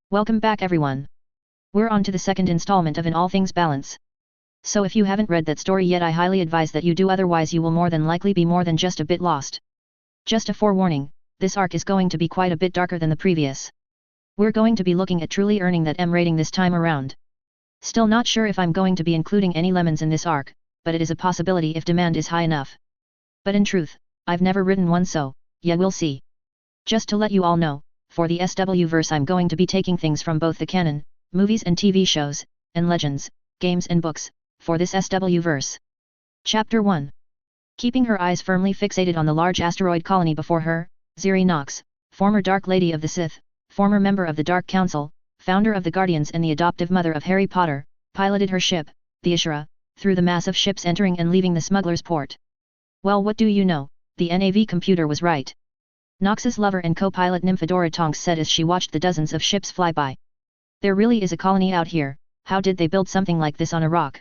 Welcome back everyone. We're on to the second installment of In All Things Balance. So if you haven't read that story yet, I highly advise that you do, otherwise you will more than likely be more than just a bit lost. Just a forewarning, this arc is going to be quite a bit darker than the previous. We're going to be looking at truly earning that M rating this time around. Still not sure if I'm going to be including any lemons in this arc, but it is a possibility if demand is high enough. But in truth, I've never written one, so, yeah, we'll see. Just to let you all know, for the SW verse I'm going to be taking things from both the canon, movies and TV shows, and legends, games and books, for this SW verse. Chapter 1. Keeping her eyes firmly fixated on the large asteroid colony before her, Ziri Nox, former Dark Lady of the Sith, former member of the Dark Council, founder of the Guardians and the adoptive mother of Harry Potter, piloted her ship, the Ashura, through the mass of ships entering and leaving the smuggler's port. Well, what do you know, the NAV computer was right. Nox's lover and co-pilot Nymphadora Tonks said as she watched the dozens of ships fly by. There really is a colony out here. How did they build something like this on a rock?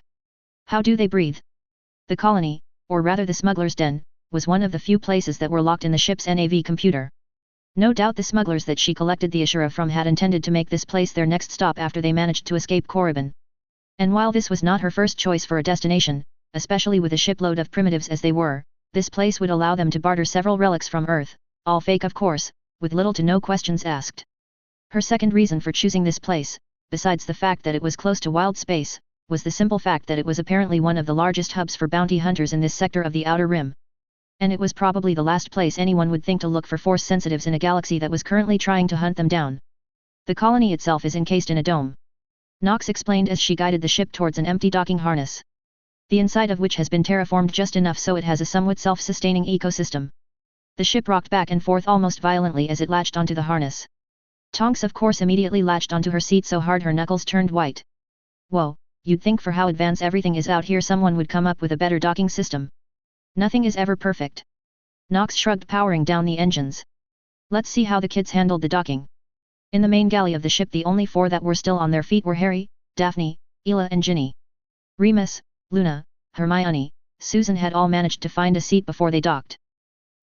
How do they breathe? The colony, or rather the smuggler's den, was one of the few places that were locked in the ship's NAV computer. No doubt the smugglers that she collected the Ashura from had intended to make this place their next stop after they managed to escape Korriban. And while this was not her first choice for a destination, especially with a shipload of primitives as they were, this place would allow them to barter several relics from Earth, all fake of course, with little to no questions asked. Her second reason for choosing this place, besides the fact that it was close to wild space, was the simple fact that it was apparently one of the largest hubs for bounty hunters in this sector of the Outer Rim. And it was probably the last place anyone would think to look for force sensitives in a galaxy that was currently trying to hunt them down. The colony itself is encased in a dome. Nox explained as she guided the ship towards an empty docking harness, the inside of which has been terraformed just enough so it has a somewhat self-sustaining ecosystem. The ship rocked back and forth almost violently as it latched onto the harness. Tonks of course immediately latched onto her seat so hard her knuckles turned white. Whoa, you'd think for how advanced everything is out here someone would come up with a better docking system. Nothing is ever perfect. Nox shrugged, powering down the engines. Let's see how the kids handled the docking. In the main galley of the ship the only four that were still on their feet were Harry, Daphne, Ela and Ginny. Remus, Luna, Hermione, Susan had all managed to find a seat before they docked.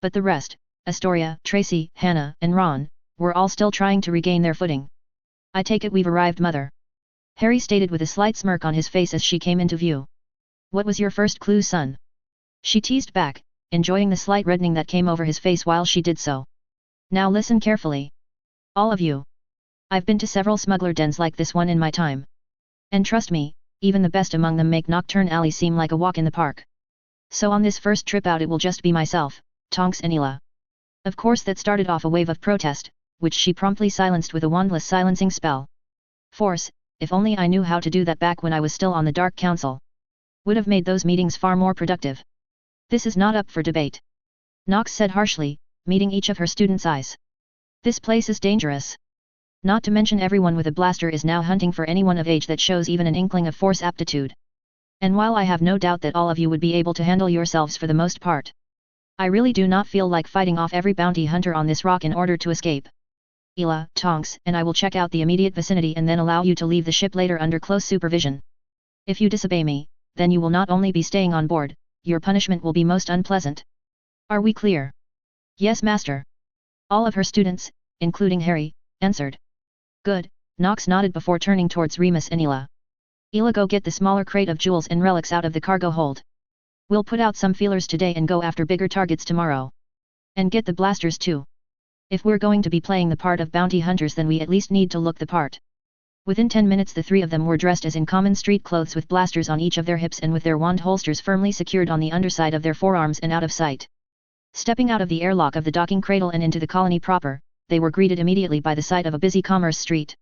But the rest, Astoria, Tracy, Hannah and Ron, were all still trying to regain their footing. I take it we've arrived, Mother. Harry stated with a slight smirk on his face as she came into view. What was your first clue, son? She teased back, enjoying the slight reddening that came over his face while she did so. Now listen carefully. All of you. I've been to several smuggler dens like this one in my time. And trust me, even the best among them make Nocturne Alley seem like a walk in the park. So on this first trip out it will just be myself, Tonks and Ela. Of course that started off a wave of protest, which she promptly silenced with a wandless silencing spell. Force, if only I knew how to do that back when I was still on the Dark Council. Would have made those meetings far more productive. This is not up for debate. Nox said harshly, meeting each of her students' eyes. This place is dangerous. Not to mention everyone with a blaster is now hunting for anyone of age that shows even an inkling of force aptitude. And while I have no doubt that all of you would be able to handle yourselves for the most part, I really do not feel like fighting off every bounty hunter on this rock in order to escape. Ela, Tonks and I will check out the immediate vicinity and then allow you to leave the ship later under close supervision. If you disobey me, then you will not only be staying on board, your punishment will be most unpleasant. Are we clear? Yes, Master. All of her students, including Harry, answered. Good, Nox nodded before turning towards Remus and Ela. Ela, go get the smaller crate of jewels and relics out of the cargo hold. We'll put out some feelers today and go after bigger targets tomorrow. And get the blasters too. If we're going to be playing the part of bounty hunters then we at least need to look the part. Within 10 minutes the three of them were dressed as in common street clothes with blasters on each of their hips and with their wand holsters firmly secured on the underside of their forearms and out of sight. Stepping out of the airlock of the docking cradle and into the colony proper, they were greeted immediately by the sight of a busy commerce street.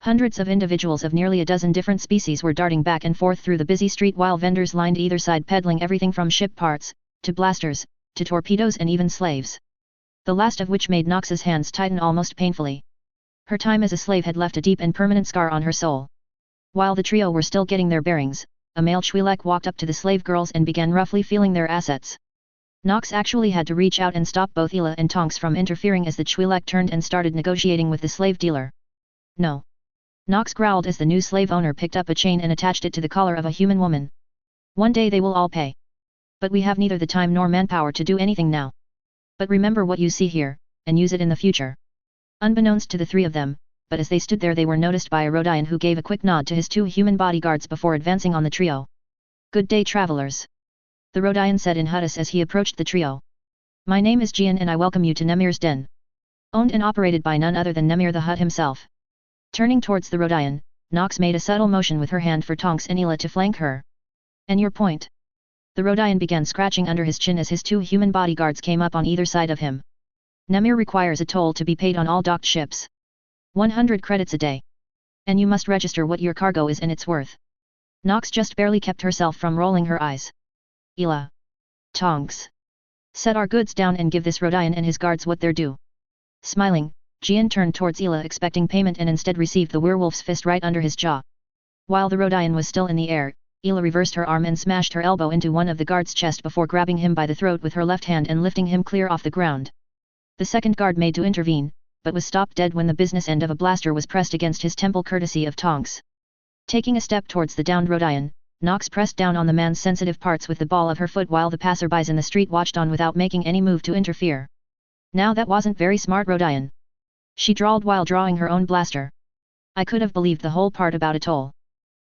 Hundreds of individuals of nearly a dozen different species were darting back and forth through the busy street while vendors lined either side peddling everything from ship parts, to blasters, to torpedoes and even slaves. The last of which made Nox's hands tighten almost painfully. Her time as a slave had left a deep and permanent scar on her soul. While the trio were still getting their bearings, a male Twi'lek walked up to the slave girls and began roughly feeling their assets. Nox actually had to reach out and stop both Ela and Tonks from interfering as the Twi'lek turned and started negotiating with the slave dealer. No. Nox growled as the new slave owner picked up a chain and attached it to the collar of a human woman. One day they will all pay. But we have neither the time nor manpower to do anything now. But remember what you see here, and use it in the future. Unbeknownst to the three of them, but as they stood there they were noticed by a Rodian who gave a quick nod to his 2 human bodyguards before advancing on the trio. "Good day, travelers," the Rodian said in Huttus as he approached the trio. "My name is Jian and I welcome you to Nemir's Den." Owned and operated by none other than Nemir the Hutt himself. Turning towards the Rodian, Nox made a subtle motion with her hand for Tonks and Ela to flank her. "And your point?" The Rodian began scratching under his chin as his 2 human bodyguards came up on either side of him. "Nemir requires a toll to be paid on all docked ships. 100 credits a day. And you must register what your cargo is and its worth." Nox just barely kept herself from rolling her eyes. "Ela. Tonks. Set our goods down and give this Rodian and his guards what they're due." Smiling, Jian turned towards Ela expecting payment and instead received the werewolf's fist right under his jaw. While the Rodian was still in the air, Ela reversed her arm and smashed her elbow into one of the guard's chest before grabbing him by the throat with her left hand and lifting him clear off the ground. The second guard made to intervene, but was stopped dead when the business end of a blaster was pressed against his temple courtesy of Tonks. Taking a step towards the downed Rodian, Nox pressed down on the man's sensitive parts with the ball of her foot while the passerbys in the street watched on without making any move to interfere. "Now that wasn't very smart, Rodian," she drawled while drawing her own blaster. "I could have believed the whole part about a toll.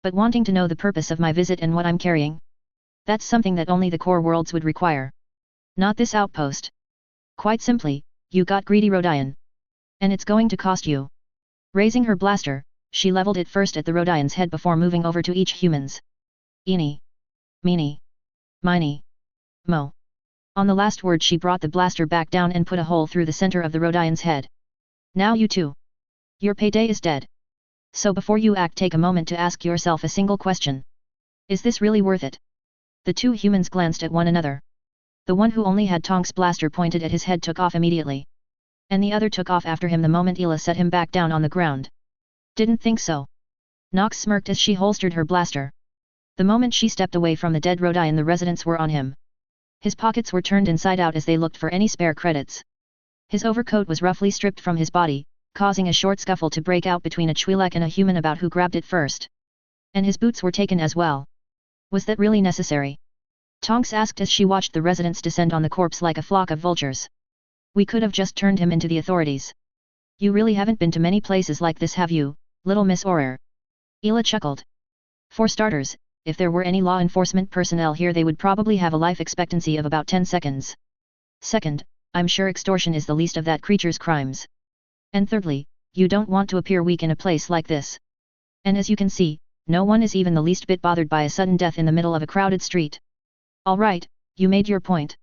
But wanting to know the purpose of my visit and what I'm carrying? That's something that only the core worlds would require. Not this outpost. Quite simply, you got greedy, Rodian. And it's going to cost you." Raising her blaster, she leveled it first at the Rodian's head before moving over to each human's. "Eeny. Meeny. Miny. Mo." On the last word she brought the blaster back down and put a hole through the center of the Rodian's head. "Now you two. Your payday is dead. So before you act, take a moment to ask yourself a single question. Is this really worth it?" The 2 humans glanced at one another. The one who only had Tonks' blaster pointed at his head took off immediately. And the other took off after him the moment Ela set him back down on the ground. "Didn't think so." Nox smirked as she holstered her blaster. The moment she stepped away from the dead Rodian, the residents were on him. His pockets were turned inside out as they looked for any spare credits. His overcoat was roughly stripped from his body, causing a short scuffle to break out between a Twi'lek and a human about who grabbed it first. And his boots were taken as well. Was that really necessary? Tonks asked as she watched the residents descend on the corpse like a flock of vultures. "We could have just turned him into the authorities." "You really haven't been to many places like this, have you, little Miss Orer?" Ela chuckled. "For starters, if there were any law enforcement personnel here they would probably have a life expectancy of about 10 seconds. Second, I'm sure extortion is the least of that creature's crimes. And thirdly, you don't want to appear weak in a place like this. And as you can see, no one is even the least bit bothered by a sudden death in the middle of a crowded street." "All right, you made your point."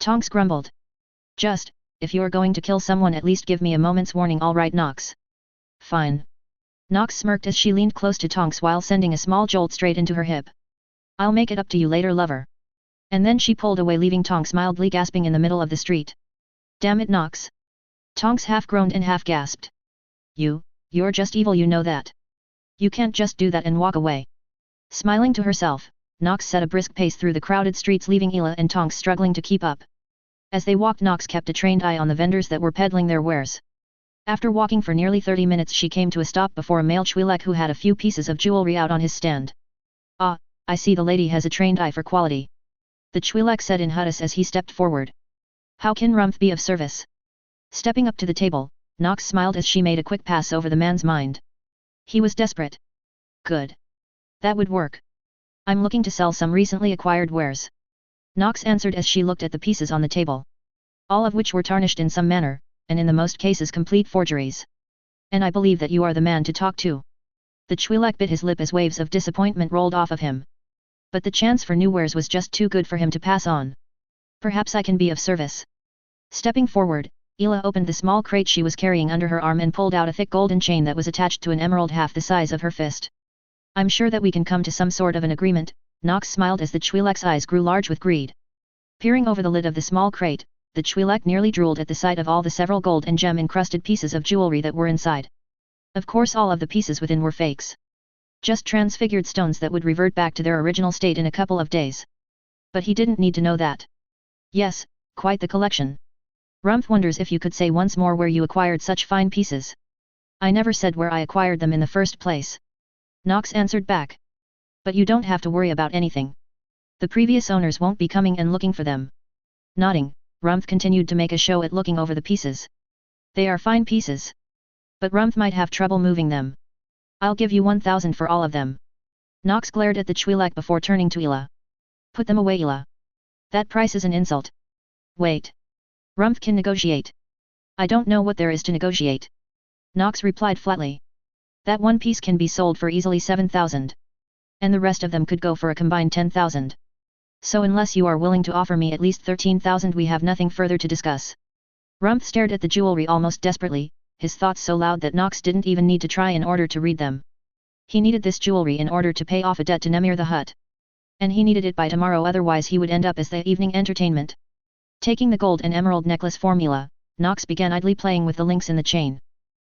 Tonks grumbled. "Just, if you're going to kill someone at least give me a moment's warning, all right, Nox?" "Fine." Nox smirked as she leaned close to Tonks while sending a small jolt straight into her hip. "I'll make it up to you later, lover." And then she pulled away leaving Tonks mildly gasping in the middle of the street. "Damn it, Nox." Tonks half groaned and half gasped. You're just evil, you know that. You can't just do that and walk away." Smiling to herself, Nox set a brisk pace through the crowded streets leaving Ela and Tonks struggling to keep up. As they walked, Nox kept a trained eye on the vendors that were peddling their wares. After walking for nearly 30 minutes she came to a stop before a male Twi'lek who had a few pieces of jewelry out on his stand. "Ah, I see the lady has a trained eye for quality," the Twi'lek said in Huttus as he stepped forward. "How can Rumpf be of service?" Stepping up to the table, Nox smiled as she made a quick pass over the man's mind. He was desperate. "Good. That would work. I'm looking to sell some recently acquired wares." Nox answered as she looked at the pieces on the table. All of which were tarnished in some manner, and in the most cases complete forgeries. "And I believe that you are the man to talk to." The Twi'lek bit his lip as waves of disappointment rolled off of him. But the chance for new wares was just too good for him to pass on. "Perhaps I can be of service." Stepping forward, Ela opened the small crate she was carrying under her arm and pulled out a thick golden chain that was attached to an emerald half the size of her fist. "I'm sure that we can come to some sort of an agreement," Nox smiled as the Twi'lek's eyes grew large with greed. Peering over the lid of the small crate, the Twi'lek nearly drooled at the sight of all the several gold and gem-encrusted pieces of jewelry that were inside. Of course all of the pieces within were fakes. Just transfigured stones that would revert back to their original state in a couple of days. But he didn't need to know that. "Yes, quite the collection. Rumpf wonders if you could say once more where you acquired such fine pieces." "I never said where I acquired them in the first place," Nox answered back. "But you don't have to worry about anything. The previous owners won't be coming and looking for them." Nodding, Rumpf continued to make a show at looking over the pieces. "They are fine pieces. But Rumph might have trouble moving them. I'll give you 1,000 for all of them. Nox glared at the Twi'lek before turning to Ela. Put them away, Ela. That price is an insult. Wait. Rumph can negotiate. I don't know what there is to negotiate. Nox replied flatly. That one piece can be sold for easily 7,000. And the rest of them could go for a combined 10,000. So unless you are willing to offer me at least 13,000, we have nothing further to discuss. Rumph stared at the jewelry almost desperately, his thoughts so loud that Nox didn't even need to try in order to read them. He needed this jewelry in order to pay off a debt to Nemir the Hutt. And he needed it by tomorrow, otherwise he would end up as the evening entertainment. Taking the gold and emerald necklace formula, Nox began idly playing with the links in the chain.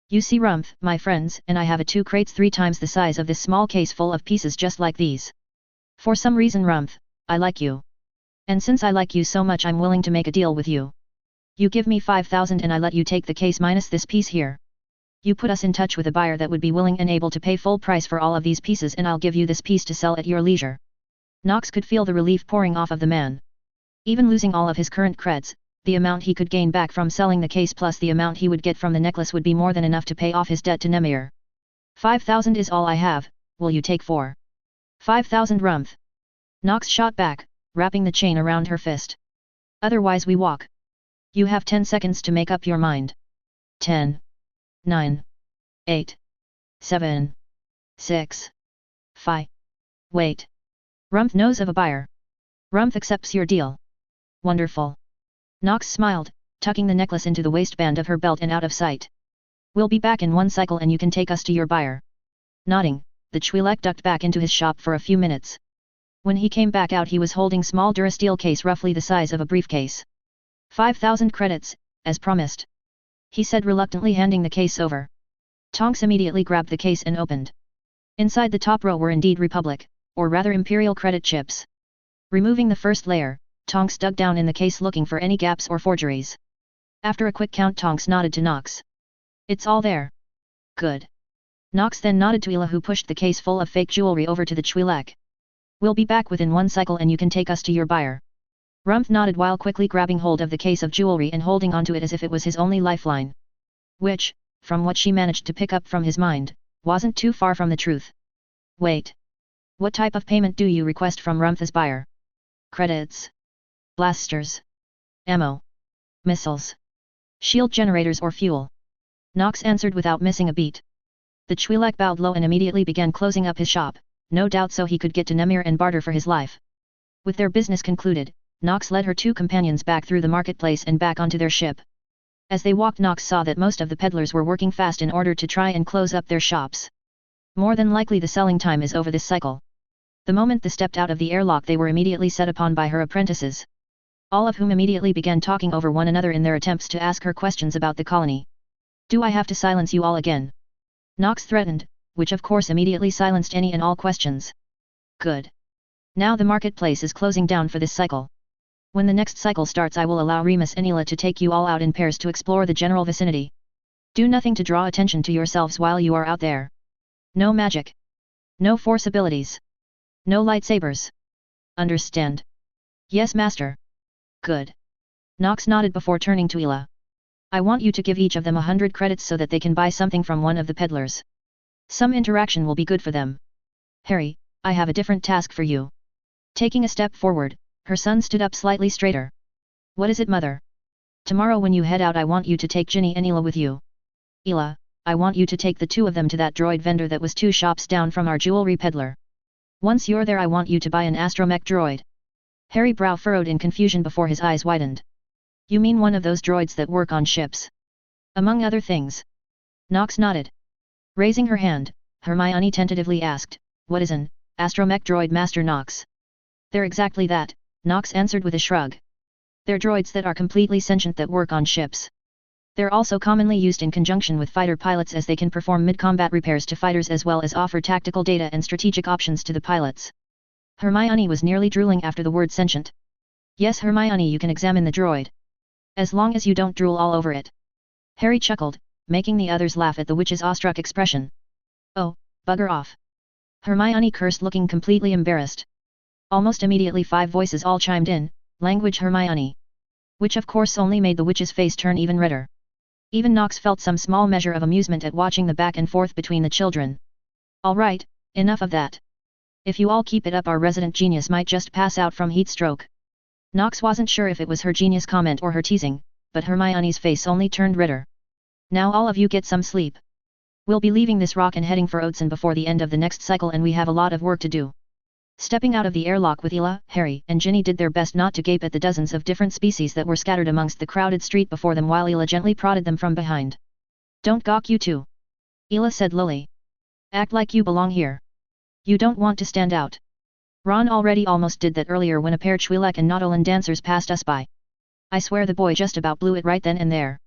You see, Rumph, my friends, and I have 2 crates 3 times the size of this small case full of pieces just like these. For some reason, Rumph, I like you. And since I like you so much, I'm willing to make a deal with you. You give me 5,000 and I let you take the case minus this piece here. You put us in touch with a buyer that would be willing and able to pay full price for all of these pieces, and I'll give you this piece to sell at your leisure. Nox could feel the relief pouring off of the man. Even losing all of his current creds, the amount he could gain back from selling the case plus the amount he would get from the necklace would be more than enough to pay off his debt to Nemir. 5,000 is all I have, will you take 4? 5,000, Rumph. Nox shot back, wrapping the chain around her fist. Otherwise we walk. You have 10 seconds to make up your mind. 10. 9. 8. 7. 6. 5. Wait. Rumph knows of a buyer. Rumph accepts your deal. Wonderful. Nox smiled, tucking the necklace into the waistband of her belt and out of sight. We'll be back in 1 cycle and you can take us to your buyer. Nodding, the Twi'lek ducked back into his shop for a few minutes. When he came back out, he was holding small durasteel case roughly the size of a briefcase. 5,000 credits, as promised. He said reluctantly, handing the case over. Tonks immediately grabbed the case and opened. Inside the top row were indeed Republic, or rather Imperial credit chips. Removing the first layer, Tonks dug down in the case looking for any gaps or forgeries. After a quick count, Tonks nodded to Nox. It's all there. Good. Nox then nodded to Ela, who pushed the case full of fake jewelry over to the Twi'lek. We'll be back within 1 cycle and you can take us to your buyer. Rumph nodded while quickly grabbing hold of the case of jewelry and holding onto it as if it was his only lifeline. Which, from what she managed to pick up from his mind, wasn't too far from the truth. Wait. What type of payment do you request from Rumph's buyer? Credits. Blasters. Ammo. Missiles. Shield generators or fuel? Nox answered without missing a beat. The Twi'lek bowed low and immediately began closing up his shop, no doubt so he could get to Nemir and barter for his life. With their business concluded, Nox led her 2 companions back through the marketplace and back onto their ship. As they walked, Nox saw that most of the peddlers were working fast in order to try and close up their shops. More than likely the selling time is over this cycle. The moment they stepped out of the airlock, they were immediately set upon by her apprentices. All of whom immediately began talking over one another in their attempts to ask her questions about the colony. Do I have to silence you all again? Nox threatened, which of course immediately silenced any and all questions. Good. Now the marketplace is closing down for this cycle. When the next cycle starts, I will allow Remus and Ela to take you all out in pairs to explore the general vicinity. Do nothing to draw attention to yourselves while you are out there. No magic. No force abilities. No lightsabers. Understand? Yes, master. Good. Nox nodded before turning to Ela. I want you to give each of them 100 credits so that they can buy something from one of the peddlers. Some interaction will be good for them. Harry, I have a different task for you. Taking a step forward, her son stood up slightly straighter. What is it, mother? Tomorrow when you head out, I want you to take Ginny and Ela with you. Ela, I want you to take the 2 of them to that droid vendor that was 2 shops down from our jewelry peddler. Once you're there, I want you to buy an astromech droid. Harry brow furrowed in confusion before his eyes widened. You mean one of those droids that work on ships? Among other things. Nox nodded. Raising her hand, Hermione tentatively asked, what is an astromech droid, Master Nox? They're exactly that, Nox answered with a shrug. They're droids that are completely sentient that work on ships. They're also commonly used in conjunction with fighter pilots, as they can perform mid-combat repairs to fighters as well as offer tactical data and strategic options to the pilots. Hermione was nearly drooling after the word sentient. Yes, Hermione, you can examine the droid. As long as you don't drool all over it. Harry chuckled, making the others laugh at the witch's awestruck expression. Oh, bugger off. Hermione cursed, looking completely embarrassed. Almost immediately 5 voices all chimed in, language Hermione. Which of course only made the witch's face turn even redder. Even Nox felt some small measure of amusement at watching the back and forth between the children. Alright, enough of that. If you all keep it up, our resident genius might just pass out from heat stroke. Nox wasn't sure if it was her genius comment or her teasing, but Hermione's face only turned redder. Now all of you get some sleep. We'll be leaving this rock and heading for Oatson before the end of the next cycle, and we have a lot of work to do. Stepping out of the airlock with Ela, Harry, and Ginny did their best not to gape at the dozens of different species that were scattered amongst the crowded street before them, while Ela gently prodded them from behind. Don't gawk, you two. Ela said lowly. Act like you belong here. You don't want to stand out. Ron already almost did that earlier when a pair Twi'lek and Nautolan dancers passed us by. I swear the boy just about blew it right then and there.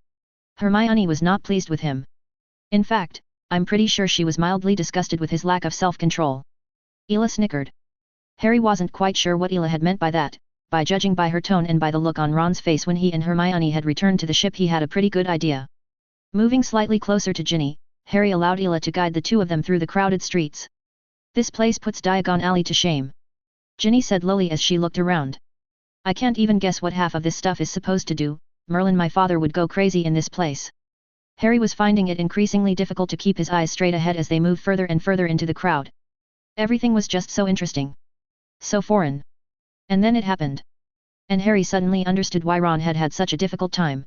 Hermione was not pleased with him. In fact, I'm pretty sure she was mildly disgusted with his lack of self-control. Ela snickered. Harry wasn't quite sure what Ela had meant by that, by judging by her tone and by the look on Ron's face when he and Hermione had returned to the ship he had a pretty good idea. Moving slightly closer to Ginny, Harry allowed Ela to guide the two of them through the crowded streets. This place puts Diagon Alley to shame. Ginny said lowly as she looked around. I can't even guess what half of this stuff is supposed to do. Merlin, my father would go crazy in this place. Harry was finding it increasingly difficult to keep his eyes straight ahead as they moved further and further into the crowd. Everything was just so interesting. So foreign. And then it happened. And Harry suddenly understood why Ron had had such a difficult time.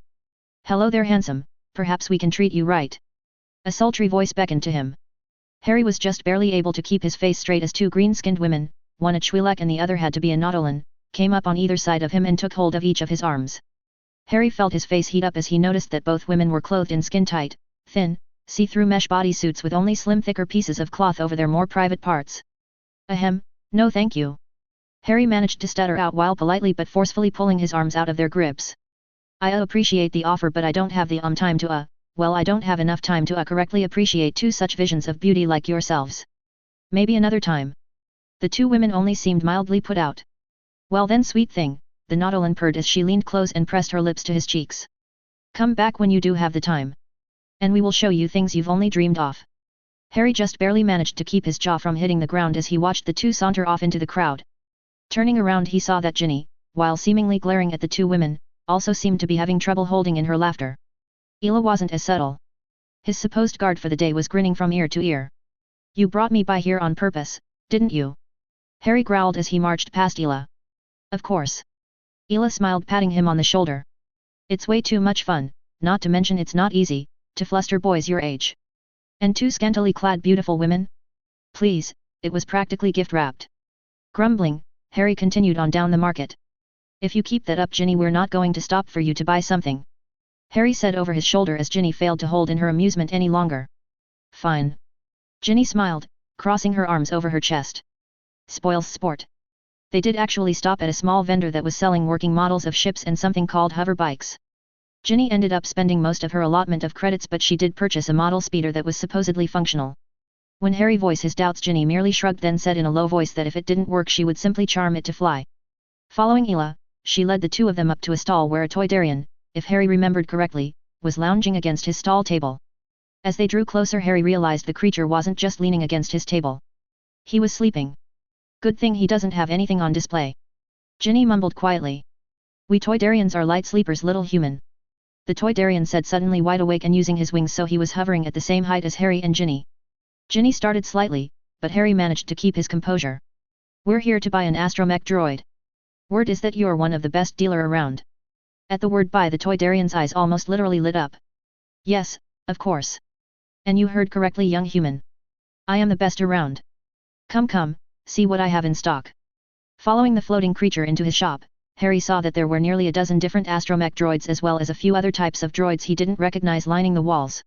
Hello there, handsome, perhaps we can treat you right. A sultry voice beckoned to him. Harry was just barely able to keep his face straight as two green-skinned women, one a Twi'lek and the other had to be a Nautolan, came up on either side of him and took hold of each of his arms. Harry felt his face heat up as he noticed that both women were clothed in skin-tight, thin, see-through mesh bodysuits with only slim thicker pieces of cloth over their more private parts. Ahem, no thank you. Harry managed to stutter out while politely but forcefully pulling his arms out of their grips. I appreciate the offer, but I don't have the time to well, I don't have enough time to correctly appreciate two such visions of beauty like yourselves. Maybe another time. The two women only seemed mildly put out. Well then, sweet thing, the Nautolan purred as she leaned close and pressed her lips to his cheeks. Come back when you do have the time. And we will show you things you've only dreamed of. Harry just barely managed to keep his jaw from hitting the ground as he watched the two saunter off into the crowd. Turning around, he saw that Ginny, while seemingly glaring at the two women, also seemed to be having trouble holding in her laughter. Ela wasn't as subtle. His supposed guard for the day was grinning from ear to ear. You brought me by here on purpose, didn't you? Harry growled as he marched past Ela. Of course. Ela smiled, patting him on the shoulder. It's way too much fun, not to mention it's not easy, to fluster boys your age. And two scantily clad beautiful women? Please, it was practically gift-wrapped. Grumbling, Harry continued on down the market. If you keep that up, Ginny, we're not going to stop for you to buy something. Harry said over his shoulder as Ginny failed to hold in her amusement any longer. Fine. Ginny smiled, crossing her arms over her chest. Spoils sport. They did actually stop at a small vendor that was selling working models of ships and something called hover bikes. Ginny ended up spending most of her allotment of credits, but she did purchase a model speeder that was supposedly functional. When Harry voiced his doubts, Ginny merely shrugged, then said in a low voice that if it didn't work she would simply charm it to fly. Following Ela, she led the two of them up to a stall where a Toydarian, if Harry remembered correctly, was lounging against his stall table. As they drew closer, Harry realized the creature wasn't just leaning against his table. He was sleeping. Good thing he doesn't have anything on display. Ginny mumbled quietly. We Toydarians are light sleepers, little human. The Toydarian said, suddenly wide awake and using his wings so he was hovering at the same height as Harry and Ginny. Ginny started slightly, but Harry managed to keep his composure. We're here to buy an astromech droid. Word is that you're one of the best dealer around. At the word buy, the Toydarian's eyes almost literally lit up. Yes, of course. And you heard correctly, young human. I am the best around. Come, see what I have in stock. Following the floating creature into his shop, Harry saw that there were nearly a dozen different astromech droids as well as a few other types of droids he didn't recognize lining the walls.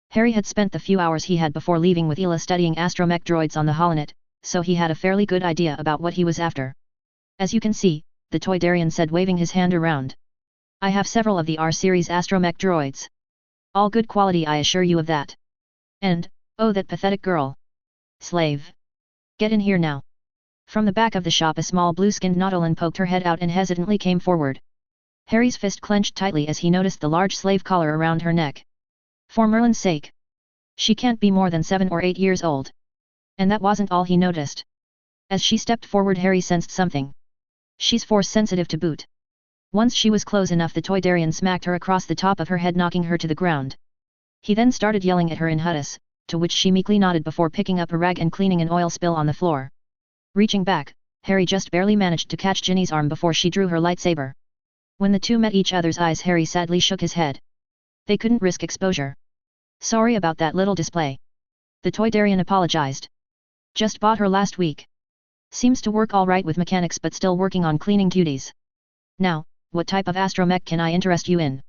Harry had spent the few hours he had before leaving with Ela studying astromech droids on the holonet, so he had a fairly good idea about what he was after. As you can see, the Toydarian said, waving his hand around. I have several of the R-series astromech droids. All good quality, I assure you of that. And, oh, that pathetic girl. Slave. Get in here now. From the back of the shop, a small blue-skinned Nautolan poked her head out and hesitantly came forward. Harry's fist clenched tightly as he noticed the large slave collar around her neck. For Merlin's sake. She can't be more than 7 or 8 years old. And that wasn't all he noticed. As she stepped forward, Harry sensed something. She's force sensitive to boot. Once she was close enough, the Toydarian smacked her across the top of her head, knocking her to the ground. He then started yelling at her in Huttus, to which she meekly nodded before picking up a rag and cleaning an oil spill on the floor. Reaching back, Harry just barely managed to catch Ginny's arm before she drew her lightsaber. When the two met each other's eyes, Harry sadly shook his head. They couldn't risk exposure. Sorry about that little display. The Toydarian apologized. Just bought her last week. Seems to work alright with mechanics, but still working on cleaning duties. Now, what type of astromech can I interest you in?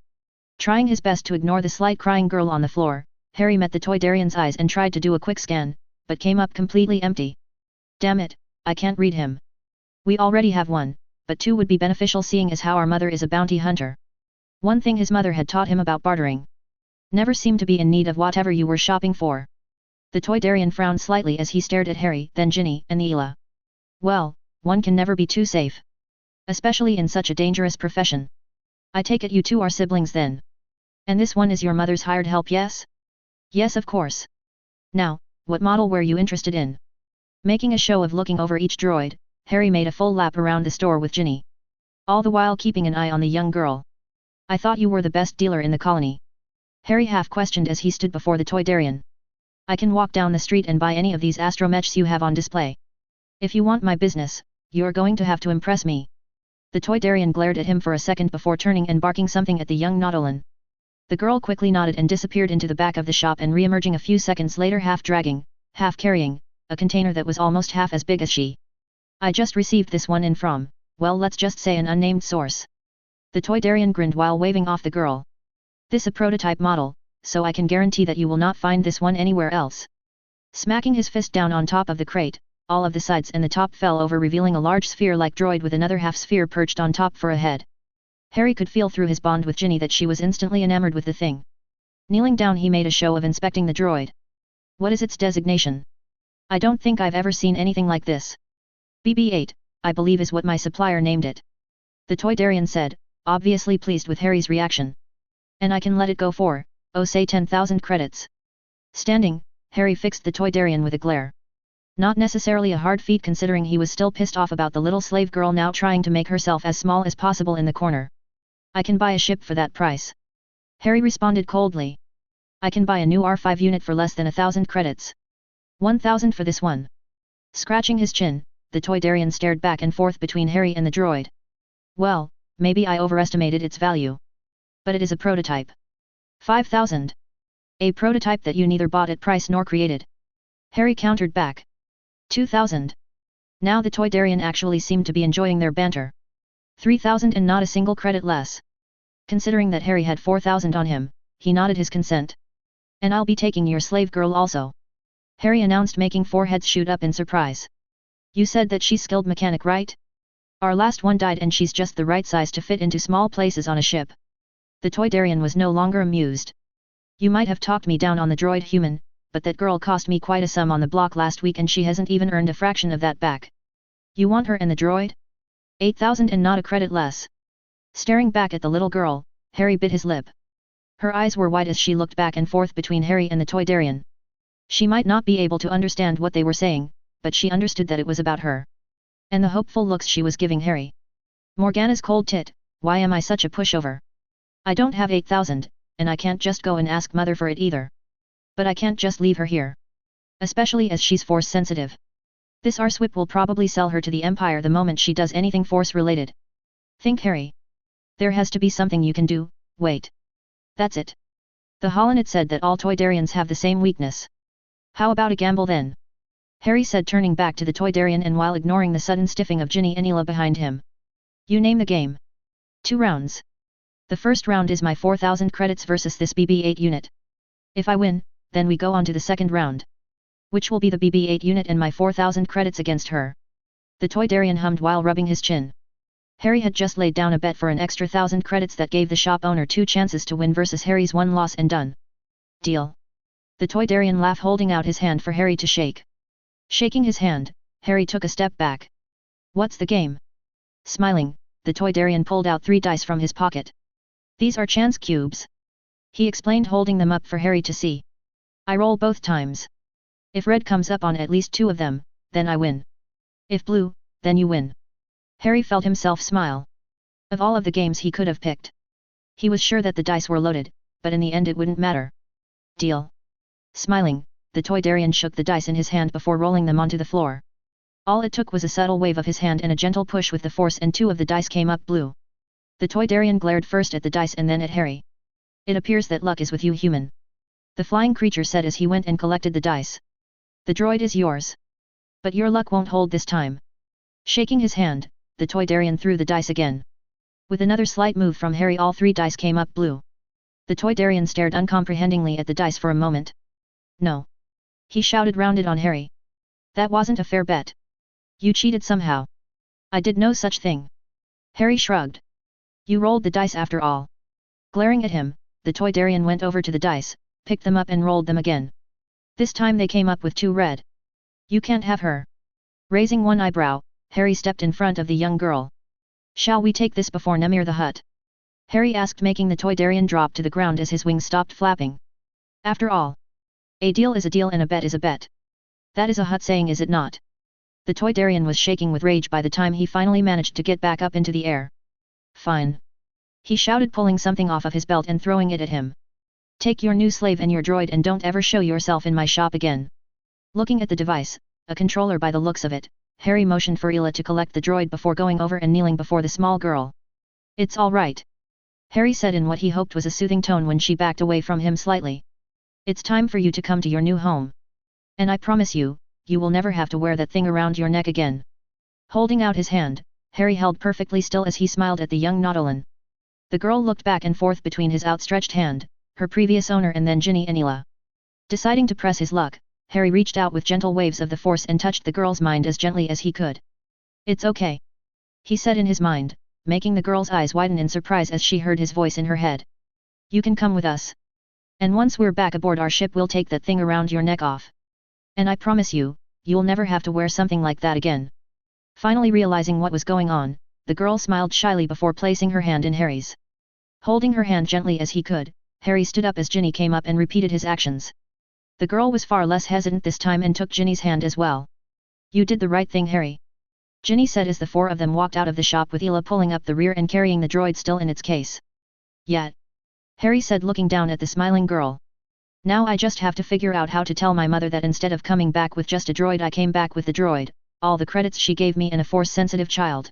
Trying his best to ignore the slight crying girl on the floor, Harry met the Toydarian's eyes and tried to do a quick scan, but came up completely empty. Damn it, I can't read him. We already have one, but two would be beneficial, seeing as how our mother is a bounty hunter. One thing his mother had taught him about bartering. Never seem to be in need of whatever you were shopping for. The Toydarian frowned slightly as he stared at Harry, then Ginny, and Neela. Well, one can never be too safe. Especially in such a dangerous profession. I take it you two are siblings then. And this one is your mother's hired help, yes? Yes, of course. Now, what model were you interested in? Making a show of looking over each droid, Harry made a full lap around the store with Ginny. All the while keeping an eye on the young girl. I thought you were the best dealer in the colony. Harry half questioned as he stood before the Toydarian. I can walk down the street and buy any of these astromechs you have on display. If you want my business, you're going to have to impress me. The Toydarian glared at him for a second before turning and barking something at the young Nautolan. The girl quickly nodded and disappeared into the back of the shop, and re-emerging a few seconds later, half dragging, half carrying, a container that was almost half as big as she. I just received this one in from, well, let's just say an unnamed source. The Toydarian grinned while waving off the girl. This a prototype model, so I can guarantee that you will not find this one anywhere else. Smacking his fist down on top of the crate, all of the sides and the top fell over, revealing a large sphere-like droid with another half-sphere perched on top for a head. Harry could feel through his bond with Ginny that she was instantly enamored with the thing. Kneeling down, he made a show of inspecting the droid. What is its designation? I don't think I've ever seen anything like this. BB-8, I believe is what my supplier named it. The Toydarian said, obviously pleased with Harry's reaction. And I can let it go for, oh say 10,000 credits. Standing, Harry fixed the Toydarian with a glare. Not necessarily a hard feat, considering he was still pissed off about the little slave girl now trying to make herself as small as possible in the corner. I can buy a ship for that price. Harry responded coldly. I can buy a new R5 unit for less than 1,000 credits. 1,000 for this one. Scratching his chin, the Toydarian stared back and forth between Harry and the droid. Well, maybe I overestimated its value. But it is a prototype. 5,000. A prototype that you neither bought at price nor created. Harry countered back. 2,000. Now the Toydarian actually seemed to be enjoying their banter. 3,000 and not a single credit less. Considering that Harry had 4,000 on him, he nodded his consent. And I'll be taking your slave girl also. Harry announced, making foreheads shoot up in surprise. You said that she's skilled mechanic, right? Our last one died and she's just the right size to fit into small places on a ship. The Toydarian was no longer amused. You might have talked me down on the droid human, but that girl cost me quite a sum on the block last week and she hasn't even earned a fraction of that back. You want her and the droid? 8,000 and not a credit less. Staring back at the little girl, Harry bit his lip. Her eyes were wide as she looked back and forth between Harry and the Toydarian. She might not be able to understand what they were saying, but she understood that it was about her. And the hopeful looks she was giving Harry. Morgana's cold tit, why am I such a pushover? I don't have 8,000, and I can't just go and ask mother for it either. But I can't just leave her here. Especially as she's force sensitive. This arsewhip will probably sell her to the Empire the moment she does anything force related. Think, Harry. There has to be something you can do. Wait. That's it. The Holonet said that all Toydarians have the same weakness. How about a gamble then? Harry said, turning back to the Toydarian and while ignoring the sudden stiffing of Ginny and Neela behind him. You name the game. 2 rounds. The first round is my 4,000 credits versus this BB-8 unit. If I win, then we go on to the second round. Which will be the BB-8 unit and my 4,000 credits against her. The Toydarian hummed while rubbing his chin. Harry had just laid down a bet for an extra 1,000 credits that gave the shop owner 2 chances to win versus Harry's 1 loss and done. Deal. The Toydarian laughed, holding out his hand for Harry to shake. Shaking his hand, Harry took a step back. What's the game? Smiling, the Toydarian pulled out 3 dice from his pocket. These are chance cubes. He explained, holding them up for Harry to see. I roll both times. If red comes up on at least 2 of them, then I win. If blue, then you win. Harry felt himself smile. Of all of the games he could have picked, he was sure that the dice were loaded, but in the end it wouldn't matter. Deal. Smiling, the Toydarian shook the dice in his hand before rolling them onto the floor. All it took was a subtle wave of his hand and a gentle push with the force, and 2 of the dice came up blue. The Toydarian glared first at the dice and then at Harry. It appears that luck is with you, human. The flying creature said as he went and collected the dice. The droid is yours. But your luck won't hold this time. Shaking his hand, the Toydarian threw the dice again. With another slight move from Harry, all 3 dice came up blue. The Toydarian stared uncomprehendingly at the dice for a moment. No. He shouted, rounded on Harry. That wasn't a fair bet. You cheated somehow. I did no such thing. Harry shrugged. You rolled the dice after all. Glaring at him, the Toydarian went over to the dice, picked them up and rolled them again. This time they came up with 2 red. You can't have her. Raising one eyebrow, Harry stepped in front of the young girl. Shall we take this before Nemir the Hutt? Harry asked, making the Toydarian drop to the ground as his wings stopped flapping. After all, a deal is a deal and a bet is a bet. That is a Hutt saying, is it not? The Toydarian was shaking with rage by the time he finally managed to get back up into the air. Fine. He shouted, pulling something off of his belt and throwing it at him. Take your new slave and your droid and don't ever show yourself in my shop again. Looking at the device, a controller by the looks of it, Harry motioned for Ela to collect the droid before going over and kneeling before the small girl. It's all right. Harry said in what he hoped was a soothing tone when she backed away from him slightly. It's time for you to come to your new home. And I promise you, you will never have to wear that thing around your neck again. Holding out his hand, Harry held perfectly still as he smiled at the young Nautolan. The girl looked back and forth between his outstretched hand, her previous owner, and then Ginny and Ela. Deciding to press his luck, Harry reached out with gentle waves of the force and touched the girl's mind as gently as he could. It's okay. He said in his mind, making the girl's eyes widen in surprise as she heard his voice in her head. You can come with us. And once we're back aboard our ship, we'll take that thing around your neck off. And I promise you, you'll never have to wear something like that again. Finally realizing what was going on, the girl smiled shyly before placing her hand in Harry's. Holding her hand gently as he could, Harry stood up as Ginny came up and repeated his actions. The girl was far less hesitant this time and took Ginny's hand as well. You did the right thing, Harry. Ginny said as the 4 of them walked out of the shop with Ela pulling up the rear and carrying the droid still in its case. Yet, Harry said, looking down at the smiling girl. Now I just have to figure out how to tell my mother that instead of coming back with just a droid, I came back with the droid, all the credits she gave me, and a force-sensitive child.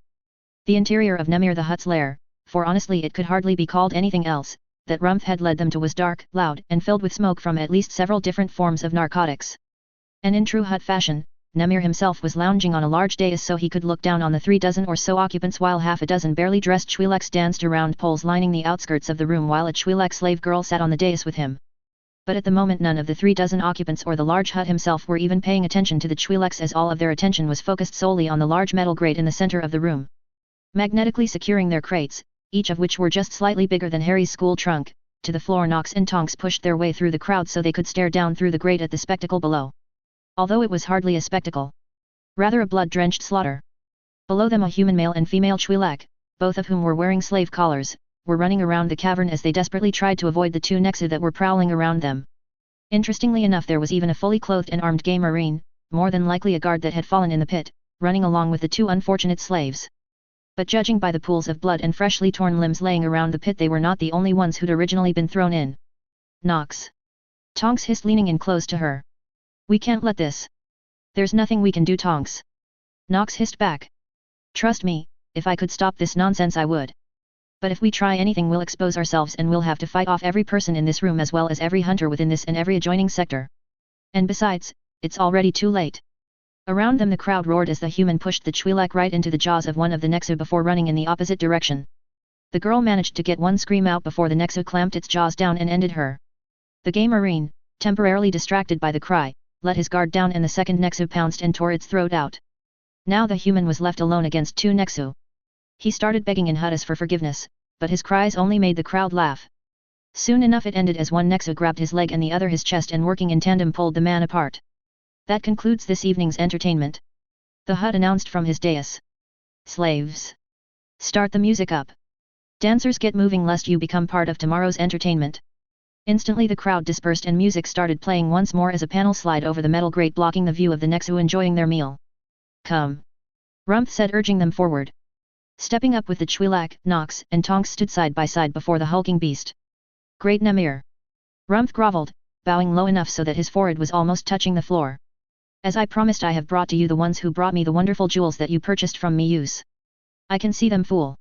The interior of Nemir the Hutt's lair, for honestly it could hardly be called anything else, that Rumpf had led them to, was dark, loud, and filled with smoke from at least several different forms of narcotics. And in true Hutt fashion, Nemir himself was lounging on a large dais so he could look down on the 3 dozen or so occupants, while half a dozen barely dressed Twi'leks danced around poles lining the outskirts of the room, while a Twi'lek slave girl sat on the dais with him. But at the moment none of the 3 dozen occupants or the large Hutt himself were even paying attention to the Twi'leks, as all of their attention was focused solely on the large metal grate in the center of the room. Magnetically securing their crates, each of which were just slightly bigger than Harry's school trunk, to the floor, Nox and Tonks pushed their way through the crowd so they could stare down through the grate at the spectacle below. Although it was hardly a spectacle. Rather a blood-drenched slaughter. Below them a human male and female Twi'lek, both of whom were wearing slave collars, were running around the cavern as they desperately tried to avoid the 2 Nexu that were prowling around them. Interestingly enough, there was even a fully clothed and armed gay marine, more than likely a guard that had fallen in the pit, running along with the 2 unfortunate slaves. But judging by the pools of blood and freshly torn limbs laying around the pit, they were not the only ones who'd originally been thrown in. Nox. Tonks hissed, leaning in close to her. We can't let this. There's nothing we can do, Tonks. Nox hissed back. Trust me, if I could stop this nonsense I would. But if we try anything, we'll expose ourselves and we'll have to fight off every person in this room as well as every hunter within this and every adjoining sector. And besides, it's already too late. Around them the crowd roared as the human pushed the Twi'lek right into the jaws of one of the Nexu before running in the opposite direction. The girl managed to get one scream out before the Nexu clamped its jaws down and ended her. The gay marine, temporarily distracted by the cry, let his guard down and the second Nexu pounced and tore its throat out. Now the human was left alone against 2 Nexu. He started begging in Huttis for forgiveness, but his cries only made the crowd laugh. Soon enough it ended as one Nexu grabbed his leg and the other his chest and working in tandem pulled the man apart. That concludes this evening's entertainment. The Hutt announced from his dais. Slaves. Start the music up. Dancers, get moving lest you become part of tomorrow's entertainment. Instantly the crowd dispersed and music started playing once more as a panel slid over the metal grate blocking the view of the Nexu enjoying their meal. Come. Rumpf said, urging them forward. Stepping up with the Chwilak, Nox and Tonks stood side by side before the hulking beast. Great Namir! Rumpf groveled, bowing low enough so that his forehead was almost touching the floor. As I promised, I have brought to you the ones who brought me the wonderful jewels that you purchased from me. Use. I can see them, fool.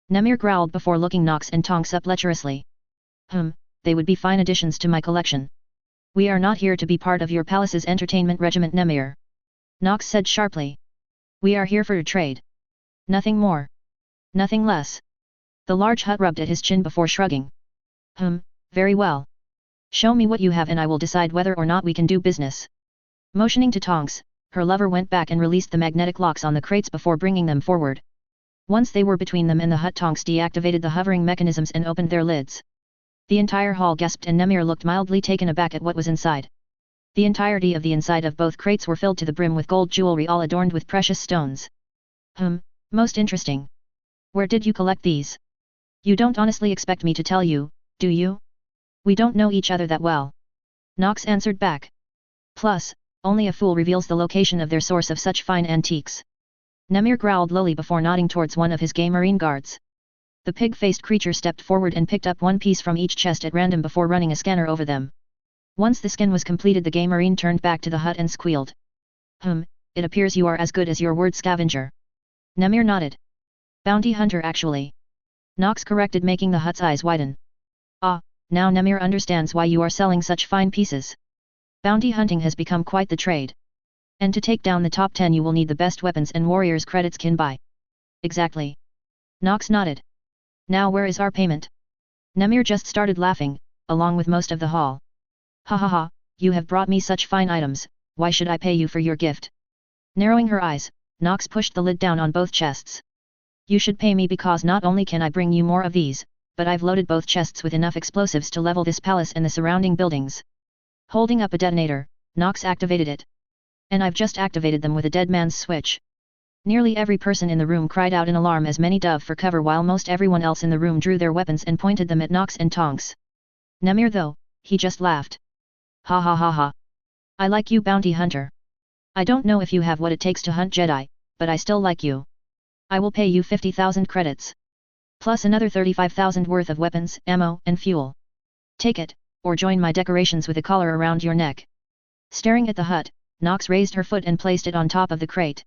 Namir growled before looking Nox and Tonks up lecherously. They would be fine additions to my collection. We are not here to be part of your palace's entertainment regiment, Namir. Nox said sharply. We are here for a trade. Nothing more. Nothing less. The large hut rubbed at his chin before shrugging. Very well. Show me what you have and I will decide whether or not we can do business. Motioning to Tonks, her lover went back and released the magnetic locks on the crates before bringing them forward. Once they were between them and the hut, Tonks deactivated the hovering mechanisms and opened their lids. The entire hall gasped and Namir looked mildly taken aback at what was inside. The entirety of the inside of both crates were filled to the brim with gold jewelry, all adorned with precious stones. Most interesting. Where did you collect these? You don't honestly expect me to tell you, do you? We don't know each other that well. Nox answered back. Plus, only a fool reveals the location of their source of such fine antiques. Namir growled lowly before nodding towards one of his gay marine guards. The pig-faced creature stepped forward and picked up one piece from each chest at random before running a scanner over them. Once the scan was completed, the gay marine turned back to the hut and squealed. It appears you are as good as your word, scavenger. Namir nodded. Bounty hunter, actually. Nox corrected, making the hut's eyes widen. Now Namir understands why you are selling such fine pieces. Bounty hunting has become quite the trade. And to take down the top 10 you will need the best weapons and warriors credits can buy. Exactly. Nox nodded. Now where is our payment? Namir just started laughing, along with most of the hall. Ha ha ha, you have brought me such fine items, why should I pay you for your gift? Narrowing her eyes, Nox pushed the lid down on both chests. You should pay me because not only can I bring you more of these, but I've loaded both chests with enough explosives to level this palace and the surrounding buildings. Holding up a detonator, Nox activated it. And I've just activated them with a dead man's switch. Nearly every person in the room cried out in alarm as many dove for cover while most everyone else in the room drew their weapons and pointed them at Nox and Tonks. Namir though, he just laughed. Ha ha ha ha. I like you, bounty hunter. I don't know if you have what it takes to hunt Jedi, but I still like you. I will pay you 50,000 credits. Plus another 35,000 worth of weapons, ammo, and fuel. Take it, or join my decorations with a collar around your neck. Staring at the hut, Nox raised her foot and placed it on top of the crate.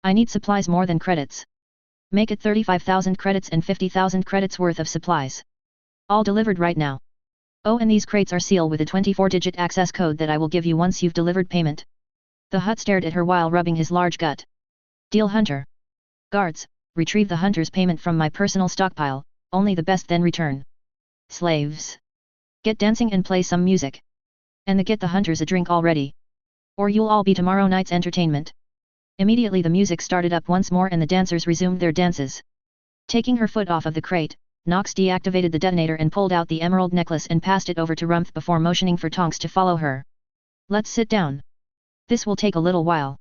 I need supplies more than credits. Make it 35,000 credits and 50,000 credits worth of supplies. All delivered right now. Oh, and these crates are sealed with a 24-digit access code that I will give you once you've delivered payment. The hut stared at her while rubbing his large gut. Deal, hunter. Guards, retrieve the hunter's payment from my personal stockpile, only the best then return. Slaves. Get dancing and play some music. And get the hunters a drink already. Or you'll all be tomorrow night's entertainment. Immediately the music started up once more and the dancers resumed their dances. Taking her foot off of the crate, Nox deactivated the detonator and pulled out the emerald necklace and passed it over to Rumpf before motioning for Tonks to follow her. Let's sit down. This will take a little while.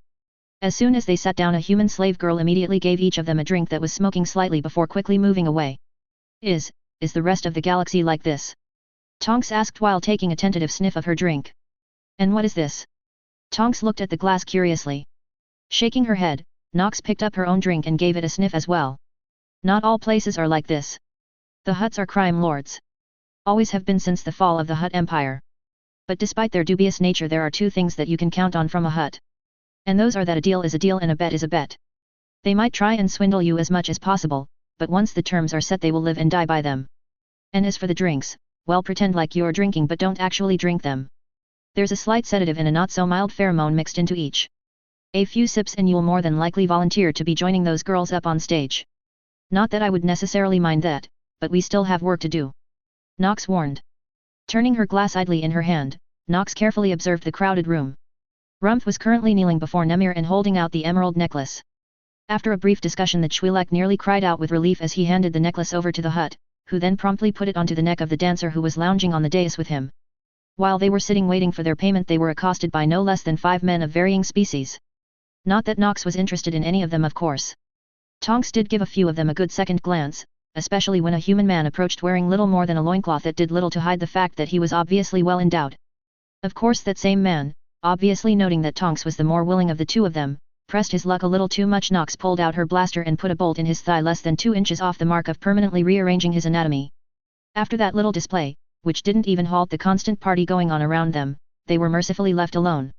As soon as they sat down, a human slave girl immediately gave each of them a drink that was smoking slightly before quickly moving away. Is the rest of the galaxy like this? Tonks asked while taking a tentative sniff of her drink. And what is this? Tonks looked at the glass curiously. Shaking her head, Nox picked up her own drink and gave it a sniff as well. Not all places are like this. The Hutts are crime lords. Always have been since the fall of the Hutt Empire. But despite their dubious nature, there are two things that you can count on from a Hutt. And those are that a deal is a deal and a bet is a bet. They might try and swindle you as much as possible, but once the terms are set they will live and die by them. And as for the drinks, well, pretend like you're drinking but don't actually drink them. There's a slight sedative and a not so mild pheromone mixed into each. A few sips and you'll more than likely volunteer to be joining those girls up on stage. Not that I would necessarily mind that, but we still have work to do. Nox warned. Turning her glass idly in her hand, Nox carefully observed the crowded room. Rumpf was currently kneeling before Namir and holding out the emerald necklace. After a brief discussion, the Chwilak nearly cried out with relief as he handed the necklace over to the Hutt, who then promptly put it onto the neck of the dancer who was lounging on the dais with him. While they were sitting waiting for their payment, they were accosted by no less than 5 men of varying species. Not that Nox was interested in any of them, of course. Tonks did give a few of them a good second glance, especially when a human man approached wearing little more than a loincloth that did little to hide the fact that he was obviously well endowed. Of course that same man, obviously noting that Tonks was the more willing of the two of them, Pressed his luck a little too much. Nox pulled out her blaster and put a bolt in his thigh less than 2 inches off the mark of permanently rearranging his anatomy. After that little display, which didn't even halt the constant party going on around them, they were mercifully left alone.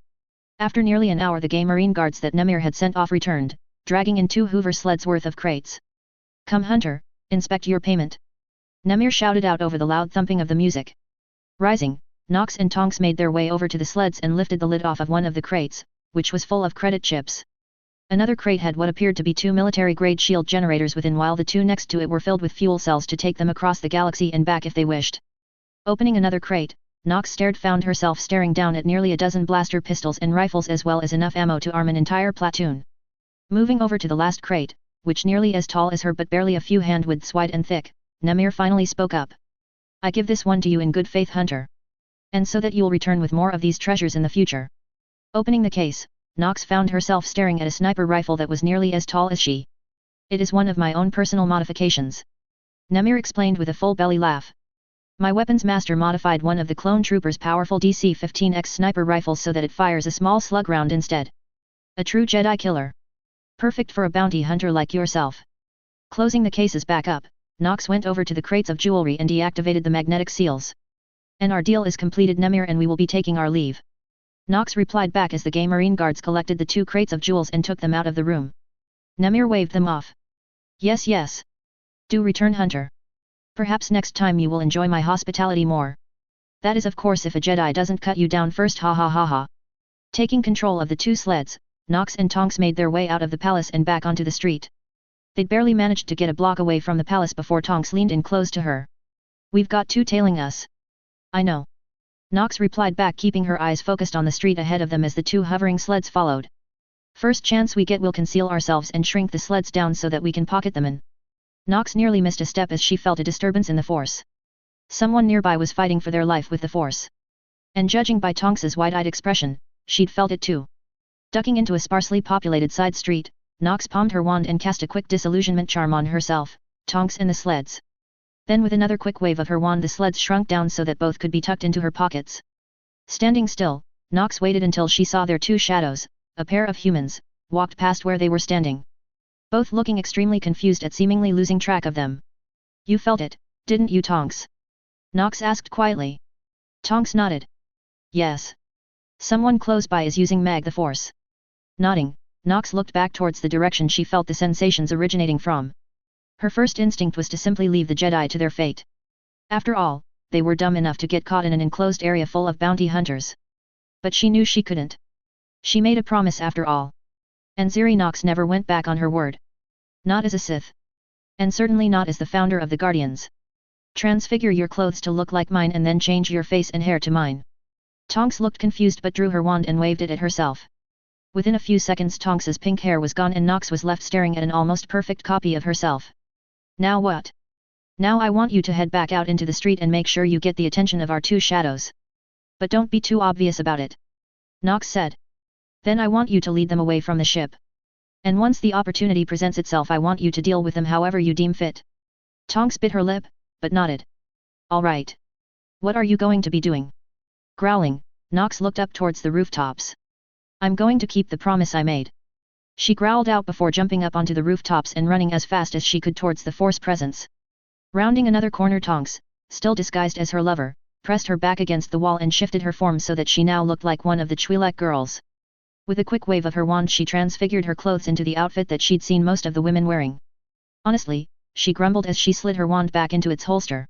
After nearly an hour the gay marine guards that Nemir had sent off returned, dragging in 2 Hoover sleds worth of crates. "Come Hunter, inspect your payment," Nemir shouted out over the loud thumping of the music. Rising, Nox and Tonks made their way over to the sleds and lifted the lid off of one of the crates, which was full of credit chips. Another crate had what appeared to be 2 military-grade shield generators within, while the 2 next to it were filled with fuel cells to take them across the galaxy and back if they wished. Opening another crate, Nox found herself staring down at nearly a dozen blaster pistols and rifles as well as enough ammo to arm an entire platoon. Moving over to the last crate, which nearly as tall as her but barely a few hand-widths wide and thick, Nemir finally spoke up. "I give this one to you in good faith, Hunter. And so that you'll return with more of these treasures in the future." Opening the case, Nox found herself staring at a sniper rifle that was nearly as tall as she. "It is one of my own personal modifications," Nemir explained with a full belly laugh. "My weapons master modified one of the clone troopers' powerful DC-15X sniper rifles so that it fires a small slug round instead. A true Jedi killer. Perfect for a bounty hunter like yourself." Closing the cases back up, Nox went over to the crates of jewelry and deactivated the magnetic seals. "And our deal is completed, Nemir, and we will be taking our leave," Nox replied back as the gay marine guards collected the 2 crates of jewels and took them out of the room. Nemir waved them off. "Yes, yes. Do return, Hunter. Perhaps next time you will enjoy my hospitality more. That is of course if a Jedi doesn't cut you down first, ha ha ha ha." Taking control of the 2 sleds, Nox and Tonks made their way out of the palace and back onto the street. They'd barely managed to get a block away from the palace before Tonks leaned in close to her. "We've got 2 tailing us." "I know," Nox replied back, keeping her eyes focused on the street ahead of them as the 2 hovering sleds followed. "First chance we get we'll conceal ourselves and shrink the sleds down so that we can pocket them in." Nox nearly missed a step as she felt a disturbance in the force. Someone nearby was fighting for their life with the force. And judging by Tonks's wide-eyed expression, she'd felt it too. Ducking into a sparsely populated side street, Nox palmed her wand and cast a quick disillusionment charm on herself, Tonks and the sleds. Then with another quick wave of her wand the sleds shrunk down so that both could be tucked into her pockets. Standing still, Nox waited until she saw their 2 shadows, a pair of humans, walked past where they were standing. Both looking extremely confused at seemingly losing track of them. "You felt it, didn't you, Tonks?" Nox asked quietly. Tonks nodded. "Yes. Someone close by is using the force." Nodding, Nox looked back towards the direction she felt the sensations originating from. Her first instinct was to simply leave the Jedi to their fate. After all, they were dumb enough to get caught in an enclosed area full of bounty hunters. But she knew she couldn't. She made a promise after all. And Ziri Nox never went back on her word. Not as a Sith. And certainly not as the founder of the Guardians. "Transfigure your clothes to look like mine and then change your face and hair to mine." Tonks looked confused but drew her wand and waved it at herself. Within a few seconds Tonks's pink hair was gone and Nox was left staring at an almost perfect copy of herself. "Now what?" "Now I want you to head back out into the street and make sure you get the attention of our 2 shadows. But don't be too obvious about it," Nox said. "Then I want you to lead them away from the ship. And once the opportunity presents itself I want you to deal with them however you deem fit." Tonks bit her lip, but nodded. "All right. What are you going to be doing?" Growling, Nox looked up towards the rooftops. "I'm going to keep the promise I made," she growled out before jumping up onto the rooftops and running as fast as she could towards the force presence. Rounding another corner Tonks, still disguised as her lover, pressed her back against the wall and shifted her form so that she now looked like one of the Twi'lek girls. With a quick wave of her wand she transfigured her clothes into the outfit that she'd seen most of the women wearing. "Honestly," she grumbled as she slid her wand back into its holster.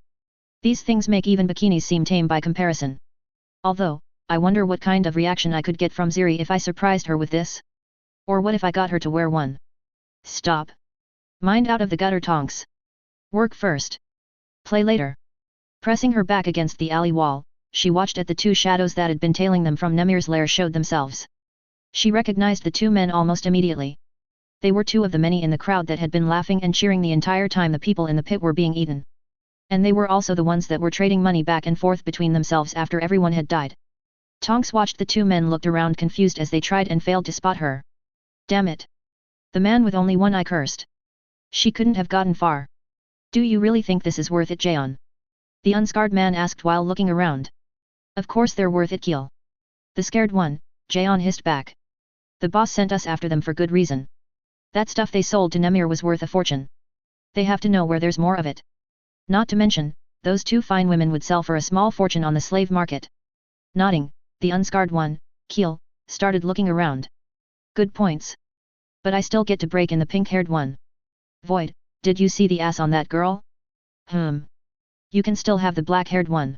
"These things make even bikinis seem tame by comparison. Although, I wonder what kind of reaction I could get from Ziri if I surprised her with this? Or what if I got her to wear one?" "Stop. Mind out of the gutter, Tonks. Work first. Play later." Pressing her back against the alley wall, she watched at the 2 shadows that had been tailing them from Nemir's lair showed themselves. She recognized the 2 men almost immediately. They were 2 of the many in the crowd that had been laughing and cheering the entire time the people in the pit were being eaten. And they were also the ones that were trading money back and forth between themselves after everyone had died. Tonks watched the 2 men looked around confused as they tried and failed to spot her. "Damn it! The man with only one eye cursed. She couldn't have gotten far." "Do you really think this is worth it, Jaeon?" the unscarred man asked while looking around. "Of course they're worth it, Keel." The scared one, Jaeon hissed back. The boss sent us after them for good reason. That stuff they sold to Nemir was worth a fortune. They have to know where there's more of it. Not to mention, those two fine women would sell for a small fortune on the slave market. Nodding, the unscarred one, Keel, started looking around. Good points. But I still get to break in the pink-haired one. Void, did you see the ass on that girl? You can still have the black-haired one.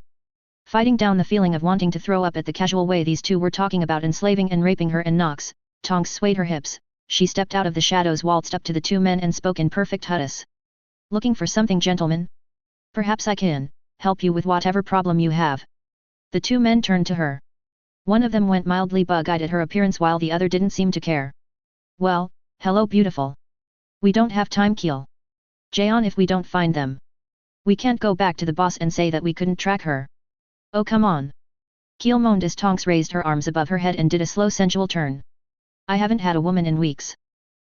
Fighting down the feeling of wanting to throw up at the casual way these two were talking about enslaving and raping her and Nox, Tonks swayed her hips, she stepped out of the shadows, waltzed up to the two men and spoke in perfect Huttus. Looking for something, gentlemen? Perhaps I can help you with whatever problem you have. The two men turned to her. One of them went mildly bug-eyed at her appearance while the other didn't seem to care. Well, hello beautiful. We don't have time, Keel. Jaeon, if we don't find them, we can't go back to the boss and say that we couldn't track her. Oh come on. Keel moaned as Tonks raised her arms above her head and did a slow sensual turn. I haven't had a woman in weeks.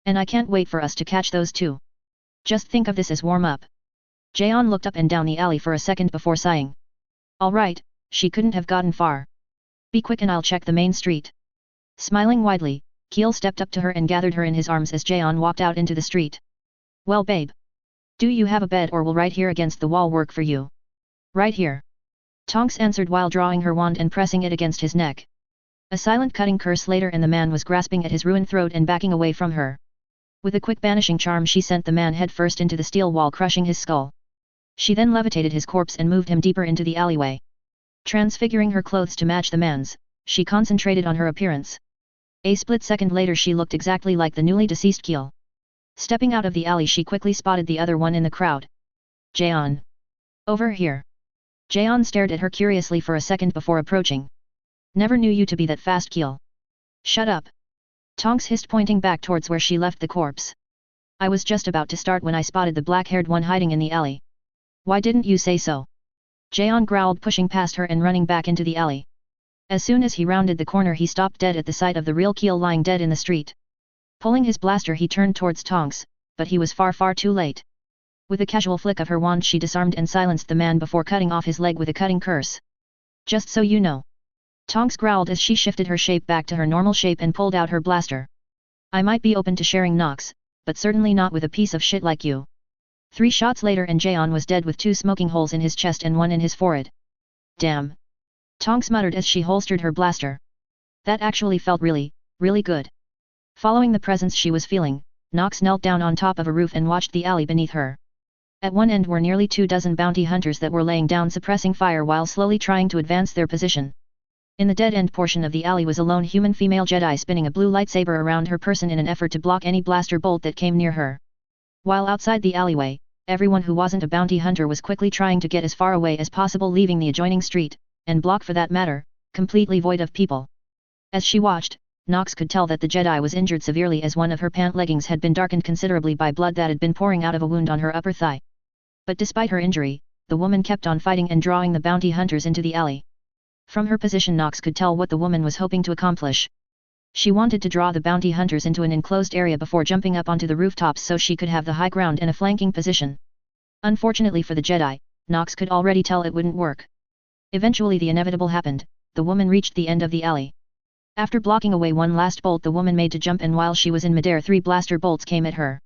And I can't wait for us to catch those two. Just think of this as warm-up. Jaeon looked up and down the alley for a second before sighing. Alright, she couldn't have gotten far. Be quick and I'll check the main street. Smiling widely, Keel stepped up to her and gathered her in his arms as Jaeon walked out into the street. Well babe. Do you have a bed or will right here against the wall work for you? Right here. Tonks answered while drawing her wand and pressing it against his neck. A silent cutting curse later and the man was grasping at his ruined throat and backing away from her. With a quick banishing charm she sent the man headfirst into the steel wall, crushing his skull. She then levitated his corpse and moved him deeper into the alleyway. Transfiguring her clothes to match the man's, she concentrated on her appearance. A split second later she looked exactly like the newly deceased Keel. Stepping out of the alley she quickly spotted the other one in the crowd. Jaeon. Over here. Jaeon stared at her curiously for a second before approaching. Never knew you to be that fast, Keel. Shut up. Tonks hissed, pointing back towards where she left the corpse. I was just about to start when I spotted the black-haired one hiding in the alley. Why didn't you say so? Jaeon growled, pushing past her and running back into the alley. As soon as he rounded the corner he stopped dead at the sight of the real Keel lying dead in the street. Pulling his blaster he turned towards Tonks, but he was far too late. With a casual flick of her wand she disarmed and silenced the man before cutting off his leg with a cutting curse. Just so you know. Tonks growled as she shifted her shape back to her normal shape and pulled out her blaster. I might be open to sharing Nox, but certainly not with a piece of shit like you. 3 shots later and Jaeon was dead with 2 smoking holes in his chest and 1 in his forehead. Damn. Tonks muttered as she holstered her blaster. That actually felt really good. Following the presence she was feeling, Nox knelt down on top of a roof and watched the alley beneath her. At one end were nearly 24 bounty hunters that were laying down suppressing fire while slowly trying to advance their position. In the dead-end portion of the alley was a lone human female Jedi spinning a blue lightsaber around her person in an effort to block any blaster bolt that came near her. While outside the alleyway, everyone who wasn't a bounty hunter was quickly trying to get as far away as possible, leaving the adjoining street, and block for that matter, completely void of people. As she watched, Nox could tell that the Jedi was injured severely as one of her pant leggings had been darkened considerably by blood that had been pouring out of a wound on her upper thigh. But despite her injury, the woman kept on fighting and drawing the bounty hunters into the alley. From her position Nox could tell what the woman was hoping to accomplish. She wanted to draw the bounty hunters into an enclosed area before jumping up onto the rooftops so she could have the high ground and a flanking position. Unfortunately for the Jedi, Nox could already tell it wouldn't work. Eventually the inevitable happened, the woman reached the end of the alley. After blocking away one last bolt the woman made to jump, and while she was in midair 3 blaster bolts came at her.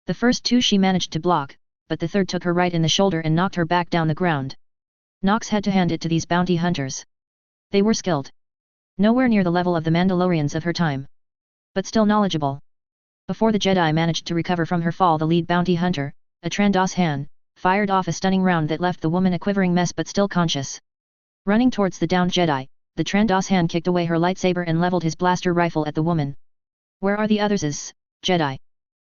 The first 2 she managed to block, but the third took her right in the shoulder and knocked her back down the ground. Nox had to hand it to these bounty hunters. They were skilled. Nowhere near the level of the Mandalorians of her time. But still knowledgeable. Before the Jedi managed to recover from her fall, the lead bounty hunter, a Trandos Han, fired off a stunning round that left the woman a quivering mess but still conscious. Running towards the downed Jedi, the Trandos Han kicked away her lightsaber and leveled his blaster rifle at the woman. Where are the others, Jedi?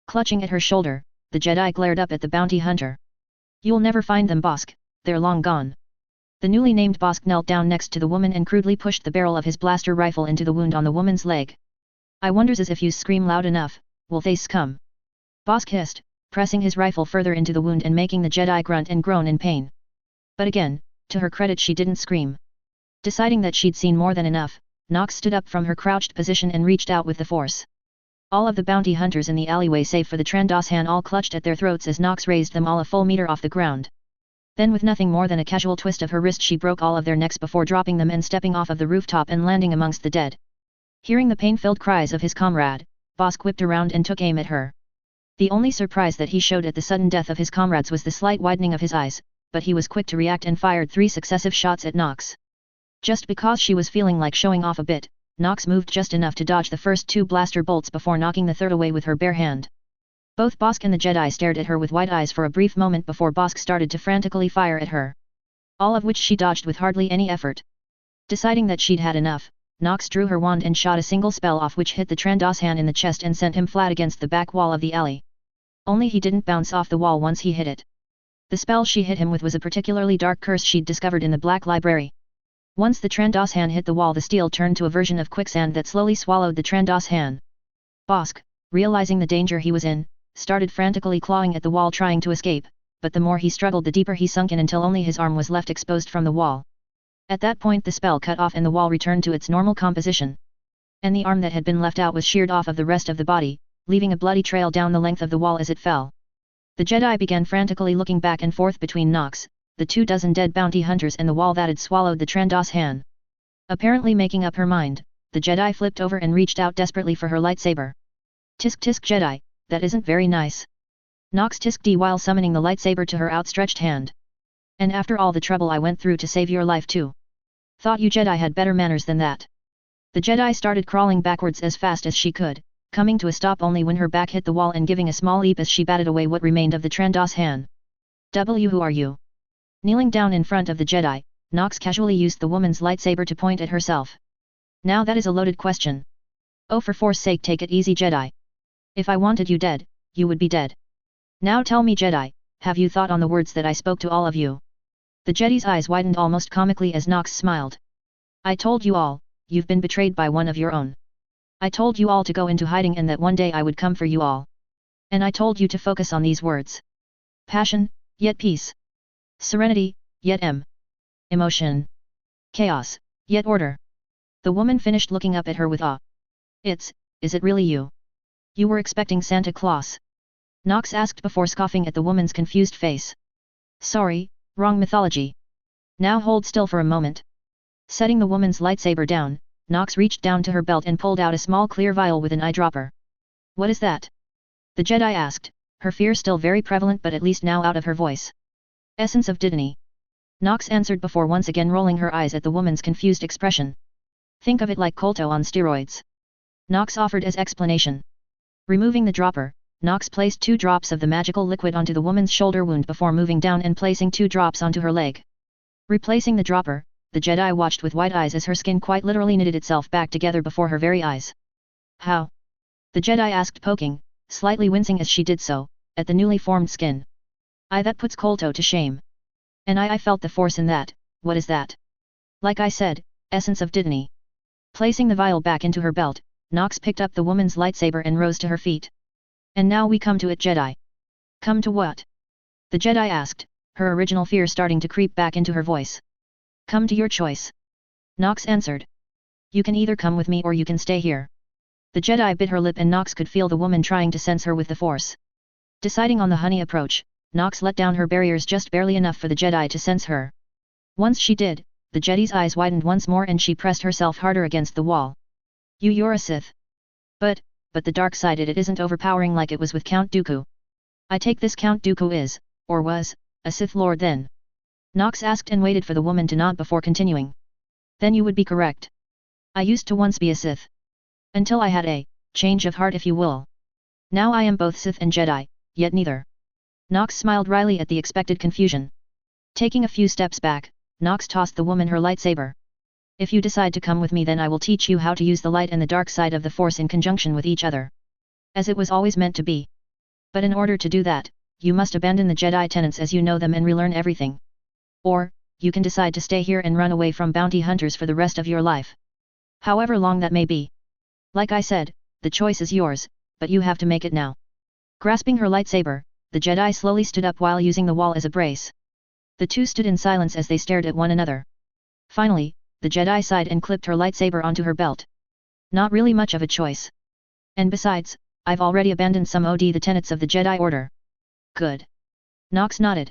Clutching at her shoulder, the Jedi glared up at the bounty hunter. You'll never find them, Bosk, they're long gone. The newly named Bosk knelt down next to the woman and crudely pushed the barrel of his blaster rifle into the wound on the woman's leg. I wonders as if you scream loud enough, will they come? Bosk hissed, pressing his rifle further into the wound and making the Jedi grunt and groan in pain. But again, to her credit she didn't scream. Deciding that she'd seen more than enough, Nox stood up from her crouched position and reached out with the force. All of the bounty hunters in the alleyway save for the Trandos Han all clutched at their throats as Nox raised them all a full meter off the ground. Then with nothing more than a casual twist of her wrist she broke all of their necks before dropping them and stepping off of the rooftop and landing amongst the dead. Hearing the pain-filled cries of his comrade, Bosk whipped around and took aim at her. The only surprise that he showed at the sudden death of his comrades was the slight widening of his eyes, but he was quick to react and fired 3 successive shots at Nox. Just because she was feeling like showing off a bit, Nox moved just enough to dodge the first 2 blaster bolts before knocking the third away with her bare hand. Both Bosk and the Jedi stared at her with wide eyes for a brief moment before Bosk started to frantically fire at her. All of which she dodged with hardly any effort. Deciding that she'd had enough, Nox drew her wand and shot a single spell off which hit the Trandoshan in the chest and sent him flat against the back wall of the alley. Only he didn't bounce off the wall once he hit it. The spell she hit him with was a particularly dark curse she'd discovered in the Black Library. Once the Trandoshan hit the wall, the steel turned to a version of quicksand that slowly swallowed the Trandoshan. Bosk, realizing the danger he was in, started frantically clawing at the wall trying to escape, but the more he struggled the deeper he sunk in until only his arm was left exposed from the wall. At that point the spell cut off and the wall returned to its normal composition. And the arm that had been left out was sheared off of the rest of the body, leaving a bloody trail down the length of the wall as it fell. The Jedi began frantically looking back and forth between Nox, the 24 dead bounty hunters and the wall that had swallowed the Trandoshan. Apparently making up her mind, the Jedi flipped over and reached out desperately for her lightsaber. Tisk tisk Jedi, that isn't very nice. Nox tisked while summoning the lightsaber to her outstretched hand. And after all the trouble I went through to save your life too. Thought you Jedi had better manners than that. The Jedi started crawling backwards as fast as she could, coming to a stop only when her back hit the wall and giving a small leap as she batted away what remained of the Trandoshan. Who are you? Kneeling down in front of the Jedi, Nox casually used the woman's lightsaber to point at herself. Now that is a loaded question. Oh, for force sake, take it easy Jedi. If I wanted you dead, you would be dead. Now tell me Jedi, have you thought on the words that I spoke to all of you? The Jedi's eyes widened almost comically as Nox smiled. I told you all, you've been betrayed by one of your own. I told you all to go into hiding and that one day I would come for you all. And I told you to focus on these words. Passion, yet peace. Serenity, yet emotion. Chaos, yet order. The woman finished looking up at her with awe. Is it really you? You were expecting Santa Claus? Nox asked before scoffing at the woman's confused face. Sorry, wrong mythology. Now hold still for a moment. Setting the woman's lightsaber down, Nox reached down to her belt and pulled out a small clear vial with an eyedropper. What is that? The Jedi asked, her fear still very prevalent but at least now out of her voice. Essence of Divinity. Nox answered before once again rolling her eyes at the woman's confused expression. Think of it like Colto on steroids. Nox offered as explanation. Removing the dropper, Nox placed 2 drops of the magical liquid onto the woman's shoulder wound before moving down and placing 2 drops onto her leg. Replacing the dropper, the Jedi watched with wide eyes as her skin quite literally knitted itself back together before her very eyes. How? The Jedi asked, poking, slightly wincing as she did so, at the newly formed skin. That puts Colto to shame. And I felt the force in that. What is that? Like I said, essence of Divinity. Placing the vial back into her belt, Nox picked up the woman's lightsaber and rose to her feet. And now we come to it Jedi. Come to what? The Jedi asked, her original fear starting to creep back into her voice. Come to your choice. Nox answered. You can either come with me or you can stay here. The Jedi bit her lip and Nox could feel the woman trying to sense her with the force. Deciding on the honey approach, Nox let down her barriers just barely enough for the Jedi to sense her. Once she did, the Jedi's eyes widened once more and she pressed herself harder against the wall. You're a Sith. But the dark side it isn't overpowering like it was with Count Dooku. I take this Count Dooku is, or was, a Sith Lord then? Nox asked and waited for the woman to nod before continuing. Then you would be correct. I used to once be a Sith. Until I had a change of heart if you will. Now I am both Sith and Jedi, yet neither. Nox smiled wryly at the expected confusion. Taking a few steps back, Nox tossed the woman her lightsaber. If you decide to come with me then I will teach you how to use the light and the dark side of the Force in conjunction with each other. As it was always meant to be. But in order to do that, you must abandon the Jedi tenets as you know them and relearn everything. Or, you can decide to stay here and run away from bounty hunters for the rest of your life. However long that may be. Like I said, the choice is yours, but you have to make it now. Grasping her lightsaber, the Jedi slowly stood up while using the wall as a brace. The two stood in silence as they stared at one another. Finally, the Jedi sighed and clipped her lightsaber onto her belt. Not really much of a choice. And besides, I've already abandoned some of the tenets of the Jedi Order. Good. Nox nodded.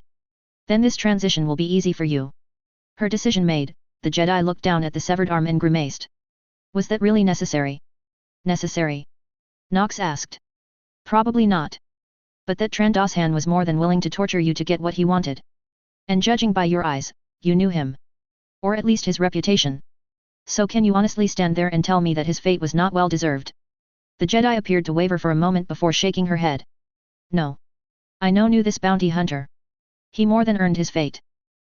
Then this transition will be easy for you. Her decision made, the Jedi looked down at the severed arm and grimaced. Was that really necessary? necessary? Nox asked. Probably not. But that Trandoshan was more than willing to torture you to get what he wanted. And judging by your eyes, you knew him. Or at least his reputation. So can you honestly stand there and tell me that his fate was not well deserved? The Jedi appeared to waver for a moment before shaking her head. No. I knew this bounty hunter. He more than earned his fate.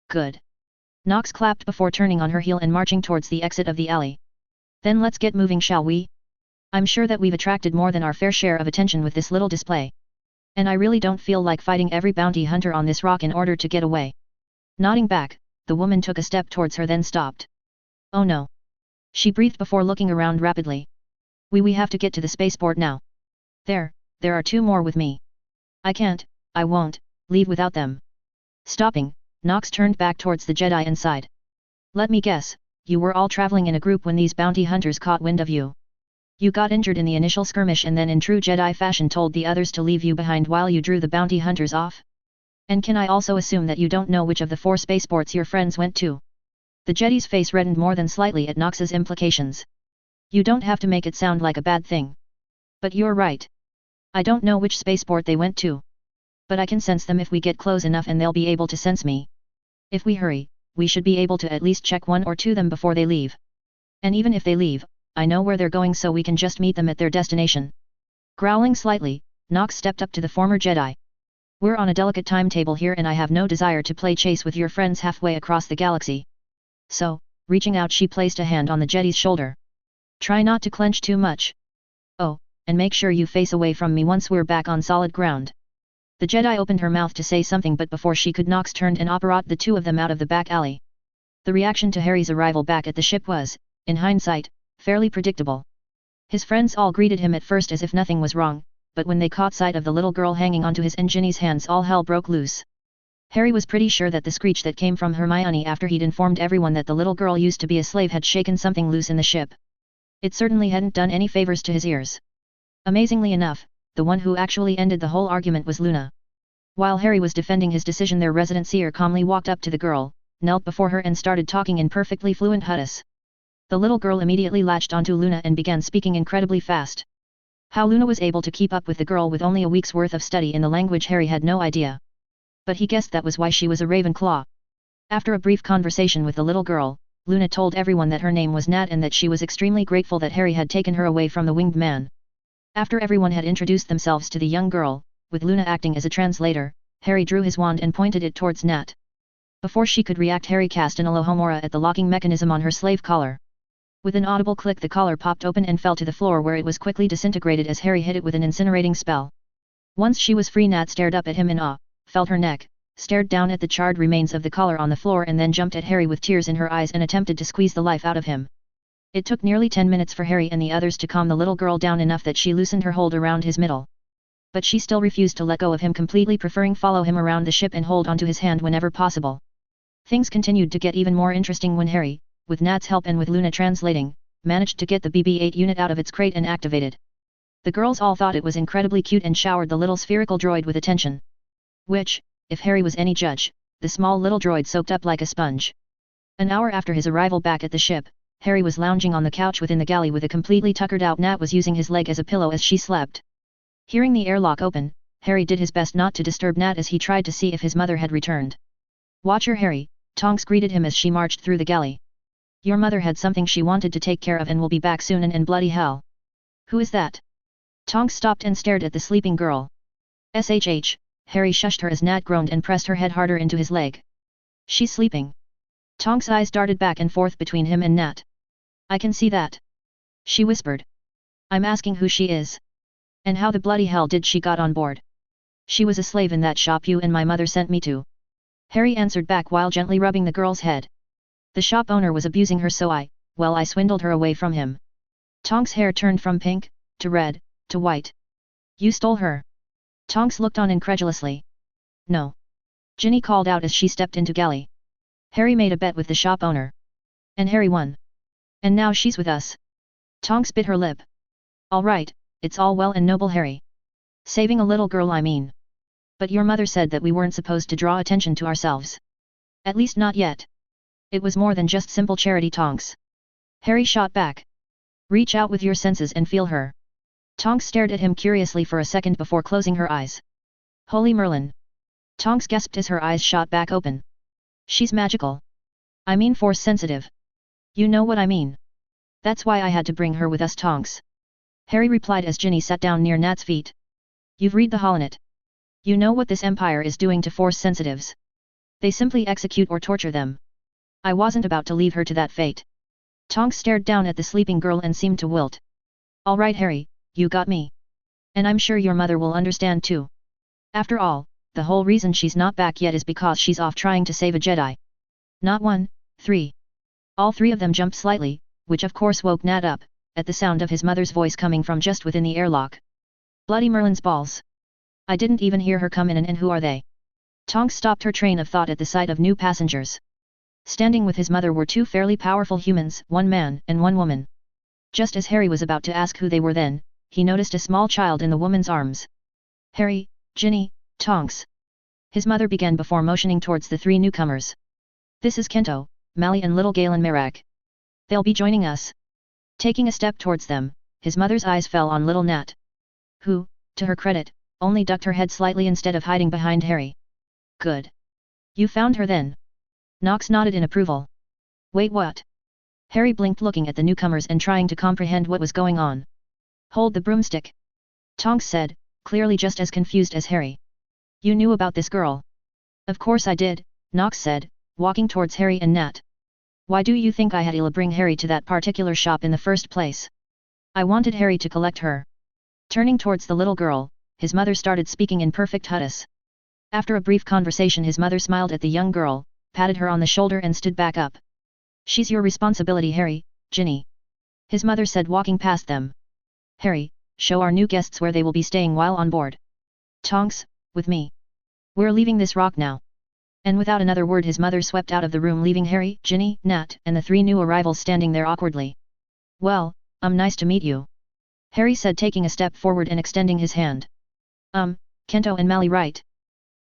Good. Nox clapped before turning on her heel and marching towards the exit of the alley. Then let's get moving, shall we? I'm sure that we've attracted more than our fair share of attention with this little display. And I really don't feel like fighting every bounty hunter on this rock in order to get away. Nodding back, the woman took a step towards her then stopped. Oh no. She breathed before looking around rapidly. We have to get to the spaceport now. There are 2 more with me. I won't, leave without them. Stopping, Nox turned back towards the Jedi and sighed. Let me guess, you were all traveling in a group when these bounty hunters caught wind of you. You got injured in the initial skirmish and then in true Jedi fashion told the others to leave you behind while you drew the bounty hunters off? And can I also assume that you don't know which of the 4 spaceports your friends went to? The Jedi's face reddened more than slightly at Nox's implications. You don't have to make it sound like a bad thing. But you're right. I don't know which spaceport they went to. But I can sense them if we get close enough and they'll be able to sense me. If we hurry, we should be able to at least check 1 or 2 them before they leave. And even if they leave, I know where they're going so we can just meet them at their destination. Growling slightly, Nox stepped up to the former Jedi. We're on a delicate timetable here and I have no desire to play chase with your friends halfway across the galaxy. So, reaching out she placed a hand on the Jedi's shoulder. Try not to clench too much. Oh, and make sure you face away from me once we're back on solid ground. The Jedi opened her mouth to say something but before she could Nox turned and operated the 2 of them out of the back alley. The reaction to Harry's arrival back at the ship was, in hindsight, fairly predictable. His friends all greeted him at first as if nothing was wrong, but when they caught sight of the little girl hanging onto his and Ginny's hands all hell broke loose. Harry was pretty sure that the screech that came from Hermione after he'd informed everyone that the little girl used to be a slave had shaken something loose in the ship. It certainly hadn't done any favors to his ears. Amazingly enough, the one who actually ended the whole argument was Luna. While Harry was defending his decision, their resident seer calmly walked up to the girl, knelt before her and started talking in perfectly fluent Huttese. The little girl immediately latched onto Luna and began speaking incredibly fast. How Luna was able to keep up with the girl with only a week's worth of study in the language Harry had no idea. But he guessed that was why she was a Ravenclaw. After a brief conversation with the little girl, Luna told everyone that her name was Nat and that she was extremely grateful that Harry had taken her away from the winged man. After everyone had introduced themselves to the young girl, with Luna acting as a translator, Harry drew his wand and pointed it towards Nat. Before she could react, Harry cast an Alohomora at the locking mechanism on her slave collar. With an audible click, the collar popped open and fell to the floor where it was quickly disintegrated as Harry hit it with an incinerating spell. Once she was free, Nat stared up at him in awe, felt her neck, stared down at the charred remains of the collar on the floor and then jumped at Harry with tears in her eyes and attempted to squeeze the life out of him. It took nearly 10 minutes for Harry and the others to calm the little girl down enough that she loosened her hold around his middle. But she still refused to let go of him completely, preferring follow him around the ship and hold onto his hand whenever possible. Things continued to get even more interesting when Harry, with Nat's help and with Luna translating, managed to get the BB-8 unit out of its crate and activated. The girls all thought it was incredibly cute and showered the little spherical droid with attention. Which, if Harry was any judge, the small little droid soaked up like a sponge. An hour after his arrival back at the ship, Harry was lounging on the couch within the galley with a completely tuckered out Nat was using his leg as a pillow as she slept. Hearing the airlock open, Harry did his best not to disturb Nat as he tried to see if his mother had returned. "Watcher Harry," Tonks greeted him as she marched through the galley. "Your mother had something she wanted to take care of and will be back soon and bloody hell." "Who is that?" Tonks stopped and stared at the sleeping girl. "SHH," Harry shushed her as Nat groaned and pressed her head harder into his leg. "She's sleeping." Tonks' eyes darted back and forth between him and Nat. "I can see that," she whispered. "I'm asking who she is. And how the bloody hell did she got on board?" "She was a slave in that shop you and my mother sent me to," Harry answered back while gently rubbing the girl's head. "The shop owner was abusing her so I swindled her away from him." Tonks' hair turned from pink, to red, to white. "You stole her?" Tonks looked on incredulously. "No." Ginny called out as she stepped into galley. "Harry made a bet with the shop owner. And Harry won. And now she's with us." Tonks bit her lip. "All right, it's all well and noble, Harry. Saving a little girl, I mean. But your mother said that we weren't supposed to draw attention to ourselves. At least not yet. It was more than just simple charity, Tonks." Harry shot back. Reach out with your senses and feel her. Tonks stared at him curiously for a second before closing her eyes. Holy Merlin! Tonks gasped as her eyes shot back open. She's magical. I mean force sensitive. You know what I mean. That's why I had to bring her with us, Tonks. Harry replied as Ginny sat down near Nat's feet. You've read the Holonet. You know what this empire is doing to force sensitives. They simply execute or torture them. I wasn't about to leave her to that fate. Tonks stared down at the sleeping girl and seemed to wilt. All right, Harry, you got me. And I'm sure your mother will understand too. After all, the whole reason she's not back yet is because she's off trying to save a Jedi. Not 1, 3. All three of them jumped slightly, which of course woke Nat up, at the sound of his mother's voice coming from just within the airlock. Bloody Merlin's balls. I didn't even hear her come in and who are they? Tonks stopped her train of thought at the sight of new passengers. Standing with his mother were two fairly powerful humans, one man and one woman. Just as Harry was about to ask who they were then, he noticed a small child in the woman's arms. Harry, Ginny, Tonks. His mother began before motioning towards the three newcomers. This is Kento, Mally and little Galen Merak. They'll be joining us. Taking a step towards them, his mother's eyes fell on little Nat. Who, to her credit, only ducked her head slightly instead of hiding behind Harry. Good. You found her then? Knox nodded in approval. Wait, what? Harry blinked looking at the newcomers and trying to comprehend what was going on. Hold the broomstick. Tonks said, clearly just as confused as Harry. You knew about this girl. Of course I did, Knox said, walking towards Harry and Nat. Why do you think I had Ella bring Harry to that particular shop in the first place? I wanted Harry to collect her. Turning towards the little girl, his mother started speaking in perfect Huttis. After a brief conversation his mother smiled at the young girl, patted her on the shoulder and stood back up. She's your responsibility, Harry, Ginny. His mother said walking past them. Harry, show our new guests where they will be staying while on board. Tonks, with me. We're leaving this rock now. And without another word his mother swept out of the room leaving Harry, Ginny, Nat and the three new arrivals standing there awkwardly. Well, nice to meet you. Harry said taking a step forward and extending his hand. Kento and Mally, right?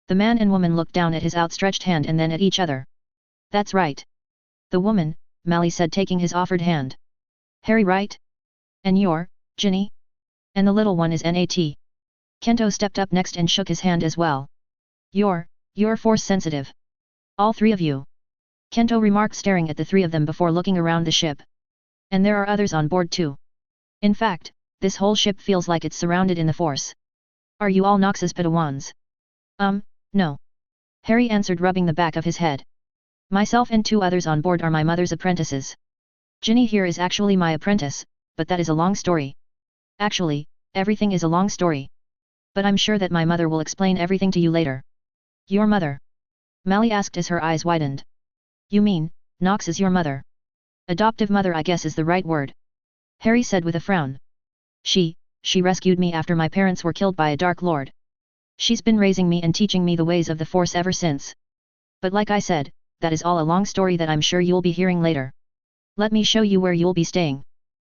The man and woman looked down at his outstretched hand and then at each other. That's right. The woman, Mally said taking his offered hand. Harry, right? And you're, Ginny? And the little one is Nat. Kento stepped up next and shook his hand as well. You're force sensitive. All three of you. Kento remarked staring at the three of them before looking around the ship. And there are others on board too. In fact, this whole ship feels like it's surrounded in the force. Are you all Nox's Padawans? No. Harry answered rubbing the back of his head. Myself and two others on board are my mother's apprentices. Ginny here is actually my apprentice, but that is a long story. Actually, everything is a long story. But I'm sure that my mother will explain everything to you later. Your mother? Mally asked as her eyes widened. You mean, Nox is your mother? Adoptive mother I guess is the right word. Harry said with a frown. She rescued me after my parents were killed by a Dark Lord. She's been raising me and teaching me the ways of the Force ever since. But like I said, that is all a long story that I'm sure you'll be hearing later. Let me show you where you'll be staying.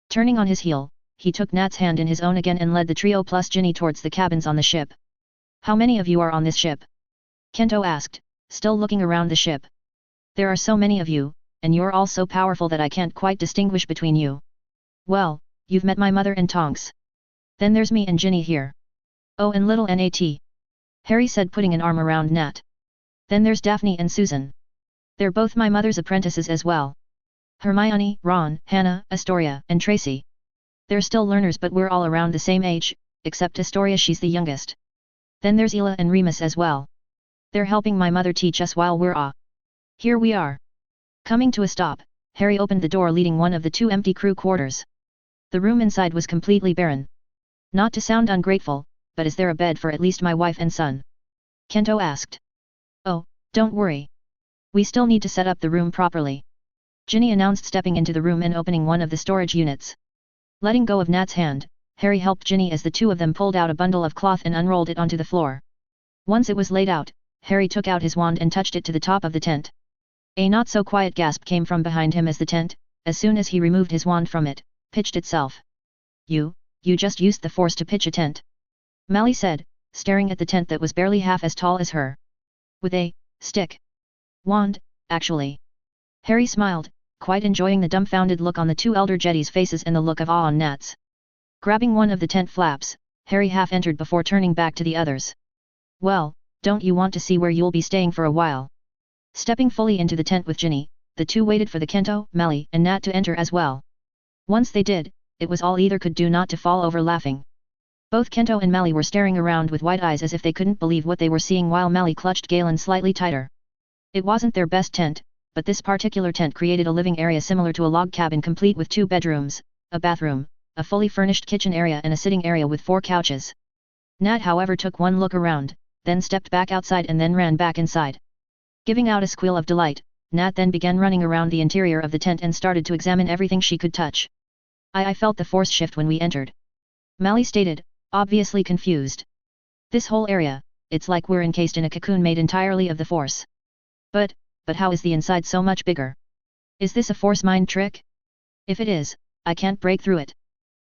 Turning on his heel, he took Nat's hand in his own again and led the trio plus Ginny towards the cabins on the ship. How many of you are on this ship? Kento asked, still looking around the ship. There are so many of you, and you're all so powerful that I can't quite distinguish between you. Well, you've met my mother and Tonks. Then there's me and Ginny here. Oh, and little Nat. Harry said putting an arm around Nat. Then there's Daphne and Susan. They're both my mother's apprentices as well. Hermione, Ron, Hannah, Astoria, and Tracy. They're still learners but we're all around the same age, except Astoria, she's the youngest. Then there's Ela and Remus as well. They're helping my mother teach us while we're here we are. Coming to a stop, Harry opened the door leading one of the two empty crew quarters. The room inside was completely barren. Not to sound ungrateful, but is there a bed for at least my wife and son? Kento asked. Oh, don't worry. We still need to set up the room properly. Ginny announced stepping into the room and opening one of the storage units. Letting go of Nat's hand, Harry helped Ginny as the two of them pulled out a bundle of cloth and unrolled it onto the floor. Once it was laid out, Harry took out his wand and touched it to the top of the tent. A not-so-quiet gasp came from behind him as the tent, as soon as he removed his wand from it, pitched itself. You just used the force to pitch a tent. Mally said, staring at the tent that was barely half as tall as her. With a stick. Wand, actually. Harry smiled, quite enjoying the dumbfounded look on the two elder Jedis' faces and the look of awe on Nat's. Grabbing one of the tent flaps, Harry half entered before turning back to the others. Well, don't you want to see where you'll be staying for a while? Stepping fully into the tent with Ginny, the two waited for the Kento, Mally, and Nat to enter as well. Once they did, it was all either could do not to fall over laughing. Both Kento and Mally were staring around with wide eyes as if they couldn't believe what they were seeing while Mally clutched Galen slightly tighter. It wasn't their best tent, but this particular tent created a living area similar to a log cabin complete with 2 bedrooms, a bathroom, a fully furnished kitchen area and a sitting area with 4 couches. Nat however took one look around, then stepped back outside and then ran back inside. Giving out a squeal of delight, Nat then began running around the interior of the tent and started to examine everything she could touch. I felt the force shift when we entered. Mally stated, obviously confused. This whole area, it's like we're encased in a cocoon made entirely of the force. But how is the inside so much bigger? Is this a force mind trick? If it is, I can't break through it.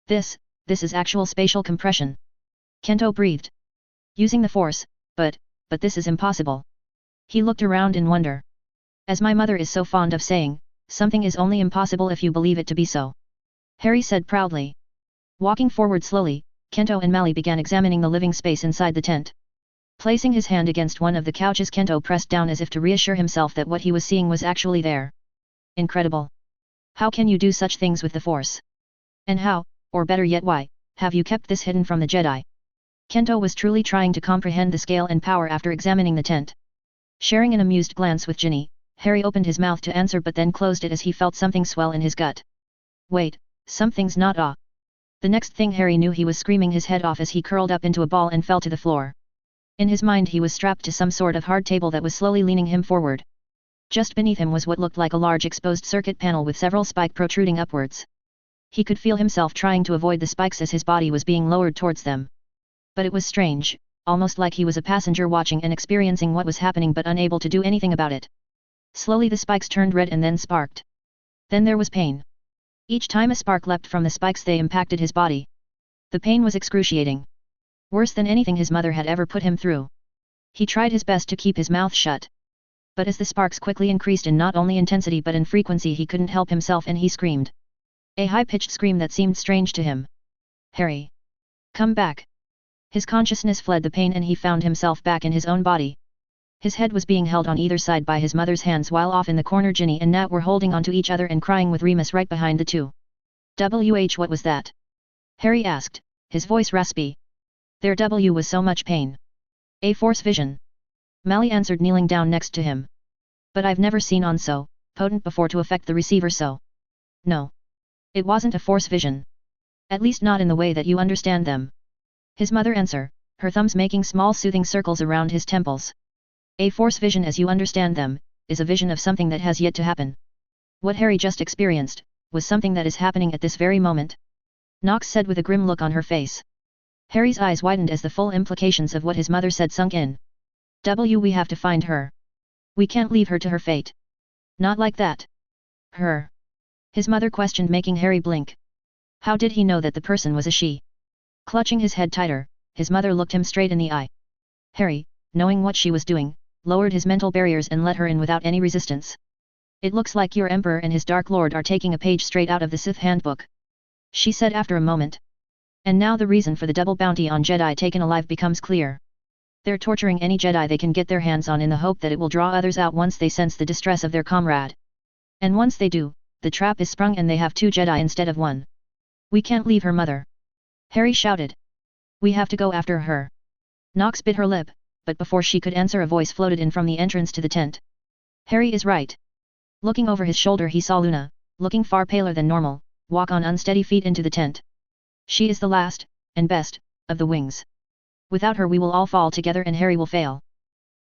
This is actual spatial compression. Kento breathed. Using the force, but this is impossible. He looked around in wonder. As my mother is so fond of saying, something is only impossible if you believe it to be so. Harry said proudly. Walking forward slowly, Kento and Mally began examining the living space inside the tent. Placing his hand against one of the couches, Kento pressed down as if to reassure himself that what he was seeing was actually there. Incredible. How can you do such things with the Force? And how, or better yet why, have you kept this hidden from the Jedi? Kento was truly trying to comprehend the scale and power after examining the tent. Sharing an amused glance with Ginny, Harry opened his mouth to answer but then closed it as he felt something swell in his gut. Wait, something's not ah. The next thing Harry knew, he was screaming his head off as he curled up into a ball and fell to the floor. In his mind he was strapped to some sort of hard table that was slowly leaning him forward. Just beneath him was what looked like a large exposed circuit panel with several spikes protruding upwards. He could feel himself trying to avoid the spikes as his body was being lowered towards them. But it was strange, almost like he was a passenger watching and experiencing what was happening but unable to do anything about it. Slowly the spikes turned red and then sparked. Then there was pain. Each time a spark leapt from the spikes they impacted his body. The pain was excruciating. Worse than anything his mother had ever put him through. He tried his best to keep his mouth shut. But as the sparks quickly increased in not only intensity but in frequency, he couldn't help himself and he screamed. A high-pitched scream that seemed strange to him. Harry! Come back! His consciousness fled the pain and he found himself back in his own body. His head was being held on either side by his mother's hands while off in the corner Ginny and Nat were holding onto each other and crying with Remus right behind the two. What was that? Harry asked, his voice raspy. Their W was so much pain. A force vision. Mally answered, kneeling down next to him. But I've never seen on so potent before to affect the receiver so. No. It wasn't a force vision. At least not in the way that you understand them. His mother answered, her thumbs making small soothing circles around his temples. A force vision as you understand them, is a vision of something that has yet to happen. What Harry just experienced, was something that is happening at this very moment. Nox said with a grim look on her face. Harry's eyes widened as the full implications of what his mother said sunk in. We have to find her. We can't leave her to her fate. Not like that. Her. His mother questioned, making Harry blink. How did he know that the person was a she? Clutching his head tighter, his mother looked him straight in the eye. Harry, knowing what she was doing, lowered his mental barriers and let her in without any resistance. It looks like your Emperor and his Dark Lord are taking a page straight out of the Sith Handbook. She said after a moment. And now the reason for the double bounty on Jedi taken alive becomes clear. They're torturing any Jedi they can get their hands on in the hope that it will draw others out once they sense the distress of their comrade. And once they do, the trap is sprung and they have 2 Jedi instead of 1. We can't leave her, mother. Harry shouted. We have to go after her. Nox bit her lip, but before she could answer a voice floated in from the entrance to the tent. Harry is right. Looking over his shoulder he saw Luna, looking far paler than normal, walk on unsteady feet into the tent. She is the last, and best, of the wings. Without her we will all fall together and Harry will fail.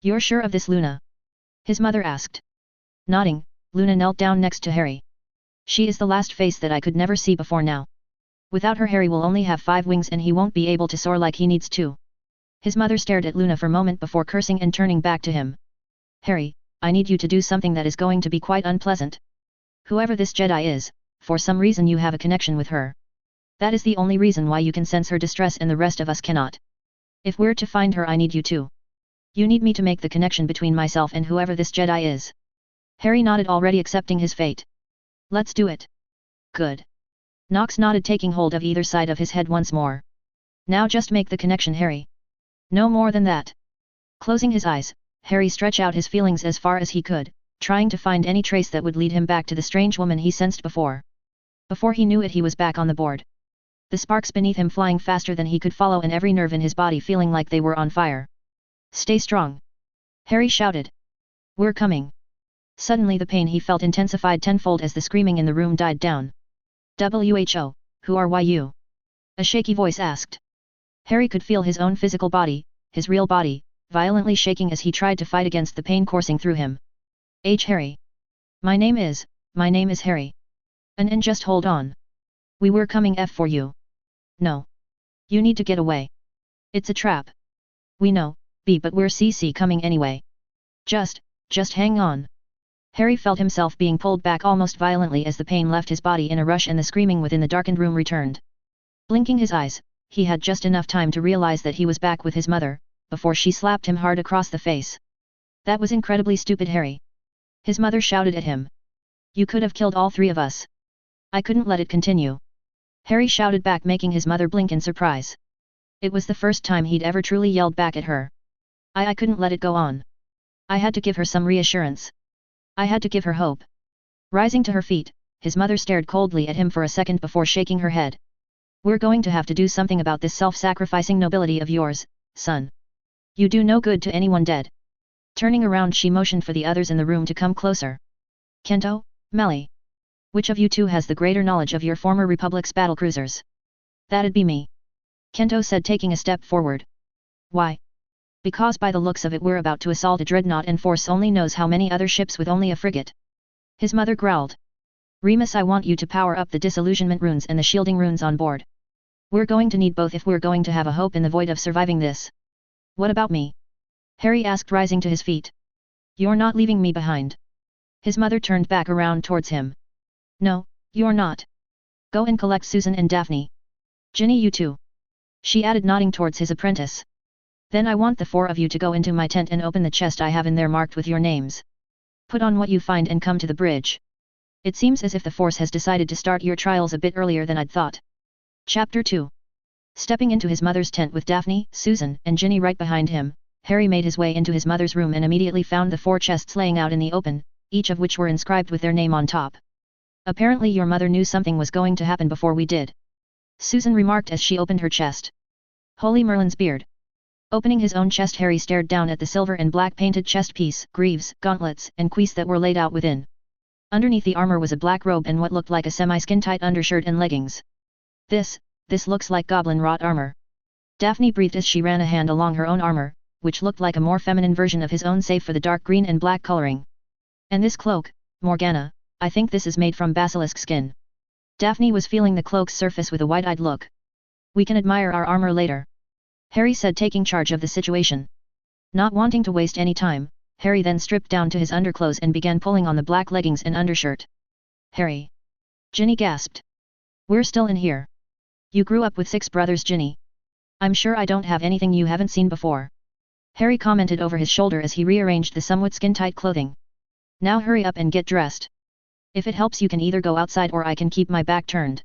You're sure of this, Luna? His mother asked. Nodding, Luna knelt down next to Harry. She is the last face that I could never see before now. Without her Harry will only have 5 wings and he won't be able to soar like he needs to. His mother stared at Luna for a moment before cursing and turning back to him. Harry, I need you to do something that is going to be quite unpleasant. Whoever this Jedi is, for some reason you have a connection with her. That is the only reason why you can sense her distress and the rest of us cannot. If we're to find her I need you too. You need me to make the connection between myself and whoever this Jedi is. Harry nodded, already accepting his fate. Let's do it. Good. Knox nodded, taking hold of either side of his head once more. Now just make the connection, Harry. No more than that. Closing his eyes, Harry stretched out his feelings as far as he could, trying to find any trace that would lead him back to the strange woman he sensed before. Before he knew it, he was back on the board. The sparks beneath him flying faster than he could follow, and every nerve in his body feeling like they were on fire. Stay strong! Harry shouted. We're coming! Suddenly the pain he felt intensified tenfold as the screaming in the room died down. "WHO, who are you?" a shaky voice asked. Harry could feel his own physical body, his real body, violently shaking as he tried to fight against the pain coursing through him. Harry. My name is Harry. And just hold on. We were coming for you. No. You need to get away. It's a trap. We know, but we're coming anyway. Just hang on. Harry felt himself being pulled back almost violently as the pain left his body in a rush and the screaming within the darkened room returned. Blinking his eyes, he had just enough time to realize that he was back with his mother, before she slapped him hard across the face. That was incredibly stupid, Harry. His mother shouted at him. You could have killed all three of us. I couldn't let it continue. Harry shouted back, making his mother blink in surprise. It was the first time he'd ever truly yelled back at her. I couldn't let it go on. I had to give her some reassurance. I had to give her hope. Rising to her feet, his mother stared coldly at him for a second before shaking her head. We're going to have to do something about this self-sacrificing nobility of yours, son. You do no good to anyone dead. Turning around, she motioned for the others in the room to come closer. Kento, Melly. Which of you two has the greater knowledge of your former Republic's battlecruisers? That'd be me. Kento said, taking a step forward. Why? Because by the looks of it we're about to assault a dreadnought, and Force only knows how many other ships with only a frigate. His mother growled. Remus, I want you to power up the disillusionment runes and the shielding runes on board. We're going to need both if we're going to have a hope in the void of surviving this. What about me? Harry asked, rising to his feet. You're not leaving me behind. His mother turned back around towards him. No, you're not. Go and collect Susan and Daphne. Ginny, you too. She added, nodding towards his apprentice. Then I want the four of you to go into my tent and open the chest I have in there marked with your names. Put on what you find and come to the bridge. It seems as if the Force has decided to start your trials a bit earlier than I'd thought. Chapter 2. Stepping into his mother's tent with Daphne, Susan, and Ginny right behind him, Harry made his way into his mother's room and immediately found the four chests laying out in the open, each of which were inscribed with their name on top. Apparently your mother knew something was going to happen before we did. Susan remarked as she opened her chest. Holy Merlin's beard. Opening his own chest, Harry stared down at the silver and black painted chest piece, greaves, gauntlets, and cuisse that were laid out within. Underneath the armor was a black robe and what looked like a semi-skin-tight undershirt and leggings. This looks like goblin-wrought armor. Daphne breathed as she ran a hand along her own armor, which looked like a more feminine version of his own save for the dark green and black coloring. And this cloak, Morgana, I think this is made from basilisk skin. Daphne was feeling the cloak's surface with a wide-eyed look. We can admire our armor later. Harry said, taking charge of the situation. Not wanting to waste any time, Harry then stripped down to his underclothes and began pulling on the black leggings and undershirt. Harry. Ginny gasped. We're still in here. You grew up with 6 brothers, Ginny. I'm sure I don't have anything you haven't seen before. Harry commented over his shoulder as he rearranged the somewhat skin-tight clothing. Now hurry up and get dressed. If it helps, you can either go outside or I can keep my back turned.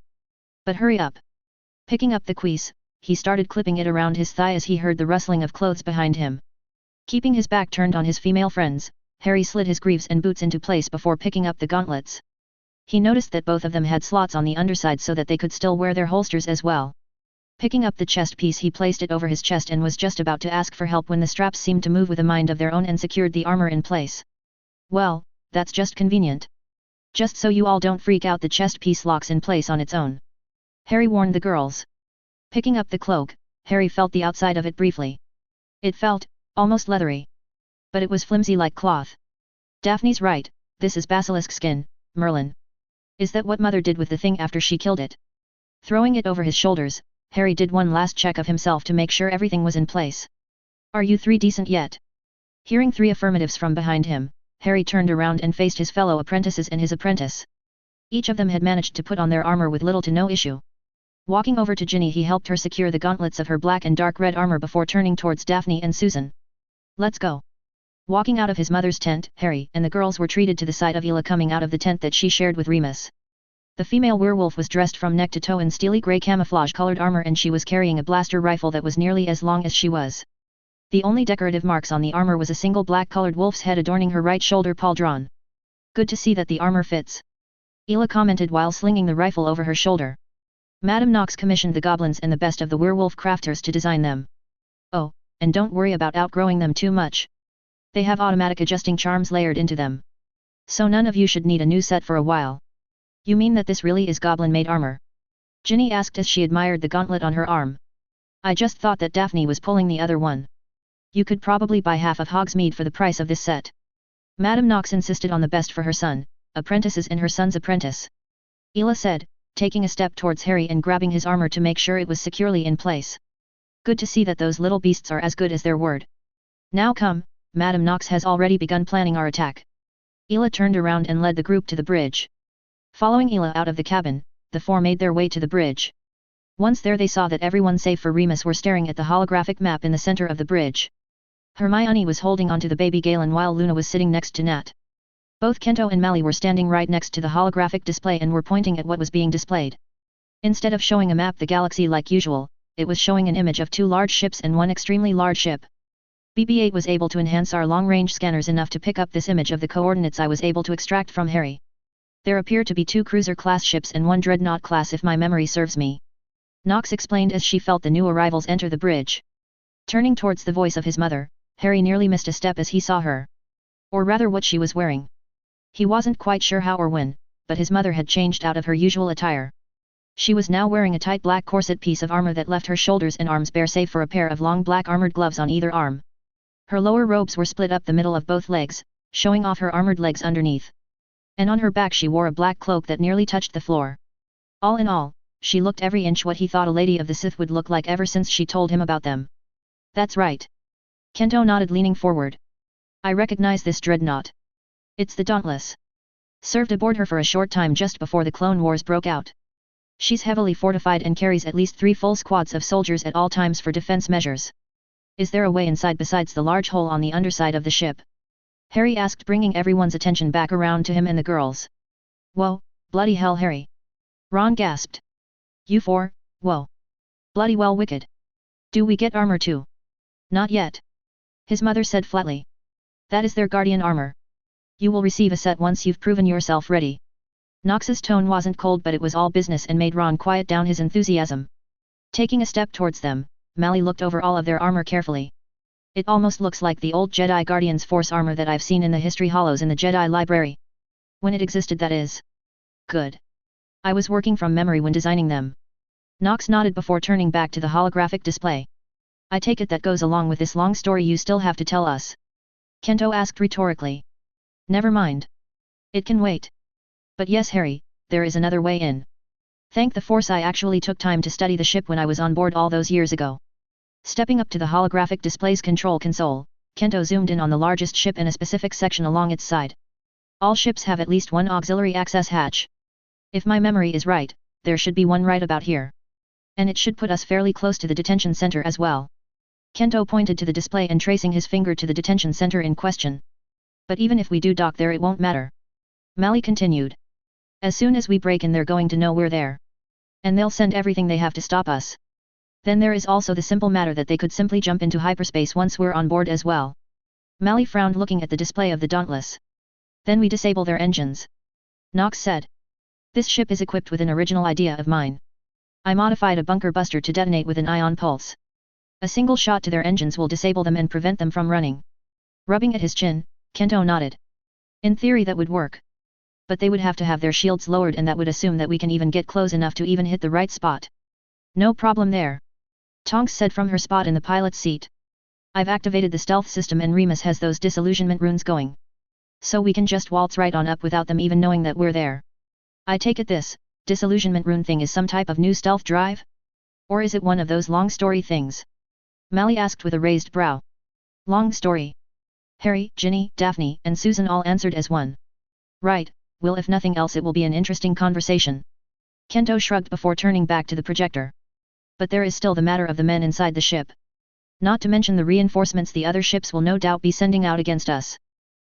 But hurry up. Picking up the cuisse, he started clipping it around his thigh as he heard the rustling of clothes behind him. Keeping his back turned on his female friends, Harry slid his greaves and boots into place before picking up the gauntlets. He noticed that both of them had slots on the underside so that they could still wear their holsters as well. Picking up the chest piece, he placed it over his chest and was just about to ask for help when the straps seemed to move with a mind of their own and secured the armor in place. Well, that's just convenient. Just so you all don't freak out, the chest piece locks in place on its own. Harry warned the girls. Picking up the cloak, Harry felt the outside of it briefly. It felt almost leathery. But it was flimsy like cloth. Daphne's right, this is basilisk skin, Merlin. Is that what Mother did with the thing after she killed it? Throwing it over his shoulders, Harry did one last check of himself to make sure everything was in place. Are you 3 decent yet? Hearing 3 affirmatives from behind him, Harry turned around and faced his fellow apprentices and his apprentice. Each of them had managed to put on their armor with little to no issue. Walking over to Ginny, he helped her secure the gauntlets of her black and dark red armor before turning towards Daphne and Susan. Let's go. Walking out of his mother's tent, Harry and the girls were treated to the sight of Ela coming out of the tent that she shared with Remus. The female werewolf was dressed from neck to toe in steely grey camouflage-colored armor, and she was carrying a blaster rifle that was nearly as long as she was. The only decorative marks on the armor was a single black-colored wolf's head adorning her right shoulder pauldron. Good to see that the armor fits, Ela commented while slinging the rifle over her shoulder. Madame Knox commissioned the goblins and the best of the werewolf crafters to design them. Oh, and don't worry about outgrowing them too much. They have automatic adjusting charms layered into them. So none of you should need a new set for a while. You mean that this really is goblin-made armor? Ginny asked as she admired the gauntlet on her arm. I just thought that Daphne was pulling the other one. You could probably buy half of Hogsmeade for the price of this set. Madame Knox insisted on the best for her son, apprentices and her son's apprentice. Ela said, taking a step towards Harry and grabbing his armor to make sure it was securely in place. Good to see that those little beasts are as good as their word. Now come, Madame Knox has already begun planning our attack. Ela turned around and led the group to the bridge. Following Ela out of the cabin, the four made their way to the bridge. Once there they saw that everyone save for Remus were staring at the holographic map in the center of the bridge. Hermione was holding onto the baby Galen while Luna was sitting next to Nat. Both Kento and Mally were standing right next to the holographic display and were pointing at what was being displayed. Instead of showing a map the galaxy like usual, it was showing an image of two large ships and one extremely large ship. BB-8 was able to enhance our long-range scanners enough to pick up this image of the coordinates I was able to extract from Harry. There appear to be two cruiser-class ships and one dreadnought class if my memory serves me. Knox explained as she felt the new arrivals enter the bridge. Turning towards the voice of his mother, Harry nearly missed a step as he saw her. Or rather what she was wearing. He wasn't quite sure how or when, but his mother had changed out of her usual attire. She was now wearing a tight black corset piece of armor that left her shoulders and arms bare save for a pair of long black armored gloves on either arm. Her lower robes were split up the middle of both legs, showing off her armored legs underneath. And on her back she wore a black cloak that nearly touched the floor. All in all, she looked every inch what he thought a lady of the Sith would look like ever since she told him about them. That's right. Kento nodded leaning forward. I recognize this dreadnought. It's the Dauntless. Served aboard her for a short time just before the Clone Wars broke out. She's heavily fortified and carries at least 3 full squads of soldiers at all times for defense measures. Is there a way inside besides the large hole on the underside of the ship? Harry asked, bringing everyone's attention back around to him and the girls. Whoa, bloody hell, Harry. Ron gasped. You four, whoa. Bloody well wicked. Do we get armor too? Not yet. His mother said flatly. That is their guardian armor. You will receive a set once you've proven yourself ready. Knox's tone wasn't cold, but it was all business and made Ron quiet down his enthusiasm. Taking a step towards them, Mally looked over all of their armor carefully. It almost looks like the old Jedi Guardians Force armor that I've seen in the History Hollows in the Jedi Library. When it existed, that is. Good. I was working from memory when designing them. Knox nodded before turning back to the holographic display. I take it that goes along with this long story you still have to tell us? Kento asked rhetorically. Never mind. It can wait. But yes, Harry, there is another way in. Thank the Force I actually took time to study the ship when I was on board all those years ago. Stepping up to the holographic display's control console, Kento zoomed in on the largest ship and a specific section along its side. All ships have at least one auxiliary access hatch. If my memory is right, there should be one right about here. And it should put us fairly close to the detention center as well. Kento pointed to the display and tracing his finger to the detention center in question. But even if we do dock there, it won't matter. Mally continued. As soon as we break in, they're going to know we're there. And they'll send everything they have to stop us. Then there is also the simple matter that they could simply jump into hyperspace once we're on board as well. Mally frowned, looking at the display of the Dauntless. Then we disable their engines. Knox said. This ship is equipped with an original idea of mine. I modified a bunker buster to detonate with an ion pulse. A single shot to their engines will disable them and prevent them from running. Rubbing at his chin, Kento nodded. In theory that would work. But they would have to have their shields lowered, and that would assume that we can even get close enough to even hit the right spot. No problem there. Tonks said from her spot in the pilot's seat. I've activated the stealth system and Remus has those disillusionment runes going. So we can just waltz right on up without them even knowing that we're there. I take it this disillusionment rune thing is some type of new stealth drive? Or is it one of those long story things? Mally asked with a raised brow. Long story. Harry, Ginny, Daphne, and Susan all answered as one. Right, well, if nothing else it will be an interesting conversation. Kento shrugged before turning back to the projector. But there is still the matter of the men inside the ship. Not to mention the reinforcements the other ships will no doubt be sending out against us.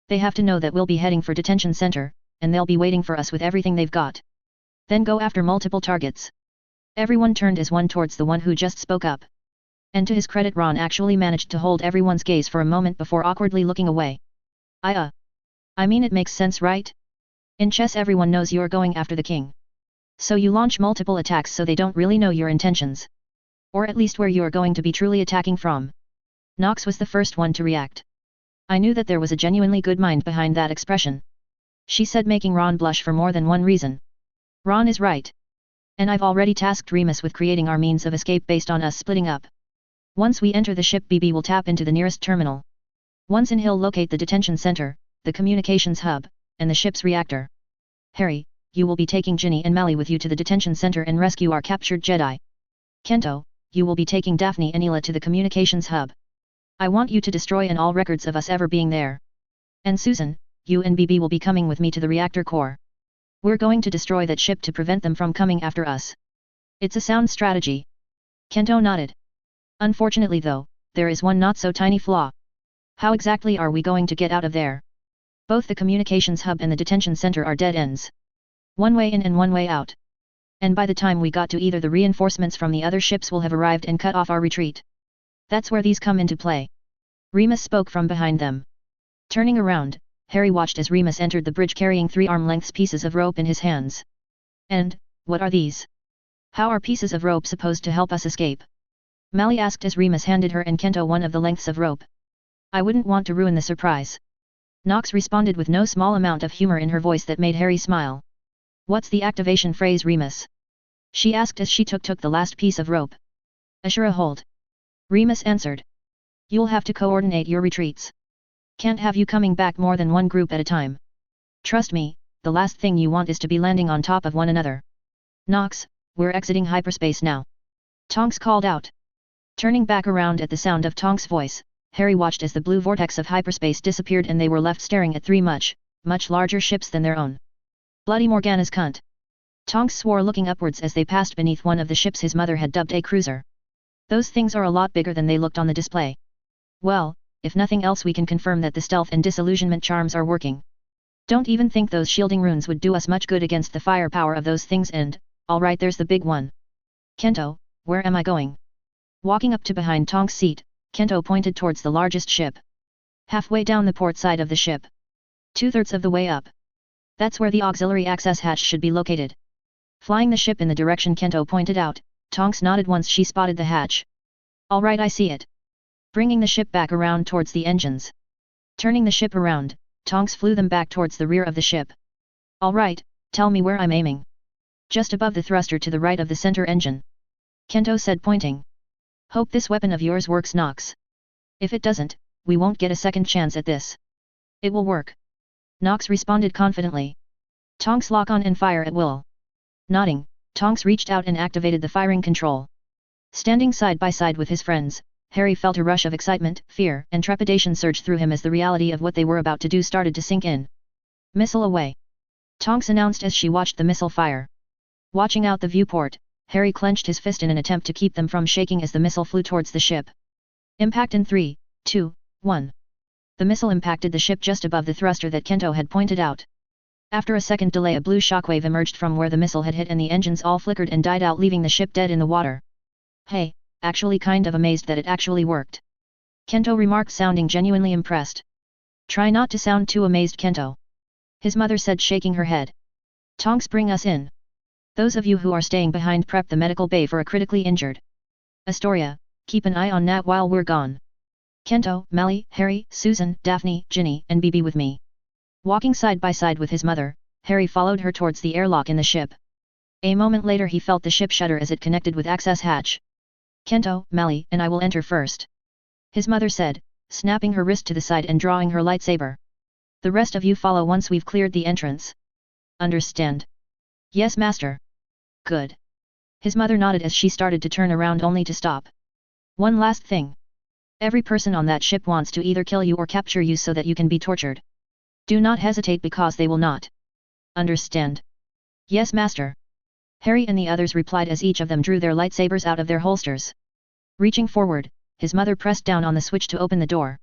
They have to know that we'll be heading for detention center, and they'll be waiting for us with everything they've got. Then go after multiple targets. Everyone turned as one towards the one who just spoke up. And to his credit, Ron actually managed to hold everyone's gaze for a moment before awkwardly looking away. I mean, it makes sense, right? In chess everyone knows you're going after the king. So you launch multiple attacks so they don't really know your intentions. Or at least where you're going to be truly attacking from. Nox was the first one to react. I knew that there was a genuinely good mind behind that expression. She said, making Ron blush for more than one reason. Ron is right. And I've already tasked Remus with creating our means of escape based on us splitting up. Once we enter the ship, BB will tap into the nearest terminal. Once in, he'll locate the detention center, the communications hub, and the ship's reactor. Harry, you will be taking Ginny and Mally with you to the detention center and rescue our captured Jedi. Kento, you will be taking Daphne and Ela to the communications hub. I want you to destroy all records of us ever being there. And Susan, you and BB will be coming with me to the reactor core. We're going to destroy that ship to prevent them from coming after us. It's a sound strategy. Kento nodded. Unfortunately though, there is one not so tiny flaw. How exactly are we going to get out of there? Both the communications hub and the detention center are dead ends. One way in and one way out. And by the time we got to either, the reinforcements from the other ships will have arrived and cut off our retreat. That's where these come into play. Remus spoke from behind them. Turning around, Harry watched as Remus entered the bridge carrying 3 arm-length pieces of rope in his hands. And, what are these? How are pieces of rope supposed to help us escape? Mally asked as Remus handed her and Kento one of the lengths of rope. I wouldn't want to ruin the surprise. Nox responded with no small amount of humor in her voice that made Harry smile. What's the activation phrase, Remus? She asked as she took the last piece of rope. Ashura hold. Remus answered. You'll have to coordinate your retreats. Can't have you coming back more than one group at a time. Trust me, the last thing you want is to be landing on top of one another. Nox, we're exiting hyperspace now. Tonks called out. Turning back around at the sound of Tonks' voice, Harry watched as the blue vortex of hyperspace disappeared and they were left staring at 3 much larger ships than their own. Bloody Morgana's cunt. Tonks swore, looking upwards as they passed beneath one of the ships his mother had dubbed a cruiser. Those things are a lot bigger than they looked on the display. Well, if nothing else, we can confirm that the stealth and disillusionment charms are working. Don't even think those shielding runes would do us much good against the firepower of those things, and, alright, there's the big one. Kento, where am I going? Walking up to behind Tonks' seat, Kento pointed towards the largest ship. Halfway down the port side of the ship. 2/3 of the way up. That's where the auxiliary access hatch should be located. Flying the ship in the direction Kento pointed out, Tonks nodded once she spotted the hatch. Alright, I see it. Bringing the ship back around towards the engines. Turning the ship around, Tonks flew them back towards the rear of the ship. Alright, tell me where I'm aiming. Just above the thruster to the right of the center engine. Kento said, pointing. Hope this weapon of yours works, Nox. If it doesn't, we won't get a second chance at this. It will work. Nox responded confidently. Tonks lock on and fire at will. Nodding, Tonks reached out and activated the firing control. Standing side by side with his friends, Harry felt a rush of excitement, fear, and trepidation surge through him as the reality of what they were about to do started to sink in. Missile away. Tonks announced as she watched the missile fire. Watching out the viewport, Harry clenched his fist in an attempt to keep them from shaking as the missile flew towards the ship. Impact in 3, 2, 1. The missile impacted the ship just above the thruster that Kento had pointed out. After a second delay, a blue shockwave emerged from where the missile had hit and the engines all flickered and died out, leaving the ship dead in the water. Hey, actually kind of amazed that it actually worked. Kento remarked, sounding genuinely impressed. Try not to sound too amazed, Kento. His mother said, shaking her head. Tonks, bring us in. Those of you who are staying behind, prep the medical bay for a critically injured. Astoria, keep an eye on Nat while we're gone. Kento, Mally, Harry, Susan, Daphne, Ginny, and BB with me. Walking side by side with his mother, Harry followed her towards the airlock in the ship. A moment later he felt the ship shudder as it connected with access hatch. Kento, Mally, and I will enter first. His mother said, snapping her wrist to the side and drawing her lightsaber. The rest of you follow once we've cleared the entrance. Understand? Yes, master. Good. His mother nodded as she started to turn around only to stop. One last thing. Every person on that ship wants to either kill you or capture you so that you can be tortured. Do not hesitate because they will not. Understand? Yes, master. Harry and the others replied as each of them drew their lightsabers out of their holsters. Reaching forward, his mother pressed down on the switch to open the door.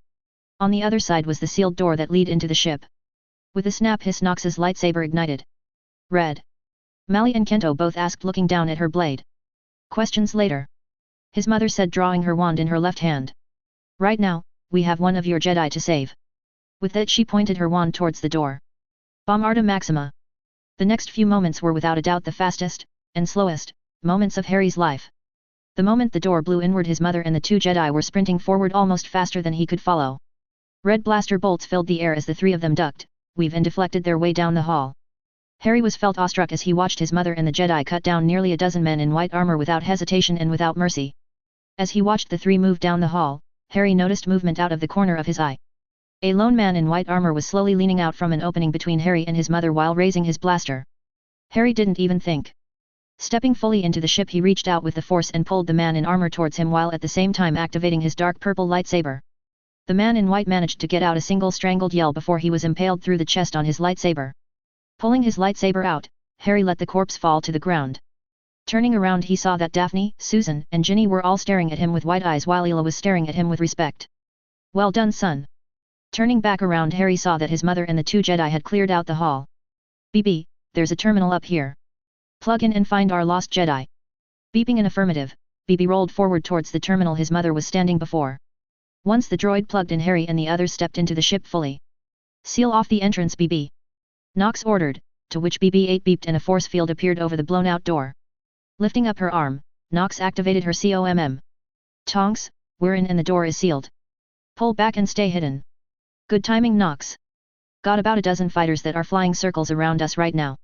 On the other side was the sealed door that led into the ship. With a snap, Nox's lightsaber ignited. Red. Mali and Kento both asked, looking down at her blade. Questions later. His mother said, drawing her wand in her left hand. Right now, we have one of your Jedi to save. With that she pointed her wand towards the door. Bombarda Maxima. The next few moments were without a doubt the fastest, and slowest, moments of Harry's life. The moment the door blew inward, his mother and the two Jedi were sprinting forward almost faster than he could follow. Red blaster bolts filled the air as the three of them ducked, weaved and deflected their way down the hall. Harry was felt awestruck as he watched his mother and the Jedi cut down nearly a dozen men in white armor without hesitation and without mercy. As he watched the three move down the hall, Harry noticed movement out of the corner of his eye. A lone man in white armor was slowly leaning out from an opening between Harry and his mother while raising his blaster. Harry didn't even think. Stepping fully into the ship, he reached out with the force and pulled the man in armor towards him while at the same time activating his dark purple lightsaber. The man in white managed to get out a single strangled yell before he was impaled through the chest on his lightsaber. Pulling his lightsaber out, Harry let the corpse fall to the ground. Turning around, he saw that Daphne, Susan, and Ginny were all staring at him with wide eyes while Ela was staring at him with respect. Well done, son. Turning back around, Harry saw that his mother and the two Jedi had cleared out the hall. BB, there's a terminal up here. Plug in and find our lost Jedi. Beeping an affirmative, BB rolled forward towards the terminal his mother was standing before. Once the droid plugged in, Harry and the others stepped into the ship fully. Seal off the entrance, BB. Knox ordered, to which BB-8 beeped and a force field appeared over the blown-out door. Lifting up her arm, Knox activated her COMM. Tonks, we're in and the door is sealed. Pull back and stay hidden. Good timing, Knox. Got about a dozen fighters that are flying circles around us right now.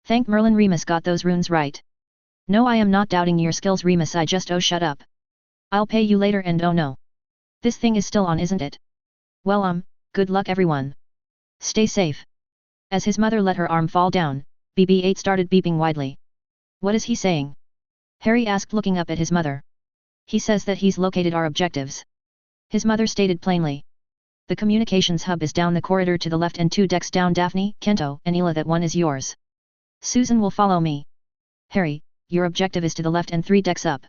Thank Merlin Remus got those runes right. No, I am not doubting your skills, Remus, I just shut up. I'll pay you later, and oh no. This thing is still on, isn't it? Well good luck everyone. Stay safe. As his mother let her arm fall down, BB-8 started beeping widely. What is he saying? Harry asked, looking up at his mother. He says that he's located our objectives. His mother stated plainly. The communications hub is down the corridor to the left and 2 decks down, Daphne, Kento, and Ela, that one is yours. Susan will follow me. Harry, your objective is to the left and 3 decks up.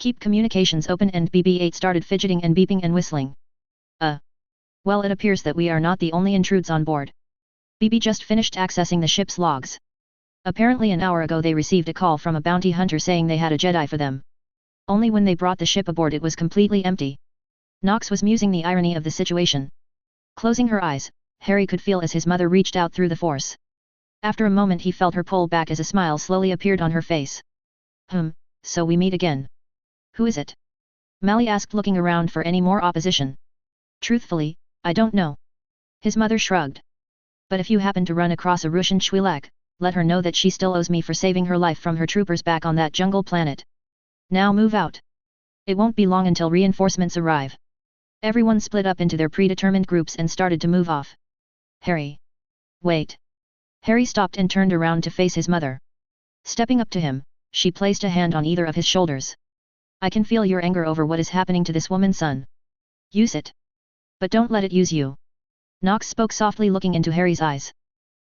Keep communications open, and BB-8 started fidgeting and beeping and whistling. Well, it appears that we are not the only intrudes on board. BB just finished accessing the ship's logs. Apparently an hour ago they received a call from a bounty hunter saying they had a Jedi for them. Only when they brought the ship aboard it was completely empty. Knox was musing the irony of the situation. Closing her eyes, Harry could feel as his mother reached out through the force. After a moment he felt her pull back as a smile slowly appeared on her face. So we meet again. Who is it? Mali asked, looking around for any more opposition. Truthfully, I don't know. His mother shrugged. But if you happen to run across a Russian Twi'lek, let her know that she still owes me for saving her life from her troopers back on that jungle planet. Now move out. It won't be long until reinforcements arrive. Everyone split up into their predetermined groups and started to move off. Harry. Wait. Harry stopped and turned around to face his mother. Stepping up to him, she placed a hand on either of his shoulders. I can feel your anger over what is happening to this woman, son. Use it. But don't let it use you. Knox spoke softly, looking into Harry's eyes.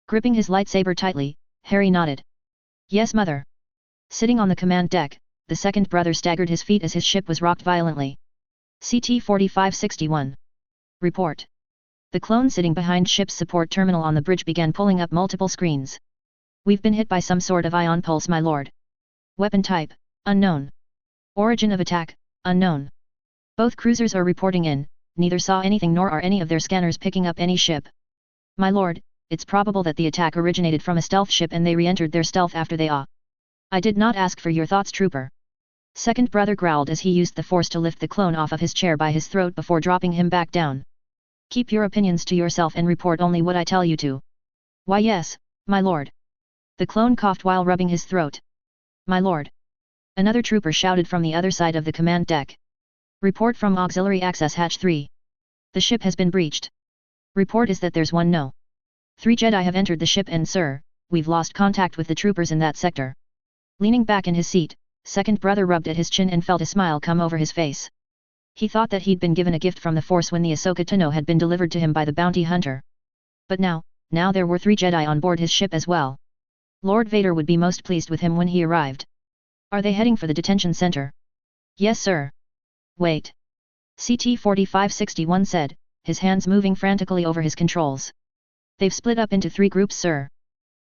Gripping his lightsaber tightly, Harry nodded. Yes, mother. Sitting on the command deck, the second brother staggered his feet as his ship was rocked violently. CT 4561. Report. The clone sitting behind ship's support terminal on the bridge began pulling up multiple screens. We've been hit by some sort of ion pulse, my lord. Weapon type, unknown. Origin of attack, unknown. Both cruisers are reporting in, neither saw anything nor are any of their scanners picking up any ship. My lord, it's probable that the attack originated from a stealth ship and they re-entered their stealth after they I did not ask for your thoughts, trooper. Second brother growled as he used the force to lift the clone off of his chair by his throat before dropping him back down. Keep your opinions to yourself and report only what I tell you to. Why yes, my lord. The clone coughed while rubbing his throat. My lord. Another trooper shouted from the other side of the command deck. Report from Auxiliary Access Hatch 3. The ship has been breached. Report is that there's 3 Jedi have entered the ship and sir, we've lost contact with the troopers in that sector. Leaning back in his seat, second brother rubbed at his chin and felt a smile come over his face. He thought that he'd been given a gift from the Force when the Ahsoka Tano had been delivered to him by the bounty hunter. But now there were 3 Jedi on board his ship as well. Lord Vader would be most pleased with him when he arrived. Are they heading for the detention center? Yes, sir. Wait. CT 4561 said, his hands moving frantically over his controls. They've split up into 3 groups, sir.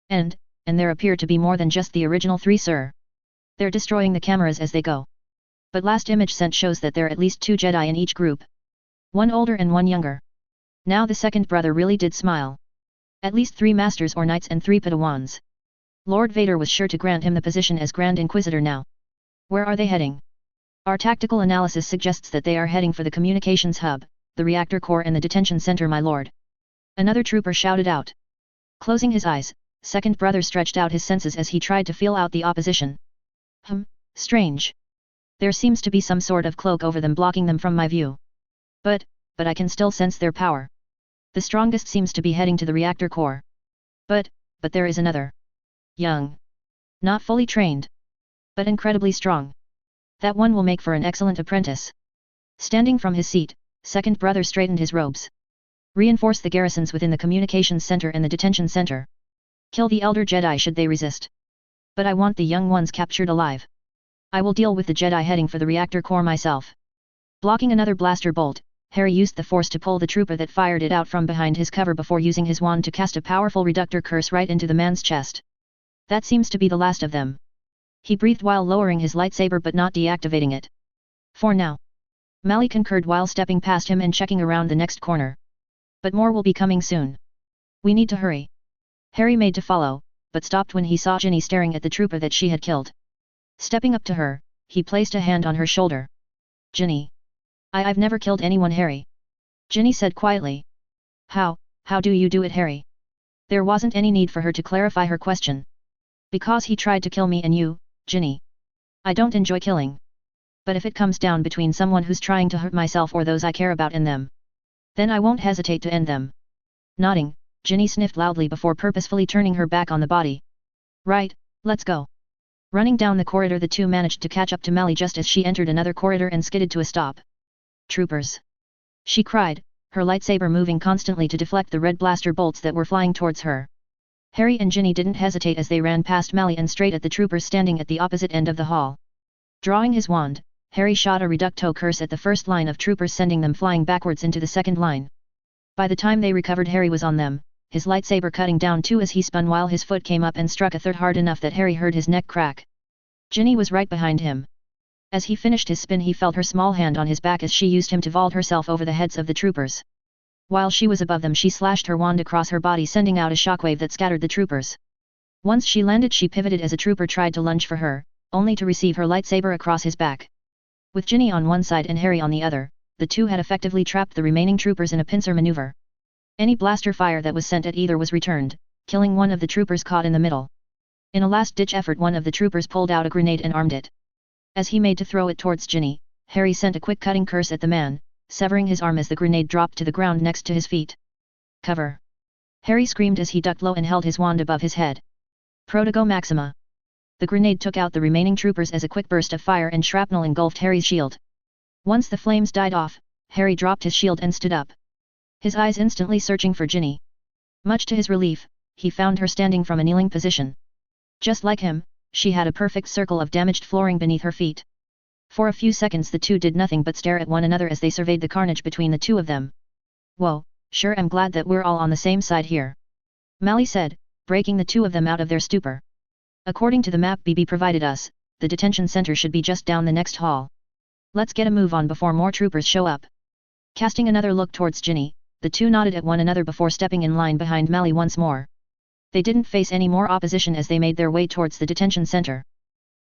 And, and there appear to be more than just the original 3, sir. They're destroying the cameras as they go. But last image sent shows that there are at least 2 Jedi in each group. One older and one younger. Now the second brother really did smile. At least 3 masters or knights and 3 Padawans. Lord Vader was sure to grant him the position as Grand Inquisitor now. Where are they heading? Our tactical analysis suggests that they are heading for the communications hub, the reactor core and the detention center, my lord. Another trooper shouted out. Closing his eyes, second brother stretched out his senses as he tried to feel out the opposition. Strange. There seems to be some sort of cloak over them blocking them from my view. But I can still sense their power. The strongest seems to be heading to the reactor core. But there is another. Young. Not fully trained. But incredibly strong. That one will make for an excellent apprentice. Standing from his seat, second brother straightened his robes. Reinforce the garrisons within the communications center and the detention center. Kill the elder Jedi should they resist. But I want the young ones captured alive. I will deal with the Jedi heading for the reactor core myself. Blocking another blaster bolt, Harry used the force to pull the trooper that fired it out from behind his cover before using his wand to cast a powerful reductor curse right into the man's chest. That seems to be the last of them. He breathed while lowering his lightsaber but not deactivating it. For now. Mally concurred while stepping past him and checking around the next corner. But more will be coming soon. We need to hurry. Harry made to follow, but stopped when he saw Ginny staring at the trooper that she had killed. Stepping up to her, he placed a hand on her shoulder. Ginny. I've never killed anyone, Harry. Ginny said quietly. How do you do it, Harry? There wasn't any need for her to clarify her question. Because he tried to kill me and you, Ginny. I don't enjoy killing. But if it comes down between someone who's trying to hurt myself or those I care about and them, then I won't hesitate to end them. Nodding, Ginny sniffed loudly before purposefully turning her back on the body. Right, let's go. Running down the corridor, the two managed to catch up to Mally just as she entered another corridor and skidded to a stop. Troopers! She cried, her lightsaber moving constantly to deflect the red blaster bolts that were flying towards her. Harry and Ginny didn't hesitate as they ran past Mally and straight at the troopers standing at the opposite end of the hall. Drawing his wand, Harry shot a reducto curse at the first line of troopers, sending them flying backwards into the second line. By the time they recovered, Harry was on them, his lightsaber cutting down 2 as he spun while his foot came up and struck a third hard enough that Harry heard his neck crack. Ginny was right behind him. As he finished his spin, he felt her small hand on his back as she used him to vault herself over the heads of the troopers. While she was above them, she slashed her wand across her body, sending out a shockwave that scattered the troopers. Once she landed, she pivoted as a trooper tried to lunge for her, only to receive her lightsaber across his back. With Ginny on one side and Harry on the other, the two had effectively trapped the remaining troopers in a pincer maneuver. Any blaster fire that was sent at either was returned, killing one of the troopers caught in the middle. In a last-ditch effort, one of the troopers pulled out a grenade and armed it. As he made to throw it towards Ginny, Harry sent a quick cutting curse at the man, severing his arm as the grenade dropped to the ground next to his feet. Cover! Harry screamed as he ducked low and held his wand above his head. Protego Maxima! The grenade took out the remaining troopers as a quick burst of fire and shrapnel engulfed Harry's shield. Once the flames died off, Harry dropped his shield and stood up. His eyes instantly searching for Ginny. Much to his relief, he found her standing from a kneeling position. Just like him, she had a perfect circle of damaged flooring beneath her feet. For a few seconds the two did nothing but stare at one another as they surveyed the carnage between the two of them. Whoa, sure am glad that we're all on the same side here. Mally said, breaking the two of them out of their stupor. According to the map BB provided us, the detention center should be just down the next hall. Let's get a move on before more troopers show up. Casting another look towards Ginny, the two nodded at one another before stepping in line behind Mally once more. They didn't face any more opposition as they made their way towards the detention center.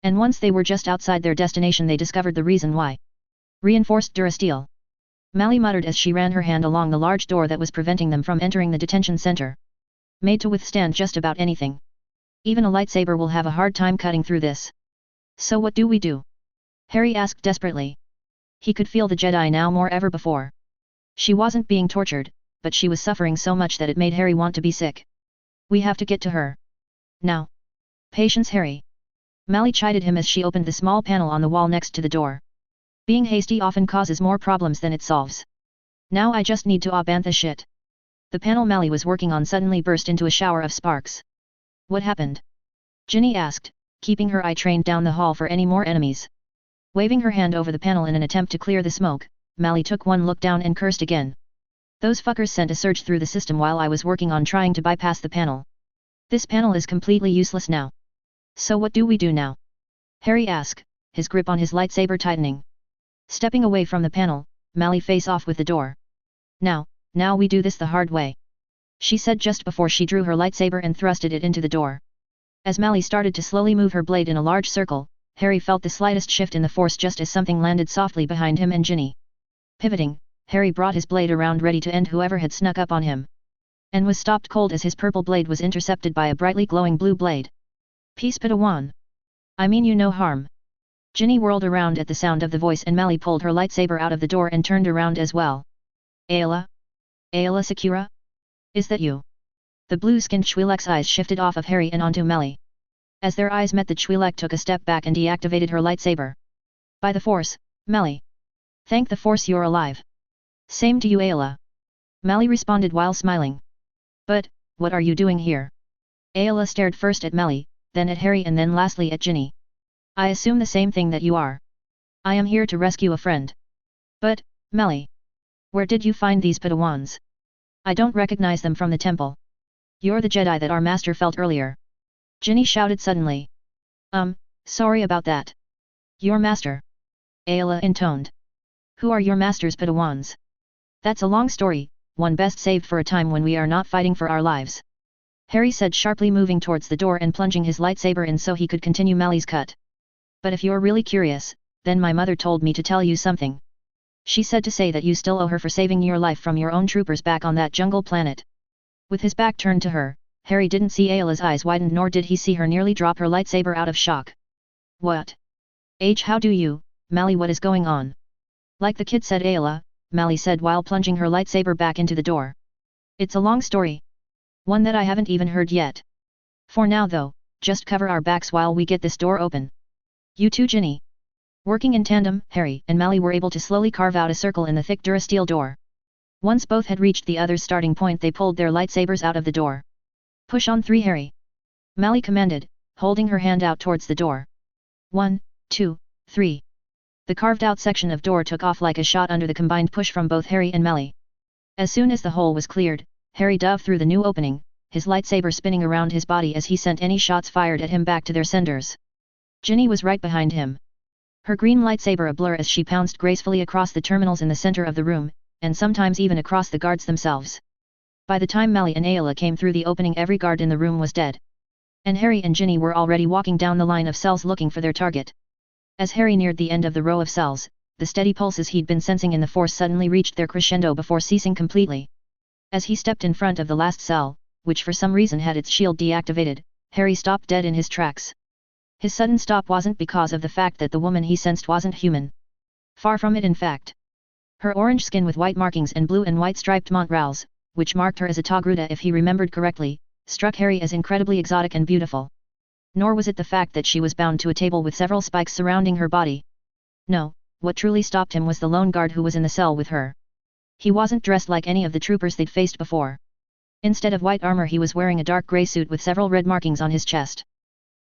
And once they were just outside their destination, they discovered the reason why. Reinforced durasteel. Mally muttered as she ran her hand along the large door that was preventing them from entering the detention center. Made to withstand just about anything. Even a lightsaber will have a hard time cutting through this. So what do we do? Harry asked desperately. He could feel the Jedi now more ever before. She wasn't being tortured, but she was suffering so much that it made Harry want to be sick. We have to get to her. Now. Patience, Harry. Mally chided him as she opened the small panel on the wall next to the door. Being hasty often causes more problems than it solves. Now I just need to abantha shit. The panel Mally was working on suddenly burst into a shower of sparks. What happened? Ginny asked, keeping her eye trained down the hall for any more enemies. Waving her hand over the panel in an attempt to clear the smoke, Mally took one look down and cursed again. Those fuckers sent a surge through the system while I was working on trying to bypass the panel. This panel is completely useless now. So what do we do now? Harry asked, his grip on his lightsaber tightening. Stepping away from the panel, Mally face off with the door. Now we do this the hard way. She said just before she drew her lightsaber and thrusted it into the door. As Mally started to slowly move her blade in a large circle, Harry felt the slightest shift in the force just as something landed softly behind him and Ginny. Pivoting, Harry brought his blade around ready to end whoever had snuck up on him. And was stopped cold as his purple blade was intercepted by a brightly glowing blue blade. Peace Padawan. I mean you no harm. Ginny whirled around at the sound of the voice and Mally pulled her lightsaber out of the door and turned around as well. Ayla? Ayla Sakura? Is that you? The blue-skinned Twi'lek's eyes shifted off of Harry and onto Mally. As their eyes met, the Twi'lek took a step back and deactivated her lightsaber. By the Force, Mally. Thank the Force you're alive. Same to you Ayla. Mally responded while smiling. But, what are you doing here? Ayla stared first at Mally, then at Harry and then lastly at Ginny. I assume the same thing that you are. I am here to rescue a friend. But, Mally. Where did you find these Padawans? I don't recognize them from the temple. You're the Jedi that our master felt earlier. Ginny shouted suddenly. Sorry about that. Your master. Ayla intoned. Who are your master's Padawans? That's a long story, one best saved for a time when we are not fighting for our lives. Harry said sharply, moving towards the door and plunging his lightsaber in so he could continue Mally's cut. But if you're really curious, then my mother told me to tell you something. She said to say that you still owe her for saving your life from your own troopers back on that jungle planet. With his back turned to her, Harry didn't see Ayla's eyes widen nor did he see her nearly drop her lightsaber out of shock. What? How do you, Mally, what is going on? Like the kid said Ayla, Mally said while plunging her lightsaber back into the door. It's a long story. One that I haven't even heard yet. For now though, just cover our backs while we get this door open. You too Ginny. Working in tandem, Harry and Mally were able to slowly carve out a circle in the thick durasteel door. Once both had reached the other's starting point, they pulled their lightsabers out of the door. Push on 3 Harry. Mally commanded, holding her hand out towards the door. 1, 2, 3. The carved out section of door took off like a shot under the combined push from both Harry and Mally. As soon as the hole was cleared, Harry dove through the new opening, his lightsaber spinning around his body as he sent any shots fired at him back to their senders. Ginny was right behind him. Her green lightsaber a blur as she pounced gracefully across the terminals in the center of the room, and sometimes even across the guards themselves. By the time Mally and Ayla came through the opening, every guard in the room was dead. And Harry and Ginny were already walking down the line of cells looking for their target. As Harry neared the end of the row of cells, the steady pulses he'd been sensing in the Force suddenly reached their crescendo before ceasing completely. As he stepped in front of the last cell, which for some reason had its shield deactivated, Harry stopped dead in his tracks. His sudden stop wasn't because of the fact that the woman he sensed wasn't human. Far from it in fact. Her orange skin with white markings and blue and white striped montrals, which marked her as a Togruta if he remembered correctly, struck Harry as incredibly exotic and beautiful. Nor was it the fact that she was bound to a table with several spikes surrounding her body. No, what truly stopped him was the lone guard who was in the cell with her. He wasn't dressed like any of the troopers they'd faced before. Instead of white armor he was wearing a dark grey suit with several red markings on his chest.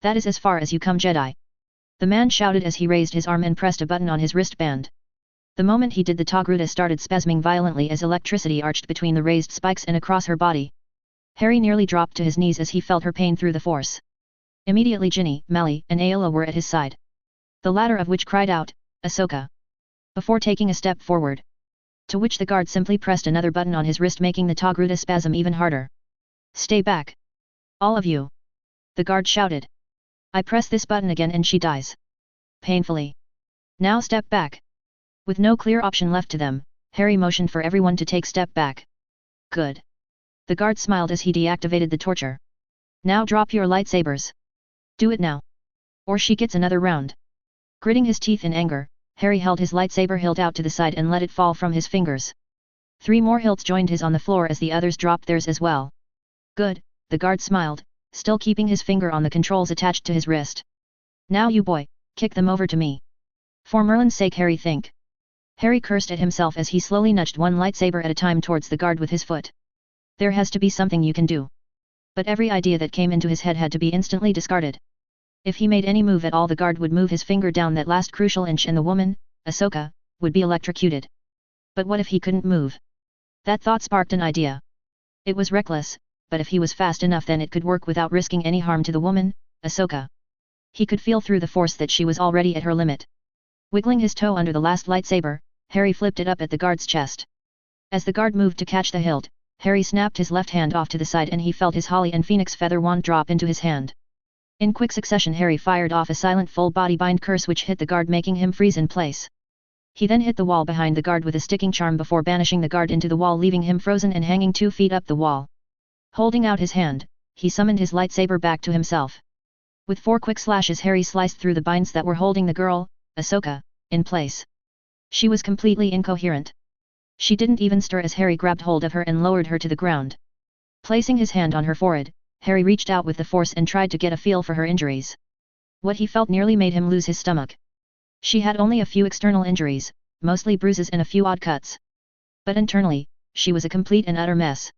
That is as far as you come Jedi. The man shouted as he raised his arm and pressed a button on his wristband. The moment he did, the Togruta started spasming violently as electricity arched between the raised spikes and across her body. Harry nearly dropped to his knees as he felt her pain through the Force. Immediately Ginny, Mally, and Ayla were at his side. The latter of which cried out, Ahsoka. Before taking a step forward. To which the guard simply pressed another button on his wrist, making the Togruta spasm even harder. Stay back. All of you. The guard shouted. I press this button again and she dies. Painfully. Now step back. With no clear option left to them, Harry motioned for everyone to take step back. Good. The guard smiled as he deactivated the torture. Now drop your lightsabers. Do it now. Or she gets another round. Gritting his teeth in anger, Harry held his lightsaber hilt out to the side and let it fall from his fingers. 3 more hilts joined his on the floor as the others dropped theirs as well. Good, the guard smiled, still keeping his finger on the controls attached to his wrist. Now you boy, kick them over to me. For Merlin's sake Harry think. Harry cursed at himself as he slowly nudged one lightsaber at a time towards the guard with his foot. There has to be something you can do. But every idea that came into his head had to be instantly discarded. If he made any move at all, the guard would move his finger down that last crucial inch and the woman, Ahsoka, would be electrocuted. But what if he couldn't move? That thought sparked an idea. It was reckless, but if he was fast enough then it could work without risking any harm to the woman, Ahsoka. He could feel through the force that she was already at her limit. Wiggling his toe under the last lightsaber, Harry flipped it up at the guard's chest. As the guard moved to catch the hilt, Harry snapped his left hand off to the side and he felt his holly and phoenix feather wand drop into his hand. In quick succession Harry fired off a silent full-body bind curse which hit the guard making him freeze in place. He then hit the wall behind the guard with a sticking charm before banishing the guard into the wall leaving him frozen and hanging 2 feet up the wall. Holding out his hand, he summoned his lightsaber back to himself. With 4 quick slashes Harry sliced through the binds that were holding the girl, Ahsoka, in place. She was completely incoherent. She didn't even stir as Harry grabbed hold of her and lowered her to the ground. Placing his hand on her forehead, Harry reached out with the force and tried to get a feel for her injuries. What he felt nearly made him lose his stomach. She had only a few external injuries, mostly bruises and a few odd cuts. But internally, she was a complete and utter mess.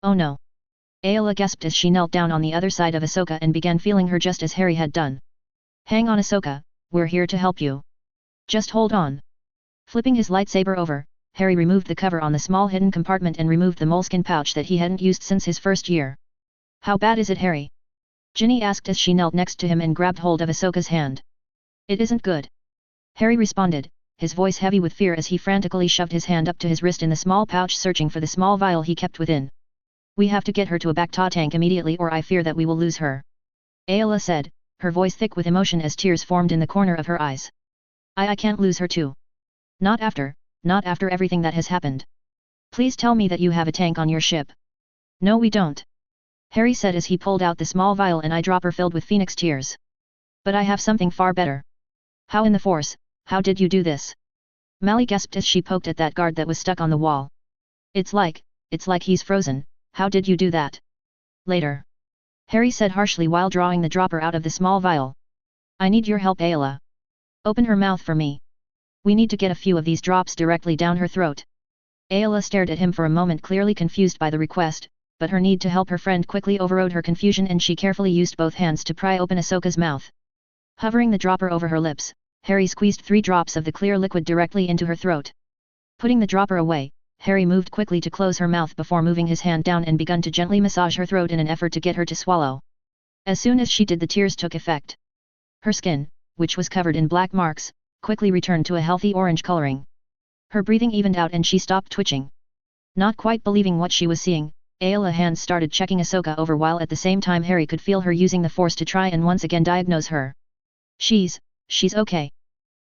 Oh no! Ayla gasped as she knelt down on the other side of Ahsoka and began feeling her just as Harry had done. Hang on Ahsoka, we're here to help you. Just hold on. Flipping his lightsaber over, Harry removed the cover on the small hidden compartment and removed the moleskin pouch that he hadn't used since his first year. How bad is it Harry? Ginny asked as she knelt next to him and grabbed hold of Ahsoka's hand. It isn't good. Harry responded, his voice heavy with fear as he frantically shoved his hand up to his wrist in the small pouch searching for the small vial he kept within. We have to get her to a Bacta tank immediately or I fear that we will lose her. Ayla said, her voice thick with emotion as tears formed in the corner of her eyes. I can't lose her too. Not after everything that has happened. Please tell me that you have a tank on your ship. No we don't. Harry said as he pulled out the small vial and eyedropper filled with phoenix tears. But I have something far better. How in the force, how did you do this? Mally gasped as she poked at that guard that was stuck on the wall. It's like he's frozen, how did you do that? Later. Harry said harshly while drawing the dropper out of the small vial. I need your help Ayla. Open her mouth for me. We need to get a few of these drops directly down her throat. Ayla stared at him for a moment clearly confused by the request, but her need to help her friend quickly overrode her confusion and she carefully used both hands to pry open Ahsoka's mouth. Hovering the dropper over her lips, Harry squeezed 3 drops of the clear liquid directly into her throat. Putting the dropper away, Harry moved quickly to close her mouth before moving his hand down and begun to gently massage her throat in an effort to get her to swallow. As soon as she did the tears took effect. Her skin, which was covered in black marks, quickly returned to a healthy orange coloring. Her breathing evened out and she stopped twitching. Not quite believing what she was seeing, Ayla's hands started checking Ahsoka over while at the same time Harry could feel her using the force to try and once again diagnose her. She's okay.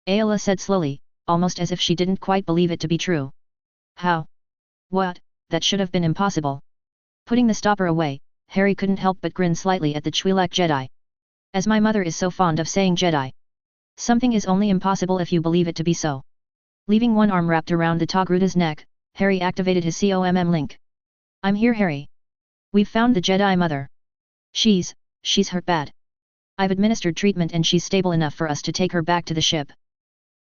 Ayla said slowly, almost as if she didn't quite believe it to be true. How? What? That should have been impossible. Putting the stopper away, Harry couldn't help but grin slightly at the Twi'lek Jedi. As my mother is so fond of saying Jedi. Something is only impossible if you believe it to be so. Leaving one arm wrapped around the Togruta's neck, Harry activated his COMM link. I'm here Harry. We've found the Jedi Mother. She's hurt bad. I've administered treatment and she's stable enough for us to take her back to the ship.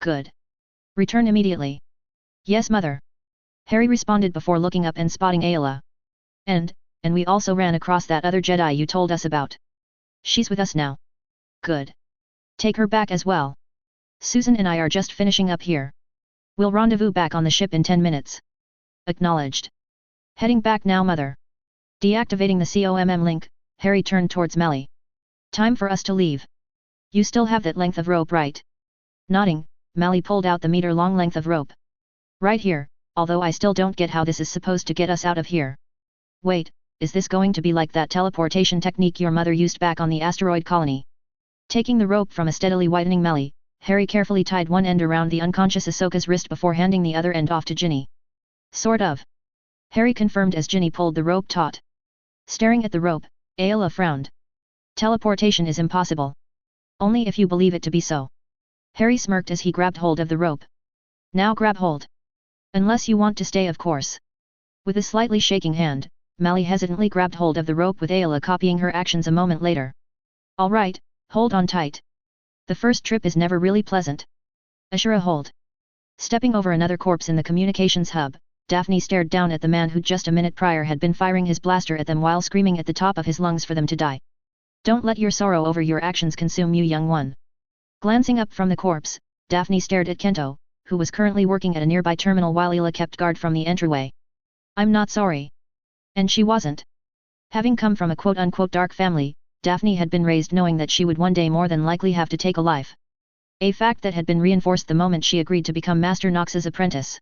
Good. Return immediately. Yes Mother. Harry responded before looking up and spotting Ayla. And we also ran across that other Jedi you told us about. She's with us now. Good. Take her back as well. Susan and I are just finishing up here. We'll rendezvous back on the ship in 10 minutes. Acknowledged. Heading back now Mother. Deactivating the COMM link, Harry turned towards Melly. Time for us to leave. You still have that length of rope right? Nodding, Mally pulled out the meter-long length of rope. Right here, although I still don't get how this is supposed to get us out of here. Wait, is this going to be like that teleportation technique your mother used back on the asteroid colony? Taking the rope from a steadily widening Melly, Harry carefully tied one end around the unconscious Ahsoka's wrist before handing the other end off to Ginny. Sort of. Harry confirmed as Ginny pulled the rope taut. Staring at the rope, Ayla frowned. Teleportation is impossible. Only if you believe it to be so. Harry smirked as he grabbed hold of the rope. Now grab hold. Unless you want to stay of course. With a slightly shaking hand, Mally hesitantly grabbed hold of the rope with Ayla copying her actions a moment later. All right, hold on tight. The first trip is never really pleasant. Assure a hold. Stepping over another corpse in the communications hub, Daphne stared down at the man who just a minute prior had been firing his blaster at them while screaming at the top of his lungs for them to die. Don't let your sorrow over your actions consume you young one. Glancing up from the corpse, Daphne stared at Kento, who was currently working at a nearby terminal while Ayla kept guard from the entryway. I'm not sorry. And she wasn't. Having come from a quote-unquote dark family, Daphne had been raised knowing that she would one day more than likely have to take a life. A fact that had been reinforced the moment she agreed to become Master Nox's apprentice.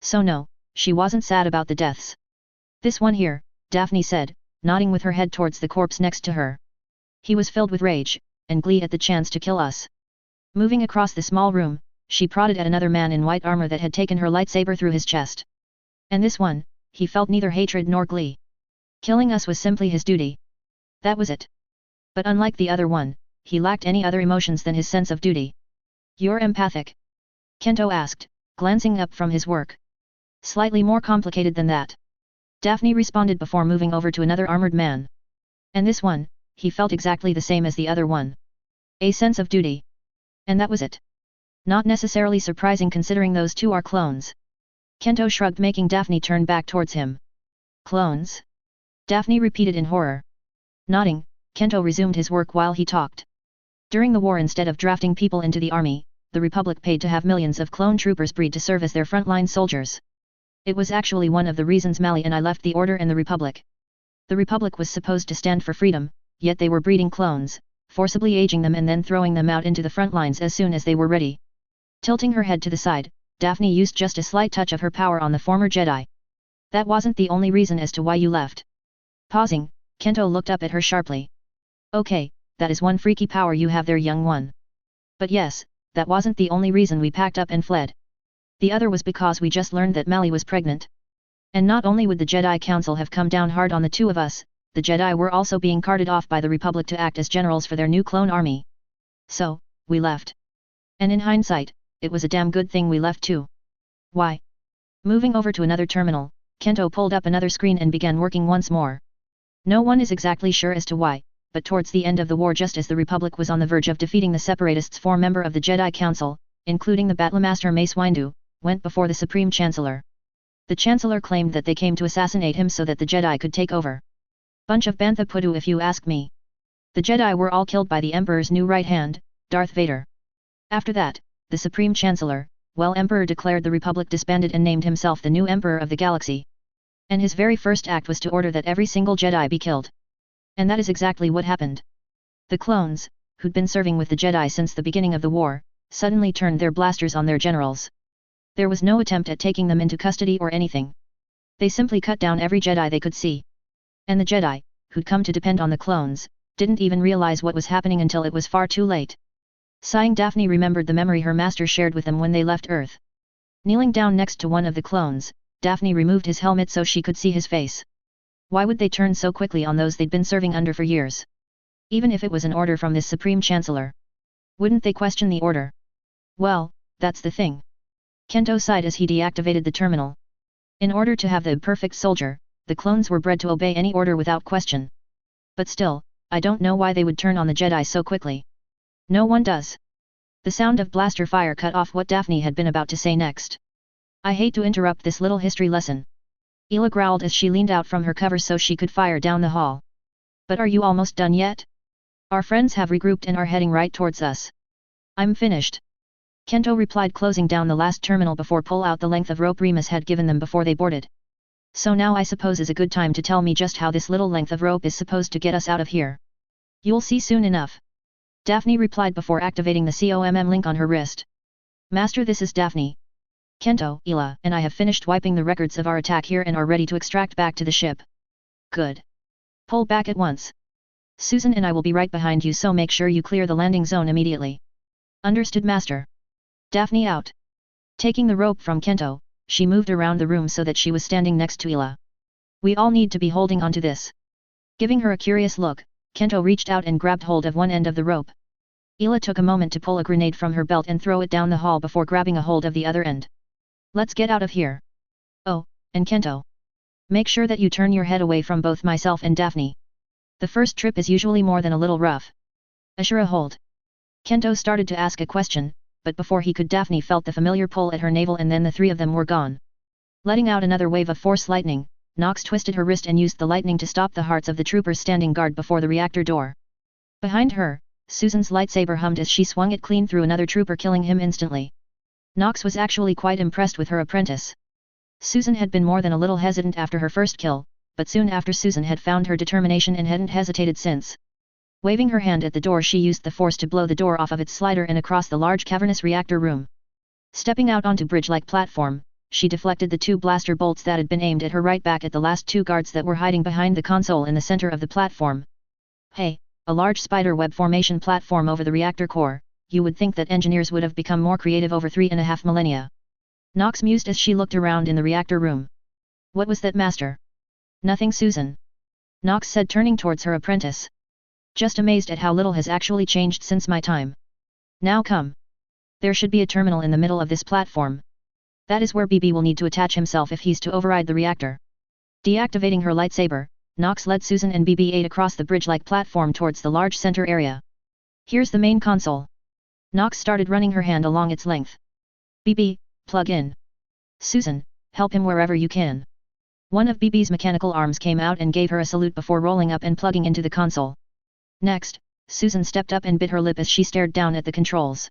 So no, she wasn't sad about the deaths. This one here, Daphne said, nodding with her head towards the corpse next to her. He was filled with rage and glee at the chance to kill us. Moving across the small room, she prodded at another man in white armor that had taken her lightsaber through his chest. And this one, he felt neither hatred nor glee. Killing us was simply his duty. That was it. But unlike the other one, he lacked any other emotions than his sense of duty. You're empathic? Kento asked, glancing up from his work. Slightly more complicated than that. Daphne responded before moving over to another armored man. And this one, he felt exactly the same as the other one. A sense of duty. And that was it. Not necessarily surprising considering those two are clones. Kento shrugged, making Daphne turn back towards him. Clones? Daphne repeated in horror. Nodding, Kento resumed his work while he talked. During the war, instead of drafting people into the army, the Republic paid to have millions of clone troopers breed to serve as their frontline soldiers. It was actually one of the reasons Mali and I left the Order and the Republic. The Republic was supposed to stand for freedom, yet they were breeding clones, forcibly aging them and then throwing them out into the front lines as soon as they were ready. Tilting her head to the side, Daphne used just a slight touch of her power on the former Jedi. That wasn't the only reason as to why you left. Pausing, Kento looked up at her sharply. Okay, that is one freaky power you have there, young one. But yes, that wasn't the only reason we packed up and fled. The other was because we just learned that Mali was pregnant. And not only would the Jedi Council have come down hard on the two of us, the Jedi were also being carted off by the Republic to act as generals for their new clone army. So, we left. And in hindsight, it was a damn good thing we left too. Why? Moving over to another terminal, Kento pulled up another screen and began working once more. No one is exactly sure as to why, but towards the end of the war, just as the Republic was on the verge of defeating the Separatists, 4 members of the Jedi Council, including the Battlemaster Mace Windu, went before the Supreme Chancellor. The Chancellor claimed that they came to assassinate him so that the Jedi could take over. Bunch of Bantha Pudu if you ask me. The Jedi were all killed by the Emperor's new right hand, Darth Vader. After that, the Supreme Chancellor, Emperor, declared the Republic disbanded and named himself the new Emperor of the Galaxy. And his very first act was to order that every single Jedi be killed. And that is exactly what happened. The clones, who'd been serving with the Jedi since the beginning of the war, suddenly turned their blasters on their generals. There was no attempt at taking them into custody or anything. They simply cut down every Jedi they could see. And the Jedi, who'd come to depend on the clones, didn't even realize what was happening until it was far too late. Sighing, Daphne remembered the memory her master shared with them when they left Earth. Kneeling down next to one of the clones, Daphne removed his helmet so she could see his face. Why would they turn so quickly on those they'd been serving under for years? Even if it was an order from this Supreme Chancellor. Wouldn't they question the order? Well, that's the thing. Kento sighed as he deactivated the terminal. In order to have the perfect soldier, the clones were bred to obey any order without question. But still, I don't know why they would turn on the Jedi so quickly. No one does. The sound of blaster fire cut off what Daphne had been about to say next. I hate to interrupt this little history lesson. Ela growled as she leaned out from her cover so she could fire down the hall. But are you almost done yet? Our friends have regrouped and are heading right towards us. I'm finished. Kento replied, closing down the last terminal before pull out the length of rope Remus had given them before they boarded. So now I suppose is a good time to tell me just how this little length of rope is supposed to get us out of here. You'll see soon enough. Daphne replied before activating the COMM link on her wrist. Master, this is Daphne. Kento, Ela, and I have finished wiping the records of our attack here and are ready to extract back to the ship. Good. Pull back at once. Susan and I will be right behind you, so make sure you clear the landing zone immediately. Understood, Master. Daphne out. Taking the rope from Kento, she moved around the room so that she was standing next to Ela. We all need to be holding on to this. Giving her a curious look, Kento reached out and grabbed hold of one end of the rope. Ela took a moment to pull a grenade from her belt and throw it down the hall before grabbing a hold of the other end. Let's get out of here. Oh, and Kento. Make sure that you turn your head away from both myself and Daphne. The first trip is usually more than a little rough. Ashura, hold. Kento started to ask a question, but before he could, Daphne felt the familiar pull at her navel and then the three of them were gone. Letting out another wave of force lightning, Nox twisted her wrist and used the lightning to stop the hearts of the troopers standing guard before the reactor door. Behind her, Susan's lightsaber hummed as she swung it clean through another trooper, killing him instantly. Nox was actually quite impressed with her apprentice. Susan had been more than a little hesitant after her first kill, but soon after Susan had found her determination and hadn't hesitated since. Waving her hand at the door, she used the force to blow the door off of its slider and across the large cavernous reactor room. Stepping out onto bridge-like platform, she deflected the 2 blaster bolts that had been aimed at her right back at the last 2 guards that were hiding behind the console in the center of the platform. Hey, a large spider web formation platform over the reactor core. You would think that engineers would have become more creative over 3.5 millennia. Nox mused as she looked around in the reactor room. What was that, Master? Nothing, Susan. Nox said, turning towards her apprentice. Just amazed at how little has actually changed since my time. Now come. There should be a terminal in the middle of this platform. That is where BB will need to attach himself if he's to override the reactor. Deactivating her lightsaber, Nox led Susan and BB-8 across the bridge-like platform towards the large center area. Here's the main console. Nox started running her hand along its length. BB, plug in. Susan, help him wherever you can. One of BB's mechanical arms came out and gave her a salute before rolling up and plugging into the console. Next, Susan stepped up and bit her lip as she stared down at the controls.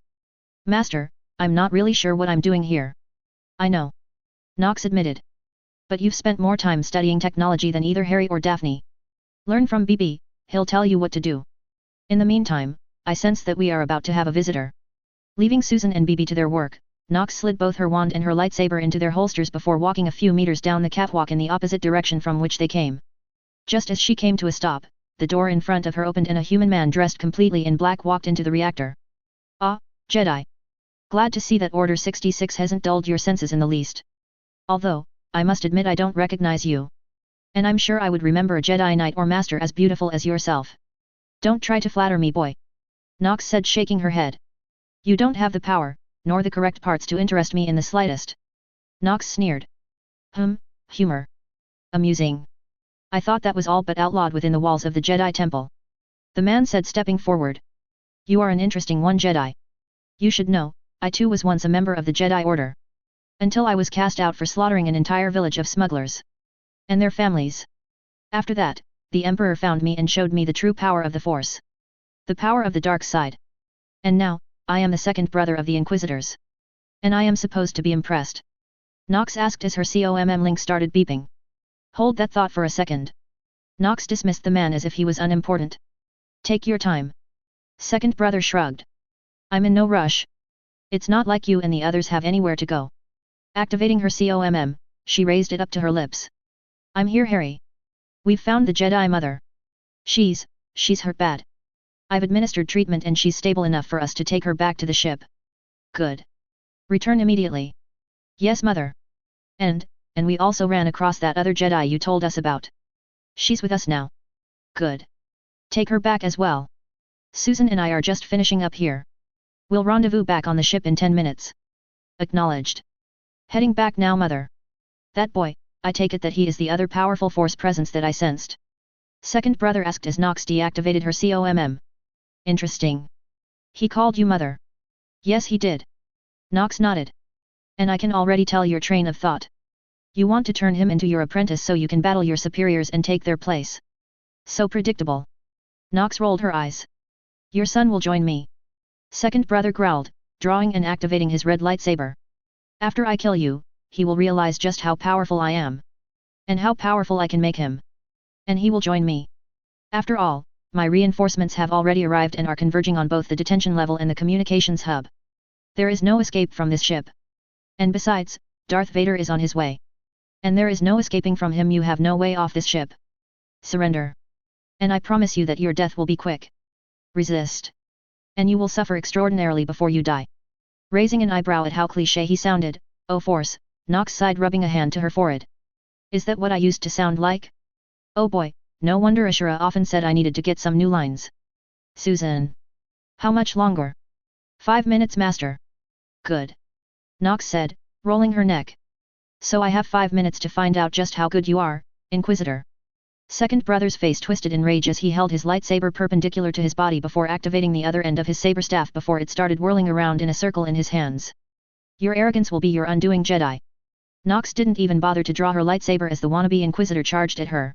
Master, I'm not really sure what I'm doing here. I know. Nox admitted. But you've spent more time studying technology than either Harry or Daphne. Learn from BB, he'll tell you what to do. In the meantime, I sense that we are about to have a visitor. Leaving Susan and BB to their work, Nox slid both her wand and her lightsaber into their holsters before walking a few meters down the catwalk in the opposite direction from which they came. Just as she came to a stop, the door in front of her opened and a human man dressed completely in black walked into the reactor. Ah, Jedi. Glad to see that Order 66 hasn't dulled your senses in the least. Although, I must admit I don't recognize you. And I'm sure I would remember a Jedi Knight or Master as beautiful as yourself. Don't try to flatter me, boy. Nox said, shaking her head. You don't have the power, nor the correct parts to interest me in the slightest. Nox sneered. Humor. Amusing. I thought that was all but outlawed within the walls of the Jedi Temple. The man said, stepping forward. You are an interesting one, Jedi. You should know, I too was once a member of the Jedi Order. Until I was cast out for slaughtering an entire village of smugglers. And their families. After that, the Emperor found me and showed me the true power of the Force. The power of the dark side. And now, I am the second brother of the Inquisitors. And I am supposed to be impressed. Nox asked as her COMM link started beeping. Hold that thought for a second. Nox dismissed the man as if he was unimportant. Take your time. Second brother shrugged. I'm in no rush. It's not like you and the others have anywhere to go. Activating her COMM, she raised it up to her lips. I'm here, Harry. We've found the Jedi Mother. She's hurt bad. I've administered treatment and she's stable enough for us to take her back to the ship. Good. Return immediately. Yes, Mother. And we also ran across that other Jedi you told us about. She's with us now. Good. Take her back as well. Susan and I are just finishing up here. We'll rendezvous back on the ship in 10 minutes. Acknowledged. Heading back now, Mother. That boy, I take it that he is the other powerful Force presence that I sensed. Second brother asked as Nox deactivated her COMM. Interesting. He called you Mother. Yes, he did. Nox nodded. And I can already tell your train of thought. You want to turn him into your apprentice so you can battle your superiors and take their place. So predictable. Nox rolled her eyes. Your son will join me. Second brother growled, drawing and activating his red lightsaber. After I kill you, he will realize just how powerful I am. And how powerful I can make him. And he will join me. After all, my reinforcements have already arrived and are converging on both the detention level and the communications hub. There is no escape from this ship. And besides, Darth Vader is on his way. And there is no escaping from him. You have no way off this ship. Surrender. And I promise you that your death will be quick. Resist. And you will suffer extraordinarily before you die. Raising an eyebrow at how cliché he sounded, oh Force, Nox sighed, rubbing a hand to her forehead. Is that what I used to sound like? Oh boy, no wonder Ashura often said I needed to get some new lines. Susan. How much longer? 5 minutes, Master. Good. Nox said, rolling her neck. So I have 5 minutes to find out just how good you are, Inquisitor. Second brother's face twisted in rage as he held his lightsaber perpendicular to his body before activating the other end of his saber staff before it started whirling around in a circle in his hands. Your arrogance will be your undoing, Jedi. Nox didn't even bother to draw her lightsaber as the wannabe Inquisitor charged at her.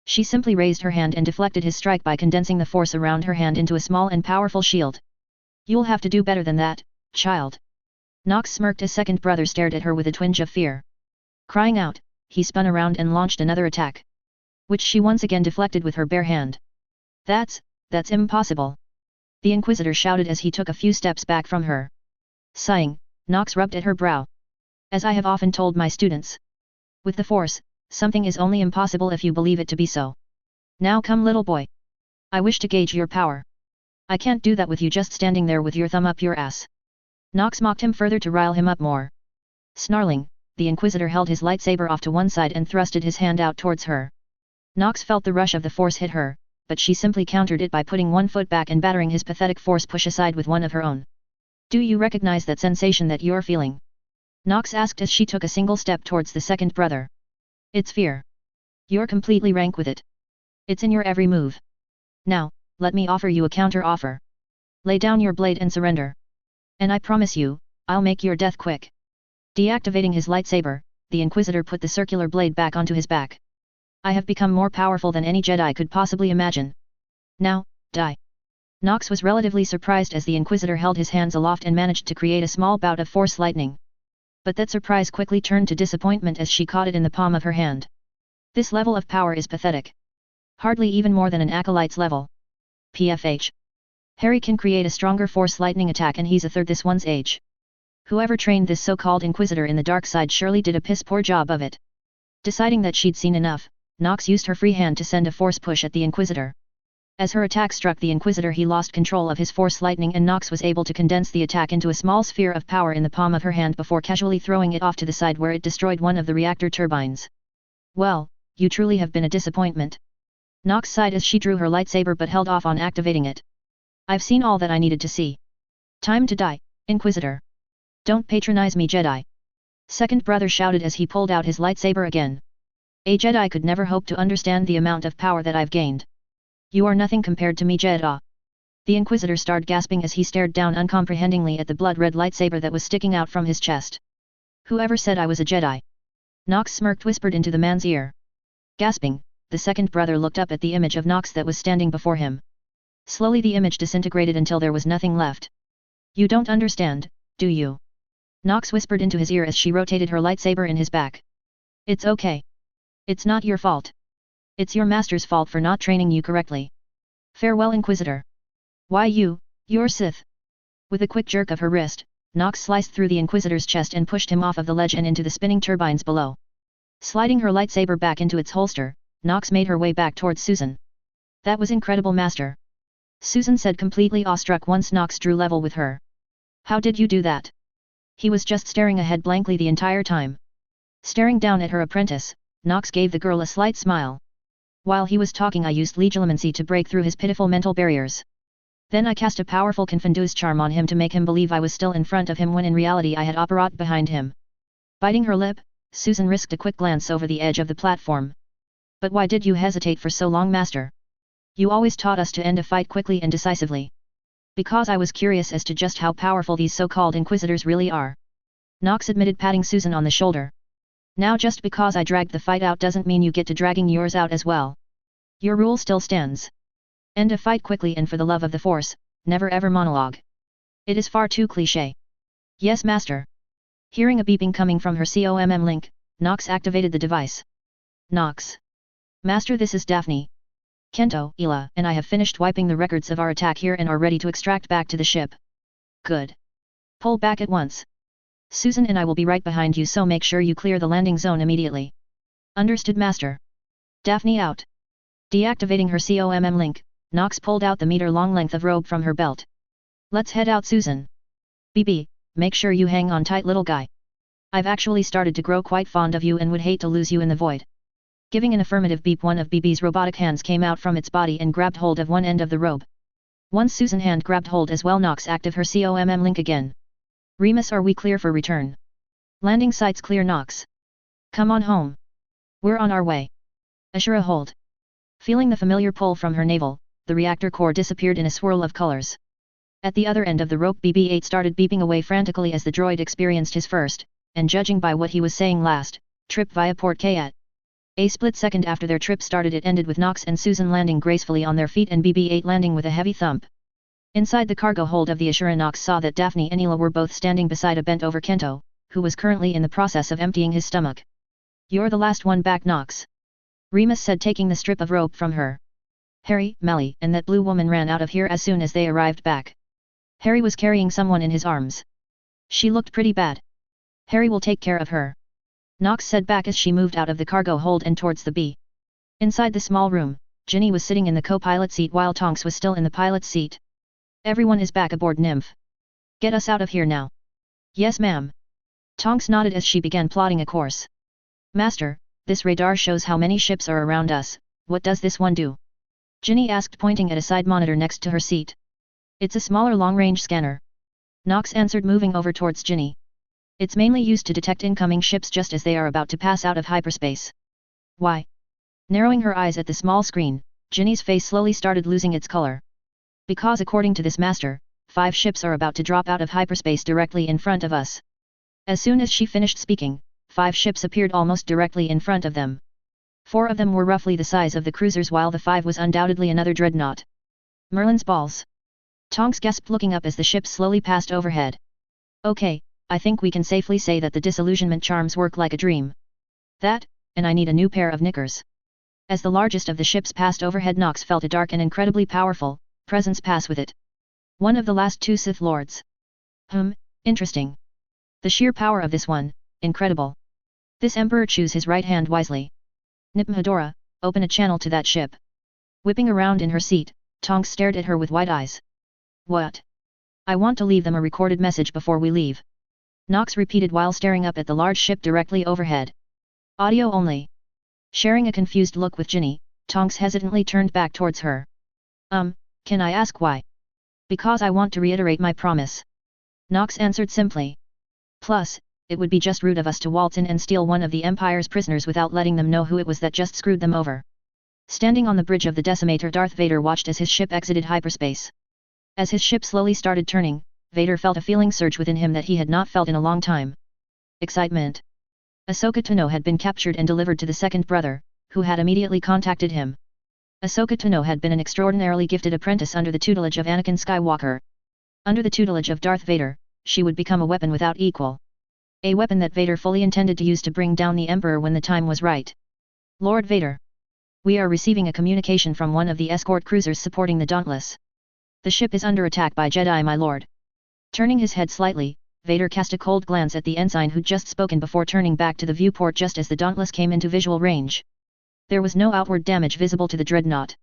She simply raised her hand and deflected his strike by condensing the force around her hand into a small and powerful shield. You'll have to do better than that, child. Nox smirked as second brother stared at her with a twinge of fear. Crying out, he spun around and launched another attack. which she once again deflected with her bare hand. That's impossible. The Inquisitor shouted as he took a few steps back from her. Sighing, Nox rubbed at her brow. As I have often told my students. With the Force, something is only impossible if you believe it to be so. Now come little boy. I wish to gauge your power. I can't do that with you just standing there with your thumb up your ass. Nox mocked him further to rile him up more. Snarling, the Inquisitor held his lightsaber off to one side and thrusted his hand out towards her. Nox felt the rush of the Force hit her, but she simply countered it by putting one foot back and battering his pathetic Force push aside with one of her own. Do you recognize that sensation that you're feeling? Nox asked as she took a single step towards the second brother. It's fear. You're completely rank with it. It's in your every move. Now, let me offer you a counter-offer. Lay down your blade and surrender. And I promise you, I'll make your death quick. Deactivating his lightsaber, the Inquisitor put the circular blade back onto his back. I have become more powerful than any Jedi could possibly imagine. Now, die. Nox was relatively surprised as the Inquisitor held his hands aloft and managed to create a small bout of Force lightning. But that surprise quickly turned to disappointment as she caught it in the palm of her hand. This level of power is pathetic. Hardly even more than an acolyte's level. PFH. Harry can create a stronger Force lightning attack and he's a third this one's age. Whoever trained this so-called Inquisitor in the dark side surely did a piss-poor job of it. Deciding that she'd seen enough, Nox used her free hand to send a Force push at the Inquisitor. As her attack struck the Inquisitor, he lost control of his Force lightning and Nox was able to condense the attack into a small sphere of power in the palm of her hand before casually throwing it off to the side where it destroyed one of the reactor turbines. Well, you truly have been a disappointment. Nox sighed as she drew her lightsaber but held off on activating it. I've seen all that I needed to see. Time to die, Inquisitor. Don't patronize me, Jedi. Second brother shouted as he pulled out his lightsaber again. A Jedi could never hope to understand the amount of power that I've gained. You are nothing compared to me, Jedi. The Inquisitor started gasping as he stared down uncomprehendingly at the blood-red lightsaber that was sticking out from his chest. Whoever said I was a Jedi? Nox smirked whispered into the man's ear. Gasping, the second brother looked up at the image of Nox that was standing before him. Slowly the image disintegrated until there was nothing left. You don't understand, do you? Nox whispered into his ear as she rotated her lightsaber in his back. It's okay. It's not your fault. It's your master's fault for not training you correctly. Farewell, Inquisitor. Why you're Sith. With a quick jerk of her wrist, Nox sliced through the Inquisitor's chest and pushed him off of the ledge and into the spinning turbines below. Sliding her lightsaber back into its holster, Nox made her way back towards Susan. That was incredible, Master. Susan said, completely awestruck once Nox drew level with her. How did you do that? He was just staring ahead blankly the entire time. Staring down at her apprentice, Nox gave the girl a slight smile. While he was talking, I used legilimency to break through his pitiful mental barriers. Then I cast a powerful confuse charm on him to make him believe I was still in front of him when in reality I had apparat behind him. Biting her lip, Susan risked a quick glance over the edge of the platform. But why did you hesitate for so long, Master? You always taught us to end a fight quickly and decisively. Because I was curious as to just how powerful these so-called Inquisitors really are. Nox admitted, patting Susan on the shoulder. Now just because I dragged the fight out doesn't mean you get to dragging yours out as well. Your rule still stands. End a fight quickly and for the love of the Force, never ever monologue. It is far too cliché. Yes, Master. Hearing a beeping coming from her COMM link, Nox activated the device. Nox. Master, this is Daphne. Kento, Ela, and I have finished wiping the records of our attack here and are ready to extract back to the ship. Good. Pull back at once. Susan and I will be right behind you, so make sure you clear the landing zone immediately. Understood, Master. Daphne out. Deactivating her COMM link, Nox pulled out the meter-long length of robe from her belt. Let's head out, Susan. BB, make sure you hang on tight, little guy. I've actually started to grow quite fond of you and would hate to lose you in the void. Giving an affirmative beep, one of BB's robotic hands came out from its body and grabbed hold of one end of the robe. Once Susan's hand grabbed hold as well, Nox active her COMM link again. Remus, are we clear for return? Landing sites clear, Nox. Come on home. We're on our way. Ashura, hold. Feeling the familiar pull from her navel, the reactor core disappeared in a swirl of colors. At the other end of the rope, BB-8 started beeping away frantically as the droid experienced his first, and judging by what he was saying last, trip via Port K at. A split second after their trip started, it ended with Nox and Susan landing gracefully on their feet and BB-8 landing with a heavy thump. Inside the cargo hold of the Ashura, Nox saw that Daphne and Ela were both standing beside a bent-over Kento, who was currently in the process of emptying his stomach. You're the last one back, Nox. Remus said, taking the strip of rope from her. Harry, Melly, and that blue woman ran out of here as soon as they arrived back. Harry was carrying someone in his arms. She looked pretty bad. Harry will take care of her, Knox said back as she moved out of the cargo hold and towards the B. Inside the small room, Ginny was sitting in the co-pilot seat while Tonks was still in the pilot's seat. Everyone is back aboard, Nymph. Get us out of here now. Yes, ma'am. Tonks nodded as she began plotting a course. Master, this radar shows how many ships are around us. What does this one do? Ginny asked, pointing at a side monitor next to her seat. It's a smaller long-range scanner. Knox answered, moving over towards Ginny. It's mainly used to detect incoming ships just as they are about to pass out of hyperspace. Why? Narrowing her eyes at the small screen, Ginny's face slowly started losing its color. Because according to this master, 5 ships are about to drop out of hyperspace directly in front of us. As soon as she finished speaking, 5 ships appeared almost directly in front of them. 4 of them were roughly the size of the cruisers, while the 5th was undoubtedly another dreadnought. Merlin's balls. Tonks gasped, looking up as the ships slowly passed overhead. Okay, I think we can safely say that the disillusionment charms work like a dream. That, and I need a new pair of knickers. As the largest of the ships passed overhead, Knox felt a dark and incredibly powerful presence pass with it. One of the last 2 Sith Lords. Interesting. The sheer power of this one, incredible. This Emperor choose his right hand wisely. Nipmhadora, open a channel to that ship. Whipping around in her seat, Tonks stared at her with wide eyes. What? I want to leave them a recorded message before we leave. Knox repeated while staring up at the large ship directly overhead. Audio only. Sharing a confused look with Ginny, Tonks hesitantly turned back towards her. Can I ask why? Because I want to reiterate my promise. Knox answered simply. Plus, it would be just rude of us to waltz in and steal one of the Empire's prisoners without letting them know who it was that just screwed them over. Standing on the bridge of the Decimator, Darth Vader watched as his ship exited hyperspace. As his ship slowly started turning, Vader felt a feeling surge within him that he had not felt in a long time. Excitement. Ahsoka Tano had been captured and delivered to the second brother, who had immediately contacted him. Ahsoka Tano had been an extraordinarily gifted apprentice under the tutelage of Anakin Skywalker. Under the tutelage of Darth Vader, she would become a weapon without equal. A weapon that Vader fully intended to use to bring down the Emperor when the time was right. Lord Vader. We are receiving a communication from one of the escort cruisers supporting the Dauntless. The ship is under attack by Jedi, my lord. Turning his head slightly, Vader cast a cold glance at the ensign who'd just spoken before turning back to the viewport just as the Dauntless came into visual range. There was no outward damage visible to the dreadnought.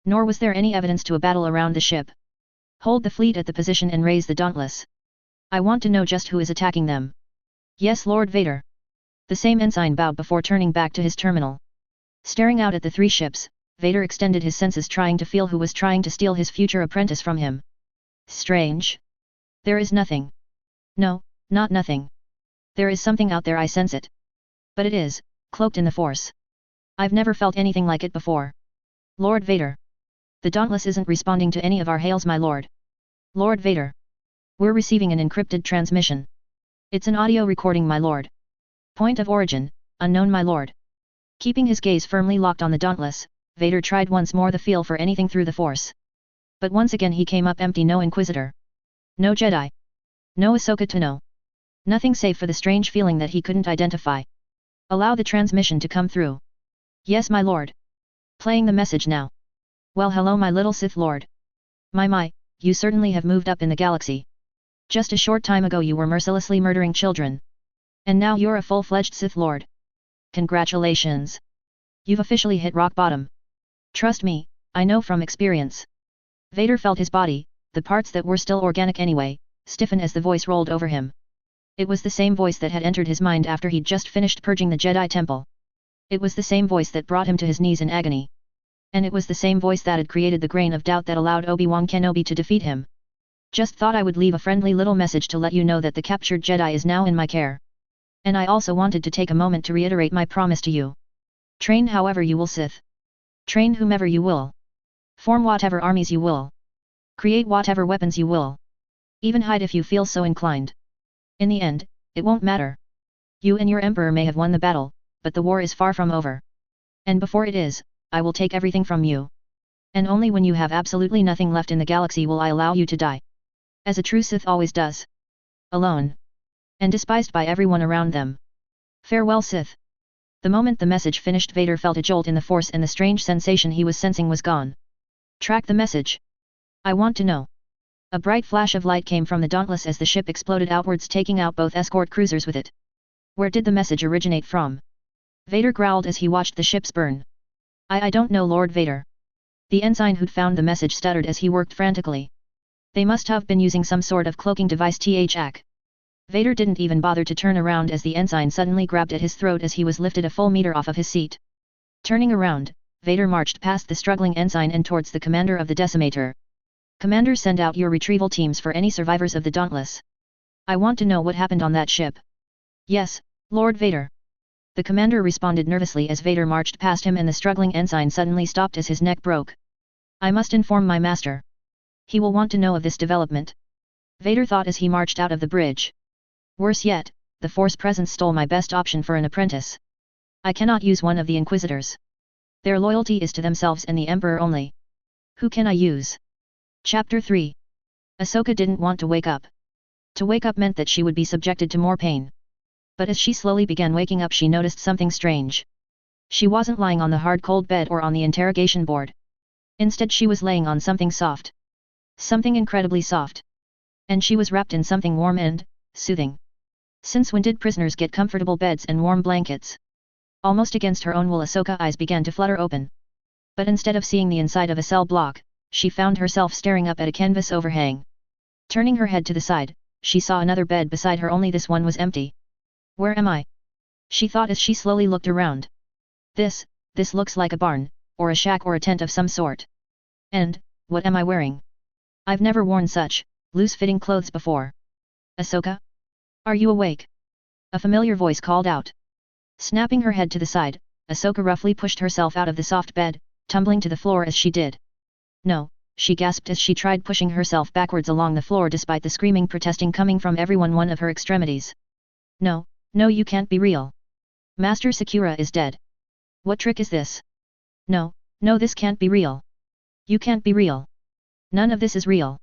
Nor was there any evidence to a battle around the ship. Hold the fleet at the position and raise the Dauntless. I want to know just who is attacking them. Yes, Lord Vader. The same ensign bowed before turning back to his terminal. Staring out at the 3 ships, Vader extended his senses, trying to feel who was trying to steal his future apprentice from him. Strange. There is nothing. No, not nothing. There is something out there, I sense it. But it is, cloaked in the Force. I've never felt anything like it before. Lord Vader. The Dauntless isn't responding to any of our hails, my lord. Lord Vader. We're receiving an encrypted transmission. It's an audio recording, my lord. Point of origin, unknown, my lord. Keeping his gaze firmly locked on the Dauntless, Vader tried once more the feel for anything through the Force. But once again he came up empty. No Inquisitor. No Jedi. No Ahsoka Tano. Nothing save for the strange feeling that he couldn't identify. Allow the transmission to come through. Yes, my lord. Playing the message now. Well, hello, my little Sith Lord. My, you certainly have moved up in the galaxy. Just a short time ago you were mercilessly murdering children. And now you're a full-fledged Sith Lord. Congratulations. You've officially hit rock bottom. Trust me, I know from experience. Vader felt his body, the parts that were still organic anyway, stiffen as the voice rolled over him. It was the same voice that had entered his mind after he'd just finished purging the Jedi Temple. It was the same voice that brought him to his knees in agony. And it was the same voice that had created the grain of doubt that allowed Obi-Wan Kenobi to defeat him. Just thought I would leave a friendly little message to let you know that the captured Jedi is now in my care. And I also wanted to take a moment to reiterate my promise to you. Train however you will, Sith. Train whomever you will. Form whatever armies you will. Create whatever weapons you will. Even hide if you feel so inclined. In the end, it won't matter. You and your Emperor may have won the battle, but the war is far from over. And before it is, I will take everything from you. And only when you have absolutely nothing left in the galaxy will I allow you to die. As a true Sith always does. Alone. And despised by everyone around them. Farewell, Sith. The moment the message finished, Vader felt a jolt in the force and the strange sensation he was sensing was gone. Track the message. I want to know. A bright flash of light came from the Dauntless as the ship exploded outwards, taking out both escort cruisers with it. Where did the message originate from? Vader growled as he watched the ships burn. I don't know, Lord Vader. The ensign who'd found the message stuttered as he worked frantically. They must have been using some sort of cloaking device. Vader didn't even bother to turn around as the ensign suddenly grabbed at his throat as he was lifted a full meter off of his seat. Turning around, Vader marched past the struggling ensign and towards the commander of the Decimator. Commander, send out your retrieval teams for any survivors of the Dauntless. I want to know what happened on that ship. Yes, Lord Vader. The commander responded nervously as Vader marched past him and the struggling ensign suddenly stopped as his neck broke. I must inform my master. He will want to know of this development. Vader thought as he marched out of the bridge. Worse yet, the Force presence stole my best option for an apprentice. I cannot use one of the Inquisitors. Their loyalty is to themselves and the Emperor only. Who can I use? Chapter 3. Ahsoka didn't want to wake up. To wake up meant that she would be subjected to more pain. But as she slowly began waking up, she noticed something strange. She wasn't lying on the hard cold bed or on the interrogation board. Instead she was laying on something soft. Something incredibly soft. And she was wrapped in something warm and soothing. Since when did prisoners get comfortable beds and warm blankets? Almost against her own will, Ahsoka's eyes began to flutter open. But instead of seeing the inside of a cell block, she found herself staring up at a canvas overhang. Turning her head to the side, she saw another bed beside her, only this one was empty. Where am I? She thought as she slowly looked around. This looks like a barn, or a shack or a tent of some sort. And, what am I wearing? I've never worn such loose-fitting clothes before. Ahsoka? Are you awake? A familiar voice called out. Snapping her head to the side, Ahsoka roughly pushed herself out of the soft bed, tumbling to the floor as she did. No, she gasped as she tried pushing herself backwards along the floor despite the screaming protesting coming from one of her extremities. No, you can't be real. Master Sakura is dead. What trick is this? No, this can't be real. You can't be real. None of this is real.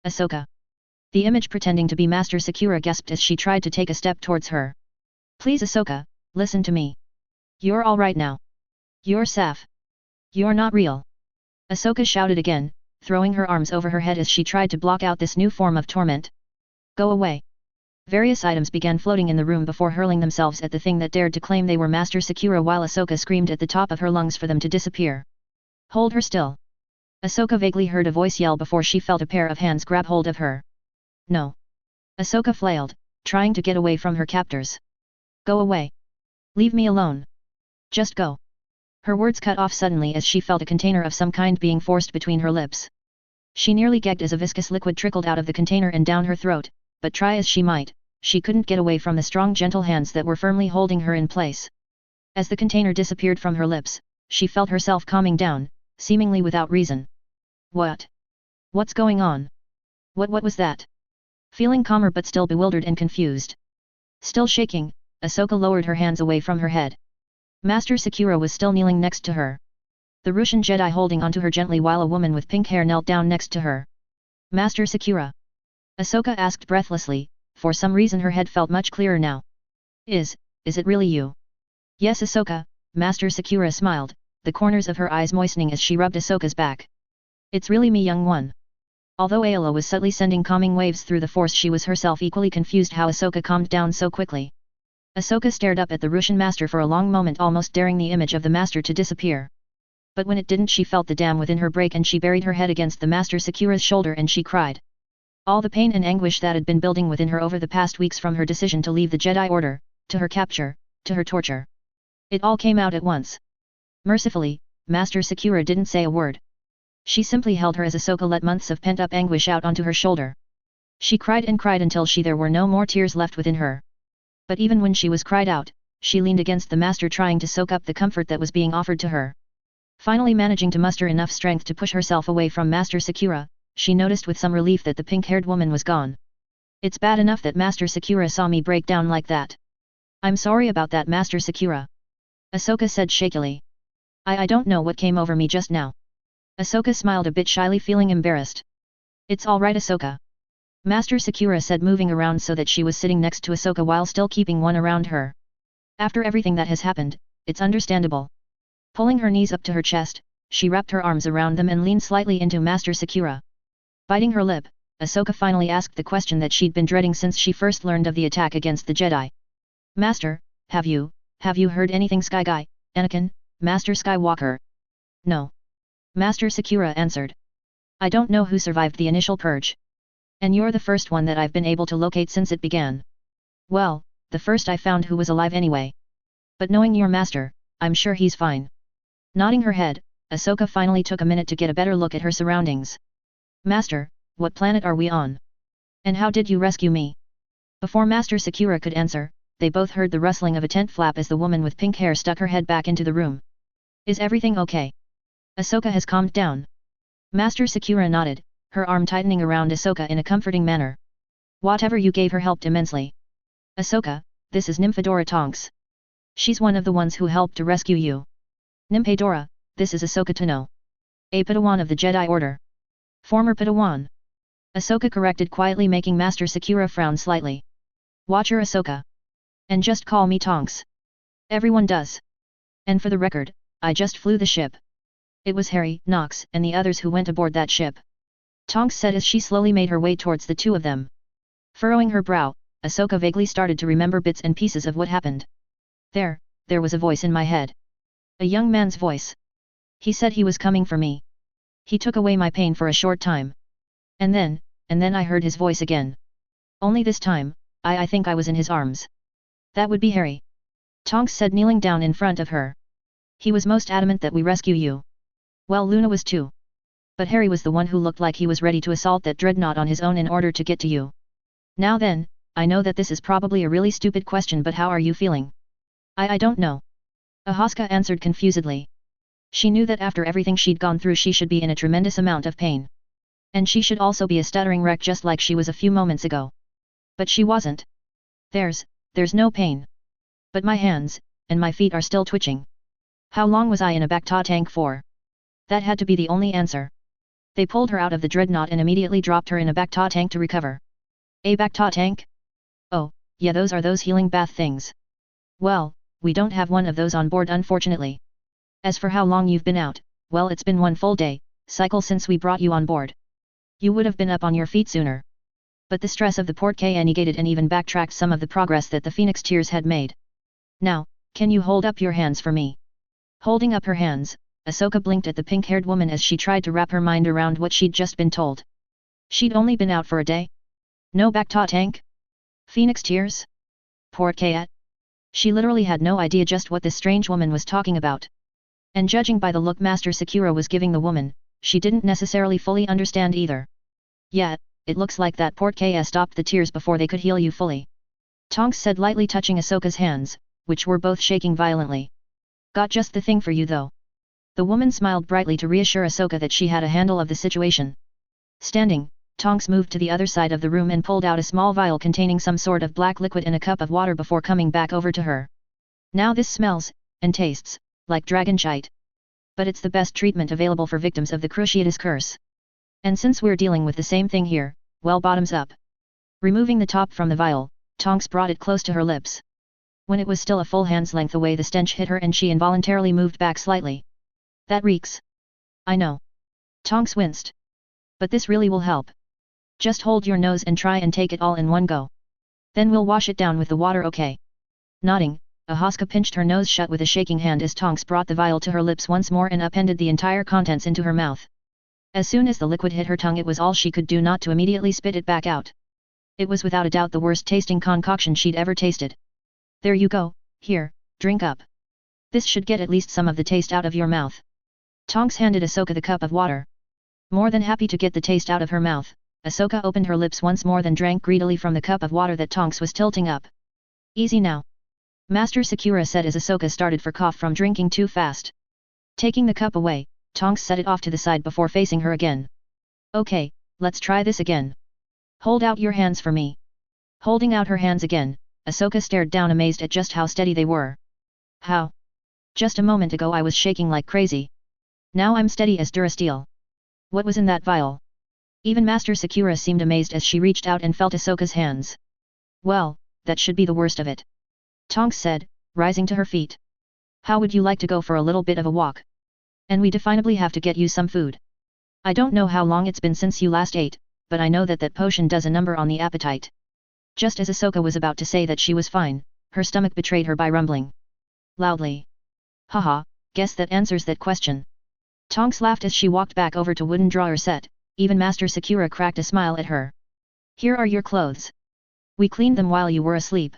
Ahsoka. The image pretending to be Master Sakura gasped as she tried to take a step towards her. Please Ahsoka, listen to me. You're all right now. You're safe. You're not real. Ahsoka shouted again, throwing her arms over her head as she tried to block out this new form of torment. Go away. Various items began floating in the room before hurling themselves at the thing that dared to claim they were Master Sakura, while Ahsoka screamed at the top of her lungs for them to disappear. Hold her still. Ahsoka vaguely heard a voice yell before she felt a pair of hands grab hold of her. No. Ahsoka flailed, trying to get away from her captors. Go away. Leave me alone. Just go. Her words cut off suddenly as she felt a container of some kind being forced between her lips. She nearly gagged as a viscous liquid trickled out of the container and down her throat, but try as she might, she couldn't get away from the strong gentle hands that were firmly holding her in place. As the container disappeared from her lips, she felt herself calming down, seemingly without reason. What? What's going on? What was that? Feeling calmer but still bewildered and confused. Still shaking, Ahsoka lowered her hands away from her head. Master Sakura was still kneeling next to her. The Russian Jedi holding onto her gently while a woman with pink hair knelt down next to her. Master Sakura? Ahsoka asked breathlessly, for some reason her head felt much clearer now. Is it really you? Yes Ahsoka, Master Sakura smiled, the corners of her eyes moistening as she rubbed Ahsoka's back. It's really me, young one. Although Ayla was subtly sending calming waves through the Force, she was herself equally confused how Ahsoka calmed down so quickly. Ahsoka stared up at the Russian master for a long moment, almost daring the image of the master to disappear. But when it didn't, she felt the dam within her break and she buried her head against the Master Sakura's shoulder and she cried. All the pain and anguish that had been building within her over the past weeks, from her decision to leave the Jedi Order, to her capture, to her torture. It all came out at once. Mercifully, Master Sakura didn't say a word. She simply held her as Ahsoka let months of pent-up anguish out onto her shoulder. She cried and cried until there were no more tears left within her. But even when she was cried out, she leaned against the master trying to soak up the comfort that was being offered to her. Finally managing to muster enough strength to push herself away from Master Sakura, she noticed with some relief that the pink-haired woman was gone. It's bad enough that Master Sakura saw me break down like that. I'm sorry about that, Master Sakura. Ahsoka said shakily. I don't know what came over me just now. Ahsoka smiled a bit shyly, feeling embarrassed. It's all right Ahsoka. Master Sakura said, moving around so that she was sitting next to Ahsoka while still keeping one around her. After everything that has happened, it's understandable. Pulling her knees up to her chest, she wrapped her arms around them and leaned slightly into Master Sakura. Biting her lip, Ahsoka finally asked the question that she'd been dreading since she first learned of the attack against the Jedi. Master, have you heard anything Sky Guy, Anakin, Master Skywalker? No. Master Sakura answered. I don't know who survived the initial purge. And you're the first one that I've been able to locate since it began. Well, the first I found who was alive anyway. But knowing your master, I'm sure he's fine. Nodding her head, Ahsoka finally took a minute to get a better look at her surroundings. Master, what planet are we on? And how did you rescue me? Before Master Sakura could answer, they both heard the rustling of a tent flap as the woman with pink hair stuck her head back into the room. Is everything okay? Ahsoka has calmed down. Master Sakura nodded, her arm tightening around Ahsoka in a comforting manner. Whatever you gave her helped immensely. Ahsoka, this is Nymphadora Tonks. She's one of the ones who helped to rescue you. Nymphadora, this is Ahsoka Tano. A Padawan of the Jedi Order. Former Padawan. Ahsoka corrected quietly, making Master Sakura frown slightly. Watcher Ahsoka. And just call me Tonks. Everyone does. And for the record, I just flew the ship. It was Harry, Knox, and the others who went aboard that ship. Tonks said as she slowly made her way towards the two of them. Furrowing her brow, Ahsoka vaguely started to remember bits and pieces of what happened. There was a voice in my head. A young man's voice. He said he was coming for me. He took away my pain for a short time. And then I heard his voice again. Only this time, I think I was in his arms. That would be Harry. Tonks said, kneeling down in front of her. He was most adamant that we rescue you. Well, Luna was too. But Harry was the one who looked like he was ready to assault that dreadnought on his own in order to get to you. Now then, I know that this is probably a really stupid question, but how are you feeling? I don't know. Ahsoka answered confusedly. She knew that after everything she'd gone through she should be in a tremendous amount of pain. And she should also be a stuttering wreck just like she was a few moments ago. But she wasn't. There's no pain. But my hands, and my feet are still twitching. How long was I in a Bacta tank for? That had to be the only answer. They pulled her out of the dreadnought and immediately dropped her in a Bacta tank to recover. A Bacta tank? Oh, yeah, those are those healing bath things. Well, we don't have one of those on board unfortunately. As for how long you've been out, well, it's been one full day cycle since we brought you on board. You would have been up on your feet sooner. But the stress of the port negated and even backtracked some of the progress that the Phoenix Tears had made. Now, can you hold up your hands for me? Holding up her hands, Ahsoka blinked at the pink-haired woman as she tried to wrap her mind around what she'd just been told. She'd only been out for a day? No Bacta tank? Phoenix Tears? Port Kayat? She literally had no idea just what this strange woman was talking about. And judging by the look Master Sakura was giving the woman, she didn't necessarily fully understand either. Yet, it looks like that Port Kayat stopped the tears before they could heal you fully. Tonks said, lightly touching Ahsoka's hands, which were both shaking violently. Got just the thing for you though. The woman smiled brightly to reassure Ahsoka that she had a handle of the situation. Standing, Tonks moved to the other side of the room and pulled out a small vial containing some sort of black liquid in a cup of water before coming back over to her. Now this smells, and tastes, like dragon shite. But it's the best treatment available for victims of the Cruciatus curse. And since we're dealing with the same thing here, well, bottoms up. Removing the top from the vial, Tonks brought it close to her lips. When it was still a full hand's length away, the stench hit her and she involuntarily moved back slightly. That reeks. I know. Tonks winced. But this really will help. Just hold your nose and try and take it all in one go. Then we'll wash it down with the water, okay? Nodding, Ahsoka pinched her nose shut with a shaking hand as Tonks brought the vial to her lips once more and appended the entire contents into her mouth. As soon as the liquid hit her tongue, it was all she could do not to immediately spit it back out. It was without a doubt the worst tasting concoction she'd ever tasted. There you go, here, drink up. This should get at least some of the taste out of your mouth. Tonks handed Ahsoka the cup of water. More than happy to get the taste out of her mouth, Ahsoka opened her lips once more, then drank greedily from the cup of water that Tonks was tilting up. Easy now. Master Sakura said as Ahsoka started for cough from drinking too fast. Taking the cup away, Tonks set it off to the side before facing her again. Okay, let's try this again. Hold out your hands for me. Holding out her hands again, Ahsoka stared down amazed at just how steady they were. How? Just a moment ago I was shaking like crazy. Now I'm steady as Durasteel. What was in that vial? Even Master Sakura seemed amazed as she reached out and felt Ahsoka's hands. Well, that should be the worst of it. Tonks said, rising to her feet. How would you like to go for a little bit of a walk? And we definably have to get you some food. I don't know how long it's been since you last ate, but I know that that potion does a number on the appetite. Just as Ahsoka was about to say that she was fine, her stomach betrayed her by rumbling loudly. Haha, guess that answers that question. Tonks laughed as she walked back over to wooden drawer set, even Master Sakura cracked a smile at her. Here are your clothes. We cleaned them while you were asleep.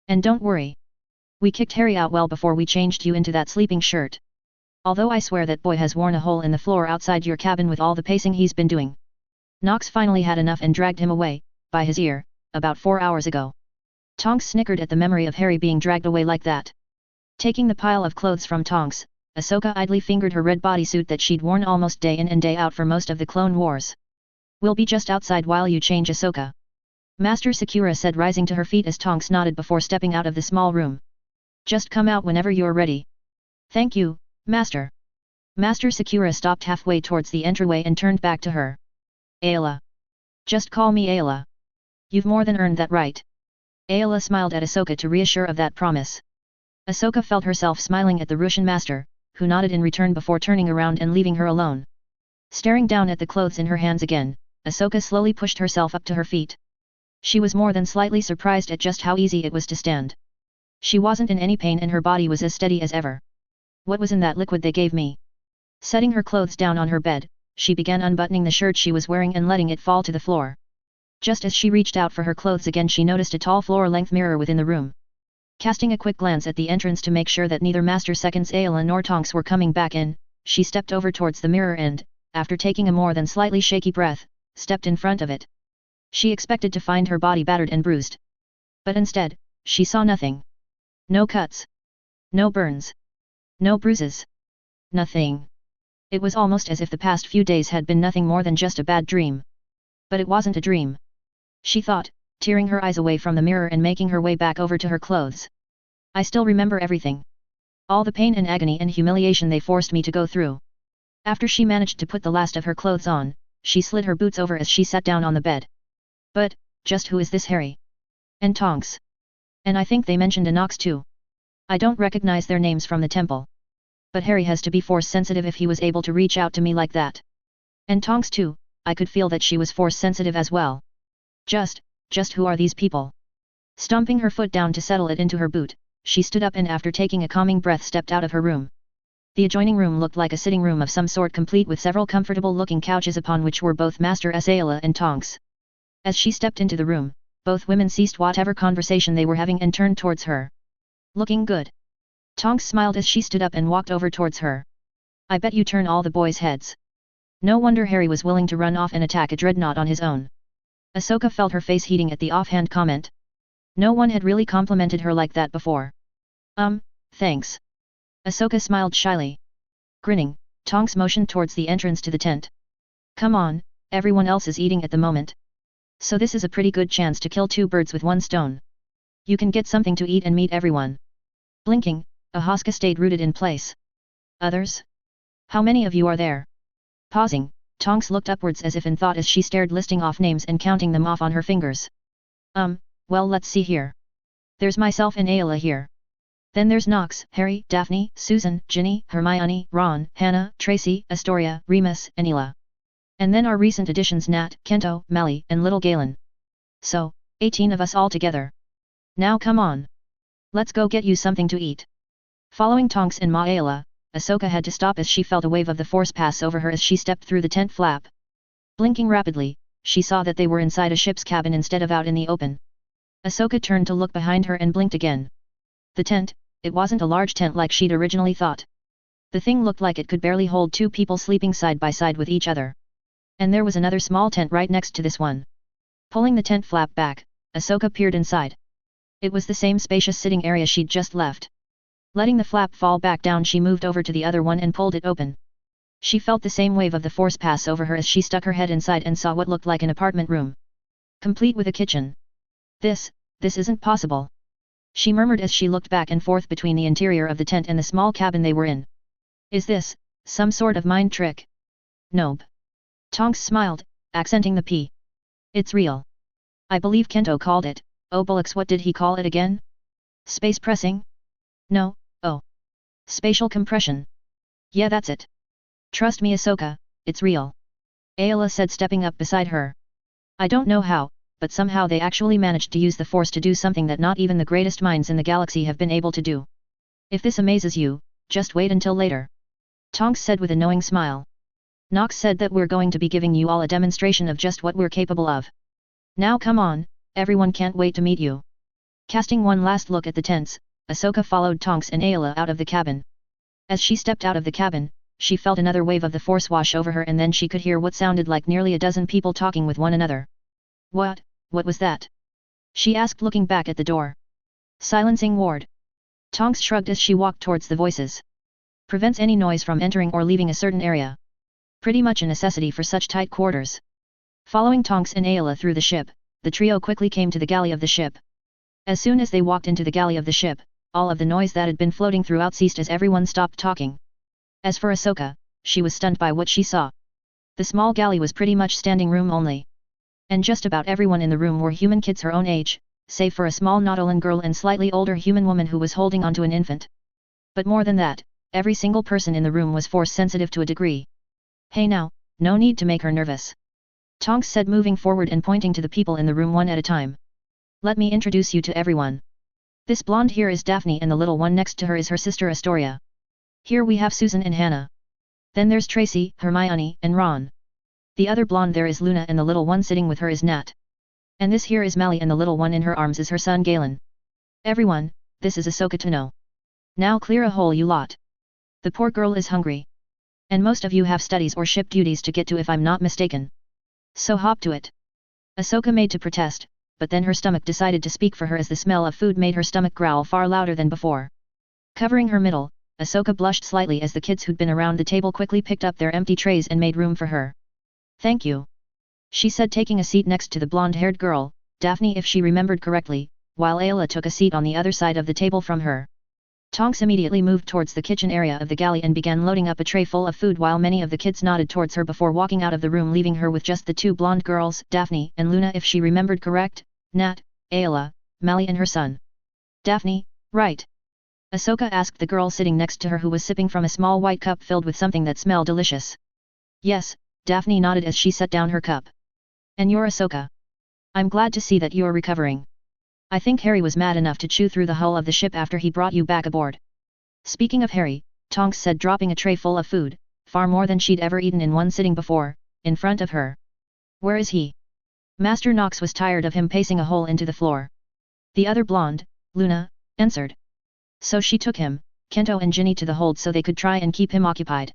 And don't worry. We kicked Harry out well before we changed you into that sleeping shirt. Although I swear that boy has worn a hole in the floor outside your cabin with all the pacing he's been doing. Nox finally had enough and dragged him away, by his ear, about 4 hours ago. Tonks snickered at the memory of Harry being dragged away like that. Taking the pile of clothes from Tonks, Ahsoka idly fingered her red bodysuit that she'd worn almost day in and day out for most of the Clone Wars. We'll be just outside while you change, Ahsoka. Master Sakura said, rising to her feet as Tonks nodded before stepping out of the small room. Just come out whenever you're ready. Thank you, Master. Master Sakura stopped halfway towards the entryway and turned back to her. Ayla. Just call me Ayla. You've more than earned that right. Ayla smiled at Ahsoka to reassure of that promise. Ahsoka felt herself smiling at the Russian master, who nodded in return before turning around and leaving her alone. Staring down at the clothes in her hands again, Ahsoka slowly pushed herself up to her feet. She was more than slightly surprised at just how easy it was to stand. She wasn't in any pain and her body was as steady as ever. What was in that liquid they gave me? Setting her clothes down on her bed, she began unbuttoning the shirt she was wearing and letting it fall to the floor. Just as she reached out for her clothes again, she noticed a tall floor-length mirror within the room. Casting a quick glance at the entrance to make sure that neither Master Seconds Ayla nor Tonks were coming back in, she stepped over towards the mirror and, after taking a more than slightly shaky breath, stepped in front of it. She expected to find her body battered and bruised. But instead, she saw nothing. No cuts. No burns. No bruises. Nothing. It was almost as if the past few days had been nothing more than just a bad dream. But it wasn't a dream. She thought, tearing her eyes away from the mirror and making her way back over to her clothes. I still remember everything. All the pain and agony and humiliation they forced me to go through. After she managed to put the last of her clothes on, she slid her boots over as she sat down on the bed. But, just who is this Harry? And Tonks? And I think they mentioned a Nox too. I don't recognize their names from the temple. But Harry has to be force sensitive if he was able to reach out to me like that. And Tonks too, I could feel that she was force sensitive as well. Just who are these people? Stomping her foot down to settle it into her boot, she stood up and after taking a calming breath stepped out of her room. The adjoining room looked like a sitting room of some sort, complete with several comfortable-looking couches upon which were both Master Ayla and Tonks. As she stepped into the room, both women ceased whatever conversation they were having and turned towards her. Looking good. Tonks smiled as she stood up and walked over towards her. I bet you turn all the boys' heads. No wonder Harry was willing to run off and attack a dreadnought on his own. Ahsoka felt her face heating at the offhand comment. No one had really complimented her like that before. Thanks. Ahsoka smiled shyly. Grinning, Tonks motioned towards the entrance to the tent. Come on, everyone else is eating at the moment. So this is a pretty good chance to kill two birds with one stone. You can get something to eat and meet everyone. Blinking, Ahsoka stayed rooted in place. Others? How many of you are there? Pausing, Tonks looked upwards as if in thought as she stared, listing off names and counting them off on her fingers. Well, let's see here. There's myself and Ayla here. Then there's Nox, Harry, Daphne, Susan, Ginny, Hermione, Ron, Hannah, Tracy, Astoria, Remus, and Ela. And then our recent additions Nat, Kento, Mally, and little Galen. So, 18 of us all together. Now come on. Let's go get you something to eat. Following Tonks and Ma Ayla, Ahsoka had to stop as she felt a wave of the Force pass over her as she stepped through the tent flap. Blinking rapidly, she saw that they were inside a ship's cabin instead of out in the open. Ahsoka turned to look behind her and blinked again. The tent, it wasn't a large tent like she'd originally thought. The thing looked like it could barely hold two people sleeping side by side with each other. And there was another small tent right next to this one. Pulling the tent flap back, Ahsoka peered inside. It was the same spacious sitting area she'd just left. Letting the flap fall back down, she moved over to the other one and pulled it open. She felt the same wave of the Force pass over her as she stuck her head inside and saw what looked like an apartment room. Complete with a kitchen. This isn't possible. She murmured as she looked back and forth between the interior of the tent and the small cabin they were in. Is this some sort of mind trick? Nope. Tonks smiled, accenting the P. It's real. I believe Kento called it, oh bullocks, what did he call it again? Space pressing? No, oh. Spatial compression. Yeah, that's it. Trust me, Ahsoka, it's real. Ayla said, stepping up beside her. I don't know how, but somehow they actually managed to use the Force to do something that not even the greatest minds in the galaxy have been able to do. If this amazes you, just wait until later. Tonks said with a knowing smile. Nox said that we're going to be giving you all a demonstration of just what we're capable of. Now come on, everyone can't wait to meet you. Casting one last look at the tents, Ahsoka followed Tonks and Ayla out of the cabin. As she stepped out of the cabin, she felt another wave of the Force wash over her, and then she could hear what sounded like nearly a dozen people talking with one another. What was that? She asked, looking back at the door. Silencing ward. Tonks shrugged as she walked towards the voices. Prevents any noise from entering or leaving a certain area. Pretty much a necessity for such tight quarters. Following Tonks and Ayla through the ship, the trio quickly came to the galley of the ship. As soon as they walked into the galley of the ship, all of the noise that had been floating throughout ceased as everyone stopped talking. As for Ahsoka, she was stunned by what she saw. The small galley was pretty much standing room only. And just about everyone in the room were human kids her own age, save for a small Nautolan girl and slightly older human woman who was holding onto an infant. But more than that, every single person in the room was Force sensitive to a degree. Hey now, no need to make her nervous. Tonks said, moving forward and pointing to the people in the room one at a time. Let me introduce you to everyone. This blonde here is Daphne, and the little one next to her is her sister Astoria. Here we have Susan and Hannah. Then there's Tracy, Hermione, and Ron. The other blonde there is Luna, and the little one sitting with her is Nat. And this here is Mally, and the little one in her arms is her son Galen. Everyone, this is Ahsoka Tano. Now clear a hole, you lot. The poor girl is hungry. And most of you have studies or ship duties to get to if I'm not mistaken. So hop to it. Ahsoka made to protest, but then her stomach decided to speak for her as the smell of food made her stomach growl far louder than before. Covering her middle, Ahsoka blushed slightly as the kids who'd been around the table quickly picked up their empty trays and made room for her. Thank you. She said, taking a seat next to the blonde-haired girl, Daphne if she remembered correctly, while Ayla took a seat on the other side of the table from her. Tonks immediately moved towards the kitchen area of the galley and began loading up a tray full of food while many of the kids nodded towards her before walking out of the room, leaving her with just the two blonde girls, Daphne and Luna if she remembered correct, Nat, Ayla, Mally and her son. Daphne, right? Ahsoka asked the girl sitting next to her who was sipping from a small white cup filled with something that smelled delicious. Yes, Daphne nodded as she set down her cup. And you're Ahsoka. I'm glad to see that you're recovering. I think Harry was mad enough to chew through the hull of the ship after he brought you back aboard. Speaking of Harry, Tonks said, dropping a tray full of food, far more than she'd ever eaten in one sitting before, in front of her. Where is he? Master Nox was tired of him pacing a hole into the floor. The other blonde, Luna, answered. So she took him, Kento and Ginny to the hold so they could try and keep him occupied.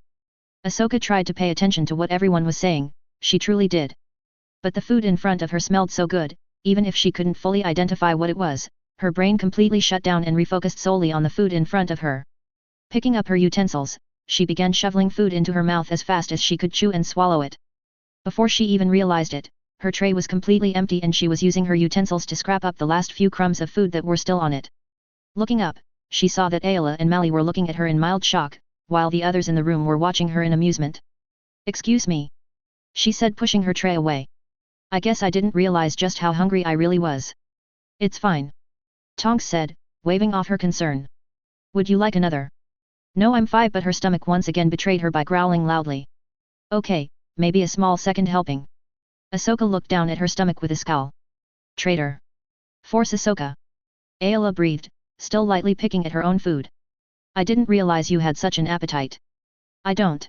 Ahsoka tried to pay attention to what everyone was saying, she truly did. But the food in front of her smelled so good, even if she couldn't fully identify what it was, her brain completely shut down and refocused solely on the food in front of her. Picking up her utensils, she began shoveling food into her mouth as fast as she could chew and swallow it. Before she even realized it, her tray was completely empty and she was using her utensils to scrap up the last few crumbs of food that were still on it. Looking up, she saw that Ayla and Mally were looking at her in mild shock, while the others in the room were watching her in amusement. Excuse me. She said, pushing her tray away. I guess I didn't realize just how hungry I really was. It's fine. Tonks said, waving off her concern. Would you like another? No, I'm fine, but her stomach once again betrayed her by growling loudly. Okay, maybe a small second helping. Ahsoka looked down at her stomach with a scowl. Traitor. Force Ahsoka. Ayla breathed, still lightly picking at her own food. I didn't realize you had such an appetite. I don't.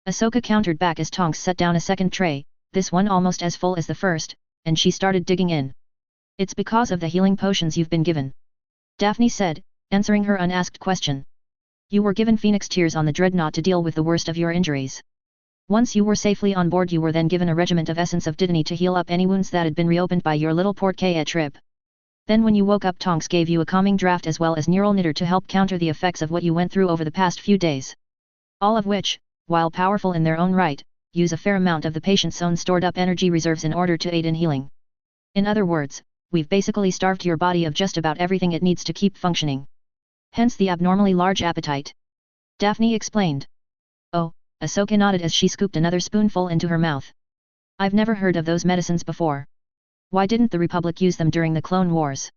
Ahsoka countered back as Tonks set down a second tray, this one almost as full as the first, and she started digging in. It's because of the healing potions you've been given. Daphne said, answering her unasked question. You were given Phoenix Tears on the Dreadnought to deal with the worst of your injuries. Once you were safely on board, you were then given a regiment of Essence of Dittany to heal up any wounds that had been reopened by your little Port Kaya trip. Then when you woke up, Tonks gave you a calming draft as well as Neural Knitter to help counter the effects of what you went through over the past few days. All of which, while powerful in their own right, use a fair amount of the patient's own stored up energy reserves in order to aid in healing. In other words, we've basically starved your body of just about everything it needs to keep functioning. Hence the abnormally large appetite. Daphne explained. Oh, Ahsoka nodded as she scooped another spoonful into her mouth. I've never heard of those medicines before. Why didn't the Republic use them during the Clone Wars?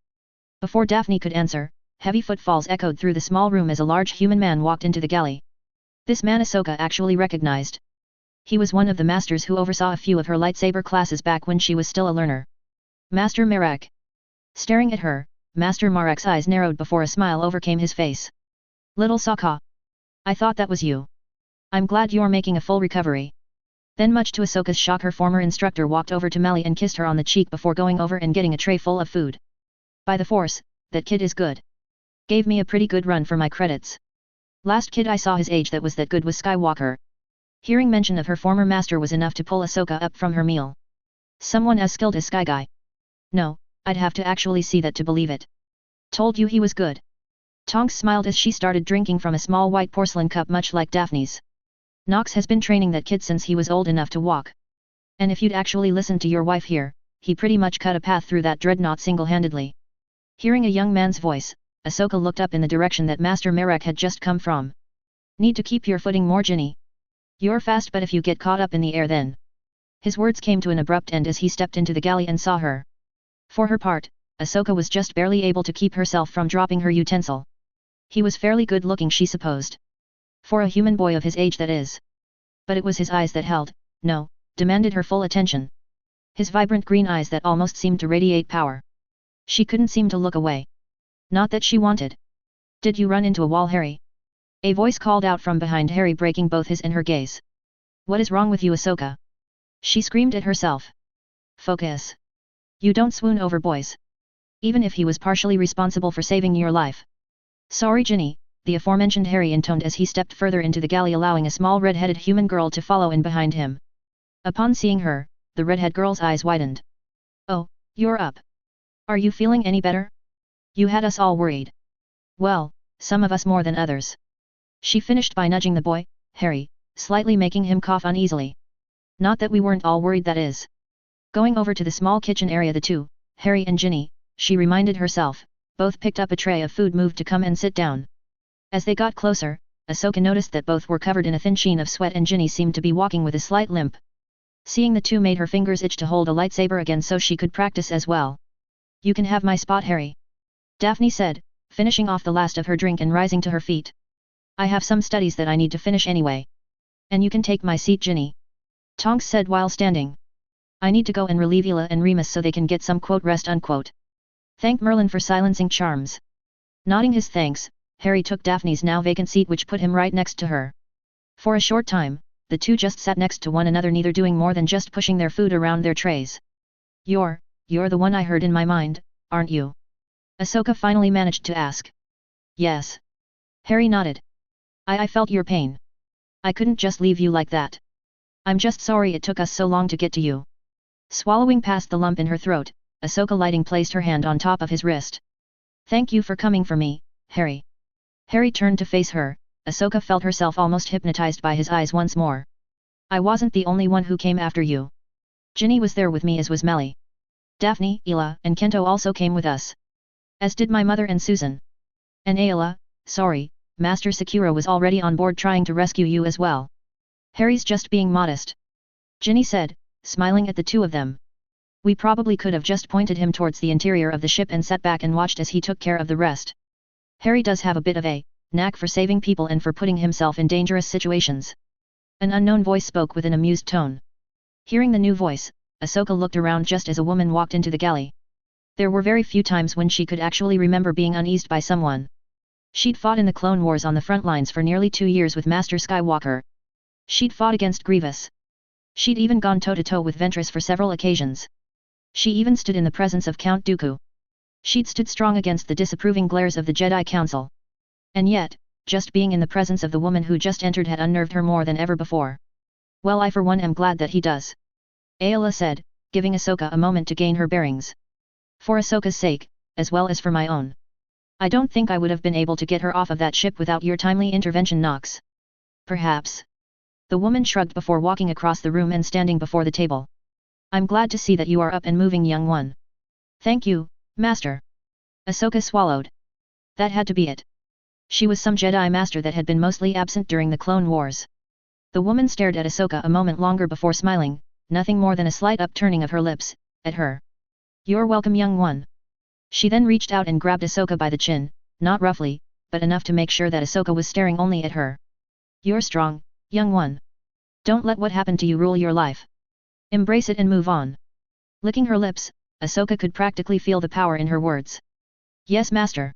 Before Daphne could answer, Heavy footfalls echoed through the small room as a large human man walked into the galley. This man Ahsoka actually recognized. He was one of the masters who oversaw a few of her lightsaber classes back when she was still a learner. Master Marek. Staring at her, Master Marek's eyes narrowed before a smile overcame his face. Little Sokka. I thought that was you. I'm glad you're making a full recovery. Then much to Ahsoka's shock, her former instructor walked over to Melly and kissed her on the cheek before going over and getting a tray full of food. By the Force, that kid is good. Gave me a pretty good run for my credits. Last kid I saw his age that was that good was Skywalker. Hearing mention of her former master was enough to pull Ahsoka up from her meal. Someone as skilled as Sky Guy. No, I'd have to actually see that to believe it. Told you he was good. Tonks smiled as she started drinking from a small white porcelain cup much like Daphne's. Nox has been training that kid since he was old enough to walk. And if you'd actually listened to your wife here, he pretty much cut a path through that dreadnought single-handedly. Hearing a young man's voice, Ahsoka looked up in the direction that Master Marek had just come from. Need to keep your footing more, Ginny. You're fast, but if you get caught up in the air then. His words came to an abrupt end as he stepped into the galley and saw her. For her part, Ahsoka was just barely able to keep herself from dropping her utensil. He was fairly good looking, she supposed. For a human boy of his age, that is. But it was his eyes that held, no, demanded her full attention. His vibrant green eyes that almost seemed to radiate power. She couldn't seem to look away. Not that she wanted. Did you run into a wall, Harry? A voice called out from behind Harry, breaking both his and her gaze. What is wrong with you, Ahsoka? She screamed at herself. Focus. You don't swoon over boys. Even if he was partially responsible for saving your life. Sorry, Ginny, the aforementioned Harry intoned as he stepped further into the galley, allowing a small red-headed human girl to follow in behind him. Upon seeing her, the redhead girl's eyes widened. Oh, you're up. Are you feeling any better? You had us all worried. Well, some of us more than others. She finished by nudging the boy, Harry, slightly making him cough uneasily. Not that we weren't all worried, that is. Going over to the small kitchen area, the two, Harry and Ginny, she reminded herself, both picked up a tray of food, moved to come and sit down. As they got closer, Ahsoka noticed that both were covered in a thin sheen of sweat and Ginny seemed to be walking with a slight limp. Seeing the two made her fingers itch to hold a lightsaber again so she could practice as well. You can have my spot, Harry. Daphne said, finishing off the last of her drink and rising to her feet. I have some studies that I need to finish anyway. And you can take my seat, Ginny. Tonks said while standing. I need to go and relieve Ela and Remus so they can get some "rest." Thank Merlin for silencing charms. Nodding his thanks, Harry took Daphne's now vacant seat, which put him right next to her. For a short time, the two just sat next to one another, neither doing more than just pushing their food around their trays. You're the one I heard in my mind, aren't you? Ahsoka finally managed to ask. Yes. Harry nodded. I felt your pain. I couldn't just leave you like that. I'm just sorry it took us so long to get to you. Swallowing past the lump in her throat, Ahsoka Lighting placed her hand on top of his wrist. Thank you for coming for me, Harry. Harry turned to face her. Ahsoka felt herself almost hypnotized by his eyes once more. I wasn't the only one who came after you. Ginny was there with me, as was Melly. Daphne, Ela, and Kento also came with us. As did my mother and Susan. And Ayla, sorry, Master Sakura was already on board trying to rescue you as well. Harry's just being modest. Ginny said, smiling at the two of them. We probably could have just pointed him towards the interior of the ship and sat back and watched as he took care of the rest. Harry does have a bit of a knack for saving people and for putting himself in dangerous situations. An unknown voice spoke with an amused tone. Hearing the new voice, Ahsoka looked around just as a woman walked into the galley. There were very few times when she could actually remember being uneased by someone. She'd fought in the Clone Wars on the front lines for nearly 2 years with Master Skywalker. She'd fought against Grievous. She'd even gone toe-to-toe with Ventress for several occasions. She even stood in the presence of Count Dooku. She'd stood strong against the disapproving glares of the Jedi Council. And yet, just being in the presence of the woman who just entered had unnerved her more than ever before. Well, I for one am glad that he does. Ayla said, giving Ahsoka a moment to gain her bearings. For Ahsoka's sake, as well as for my own. I don't think I would have been able to get her off of that ship without your timely intervention, Nox. Perhaps. The woman shrugged before walking across the room and standing before the table. I'm glad to see that you are up and moving, young one. Thank you, Master. Ahsoka swallowed. That had to be it. She was some Jedi Master that had been mostly absent during the Clone Wars. The woman stared at Ahsoka a moment longer before smiling, nothing more than a slight upturning of her lips, at her. You're welcome, young one. She then reached out and grabbed Ahsoka by the chin, not roughly, but enough to make sure that Ahsoka was staring only at her. You're strong, young one. Don't let what happened to you rule your life. Embrace it and move on. Licking her lips, Ahsoka could practically feel the power in her words. Yes, Master.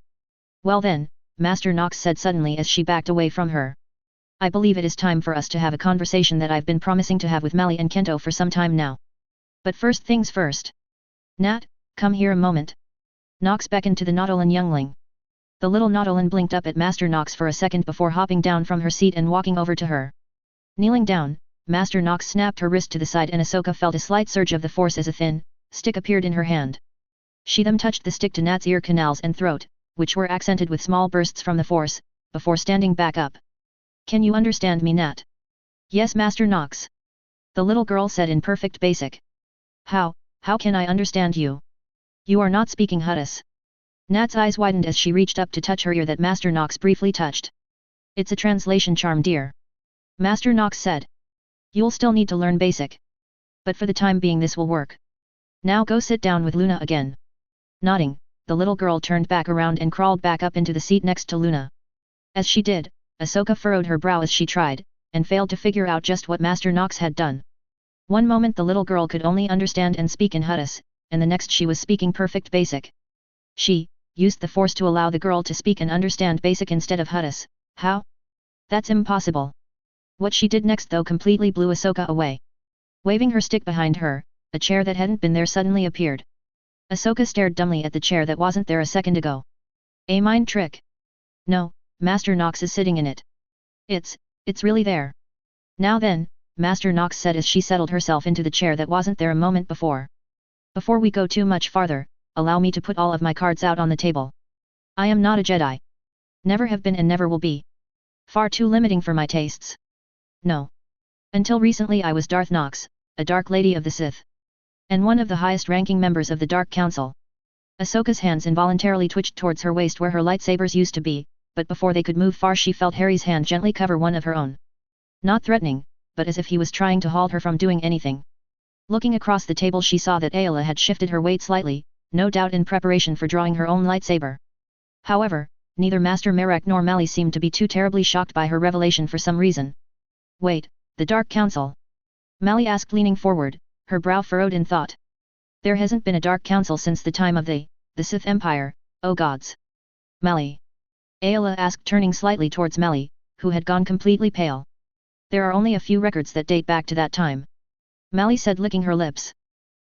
Well then, Master Nox said suddenly as she backed away from her. I believe it is time for us to have a conversation that I've been promising to have with Mali and Kento for some time now. But first things first. Nat, come here a moment. Nox beckoned to the Nautolan youngling. The little Nautolan blinked up at Master Nox for a second before hopping down from her seat and walking over to her. Kneeling down, Master Nox snapped her wrist to the side and Ahsoka felt a slight surge of the force as a thin stick appeared in her hand. She then touched the stick to Nat's ear canals and throat, which were accented with small bursts from the force, before standing back up. Can you understand me, Nat? Yes, Master Nox. The little girl said in perfect basic. How can I understand you? You are not speaking Hutus. Nat's eyes widened as she reached up to touch her ear that Master Nox briefly touched. It's a translation charm, dear. Master Nox said. You'll still need to learn basic. But for the time being this will work. Now go sit down with Luna again. Nodding, the little girl turned back around and crawled back up into the seat next to Luna. As she did, Ahsoka furrowed her brow as she tried, and failed to figure out just what Master Nox had done. One moment the little girl could only understand and speak in Hutus, and the next she was speaking perfect basic. She used the force to allow the girl to speak and understand basic instead of Hutus. How? That's impossible. What she did next though completely blew Ahsoka away. Waving her stick behind her, a chair that hadn't been there suddenly appeared. Ahsoka stared dumbly at the chair that wasn't there a second ago. A mind trick? No, Master Nox is sitting in it. It's really there. Now then, Master Nox said as she settled herself into the chair that wasn't there a moment before. Before we go too much farther, allow me to put all of my cards out on the table. I am not a Jedi. Never have been and never will be. Far too limiting for my tastes. No. Until recently I was Darth Nox, a Dark Lady of the Sith. And one of the highest-ranking members of the Dark Council. Ahsoka's hands involuntarily twitched towards her waist where her lightsabers used to be, but before they could move far she felt Harry's hand gently cover one of her own. Not threatening, but as if he was trying to halt her from doing anything. Looking across the table she saw that Ayla had shifted her weight slightly, no doubt in preparation for drawing her own lightsaber. However, neither Master Merek nor Mali seemed to be too terribly shocked by her revelation for some reason. Wait, the Dark Council? Mali asked leaning forward, her brow furrowed in thought. There hasn't been a Dark Council since the time of the Sith Empire, oh gods. Mali? Ayla asked turning slightly towards Mali, who had gone completely pale. There are only a few records that date back to that time. Mali said licking her lips.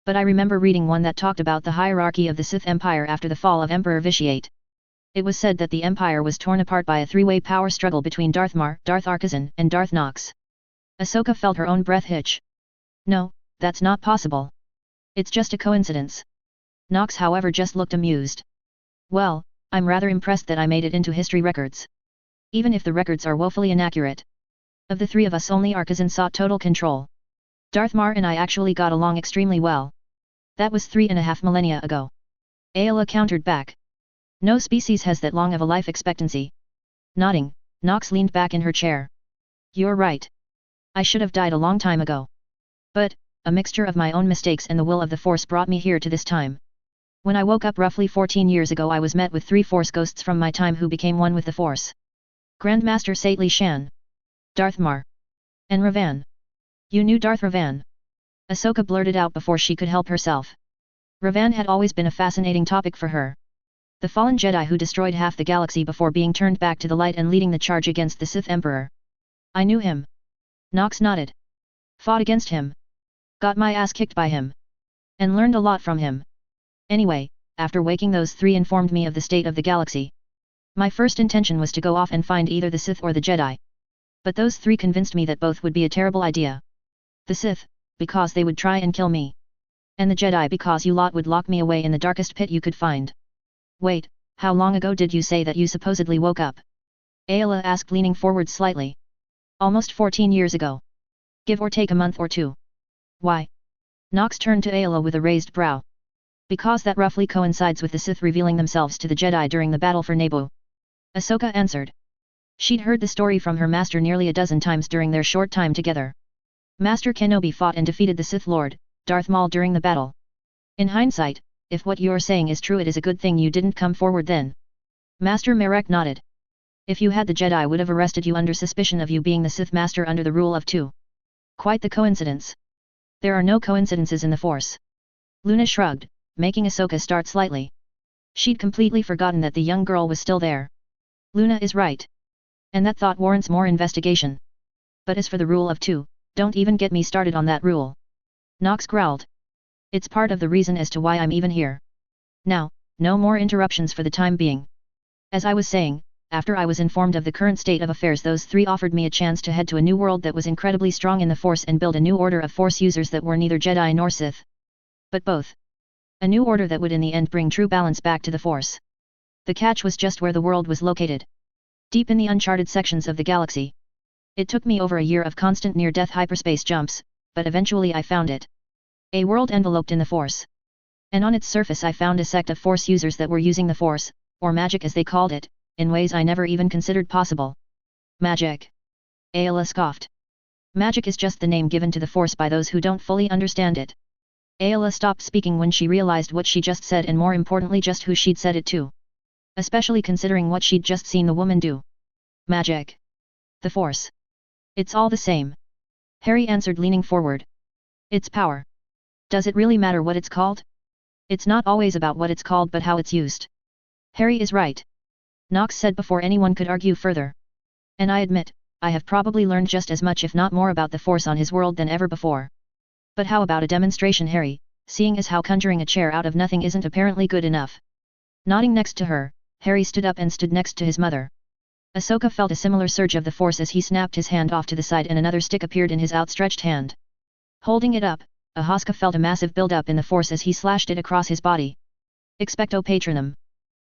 But I remember reading one that talked about the hierarchy of the Sith Empire after the fall of Emperor Vitiate. It was said that the Empire was torn apart by a three-way power struggle between Darth Mar, Darth Arkazan, and Darth Nox. Ahsoka felt her own breath hitch. No, that's not possible. It's just a coincidence. Nox however just looked amused. Well, I'm rather impressed that I made it into history records. Even if the records are woefully inaccurate. Of the three of us only Arkazan sought total control. Darth Mar and I actually got along extremely well. That was 3.5 millennia ago. Ayla countered back. No species has that long of a life expectancy. Nodding, Nox leaned back in her chair. You're right. I should have died a long time ago. But, a mixture of my own mistakes and the will of the Force brought me here to this time. When I woke up roughly 14 years ago I was met with 3 Force ghosts from my time who became one with the Force. Grandmaster Sately Shan. Darth Mar. And Ravan. You knew Darth Ravan? Ahsoka blurted out before she could help herself. Ravan had always been a fascinating topic for her. The fallen Jedi who destroyed half the galaxy before being turned back to the light and leading the charge against the Sith Emperor. I knew him. Nox nodded. Fought against him. Got my ass kicked by him. And learned a lot from him. Anyway, after waking those 3 informed me of the state of the galaxy. My first intention was to go off and find either the Sith or the Jedi. But those 3 convinced me that both would be a terrible idea. The Sith, because they would try and kill me. And the Jedi because you lot would lock me away in the darkest pit you could find. Wait, how long ago did you say that you supposedly woke up? Ayla asked leaning forward slightly. Almost 14 years ago. Give or take a month or 2. Why? Nox turned to Ayla with a raised brow. Because that roughly coincides with the Sith revealing themselves to the Jedi during the battle for Naboo. Ahsoka answered. She'd heard the story from her master nearly a dozen times during their short time together. Master Kenobi fought and defeated the Sith Lord, Darth Maul during the battle. In hindsight, if what you're saying is true it is a good thing you didn't come forward then. Master Marek nodded. If you had, the Jedi would have arrested you under suspicion of you being the Sith Master under the rule of 2. Quite the coincidence. There are no coincidences in the Force. Luna shrugged, making Ahsoka start slightly. She'd completely forgotten that the young girl was still there. Luna is right. And that thought warrants more investigation. But as for the rule of 2, don't even get me started on that rule. Nox growled. It's part of the reason as to why I'm even here. Now, no more interruptions for the time being. As I was saying, after I was informed of the current state of affairs, those 3 offered me a chance to head to a new world that was incredibly strong in the Force and build a new order of Force users that were neither Jedi nor Sith. But both. A new order that would in the end bring true balance back to the Force. The catch was just where the world was located. Deep in the uncharted sections of the galaxy. It took me over a year of constant near-death hyperspace jumps, but eventually I found it. A world enveloped in the Force. And on its surface I found a sect of Force users that were using the Force, or magic as they called it, in ways I never even considered possible. Magic. Ayla scoffed. Magic is just the name given to the Force by those who don't fully understand it. Ayla stopped speaking when she realized what she just said, and more importantly just who she'd said it to. Especially considering what she'd just seen the woman do. Magic. The Force. It's all the same. Harry answered, leaning forward. It's power. Does it really matter what it's called? It's not always about what it's called but how it's used. Harry is right. Nox said before anyone could argue further. And I admit, I have probably learned just as much if not more about the Force on his world than ever before. But how about a demonstration, Harry, seeing as how conjuring a chair out of nothing isn't apparently good enough? Nodding next to her, Harry stood up and stood next to his mother. Ahsoka felt a similar surge of the Force as he snapped his hand off to the side and another stick appeared in his outstretched hand. Holding it up, Ahsoka felt a massive build-up in the Force as he slashed it across his body. Expecto Patronum.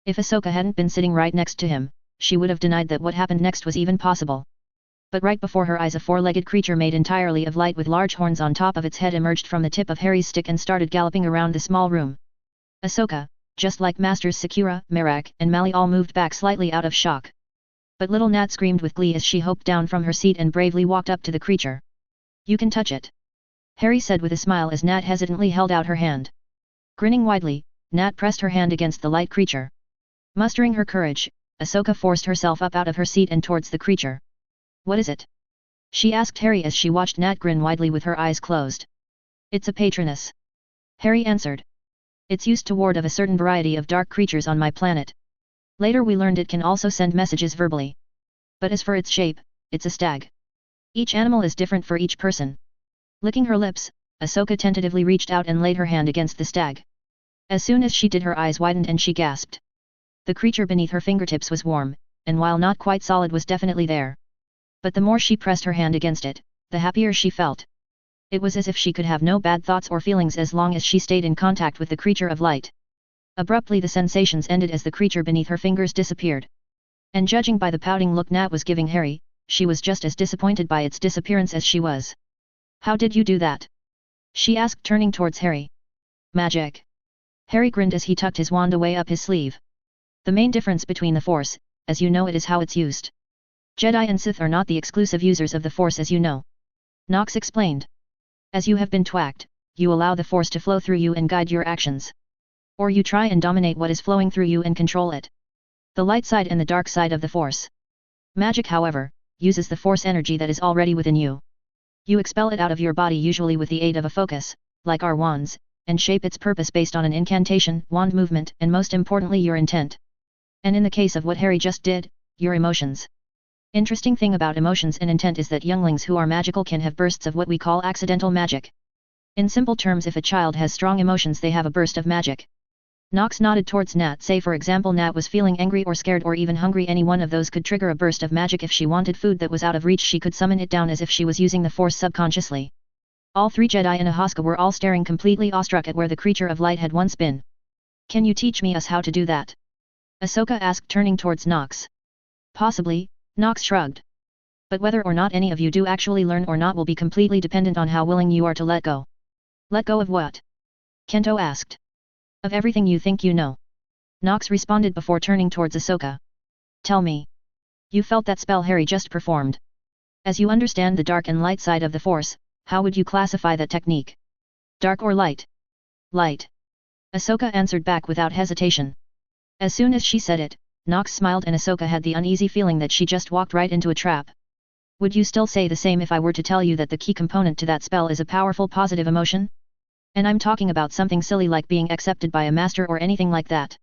If Ahsoka hadn't been sitting right next to him, she would have denied that what happened next was even possible. But right before her eyes a 4-legged creature made entirely of light with large horns on top of its head emerged from the tip of Harry's stick and started galloping around the small room. Ahsoka, just like Masters Sakura, Marek, and Mali all moved back slightly out of shock. But little Nat screamed with glee as she hopped down from her seat and bravely walked up to the creature. You can touch it. Harry said with a smile as Nat hesitantly held out her hand. Grinning widely, Nat pressed her hand against the light creature. Mustering her courage, Ahsoka forced herself up out of her seat and towards the creature. What is it? She asked Harry as she watched Nat grin widely with her eyes closed. It's a Patronus. Harry answered. It's used to ward off a certain variety of dark creatures on my planet. Later we learned it can also send messages verbally. But as for its shape, it's a stag. Each animal is different for each person. Licking her lips, Ahsoka tentatively reached out and laid her hand against the stag. As soon as she did, her eyes widened and she gasped. The creature beneath her fingertips was warm, and while not quite solid was definitely there. But the more she pressed her hand against it, the happier she felt. It was as if she could have no bad thoughts or feelings as long as she stayed in contact with the creature of light. Abruptly the sensations ended as the creature beneath her fingers disappeared. And judging by the pouting look Nat was giving Harry, she was just as disappointed by its disappearance as she was. How did you do that? She asked, turning towards Harry. Magic. Harry grinned as he tucked his wand away up his sleeve. The main difference between the Force, as you know it, is how it's used. Jedi and Sith are not the exclusive users of the Force, as you know. Nox explained. As you have been twacked, you allow the Force to flow through you and guide your actions. Or you try and dominate what is flowing through you and control it. The light side and the dark side of the Force. Magic, however, uses the Force energy that is already within you. You expel it out of your body, usually with the aid of a focus, like our wands, and shape its purpose based on an incantation, wand movement, and most importantly your intent. And in the case of what Harry just did, your emotions. Interesting thing about emotions and intent is that younglings who are magical can have bursts of what we call accidental magic. In simple terms, if a child has strong emotions, they have a burst of magic. Nox nodded towards Nat. Say for example Nat was feeling angry or scared or even hungry, any one of those could trigger a burst of magic. If she wanted food that was out of reach, she could summon it down as if she was using the Force subconsciously. All 3 Jedi and Ahsoka were all staring completely awestruck at where the creature of light had once been. Can you teach me us how to do that? Ahsoka asked, turning towards Nox. Possibly, Nox shrugged. But whether or not any of you do actually learn or not will be completely dependent on how willing you are to let go. Let go of what? Kento asked. Of everything you think you know. Nox responded before turning towards Ahsoka. Tell me. You felt that spell Harry just performed. As you understand the dark and light side of the Force, how would you classify that technique? Dark or light? Light. Ahsoka answered back without hesitation. As soon as she said it, Nox smiled and Ahsoka had the uneasy feeling that she just walked right into a trap. Would you still say the same if I were to tell you that the key component to that spell is a powerful positive emotion? And I'm talking about something silly like being accepted by a master or anything like that.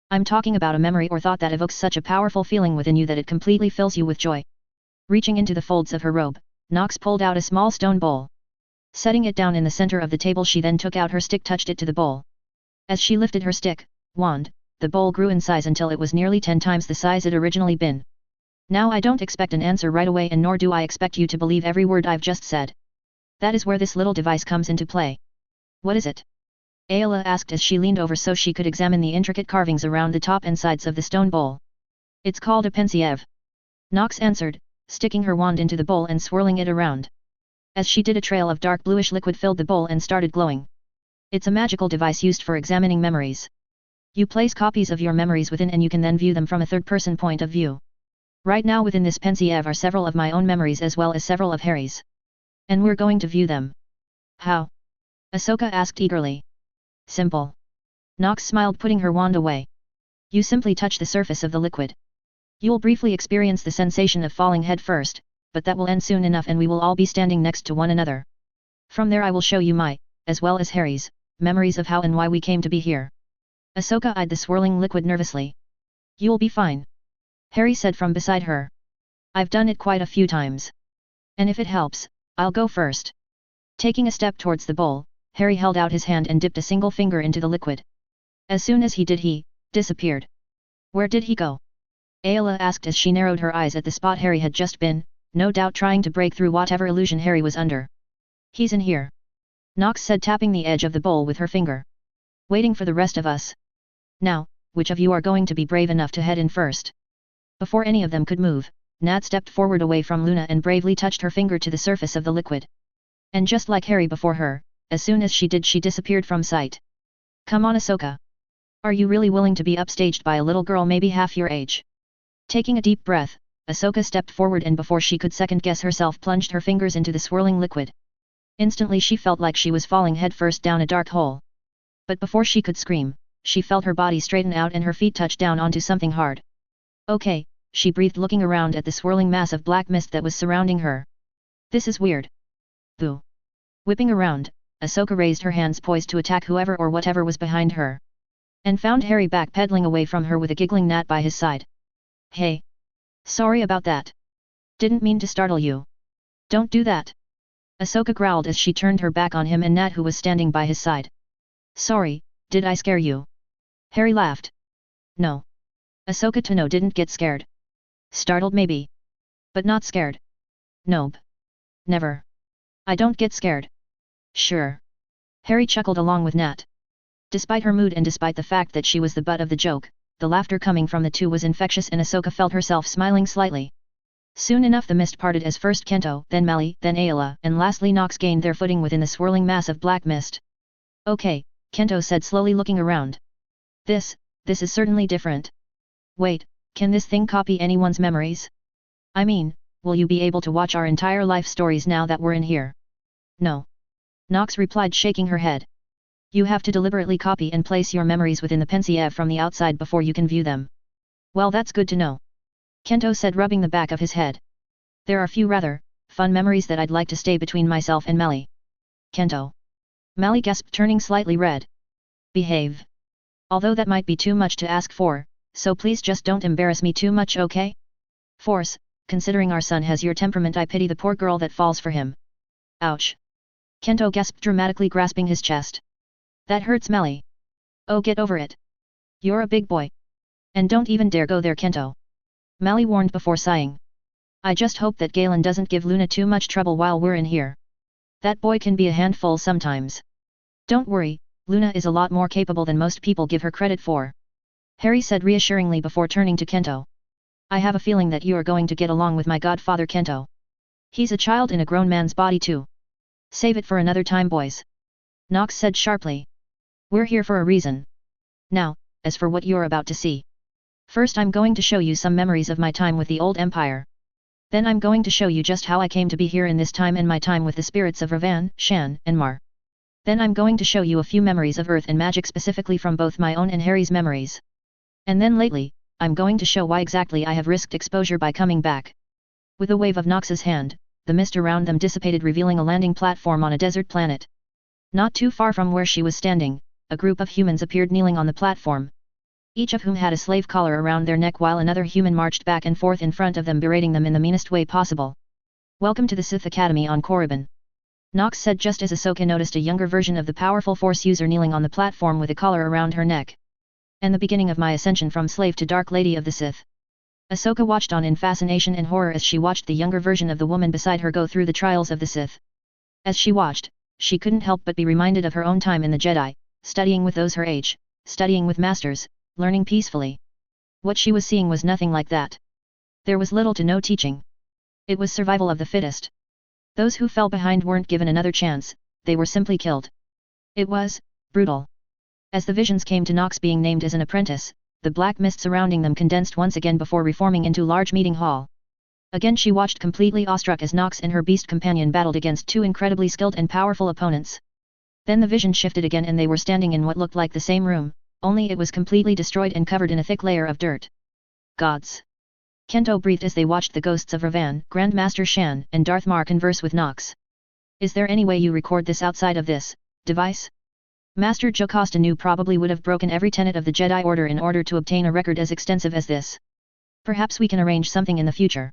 I'm talking about a memory or thought that evokes such a powerful feeling within you that it completely fills you with joy. Reaching into the folds of her robe, Nox pulled out a small stone bowl. Setting it down in the center of the table, she then took out her stick, touched it to the bowl. As she lifted her stick, wand, the bowl grew in size until it was nearly 10 times the size it originally been. Now I don't expect an answer right away, and nor do I expect you to believe every word I've just said. That is where this little device comes into play. What is it? Ayla asked as she leaned over so she could examine the intricate carvings around the top and sides of the stone bowl. It's called a pensieve. Nox answered, sticking her wand into the bowl and swirling it around. As she did, a trail of dark bluish liquid filled the bowl and started glowing. It's a magical device used for examining memories. You place copies of your memories within and you can then view them from a third-person point of view. Right now within this pensieve are several of my own memories as well as several of Harry's. And we're going to view them. How? Ahsoka asked eagerly. Simple. Nox smiled, putting her wand away. You simply touch the surface of the liquid. You'll briefly experience the sensation of falling head first, but that will end soon enough and we will all be standing next to one another. From there I will show you my, as well as Harry's, memories of how and why we came to be here. Ahsoka eyed the swirling liquid nervously. You'll be fine. Harry said from beside her. I've done it quite a few times. And if it helps, I'll go first. Taking a step towards the bowl, Harry held out his hand and dipped a single finger into the liquid. As soon as he did, he disappeared. Where did he go? Ayla asked as she narrowed her eyes at the spot Harry had just been, no doubt trying to break through whatever illusion Harry was under. He's in here. Nox said, tapping the edge of the bowl with her finger. Waiting for the rest of us. Now, which of you are going to be brave enough to head in first? Before any of them could move, Nat stepped forward away from Luna and bravely touched her finger to the surface of the liquid. And just like Harry before her, as soon as she did, she disappeared from sight. Come on, Ahsoka. Are you really willing to be upstaged by a little girl maybe half your age? Taking a deep breath, Ahsoka stepped forward and before she could second-guess herself plunged her fingers into the swirling liquid. Instantly she felt like she was falling headfirst down a dark hole. But before she could scream, she felt her body straighten out and her feet touch down onto something hard. Okay, she breathed, looking around at the swirling mass of black mist that was surrounding her. This is weird. Boo. Whipping around, Ahsoka raised her hands poised to attack whoever or whatever was behind her. And found Harry backpedaling away from her with a giggling Nat by his side. Hey. Sorry about that. Didn't mean to startle you. Don't do that. Ahsoka growled as she turned her back on him and Nat, who was standing by his side. Sorry, did I scare you? Harry laughed. No. Ahsoka Tano didn't get scared. Startled maybe. But not scared. Nope. Never. I don't get scared. Sure. Harry chuckled along with Nat. Despite her mood and despite the fact that she was the butt of the joke, the laughter coming from the two was infectious and Ahsoka felt herself smiling slightly. Soon enough the mist parted as first Kento, then Mali, then Ayla, and lastly Nox gained their footing within the swirling mass of black mist. Okay, Kento said slowly, looking around. This is certainly different. Wait, can this thing copy anyone's memories? I mean, will you be able to watch our entire life stories now that we're in here? No. Nox replied, shaking her head. You have to deliberately copy and place your memories within the pensieve from the outside before you can view them. Well, that's good to know. Kento said, rubbing the back of his head. There are few rather fun memories that I'd like to stay between myself and Mali. Kento. Mali gasped, turning slightly red. Behave. Although that might be too much to ask for, so please just don't embarrass me too much, okay? Force, considering our son has your temperament, I pity the poor girl that falls for him. Ouch. Kento gasped, dramatically grasping his chest. That hurts, Mali. Oh, get over it. You're a big boy. And don't even dare go there, Kento. Mali warned before sighing. I just hope that Galen doesn't give Luna too much trouble while we're in here. That boy can be a handful sometimes. Don't worry, Luna is a lot more capable than most people give her credit for. Harry said reassuringly before turning to Kento. I have a feeling that you are going to get along with my godfather Kento. He's a child in a grown man's body too. Save it for another time, boys. Nox said sharply. We're here for a reason. Now, as for what you're about to see. First I'm going to show you some memories of my time with the old empire. Then I'm going to show you just how I came to be here in this time and my time with the spirits of Ravan, Shan, and Mar. Then I'm going to show you a few memories of Earth and magic, specifically from both my own and Harry's memories. And then lately, I'm going to show why exactly I have risked exposure by coming back. With a wave of Nox's hand, the mist around them dissipated, revealing a landing platform on a desert planet. Not too far from where she was standing, a group of humans appeared kneeling on the platform, each of whom had a slave collar around their neck, while another human marched back and forth in front of them, berating them in the meanest way possible. Welcome to the Sith Academy on Korriban, Nox said just as Ahsoka noticed a younger version of the powerful Force user kneeling on the platform with a collar around her neck. And the beginning of my ascension from slave to Dark Lady of the Sith. Ahsoka watched on in fascination and horror as she watched the younger version of the woman beside her go through the trials of the Sith. As she watched, she couldn't help but be reminded of her own time in the Jedi, studying with those her age, studying with masters, learning peacefully. What she was seeing was nothing like that. There was little to no teaching. It was survival of the fittest. Those who fell behind weren't given another chance, they were simply killed. It was brutal. As the visions came to Nox being named as an apprentice, the black mist surrounding them condensed once again before reforming into large meeting hall. Again she watched completely awestruck as Nox and her beast companion battled against two incredibly skilled and powerful opponents. Then the vision shifted again and they were standing in what looked like the same room, only it was completely destroyed and covered in a thick layer of dirt. Gods! Kento breathed as they watched the ghosts of Ravan, Grandmaster Shan, and Darth Mar converse with Nox. Is there any way you record this outside of this device? Master Jocasta knew probably would have broken every tenet of the Jedi Order in order to obtain a record as extensive as this. Perhaps we can arrange something in the future.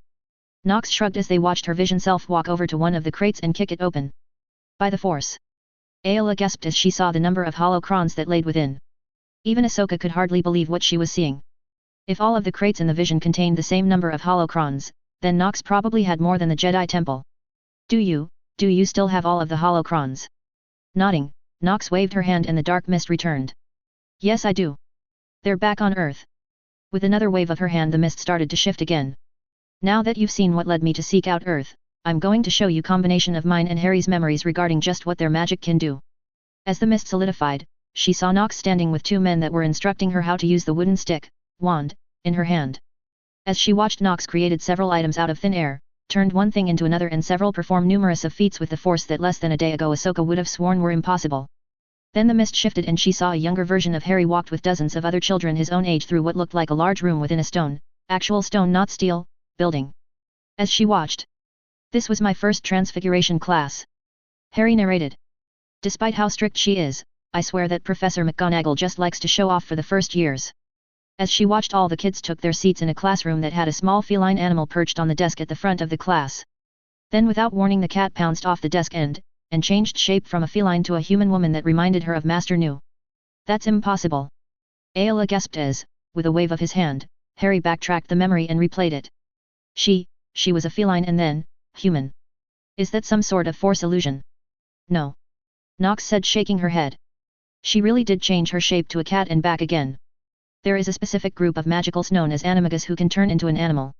Nox shrugged as they watched her vision self walk over to one of the crates and kick it open. By the Force! Ayla gasped as she saw the number of holocrons that laid within. Even Ahsoka could hardly believe what she was seeing. If all of the crates in the vision contained the same number of holocrons, then Nox probably had more than the Jedi Temple. Do you still have all of the holocrons? Nodding, Nox waved her hand and the dark mist returned. Yes, I do. They're back on Earth. With another wave of her hand, the mist started to shift again. Now that you've seen what led me to seek out Earth, I'm going to show you combination of mine and Harry's memories regarding just what their magic can do. As the mist solidified, she saw Nox standing with two men that were instructing her how to use the wooden stick, wand, in her hand. As she watched, Nox created several items out of thin air, turned one thing into another, and several performed numerous of feats with the Force that less than a day ago Ahsoka would have sworn were impossible. Then the mist shifted and she saw a younger version of Harry walked with dozens of other children his own age through what looked like a large room within a stone, actual stone not steel, building. As she watched. This was my first transfiguration class. Harry narrated. Despite how strict she is, I swear that Professor McGonagall just likes to show off for the first years. As she watched, all the kids took their seats in a classroom that had a small feline animal perched on the desk at the front of the class. Then without warning the cat pounced off the desk and changed shape from a feline to a human woman that reminded her of Master Nu. That's impossible. Ayla gasped as, with a wave of his hand, Harry backtracked the memory and replayed it. She was a feline and then, human. Is that some sort of Force illusion? No. Nox said, shaking her head. She really did change her shape to a cat and back again. There is a specific group of magicals known as animagus who can turn into an animal.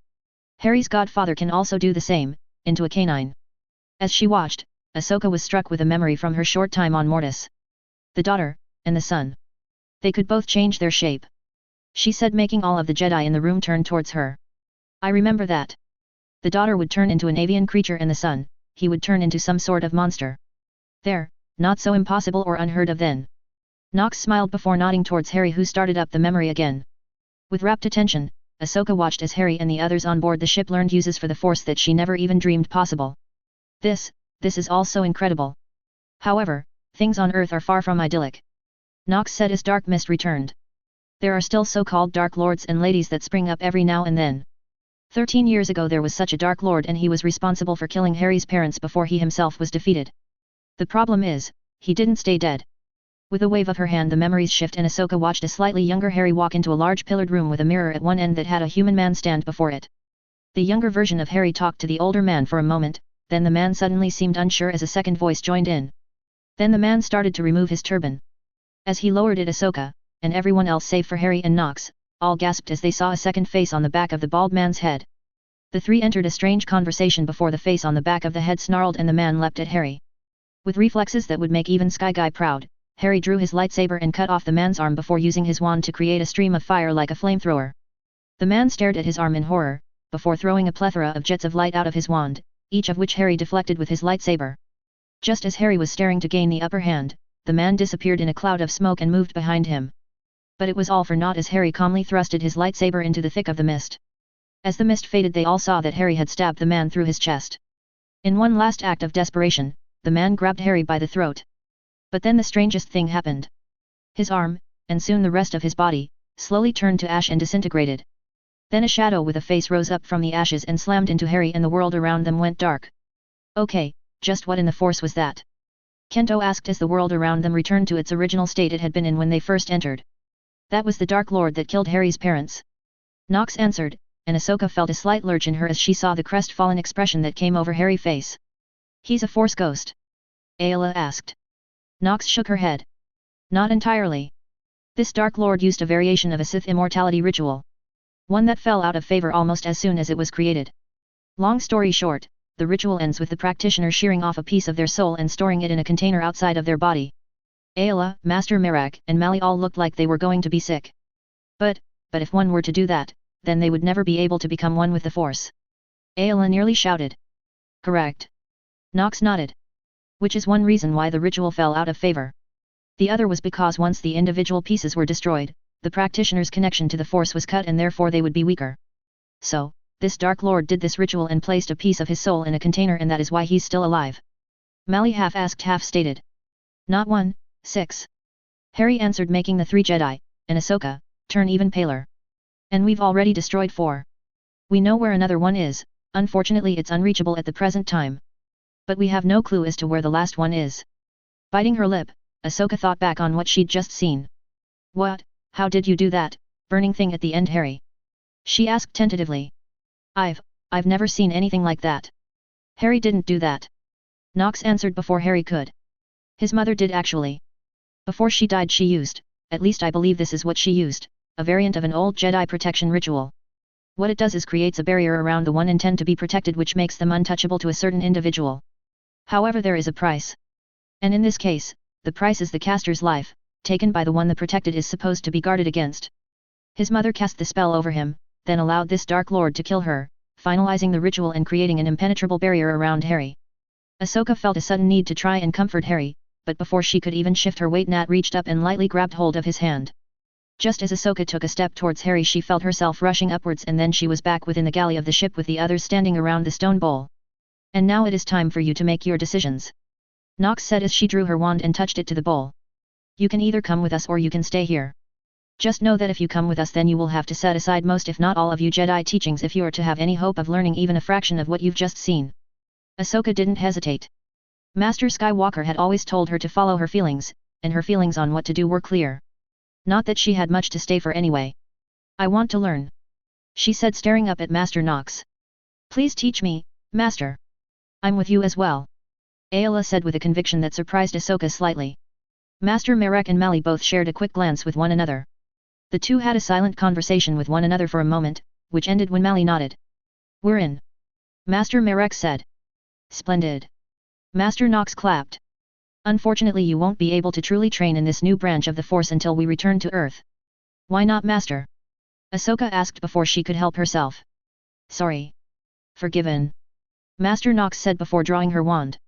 Harry's godfather can also do the same, into a canine. As she watched, Ahsoka was struck with a memory from her short time on Mortis. The daughter, and the son. They could both change their shape. She said, making all of the Jedi in the room turn towards her. I remember that. The daughter would turn into an avian creature and the son, he would turn into some sort of monster. There, not so impossible or unheard of then. Nox smiled before nodding towards Harry, who started up the memory again. With rapt attention, Ahsoka watched as Harry and the others on board the ship learned uses for the Force that she never even dreamed possible. This is all so incredible. However, things on Earth are far from idyllic. Nox said as dark mist returned. There are still so-called Dark Lords and ladies that spring up every now and then. 13 years ago there was such a Dark Lord and he was responsible for killing Harry's parents before he himself was defeated. The problem is, he didn't stay dead. With a wave of her hand the memories shift and Ahsoka watched a slightly younger Harry walk into a large pillared room with a mirror at one end that had a human man stand before it. The younger version of Harry talked to the older man for a moment, then the man suddenly seemed unsure as a second voice joined in. Then the man started to remove his turban. As he lowered it, Ahsoka, and everyone else save for Harry and Nox, all gasped as they saw a second face on the back of the bald man's head. The three entered a strange conversation before the face on the back of the head snarled and the man leapt at Harry. With reflexes that would make even Sky Guy proud, Harry drew his lightsaber and cut off the man's arm before using his wand to create a stream of fire like a flamethrower. The man stared at his arm in horror, before throwing a plethora of jets of light out of his wand, each of which Harry deflected with his lightsaber. Just as Harry was staring to gain the upper hand, the man disappeared in a cloud of smoke and moved behind him. But it was all for naught as Harry calmly thrusted his lightsaber into the thick of the mist. As the mist faded they all saw that Harry had stabbed the man through his chest. In one last act of desperation, the man grabbed Harry by the throat. But then the strangest thing happened. His arm, and soon the rest of his body, slowly turned to ash and disintegrated. Then a shadow with a face rose up from the ashes and slammed into Harry and the world around them went dark. Okay, just what in the force was that? Kento asked as the world around them returned to its original state it had been in when they first entered. That was the Dark Lord that killed Harry's parents. Nox answered, and Ahsoka felt a slight lurch in her as she saw the crestfallen expression that came over Harry's face. He's a Force ghost? Ayla asked. Nox shook her head. Not entirely. This Dark Lord used a variation of a Sith immortality ritual. One that fell out of favor almost as soon as it was created. Long story short, the ritual ends with the practitioner shearing off a piece of their soul and storing it in a container outside of their body. Ayla, Master Merak, and Mali all looked like they were going to be sick. But if one were to do that, then they would never be able to become one with the Force. Ayla nearly shouted. Correct. Nox nodded. Which is one reason why the ritual fell out of favor. The other was because once the individual pieces were destroyed, the practitioner's connection to the Force was cut and therefore they would be weaker. So, this Dark Lord did this ritual and placed a piece of his soul in a container and that is why he's still alive. Mali half-asked half-stated. Not 1, 6. Harry answered making the 3 Jedi, and Ahsoka, turn even paler. And we've already destroyed 4. We know where another one is, unfortunately it's unreachable at the present time. But we have no clue as to where the last one is. Biting her lip, Ahsoka thought back on what she'd just seen. What, how did you do that, burning thing at the end Harry? She asked tentatively. I've never seen anything like that. Harry didn't do that. Nox answered before Harry could. His mother did actually. Before she died she used, at least I believe this is what she used, a variant of an old Jedi protection ritual. What it does is creates a barrier around the one intended to be protected which makes them untouchable to a certain individual. However there is a price. And in this case, the price is the caster's life, taken by the one the protected is supposed to be guarded against. His mother cast the spell over him, then allowed this Dark Lord to kill her, finalizing the ritual and creating an impenetrable barrier around Harry. Ahsoka felt a sudden need to try and comfort Harry, but before she could even shift her weight Nat reached up and lightly grabbed hold of his hand. Just as Ahsoka took a step towards Harry she felt herself rushing upwards and then she was back within the galley of the ship with the others standing around the stone bowl. And now it is time for you to make your decisions. Nox said as she drew her wand and touched it to the bowl. You can either come with us or you can stay here. Just know that if you come with us then you will have to set aside most if not all of you Jedi teachings if you are to have any hope of learning even a fraction of what you've just seen. Ahsoka didn't hesitate. Master Skywalker had always told her to follow her feelings, and her feelings on what to do were clear. Not that she had much to stay for anyway. I want to learn. She said staring up at Master Nox. Please teach me, Master. I'm with you as well. Ayla said with a conviction that surprised Ahsoka slightly. Master Merak and Mali both shared a quick glance with one another. The two had a silent conversation with one another for a moment, which ended when Mali nodded. We're in. Master Merak said. Splendid. Master Nox clapped. Unfortunately you won't be able to truly train in this new branch of the Force until we return to Earth. Why not Master? Ahsoka asked before she could help herself. Sorry. Forgiven. Master Nox said before drawing her wand.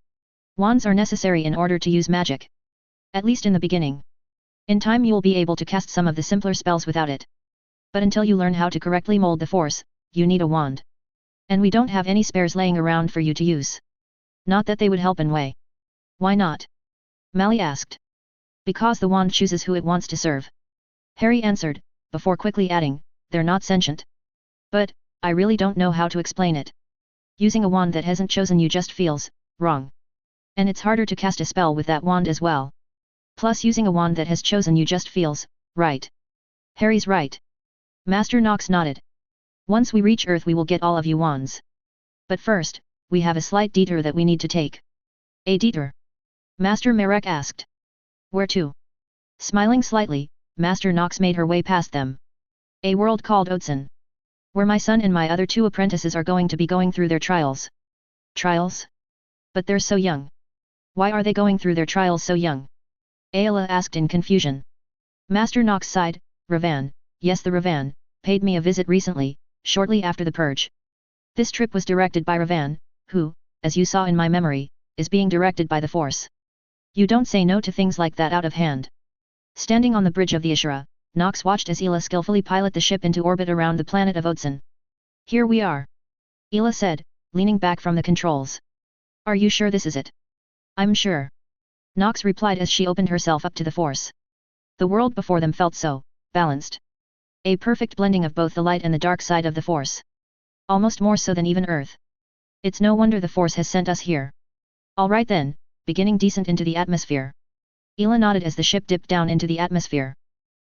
Wands are necessary in order to use magic. At least in the beginning. In time you'll be able to cast some of the simpler spells without it. But until you learn how to correctly mold the Force, you need a wand. And we don't have any spares laying around for you to use. Not that they would help in way. Why not? Mali asked. Because the wand chooses who it wants to serve. Harry answered, before quickly adding, they're not sentient. But, I really don't know how to explain it. Using a wand that hasn't chosen you just feels wrong. And it's harder to cast a spell with that wand as well. Plus using a wand that has chosen you just feels right. Harry's right. Master Nox nodded. Once we reach Earth we will get all of you wands. But first, we have a slight detour that we need to take. A detour? Master Merak asked. Where to? Smiling slightly, Master Nox made her way past them. A world called Odson. Where my son and my other 2 apprentices are going to be going through their trials. Trials? But they're so young. Why are they going through their trials so young? Ayla asked in confusion. Master Nox sighed. Ravan, yes the Ravan, paid me a visit recently, shortly after the purge. This trip was directed by Ravan, who, as you saw in my memory, is being directed by the Force. You don't say no to things like that out of hand. Standing on the bridge of the Ashura, Nox watched as Ela skillfully pilot the ship into orbit around the planet of Otsun. Here we are. Ela said, leaning back from the controls. Are you sure this is it? I'm sure. Nox replied as she opened herself up to the force. The world before them felt so balanced. A perfect blending of both the light and the dark side of the force. Almost more so than even Earth. It's no wonder the force has sent us here. Alright then, beginning descent into the atmosphere. Ela nodded as the ship dipped down into the atmosphere.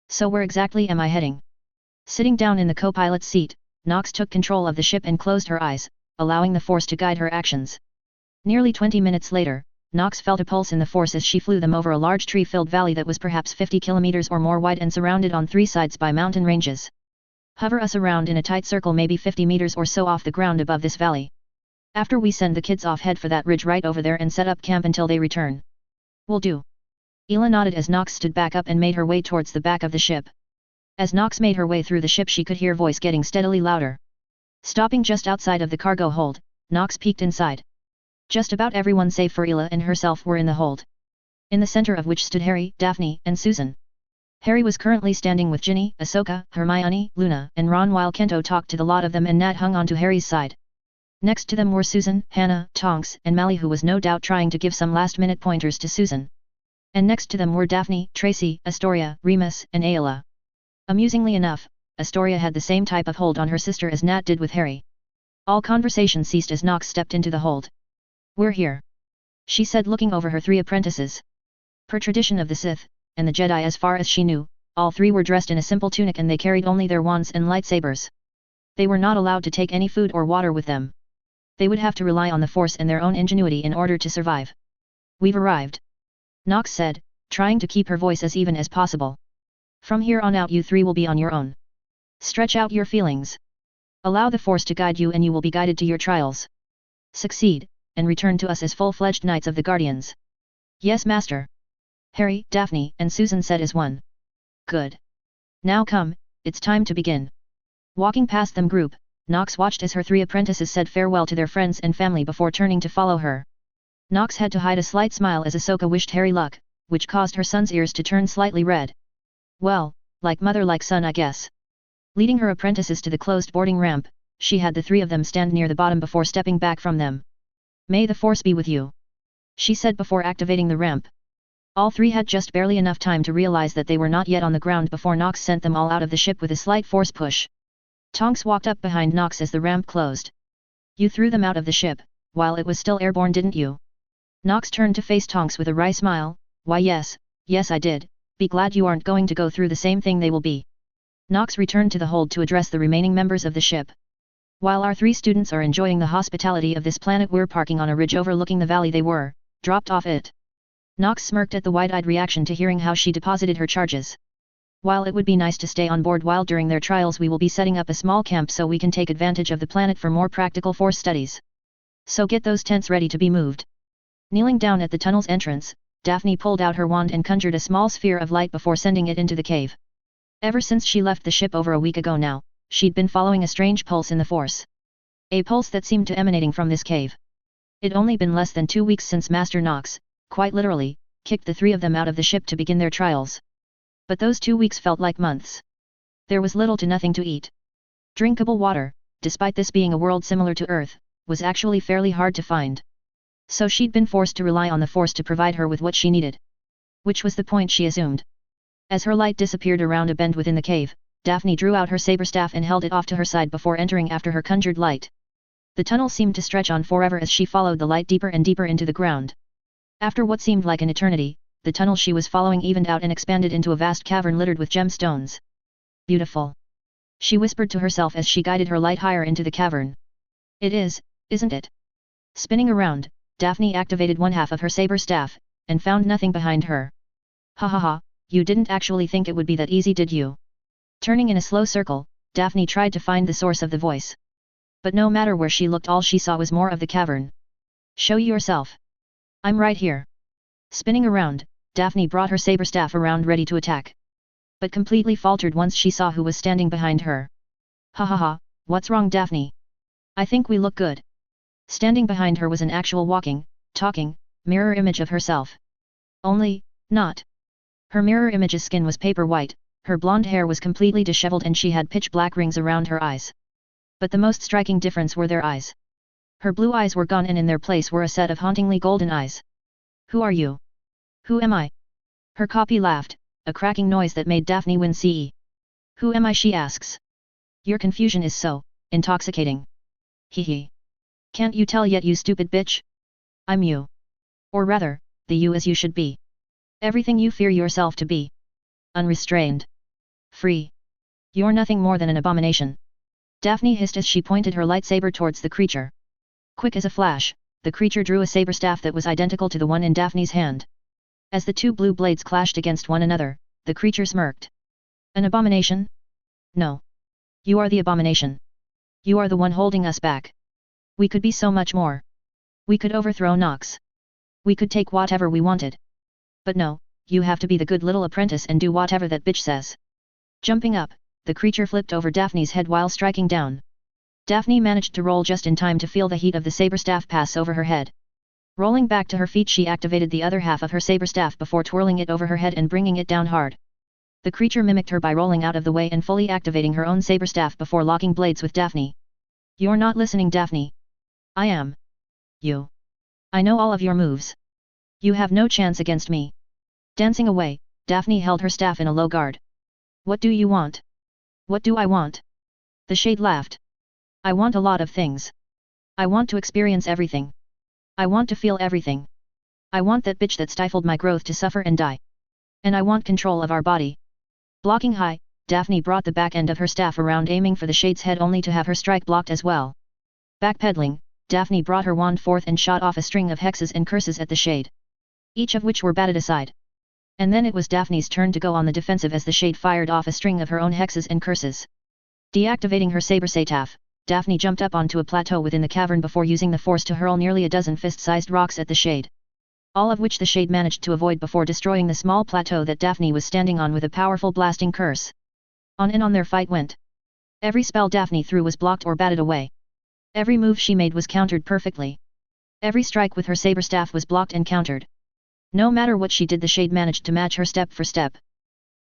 So where exactly am I heading? Sitting down in the co-pilot's seat, Nox took control of the ship and closed her eyes, allowing the force to guide her actions. Nearly 20 minutes later, Nox felt a pulse in the force as she flew them over a large tree-filled valley that was perhaps 50 kilometers or more wide and surrounded on 3 sides by mountain ranges. Hover us around in a tight circle maybe 50 meters or so off the ground above this valley. After we send the kids off, head for that ridge right over there and set up camp until they return. Will do. Ela nodded as Nox stood back up and made her way towards the back of the ship. As Nox made her way through the ship, she could hear voice getting steadily louder. Stopping just outside of the cargo hold, Nox peeked inside. Just about everyone save for Ela and herself were in the hold. In the center of which stood Harry, Daphne, and Susan. Harry was currently standing with Ginny, Ahsoka, Hermione, Luna, and Ron while Kento talked to the lot of them and Nat hung onto Harry's side. Next to them were Susan, Hannah, Tonks, and Mally, who was no doubt trying to give some last-minute pointers to Susan. And next to them were Daphne, Tracy, Astoria, Remus, and Ayla. Amusingly enough, Astoria had the same type of hold on her sister as Nat did with Harry. All conversation ceased as Nox stepped into the hold. We're here. She said, looking over her 3 apprentices. Per tradition of the Sith, and the Jedi as far as she knew, all 3 were dressed in a simple tunic and they carried only their wands and lightsabers. They were not allowed to take any food or water with them. They would have to rely on the Force and their own ingenuity in order to survive. We've arrived. Nox said, trying to keep her voice as even as possible. From here on out you 3 will be on your own. Stretch out your feelings. Allow the Force to guide you and you will be guided to your trials. Succeed, and return to us as full-fledged Knights of the Guardians. Yes, Master. Harry, Daphne, and Susan said as one. Good. Now come, it's time to begin. Walking past them group, Nox watched as her 3 apprentices said farewell to their friends and family before turning to follow her. Nox had to hide a slight smile as Ahsoka wished Harry luck, which caused her son's ears to turn slightly red. Well, like mother like son I guess. Leading her apprentices to the closed boarding ramp, she had the 3 of them stand near the bottom before stepping back from them. May the Force be with you. She said before activating the ramp. All 3 had just barely enough time to realize that they were not yet on the ground before Nox sent them all out of the ship with a slight force push. Tonks walked up behind Nox as the ramp closed. You threw them out of the ship, while it was still airborne, didn't you? Nox turned to face Tonks with a wry smile. Why yes I did, be glad you aren't going to go through the same thing they will be. Nox returned to the hold to address the remaining members of the ship. While our 3 students are enjoying the hospitality of this planet, we're parking on a ridge overlooking the valley they were dropped off it. Nox smirked at the wide-eyed reaction to hearing how she deposited her charges. While it would be nice to stay on board while during their trials, we will be setting up a small camp so we can take advantage of the planet for more practical Force studies. So get those tents ready to be moved. Kneeling down at the tunnel's entrance, Daphne pulled out her wand and conjured a small sphere of light before sending it into the cave. Ever since she left the ship over a week ago now, she'd been following a strange pulse in the Force. A pulse that seemed to emanating from this cave. It'd only been less than 2 weeks since Master Nox, quite literally, kicked the 3 of them out of the ship to begin their trials. But those 2 weeks felt like months. There was little to nothing to eat. Drinkable water, despite this being a world similar to Earth, was actually fairly hard to find. So she'd been forced to rely on the Force to provide her with what she needed. Which was the point she assumed. As her light disappeared around a bend within the cave, Daphne drew out her saber staff and held it off to her side before entering after her conjured light. The tunnel seemed to stretch on forever as she followed the light deeper and deeper into the ground. After what seemed like an eternity, the tunnel she was following evened out and expanded into a vast cavern littered with gemstones. Beautiful. She whispered to herself as she guided her light higher into the cavern. It is, isn't it? Spinning around, Daphne activated one half of her saber staff, and found nothing behind her. Ha ha ha, you didn't actually think it would be that easy, did you? Turning in a slow circle, Daphne tried to find the source of the voice. But no matter where she looked, all she saw was more of the cavern. Show yourself. I'm right here. Spinning around, Daphne brought her saber staff around ready to attack. But completely faltered once she saw who was standing behind her. Ha ha ha, what's wrong, Daphne? I think we look good. Standing behind her was an actual walking, talking, mirror image of herself. Only, not. Her mirror image's skin was paper white, Her blonde hair was completely disheveled and she had pitch-black rings around her eyes. But the most striking difference were their eyes. Her blue eyes were gone and in their place were a set of hauntingly golden eyes. Who are you? Who am I? Her copy laughed, a cracking noise that made Daphne wince. Who am I, she asks. Your confusion is so intoxicating. Hee. Can't you tell yet, you stupid bitch? I'm you. Or rather, the you as you should be. Everything you fear yourself to be. Unrestrained. Free. You're nothing more than an abomination. Daphne hissed as she pointed her lightsaber towards the creature. Quick as a flash, the creature drew a saber staff that was identical to the one in Daphne's hand. As the two blue blades clashed against one another, the creature smirked. An abomination? No. You are the abomination. You are the one holding us back. We could be so much more. We could overthrow Nox. We could take whatever we wanted. But no, you have to be the good little apprentice and do whatever that bitch says. Jumping up, the creature flipped over Daphne's head while striking down. Daphne managed to roll just in time to feel the heat of the saber staff pass over her head. Rolling back to her feet, she activated the other half of her saber staff before twirling it over her head and bringing it down hard. The creature mimicked her by rolling out of the way and fully activating her own saber staff before locking blades with Daphne. You're not listening, Daphne. I am. You. I know all of your moves. You have no chance against me. Dancing away, Daphne held her staff in a low guard. What do you want? What do I want? The shade laughed. I want a lot of things. I want to experience everything. I want to feel everything. I want that bitch that stifled my growth to suffer and die. And I want control of our body. Blocking high, Daphne brought the back end of her staff around, aiming for the shade's head only to have her strike blocked as well. Backpedaling, Daphne brought her wand forth and shot off a string of hexes and curses at the shade. Each of which were batted aside. And then it was Daphne's turn to go on the defensive as the shade fired off a string of her own hexes and curses. Deactivating her saber staff, Daphne jumped up onto a plateau within the cavern before using the force to hurl nearly a dozen fist-sized rocks at the shade. All of which the shade managed to avoid before destroying the small plateau that Daphne was standing on with a powerful blasting curse. On and on their fight went. Every spell Daphne threw was blocked or batted away. Every move she made was countered perfectly. Every strike with her saber staff was blocked and countered. No matter what she did, the shade managed to match her step for step.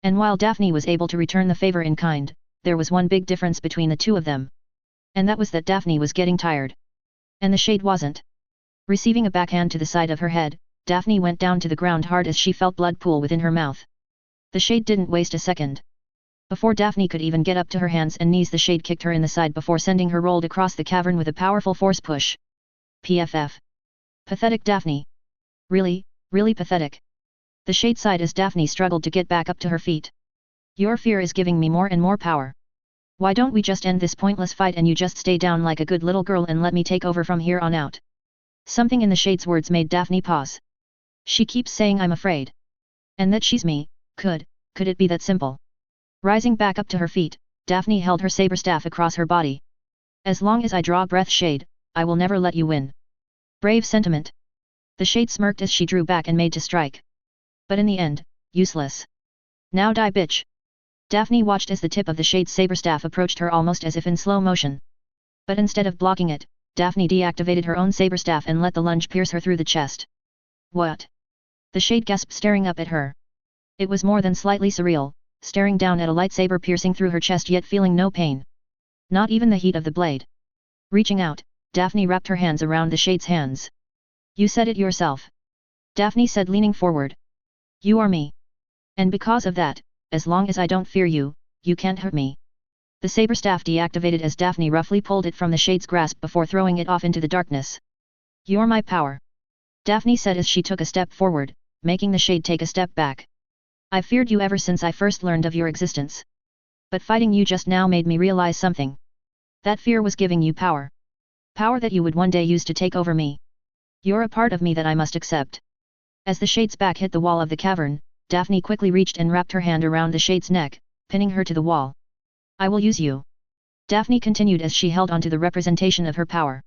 And while Daphne was able to return the favor in kind, there was one big difference between the two of them. And that was that Daphne was getting tired. And the shade wasn't. Receiving a backhand to the side of her head, Daphne went down to the ground hard as she felt blood pool within her mouth. The shade didn't waste a second. Before Daphne could even get up to her hands and knees, the shade kicked her in the side before sending her rolled across the cavern with a powerful force push. PFF. Pathetic Daphne. Really, really pathetic. The shade sighed as Daphne struggled to get back up to her feet. Your fear is giving me more and more power. Why don't we just end this pointless fight and you just stay down like a good little girl and let me take over from here on out? Something in the shade's words made Daphne pause. She keeps saying I'm afraid. And that she's me. Could it be that simple? Rising back up to her feet, Daphne held her saber staff across her body. As long as I draw breath, shade, I will never let you win. Brave sentiment. The shade smirked as she drew back and made to strike. But in the end, useless. Now die, bitch. Daphne watched as the tip of the shade's saber staff approached her almost as if in slow motion. But instead of blocking it, Daphne deactivated her own saber staff and let the lunge pierce her through the chest. What? The shade gasped, staring up at her. It was more than slightly surreal, staring down at a lightsaber piercing through her chest yet feeling no pain. Not even the heat of the blade. Reaching out, Daphne wrapped her hands around the shade's hands. You said it yourself. Daphne said, leaning forward. You are me. And because of that, as long as I don't fear you, you can't hurt me. The saber staff deactivated as Daphne roughly pulled it from the shade's grasp before throwing it off into the darkness. You're my power. Daphne said as she took a step forward, making the shade take a step back. I've feared you ever since I first learned of your existence. But fighting you just now made me realize something. That fear was giving you power. Power that you would one day use to take over me. You're a part of me that I must accept. As the shade's back hit the wall of the cavern, Daphne quickly reached and wrapped her hand around the shade's neck, pinning her to the wall. I will use you. Daphne continued as she held onto the representation of her power.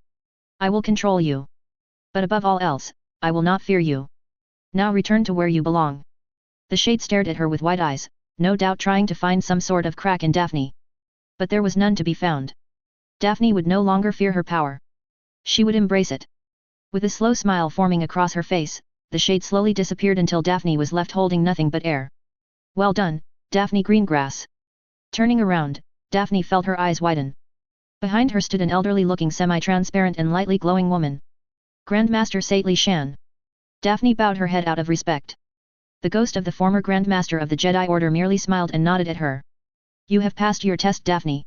I will control you. But above all else, I will not fear you. Now return to where you belong. The shade stared at her with wide eyes, no doubt trying to find some sort of crack in Daphne. But there was none to be found. Daphne would no longer fear her power. She would embrace it. With a slow smile forming across her face, the shade slowly disappeared until Daphne was left holding nothing but air. Well done, Daphne Greengrass. Turning around, Daphne felt her eyes widen. Behind her stood an elderly-looking semi-transparent and lightly glowing woman. Grandmaster Sately Shan. Daphne bowed her head out of respect. The ghost of the former Grandmaster of the Jedi Order merely smiled and nodded at her. You have passed your test, Daphne.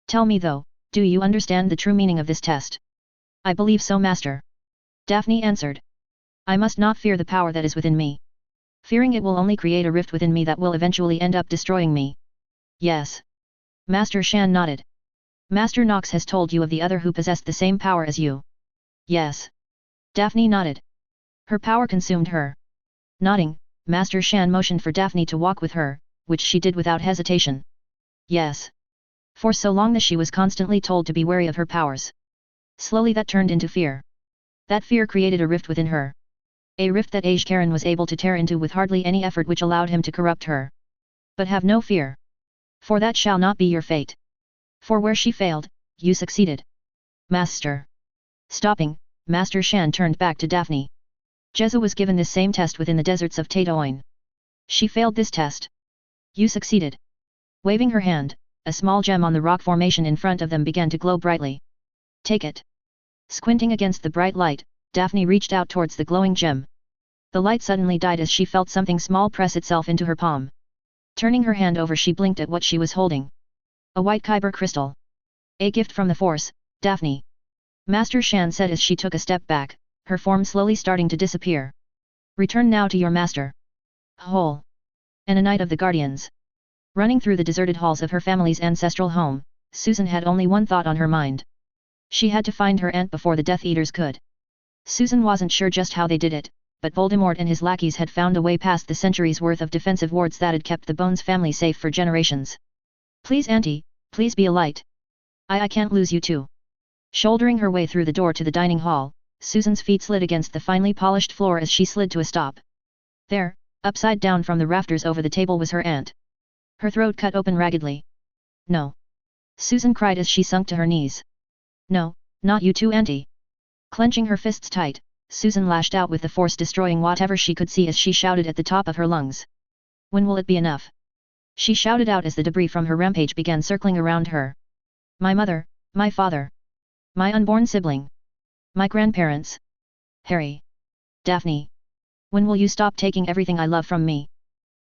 Tell me though, do you understand the true meaning of this test? I believe so, Master. Daphne answered. I must not fear the power that is within me. Fearing it will only create a rift within me that will eventually end up destroying me. Yes. Master Shan nodded. Master Nox has told you of the other who possessed the same power as you. Yes. Daphne nodded. Her power consumed her. Nodding, Master Shan motioned for Daphne to walk with her, which she did without hesitation. Yes. For so long that she was constantly told to be wary of her powers. Slowly that turned into fear. That fear created a rift within her. A rift that Age Karen was able to tear into with hardly any effort, which allowed him to corrupt her. But have no fear. For that shall not be your fate. For where she failed, you succeeded. Master. Stopping, Master Shan turned back to Daphne. Jezza was given this same test within the deserts of Tatooine. She failed this test. You succeeded. Waving her hand, a small gem on the rock formation in front of them began to glow brightly. Take it. Squinting against the bright light, Daphne reached out towards the glowing gem. The light suddenly died as she felt something small press itself into her palm. Turning her hand over, she blinked at what she was holding. A white kyber crystal. A gift from the Force, Daphne. Master Shan said as she took a step back, her form slowly starting to disappear. Return now to your master. Whole. And a Knight of the Guardians. Running through the deserted halls of her family's ancestral home, Susan had only one thought on her mind. She had to find her aunt before the Death Eaters could. Susan wasn't sure just how they did it, but Voldemort and his lackeys had found a way past the centuries' worth of defensive wards that had kept the Bones family safe for generations. Please, Auntie, please be a light. I can't lose you too. Shouldering her way through the door to the dining hall, Susan's feet slid against the finely polished floor as she slid to a stop. There, upside down from the rafters over the table, was her aunt. Her throat cut open raggedly. No. Susan cried as she sunk to her knees. No, not you too, Auntie. Clenching her fists tight, Susan lashed out with the force, destroying whatever she could see as she shouted at the top of her lungs. When will it be enough? She shouted out as the debris from her rampage began circling around her. My mother, my father. My unborn sibling. My grandparents. Harry. Daphne. When will you stop taking everything I love from me?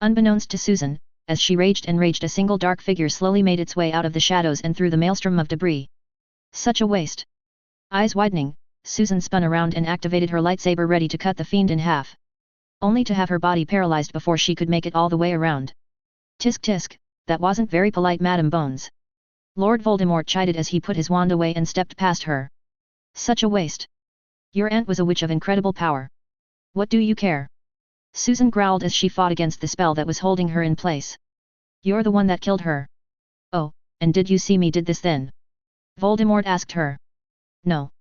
Unbeknownst to Susan, as she raged and raged, a single dark figure slowly made its way out of the shadows and through the maelstrom of debris. Such a waste. Eyes widening, Susan spun around and activated her lightsaber, ready to cut the fiend in half. Only to have her body paralyzed before she could make it all the way around. Tisk tisk, that wasn't very polite, Madam Bones. Lord Voldemort chided as he put his wand away and stepped past her. Such a waste. Your aunt was a witch of incredible power. What do you care? Susan growled as she fought against the spell that was holding her in place. You're the one that killed her. Oh, and did you see me did this then? Voldemort asked her. No.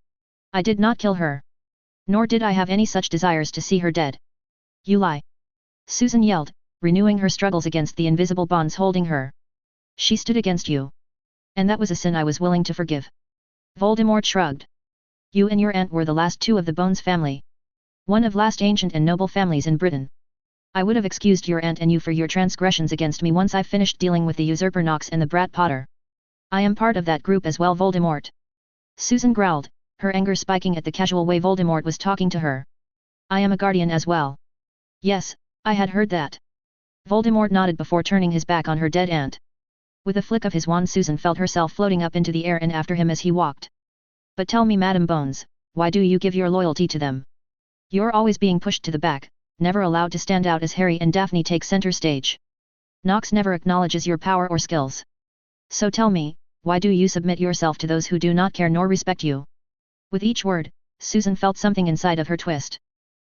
I did not kill her. Nor did I have any such desires to see her dead. You lie. Susan yelled, renewing her struggles against the invisible bonds holding her. She stood against you. And that was a sin I was willing to forgive. Voldemort shrugged. You and your aunt were the last two of the Bones family. One of last ancient and noble families in Britain. I would have excused your aunt and you for your transgressions against me once I finished dealing with the usurper Nox and the brat Potter. I am part of that group as well, Voldemort. Susan growled, her anger spiking at the casual way Voldemort was talking to her. I am a guardian as well. Yes, I had heard that. Voldemort nodded before turning his back on her dead aunt. With a flick of his wand, Susan felt herself floating up into the air and after him as he walked. But tell me, Madam Bones, why do you give your loyalty to them? You're always being pushed to the back, never allowed to stand out as Harry and Daphne take center stage. Nox never acknowledges your power or skills. So tell me, why do you submit yourself to those who do not care nor respect you? With each word, Susan felt something inside of her twist.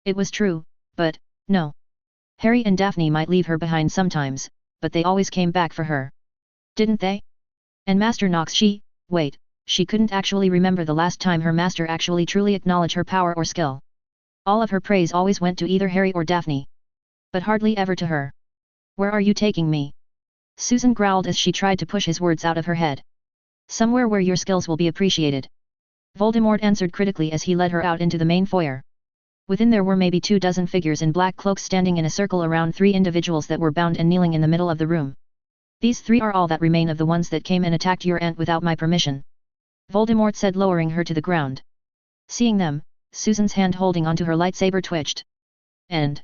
It was true, but, no. Harry and Daphne might leave her behind sometimes, but they always came back for her. Didn't they? And Master Nox, wait, she couldn't actually remember the last time her master actually truly acknowledged her power or skill. All of her praise always went to either Harry or Daphne. But hardly ever to her. Where are you taking me? Susan growled as she tried to push his words out of her head. Somewhere where your skills will be appreciated. Voldemort answered critically as he led her out into the main foyer. Within there were maybe 24 figures in black cloaks standing in a circle around 3 individuals that were bound and kneeling in the middle of the room. These 3 are all that remain of the ones that came and attacked your aunt without my permission. Voldemort said, lowering her to the ground. Seeing them, Susan's hand holding onto her lightsaber twitched. And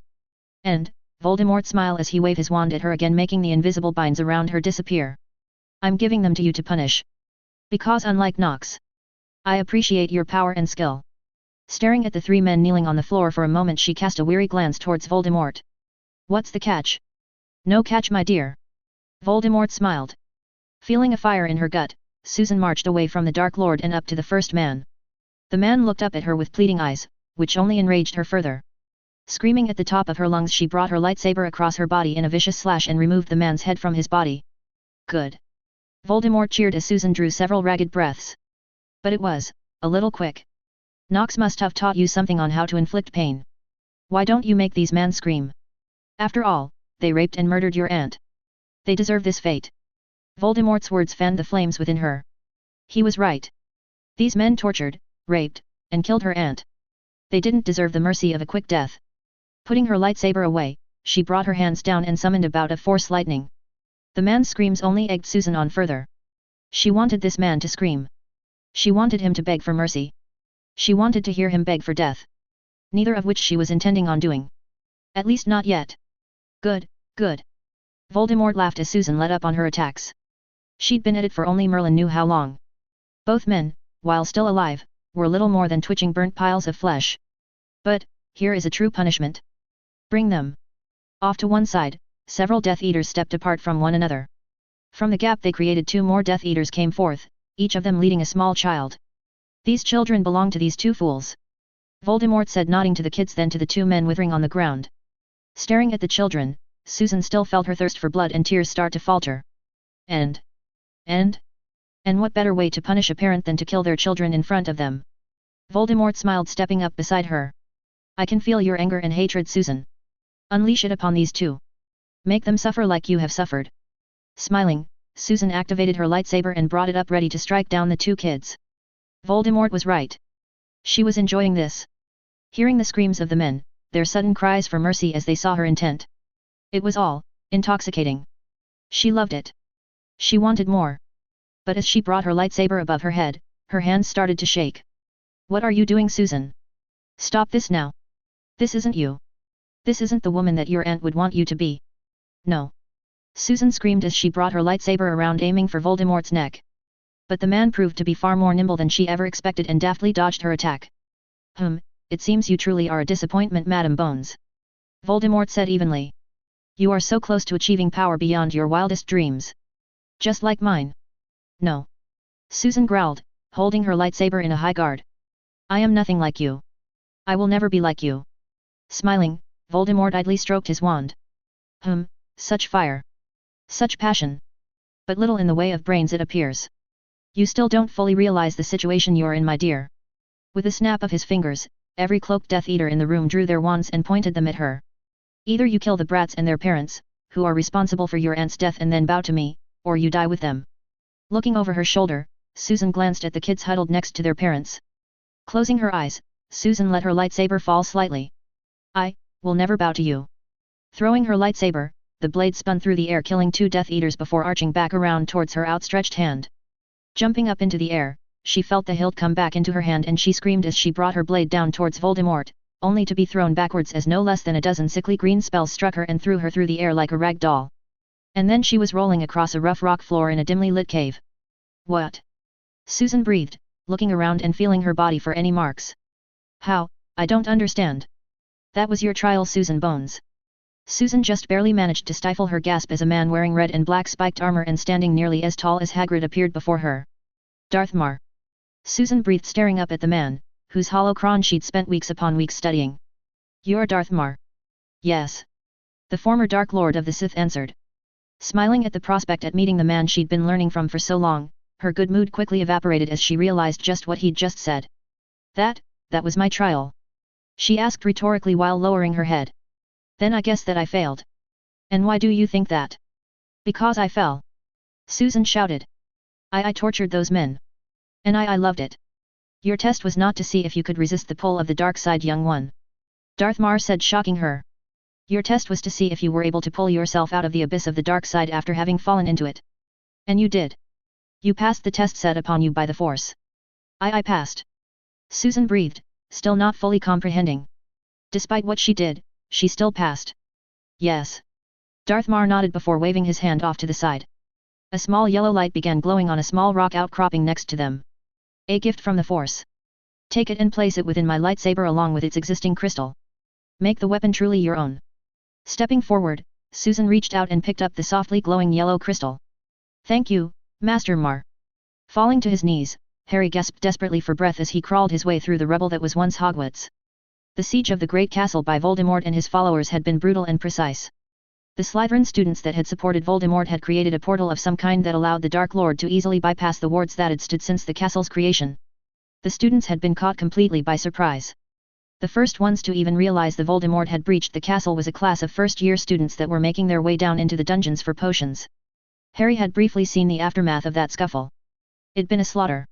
Voldemort smiled as he waved his wand at her again, making the invisible binds around her disappear. I'm giving them to you to punish. Because unlike Nox, I appreciate your power and skill. Staring at the 3 men kneeling on the floor for a moment, she cast a weary glance towards Voldemort. What's the catch? No catch, my dear. Voldemort smiled. Feeling a fire in her gut, Susan marched away from the Dark Lord and up to the first man. The man looked up at her with pleading eyes, which only enraged her further. Screaming at the top of her lungs, she brought her lightsaber across her body in a vicious slash and removed the man's head from his body. Good. Voldemort cheered as Susan drew several ragged breaths. But it was a little quick. Nox must have taught you something on how to inflict pain. Why don't you make these men scream? After all, they raped and murdered your aunt. They deserve this fate. Voldemort's words fanned the flames within her. He was right. These men tortured, raped, and killed her aunt. They didn't deserve the mercy of a quick death. Putting her lightsaber away, she brought her hands down and summoned a bout of force lightning. The man's screams only egged Susan on further. She wanted this man to scream. She wanted him to beg for mercy. She wanted to hear him beg for death. Neither of which she was intending on doing. At least not yet. Good, good. Voldemort laughed as Susan let up on her attacks. She'd been at it for only Merlin knew how long. Both men, while still alive, were little more than twitching burnt piles of flesh. But, here is a true punishment. Bring them. Off to one side, several Death Eaters stepped apart from one another. From the gap they created 2 more Death Eaters came forth, each of them leading a small child. These children belong to these 2 fools. Voldemort said, nodding to the kids, then to the 2 men withering on the ground. Staring at the children, Susan still felt her thirst for blood and tears start to falter. And what better way to punish a parent than to kill their children in front of them? Voldemort smiled, stepping up beside her. I can feel your anger and hatred, Susan. Unleash it upon these 2. Make them suffer like you have suffered. Smiling, Susan activated her lightsaber and brought it up ready to strike down the 2 kids. Voldemort was right. She was enjoying this. Hearing the screams of the men, their sudden cries for mercy as they saw her intent. It was all intoxicating. She loved it. She wanted more. But as she brought her lightsaber above her head, her hands started to shake. What are you doing, Susan? Stop this now. This isn't you. This isn't the woman that your aunt would want you to be. No. Susan screamed as she brought her lightsaber around, aiming for Voldemort's neck. But the man proved to be far more nimble than she ever expected and deftly dodged her attack. It seems you truly are a disappointment, Madam Bones. Voldemort said evenly. You are so close to achieving power beyond your wildest dreams. Just like mine. No. Susan growled, holding her lightsaber in a high guard. I am nothing like you. I will never be like you. Smiling, Voldemort idly stroked his wand. Such fire. Such passion. But little in the way of brains, it appears. You still don't fully realize the situation you're in, my dear. With a snap of his fingers, every cloaked Death Eater in the room drew their wands and pointed them at her. Either you kill the brats and their parents, who are responsible for your aunt's death, and then bow to me, or you die with them. Looking over her shoulder, Susan glanced at the kids huddled next to their parents. Closing her eyes, Susan let her lightsaber fall slightly. I will never bow to you. Throwing her lightsaber, the blade spun through the air, killing 2 Death Eaters before arching back around towards her outstretched hand. Jumping up into the air, she felt the hilt come back into her hand and she screamed as she brought her blade down towards Voldemort, only to be thrown backwards as no less than a dozen sickly green spells struck her and threw her through the air like a rag doll. And then she was rolling across a rough rock floor in a dimly lit cave. What? Susan breathed, looking around and feeling her body for any marks. How? I don't understand. That was your trial, Susan Bones. Susan just barely managed to stifle her gasp as a man wearing red and black spiked armor and standing nearly as tall as Hagrid appeared before her. Darthmar. Susan breathed, staring up at the man, whose holocron she'd spent weeks upon weeks studying. You're Darthmar. Yes. The former Dark Lord of the Sith answered. Smiling at the prospect at meeting the man she'd been learning from for so long, her good mood quickly evaporated as she realized just what he'd just said. That was my trial? She asked rhetorically while lowering her head. Then I guess that I failed. And why do you think that? Because I fell. Susan shouted. I tortured those men. And I loved it. Your test was not to see if you could resist the pull of the dark side, young one. Darth Mar said, shocking her. Your test was to see if you were able to pull yourself out of the abyss of the dark side after having fallen into it. And you did. You passed the test set upon you by the Force. I passed. Susan breathed, still not fully comprehending. Despite what she did, she still passed. Yes. Darth Mar nodded before waving his hand off to the side. A small yellow light began glowing on a small rock outcropping next to them. A gift from the Force. Take it and place it within my lightsaber along with its existing crystal. Make the weapon truly your own. Stepping forward, Susan reached out and picked up the softly glowing yellow crystal. Thank you, Master Mar. Falling to his knees, Harry gasped desperately for breath as he crawled his way through the rubble that was once Hogwarts. The siege of the Great Castle by Voldemort and his followers had been brutal and precise. The Slytherin students that had supported Voldemort had created a portal of some kind that allowed the Dark Lord to easily bypass the wards that had stood since the castle's creation. The students had been caught completely by surprise. The first ones to even realize the Voldemort had breached the castle was a class of first-year students that were making their way down into the dungeons for potions. Harry had briefly seen the aftermath of that scuffle. It'd been a slaughter.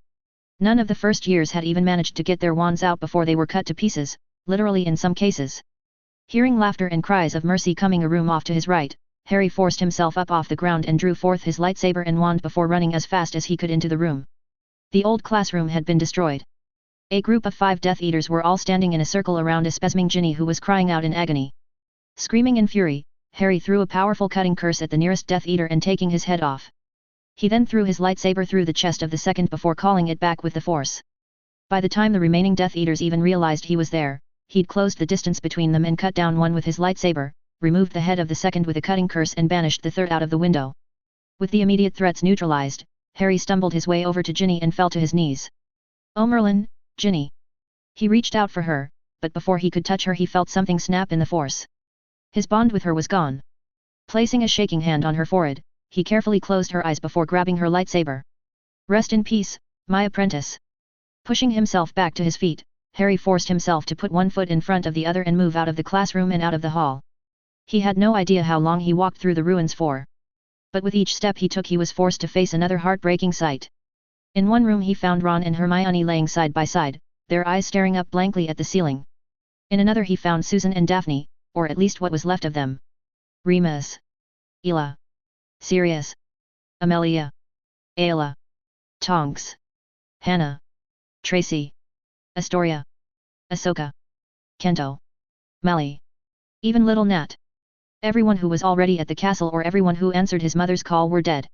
None of the first years had even managed to get their wands out before they were cut to pieces, literally in some cases. Hearing laughter and cries of mercy coming a room off to his right, Harry forced himself up off the ground and drew forth his lightsaber and wand before running as fast as he could into the room. The old classroom had been destroyed. A group of 5 Death Eaters were all standing in a circle around a spasming Ginny who was crying out in agony. Screaming in fury, Harry threw a powerful cutting curse at the nearest Death Eater and taking his head off. He then threw his lightsaber through the chest of the second before calling it back with the Force. By the time the remaining Death Eaters even realized he was there, he'd closed the distance between them and cut down one with his lightsaber, removed the head of the second with a cutting curse and banished the third out of the window. With the immediate threats neutralized, Harry stumbled his way over to Ginny and fell to his knees. "Oh Merlin, Ginny." He reached out for her, but before he could touch her he felt something snap in the Force. His bond with her was gone. Placing a shaking hand on her forehead, he carefully closed her eyes before grabbing her lightsaber. "Rest in peace, my apprentice." Pushing himself back to his feet, Harry forced himself to put one foot in front of the other and move out of the classroom and out of the hall. He had no idea how long he walked through the ruins for. But with each step he took he was forced to face another heartbreaking sight. In one room he found Ron and Hermione laying side by side, their eyes staring up blankly at the ceiling. In another he found Susan and Daphne, or at least what was left of them. Remus. Ela. Sirius. Amelia. Ayla. Tonks. Hannah. Tracy. Astoria. Ahsoka. Kento. Melly. Even little Nat. Everyone who was already at the castle or everyone who answered his mother's call were dead.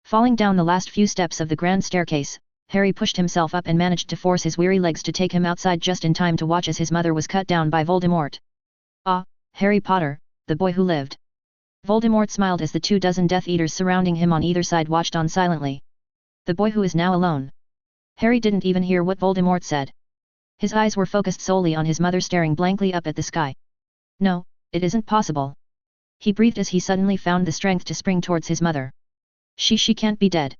Falling down the last few steps of the grand staircase, Harry pushed himself up and managed to force his weary legs to take him outside just in time to watch as his mother was cut down by Voldemort. "Ah, Harry Potter, the boy who lived." Voldemort smiled as the 24 Death Eaters surrounding him on either side watched on silently. The boy who is now alone. Harry didn't even hear what Voldemort said. His eyes were focused solely on his mother staring blankly up at the sky. "No, it isn't possible." He breathed as he suddenly found the strength to spring towards his mother. She can't be dead."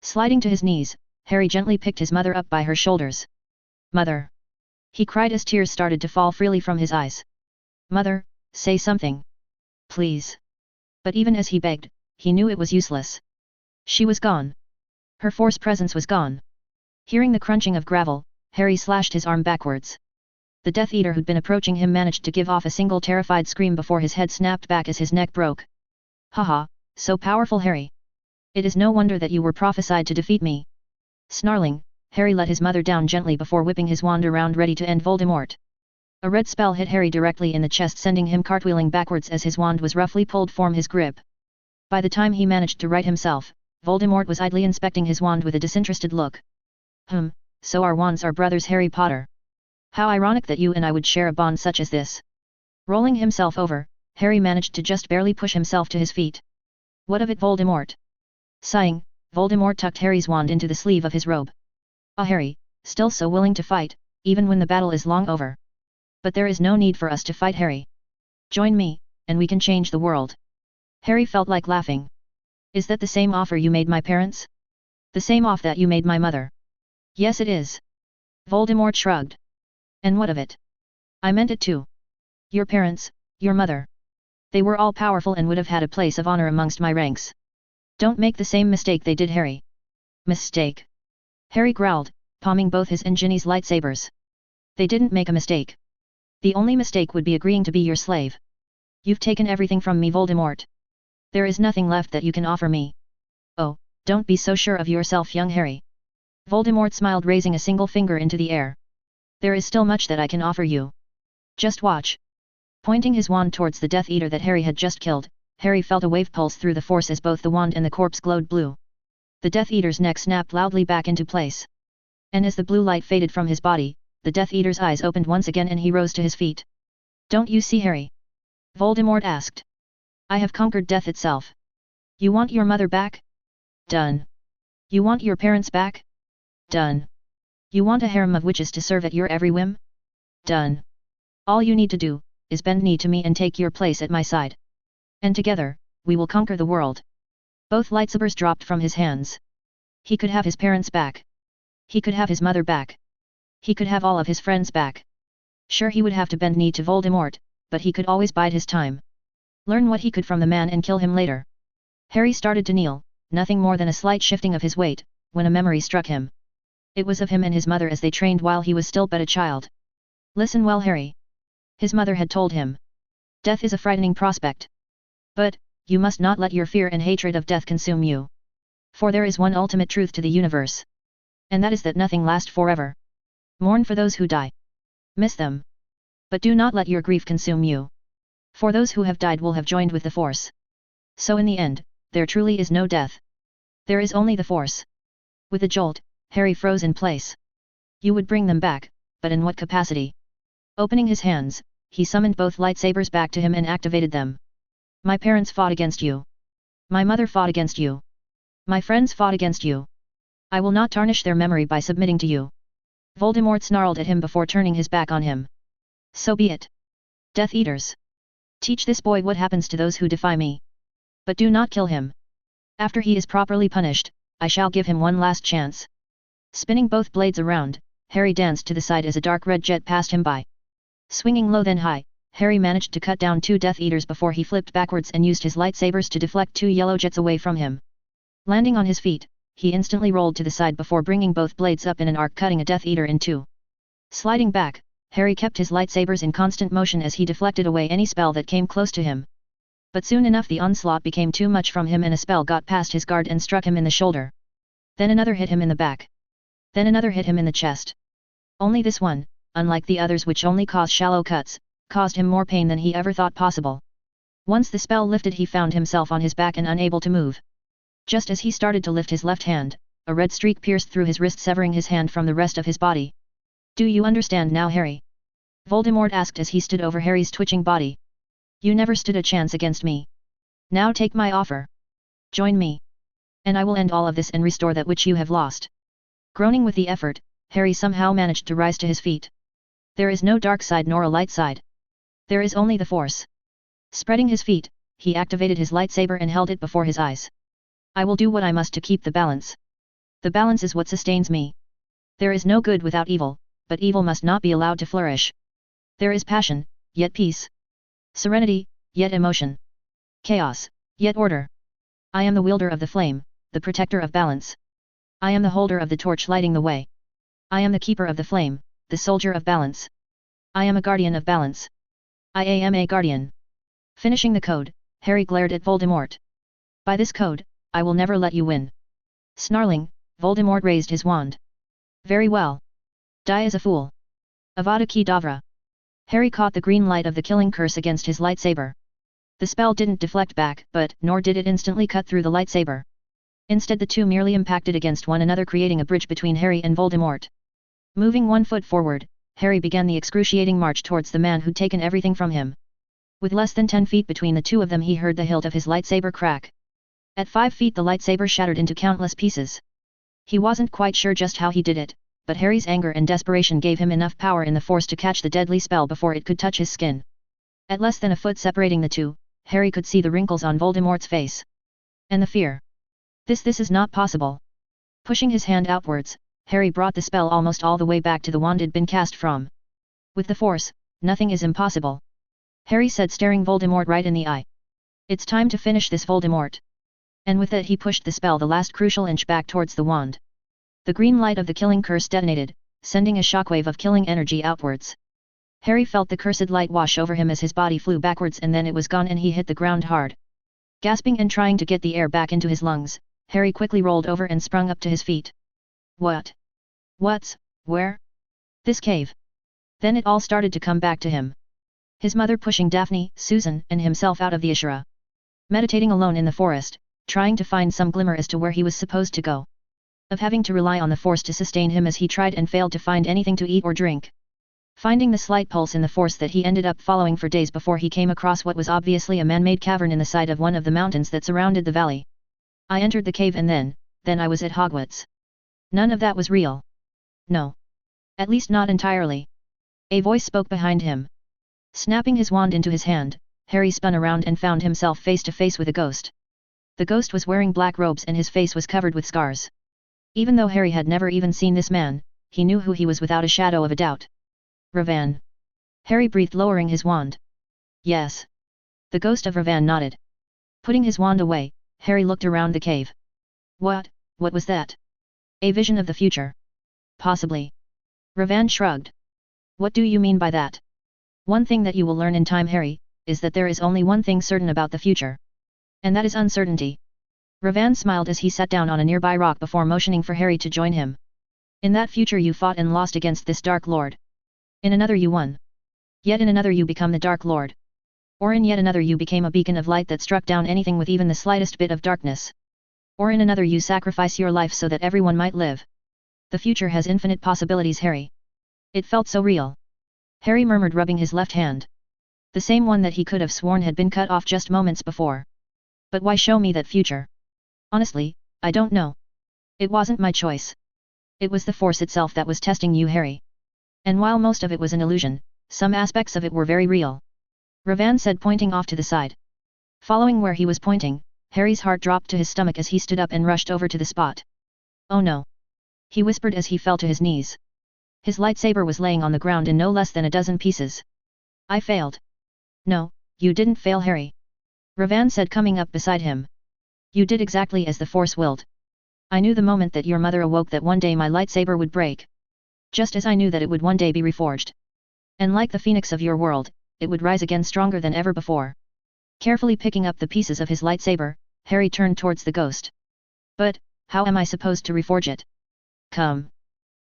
Sliding to his knees, Harry gently picked his mother up by her shoulders. "Mother!" he cried as tears started to fall freely from his eyes. "Mother, say something. Please." But even as he begged, he knew it was useless. She was gone. Her Force presence was gone. Hearing the crunching of gravel, Harry slashed his arm backwards. The Death Eater who'd been approaching him managed to give off a single terrified scream before his head snapped back as his neck broke. "Haha, so powerful, Harry. It is no wonder that you were prophesied to defeat me." Snarling, Harry let his mother down gently before whipping his wand around ready to end Voldemort. A red spell hit Harry directly in the chest, sending him cartwheeling backwards as his wand was roughly pulled from his grip. By the time he managed to right himself, Voldemort was idly inspecting his wand with a disinterested look. So our wands are brothers, Harry Potter. How ironic that you and I would share a bond such as this." Rolling himself over, Harry managed to just barely push himself to his feet. "What of it, Voldemort?" Sighing, Voldemort tucked Harry's wand into the sleeve of his robe. "Ah, Harry, still so willing to fight, even when the battle is long over. But there is no need for us to fight, Harry. Join me, and we can change the world." Harry felt like laughing. "Is that the same offer you made my parents? The same offer that you made my mother?" "Yes, it is." Voldemort shrugged. "And what of it?" "I meant it too. Your parents, your mother. They were all powerful and would have had a place of honor amongst my ranks. Don't make the same mistake they did, Harry." "Mistake?" Harry growled, palming both his and Ginny's lightsabers. "They didn't make a mistake. The only mistake would be agreeing to be your slave. You've taken everything from me, Voldemort. There is nothing left that you can offer me. Oh, don't be so sure of yourself, young Harry. Voldemort smiled, raising a single finger into the air. There is still much that I can offer you. Just watch. Pointing his wand towards the Death Eater that Harry had just killed, Harry felt a wave pulse through the force as both the wand and the corpse glowed blue. The Death Eater's neck snapped loudly back into place. And as the blue light faded from his body, the Death Eater's eyes opened once again and he rose to his feet. Don't you see, Harry? Voldemort asked. I have conquered death itself. You want your mother back? Done. You want your parents back? Done. You want a harem of witches to serve at your every whim? Done. All you need to do, is bend knee to me and take your place at my side. And together, we will conquer the world. Both lightsabers dropped from his hands. He could have his parents back. He could have his mother back. He could have all of his friends back. Sure, he would have to bend knee to Voldemort, but he could always bide his time. Learn what he could from the man and kill him later. Harry started to kneel, nothing more than a slight shifting of his weight, when a memory struck him. It was of him and his mother as they trained while he was still but a child. Listen well, Harry. His mother had told him. Death is a frightening prospect. But, you must not let your fear and hatred of death consume you. For there is one ultimate truth to the universe. And that is that nothing lasts forever. Mourn for those who die. Miss them. But do not let your grief consume you. For those who have died will have joined with the Force. So in the end, there truly is no death. There is only the Force. With a jolt, Harry froze in place. You would bring them back, but in what capacity? Opening his hands, he summoned both lightsabers back to him and activated them. My parents fought against you. My mother fought against you. My friends fought against you. I will not tarnish their memory by submitting to you. Voldemort snarled at him before turning his back on him. So be it. Death Eaters. Teach this boy what happens to those who defy me. But do not kill him. After he is properly punished, I shall give him one last chance. Spinning both blades around, Harry danced to the side as a dark red jet passed him by. Swinging low then high, Harry managed to cut down 2 Death Eaters before he flipped backwards and used his lightsabers to deflect 2 yellow jets away from him. Landing on his feet, he instantly rolled to the side before bringing both blades up in an arc, cutting a Death Eater in 2. Sliding back, Harry kept his lightsabers in constant motion as he deflected away any spell that came close to him. But soon enough the onslaught became too much from him and a spell got past his guard and struck him in the shoulder. Then another hit him in the back. Then another hit him in the chest. Only this one, unlike the others which only cause shallow cuts, caused him more pain than he ever thought possible. Once the spell lifted he found himself on his back and unable to move. Just as he started to lift his left hand, a red streak pierced through his wrist, severing his hand from the rest of his body. Do you understand now, Harry? Voldemort asked as he stood over Harry's twitching body. You never stood a chance against me. Now take my offer. Join me. And I will end all of this and restore that which you have lost. Groaning with the effort, Harry somehow managed to rise to his feet. There is no dark side nor a light side. There is only the Force. Spreading his feet, he activated his lightsaber and held it before his eyes. I will do what I must to keep the balance. The balance is what sustains me. There is no good without evil, but evil must not be allowed to flourish. There is passion, yet peace. Serenity, yet emotion. Chaos, yet order. I am the wielder of the flame, the protector of balance. I am the holder of the torch lighting the way. I am the keeper of the flame, the soldier of balance. I am a guardian of balance. I am a guardian. Finishing the code, Harry glared at Voldemort. By this code, I will never let you win. Snarling, Voldemort raised his wand. Very well. Die as a fool. Avada Kedavra. Harry caught the green light of the killing curse against his lightsaber. The spell didn't deflect back, but nor did it instantly cut through the lightsaber. Instead the two merely impacted against one another, creating a bridge between Harry and Voldemort. Moving 1 foot forward, Harry began the excruciating march towards the man who'd taken everything from him. With less than 10 feet between the two of them, he heard the hilt of his lightsaber crack. At 5 feet the lightsaber shattered into countless pieces. He wasn't quite sure just how he did it, but Harry's anger and desperation gave him enough power in the Force to catch the deadly spell before it could touch his skin. At less than a foot separating the two, Harry could see the wrinkles on Voldemort's face. And the fear. This is not possible. Pushing his hand outwards, Harry brought the spell almost all the way back to the wand it'd been cast from. With the Force, nothing is impossible. Harry said, staring Voldemort right in the eye. It's time to finish this, Voldemort. And with it he pushed the spell the last crucial inch back towards the wand. The green light of the killing curse detonated, sending a shockwave of killing energy outwards. Harry felt the cursed light wash over him as his body flew backwards, and then it was gone and he hit the ground hard. Gasping and trying to get the air back into his lungs, Harry quickly rolled over and sprung up to his feet. What? Where? This cave. Then it all started to come back to him. His mother pushing Daphne, Susan, and himself out of the Ashura. Meditating alone in the forest, trying to find some glimmer as to where he was supposed to go. Of having to rely on the force to sustain him as he tried and failed to find anything to eat or drink. Finding the slight pulse in the force that he ended up following for days before he came across what was obviously a man-made cavern in the side of one of the mountains that surrounded the valley. I entered the cave and then I was at Hogwarts. None of that was real. No. At least not entirely. A voice spoke behind him. Snapping his wand into his hand, Harry spun around and found himself face to face with a ghost. The ghost was wearing black robes and his face was covered with scars. Even though Harry had never even seen this man, he knew who he was without a shadow of a doubt. Ravan. Harry breathed, lowering his wand. Yes. The ghost of Ravan nodded. Putting his wand away, Harry looked around the cave. What was that? A vision of the future. Possibly. Ravan shrugged. What do you mean by that? One thing that you will learn in time, Harry, is that there is only one thing certain about the future. And that is uncertainty. Ravan smiled as he sat down on a nearby rock before motioning for Harry to join him. In that future you fought and lost against this Dark Lord. In another you won. Yet in another you become the Dark Lord. Or in yet another you became a beacon of light that struck down anything with even the slightest bit of darkness. Or in another you sacrifice your life so that everyone might live. The future has infinite possibilities, Harry. It felt so real. Harry murmured, rubbing his left hand. The same one that he could have sworn had been cut off just moments before. But why show me that future? Honestly, I don't know. It wasn't my choice. It was the Force itself that was testing you, Harry. And while most of it was an illusion, some aspects of it were very real. Ravan said, pointing off to the side. Following where he was pointing, Harry's heart dropped to his stomach as he stood up and rushed over to the spot. Oh no! He whispered as he fell to his knees. His lightsaber was laying on the ground in no less than a dozen pieces. I failed. No, you didn't fail, Harry. Ravan said, coming up beside him. You did exactly as the Force willed. I knew the moment that your mother awoke that one day my lightsaber would break. Just as I knew that it would one day be reforged. And like the phoenix of your world, it would rise again stronger than ever before. Carefully picking up the pieces of his lightsaber, Harry turned towards the ghost. But, how am I supposed to reforge it? Come.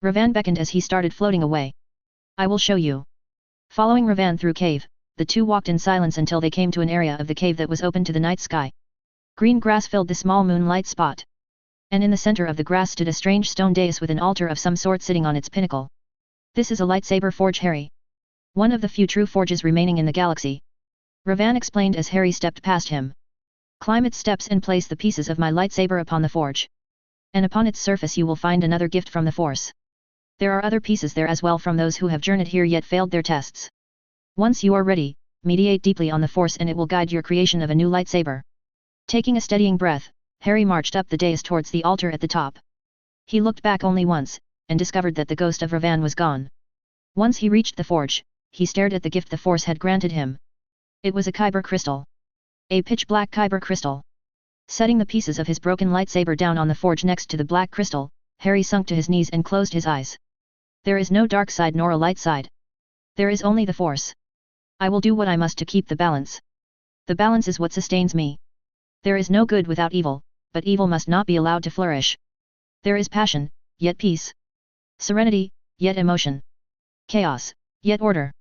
Ravan beckoned as he started floating away. I will show you. Following Ravan through cave, the two walked in silence until they came to an area of the cave that was open to the night sky. Green grass filled the small moonlight spot. And in the center of the grass stood a strange stone dais with an altar of some sort sitting on its pinnacle. This is a lightsaber forge, Harry. One of the few true forges remaining in the galaxy. Ravan explained as Harry stepped past him. Climb its steps and place the pieces of my lightsaber upon the forge. And upon its surface you will find another gift from the Force. There are other pieces there as well from those who have journeyed here yet failed their tests. Once you are ready, meditate deeply on the Force and it will guide your creation of a new lightsaber. Taking a steadying breath, Harry marched up the dais towards the altar at the top. He looked back only once, and discovered that the ghost of Ravan was gone. Once he reached the forge, he stared at the gift the Force had granted him. It was a kyber crystal. A pitch-black kyber crystal. Setting the pieces of his broken lightsaber down on the forge next to the black crystal, Harry sunk to his knees and closed his eyes. There is no dark side nor a light side. There is only the Force. I will do what I must to keep the balance. The balance is what sustains me. There is no good without evil, but evil must not be allowed to flourish. There is passion, yet peace. Serenity, yet emotion. Chaos, yet order.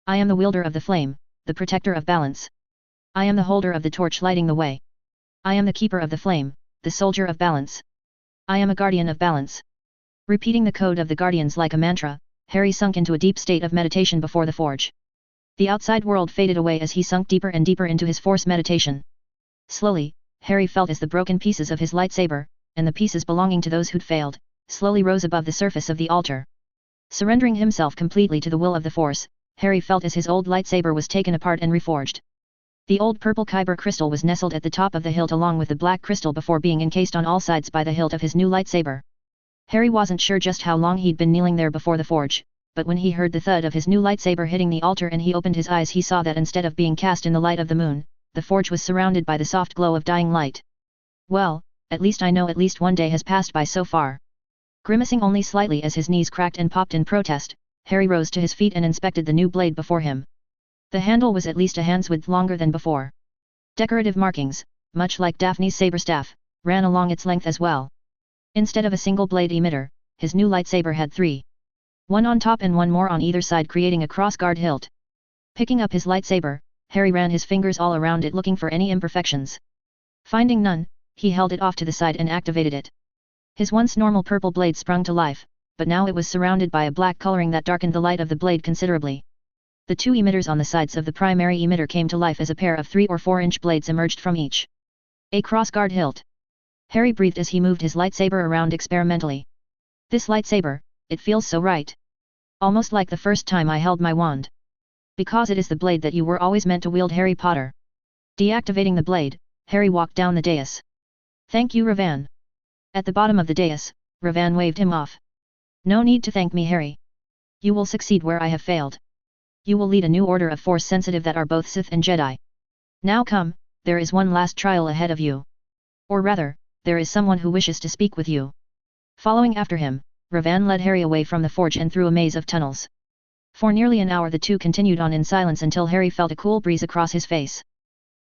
I am the wielder of the flame, the protector of balance. I am the holder of the torch lighting the way. I am the keeper of the flame, the soldier of balance. I am a guardian of balance. Repeating the code of the guardians like a mantra, Harry sunk into a deep state of meditation before the forge. The outside world faded away as he sunk deeper and deeper into his Force meditation. Slowly, Harry felt as the broken pieces of his lightsaber, and the pieces belonging to those who'd failed, slowly rose above the surface of the altar. Surrendering himself completely to the will of the Force, Harry felt as his old lightsaber was taken apart and reforged. The old purple kyber crystal was nestled at the top of the hilt along with the black crystal before being encased on all sides by the hilt of his new lightsaber. Harry wasn't sure just how long he'd been kneeling there before the forge, but when he heard the thud of his new lightsaber hitting the altar and he opened his eyes, he saw that instead of being cast in the light of the moon, the forge was surrounded by the soft glow of dying light. Well, at least I know at least one day has passed by so far. Grimacing only slightly as his knees cracked and popped in protest, Harry rose to his feet and inspected the new blade before him. The handle was at least a hand's width longer than before. Decorative markings, much like Daphne's saber staff, ran along its length as well. Instead of a single blade emitter, his new lightsaber had three. One on top and one more on either side, creating a cross-guard hilt. Picking up his lightsaber, Harry ran his fingers all around it looking for any imperfections. Finding none, he held it off to the side and activated it. His once normal purple blade sprung to life, but now it was surrounded by a black coloring that darkened the light of the blade considerably. The two emitters on the sides of the primary emitter came to life as a pair of 3 or 4 inch blades emerged from each. A crossguard hilt. Harry breathed as he moved his lightsaber around experimentally. This lightsaber, it feels so right. Almost like the first time I held my wand. Because it is the blade that you were always meant to wield, Harry Potter. Deactivating the blade, Harry walked down the dais. Thank you, Ravan. At the bottom of the dais, Ravan waved him off. No need to thank me, Harry. You will succeed where I have failed. You will lead a new order of Force sensitive that are both Sith and Jedi. Now come, there is one last trial ahead of you. Or rather, there is someone who wishes to speak with you. Following after him, Ravan led Harry away from the forge and through a maze of tunnels. For nearly an hour the two continued on in silence until Harry felt a cool breeze across his face.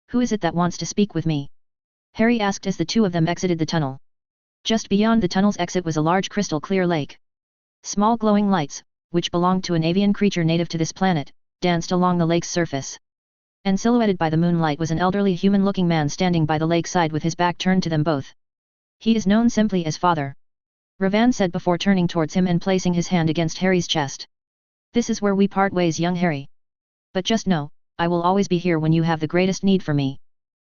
Who is it that wants to speak with me? Harry asked as the two of them exited the tunnel. Just beyond the tunnel's exit was a large crystal-clear lake. Small glowing lights, which belonged to an avian creature native to this planet, danced along the lake's surface. And silhouetted by the moonlight was an elderly human-looking man standing by the lakeside with his back turned to them both. He is known simply as Father. Ravan said before turning towards him and placing his hand against Harry's chest. This is where we part ways, young Harry. But just know, I will always be here when you have the greatest need for me.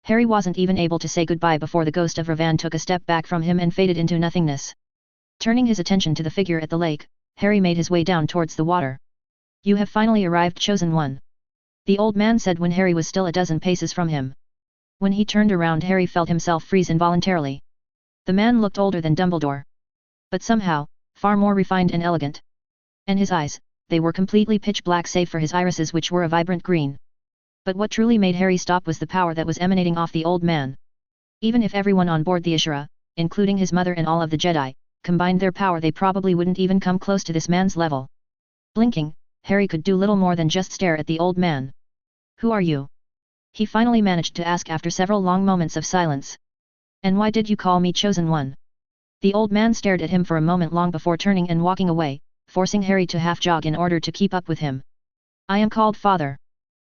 Harry wasn't even able to say goodbye before the ghost of Ravan took a step back from him and faded into nothingness. Turning his attention to the figure at the lake, Harry made his way down towards the water. You have finally arrived, Chosen One. The old man said when Harry was still a dozen paces from him. When he turned around, Harry felt himself freeze involuntarily. The man looked older than Dumbledore. But somehow, far more refined and elegant. And his eyes, they were completely pitch black save for his irises, which were a vibrant green. But what truly made Harry stop was the power that was emanating off the old man. Even if everyone on board the Ashura, including his mother and all of the Jedi, combined their power, they probably wouldn't even come close to this man's level. Blinking, Harry could do little more than just stare at the old man. Who are you? He finally managed to ask after several long moments of silence. And why did you call me Chosen One? The old man stared at him for a moment long before turning and walking away, forcing Harry to half jog in order to keep up with him. I am called Father.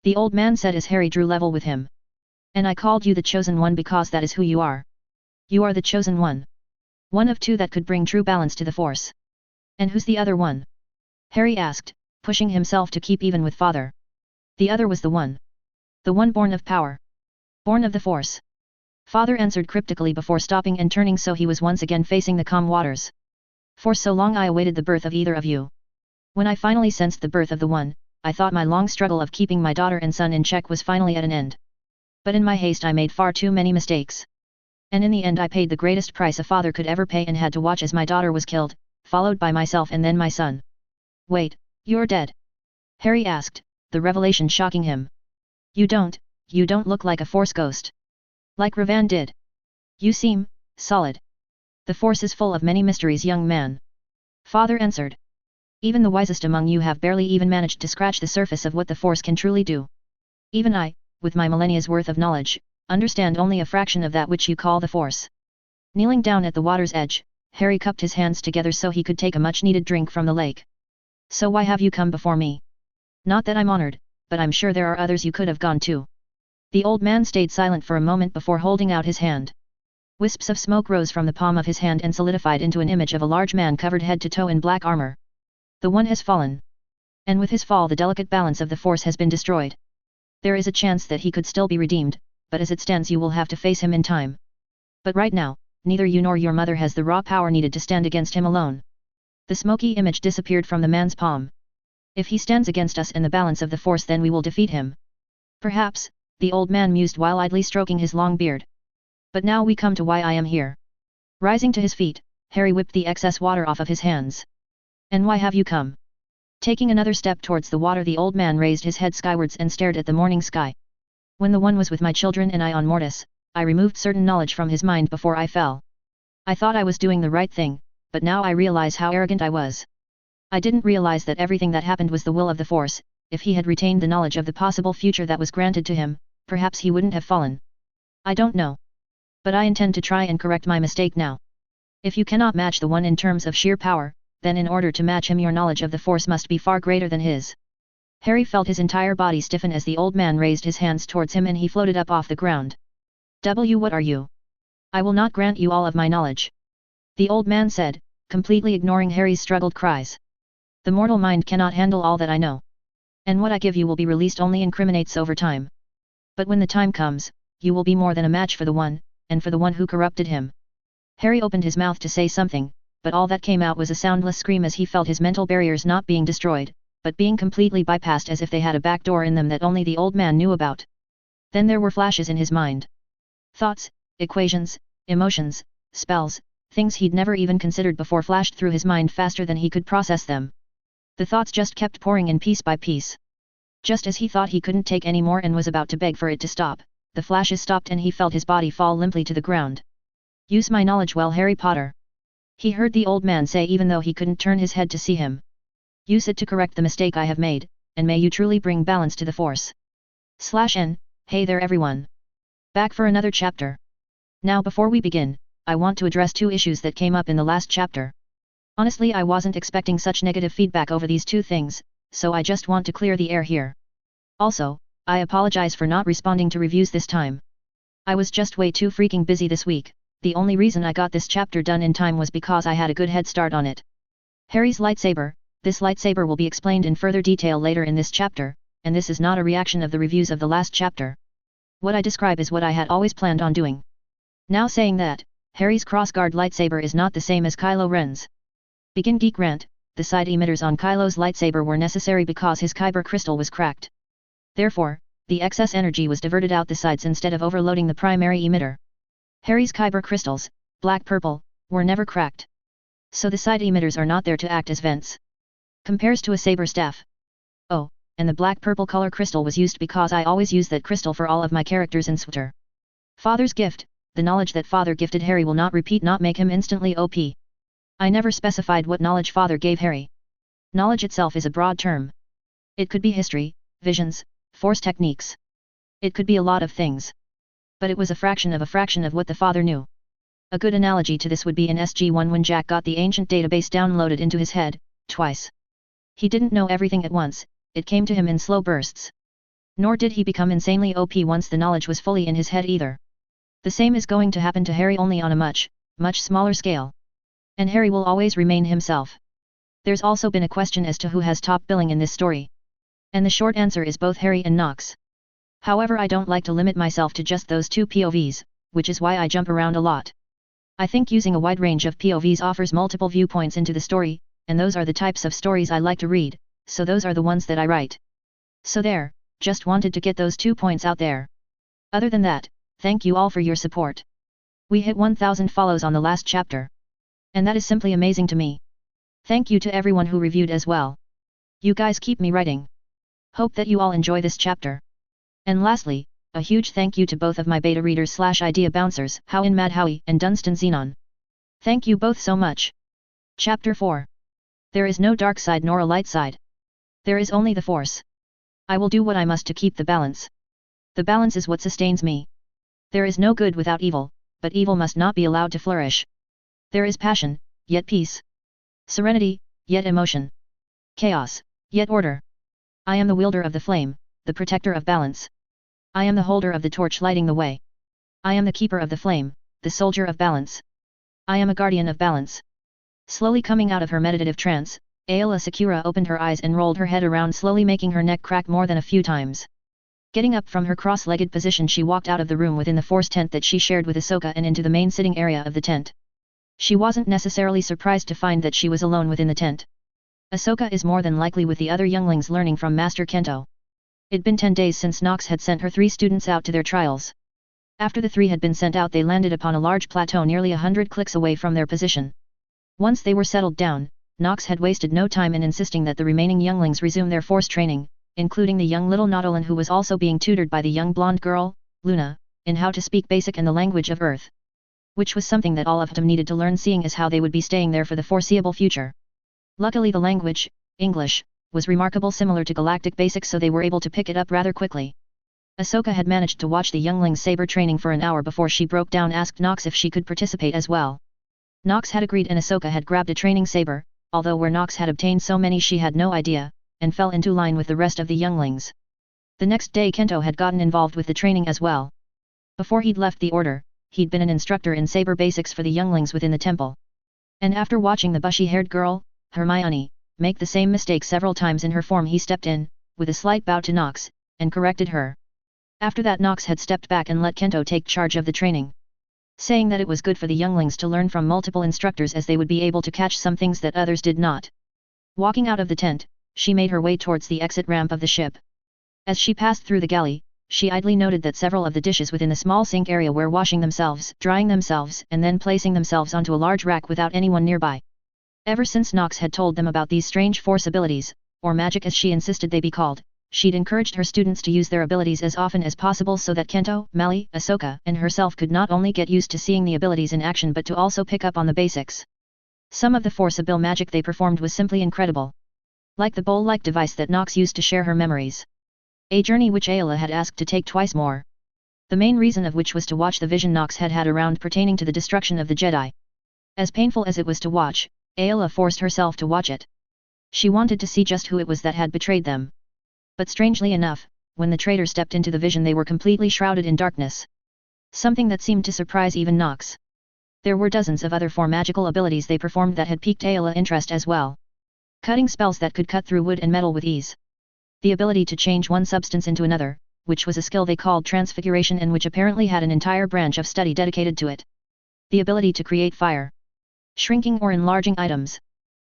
The old man said as Harry drew level with him. And I called you the Chosen One because that is who you are. You are the Chosen One. One of two that could bring true balance to the Force. And who's the other one? Harry asked, pushing himself to keep even with Father. The other was the one. The one born of power. Born of the Force. Father answered cryptically before stopping and turning so he was once again facing the calm waters. For so long I awaited the birth of either of you. When I finally sensed the birth of the one, I thought my long struggle of keeping my daughter and son in check was finally at an end. But in my haste I made far too many mistakes. And in the end I paid the greatest price a father could ever pay and had to watch as my daughter was killed, followed by myself and then my son. Wait, you're dead? Harry asked, the revelation shocking him. You don't look like a Force ghost. Like Ravan did. You seem solid. The Force is full of many mysteries, young man. Father answered. Even the wisest among you have barely even managed to scratch the surface of what the Force can truly do. Even I, with my millennia's worth of knowledge, understand only a fraction of that which you call the Force. Kneeling down at the water's edge, Harry cupped his hands together so he could take a much-needed drink from the lake. So why have you come before me? Not that I'm honored, but I'm sure there are others you could have gone to. The old man stayed silent for a moment before holding out his hand. Wisps of smoke rose from the palm of his hand and solidified into an image of a large man covered head to toe in black armor. The one has fallen. And with his fall the delicate balance of the Force has been destroyed. There is a chance that he could still be redeemed, but as it stands you will have to face him in time. But right now, neither you nor your mother has the raw power needed to stand against him alone. The smoky image disappeared from the man's palm. If he stands against us in the balance of the Force, then we will defeat him. Perhaps, the old man mused while idly stroking his long beard. But now we come to why I am here. Rising to his feet, Harry whipped the excess water off of his hands. And why have you come? Taking another step towards the water, the old man raised his head skywards and stared at the morning sky. When the one was with my children and I on Mortis, I removed certain knowledge from his mind before I fell. I thought I was doing the right thing, but now I realize how arrogant I was. I didn't realize that everything that happened was the will of the Force. If he had retained the knowledge of the possible future that was granted to him, perhaps he wouldn't have fallen. I don't know. But I intend to try and correct my mistake now. If you cannot match the one in terms of sheer power, then in order to match him your knowledge of the Force must be far greater than his. Harry felt his entire body stiffen as the old man raised his hands towards him and he floated up off the ground. What are you? I will not grant you all of my knowledge. The old man said, completely ignoring Harry's struggled cries. The mortal mind cannot handle all that I know. And what I give you will be released only incriminates over time. But when the time comes, you will be more than a match for the one, and for the one who corrupted him. Harry opened his mouth to say something, but all that came out was a soundless scream as he felt his mental barriers not being destroyed, but being completely bypassed as if they had a back door in them that only the old man knew about. Then there were flashes in his mind. Thoughts, equations, emotions, spells, things he'd never even considered before flashed through his mind faster than he could process them. The thoughts just kept pouring in piece by piece. Just as he thought he couldn't take any more and was about to beg for it to stop, the flashes stopped and he felt his body fall limply to the ground. Use my knowledge well, Harry Potter. He heard the old man say even though he couldn't turn his head to see him. Use it to correct the mistake I have made, and may you truly bring balance to the Force. /N, hey there everyone. Back for another chapter. Now before we begin, I want to address two issues that came up in the last chapter. Honestly, I wasn't expecting such negative feedback over these two things, so I just want to clear the air here. Also, I apologize for not responding to reviews this time. I was just way too freaking busy this week. The only reason I got this chapter done in time was because I had a good head start on it. Harry's lightsaber. This lightsaber will be explained in further detail later in this chapter, and this is not a reaction of the reviews of the last chapter. What I describe is what I had always planned on doing. Now saying that, Harry's crossguard lightsaber is not the same as Kylo Ren's. Begin Geek Rant. The side emitters on Kylo's lightsaber were necessary because his kyber crystal was cracked. Therefore, the excess energy was diverted out the sides instead of overloading the primary emitter. Harry's kyber crystals, black-purple, were never cracked. So the side emitters are not there to act as vents. Compares to a saber staff. Oh, and the black-purple color crystal was used because I always use that crystal for all of my characters in Swatter. Father's gift. The knowledge that Father gifted Harry will not make him instantly OP. I never specified what knowledge Father gave Harry. Knowledge itself is a broad term. It could be history, visions, Force techniques. It could be a lot of things. But it was a fraction of what the Father knew. A good analogy to this would be in SG-1 when Jack got the ancient database downloaded into his head, twice. He didn't know everything at once, it came to him in slow bursts. Nor did he become insanely OP once the knowledge was fully in his head either. The same is going to happen to Harry only on a much smaller scale. And Harry will always remain himself. There's also been a question as to who has top billing in this story. And the short answer is both Harry and Nox. However, I don't like to limit myself to just those two POVs, which is why I jump around a lot. I think using a wide range of POVs offers multiple viewpoints into the story, and those are the types of stories I like to read, so those are the ones that I write. So there, just wanted to get those 2 points out there. Other than that, thank you all for your support. We hit 1,000 follows on the last chapter. And that is simply amazing to me. Thank you to everyone who reviewed as well. You guys keep me writing. Hope that you all enjoy this chapter. And lastly, a huge thank you to both of my beta readers / idea bouncers, Howin Mad Howie and Dunstan Xenon. Thank you both so much. Chapter 4. There is no dark side nor a light side. There is only the Force. I will do what I must to keep the balance. The balance is what sustains me. There is no good without evil, but evil must not be allowed to flourish. There is passion, yet peace. Serenity, yet emotion. Chaos, yet order. I am the wielder of the flame, the protector of balance. I am the holder of the torch lighting the way. I am the keeper of the flame, the soldier of balance. I am a guardian of balance. Slowly coming out of her meditative trance, Aayla Secura opened her eyes and rolled her head around, slowly making her neck crack more than a few times. Getting up from her cross-legged position, she walked out of the room within the Force tent that she shared with Ahsoka and into the main sitting area of the tent. She wasn't necessarily surprised to find that she was alone within the tent. Ahsoka is more than likely with the other younglings learning from Master Kento. It'd been 10 days since Nox had sent her 3 students out to their trials. After the 3 had been sent out, they landed upon a large plateau nearly 100 clicks away from their position. Once they were settled down, Nox had wasted no time in insisting that the remaining younglings resume their Force training, including the young little Nautolan who was also being tutored by the young blonde girl, Luna, in how to speak basic and the language of Earth. Which was something that all of them needed to learn, seeing as how they would be staying there for the foreseeable future. Luckily the language, English, was remarkable similar to Galactic Basics, so they were able to pick it up rather quickly. Ahsoka had managed to watch the youngling's saber training for an hour before she broke down asked Nox if she could participate as well. Nox had agreed and Ahsoka had grabbed a training saber, although where Nox had obtained so many she had no idea, and fell into line with the rest of the younglings. The next day Kento had gotten involved with the training as well. Before he'd left the order, he'd been an instructor in saber basics for the younglings within the temple. And after watching the bushy-haired girl, Hermione, make the same mistake several times in her form, he stepped in, with a slight bow to Nox, and corrected her. After that Nox had stepped back and let Kento take charge of the training, saying that it was good for the younglings to learn from multiple instructors as they would be able to catch some things that others did not. Walking out of the tent, she made her way towards the exit ramp of the ship. As she passed through the galley, she idly noted that several of the dishes within the small sink area were washing themselves, drying themselves, and then placing themselves onto a large rack without anyone nearby. Ever since Nox had told them about these strange force abilities, or magic as she insisted they be called, she'd encouraged her students to use their abilities as often as possible so that Kento, Mali, Ahsoka, and herself could not only get used to seeing the abilities in action but to also pick up on the basics. Some of the force-ability magic they performed was simply incredible. Like the bowl-like device that Nox used to share her memories. A journey which Ayla had asked to take twice more. The main reason of which was to watch the vision Nox had had around pertaining to the destruction of the Jedi. As painful as it was to watch, Ayla forced herself to watch it. She wanted to see just who it was that had betrayed them. But strangely enough, when the traitor stepped into the vision they were completely shrouded in darkness. Something that seemed to surprise even Nox. There were dozens of other four magical abilities they performed that had piqued Ayla's interest as well. Cutting spells that could cut through wood and metal with ease. The ability to change one substance into another, which was a skill they called transfiguration and which apparently had an entire branch of study dedicated to it. The ability to create fire. Shrinking or enlarging items.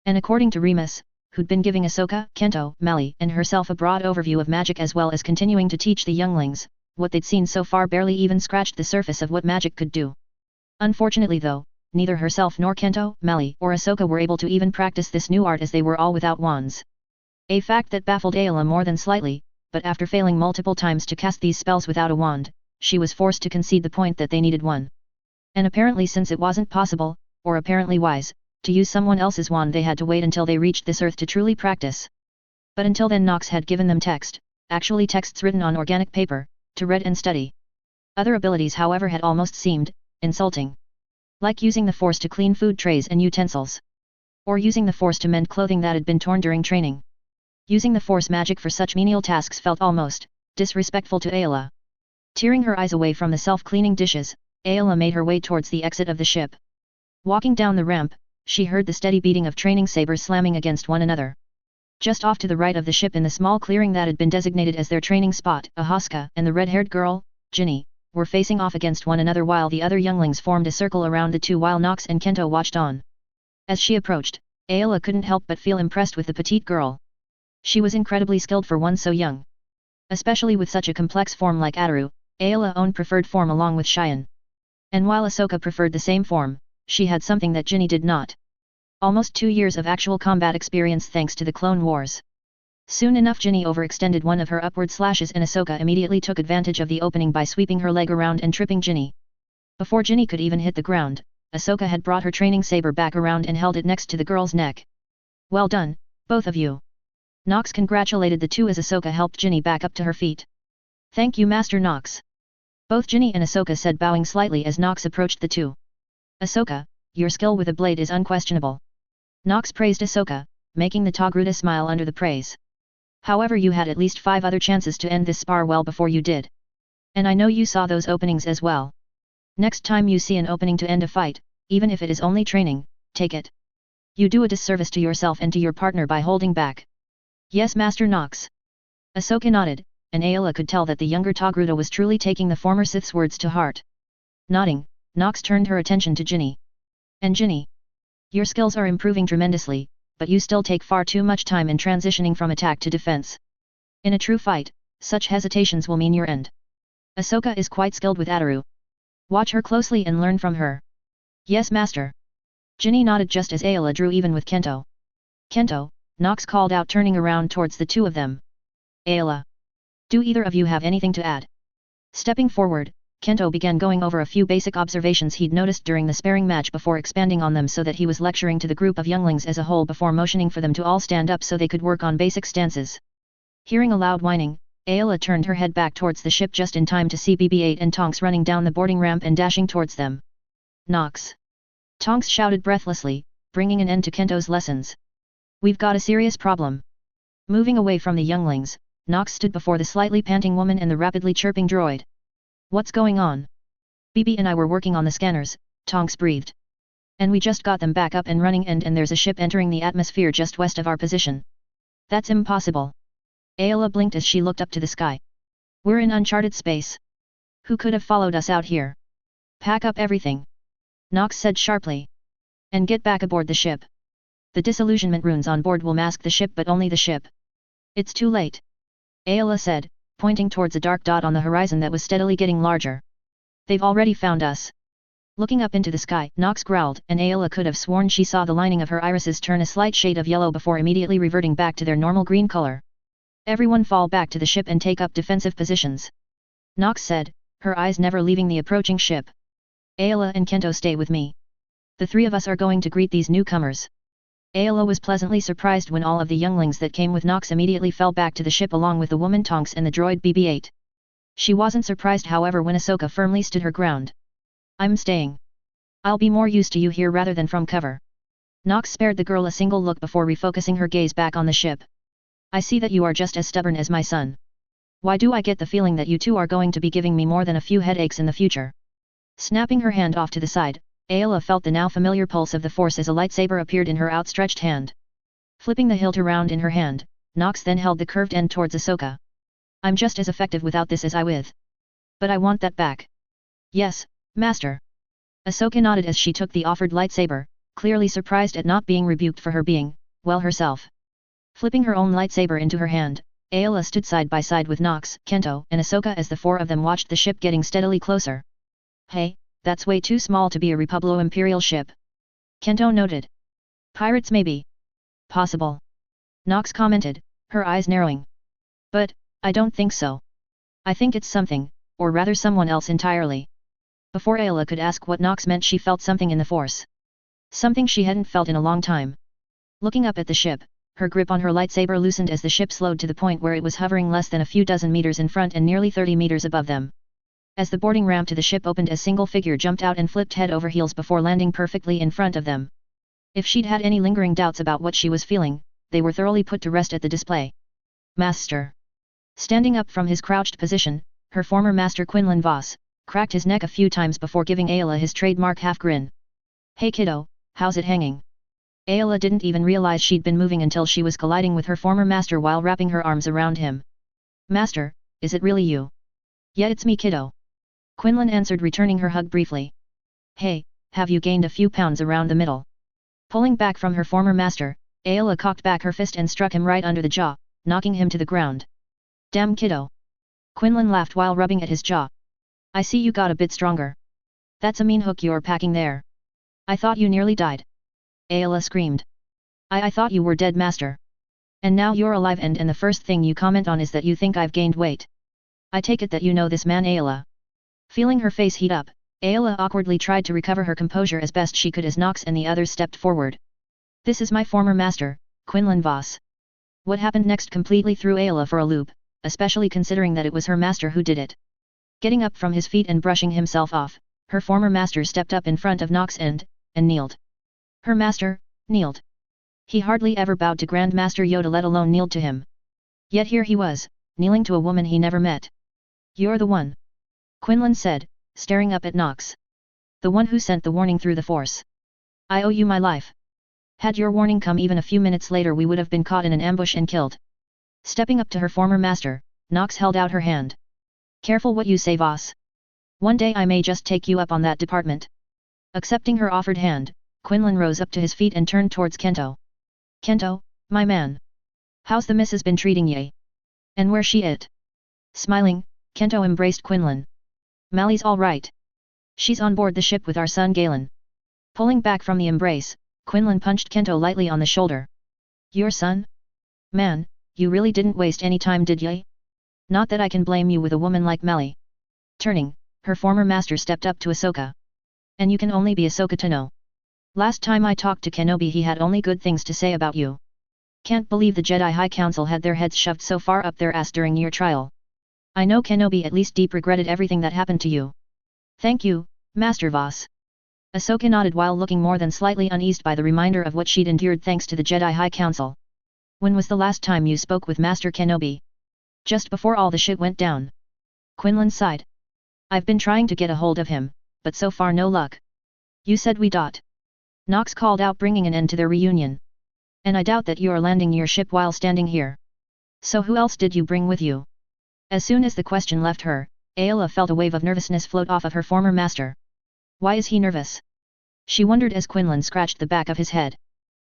And according to Remus, who'd been giving Ahsoka, Kento, Mali, and herself a broad overview of magic as well as continuing to teach the younglings, what they'd seen so far barely even scratched the surface of what magic could do. Unfortunately though, neither herself nor Kento, Mali, or Ahsoka were able to even practice this new art as they were all without wands. A fact that baffled Ayla more than slightly, but after failing multiple times to cast these spells without a wand, she was forced to concede the point that they needed one. And apparently since it wasn't possible, or apparently wise, to use someone else's wand they had to wait until they reached this earth to truly practice. But until then Nox had given them text, actually texts written on organic paper, to read and study. Other abilities however had almost seemed insulting. Like using the force to clean food trays and utensils. Or using the force to mend clothing that had been torn during training. Using the force magic for such menial tasks felt almost disrespectful to Ayla. Tearing her eyes away from the self-cleaning dishes, Ayla made her way towards the exit of the ship. Walking down the ramp, she heard the steady beating of training sabers slamming against one another. Just off to the right of the ship in the small clearing that had been designated as their training spot, Ahsoka and the red-haired girl, Ginny, were facing off against one another while the other younglings formed a circle around the two while Nox and Kento watched on. As she approached, Ayla couldn't help but feel impressed with the petite girl. She was incredibly skilled for one so young. Especially with such a complex form like Ataru, Ayla's own preferred form along with Cheyenne. And while Ahsoka preferred the same form, she had something that Ginny did not. Almost 2 years of actual combat experience thanks to the Clone Wars. Soon enough Ginny overextended one of her upward slashes and Ahsoka immediately took advantage of the opening by sweeping her leg around and tripping Ginny. Before Ginny could even hit the ground, Ahsoka had brought her training saber back around and held it next to the girl's neck. Well done, both of you. Nox congratulated the two as Ahsoka helped Ginny back up to her feet. Thank you Master Nox. Both Ginny and Ahsoka said bowing slightly as Nox approached the two. Ahsoka, your skill with a blade is unquestionable. Nox praised Ahsoka, making the Togruta smile under the praise. However you had at least 5 other chances to end this spar well before you did. And I know you saw those openings as well. Next time you see an opening to end a fight, even if it is only training, take it. You do a disservice to yourself and to your partner by holding back. Yes Master Nox. Ahsoka nodded, and Ayla could tell that the younger Togruta was truly taking the former Sith's words to heart. Nodding, Nox turned her attention to Ginny. And Ginny. Your skills are improving tremendously, but you still take far too much time in transitioning from attack to defense. In a true fight, such hesitations will mean your end. Ahsoka is quite skilled with Ataru. Watch her closely and learn from her. Yes Master. Ginny nodded just as Ayla drew even with Kento. Kento, Nox called out turning around towards the two of them. Ayla. Do either of you have anything to add? Stepping forward, Kento began going over a few basic observations he'd noticed during the sparring match before expanding on them so that he was lecturing to the group of younglings as a whole before motioning for them to all stand up so they could work on basic stances. Hearing a loud whining, Ayla turned her head back towards the ship just in time to see BB-8 and Tonks running down the boarding ramp and dashing towards them. Nox! Tonks shouted breathlessly, bringing an end to Kento's lessons. We've got a serious problem. Moving away from the younglings, Nox stood before the slightly panting woman and the rapidly chirping droid. What's going on? BB and I were working on the scanners, Tonks breathed. And we just got them back up and running and there's a ship entering the atmosphere just west of our position. That's impossible. Ayla blinked as she looked up to the sky. We're in uncharted space. Who could have followed us out here? Pack up everything. Nox said sharply. And get back aboard the ship. The disillusionment runes on board will mask the ship but only the ship. It's too late. Ayla said, pointing towards a dark dot on the horizon that was steadily getting larger. They've already found us. Looking up into the sky, Nox growled, and Ayla could have sworn she saw the lining of her irises turn a slight shade of yellow before immediately reverting back to their normal green color. Everyone fall back to the ship and take up defensive positions. Nox said, her eyes never leaving the approaching ship. Ayla and Kento stay with me. The three of us are going to greet these newcomers. Ayla was pleasantly surprised when all of the younglings that came with Nox immediately fell back to the ship along with the woman Tonks and the droid BB-8. She wasn't surprised however when Ahsoka firmly stood her ground. I'm staying. I'll be more used to you here rather than from cover. Nox spared the girl a single look before refocusing her gaze back on the ship. I see that you are just as stubborn as my son. Why do I get the feeling that you two are going to be giving me more than a few headaches in the future? Snapping her hand off to the side, Ayla felt the now familiar pulse of the Force as a lightsaber appeared in her outstretched hand. Flipping the hilt around in her hand, Nox then held the curved end towards Ahsoka. I'm just as effective without this as I with. But I want that back. Yes, Master. Ahsoka nodded as she took the offered lightsaber, clearly surprised at not being rebuked for her being, well herself. Flipping her own lightsaber into her hand, Ayla stood side by side with Nox, Kento, and Ahsoka as the four of them watched the ship getting steadily closer. Hey, that's way too small to be a Republio Imperial ship. Kento noted. Pirates maybe. Possible. Nox commented, her eyes narrowing. But, I don't think so. I think it's something, or rather someone else entirely. Before Ayla could ask what Nox meant she felt something in the Force. Something she hadn't felt in a long time. Looking up at the ship, her grip on her lightsaber loosened as the ship slowed to the point where it was hovering less than a few dozen meters in front and nearly 30 meters above them. As the boarding ramp to the ship opened a single figure jumped out and flipped head over heels before landing perfectly in front of them. If she'd had any lingering doubts about what she was feeling, they were thoroughly put to rest at the display. Master. Standing up from his crouched position, her former master Quinlan Vos, cracked his neck a few times before giving Ayla his trademark half-grin. Hey kiddo, how's it hanging? Ayla didn't even realize she'd been moving until she was colliding with her former master while wrapping her arms around him. Master, is it really you? Yeah, it's me kiddo. Quinlan answered, returning her hug briefly. Hey, have you gained a few pounds around the middle? Pulling back from her former master, Ayla cocked back her fist and struck him right under the jaw, knocking him to the ground. Damn kiddo. Quinlan laughed while rubbing at his jaw. I see you got a bit stronger. That's a mean hook you're packing there. I thought you nearly died. Ayla screamed. I thought you were dead, master. And now you're alive and the first thing you comment on is that you think I've gained weight. I take it that you know this man, Ayla. Feeling her face heat up, Ayla awkwardly tried to recover her composure as best she could as Nox and the others stepped forward. This is my former master, Quinlan Vos. What happened next completely threw Ayla for a loop, especially considering that it was her master who did it. Getting up from his feet and brushing himself off, her former master stepped up in front of Nox and kneeled. Her master, kneeled. He hardly ever bowed to Grand Master Yoda, let alone kneeled to him. Yet here he was, kneeling to a woman he never met. You're the one. Quinlan said, staring up at Nox. The one who sent the warning through the Force. I owe you my life. Had your warning come even a few minutes later we would have been caught in an ambush and killed. Stepping up to her former master, Nox held out her hand. Careful what you say, Vos. One day I may just take you up on that department. Accepting her offered hand, Quinlan rose up to his feet and turned towards Kento. Kento, my man. How's the missus been treating ye? And where's she at? Smiling, Kento embraced Quinlan. Mally's all right. She's on board the ship with our son Galen. Pulling back from the embrace, Quinlan punched Kento lightly on the shoulder. Your son? Man, you really didn't waste any time, did ye? Not that I can blame you with a woman like Mally. Turning, her former master stepped up to Ahsoka. And you can only be Ahsoka Tano. Last time I talked to Kenobi he had only good things to say about you. Can't believe the Jedi High Council had their heads shoved so far up their ass during your trial. I know Kenobi at least deep regretted everything that happened to you. Thank you, Master Voss. Ahsoka nodded while looking more than slightly uneased by the reminder of what she'd endured thanks to the Jedi High Council. When was the last time you spoke with Master Kenobi? Just before all the shit went down. Quinlan sighed. I've been trying to get a hold of him, but so far no luck. You said we dot. Nox called out, bringing an end to their reunion. And I doubt that you are landing your ship while standing here. So who else did you bring with you? As soon as the question left her, Ayla felt a wave of nervousness float off of her former master. Why is he nervous? She wondered as Quinlan scratched the back of his head.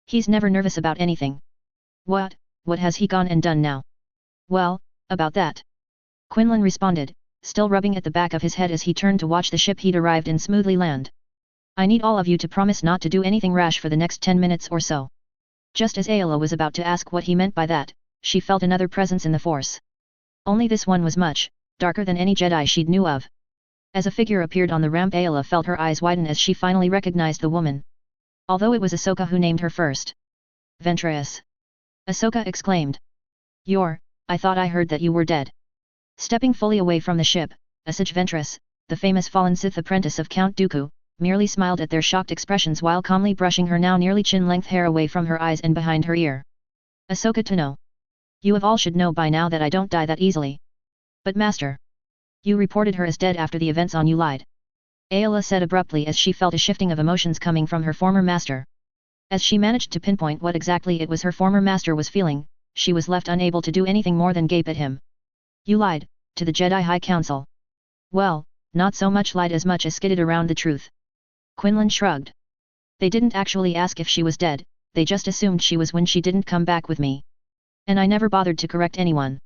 He's never nervous about anything. What has he gone and done now? Well, about that. Quinlan responded, still rubbing at the back of his head as he turned to watch the ship he'd arrived in smoothly land. I need all of you to promise not to do anything rash for the next 10 minutes or so. Just as Ayla was about to ask what he meant by that, she felt another presence in the Force. Only this one was much darker than any Jedi she'd knew of. As a figure appeared on the ramp, Ayla felt her eyes widen as she finally recognized the woman. Although it was Ahsoka who named her first. Ventress. Ahsoka exclaimed. I thought I heard that you were dead. Stepping fully away from the ship, Asajj Ventress, the famous fallen Sith apprentice of Count Dooku, merely smiled at their shocked expressions while calmly brushing her now nearly chin-length hair away from her eyes and behind her ear. Ahsoka Tano. You of all should know by now that I don't die that easily. But Master. You reported her as dead after the events on you lied. Ayla said abruptly as she felt a shifting of emotions coming from her former master. As she managed to pinpoint what exactly it was her former master was feeling, she was left unable to do anything more than gape at him. You lied, to the Jedi High Council. Well, not so much lied as much as skidded around the truth. Quinlan shrugged. They didn't actually ask if she was dead, they just assumed she was when she didn't come back with me. And I never bothered to correct anyone.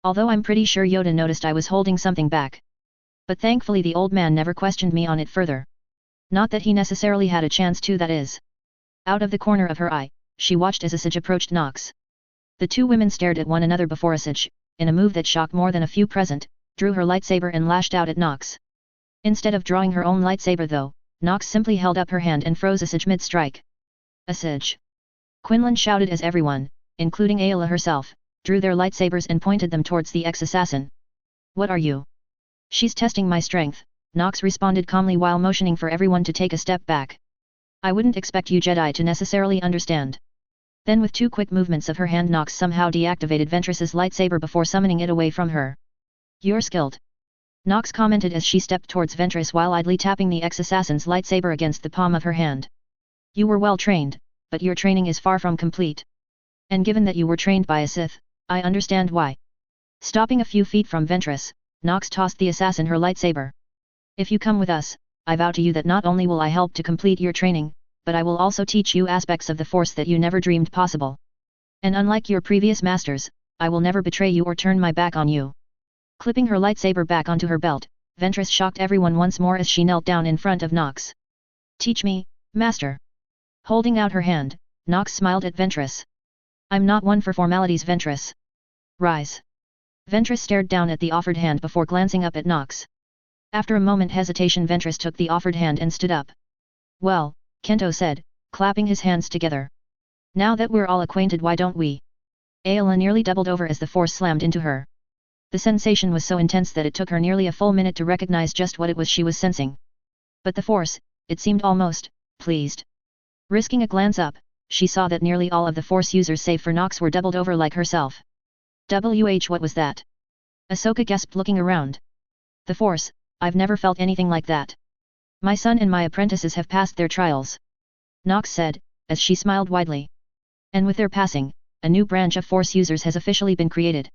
Although I'm pretty sure Yoda noticed I was holding something back. But thankfully the old man never questioned me on it further. Not that he necessarily had a chance to, that is. Out of the corner of her eye, she watched as Asajj approached Nox. The two women stared at one another before Asajj, in a move that shocked more than a few present, drew her lightsaber and lashed out at Nox. Instead of drawing her own lightsaber though, Nox simply held up her hand and froze Asajj mid-strike. Asajj! Quinlan shouted as everyone, including Ayla herself, drew their lightsabers and pointed them towards the ex-assassin. What are you? She's testing my strength, Nox responded calmly while motioning for everyone to take a step back. I wouldn't expect you Jedi to necessarily understand. Then with two quick movements of her hand Nox somehow deactivated Ventress's lightsaber before summoning it away from her. You're skilled. Nox commented as she stepped towards Ventress while idly tapping the ex-assassin's lightsaber against the palm of her hand. You were well trained, but your training is far from complete. And given that you were trained by a Sith, I understand why. Stopping a few feet from Ventress, Nox tossed the assassin her lightsaber. If you come with us, I vow to you that not only will I help to complete your training, but I will also teach you aspects of the Force that you never dreamed possible. And unlike your previous masters, I will never betray you or turn my back on you. Clipping her lightsaber back onto her belt, Ventress shocked everyone once more as she knelt down in front of Nox. Teach me, Master. Holding out her hand, Nox smiled at Ventress. I'm not one for formalities, Ventress. Rise. Ventress stared down at the offered hand before glancing up at Nox. After a moment hesitation, Ventress took the offered hand and stood up. Well, Kento said, clapping his hands together. Now that we're all acquainted, why don't we? Ayla nearly doubled over as the Force slammed into her. The sensation was so intense that it took her nearly a full minute to recognize just what it was she was sensing. But the Force, it seemed almost, pleased. Risking a glance up, she saw that nearly all of the Force users save for Nox were doubled over like herself. What was that? Ahsoka gasped looking around. The Force, I've never felt anything like that. My son and my apprentices have passed their trials. Nox said, as she smiled widely. And with their passing, a new branch of Force users has officially been created.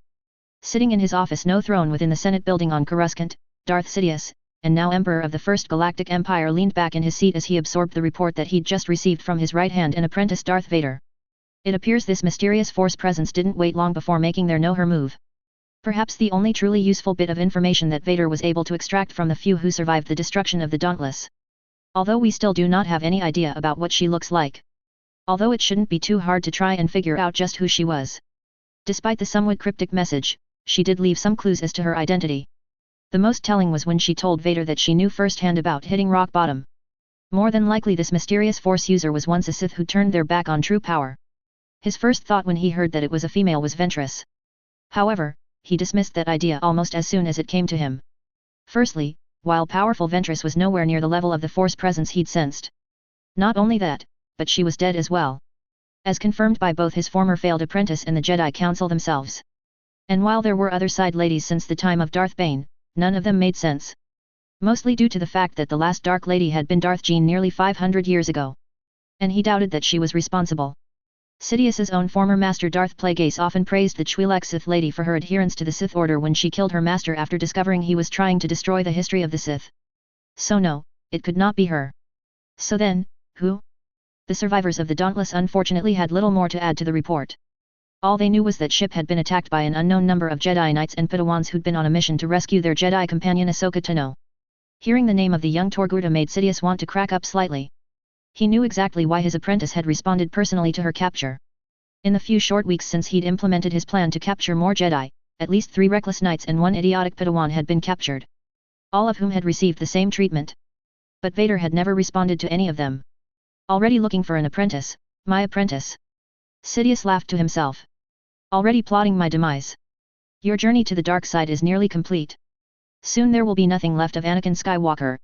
Sitting in his office no throne within the Senate building on Coruscant, Darth Sidious, and now Emperor of the First Galactic Empire, leaned back in his seat as he absorbed the report that he'd just received from his right hand and apprentice Darth Vader. It appears this mysterious Force presence didn't wait long before making their know-her move. Perhaps the only truly useful bit of information that Vader was able to extract from the few who survived the destruction of the Dauntless. Although we still do not have any idea about what she looks like. Although it shouldn't be too hard to try and figure out just who she was. Despite the somewhat cryptic message, she did leave some clues as to her identity. The most telling was when she told Vader that she knew firsthand about hitting rock bottom. More than likely this mysterious Force user was once a Sith who turned their back on true power. His first thought when he heard that it was a female was Ventress. However, he dismissed that idea almost as soon as it came to him. Firstly, while powerful Ventress was nowhere near the level of the Force presence he'd sensed. Not only that, but she was dead as well. As confirmed by both his former failed apprentice and the Jedi Council themselves. And while there were other side ladies since the time of Darth Bane, none of them made sense. Mostly due to the fact that the last Dark Lady had been Darth Jean nearly 500 years ago. And he doubted that she was responsible. Sidious's own former master Darth Plagueis often praised the Twi'lek Sith Lady for her adherence to the Sith Order when she killed her master after discovering he was trying to destroy the history of the Sith. So no, it could not be her. So then, who? The survivors of the Dauntless unfortunately had little more to add to the report. All they knew was that ship had been attacked by an unknown number of Jedi Knights and Padawans who'd been on a mission to rescue their Jedi companion Ahsoka Tano. Hearing the name of the young Torguta made Sidious want to crack up slightly. He knew exactly why his apprentice had responded personally to her capture. In the few short weeks since he'd implemented his plan to capture more Jedi, at least 3 reckless knights and 1 idiotic Padawan had been captured. All of whom had received the same treatment. But Vader had never responded to any of them. Already looking for an apprentice, my apprentice. Sidious laughed to himself. Already plotting my demise. Your journey to the dark side is nearly complete. Soon there will be nothing left of Anakin Skywalker.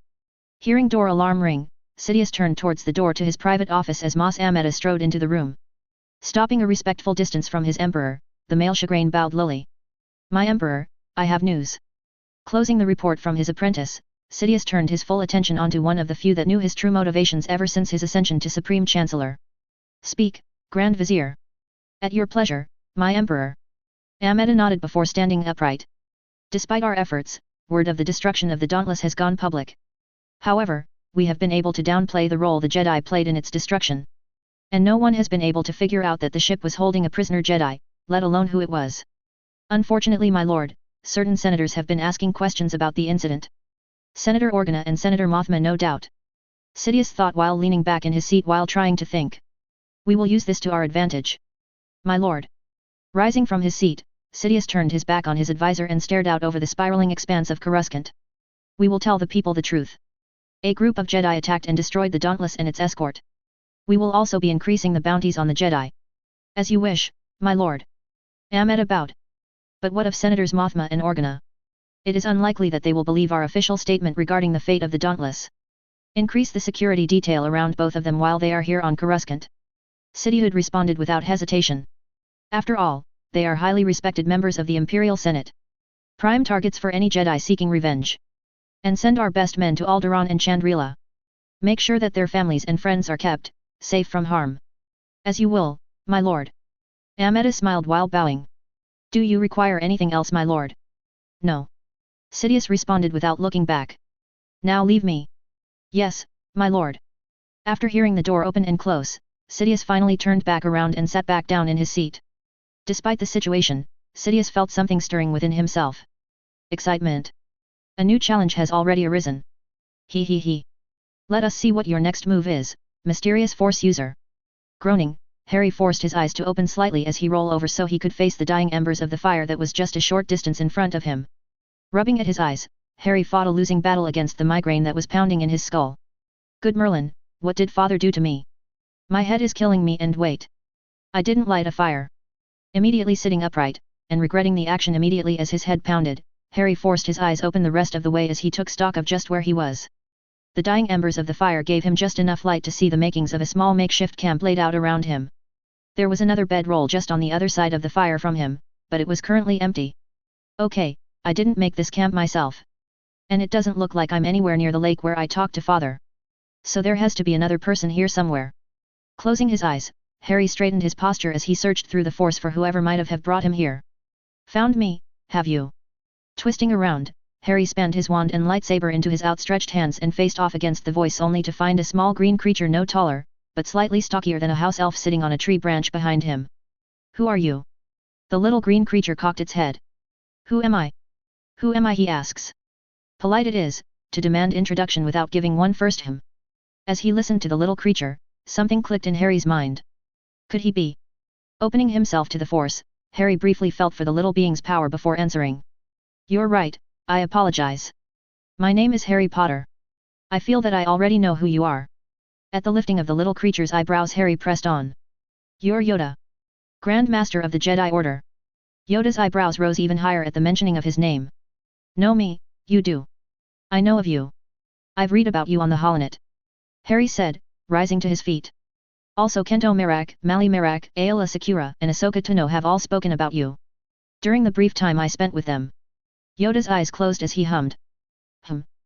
Hearing door alarm ring, Sidious turned towards the door to his private office as Mos Amedda strode into the room. Stopping a respectful distance from his emperor, the male Shagrain bowed lowly. My emperor, I have news. Closing the report from his apprentice, Sidious turned his full attention onto one of the few that knew his true motivations ever since his ascension to Supreme Chancellor. Speak, Grand Vizier. At your pleasure, my emperor. Amedda nodded before standing upright. Despite our efforts, word of the destruction of the Dauntless has gone public. However, we have been able to downplay the role the Jedi played in its destruction. And no one has been able to figure out that the ship was holding a prisoner Jedi, let alone who it was. Unfortunately, my lord, certain senators have been asking questions about the incident. Senator Organa and Senator Mothma, no doubt. Sidious thought while leaning back in his seat while trying to think. We will use this to our advantage. My lord. Rising from his seat, Sidious turned his back on his advisor and stared out over the spiraling expanse of Coruscant. We will tell the people the truth. A group of Jedi attacked and destroyed the Dauntless and its escort. We will also be increasing the bounties on the Jedi. As you wish, my lord. Amedda bowed. But what of Senators Mothma and Organa? It is unlikely that they will believe our official statement regarding the fate of the Dauntless. Increase the security detail around both of them while they are here on Coruscant. Sidious responded without hesitation. After all, they are highly respected members of the Imperial Senate. Prime targets for any Jedi seeking revenge. And send our best men to Alderaan and Chandrila. Make sure that their families and friends are kept safe from harm. As you will, my lord. Amedda smiled while bowing. Do you require anything else, my lord? No. Sidious responded without looking back. Now leave me. Yes, my lord. After hearing the door open and close, Sidious finally turned back around and sat back down in his seat. Despite the situation, Sidious felt something stirring within himself. Excitement. A new challenge has already arisen. He. Let us see what your next move is, mysterious Force user. Groaning, Harry forced his eyes to open slightly as he rolled over so he could face the dying embers of the fire that was just a short distance in front of him. Rubbing at his eyes, Harry fought a losing battle against the migraine that was pounding in his skull. Good Merlin, what did father do to me? My head is killing me, and wait. I didn't light a fire. Immediately sitting upright, and regretting the action immediately as his head pounded, Harry forced his eyes open the rest of the way as he took stock of just where he was. The dying embers of the fire gave him just enough light to see the makings of a small makeshift camp laid out around him. There was another bedroll just on the other side of the fire from him, but it was currently empty. Okay, I didn't make this camp myself. And it doesn't look like I'm anywhere near the lake where I talked to father. So there has to be another person here somewhere. Closing his eyes, Harry straightened his posture as he searched through the Force for whoever might have brought him here. Found me, have you? Twisting around, Harry spanned his wand and lightsaber into his outstretched hands and faced off against the voice only to find a small green creature no taller, but slightly stockier than a house elf sitting on a tree branch behind him. Who are you? The little green creature cocked its head. Who am I? Who am I, he asks. Polite it is, to demand introduction without giving one first him. As he listened to the little creature, something clicked in Harry's mind. Could he be? Opening himself to the Force, Harry briefly felt for the little being's power before answering. You're right, I apologize. My name is Harry Potter. I feel that I already know who you are. At the lifting of the little creature's eyebrows, Harry pressed on. You're Yoda, Grand Master of the Jedi Order. Yoda's eyebrows rose even higher at the mentioning of his name. Know me, you do. I know of you. I've read about you on the Holonet. Harry said, rising to his feet. Also Kento Merak, Mali Merak, Aayla Secura and Ahsoka Tano have all spoken about you. During the brief time I spent with them. Yoda's eyes closed as he hummed.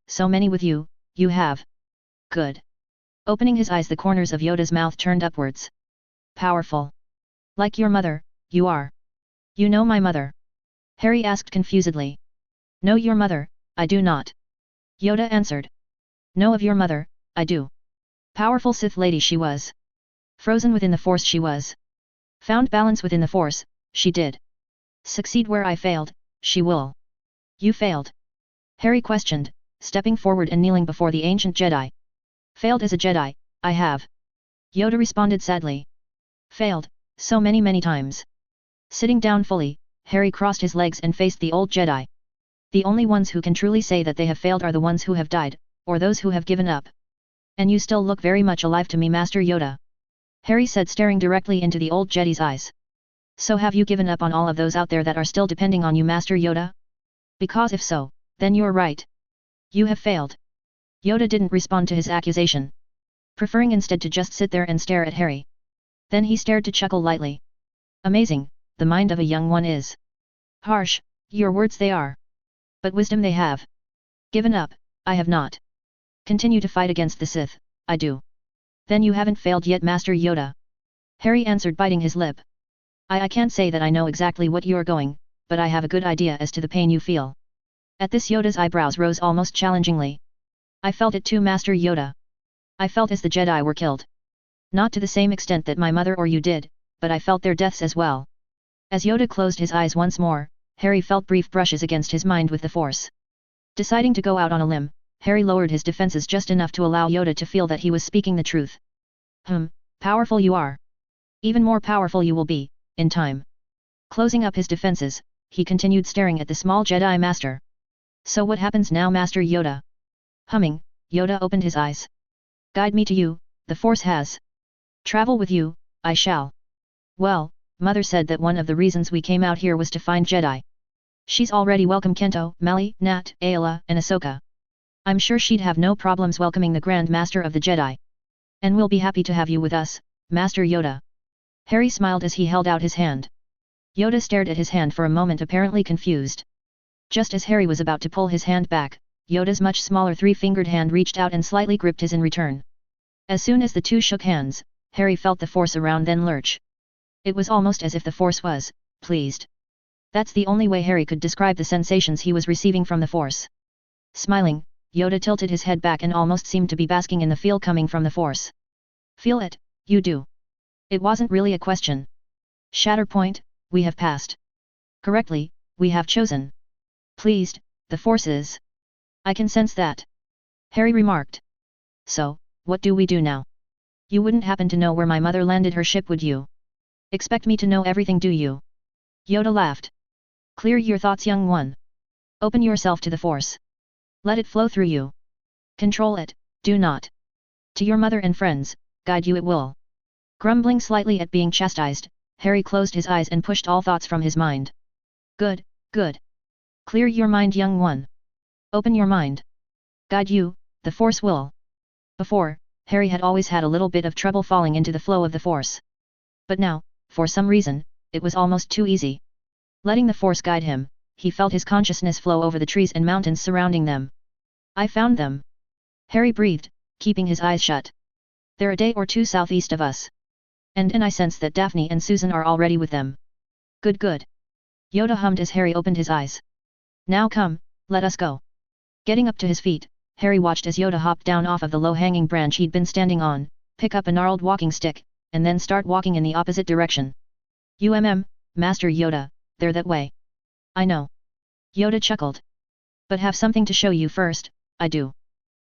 So many with you, you have. Good. Opening his eyes, the corners of Yoda's mouth turned upwards. Powerful. Like your mother, you are. You know my mother? Harry asked confusedly. Know your mother, I do not. Yoda answered. Know of your mother, I do. Powerful Sith lady she was. Frozen within the Force she was. Found balance within the Force, she did. Succeed where I failed, she will. You failed? Harry questioned, stepping forward and kneeling before the ancient Jedi. Failed as a Jedi, I have. Yoda responded sadly. Failed, so many times. Sitting down fully, Harry crossed his legs and faced the old Jedi. The only ones who can truly say that they have failed are the ones who have died, or those who have given up. And you still look very much alive to me, Master Yoda. Harry said, staring directly into the old Jedi's eyes. So have you given up on all of those out there that are still depending on you, Master Yoda? Because if so, then you're right. You have failed. Yoda didn't respond to his accusation, preferring instead to just sit there and stare at Harry. Then he stared to chuckle lightly. Amazing, the mind of a young one is. Harsh, your words they are. But wisdom they have. Given up, I have not. Continue to fight against the Sith, I do. Then you haven't failed yet, Master Yoda. Harry answered, biting his lip. I can't say that I know exactly what you're going, but I have a good idea as to the pain you feel. At this, Yoda's eyebrows rose almost challengingly. I felt it too, Master Yoda. I felt as the Jedi were killed. Not to the same extent that my mother or you did, but I felt their deaths as well. As Yoda closed his eyes once more, Harry felt brief brushes against his mind with the Force. Deciding to go out on a limb, Harry lowered his defenses just enough to allow Yoda to feel that he was speaking the truth. Powerful you are. Even more powerful you will be, in time. Closing up his defenses, he continued staring at the small Jedi Master. So what happens now, Master Yoda? Humming, Yoda opened his eyes. Guide me to you, the Force has. Travel with you, I shall. Well, Mother said that one of the reasons we came out here was to find Jedi. She's already welcomed Kento, Mali, Nat, Aayla, and Ahsoka. I'm sure she'd have no problems welcoming the Grand Master of the Jedi. And we'll be happy to have you with us, Master Yoda. Harry smiled as he held out his hand. Yoda stared at his hand for a moment, apparently confused. Just as Harry was about to pull his hand back, Yoda's much smaller three-fingered hand reached out and slightly gripped his in return. As soon as the two shook hands, Harry felt the Force around them lurch. It was almost as if the Force was pleased. That's the only way Harry could describe the sensations he was receiving from the Force. Smiling, Yoda tilted his head back and almost seemed to be basking in the feel coming from the Force. Feel it, you do. It wasn't really a question. Shatterpoint, we have passed. Correctly, we have chosen. Pleased, the Force is. I can sense that. Harry remarked. So, what do we do now? You wouldn't happen to know where my mother landed her ship, would you? Expect me to know everything, do you? Yoda laughed. Clear your thoughts, young one. Open yourself to the Force. Let it flow through you. Control it, do not. To your mother and friends, guide you it will. Grumbling slightly at being chastised, Harry closed his eyes and pushed all thoughts from his mind. Good, good. Clear your mind, young one. Open your mind. Guide you, the Force will. Before, Harry had always had a little bit of trouble falling into the flow of the Force. But now, for some reason, it was almost too easy. Letting the Force guide him, he felt his consciousness flow over the trees and mountains surrounding them. I found them. Harry breathed, keeping his eyes shut. They're a day or two southeast of us. And I sense that Daphne and Susan are already with them. Good, good. Yoda hummed as Harry opened his eyes. Now come, let us go. Getting up to his feet, Harry watched as Yoda hopped down off of the low-hanging branch he'd been standing on, pick up a gnarled walking stick, and then start walking in the opposite direction. Master Yoda, they're that way. I know. Yoda chuckled. But have something to show you first, I do.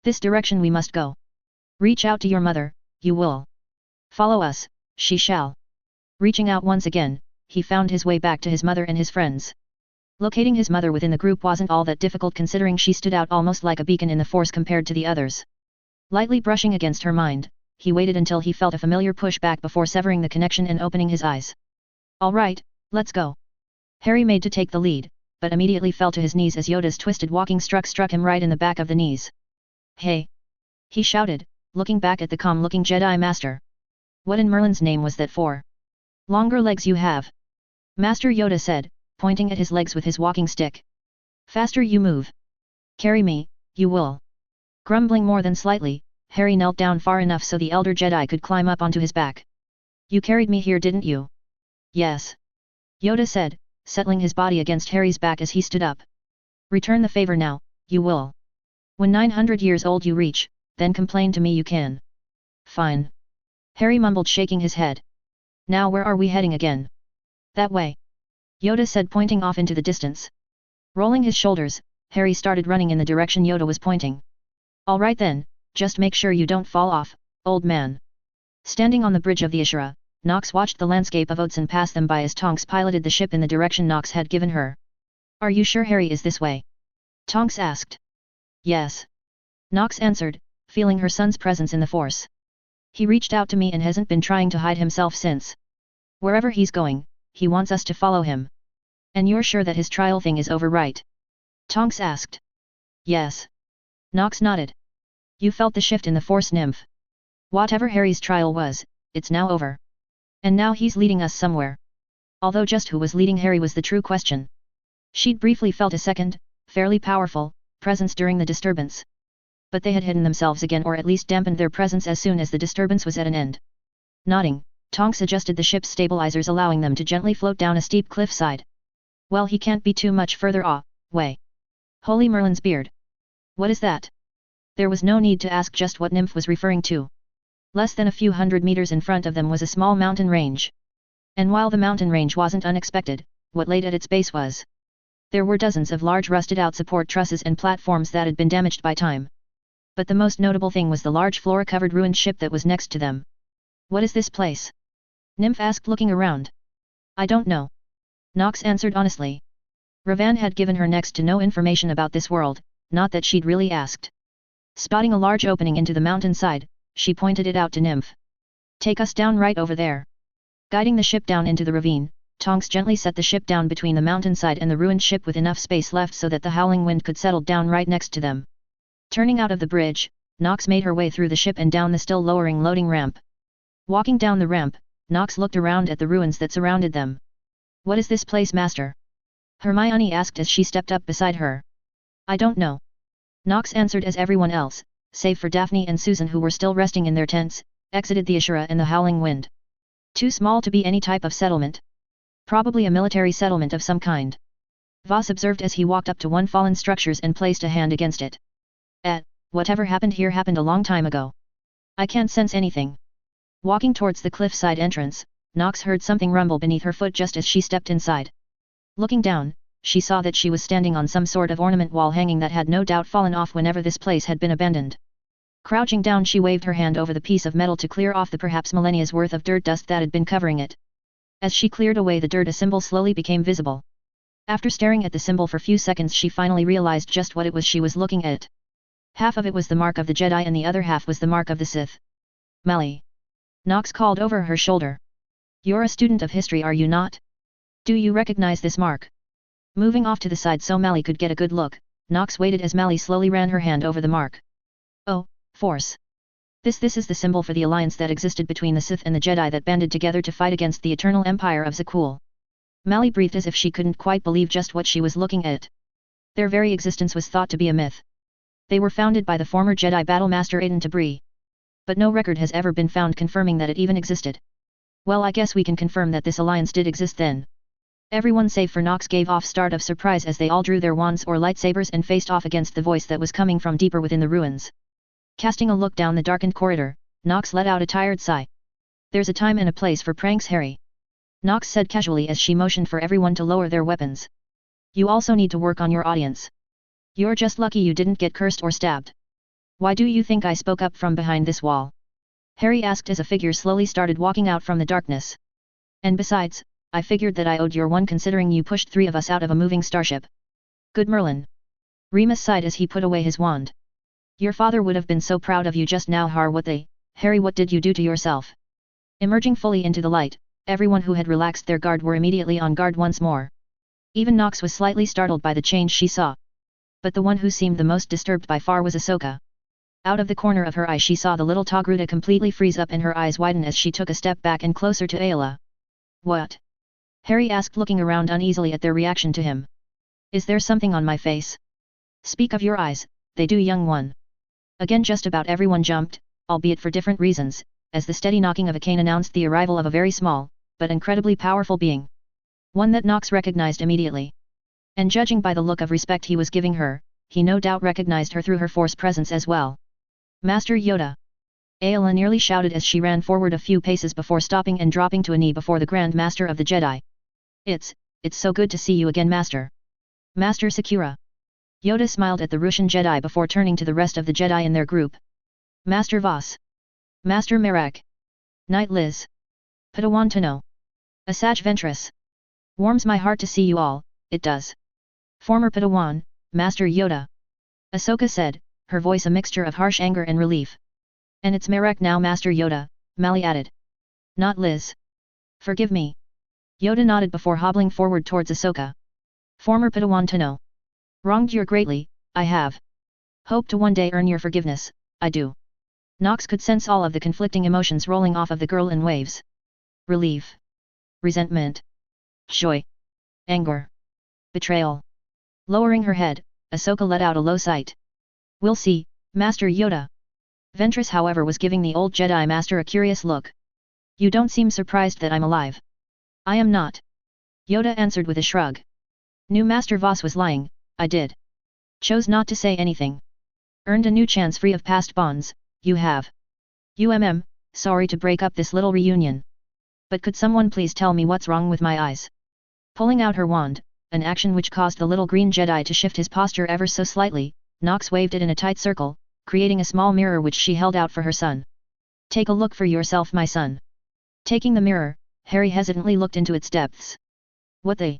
This direction we must go. Reach out to your mother, you will. Follow us, she shall. Reaching out once again, he found his way back to his mother and his friends. Locating his mother within the group wasn't all that difficult considering she stood out almost like a beacon in the force compared to the others. Lightly brushing against her mind, he waited until he felt a familiar push back before severing the connection and opening his eyes. All right, let's go. Harry made to take the lead, but immediately fell to his knees as Yoda's twisted walking struck him right in the back of the knees. Hey! He shouted, looking back at the calm-looking Jedi Master. What in Merlin's name was that for? Longer legs you have. Master Yoda said, pointing at his legs with his walking stick. Faster you move. Carry me, you will. Grumbling more than slightly, Harry knelt down far enough so the elder Jedi could climb up onto his back. You carried me here, didn't you? Yes. Yoda said, settling his body against Harry's back as he stood up. Return the favor now, you will. When 900 years old you reach, then complain to me you can. Fine. Harry mumbled, shaking his head. Now where are we heading again? That way. Yoda said, pointing off into the distance. Rolling his shoulders, Harry started running in the direction Yoda was pointing. All right then, just make sure you don't fall off, old man. Standing on the bridge of the Ashura, Nox watched the landscape of Oatson pass them by as Tonks piloted the ship in the direction Nox had given her. Are you sure Harry is this way? Tonks asked. Yes. Nox answered, feeling her son's presence in the Force. He reached out to me and hasn't been trying to hide himself since. Wherever he's going, he wants us to follow him. And you're sure that his trial thing is over, right? Tonks asked. Yes. Nox nodded. You felt the shift in the Force, nymph. Whatever Harry's trial was, it's now over. And now he's leading us somewhere. Although just who was leading Harry was the true question. She'd briefly felt a second, fairly powerful, presence during the disturbance. But they had hidden themselves again, or at least dampened their presence as soon as the disturbance was at an end. Nodding, Tonks adjusted the ship's stabilizers, allowing them to gently float down a steep cliffside. Well, he can't be too much further away. Holy Merlin's beard! What is that? There was no need to ask just what nymph was referring to. Less than a few hundred meters in front of them was a small mountain range. And while the mountain range wasn't unexpected, what laid at its base was. There were dozens of large rusted-out support trusses and platforms that had been damaged by time. But the most notable thing was the large flora-covered ruined ship that was next to them. What is this place? Nymph asked, looking around. I don't know. Nox answered honestly. Ravan had given her next to no information about this world, not that she'd really asked. Spotting a large opening into the mountainside, she pointed it out to Nymph. Take us down right over there. Guiding the ship down into the ravine, Tonks gently set the ship down between the mountainside and the ruined ship with enough space left so that the howling wind could settle down right next to them. Turning out of the bridge, Nox made her way through the ship and down the still lowering loading ramp. Walking down the ramp, Nox looked around at the ruins that surrounded them. What is this place, Master? Hermione asked as she stepped up beside her. I don't know. Nox answered as everyone else, save for Daphne and Susan who were still resting in their tents, exited the Ashura and the howling wind. Too small to be any type of settlement. Probably a military settlement of some kind. Voss observed as he walked up to one fallen structures and placed a hand against it. Whatever happened here happened a long time ago. I can't sense anything. Walking towards the cliffside entrance, Nox heard something rumble beneath her foot just as she stepped inside. Looking down, she saw that she was standing on some sort of ornament wall hanging that had no doubt fallen off whenever this place had been abandoned. Crouching down, she waved her hand over the piece of metal to clear off the perhaps millennia's worth of dirt dust that had been covering it. As she cleared away the dirt, a symbol slowly became visible. After staring at the symbol for few seconds, she finally realized just what it was she was looking at. Half of it was the mark of the Jedi and the other half was the mark of the Sith. Mally. Nox called over her shoulder. You're a student of history, are you not? Do you recognize this mark? Moving off to the side so Mally could get a good look, Nox waited as Mally slowly ran her hand over the mark. Oh, Force. This is the symbol for the alliance that existed between the Sith and the Jedi that banded together to fight against the eternal empire of Zakul. Mally breathed as if she couldn't quite believe just what she was looking at. Their very existence was thought to be a myth. They were founded by the former Jedi Battlemaster Aiden Tabri. But no record has ever been found confirming that it even existed. Well, I guess we can confirm that this alliance did exist then. Everyone save for Nox gave off a start of surprise as they all drew their wands or lightsabers and faced off against the voice that was coming from deeper within the ruins. Casting a look down the darkened corridor, Nox let out a tired sigh. There's a time and a place for pranks, Harry. Nox said casually as she motioned for everyone to lower their weapons. You also need to work on your audience. You're just lucky you didn't get cursed or stabbed. Why do you think I spoke up from behind this wall? Harry asked as a figure slowly started walking out from the darkness. And besides, I figured that I owed your one considering you pushed 3 of us out of a moving starship. Good Merlin. Remus sighed as he put away his wand. Your father would have been so proud of you just now. Harry, what did you do to yourself? Emerging fully into the light, everyone who had relaxed their guard were immediately on guard once more. Even Nox was slightly startled by the change she saw. But the one who seemed the most disturbed by far was Ahsoka. Out of the corner of her eye she saw the little Togruta completely freeze up and her eyes widen as she took a step back and closer to Ayla. What? Harry asked, looking around uneasily at their reaction to him. Is there something on my face? Speak of your eyes, they do, young one. Again just about everyone jumped, albeit for different reasons, as the steady knocking of a cane announced the arrival of a very small, but incredibly powerful being. One that Nox recognized immediately. And judging by the look of respect he was giving her, he no doubt recognized her through her Force presence as well. Master Yoda! Ayla nearly shouted as she ran forward a few paces before stopping and dropping to a knee before the Grand Master of the Jedi. It's so good to see you again, Master. Master Sakura. Yoda smiled at the Russian Jedi before turning to the rest of the Jedi in their group. Master Voss. Master Merak. Knight Liz. Padawan Tenno. Asajj Ventress. Warms my heart to see you all, it does. Former Padawan, Master Yoda. Ahsoka said, her voice a mixture of harsh anger and relief. And it's Merak now, Master Yoda, Mali added. Not Liz. Forgive me. Yoda nodded before hobbling forward towards Ahsoka. Former Padawan Tenno. Wronged you greatly, I have. Hope to one day earn your forgiveness, I do. Nox could sense all of the conflicting emotions rolling off of the girl in waves. Relief. Resentment. Joy. Anger. Betrayal. Lowering her head, Ahsoka let out a low sigh. We'll see, Master Yoda. Ventress, however, was giving the old Jedi Master a curious look. You don't seem surprised that I'm alive. I am not. Yoda answered with a shrug. Knew Master Voss was lying, I did. Chose not to say anything. Earned a new chance free of past bonds, you have. Sorry to break up this little reunion. But could someone please tell me what's wrong with my eyes? Pulling out her wand, an action which caused the little green Jedi to shift his posture ever so slightly, Nox waved it in a tight circle, creating a small mirror which she held out for her son. Take a look for yourself, my son. Taking the mirror, Harry hesitantly looked into its depths. What the?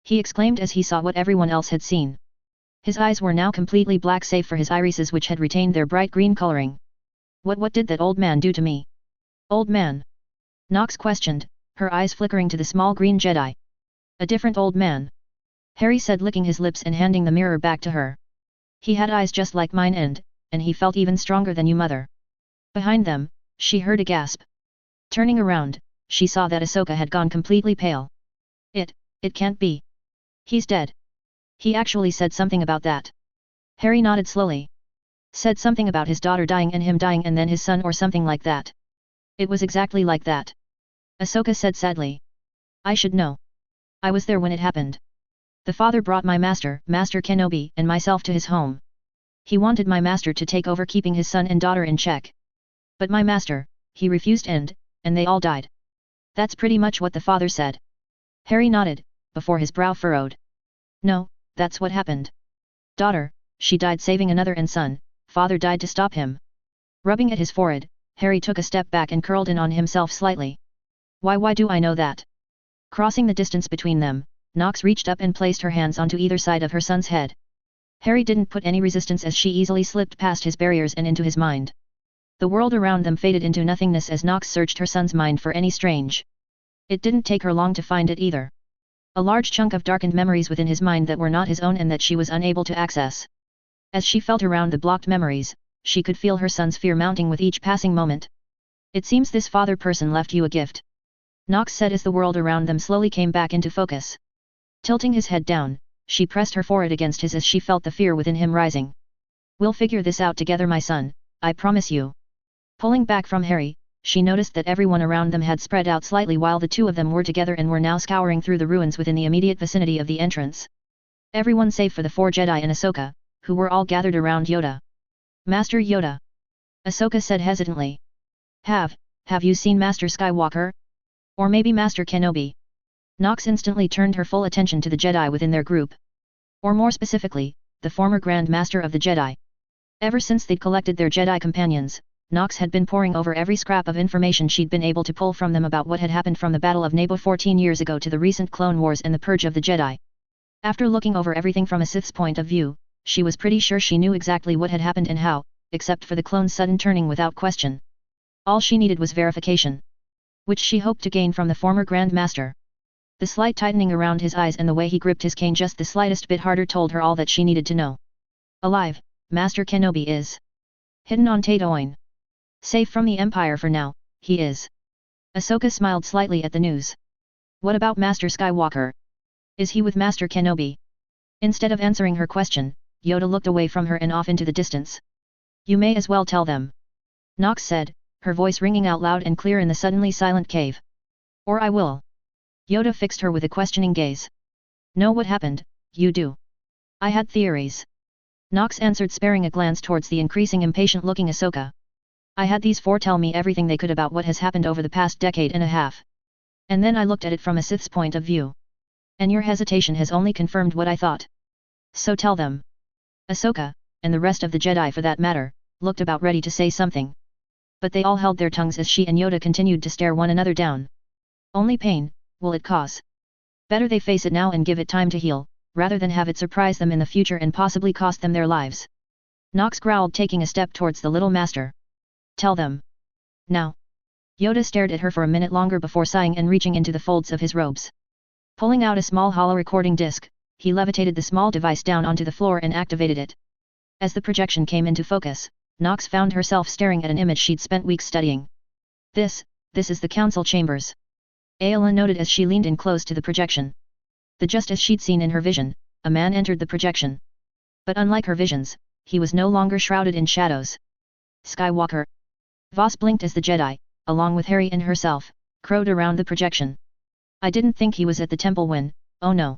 He exclaimed as he saw what everyone else had seen. His eyes were now completely black save for his irises which had retained their bright green coloring. What did that old man do to me? Old man? Nox questioned, her eyes flickering to the small green Jedi. A different old man. Harry said, licking his lips and handing the mirror back to her. He had eyes just like mine and he felt even stronger than you, mother. Behind them, she heard a gasp. Turning around, she saw that Ahsoka had gone completely pale. It can't be. He's dead. He actually said something about that. Harry nodded slowly. Said something about his daughter dying and him dying and then his son or something like that. It was exactly like that. Ahsoka said sadly. I should know. I was there when it happened. The father brought my master, Master Kenobi, and myself to his home. He wanted my master to take over keeping his son and daughter in check. But my master, he refused and they all died. That's pretty much what the father said. Harry nodded, before his brow furrowed. No, that's what happened. Daughter, she died saving another and son, father died to stop him. Rubbing at his forehead, Harry took a step back and curled in on himself slightly. Why do I know that? Crossing the distance between them, Nox reached up and placed her hands onto either side of her son's head. Harry didn't put any resistance as she easily slipped past his barriers and into his mind. The world around them faded into nothingness as Nox searched her son's mind for any strange. It didn't take her long to find it either. A large chunk of darkened memories within his mind that were not his own and that she was unable to access. As she felt around the blocked memories, she could feel her son's fear mounting with each passing moment. It seems this father person left you a gift. Nox said as the world around them slowly came back into focus. Tilting his head down, she pressed her forehead against his as she felt the fear within him rising. We'll figure this out together, my son, I promise you. Pulling back from Harry, she noticed that everyone around them had spread out slightly while the two of them were together and were now scouring through the ruins within the immediate vicinity of the entrance. Everyone save for the 4 Jedi and Ahsoka, who were all gathered around Yoda. Master Yoda. Ahsoka said hesitantly. Have you seen Master Skywalker? Or maybe Master Kenobi? Nox instantly turned her full attention to the Jedi within their group. Or more specifically, the former Grand Master of the Jedi. Ever since they'd collected their Jedi companions, Nox had been poring over every scrap of information she'd been able to pull from them about what had happened from the Battle of Naboo 14 years ago to the recent Clone Wars and the Purge of the Jedi. After looking over everything from a Sith's point of view, she was pretty sure she knew exactly what had happened and how, except for the clone's sudden turning without question. All she needed was verification, which she hoped to gain from the former Grand Master. The slight tightening around his eyes and the way he gripped his cane just the slightest bit harder told her all that she needed to know. Alive, Master Kenobi is. Hidden on Tatooine. Safe from the Empire for now, he is. Ahsoka smiled slightly at the news. What about Master Skywalker? Is he with Master Kenobi? Instead of answering her question, Yoda looked away from her and off into the distance. You may as well tell them. Nox said, her voice ringing out loud and clear in the suddenly silent cave. Or I will. Yoda fixed her with a questioning gaze. Know what happened, you do. I had theories. Nox answered, sparing a glance towards the increasing impatient-looking Ahsoka. I had these four tell me everything they could about what has happened over the past decade and a half. And then I looked at it from a Sith's point of view. And your hesitation has only confirmed what I thought. So tell them. Ahsoka, and the rest of the Jedi for that matter, looked about ready to say something. But they all held their tongues as she and Yoda continued to stare one another down. Only pain will it cause? Better they face it now and give it time to heal, rather than have it surprise them in the future and possibly cost them their lives. Nox growled, taking a step towards the little master. Tell them. Now. Yoda stared at her for a minute longer before sighing and reaching into the folds of his robes. Pulling out a small hollow recording disc, he levitated the small device down onto the floor and activated it. As the projection came into focus, Nox found herself staring at an image she'd spent weeks studying. This is the council chambers. Ayla noted as she leaned in close to the projection. Just as she'd seen in her vision, a man entered the projection. But unlike her visions, he was no longer shrouded in shadows. Skywalker. Voss blinked as the Jedi, along with Harry and herself, crowed around the projection. I didn't think he was at the temple when, oh no.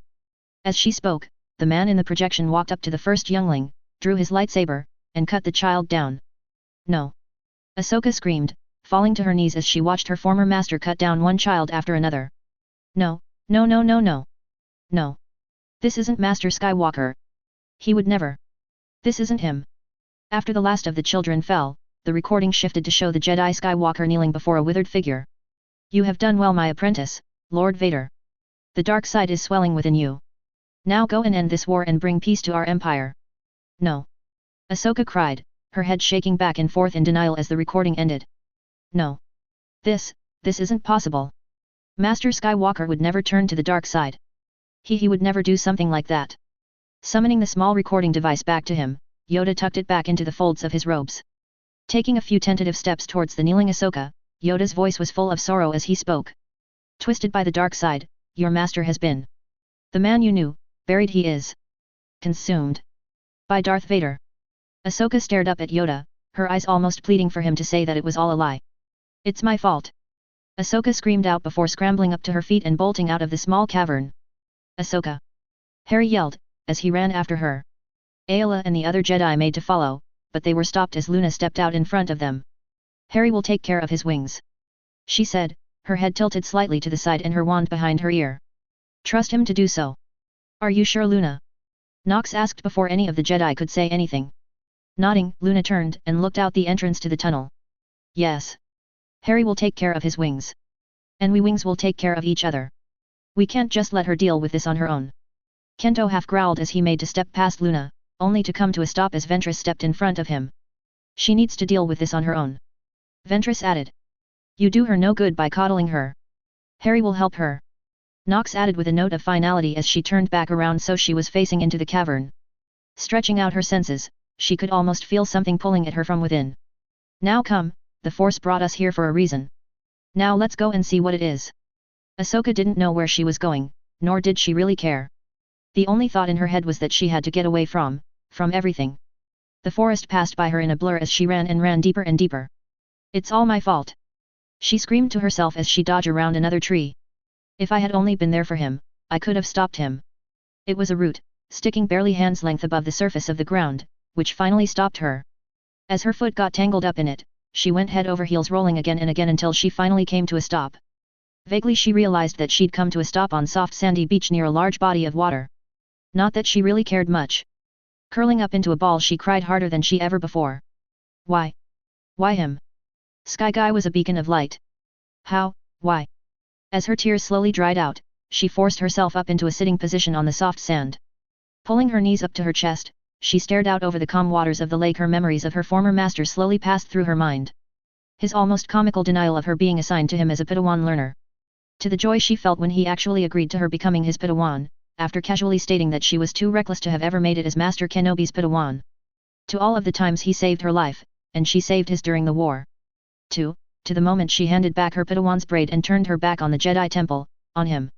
As she spoke, the man in the projection walked up to the first youngling, drew his lightsaber, and cut the child down. No. Ahsoka screamed, falling to her knees as she watched her former master cut down one child after another. No, no, no, no, no. No. This isn't Master Skywalker. He would never. This isn't him. After the last of the children fell, the recording shifted to show the Jedi Skywalker kneeling before a withered figure. You have done well, my apprentice, Lord Vader. The dark side is swelling within you. Now go and end this war and bring peace to our empire. No. Ahsoka cried, her head shaking back and forth in denial as the recording ended. No. This isn't possible. Master Skywalker would never turn to the dark side. He would never do something like that. Summoning the small recording device back to him, Yoda tucked it back into the folds of his robes. Taking a few tentative steps towards the kneeling Ahsoka, Yoda's voice was full of sorrow as he spoke. Twisted by the dark side, your master has been. The man you knew, buried he is. Consumed. By Darth Vader. Ahsoka stared up at Yoda, her eyes almost pleading for him to say that it was all a lie. It's my fault. Ahsoka screamed out before scrambling up to her feet and bolting out of the small cavern. Ahsoka! Harry yelled, as he ran after her. Ayla and the other Jedi made to follow, but they were stopped as Luna stepped out in front of them. Harry will take care of his wings. She said, her head tilted slightly to the side and her wand behind her ear. Trust him to do so. Are you sure, Luna? Nox asked before any of the Jedi could say anything. Nodding, Luna turned and looked out the entrance to the tunnel. Yes. Harry will take care of his wings. And we wings will take care of each other. We can't just let her deal with this on her own. Kento half growled as he made to step past Luna, only to come to a stop as Ventress stepped in front of him. She needs to deal with this on her own. Ventress added. You do her no good by coddling her. Harry will help her. Nox added with a note of finality as she turned back around so she was facing into the cavern. Stretching out her senses, she could almost feel something pulling at her from within. Now come, the Force brought us here for a reason. Now let's go and see what it is. Ahsoka didn't know where she was going, nor did she really care. The only thought in her head was that she had to get away from everything. The forest passed by her in a blur as she ran and ran deeper and deeper. It's all my fault. She screamed to herself as she dodged around another tree. If I had only been there for him, I could have stopped him. It was a root, sticking barely hand's length above the surface of the ground, which finally stopped her. As her foot got tangled up in it, she went head over heels rolling again and again until she finally came to a stop. Vaguely she realized that she'd come to a stop on soft sandy beach near a large body of water. Not that she really cared much. Curling up into a ball she cried harder than she ever before. Why? Why him? Sky Guy was a beacon of light. How, why? As her tears slowly dried out, she forced herself up into a sitting position on the soft sand. Pulling her knees up to her chest, she stared out over the calm waters of the lake. Her memories of her former master slowly passed through her mind. His almost comical denial of her being assigned to him as a Padawan learner. To the joy she felt when he actually agreed to her becoming his Padawan, after casually stating that she was too reckless to have ever made it as Master Kenobi's Padawan. To all of the times he saved her life, and she saved his during the war. To the moment she handed back her Padawan's braid and turned her back on the Jedi Temple, on him.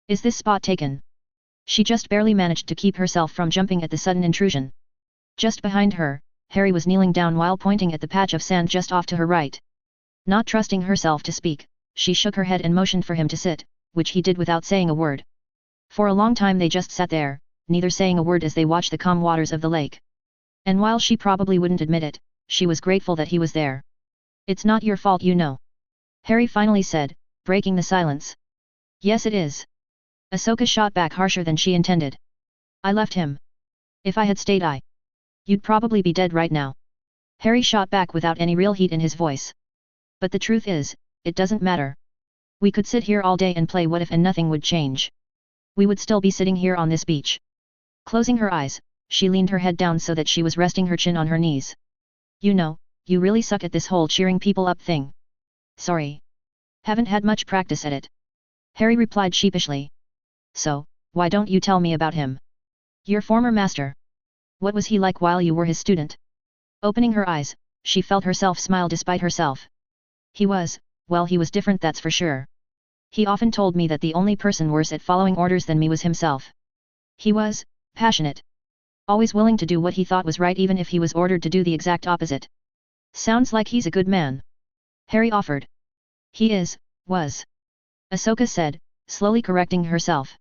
Is this spot taken? She just barely managed to keep herself from jumping at the sudden intrusion. Just behind her, Harry was kneeling down while pointing at the patch of sand just off to her right. Not trusting herself to speak, she shook her head and motioned for him to sit, which he did without saying a word. For a long time they just sat there, neither saying a word as they watched the calm waters of the lake. And while she probably wouldn't admit it, she was grateful that he was there. It's not your fault, you know. Harry finally said, breaking the silence. Yes it is. Ahsoka shot back harsher than she intended. I left him. If I had stayed you'd probably be dead right now. Harry shot back without any real heat in his voice. But the truth is, it doesn't matter. We could sit here all day and play what if and nothing would change. We would still be sitting here on this beach. Closing her eyes, she leaned her head down so that she was resting her chin on her knees. You know, you really suck at this whole cheering people up thing. Sorry. Haven't had much practice at it. Harry replied sheepishly. So, why don't you tell me about him? Your former master. What was he like while you were his student? Opening her eyes, she felt herself smile despite herself. He was different, that's for sure. He often told me that the only person worse at following orders than me was himself. He was passionate. Always willing to do what he thought was right even if he was ordered to do the exact opposite. Sounds like he's a good man. Harry offered. He was. Ahsoka said, slowly correcting herself.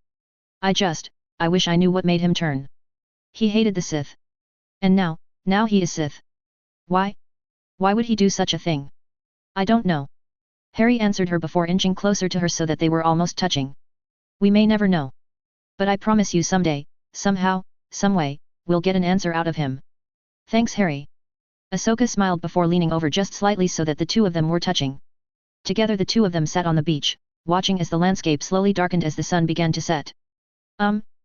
I wish I knew what made him turn. He hated the Sith. And now he is Sith. Why? Why would he do such a thing? I don't know. Harry answered her before inching closer to her so that they were almost touching. We may never know. But I promise you someday, somehow, someway, we'll get an answer out of him. Thanks Harry. Ahsoka smiled before leaning over just slightly so that the two of them were touching. Together the two of them sat on the beach, watching as the landscape slowly darkened as the sun began to set.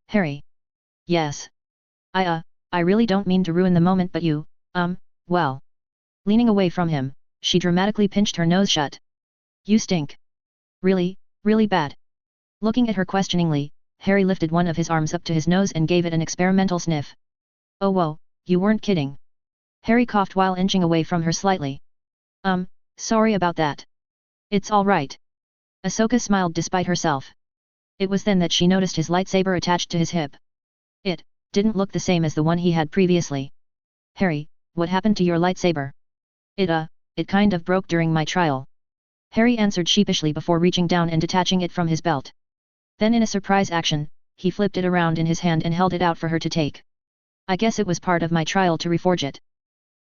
Harry. Yes. I really don't mean to ruin the moment but you, well. Leaning away from him, she dramatically pinched her nose shut. You stink. Really, really bad. Looking at her questioningly, Harry lifted one of his arms up to his nose and gave it an experimental sniff. Oh whoa, you weren't kidding. Harry coughed while inching away from her slightly. Sorry about that. It's all right. Ahsoka smiled despite herself. It was then that she noticed his lightsaber attached to his hip. It didn't look the same as the one he had previously. Harry, what happened to your lightsaber? It kind of broke during my trial. Harry answered sheepishly before reaching down and detaching it from his belt. Then in a surprise action, he flipped it around in his hand and held it out for her to take. I guess it was part of my trial to reforge it.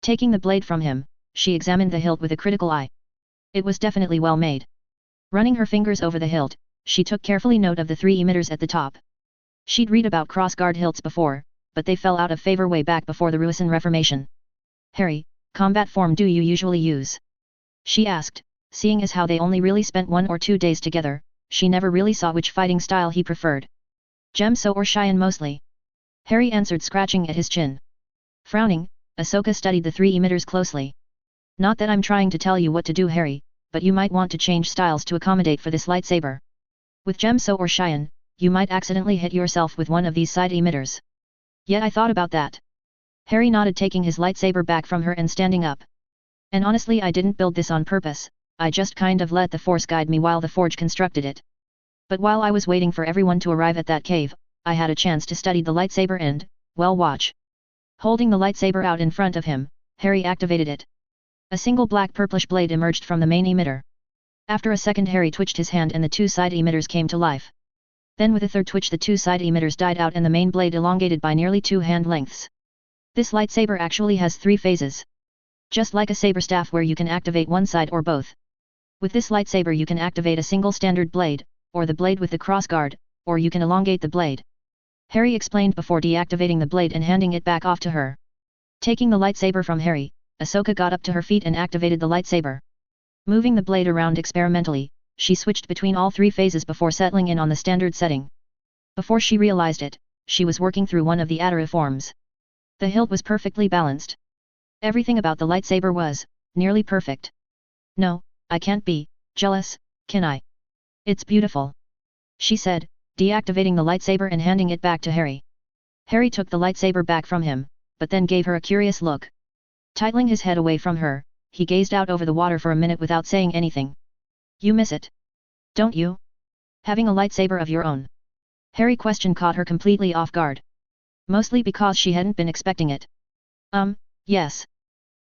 Taking the blade from him, she examined the hilt with a critical eye. It was definitely well made. Running her fingers over the hilt, she took carefully note of the 3 emitters at the top. She'd read about cross-guard hilts before, but they fell out of favor way back before the Ruisan Reformation. Harry, combat form do you usually use? She asked, seeing as how they only really spent 1 or 2 days together, she never really saw which fighting style he preferred. Gemso or Cheyenne mostly. Harry answered, scratching at his chin. Frowning, Ahsoka studied the 3 emitters closely. Not that I'm trying to tell you what to do, Harry, but you might want to change styles to accommodate for this lightsaber. With Gemso or Cheyenne, you might accidentally hit yourself with one of these side emitters. Yet I thought about that. Harry nodded, taking his lightsaber back from her and standing up. And honestly, I didn't build this on purpose, I just kind of let the Force guide me while the Forge constructed it. But while I was waiting for everyone to arrive at that cave, I had a chance to study the lightsaber and, well, watch. Holding the lightsaber out in front of him, Harry activated it. A single black purplish blade emerged from the main emitter. After a second, Harry twitched his hand and the 2 side emitters came to life. Then with a third twitch, the 2 side emitters died out and the main blade elongated by nearly 2 hand lengths. This lightsaber actually has 3 phases. Just like a saber staff where you can activate one side or both. With this lightsaber you can activate a single standard blade, or the blade with the crossguard, or you can elongate the blade. Harry explained before deactivating the blade and handing it back off to her. Taking the lightsaber from Harry, Ahsoka got up to her feet and activated the lightsaber. Moving the blade around experimentally, she switched between all three phases before settling in on the standard setting. Before she realized it, she was working through one of the Atara forms. The hilt was perfectly balanced. Everything about the lightsaber was nearly perfect. No, I can't be jealous, can I? It's beautiful, she said, deactivating the lightsaber and handing it back to Harry. Harry took the lightsaber back from him, but then gave her a curious look. Titling his head away from her, he gazed out over the water for a minute without saying anything. You miss it, don't you? Having a lightsaber of your own? Harry's question caught her completely off guard. Mostly because she hadn't been expecting it. Yes.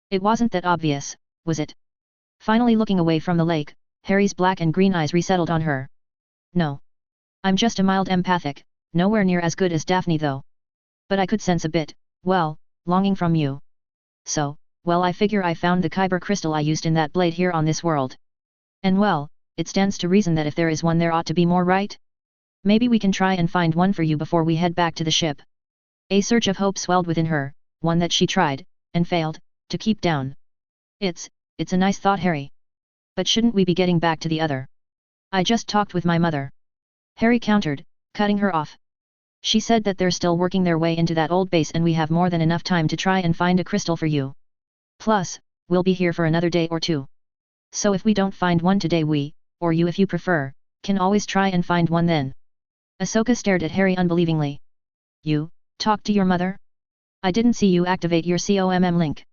It wasn't that obvious, was it? Finally looking away from the lake, Harry's black and green eyes resettled on her. No. I'm just a mild empathic, nowhere near as good as Daphne though. But I could sense a bit, well, longing from you. So, well, I figure I found the kyber crystal I used in that blade here on this world. And well, it stands to reason that if there is one there ought to be more, right? Maybe we can try and find one for you before we head back to the ship. A surge of hope swelled within her, one that she tried, and failed, to keep down. It's a nice thought, Harry. But shouldn't we be getting back to the other? I just talked with my mother. Harry countered, cutting her off. She said that they're still working their way into that old base and we have more than enough time to try and find a crystal for you. Plus, we'll be here for another day or two. So if we don't find one today we, or you if you prefer, can always try and find one then. Ahsoka stared at Harry unbelievingly. You talked to your mother? I didn't see you activate your COMM link.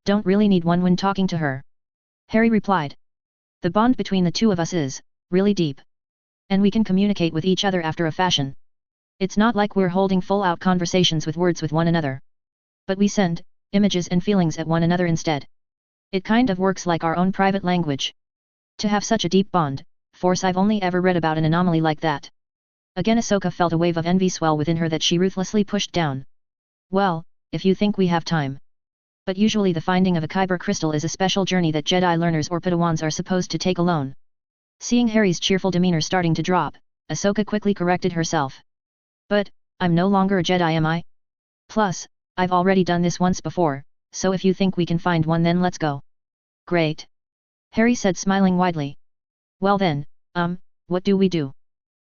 Don't really need one when talking to her. Harry replied. The bond between the two of us is really deep. And we can communicate with each other after a fashion. It's not like we're holding full-out conversations with words with one another. But we send images and feelings at one another instead. It kind of works like our own private language. To have such a deep bond, Force, I've only ever read about an anomaly like that. Again Ahsoka felt a wave of envy swell within her that she ruthlessly pushed down. Well, if you think we have time. But usually the finding of a kyber crystal is a special journey that Jedi learners or Padawans are supposed to take alone. Seeing Harry's cheerful demeanor starting to drop, Ahsoka quickly corrected herself. But, I'm no longer a Jedi, am I? Plus, I've already done this once before, so if you think we can find one then let's go. Great. Harry said, smiling widely. Well then, what do we do?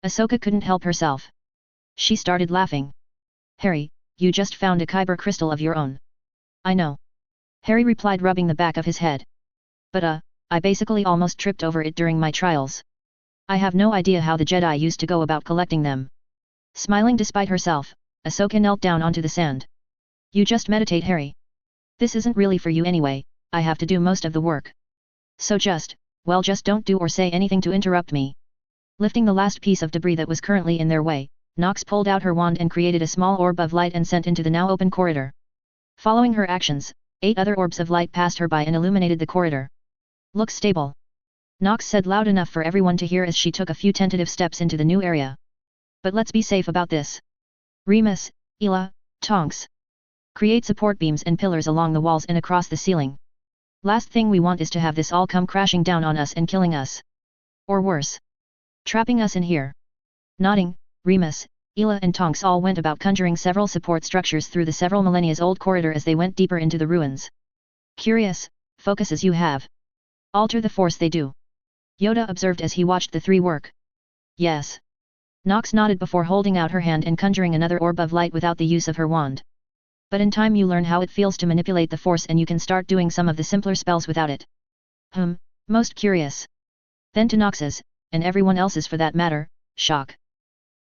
Ahsoka couldn't help herself. She started laughing. Harry, you just found a kyber crystal of your own. I know. Harry replied, rubbing the back of his head. But I basically almost tripped over it during my trials. I have no idea how the Jedi used to go about collecting them. Smiling despite herself, Ahsoka knelt down onto the sand. You just meditate, Harry. This isn't really for you anyway, I have to do most of the work. So just don't do or say anything to interrupt me. Lifting the last piece of debris that was currently in their way, Nox pulled out her wand and created a small orb of light and sent into the now open corridor. Following her actions, 8 other orbs of light passed her by and illuminated the corridor. Looks stable. Nox said loud enough for everyone to hear as she took a few tentative steps into the new area. But let's be safe about this. Remus, Ela, Tonks. Create support beams and pillars along the walls and across the ceiling. Last thing we want is to have this all come crashing down on us and killing us. Or worse. Trapping us in here. Nodding, Remus, Ela and Tonks all went about conjuring several support structures through the several millennia's old corridor as they went deeper into the ruins. Curious, focuses you have. Alter the Force they do. Yoda observed as he watched the three work. Yes. Nox nodded before holding out her hand and conjuring another orb of light without the use of her wand. But in time you learn how it feels to manipulate the Force and you can start doing some of the simpler spells without it. Most curious. Then to Nox's, and everyone else's for that matter, shock.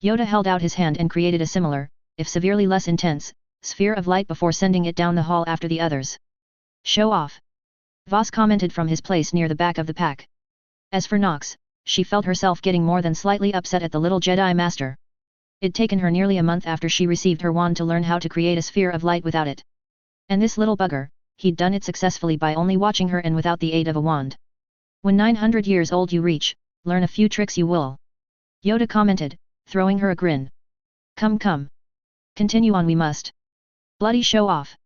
Yoda held out his hand and created a similar, if severely less intense, sphere of light before sending it down the hall after the others. Show off. Voss commented from his place near the back of the pack. As for Nox, she felt herself getting more than slightly upset at the little Jedi Master. It'd taken her nearly a month after she received her wand to learn how to create a sphere of light without it. And this little bugger, he'd done it successfully by only watching her and without the aid of a wand. When 900 years old you reach, learn a few tricks you will. Yoda commented, throwing her a grin. Come. Continue on we must. Bloody show off.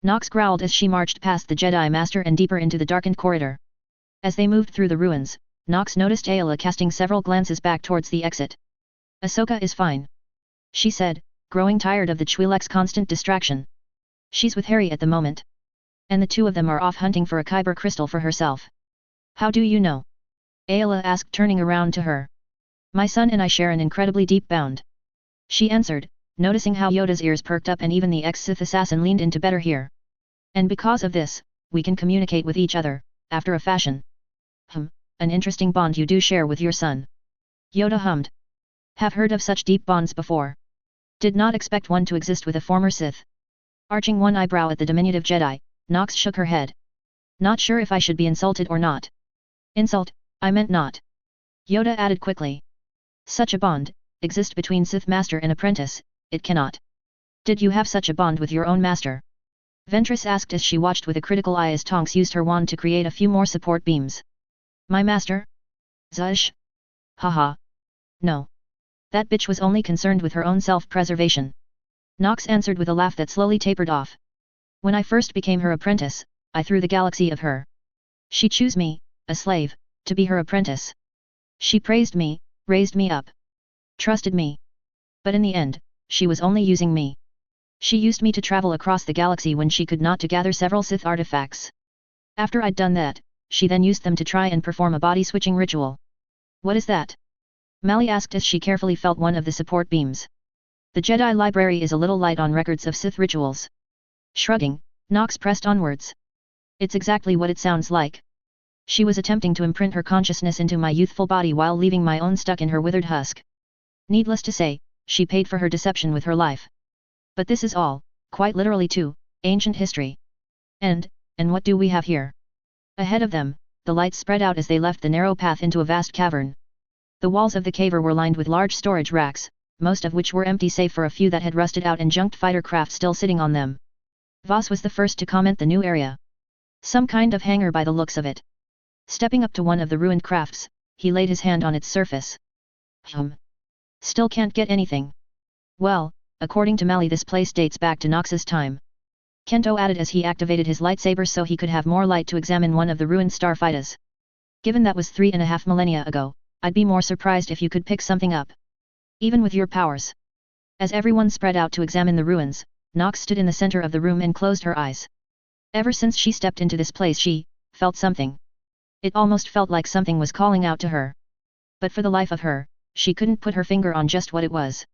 Nox growled as she marched past the Jedi Master and deeper into the darkened corridor. As they moved through the ruins, Nox noticed Ayla casting several glances back towards the exit. Ahsoka is fine. She said, growing tired of the Twi'lek's constant distraction. She's with Harry at the moment. And the two of them are off hunting for a kyber crystal for herself. How do you know? Ayla asked, turning around to her. My son and I share an incredibly deep bond. She answered, noticing how Yoda's ears perked up and even the ex-Sith assassin leaned in to better hear. And because of this, we can communicate with each other, after a fashion. An interesting bond you do share with your son. Yoda hummed. Have heard of such deep bonds before. Did not expect one to exist with a former Sith. Arching one eyebrow at the diminutive Jedi, Nox shook her head. Not sure if I should be insulted or not. Insult, I meant not. Yoda added quickly. Such a bond, exist between Sith master and apprentice, it cannot. Did you have such a bond with your own master? Ventress asked as she watched with a critical eye as Tonks used her wand to create a few more support beams. My master? Zush? Haha. No. That bitch was only concerned with her own self-preservation. Nox answered with a laugh that slowly tapered off. When I first became her apprentice, I threw the galaxy of her. She chose me, a slave, to be her apprentice. She praised me, raised me up. Trusted me. But in the end, she was only using me. She used me to travel across the galaxy when she could not to gather several Sith artifacts. After I'd done that, she then used them to try and perform a body-switching ritual. What is that? Mally asked as she carefully felt one of the support beams. The Jedi library is a little light on records of Sith rituals. Shrugging, Nox pressed onwards. It's exactly what it sounds like. She was attempting to imprint her consciousness into my youthful body while leaving my own stuck in her withered husk. Needless to say, she paid for her deception with her life. But this is all, quite literally too, ancient history. And what do we have here? Ahead of them, the lights spread out as they left the narrow path into a vast cavern. The walls of the cave were lined with large storage racks, most of which were empty save for a few that had rusted out and junked fighter craft still sitting on them. Voss was the first to comment the new area. Some kind of hangar by the looks of it. Stepping up to one of the ruined crafts, he laid his hand on its surface. Still can't get anything. Well, according to Mally, this place dates back to Nox's time. Kento added as he activated his lightsaber so he could have more light to examine one of the ruined starfighters. Given that was 3.5 millennia ago, I'd be more surprised if you could pick something up. Even with your powers. As everyone spread out to examine the ruins, Nox stood in the center of the room and closed her eyes. Ever since she stepped into this place she felt something. It almost felt like something was calling out to her. But for the life of her, she couldn't put her finger on just what it was.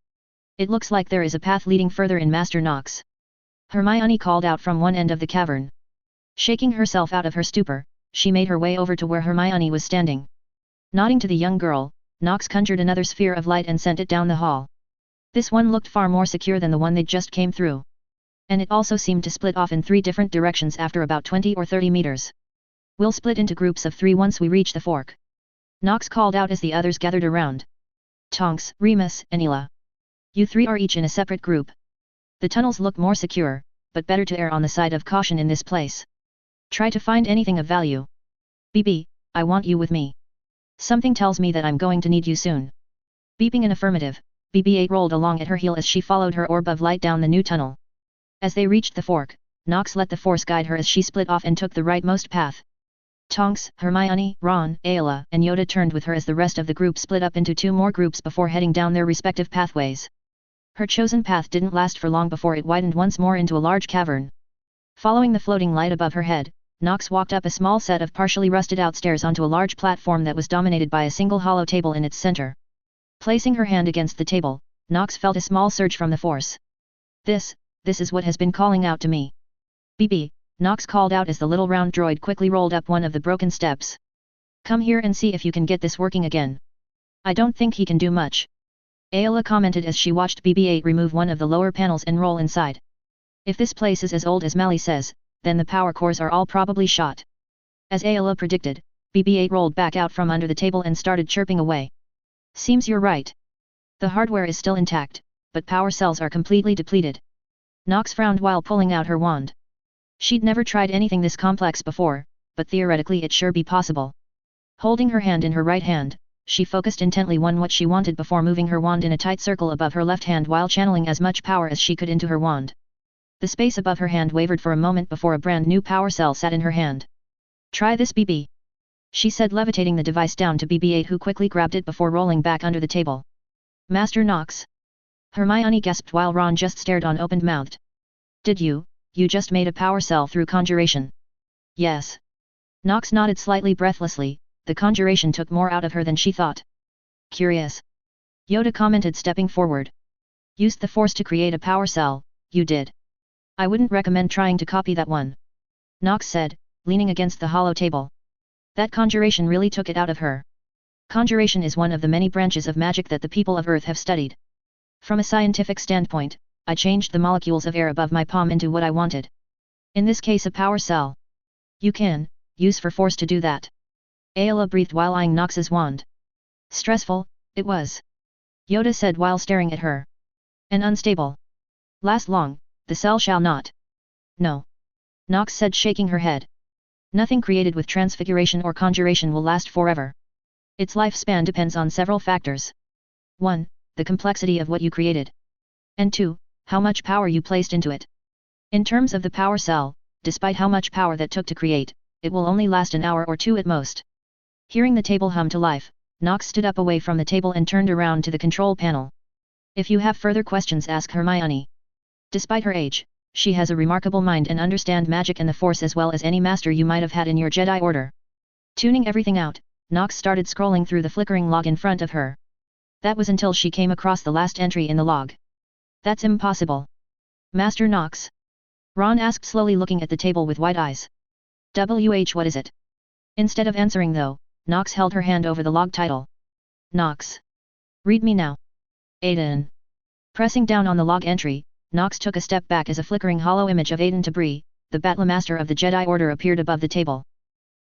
It looks like there is a path leading further in, Master Nox. Hermione called out from one end of the cavern. Shaking herself out of her stupor, she made her way over to where Hermione was standing. Nodding to the young girl, Nox conjured another sphere of light and sent it down the hall. This one looked far more secure than the one they just came through. And it also seemed to split off in 3 different directions after about 20 or 30 meters. We'll split into groups of 3 once we reach the fork. Nox called out as the others gathered around. Tonks, Remus, and Ela. You 3 are each in a separate group. The tunnels look more secure, but better to err on the side of caution in this place. Try to find anything of value. BB, I want you with me. Something tells me that I'm going to need you soon. Beeping an affirmative, BB-8 rolled along at her heel as she followed her orb of light down the new tunnel. As they reached the fork, Nox let the Force guide her as she split off and took the rightmost path. Tonks, Hermione, Ron, Ayla, and Yoda turned with her as the rest of the group split up into 2 more groups before heading down their respective pathways. Her chosen path didn't last for long before it widened once more into a large cavern. Following the floating light above her head, Nox walked up a small set of partially rusted out stairs onto a large platform that was dominated by a single hollow table in its center. Placing her hand against the table, Nox felt a small surge from the Force. This is what has been calling out to me. BB, Nox called out as the little round droid quickly rolled up one of the broken steps. Come here and see if you can get this working again. I don't think he can do much. Ayla commented as she watched BB-8 remove one of the lower panels and roll inside. If this place is as old as Mally says, then the power cores are all probably shot. As Ayla predicted, BB-8 rolled back out from under the table and started chirping away. Seems you're right. The hardware is still intact, but power cells are completely depleted. Nox frowned while pulling out her wand. She'd never tried anything this complex before, but theoretically it sure be possible. Holding her hand in her right hand, she focused intently on what she wanted before moving her wand in a tight circle above her left hand while channeling as much power as she could into her wand. The space above her hand wavered for a moment before a brand new power cell sat in her hand. Try this, BB. She said, levitating the device down to BB-8, who quickly grabbed it before rolling back under the table. Master Nox. Hermione gasped while Ron just stared on open-mouthed. Did you you just made a power cell through conjuration. Yes. Nox nodded slightly breathlessly, the conjuration took more out of her than she thought. Curious. Yoda commented stepping forward. Used the force to create a power cell, you did. I wouldn't recommend trying to copy that one. Nox said, leaning against the hollow table. That conjuration really took it out of her. Conjuration is one of the many branches of magic that the people of Earth have studied. From a scientific standpoint, I changed the molecules of air above my palm into what I wanted. In this case a power cell. You can use for force to do that. Ayla breathed while eyeing Nox's wand. Stressful, it was. Yoda said while staring at her. And unstable. Last long, the cell shall not. No. Nox said shaking her head. Nothing created with transfiguration or conjuration will last forever. Its lifespan depends on several factors. 1. The complexity of what you created. And 2. How much power you placed into it. In terms of the power cell, despite how much power that took to create, it will only last an hour or two at most. Hearing the table hum to life, Nox stood up away from the table and turned around to the control panel. If you have further questions, ask Hermione. Despite her age, she has a remarkable mind and understands magic and the Force as well as any master you might have had in your Jedi Order. Tuning everything out, Nox started scrolling through the flickering log in front of her. That was until she came across the last entry in the log. That's impossible. Master Nox? Ron asked slowly, looking at the table with wide eyes. What is it? Instead of answering though, Nox held her hand over the log title. Nox. Read me now. Aiden. Pressing down on the log entry, Nox took a step back as a flickering hollow image of Aiden Tabri, the Battlemaster of the Jedi Order, appeared above the table.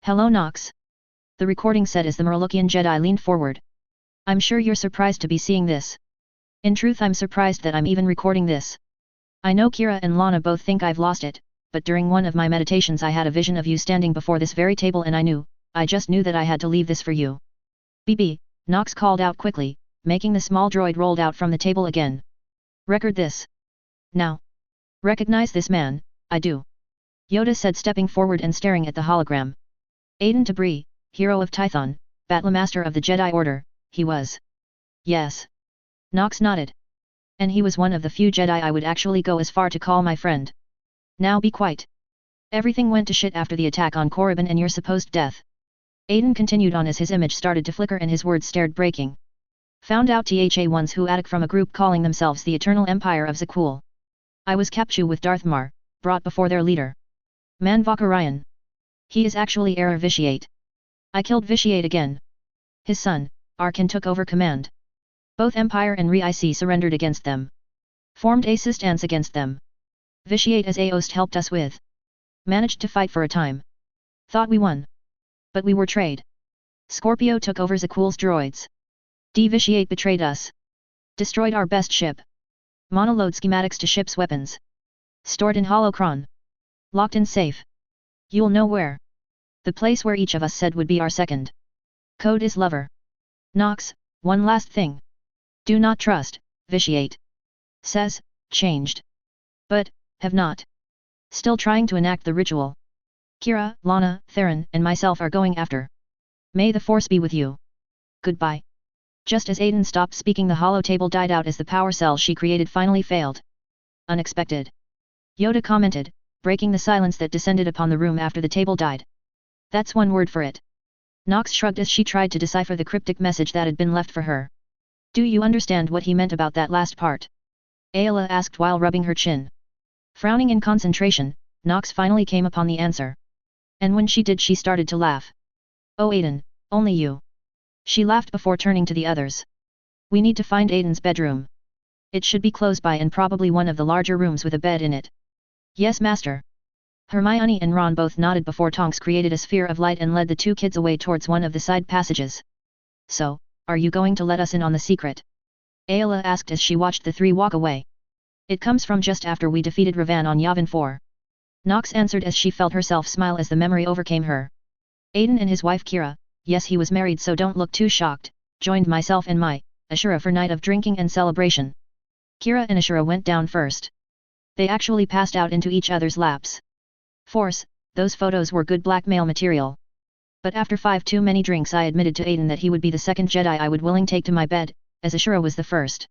Hello Nox. The recording said as the Morlockian Jedi leaned forward. I'm sure you're surprised to be seeing this. In truth, I'm surprised that I'm even recording this. I know Kira and Lana both think I've lost it, but during one of my meditations I had a vision of you standing before this very table and I just knew that I had to leave this for you. BB, Nox called out quickly, making the small droid rolled out from the table again. Record this. Now. Recognize this man, I do. Yoda said, stepping forward and staring at the hologram. Aiden Tabri, hero of Tython, Battlemaster of the Jedi Order, he was. Yes. Nox nodded. And he was one of the few Jedi I would actually go as far to call my friend. Now be quiet. Everything went to shit after the attack on Korriban and your supposed death. Aiden continued on as his image started to flicker and his words started breaking. Found out the ones who attack from a group calling themselves the Eternal Empire of Zakul. I was captured with Darthmar, brought before their leader. Manvakarayan. He is actually Error Vitiate. I killed Vitiate again. His son, Arkan, took over command. Both Empire and Re-IC surrendered against them. Formed a stance against them. Vitiate as Aost helped us with. Managed to fight for a time. Thought we won. But we were betrayed. Scorpio took over Zakul's droids. Vitiate betrayed us. Destroyed our best ship. Monoload schematics to ship's weapons. Stored in holocron. Locked in safe. You'll know where. The place where each of us said would be our second. Code is lover. Nox, one last thing. Do not trust, Vitiate. Says, changed. But, have not. Still trying to enact the ritual. Kira, Lana, Theron, and myself are going after. May the Force be with you. Goodbye. Just as Aiden stopped speaking, the hollow table died out as the power cell she created finally failed. Unexpected. Yoda commented, breaking the silence that descended upon the room after the table died. That's one word for it. Nox shrugged as she tried to decipher the cryptic message that had been left for her. Do you understand what he meant about that last part? Ayla asked while rubbing her chin. Frowning in concentration, Nox finally came upon the answer. And when she did, she started to laugh. Oh Aiden, only you. She laughed before turning to the others. We need to find Aiden's bedroom. It should be close by and probably one of the larger rooms with a bed in it. Yes, Master. Hermione and Ron both nodded before Tonks created a sphere of light and led the two kids away towards one of the side passages. So, are you going to let us in on the secret? Ayla asked as she watched the three walk away. It comes from just after we defeated Ravan on Yavin 4. Nox answered as she felt herself smile as the memory overcame her. Aiden and his wife Kira, yes, he was married, so don't look too shocked, joined myself and my Ashura for night of drinking and celebration. Kira and Ashura went down first. They actually passed out into each other's laps. Force, those photos were good blackmail material. But after 5 too many drinks, I admitted to Aiden that he would be the second Jedi I would willing take to my bed, as Ashura was the first.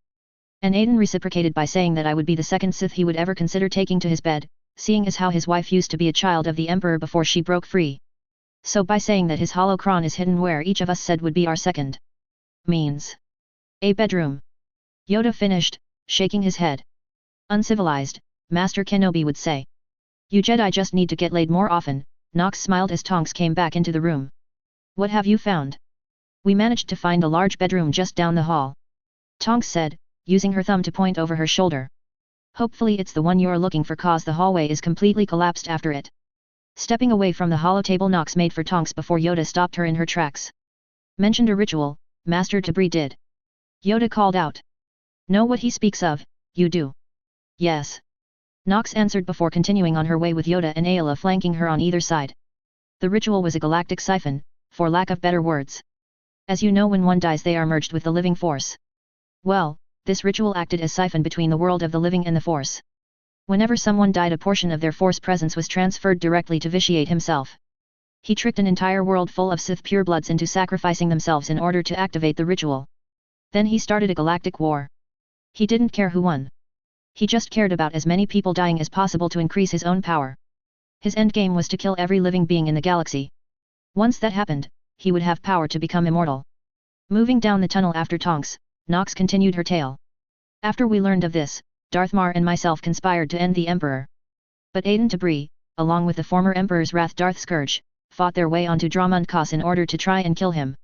And Aiden reciprocated by saying that I would be the second Sith he would ever consider taking to his bed, seeing as how his wife used to be a child of the Emperor before she broke free. So by saying that his holocron is hidden where each of us said would be our second means a bedroom. Yoda finished, shaking his head. Uncivilized, Master Kenobi would say. You Jedi just need to get laid more often. Nox smiled as Tonks came back into the room. What have you found? We managed to find a large bedroom just down the hall. Tonks said, using her thumb to point over her shoulder. Hopefully it's the one you're looking for, cause the hallway is completely collapsed after it. Stepping away from the holotable Nox made for Tonks before Yoda stopped her in her tracks. Mentioned a ritual, Master Tabri did. Yoda called out. Know what he speaks of, you do? Yes. Nox answered before continuing on her way with Yoda and Ayla flanking her on either side. The ritual was a galactic siphon, for lack of better words. As you know, when one dies they are merged with the living force. Well, this ritual acted as siphon between the world of the living and the force. Whenever someone died, a portion of their force presence was transferred directly to Vitiate himself. He tricked an entire world full of Sith purebloods into sacrificing themselves in order to activate the ritual. Then he started a galactic war. He didn't care who won. He just cared about as many people dying as possible to increase his own power. His endgame was to kill every living being in the galaxy. Once that happened, he would have power to become immortal. Moving down the tunnel after Tonks, Nox continued her tale. After we learned of this, Darth Mar and myself conspired to end the Emperor. But Aiden Tabri, along with the former Emperor's wrath Darth Scourge, fought their way onto Dramund Kos in order to try and kill him.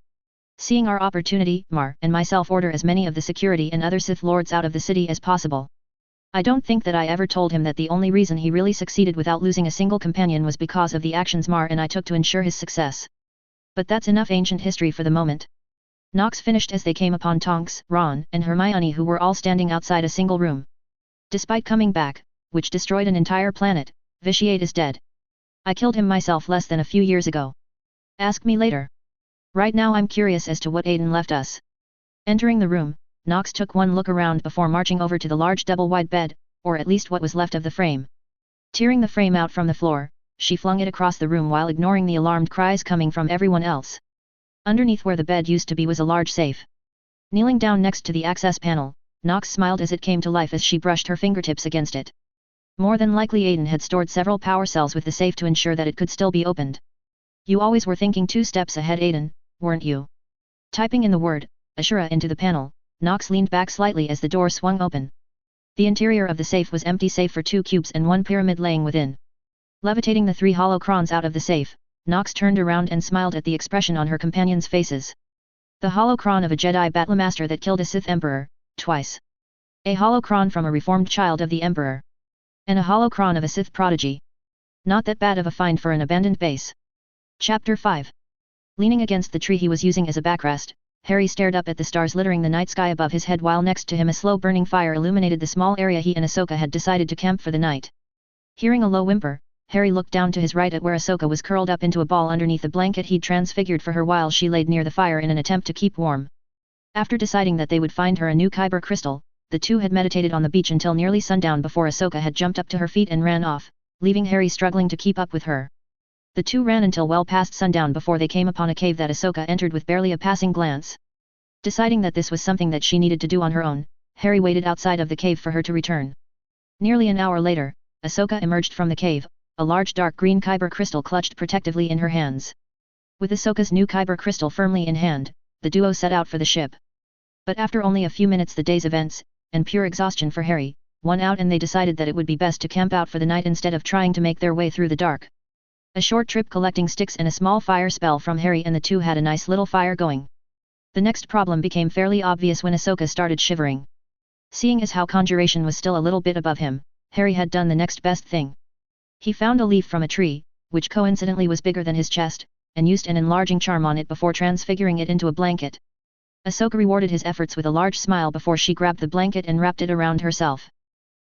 Seeing our opportunity, Mar and myself order as many of the security and other Sith Lords out of the city as possible. I don't think that I ever told him that the only reason he really succeeded without losing a single companion was because of the actions Mar and I took to ensure his success. But that's enough ancient history for the moment. Nox finished as they came upon Tonks, Ron, and Hermione, who were all standing outside a single room. Despite coming back, which destroyed an entire planet, Vitiate is dead. I killed him myself less than a few years ago. Ask me later. Right now I'm curious as to what Aiden left us. Entering the room, Nox took one look around before marching over to the large double-wide bed, or at least what was left of the frame. Tearing the frame out from the floor, she flung it across the room while ignoring the alarmed cries coming from everyone else. Underneath where the bed used to be was a large safe. Kneeling down next to the access panel, Nox smiled as it came to life as she brushed her fingertips against it. More than likely Aiden had stored several power cells with the safe to ensure that it could still be opened. You always were thinking 2 steps ahead, Aiden, weren't you? Typing in the word, Ashura, into the panel, Nox leaned back slightly as the door swung open. The interior of the safe was empty save for 2 cubes and 1 pyramid laying within. Levitating the 3 holocrons out of the safe, Nox turned around and smiled at the expression on her companions' faces. The holocron of a Jedi Battlemaster that killed a Sith Emperor, twice. A holocron from a reformed child of the Emperor. And a holocron of a Sith prodigy. Not that bad of a find for an abandoned base. Chapter 5. Leaning against the tree he was using as a backrest, Harry stared up at the stars littering the night sky above his head while next to him a slow-burning fire illuminated the small area he and Ahsoka had decided to camp for the night. Hearing a low whimper, Harry looked down to his right at where Ahsoka was curled up into a ball underneath the blanket he'd transfigured for her while she laid near the fire in an attempt to keep warm. After deciding that they would find her a new kyber crystal, the two had meditated on the beach until nearly sundown before Ahsoka had jumped up to her feet and ran off, leaving Harry struggling to keep up with her. The two ran until well past sundown before they came upon a cave that Ahsoka entered with barely a passing glance. Deciding that this was something that she needed to do on her own, Harry waited outside of the cave for her to return. Nearly an hour later, Ahsoka emerged from the cave, a large dark green kyber crystal clutched protectively in her hands. With Ahsoka's new kyber crystal firmly in hand, the duo set out for the ship. But after only a few minutes the day's events, and pure exhaustion for Harry, won out and they decided that it would be best to camp out for the night instead of trying to make their way through the dark. A short trip collecting sticks and a small fire spell from Harry and the two had a nice little fire going. The next problem became fairly obvious when Ahsoka started shivering. Seeing as how conjuration was still a little bit above him, Harry had done the next best thing. He found a leaf from a tree, which coincidentally was bigger than his chest, and used an enlarging charm on it before transfiguring it into a blanket. Ahsoka rewarded his efforts with a large smile before she grabbed the blanket and wrapped it around herself.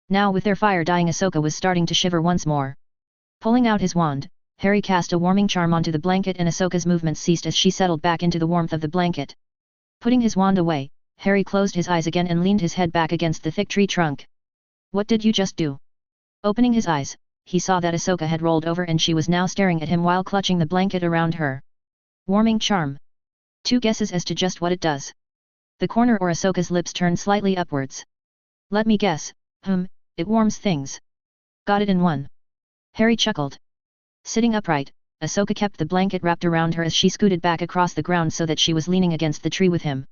Now with their fire dying, Ahsoka was starting to shiver once more. Pulling out his wand, Harry cast a warming charm onto the blanket and Ahsoka's movements ceased as she settled back into the warmth of the blanket. Putting his wand away, Harry closed his eyes again and leaned his head back against the thick tree trunk. What did you just do? Opening his eyes, he saw that Ahsoka had rolled over and she was now staring at him while clutching the blanket around her. Warming charm. 2 guesses as to just what it does. The corner or Ahsoka's lips turned slightly upwards. Let me guess, it warms things. Got it in 1. Harry chuckled. Sitting upright, Ahsoka kept the blanket wrapped around her as she scooted back across the ground so that she was leaning against the tree with him.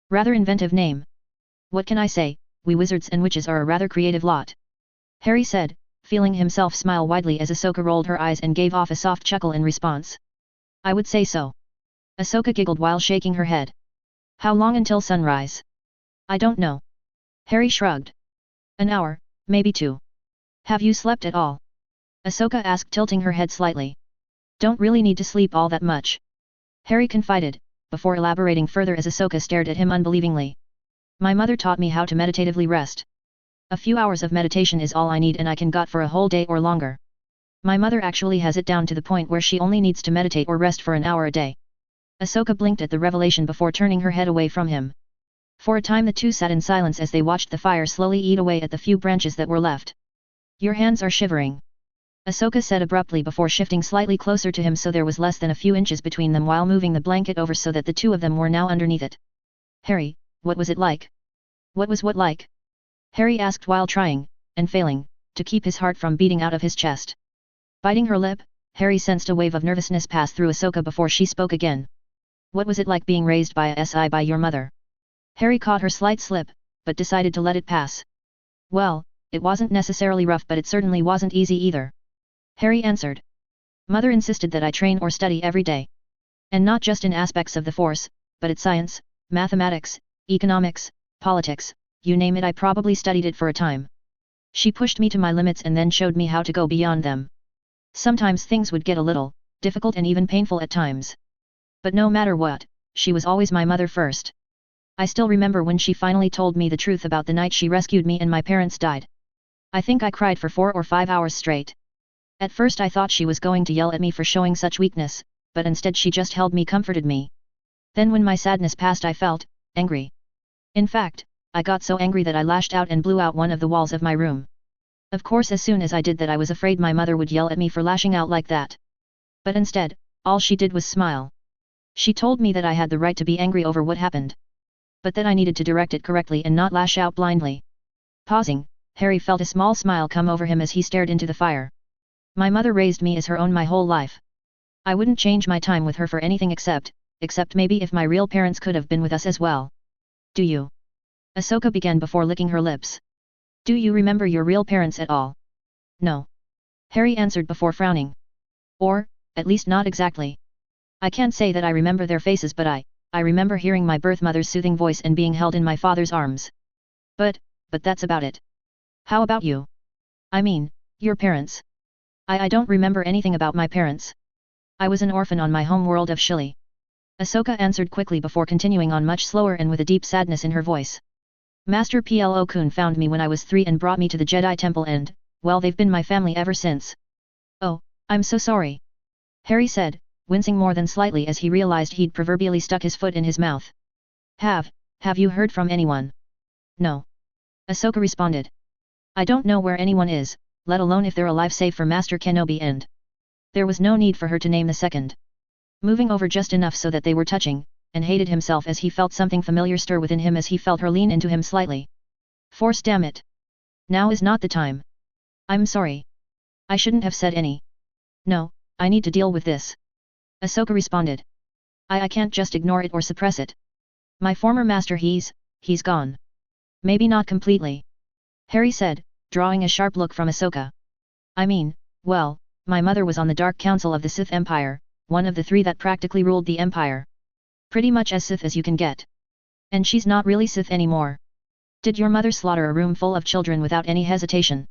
Rather inventive name. What can I say, we wizards and witches are a rather creative lot. Harry said, feeling himself smile widely as Ahsoka rolled her eyes and gave off a soft chuckle in response. I would say so. Ahsoka giggled while shaking her head. How long until sunrise? I don't know. Harry shrugged. An hour, maybe 2. Have you slept at all? Ahsoka asked, tilting her head slightly. Don't really need to sleep all that much. Harry confided, before elaborating further as Ahsoka stared at him unbelievingly. My mother taught me how to meditatively rest. A few hours of meditation is all I need and I can got for a whole day or longer. My mother actually has it down to the point where she only needs to meditate or rest for an hour a day. Ahsoka blinked at the revelation before turning her head away from him. For a time the two sat in silence as they watched the fire slowly eat away at the few branches that were left. Your hands are shivering. Ahsoka said abruptly before shifting slightly closer to him so there was less than a few inches between them while moving the blanket over so that the two of them were now underneath it. Harry, what was it like? What was what like? Harry asked while trying, and failing, to keep his heart from beating out of his chest. Biting her lip, Harry sensed a wave of nervousness pass through Ahsoka before she spoke again. What was it like being raised by a SI by your mother? Harry caught her slight slip, but decided to let it pass. Well, it wasn't necessarily rough but it certainly wasn't easy either. Harry answered. Mother insisted that I train or study every day. And not just in aspects of the Force, but at science, mathematics, economics, politics, you name it I probably studied it for a time. She pushed me to my limits and then showed me how to go beyond them. Sometimes things would get a little difficult and even painful at times. But no matter what, she was always my mother first. I still remember when she finally told me the truth about the night she rescued me and my parents died. I think I cried for 4 or 5 hours straight. At first I thought she was going to yell at me for showing such weakness, but instead she just held me, comforted me. Then when my sadness passed I felt angry. In fact, I got so angry that I lashed out and blew out one of the walls of my room. Of course as soon as I did that I was afraid my mother would yell at me for lashing out like that. But instead, all she did was smile. She told me that I had the right to be angry over what happened. But that I needed to direct it correctly and not lash out blindly. Pausing, Harry felt a small smile come over him as he stared into the fire. My mother raised me as her own my whole life. I wouldn't change my time with her for anything except maybe if my real parents could have been with us as well. Do you? Ahsoka began before licking her lips. Do you remember your real parents at all? No. Harry answered before frowning. Or, at least not exactly. I can't say that I remember their faces but I remember hearing my birth mother's soothing voice and being held in my father's arms. But that's about it. How about you? I mean, your parents. I don't remember anything about my parents. I was an orphan on my home world of Shili. Ahsoka answered quickly before continuing on much slower and with a deep sadness in her voice. Master Plo-kun found me when I was 3 and brought me to the Jedi Temple and, well they've been my family ever since. Oh, I'm so sorry. Harry said, wincing more than slightly as he realized he'd proverbially stuck his foot in his mouth. Have you heard from anyone? No. Ahsoka responded. I don't know where anyone is, let alone if they're alive save for Master Kenobi and... There was no need for her to name the second. Moving over just enough so that they were touching, and hated himself as he felt something familiar stir within him as he felt her lean into him slightly. Force, damn it. Now is not the time. I'm sorry. I shouldn't have said any. No, I need to deal with this. Ahsoka responded. I can't just ignore it or suppress it. My former master he's gone. Maybe not completely. Harry said, drawing a sharp look from Ahsoka. I mean, well, my mother was on the Dark Council of the Sith Empire, one of the 3 that practically ruled the Empire. Pretty much as Sith as you can get. And she's not really Sith anymore. Did your mother slaughter a room full of children without any hesitation?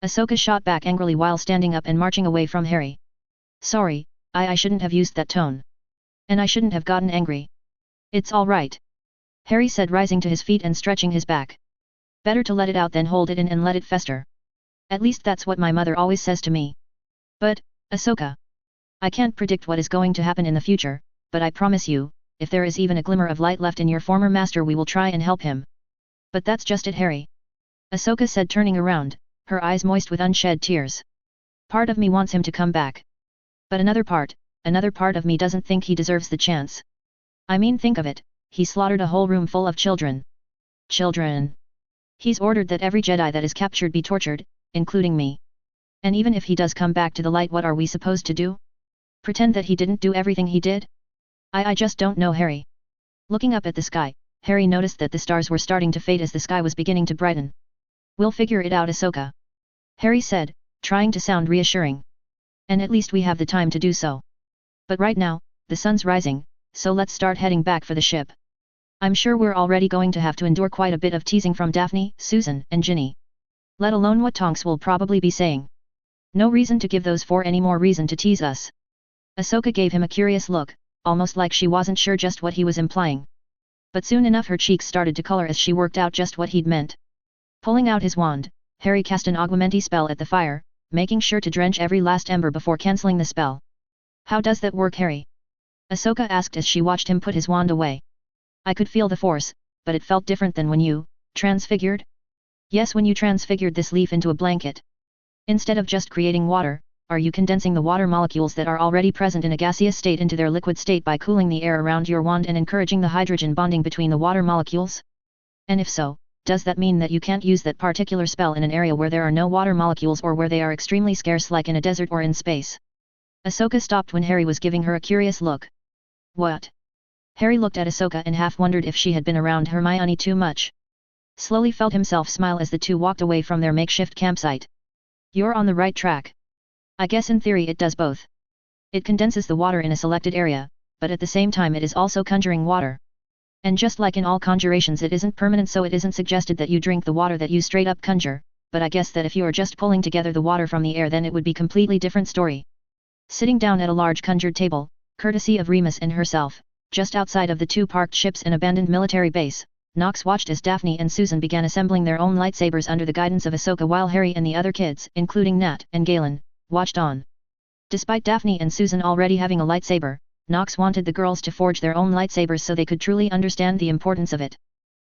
Ahsoka shot back angrily while standing up and marching away from Harry. Sorry, I shouldn't have used that tone. And I shouldn't have gotten angry. It's all right. Harry said, rising to his feet and stretching his back. Better to let it out than hold it in and let it fester. At least that's what my mother always says to me. But, Ahsoka. I can't predict what is going to happen in the future, but I promise you, if there is even a glimmer of light left in your former master we will try and help him. But that's just it, Harry. Ahsoka said, turning around, her eyes moist with unshed tears. Part of me wants him to come back. But another part of me doesn't think he deserves the chance. I mean, think of it, he slaughtered a whole room full of children. Children. He's ordered that every Jedi that is captured be tortured, including me. And even if he does come back to the light, what are we supposed to do? Pretend that he didn't do everything he did? I just don't know, Harry. Looking up at the sky, Harry noticed that the stars were starting to fade as the sky was beginning to brighten. We'll figure it out, Ahsoka. Harry said, trying to sound reassuring. And at least we have the time to do so. But right now, the sun's rising, so let's start heading back for the ship. I'm sure we're already going to have to endure quite a bit of teasing from Daphne, Susan, and Ginny. Let alone what Tonks will probably be saying. No reason to give those four any more reason to tease us. Ahsoka gave him a curious look, almost like she wasn't sure just what he was implying. But soon enough her cheeks started to color as she worked out just what he'd meant. Pulling out his wand, Harry cast an augmenti spell at the fire, making sure to drench every last ember before cancelling the spell. How does that work, Harry? Ahsoka asked as she watched him put his wand away. I could feel the force, but it felt different than when you transfigured? Yes, when you transfigured this leaf into a blanket. Instead of just creating water, are you condensing the water molecules that are already present in a gaseous state into their liquid state by cooling the air around your wand and encouraging the hydrogen bonding between the water molecules? And if so, does that mean that you can't use that particular spell in an area where there are no water molecules or where they are extremely scarce, like in a desert or in space? Ahsoka stopped when Harry was giving her a curious look. What? Harry looked at Ahsoka and half wondered if she had been around Hermione too much. Slowly felt himself smile as the two walked away from their makeshift campsite. You're on the right track. I guess in theory it does both. It condenses the water in a selected area, but at the same time it is also conjuring water. And just like in all conjurations, it isn't permanent, so it isn't suggested that you drink the water that you straight up conjure, but I guess that if you are just pulling together the water from the air, then it would be completely different story. Sitting down at a large conjured table, courtesy of Remus and herself, just outside of the two parked ships and abandoned military base, Nox watched as Daphne and Susan began assembling their own lightsabers under the guidance of Ahsoka, while Harry and the other kids, including Nat and Galen, watched on. Despite Daphne and Susan already having a lightsaber, Nox wanted the girls to forge their own lightsabers so they could truly understand the importance of it.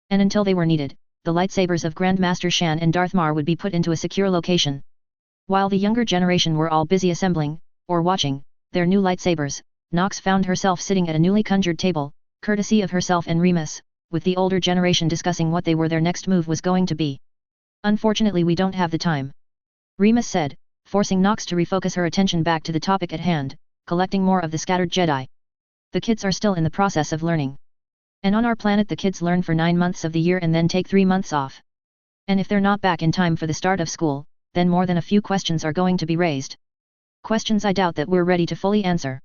And until they were needed, the lightsabers of Grandmaster Shan and Darth Mar would be put into a secure location. While the younger generation were all busy assembling, or watching, their new lightsabers, Nox found herself sitting at a newly conjured table, courtesy of herself and Remus, with the older generation discussing what their next move was going to be. Unfortunately, we don't have the time, Remus said, forcing Nox to refocus her attention back to the topic at hand, collecting more of the scattered Jedi. The kids are still in the process of learning. And on our planet the kids learn for 9 months of the year and then take 3 months off. And if they're not back in time for the start of school, then more than a few questions are going to be raised. Questions I doubt that we're ready to fully answer.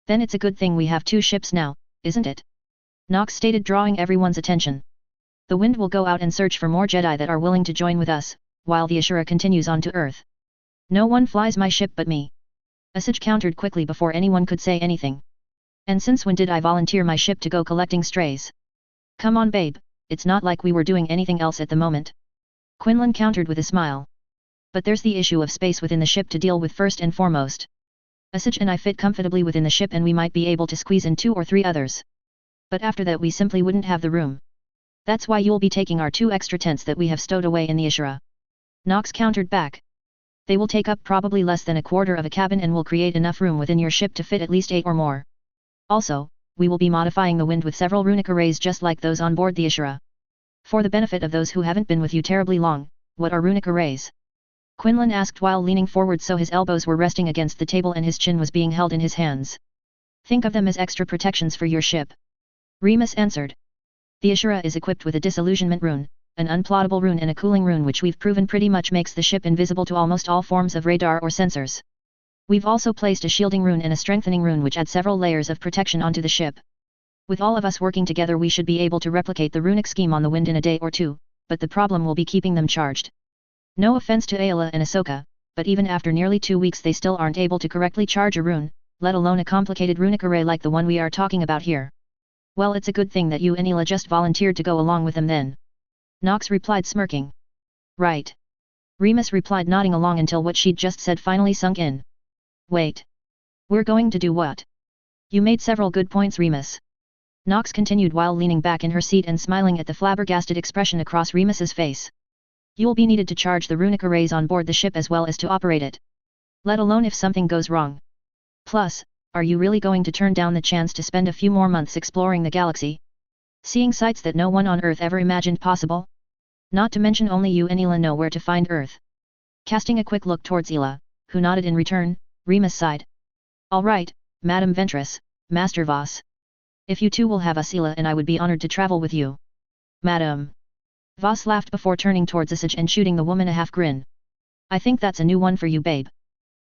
Then it's a good thing we have 2 ships now, isn't it? Nox stated, drawing everyone's attention. The Wind will go out and search for more Jedi that are willing to join with us, while the Ashura continues on to Earth. No one flies my ship but me. Asajj countered quickly before anyone could say anything. And since when did I volunteer my ship to go collecting strays? Come on, babe, it's not like we were doing anything else at the moment. Quinlan countered with a smile. But there's the issue of space within the ship to deal with first and foremost. Asajj and I fit comfortably within the ship and we might be able to squeeze in 2 or 3 others. But after that we simply wouldn't have the room. That's why you'll be taking our 2 extra tents that we have stowed away in the Ashura. Nox countered back. They will take up probably less than a quarter of a cabin and will create enough room within your ship to fit at least 8 or more. Also, we will be modifying the Wind with several runic arrays just like those on board the Ashura. For the benefit of those who haven't been with you terribly long, what are runic arrays? Quinlan asked while leaning forward so his elbows were resting against the table and his chin was being held in his hands. Think of them as extra protections for your ship. Remus answered. The Ashura is equipped with a disillusionment rune, an unplottable rune and a cooling rune which we've proven pretty much makes the ship invisible to almost all forms of radar or sensors. We've also placed a shielding rune and a strengthening rune which add several layers of protection onto the ship. With all of us working together we should be able to replicate the runic scheme on the Wind in a day or 2, but the problem will be keeping them charged. No offense to Ayla and Ahsoka, but even after nearly 2 weeks they still aren't able to correctly charge a rune, let alone a complicated runic array like the one we are talking about here. Well, it's a good thing that you and Ayla just volunteered to go along with them then. Nox replied, smirking. Right. Remus replied, nodding along until what she'd just said finally sunk in. Wait. We're going to do what? You made several good points, Remus. Nox continued while leaning back in her seat and smiling at the flabbergasted expression across Remus's face. You'll be needed to charge the runic arrays on board the ship as well as to operate it. Let alone if something goes wrong. Plus, are you really going to turn down the chance to spend a few more months exploring the galaxy? Seeing sights that no one on Earth ever imagined possible? Not to mention only you and Ayla know where to find Earth. Casting a quick look towards Ela, who nodded in return, Remus sighed. All right, Madame Ventress, Master Voss. If you two will have us, Ela and I would be honored to travel with you. Madame. Voss laughed before turning towards Asaj and shooting the woman a half grin. I think that's a new one for you, babe.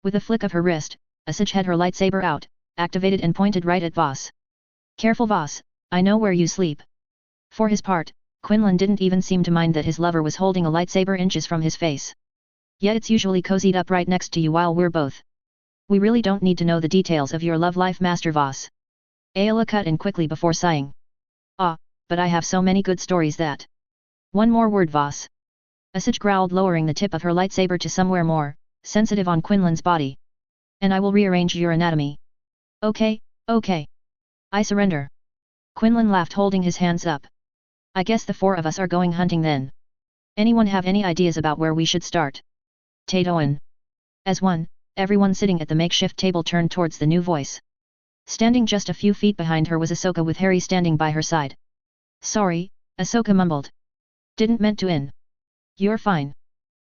With a flick of her wrist, Asaj had her lightsaber out, activated and pointed right at Voss. Careful, Voss, I know where you sleep. For his part, Quinlan didn't even seem to mind that his lover was holding a lightsaber inches from his face. Yeah, it's usually cozied up right next to you while we're both. We really don't need to know the details of your love life, Master Voss. Aela cut in quickly before sighing. Ah, but I have so many good stories that. One more word, Voss. Asaj growled, lowering the tip of her lightsaber to somewhere more sensitive on Quinlan's body. And I will rearrange your anatomy. Okay, okay. I surrender. Quinlan laughed, holding his hands up. I guess the four of us are going hunting then. Anyone have any ideas about where we should start? Tatoan. As one, everyone sitting at the makeshift table turned towards the new voice. Standing just a few feet behind her was Ahsoka, with Harry standing by her side. Sorry, Ahsoka mumbled. Didn't meant to in. You're fine.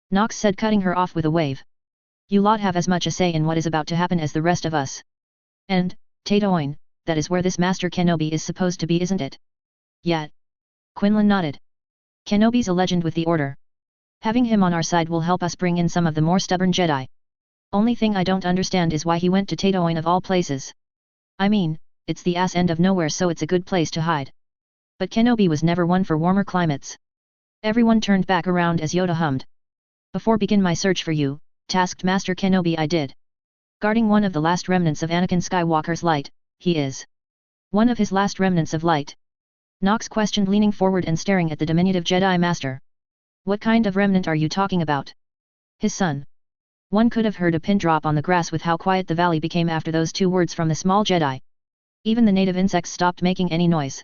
Nox said, cutting her off with a wave. You lot have as much a say in what is about to happen as the rest of us. And, Tatoan, that is where this Master Kenobi is supposed to be, isn't it? Yeah. Quinlan nodded. Kenobi's a legend with the Order. Having him on our side will help us bring in some of the more stubborn Jedi. Only thing I don't understand is why he went to Tatoan of all places. I mean, it's the ass end of nowhere, so it's a good place to hide. But Kenobi was never one for warmer climates. Everyone turned back around as Yoda hummed. Before begin my search for you, tasked Master Kenobi, I did. Guarding one of the last remnants of Anakin Skywalker's light, he is. One of his last remnants of light? Nox questioned, leaning forward and staring at the diminutive Jedi Master. What kind of remnant are you talking about? His son. One could have heard a pin drop on the grass with how quiet the valley became after those two words from the small Jedi. Even the native insects stopped making any noise.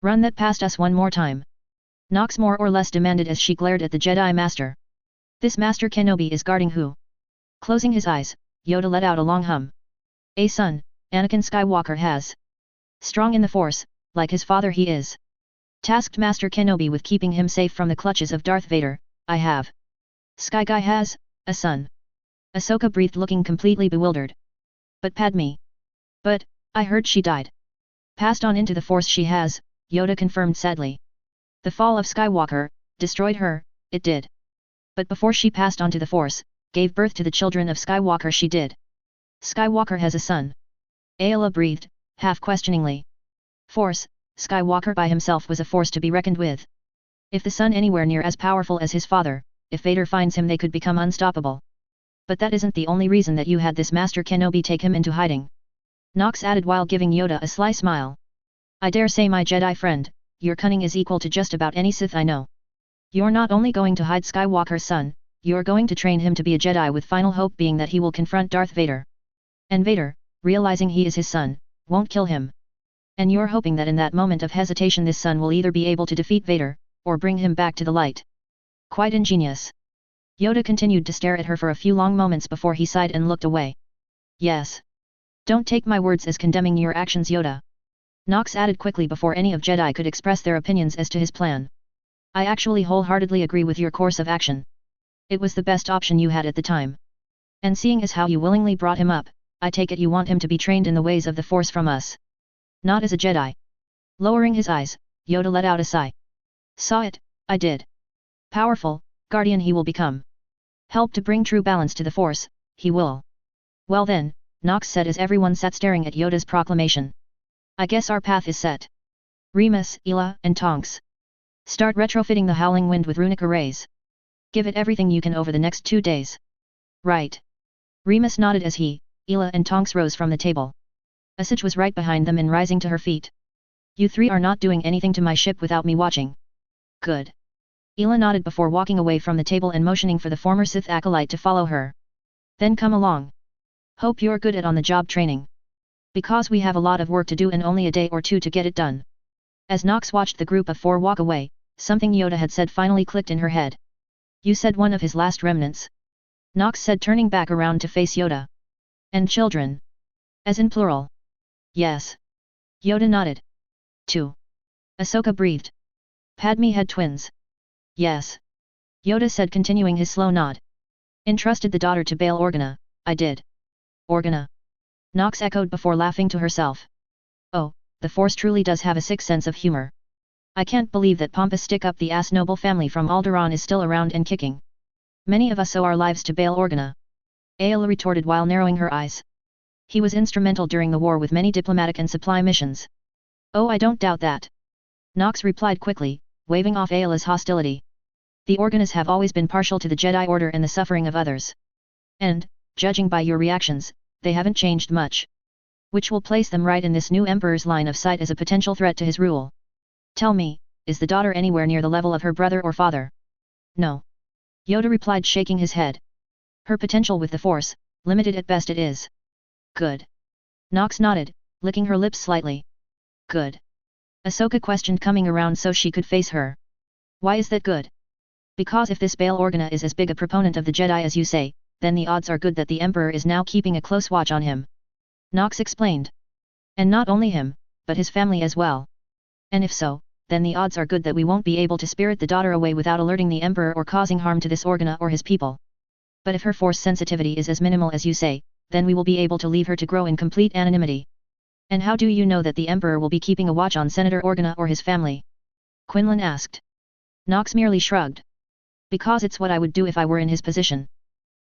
Run that past us one more time. Nox more or less demanded as she glared at the Jedi Master. This Master Kenobi is guarding who? Closing his eyes, Yoda let out a long hum. A son, Anakin Skywalker has. Strong in the Force, like his father he is. Tasked Master Kenobi with keeping him safe from the clutches of Darth Vader. I have. Sky Guy has a son. Ahsoka breathed, looking completely bewildered. But Padme. But, I heard she died. Passed on into the Force she has, Yoda confirmed sadly. The fall of Skywalker destroyed her, it did. But before she passed on to the Force, gave birth to the children of Skywalker she did. Skywalker has a son. Aela breathed, half questioningly. Force, Skywalker by himself was a force to be reckoned with. If the son anywhere near as powerful as his father, if Vader finds him they could become unstoppable. But that isn't the only reason that you had this Master Kenobi take him into hiding. Nox added while giving Yoda a sly smile. I dare say, my Jedi friend, your cunning is equal to just about any Sith I know. You're not only going to hide Skywalker's son, you're going to train him to be a Jedi, with final hope being that he will confront Darth Vader. And Vader, realizing he is his son, won't kill him. And you're hoping that in that moment of hesitation this son will either be able to defeat Vader, or bring him back to the light. Quite ingenious. Yoda continued to stare at her for a few long moments before he sighed and looked away. Yes. Don't take my words as condemning your actions, Yoda. Nox added quickly before any of Jedi could express their opinions as to his plan. I actually wholeheartedly agree with your course of action. It was the best option you had at the time. And seeing as how you willingly brought him up, I take it you want him to be trained in the ways of the Force from us. Not as a Jedi. Lowering his eyes, Yoda let out a sigh. Saw it, I did. Powerful, guardian he will become. Help to bring true balance to the Force, he will. Well then, Nox said as everyone sat staring at Yoda's proclamation. I guess our path is set. Remus, Ela, and Tonks. Start retrofitting the Howling Wind with runic arrays. Give it everything you can over the next 2 days. Right. Remus nodded as he, Ela and Tonks rose from the table. Asaj was right behind them and rising to her feet. You three are not doing anything to my ship without me watching. Good. Ela nodded before walking away from the table and motioning for the former Sith acolyte to follow her. Then come along. Hope you're good at on-the-job training. Because we have a lot of work to do and only a day or two to get it done. As Nox watched the group of 4 walk away, something Yoda had said finally clicked in her head. You said one of his last remnants? Nox said, turning back around to face Yoda. And children? As in plural. Yes. Yoda nodded. 2. Ahsoka breathed. Padme had twins. Yes. Yoda said, continuing his slow nod. Entrusted the daughter to Bail Organa, I did. Organa. Nox echoed before laughing to herself. Oh, the Force truly does have a sick sense of humor. I can't believe that pompous stick-up-the-ass noble family from Alderaan is still around and kicking. Many of us owe our lives to Bail Organa. Aayla retorted while narrowing her eyes. He was instrumental during the war with many diplomatic and supply missions. Oh, I don't doubt that. Nox replied quickly, waving off Aayla's hostility. The Organas have always been partial to the Jedi Order and the suffering of others. And, judging by your reactions, they haven't changed much. Which will place them right in this new Emperor's line of sight as a potential threat to his rule. Tell me, is the daughter anywhere near the level of her brother or father? No. Yoda replied, shaking his head. Her potential with the Force, limited at best it is. Good. Nox nodded, licking her lips slightly. Good. Ahsoka questioned, coming around so she could face her. Why is that good? Because if this Bail Organa is as big a proponent of the Jedi as you say, then the odds are good that the Emperor is now keeping a close watch on him. Nox explained. And not only him, but his family as well. And if so, then the odds are good that we won't be able to spirit the daughter away without alerting the Emperor or causing harm to this Organa or his people. But if her Force sensitivity is as minimal as you say, then we will be able to leave her to grow in complete anonymity. And how do you know that the Emperor will be keeping a watch on Senator Organa or his family? Quinlan asked. Nox merely shrugged. Because it's what I would do if I were in his position.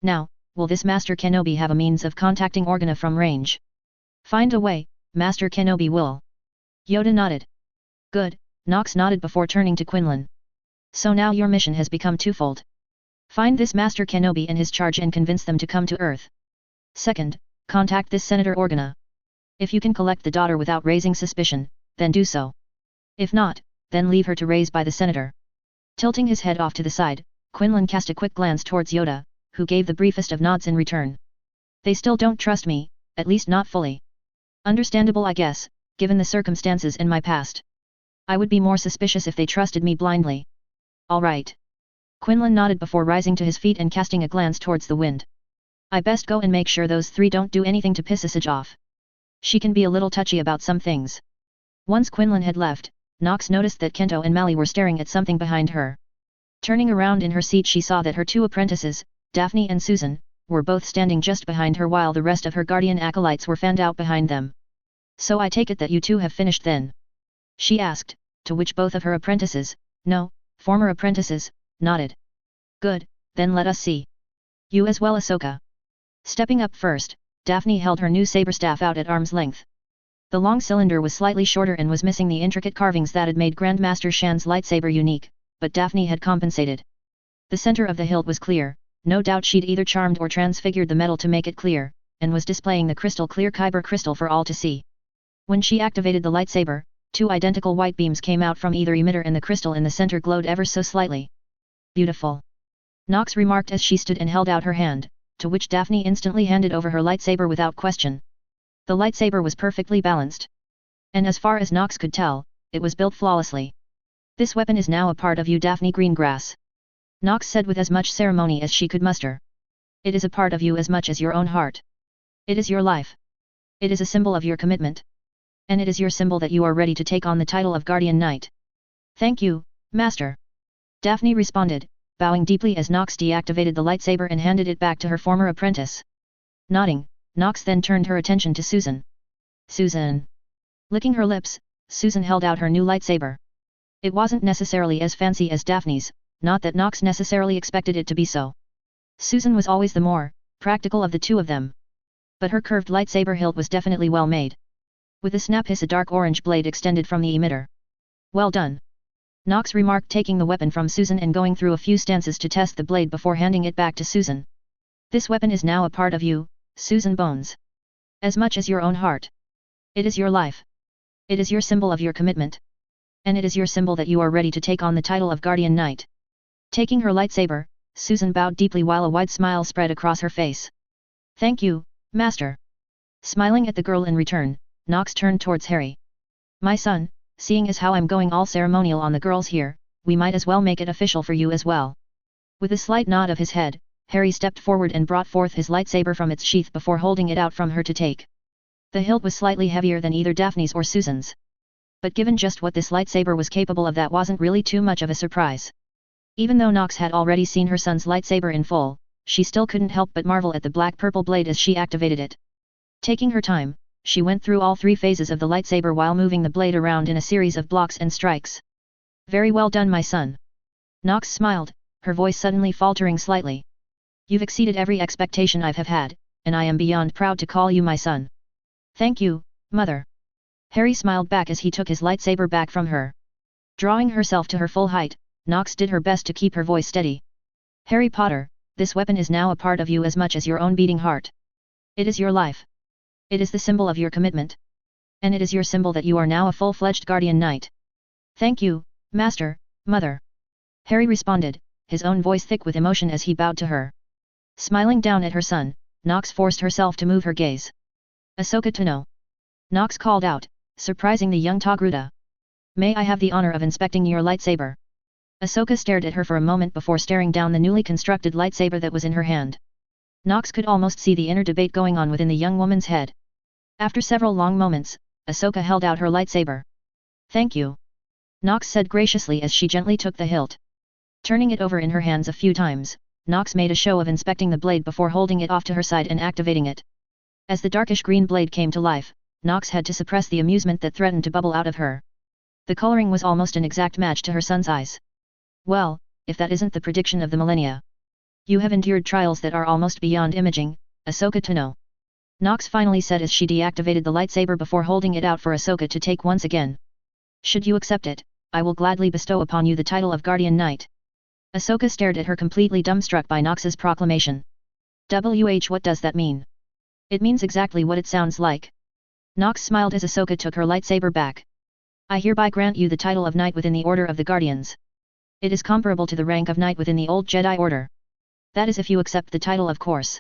Now, will this Master Kenobi have a means of contacting Organa from range? Find a way, Master Kenobi will. Yoda nodded. Good, Nox nodded before turning to Quinlan. So now your mission has become twofold. Find this Master Kenobi and his charge and convince them to come to Earth. Second, contact this Senator Organa. If you can collect the daughter without raising suspicion, then do so. If not, then leave her to raise by the Senator. Tilting his head off to the side, Quinlan cast a quick glance towards Yoda, who gave the briefest of nods in return. They still don't trust me, at least not fully. Understandable, I guess, given the circumstances in my past. I would be more suspicious if they trusted me blindly. All right. Quinlan nodded before rising to his feet and casting a glance towards the wind. I best go and make sure those three don't do anything to piss Asajj off. She can be a little touchy about some things. Once Quinlan had left, Nox noticed that Kento and Mali were staring at something behind her. Turning around in her seat, she saw that her two apprentices, Daphne and Susan, were both standing just behind her while the rest of her guardian acolytes were fanned out behind them. So I take it that you two have finished then? She asked, to which both of her apprentices, no, former apprentices, nodded. Good, then let us see. You as well, Ahsoka. Stepping up first, Daphne held her new saber staff out at arm's length. The long cylinder was slightly shorter and was missing the intricate carvings that had made Grandmaster Shan's lightsaber unique, but Daphne had compensated. The center of the hilt was clear, no doubt she'd either charmed or transfigured the metal to make it clear, and was displaying the crystal-clear Kyber crystal for all to see. When she activated the lightsaber, two identical white beams came out from either emitter and the crystal in the center glowed ever so slightly. Beautiful. Nox remarked as she stood and held out her hand, to which Daphne instantly handed over her lightsaber without question. The lightsaber was perfectly balanced. And as far as Nox could tell, it was built flawlessly. This weapon is now a part of you, Daphne Greengrass. Nox said with as much ceremony as she could muster. It is a part of you as much as your own heart. It is your life. It is a symbol of your commitment. And it is your symbol that you are ready to take on the title of Guardian Knight. Thank you, Master. Daphne responded, bowing deeply as Nox deactivated the lightsaber and handed it back to her former apprentice. Nodding, Nox then turned her attention to Susan. Susan. Licking her lips, Susan held out her new lightsaber. It wasn't necessarily as fancy as Daphne's, not that Nox necessarily expected it to be so. Susan was always the more practical of the two of them. But her curved lightsaber hilt was definitely well made. With a snap hiss, a dark orange blade extended from the emitter. Well done. Nox remarked, taking the weapon from Susan and going through a few stances to test the blade before handing it back to Susan. This weapon is now a part of you, Susan Bones. As much as your own heart. It is your life. It is your symbol of your commitment. And it is your symbol that you are ready to take on the title of Guardian Knight. Taking her lightsaber, Susan bowed deeply while a wide smile spread across her face. Thank you, Master. Smiling at the girl in return, Nox turned towards Harry. My son, seeing as how I'm going all ceremonial on the girls here, we might as well make it official for you as well. With a slight nod of his head, Harry stepped forward and brought forth his lightsaber from its sheath before holding it out from her to take. The hilt was slightly heavier than either Daphne's or Susan's. But given just what this lightsaber was capable of, that wasn't really too much of a surprise. Even though Nox had already seen her son's lightsaber in full, she still couldn't help but marvel at the black-purple blade as she activated it. Taking her time, she went through all 3 phases of the lightsaber while moving the blade around in a series of blocks and strikes. Very well done, my son. Nox smiled, her voice suddenly faltering slightly. You've exceeded every expectation I have had, and I am beyond proud to call you my son. Thank you, mother. Harry smiled back as he took his lightsaber back from her. Drawing herself to her full height, Nox did her best to keep her voice steady. Harry Potter, this weapon is now a part of you as much as your own beating heart. It is your life. It is the symbol of your commitment. And it is your symbol that you are now a full-fledged guardian knight. Thank you, Master, Mother. Harry responded, his own voice thick with emotion as he bowed to her. Smiling down at her son, Nox forced herself to move her gaze. Ahsoka Tano. Nox called out, surprising the young Togruta. May I have the honor of inspecting your lightsaber? Ahsoka stared at her for a moment before staring down the newly constructed lightsaber that was in her hand. Nox could almost see the inner debate going on within the young woman's head. After several long moments, Ahsoka held out her lightsaber. Thank you. Nox said graciously as she gently took the hilt. Turning it over in her hands a few times, Nox made a show of inspecting the blade before holding it off to her side and activating it. As the darkish green blade came to life, Nox had to suppress the amusement that threatened to bubble out of her. The coloring was almost an exact match to her son's eyes. Well, if that isn't the prediction of the millennia. You have endured trials that are almost beyond imaging, Ahsoka Tano. Nox finally said as she deactivated the lightsaber before holding it out for Ahsoka to take once again. Should you accept it, I will gladly bestow upon you the title of Guardian Knight. Ahsoka stared at her completely dumbstruck by Nox's proclamation. What does that mean? It means exactly what it sounds like. Nox smiled as Ahsoka took her lightsaber back. I hereby grant you the title of Knight within the Order of the Guardians. It is comparable to the rank of Knight within the old Jedi Order. That is if you accept the title, of course.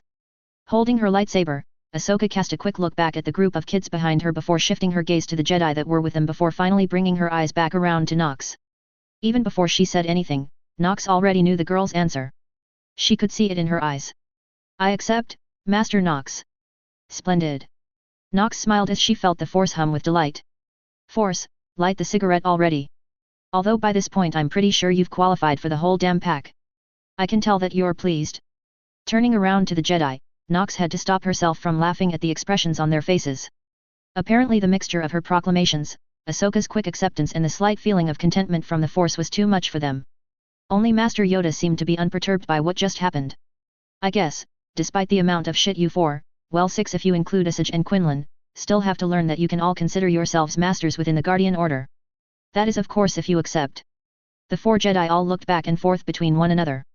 Holding her lightsaber, Ahsoka cast a quick look back at the group of kids behind her before shifting her gaze to the Jedi that were with them before finally bringing her eyes back around to Nox. Even before she said anything, Nox already knew the girl's answer. She could see it in her eyes. I accept, Master Nox. Splendid. Nox smiled as she felt the Force hum with delight. Force, light the cigarette already. Although by this point I'm pretty sure you've qualified for the whole damn pack. I can tell that you're pleased. Turning around to the Jedi, Nox had to stop herself from laughing at the expressions on their faces. Apparently the mixture of her proclamations, Ahsoka's quick acceptance and the slight feeling of contentment from the Force was too much for them. Only Master Yoda seemed to be unperturbed by what just happened. I guess, despite the amount of shit you 6 if you include Asajj and Quinlan, still have to learn that you can all consider yourselves masters within the Guardian Order. That is of course if you accept. The 4 Jedi all looked back and forth between one another.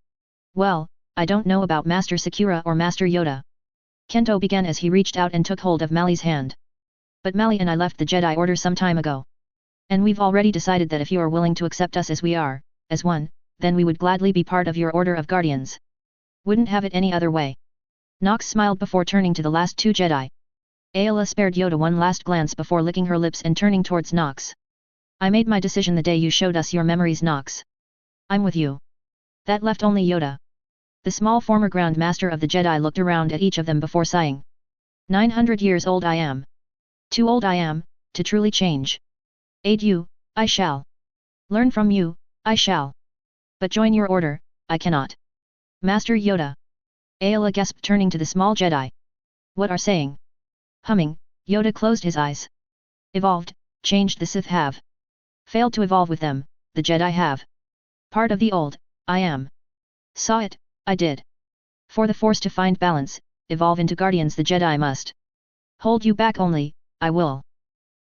Well, I don't know about Master Sakura or Master Yoda. Kento began as he reached out and took hold of Mali's hand. But Mali and I left the Jedi Order some time ago. And we've already decided that if you are willing to accept us as we are, as one, then we would gladly be part of your Order of Guardians. Wouldn't have it any other way. Nox smiled before turning to the last 2 Jedi. Ayla spared Yoda one last glance before licking her lips and turning towards Nox. I made my decision the day you showed us your memories, Nox. I'm with you. That left only Yoda. The small former Grand Master of the Jedi looked around at each of them before sighing. 900 years old I am. Too old I am, to truly change. Aid you, I shall. Learn from you, I shall. But join your order, I cannot. Master Yoda. Ayla gasped turning to the small Jedi. What are saying? Humming, Yoda closed his eyes. Evolved, changed the Sith have. Failed to evolve with them, the Jedi have. Part of the old, I am. Saw it, I did. For the Force to find balance, evolve into Guardians the Jedi must. Hold you back only, I will.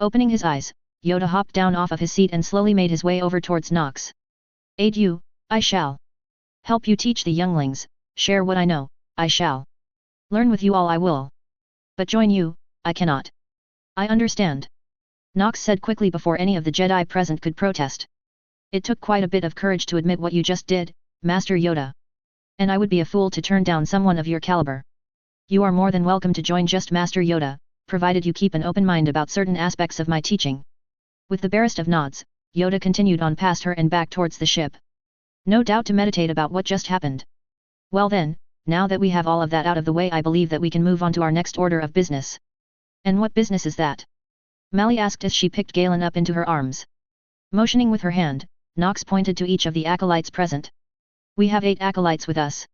Opening his eyes, Yoda hopped down off of his seat and slowly made his way over towards Nox. Aid you, I shall. Help you teach the younglings, share what I know, I shall. Learn with you all I will. But join you, I cannot. I understand. Nox said quickly before any of the Jedi present could protest. It took quite a bit of courage to admit what you just did, Master Yoda. And I would be a fool to turn down someone of your caliber. You are more than welcome to join just Master Yoda, provided you keep an open mind about certain aspects of my teaching. With the barest of nods, Yoda continued on past her and back towards the ship. No doubt to meditate about what just happened. Well then, now that we have all of that out of the way, I believe that we can move on to our next order of business. And what business is that? Mali asked as she picked Galen up into her arms. Motioning with her hand, Nox pointed to each of the acolytes present. We have 8 acolytes with us.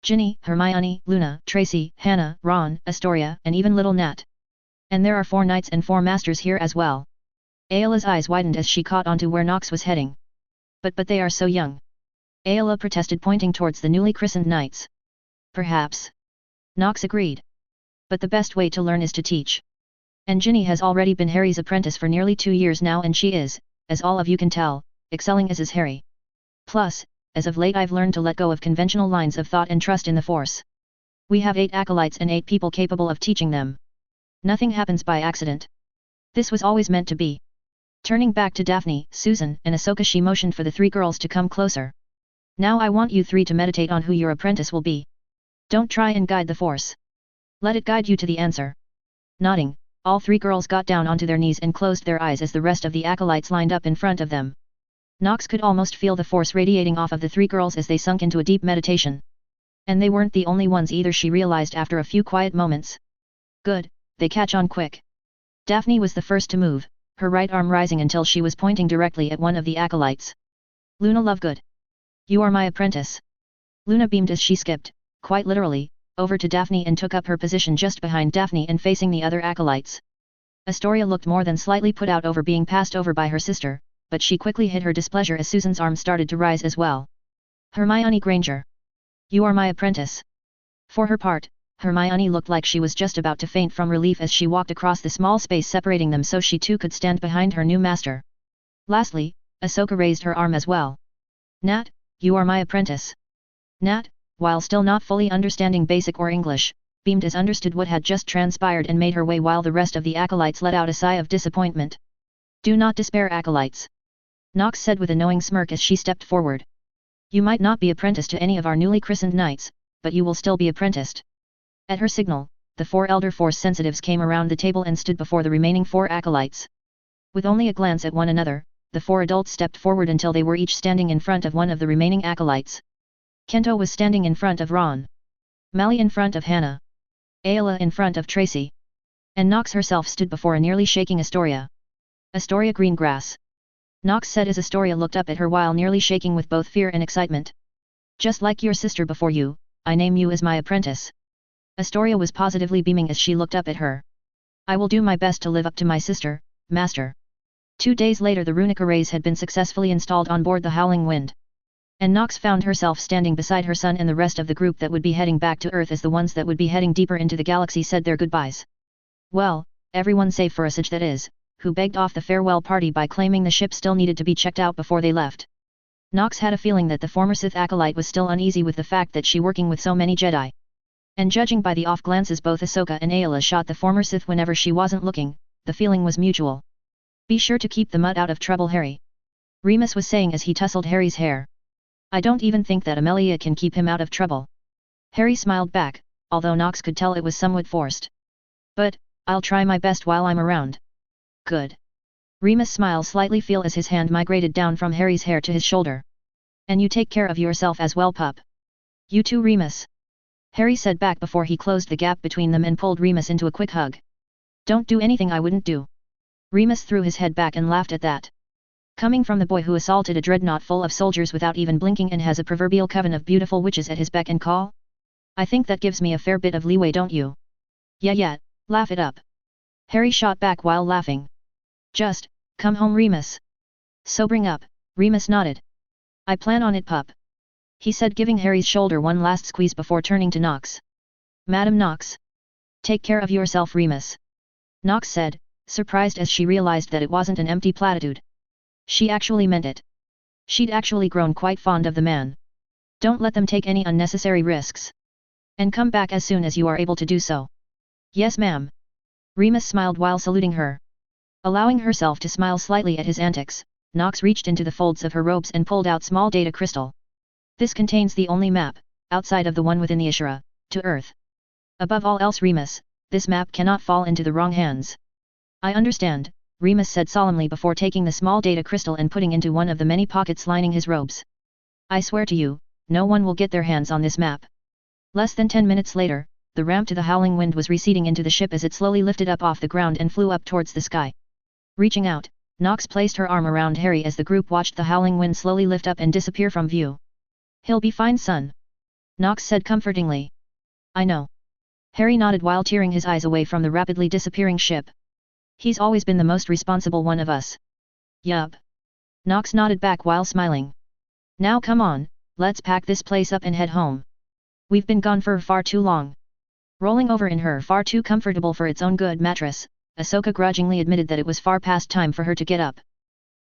Ginny, Hermione, Luna, Tracy, Hannah, Ron, Astoria, and even little Nat. And there are 4 knights and 4 masters here as well. Ayla's eyes widened as she caught onto where Nox was heading. But they are so young. Ayla protested, pointing towards the newly christened knights. Perhaps. Nox agreed. But the best way to learn is to teach. And Ginny has already been Harry's apprentice for nearly 2 years now, and she is, as all of you can tell, excelling as is Harry. Plus, as of late I've learned to let go of conventional lines of thought and trust in the Force. We have 8 acolytes and 8 people capable of teaching them. Nothing happens by accident. This was always meant to be. Turning back to Daphne, Susan, and Ahsoka, she motioned for the 3 girls to come closer. Now I want you 3 to meditate on who your apprentice will be. Don't try and guide the Force. Let it guide you to the answer. Nodding, all 3 girls got down onto their knees and closed their eyes as the rest of the acolytes lined up in front of them. Nox could almost feel the Force radiating off of the 3 girls as they sunk into a deep meditation. And they weren't the only ones either, she realized after a few quiet moments. Good, they catch on quick. Daphne was the first to move, her right arm rising until she was pointing directly at one of the acolytes. Luna Lovegood. You are my apprentice. Luna beamed as she skipped, quite literally, over to Daphne and took up her position just behind Daphne and facing the other acolytes. Astoria looked more than slightly put out over being passed over by her sister, but she quickly hid her displeasure as Susan's arm started to rise as well. Hermione Granger. You are my apprentice. For her part, Hermione looked like she was just about to faint from relief as she walked across the small space separating them so she too could stand behind her new master. Lastly, Ahsoka raised her arm as well. Nat, you are my apprentice. Nat, while still not fully understanding basic or English, beamed as understood what had just transpired and made her way while the rest of the acolytes let out a sigh of disappointment. Do not despair, acolytes. Nox said with a knowing smirk as she stepped forward. You might not be apprenticed to any of our newly christened knights, but you will still be apprenticed. At her signal, the 4 elder Force sensitives came around the table and stood before the remaining 4 acolytes. With only a glance at one another, the 4 adults stepped forward until they were each standing in front of one of the remaining acolytes. Kento was standing in front of Ron. Mally in front of Hannah. Ayla in front of Tracy. And Nox herself stood before a nearly shaking Astoria. Astoria Greengrass. Nox said as Astoria looked up at her while nearly shaking with both fear and excitement. Just like your sister before you, I name you as my apprentice. Astoria was positively beaming as she looked up at her. I will do my best to live up to my sister, Master. 2 days later the runic arrays had been successfully installed on board the Howling Wind. And Nox found herself standing beside her son and the rest of the group that would be heading back to Earth as the ones that would be heading deeper into the galaxy said their goodbyes. Well, everyone save for Asajj, that is, who begged off the farewell party by claiming the ship still needed to be checked out before they left. Nox had a feeling that the former Sith acolyte was still uneasy with the fact that she working with so many Jedi. And judging by the off-glances both Ahsoka and Ayla shot the former Sith whenever she wasn't looking, the feeling was mutual. Be sure to keep the mud out of trouble, Harry. Remus was saying as he tousled Harry's hair. I don't even think that Amelia can keep him out of trouble. Harry smiled back, although Nox could tell it was somewhat forced. But, I'll try my best while I'm around. Good. Remus smiled slightly feel as his hand migrated down from Harry's hair to his shoulder. And you take care of yourself as well, pup. You too, Remus. Harry said back before he closed the gap between them and pulled Remus into a quick hug. Don't do anything I wouldn't do. Remus threw his head back and laughed at that. Coming from the boy who assaulted a dreadnought full of soldiers without even blinking and has a proverbial coven of beautiful witches at his beck and call? I think that gives me a fair bit of leeway, don't you? Yeah, laugh it up. Harry shot back while laughing. Just, come home, Remus. Sobering up, Remus nodded. I plan on it, pup. He said, giving Harry's shoulder one last squeeze before turning to Nox. Madam Nox. Take care of yourself, Remus. Nox said, surprised as she realized that it wasn't an empty platitude. She actually meant it. She'd actually grown quite fond of the man. Don't let them take any unnecessary risks. And come back as soon as you are able to do so. Yes, ma'am. Remus smiled while saluting her. Allowing herself to smile slightly at his antics, Nox reached into the folds of her robes and pulled out small data crystal. This contains the only map, outside of the one within the Ashura, to Earth. Above all else, Remus, this map cannot fall into the wrong hands. I understand, Remus said solemnly before taking the small data crystal and putting into one of the many pockets lining his robes. I swear to you, no one will get their hands on this map. Less than 10 minutes later, the ramp to the Howling Wind was receding into the ship as it slowly lifted up off the ground and flew up towards the sky. Reaching out, Nox placed her arm around Harry as the group watched the Howling Wind slowly lift up and disappear from view. He'll be fine, son. Nox said comfortingly. I know. Harry nodded while tearing his eyes away from the rapidly disappearing ship. He's always been the most responsible one of us. Yup. Nox nodded back while smiling. Now come on, let's pack this place up and head home. We've been gone for far too long. Rolling over in her far too comfortable for its own good mattress, Ahsoka grudgingly admitted that it was far past time for her to get up.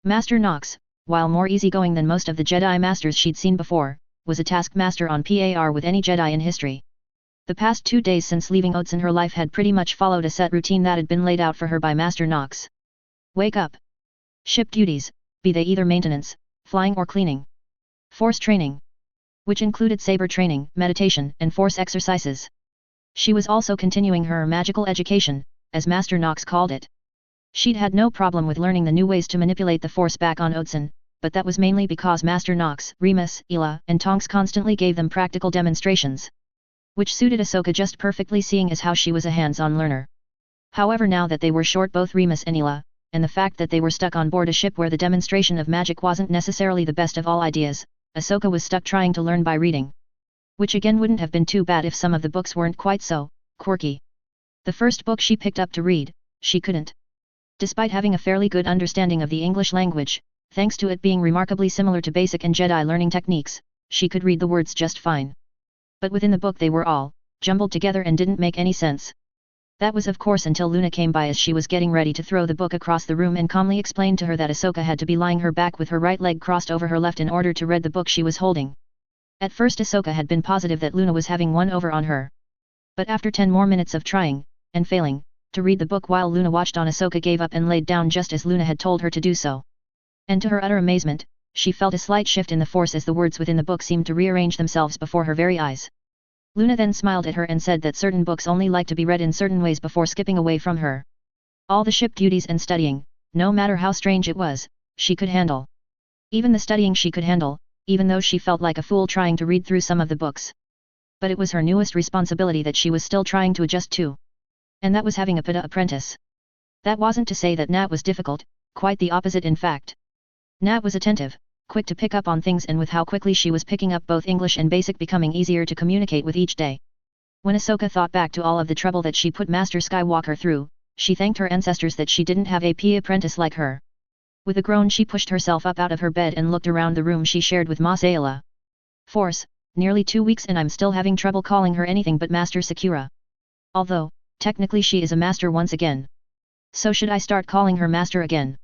Master Nox, while more easygoing than most of the Jedi Masters she'd seen before, was a taskmaster on par with any Jedi in history. The past 2 days since leaving Oatson her life had pretty much followed a set routine that had been laid out for her by Master Nox. Wake up. Ship duties, be they either maintenance, flying or cleaning. Force training. Which included saber training, meditation, and force exercises. She was also continuing her magical education, as Master Nox called it. She'd had no problem with learning the new ways to manipulate the force back on Oatson, but that was mainly because Master Nox, Remus, Ela, and Tonks constantly gave them practical demonstrations. Which suited Ahsoka just perfectly, seeing as how she was a hands-on learner. However, now that they were short both Remus and Ela, and the fact that they were stuck on board a ship where the demonstration of magic wasn't necessarily the best of all ideas, Ahsoka was stuck trying to learn by reading. Which again wouldn't have been too bad if some of the books weren't quite so quirky. The first book she picked up to read, she couldn't. Despite having a fairly good understanding of the English language, thanks to it being remarkably similar to basic and Jedi learning techniques, she could read the words just fine. But within the book they were all jumbled together and didn't make any sense. That was of course until Luna came by as she was getting ready to throw the book across the room and calmly explained to her that Ahsoka had to be lying her back with her right leg crossed over her left in order to read the book she was holding. At first Ahsoka had been positive that Luna was having one over on her. But after 10 more minutes of trying, and failing, to read the book while Luna watched on, Ahsoka gave up and laid down just as Luna had told her to do so. And to her utter amazement, she felt a slight shift in the force as the words within the book seemed to rearrange themselves before her very eyes. Luna then smiled at her and said that certain books only like to be read in certain ways before skipping away from her. All the ship duties and studying, no matter how strange it was, she could handle. Even the studying she could handle, even though she felt like a fool trying to read through some of the books. But it was her newest responsibility that she was still trying to adjust to. And that was having a PTA apprentice. That wasn't to say that Nat was difficult, quite the opposite in fact. Nat was attentive, quick to pick up on things, and with how quickly she was picking up both English and basic becoming easier to communicate with each day. When Ahsoka thought back to all of the trouble that she put Master Skywalker through, she thanked her ancestors that she didn't have a PTA apprentice like her. With a groan she pushed herself up out of her bed and looked around the room she shared with Mos Eisley. Force, nearly 2 weeks and I'm still having trouble calling her anything but Master Sakura. Although, technically she is a master once again. So should I start calling her Master again?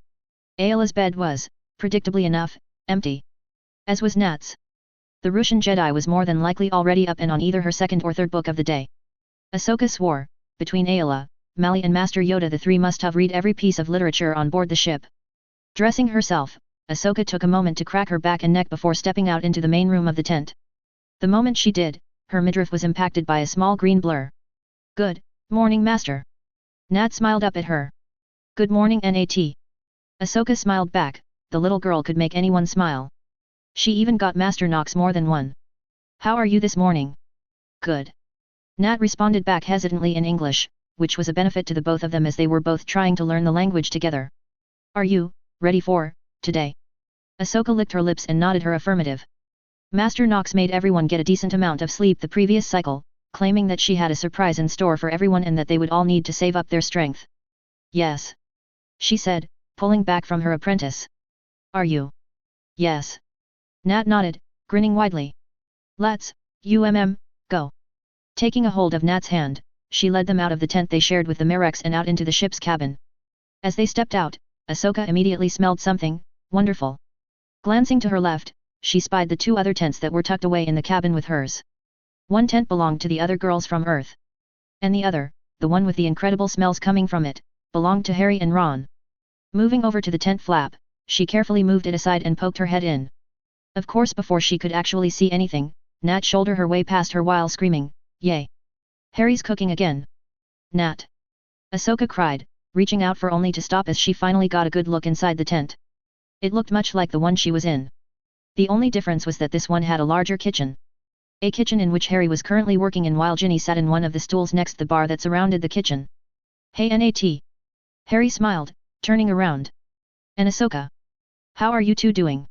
Ayla's bed was, predictably enough, empty. As was Nat's. The Russian Jedi was more than likely already up and on either her second or third book of the day. Ahsoka swore, between Ayla, Mali and Master Yoda the three must have read every piece of literature on board the ship. Dressing herself, Ahsoka took a moment to crack her back and neck before stepping out into the main room of the tent. The moment she did, her midriff was impacted by a small green blur. Good morning, Master. Nat smiled up at her. Good morning, Nat. Ahsoka smiled back. The little girl could make anyone smile. She even got Master Nox more than one. How are you this morning? Good. Nat responded back hesitantly in English, which was a benefit to the both of them as they were both trying to learn the language together. Are you ready for today? Ahsoka licked her lips and nodded her affirmative. Master Nox made everyone get a decent amount of sleep the previous cycle, claiming that she had a surprise in store for everyone and that they would all need to save up their strength. Yes. She said, pulling back from her apprentice. Are you? Yes. Nat nodded, grinning widely. Let's, go. Taking a hold of Nat's hand, she led them out of the tent they shared with the Merex and out into the ship's cabin. As they stepped out, Ahsoka immediately smelled something wonderful. Glancing to her left, she spied the 2 other tents that were tucked away in the cabin with hers. One tent belonged to the other girls from Earth. And the other, the one with the incredible smells coming from it, belonged to Harry and Ron. Moving over to the tent flap, she carefully moved it aside and poked her head in. Of course, before she could actually see anything, Nat shouldered her way past her while screaming, "Yay! Harry's cooking again!" Nat! Ahsoka cried, reaching out for only to stop as she finally got a good look inside the tent. It looked much like the one she was in. The only difference was that this one had a larger kitchen. A kitchen in which Harry was currently working in while Ginny sat in one of the stools next the bar that surrounded the kitchen. Hey Nat! Harry smiled, turning around. And Ahsoka? How are you two doing?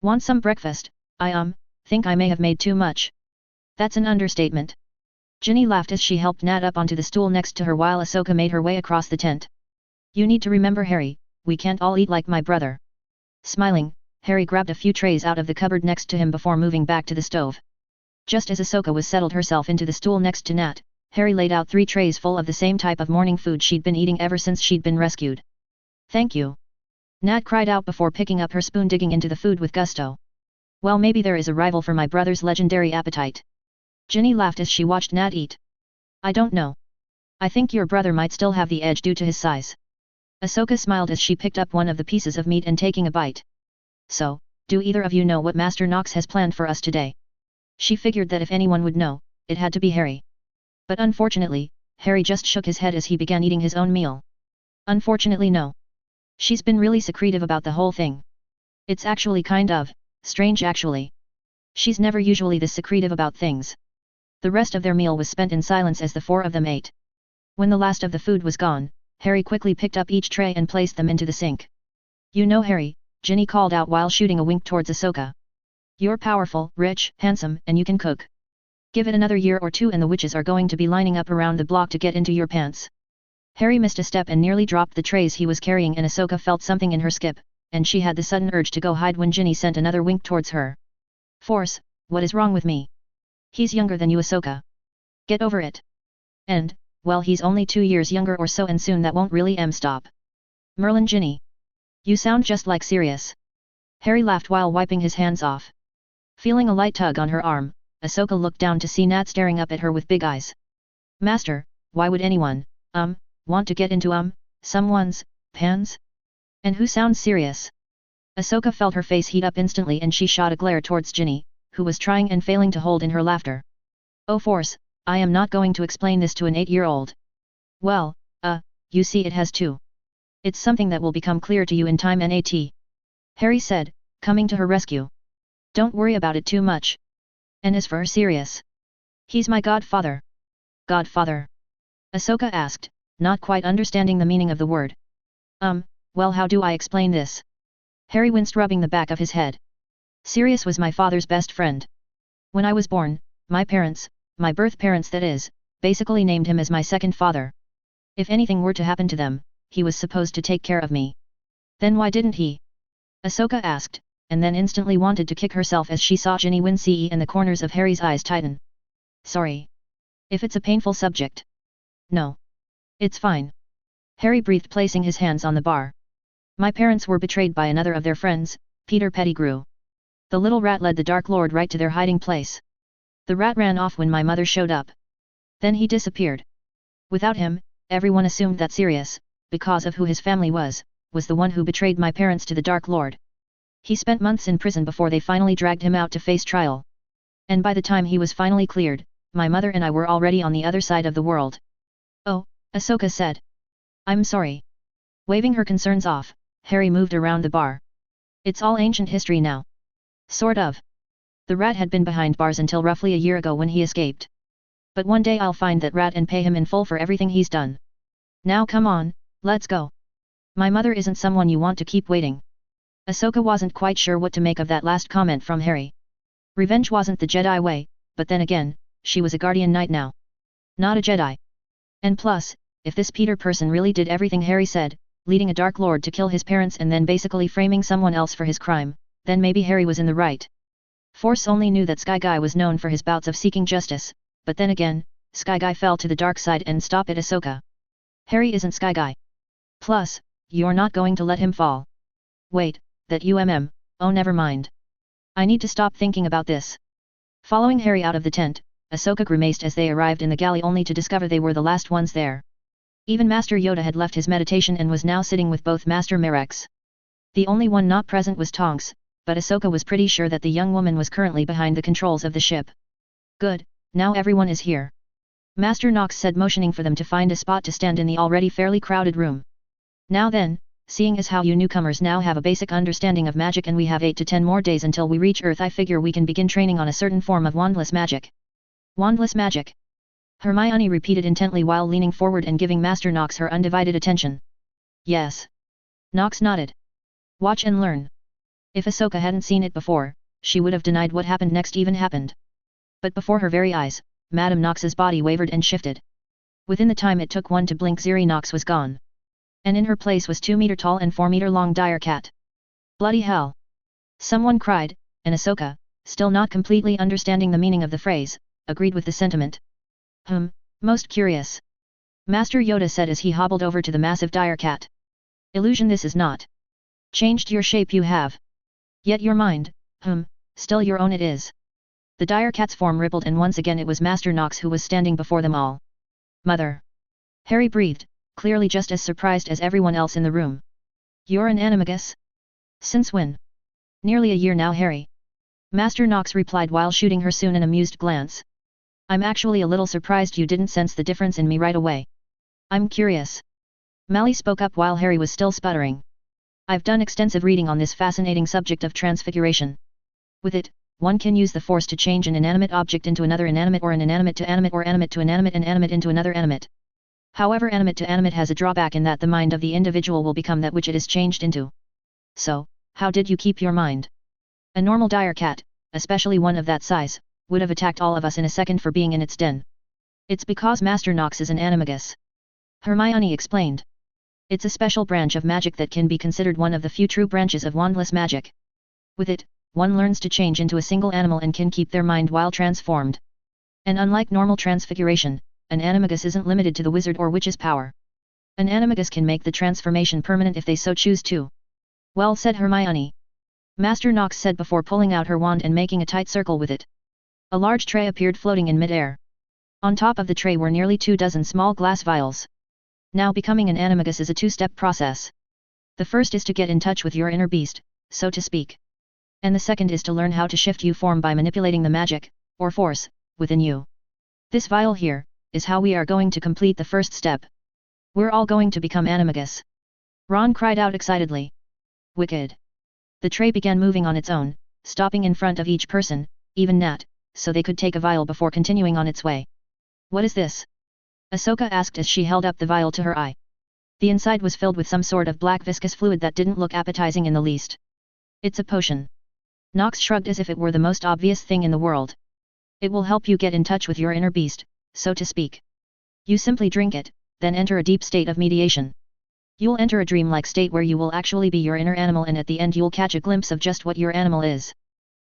Want some breakfast? I think I may have made too much. That's an understatement. Ginny laughed as she helped Nat up onto the stool next to her while Ahsoka made her way across the tent. You need to remember, Harry, we can't all eat like my brother. Smiling, Harry grabbed a few trays out of the cupboard next to him before moving back to the stove. Just as Ahsoka was settled herself into the stool next to Nat, Harry laid out 3 trays full of the same type of morning food she'd been eating ever since she'd been rescued. Thank you. Nat cried out before picking up her spoon, digging into the food with gusto. Well, maybe there is a rival for my brother's legendary appetite. Ginny laughed as she watched Nat eat. I don't know. I think your brother might still have the edge due to his size. Ahsoka smiled as she picked up one of the pieces of meat and taking a bite. So, do either of you know what Master Nox has planned for us today? She figured that if anyone would know, it had to be Harry. But unfortunately, Harry just shook his head as he began eating his own meal. Unfortunately, no. She's been really secretive about the whole thing. It's actually kind of strange actually. She's never usually this secretive about things. The rest of their meal was spent in silence as the 4 of them ate. When the last of the food was gone, Harry quickly picked up each tray and placed them into the sink. You know, Harry, Ginny called out while shooting a wink towards Ahsoka. You're powerful, rich, handsome, and you can cook. Give it another year or 2 and the witches are going to be lining up around the block to get into your pants. Harry missed a step and nearly dropped the trays he was carrying, and Ahsoka felt something in her skip, and she had the sudden urge to go hide when Ginny sent another wink towards her. Force, what is wrong with me? He's younger than you, Ahsoka. Get over it. And, well, he's only 2 years younger or so, and soon that won't really stop. Merlin, Ginny. You sound just like Sirius. Harry laughed while wiping his hands off. Feeling a light tug on her arm, Ahsoka looked down to see Nat staring up at her with big eyes. Master, why would anyone, want to get into, someone's, pants? And who sounds serious? Ahsoka felt her face heat up instantly and she shot a glare towards Ginny, who was trying and failing to hold in her laughter. Oh Force, I am not going to explain this to an 8-year-old. Well, you see, it has to. It's something that will become clear to you in time, Nat. Harry said, coming to her rescue. Don't worry about it too much. And as for Sirius, he's my godfather. Godfather? Ahsoka asked, not quite understanding the meaning of the word. Well, how do I explain this? Harry winced, rubbing the back of his head. Sirius was my father's best friend. When I was born, my parents, my birth parents that is, basically named him as my second father. If anything were to happen to them, he was supposed to take care of me. Then why didn't he? Ahsoka asked, and then instantly wanted to kick herself as she saw Ginny wince and the corners of Harry's eyes tighten. Sorry. If it's a painful subject. No. It's fine. Harry breathed, placing his hands on the bar. My parents were betrayed by another of their friends, Peter Pettigrew. The little rat led the Dark Lord right to their hiding place. The rat ran off when my mother showed up. Then he disappeared. Without him, everyone assumed that Sirius, because of who his family was the one who betrayed my parents to the Dark Lord. He spent months in prison before they finally dragged him out to face trial. And by the time he was finally cleared, my mother and I were already on the other side of the world. Oh, Ahsoka said. I'm sorry. Waving her concerns off, Harry moved around the bar. It's all ancient history now. Sort of. The rat had been behind bars until roughly a year ago when he escaped. But one day I'll find that rat and pay him in full for everything he's done. Now come on, let's go. My mother isn't someone you want to keep waiting. Ahsoka wasn't quite sure what to make of that last comment from Harry. Revenge wasn't the Jedi way, but then again, she was a Guardian Knight now. Not a Jedi. And plus, if this Peter person really did everything Harry said, leading a Dark Lord to kill his parents and then basically framing someone else for his crime, then maybe Harry was in the right. Force only knew that Sky Guy was known for his bouts of seeking justice, but then again, Sky Guy fell to the dark side and stop it, Ahsoka. Harry isn't Sky Guy. Plus, you're not going to let him fall. Wait, that oh never mind. I need to stop thinking about this. Following Harry out of the tent, Ahsoka grimaced as they arrived in the galley only to discover they were the last ones there. Even Master Yoda had left his meditation and was now sitting with both Master Merex. The only one not present was Tonks, but Ahsoka was pretty sure that the young woman was currently behind the controls of the ship. Good, now everyone is here. Master Nox said, motioning for them to find a spot to stand in the already fairly crowded room. Now then, seeing as how you newcomers now have a basic understanding of magic and we have 8 to 10 more days until we reach Earth, I figure we can begin training on a certain form of wandless magic. Wandless magic? Hermione repeated intently while leaning forward and giving Master Nox her undivided attention. Yes. Nox nodded. Watch and learn. If Ahsoka hadn't seen it before, she would have denied what happened next even happened. But before her very eyes, Madame Knox's body wavered and shifted. Within the time it took one to blink, Ziri Knox was gone. And in her place was 2-meter tall and 4-meter long dire cat. Bloody hell! Someone cried, and Ahsoka, still not completely understanding the meaning of the phrase, agreed with the sentiment. Most curious. Master Yoda said as he hobbled over to the massive dire cat. Illusion this is not. Changed your shape you have. Yet your mind, still your own it is. The dire cat's form rippled and once again it was Master Knox who was standing before them all. Mother! Harry breathed, clearly just as surprised as everyone else in the room. You're an animagus? Since when? Nearly a year now, Harry. Master Knox replied while shooting her soon an amused glance. I'm actually a little surprised you didn't sense the difference in me right away. I'm curious. Mally spoke up while Harry was still sputtering. I've done extensive reading on this fascinating subject of transfiguration. With it, one can use the force to change an inanimate object into another inanimate or an inanimate to animate or animate to inanimate and animate into another animate. However, animate to animate has a drawback in that the mind of the individual will become that which it is changed into. So, how did you keep your mind? A normal dire cat, especially one of that size, would have attacked all of us in a second for being in its den. It's because Master Knox is an animagus. Hermione explained. It's a special branch of magic that can be considered one of the few true branches of wandless magic. With it, one learns to change into a single animal and can keep their mind while transformed. And unlike normal transfiguration, an animagus isn't limited to the wizard or witch's power. An animagus can make the transformation permanent if they so choose to. Well said, Hermione. Master Knox said before pulling out her wand and making a tight circle with it. A large tray appeared floating in mid-air. On top of the tray were nearly 24 small glass vials. Now becoming an animagus is a two-step process. The first is to get in touch with your inner beast, so to speak. And the second is to learn how to shift you form by manipulating the magic, or force, within you. This vial here, is how we are going to complete the first step. We're all going to become animagus. Ron cried out excitedly. Wicked. The tray began moving on its own, stopping in front of each person, even Nat, so they could take a vial before continuing on its way. What is this? Ahsoka asked as she held up the vial to her eye. The inside was filled with some sort of black viscous fluid that didn't look appetizing in the least. It's a potion. Knox shrugged as if it were the most obvious thing in the world. It will help you get in touch with your inner beast, so to speak. You simply drink it, then enter a deep state of mediation. You'll enter a dreamlike state where you will actually be your inner animal and at the end you'll catch a glimpse of just what your animal is.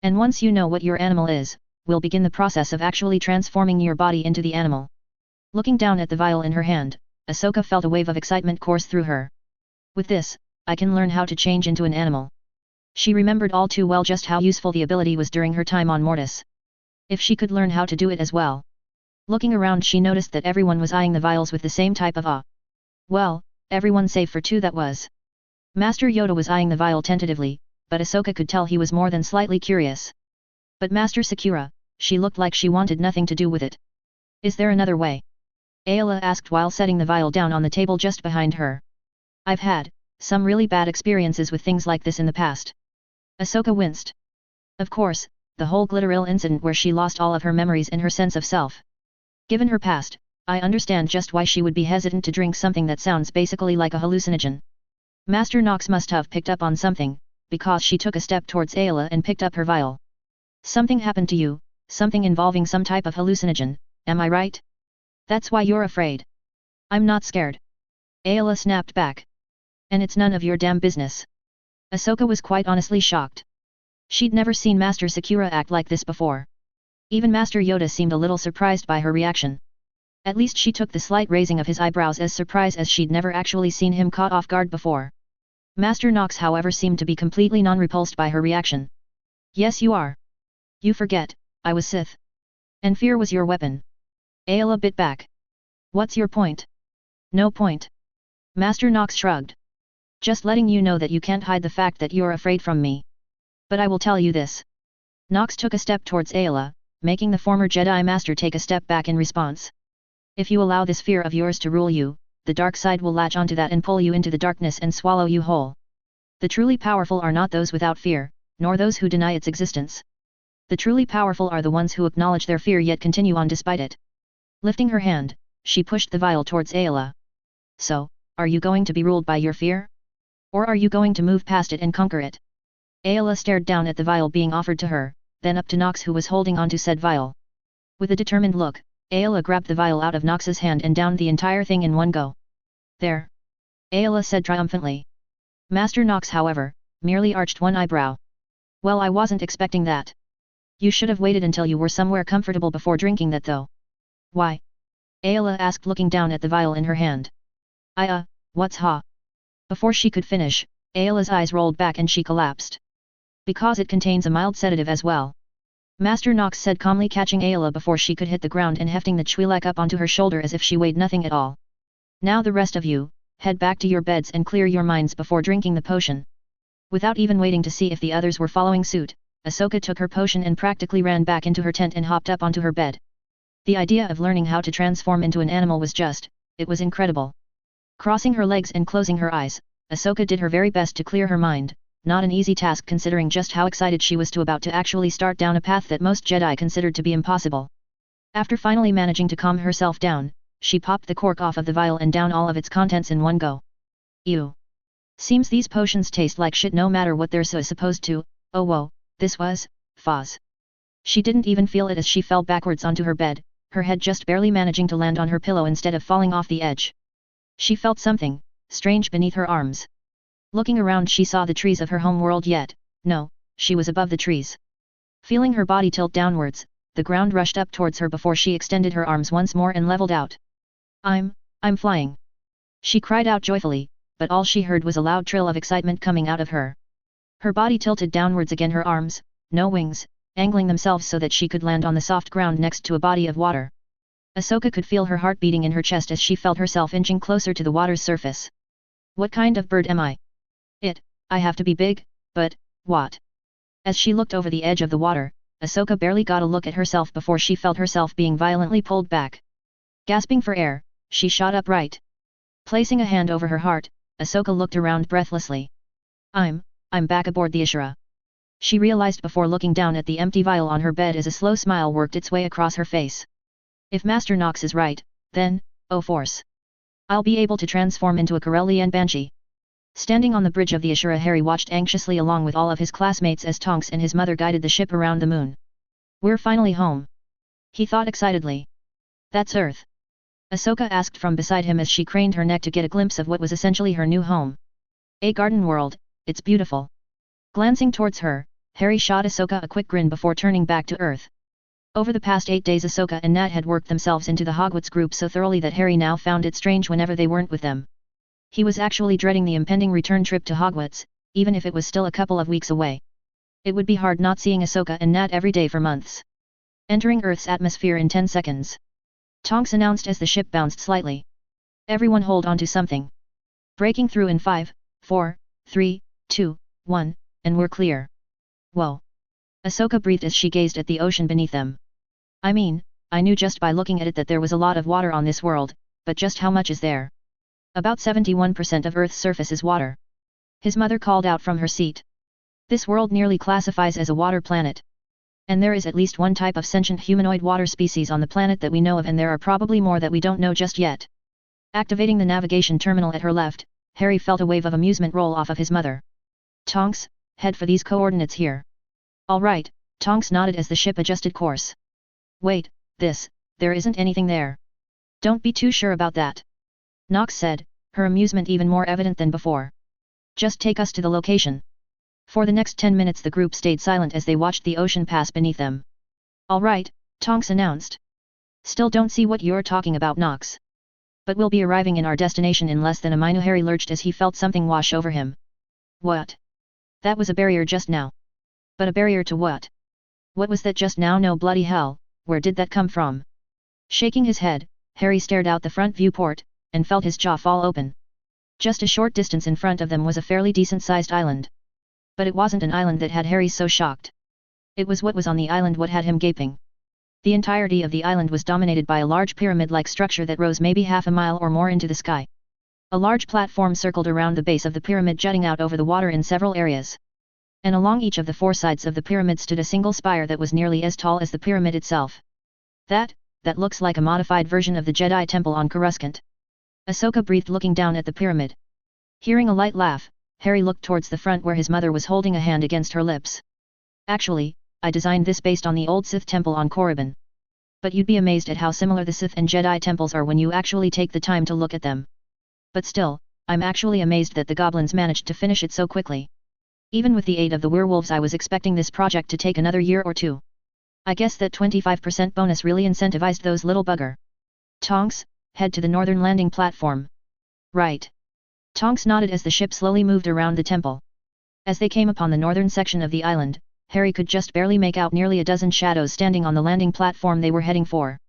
And once you know what your animal is, we'll begin the process of actually transforming your body into the animal. Looking down at the vial in her hand, Ahsoka felt a wave of excitement course through her. With this, I can learn how to change into an animal. She remembered all too well just how useful the ability was during her time on Mortis. If she could learn how to do it as well. Looking around, she noticed that everyone was eyeing the vials with the same type of awe. Well, everyone save for two, that was. Master Yoda was eyeing the vial tentatively, but Ahsoka could tell he was more than slightly curious. But Master Sakura, she looked like she wanted nothing to do with it. Is there another way? Ayla asked while setting the vial down on the table just behind her. I've had some really bad experiences with things like this in the past. Ahsoka winced. Of course, the whole Glitteril incident where she lost all of her memories and her sense of self. Given her past, I understand just why she would be hesitant to drink something that sounds basically like a hallucinogen. Master Knox must have picked up on something, because she took a step towards Ayla and picked up her vial. Something happened to you, something involving some type of hallucinogen, am I right? That's why you're afraid. I'm not scared. Ayla snapped back. And it's none of your damn business. Ahsoka was quite honestly shocked. She'd never seen Master Sakura act like this before. Even Master Yoda seemed a little surprised by her reaction. At least she took the slight raising of his eyebrows as surprise, as she'd never actually seen him caught off guard before. Master Knox, however, seemed to be completely non-repulsed by her reaction. Yes, you are. You forget, I was Sith. And fear was your weapon. Ayla bit back. What's your point? No point. Master Knox shrugged. Just letting you know that you can't hide the fact that you're afraid from me. But I will tell you this. Knox took a step towards Ayla, making the former Jedi Master take a step back in response. If you allow this fear of yours to rule you, the dark side will latch onto that and pull you into the darkness and swallow you whole. The truly powerful are not those without fear, nor those who deny its existence. The truly powerful are the ones who acknowledge their fear yet continue on despite it. Lifting her hand, she pushed the vial towards Ayla. So, are you going to be ruled by your fear? Or are you going to move past it and conquer it? Ayla stared down at the vial being offered to her, then up to Knox, who was holding onto said vial. With a determined look, Ayla grabbed the vial out of Nox's hand and downed the entire thing in one go. There! Ayla said triumphantly. Master Nox, however, merely arched one eyebrow. Well, I wasn't expecting that. You should have waited until you were somewhere comfortable before drinking that though. Why? Ayla asked, looking down at the vial in her hand. What's ha? Before she could finish, Ayla's eyes rolled back and she collapsed. Because it contains a mild sedative as well. Master Nox said calmly, catching Ayla before she could hit the ground and hefting the Twi'lek up onto her shoulder as if she weighed nothing at all. Now the rest of you, head back to your beds and clear your minds before drinking the potion. Without even waiting to see if the others were following suit, Ahsoka took her potion and practically ran back into her tent and hopped up onto her bed. The idea of learning how to transform into an animal was it was incredible. Crossing her legs and closing her eyes, Ahsoka did her very best to clear her mind, not an easy task considering just how excited she was about to actually start down a path that most Jedi considered to be impossible. After finally managing to calm herself down, she popped the cork off of the vial and down all of its contents in one go. Ew. Seems these potions taste like shit no matter what they're supposed to. Oh whoa, this was, Foz. She didn't even feel it as she fell backwards onto her bed, her head just barely managing to land on her pillow instead of falling off the edge. She felt something strange beneath her arms. Looking around, she saw the trees of her home world, yet no, she was above the trees. Feeling her body tilt downwards, the ground rushed up towards her before she extended her arms once more and leveled out. I'm flying. She cried out joyfully, but all she heard was a loud trill of excitement coming out of her. Her body tilted downwards again, her arms, no wings, angling themselves so that she could land on the soft ground next to a body of water. Ahsoka could feel her heart beating in her chest as she felt herself inching closer to the water's surface. What kind of bird am I? I have to be big, but, what? As she looked over the edge of the water, Ahsoka barely got a look at herself before she felt herself being violently pulled back. Gasping for air, she shot upright. Placing a hand over her heart, Ahsoka looked around breathlessly. I'm back aboard the Ashura. She realized before looking down at the empty vial on her bed as a slow smile worked its way across her face. If Master Nox is right, then, oh force. I'll be able to transform into a Corellian Banshee. Standing on the bridge of the Ashura, Harry watched anxiously along with all of his classmates as Tonks and his mother guided the ship around the moon. We're finally home. He thought excitedly. That's Earth? Ahsoka asked from beside him as she craned her neck to get a glimpse of what was essentially her new home. A garden world, it's beautiful. Glancing towards her, Harry shot Ahsoka a quick grin before turning back to Earth. Over the past 8 days, Ahsoka and Nat had worked themselves into the Hogwarts group so thoroughly that Harry now found it strange whenever they weren't with them. He was actually dreading the impending return trip to Hogwarts, even if it was still a couple of weeks away. It would be hard not seeing Ahsoka and Nat every day for months. Entering Earth's atmosphere in 10 seconds. Tonks announced as the ship bounced slightly. Everyone hold on to something. Breaking through in 5, 4, 3, 2, 1, and we're clear. Whoa. Ahsoka breathed as she gazed at the ocean beneath them. I mean, I knew just by looking at it that there was a lot of water on this world, but just how much is there? About 71% of Earth's surface is water. His mother called out from her seat. This world nearly classifies as a water planet. And there is at least one type of sentient humanoid water species on the planet that we know of, and there are probably more that we don't know just yet. Activating the navigation terminal at her left, Harry felt a wave of amusement roll off of his mother. Tonks, head for these coordinates here. All right, Tonks nodded as the ship adjusted course. Wait, there isn't anything there. Don't be too sure about that. Nox said, her amusement even more evident than before. Just take us to the location. For the next 10 minutes the group stayed silent as they watched the ocean pass beneath them. All right, Tonks announced. Still don't see what you're talking about, Nox. But we'll be arriving in our destination in less than a minute. Harry lurched as he felt something wash over him. What? That was a barrier just now. But a barrier to what? What was that just now? No bloody hell, where did that come from? Shaking his head, Harry stared out the front viewport, and felt his jaw fall open. Just a short distance in front of them was a fairly decent-sized island. But it wasn't an island that had Harry so shocked. It was what was on the island what had him gaping. The entirety of the island was dominated by a large pyramid-like structure that rose maybe half a mile or more into the sky. A large platform circled around the base of the pyramid, jutting out over the water in several areas. And along each of the 4 sides of the pyramid stood a single spire that was nearly as tall as the pyramid itself. That looks like a modified version of the Jedi Temple on Coruscant. Ahsoka breathed looking down at the pyramid. Hearing a light laugh, Harry looked towards the front where his mother was holding a hand against her lips. Actually, I designed this based on the old Sith temple on Korriban. But you'd be amazed at how similar the Sith and Jedi temples are when you actually take the time to look at them. But still, I'm actually amazed that the goblins managed to finish it so quickly. Even with the aid of the werewolves, I was expecting this project to take another year or two. I guess that 25% bonus really incentivized those little bugger. Tonks, head to the northern landing platform. Right. Tonks nodded as the ship slowly moved around the temple. As they came upon the northern section of the island, Harry could just barely make out nearly a dozen shadows standing on the landing platform they were heading for.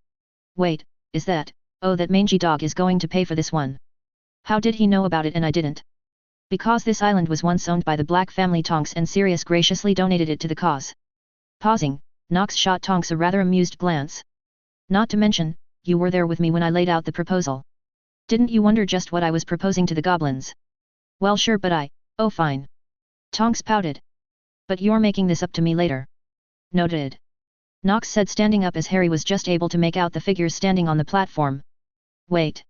Wait, is that, oh, that mangy dog is going to pay for this one. How did he know about it and I didn't? Because this island was once owned by the Black family Tonks and Sirius graciously donated it to the cause. Pausing, Nox shot Tonks a rather amused glance. Not to mention, you were there with me when I laid out the proposal. Didn't you wonder just what I was proposing to the goblins? Well sure, but oh fine. Tonks pouted. But you're making this up to me later. Noted. Nox said, standing up as Harry was just able to make out the figures standing on the platform. Wait.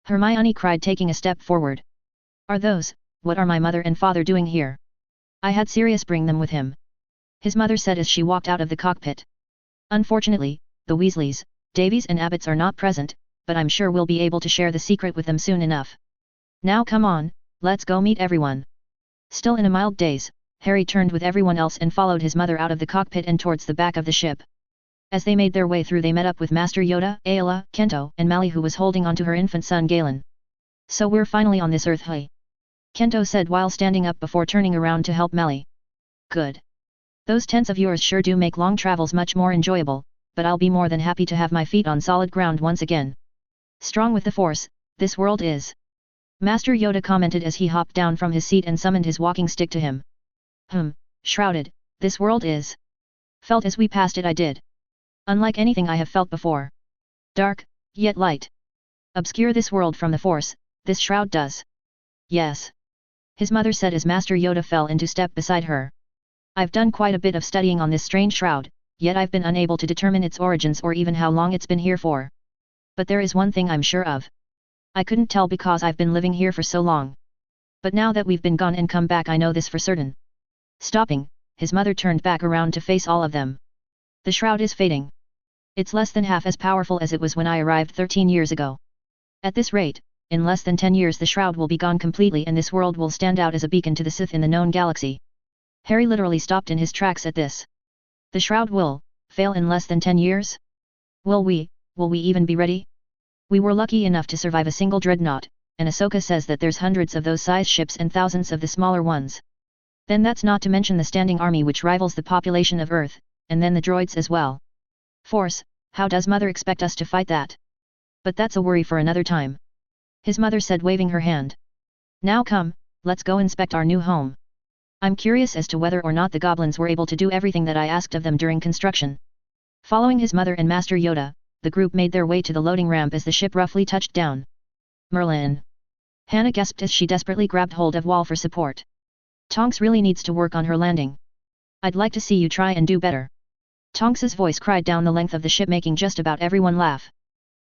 Hermione cried, taking a step forward. Are those, what are my mother and father doing here? I had Sirius bring them with him. His mother said as she walked out of the cockpit. Unfortunately, the Weasleys, Davies and Abbotts are not present, but I'm sure we'll be able to share the secret with them soon enough. Now come on, let's go meet everyone. Still in a mild daze, Harry turned with everyone else and followed his mother out of the cockpit and towards the back of the ship. As they made their way through, they met up with Master Yoda, Ayla, Kento, and Mally, who was holding onto her infant son Galen. So we're finally on this Earth, hey? Kento said while standing up before turning around to help Mally. Good. Those tents of yours sure do make long travels much more enjoyable, but I'll be more than happy to have my feet on solid ground once again. Strong with the Force, this world is. Master Yoda commented as he hopped down from his seat and summoned his walking stick to him. Shrouded, this world is. Felt as we passed it, I did. Unlike anything I have felt before. Dark, yet light. Obscure this world from the Force, this shroud does. Yes. His mother said as Master Yoda fell into step beside her. I've done quite a bit of studying on this strange shroud, yet I've been unable to determine its origins or even how long it's been here for. But there is one thing I'm sure of. I couldn't tell because I've been living here for so long. But now that we've been gone and come back, I know this for certain. Stopping, his mother turned back around to face all of them. The shroud is fading. It's less than half as powerful as it was when I arrived 13 years ago. At this rate, in less than 10 years the shroud will be gone completely and this world will stand out as a beacon to the Sith in the known galaxy. Harry literally stopped in his tracks at this. The shroud will fail in less than 10 years? Will we even be ready? We were lucky enough to survive a single dreadnought, and Ahsoka says that there's hundreds of those size ships and thousands of the smaller ones. Then that's not to mention the standing army which rivals the population of Earth, and then the droids as well. Force, how does Mother expect us to fight that? But that's a worry for another time. His mother said, waving her hand. Now come, let's go inspect our new home. I'm curious as to whether or not the goblins were able to do everything that I asked of them during construction. Following his mother and Master Yoda, the group made their way to the loading ramp as the ship roughly touched down. Merlin. Hannah gasped as she desperately grabbed hold of Wall for support. Tonks really needs to work on her landing. I'd like to see you try and do better. Tonks's voice cried down the length of the ship, making just about everyone laugh.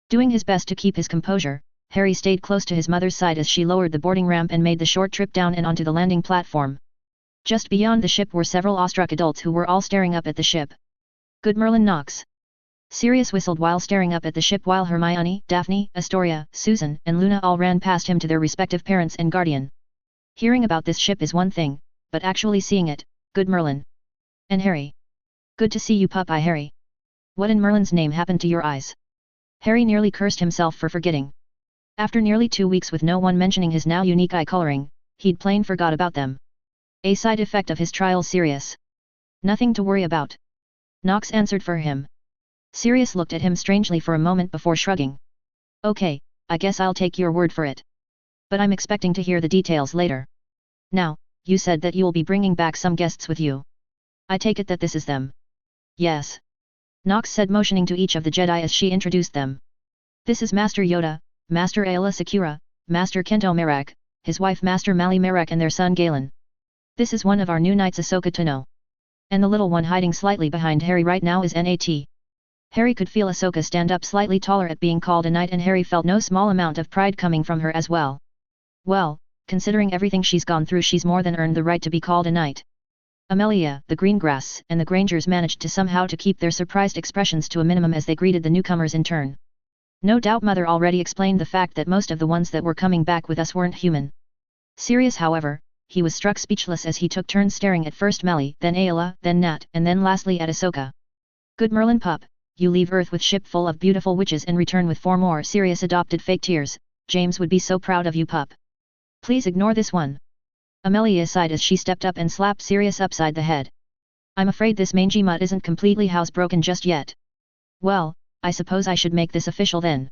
Doing his best to keep his composure, Harry stayed close to his mother's side as she lowered the boarding ramp and made the short trip down and onto the landing platform. Just beyond the ship were several awestruck adults who were all staring up at the ship. Good Merlin Knox. Sirius whistled while staring up at the ship, while Hermione, Daphne, Astoria, Susan, and Luna all ran past him to their respective parents and guardian. Hearing about this ship is one thing, but actually seeing it, good Merlin. And Harry. Good to see you, Pup-Eye Harry. What in Merlin's name happened to your eyes? Harry nearly cursed himself for forgetting. After nearly 2 weeks with no one mentioning his now unique eye coloring, he'd plain forgot about them. A side effect of his trial, Sirius. Nothing to worry about. Knox answered for him. Sirius looked at him strangely for a moment before shrugging. Okay, I guess I'll take your word for it. But I'm expecting to hear the details later. Now, you said that you'll be bringing back some guests with you. I take it that this is them. Yes. Knox said, motioning to each of the Jedi as she introduced them. This is Master Yoda, Master Ayla Secura, Master Kento Merak, his wife Master Mally Merak, and their son Galen. This is one of our new knights, Ahsoka Tano. And the little one hiding slightly behind Harry right now is Nat. Harry could feel Ahsoka stand up slightly taller at being called a knight, and Harry felt no small amount of pride coming from her as well. Well, considering everything she's gone through, she's more than earned the right to be called a knight. Amelia, the Greengrass, and the Grangers managed to somehow to keep their surprised expressions to a minimum as they greeted the newcomers in turn. No doubt Mother already explained the fact that most of the ones that were coming back with us weren't human. Sirius, however, he was struck speechless as he took turns staring at first Melly, then Ayla, then Nat, and then lastly at Ahsoka. Good Merlin pup, you leave Earth with ship full of beautiful witches and return with 4 more Sirius adopted fake tears. James would be so proud of you, pup. Please ignore this one. Amelia sighed as she stepped up and slapped Sirius upside the head. I'm afraid this mangy mutt isn't completely housebroken just yet. Well, I suppose I should make this official then.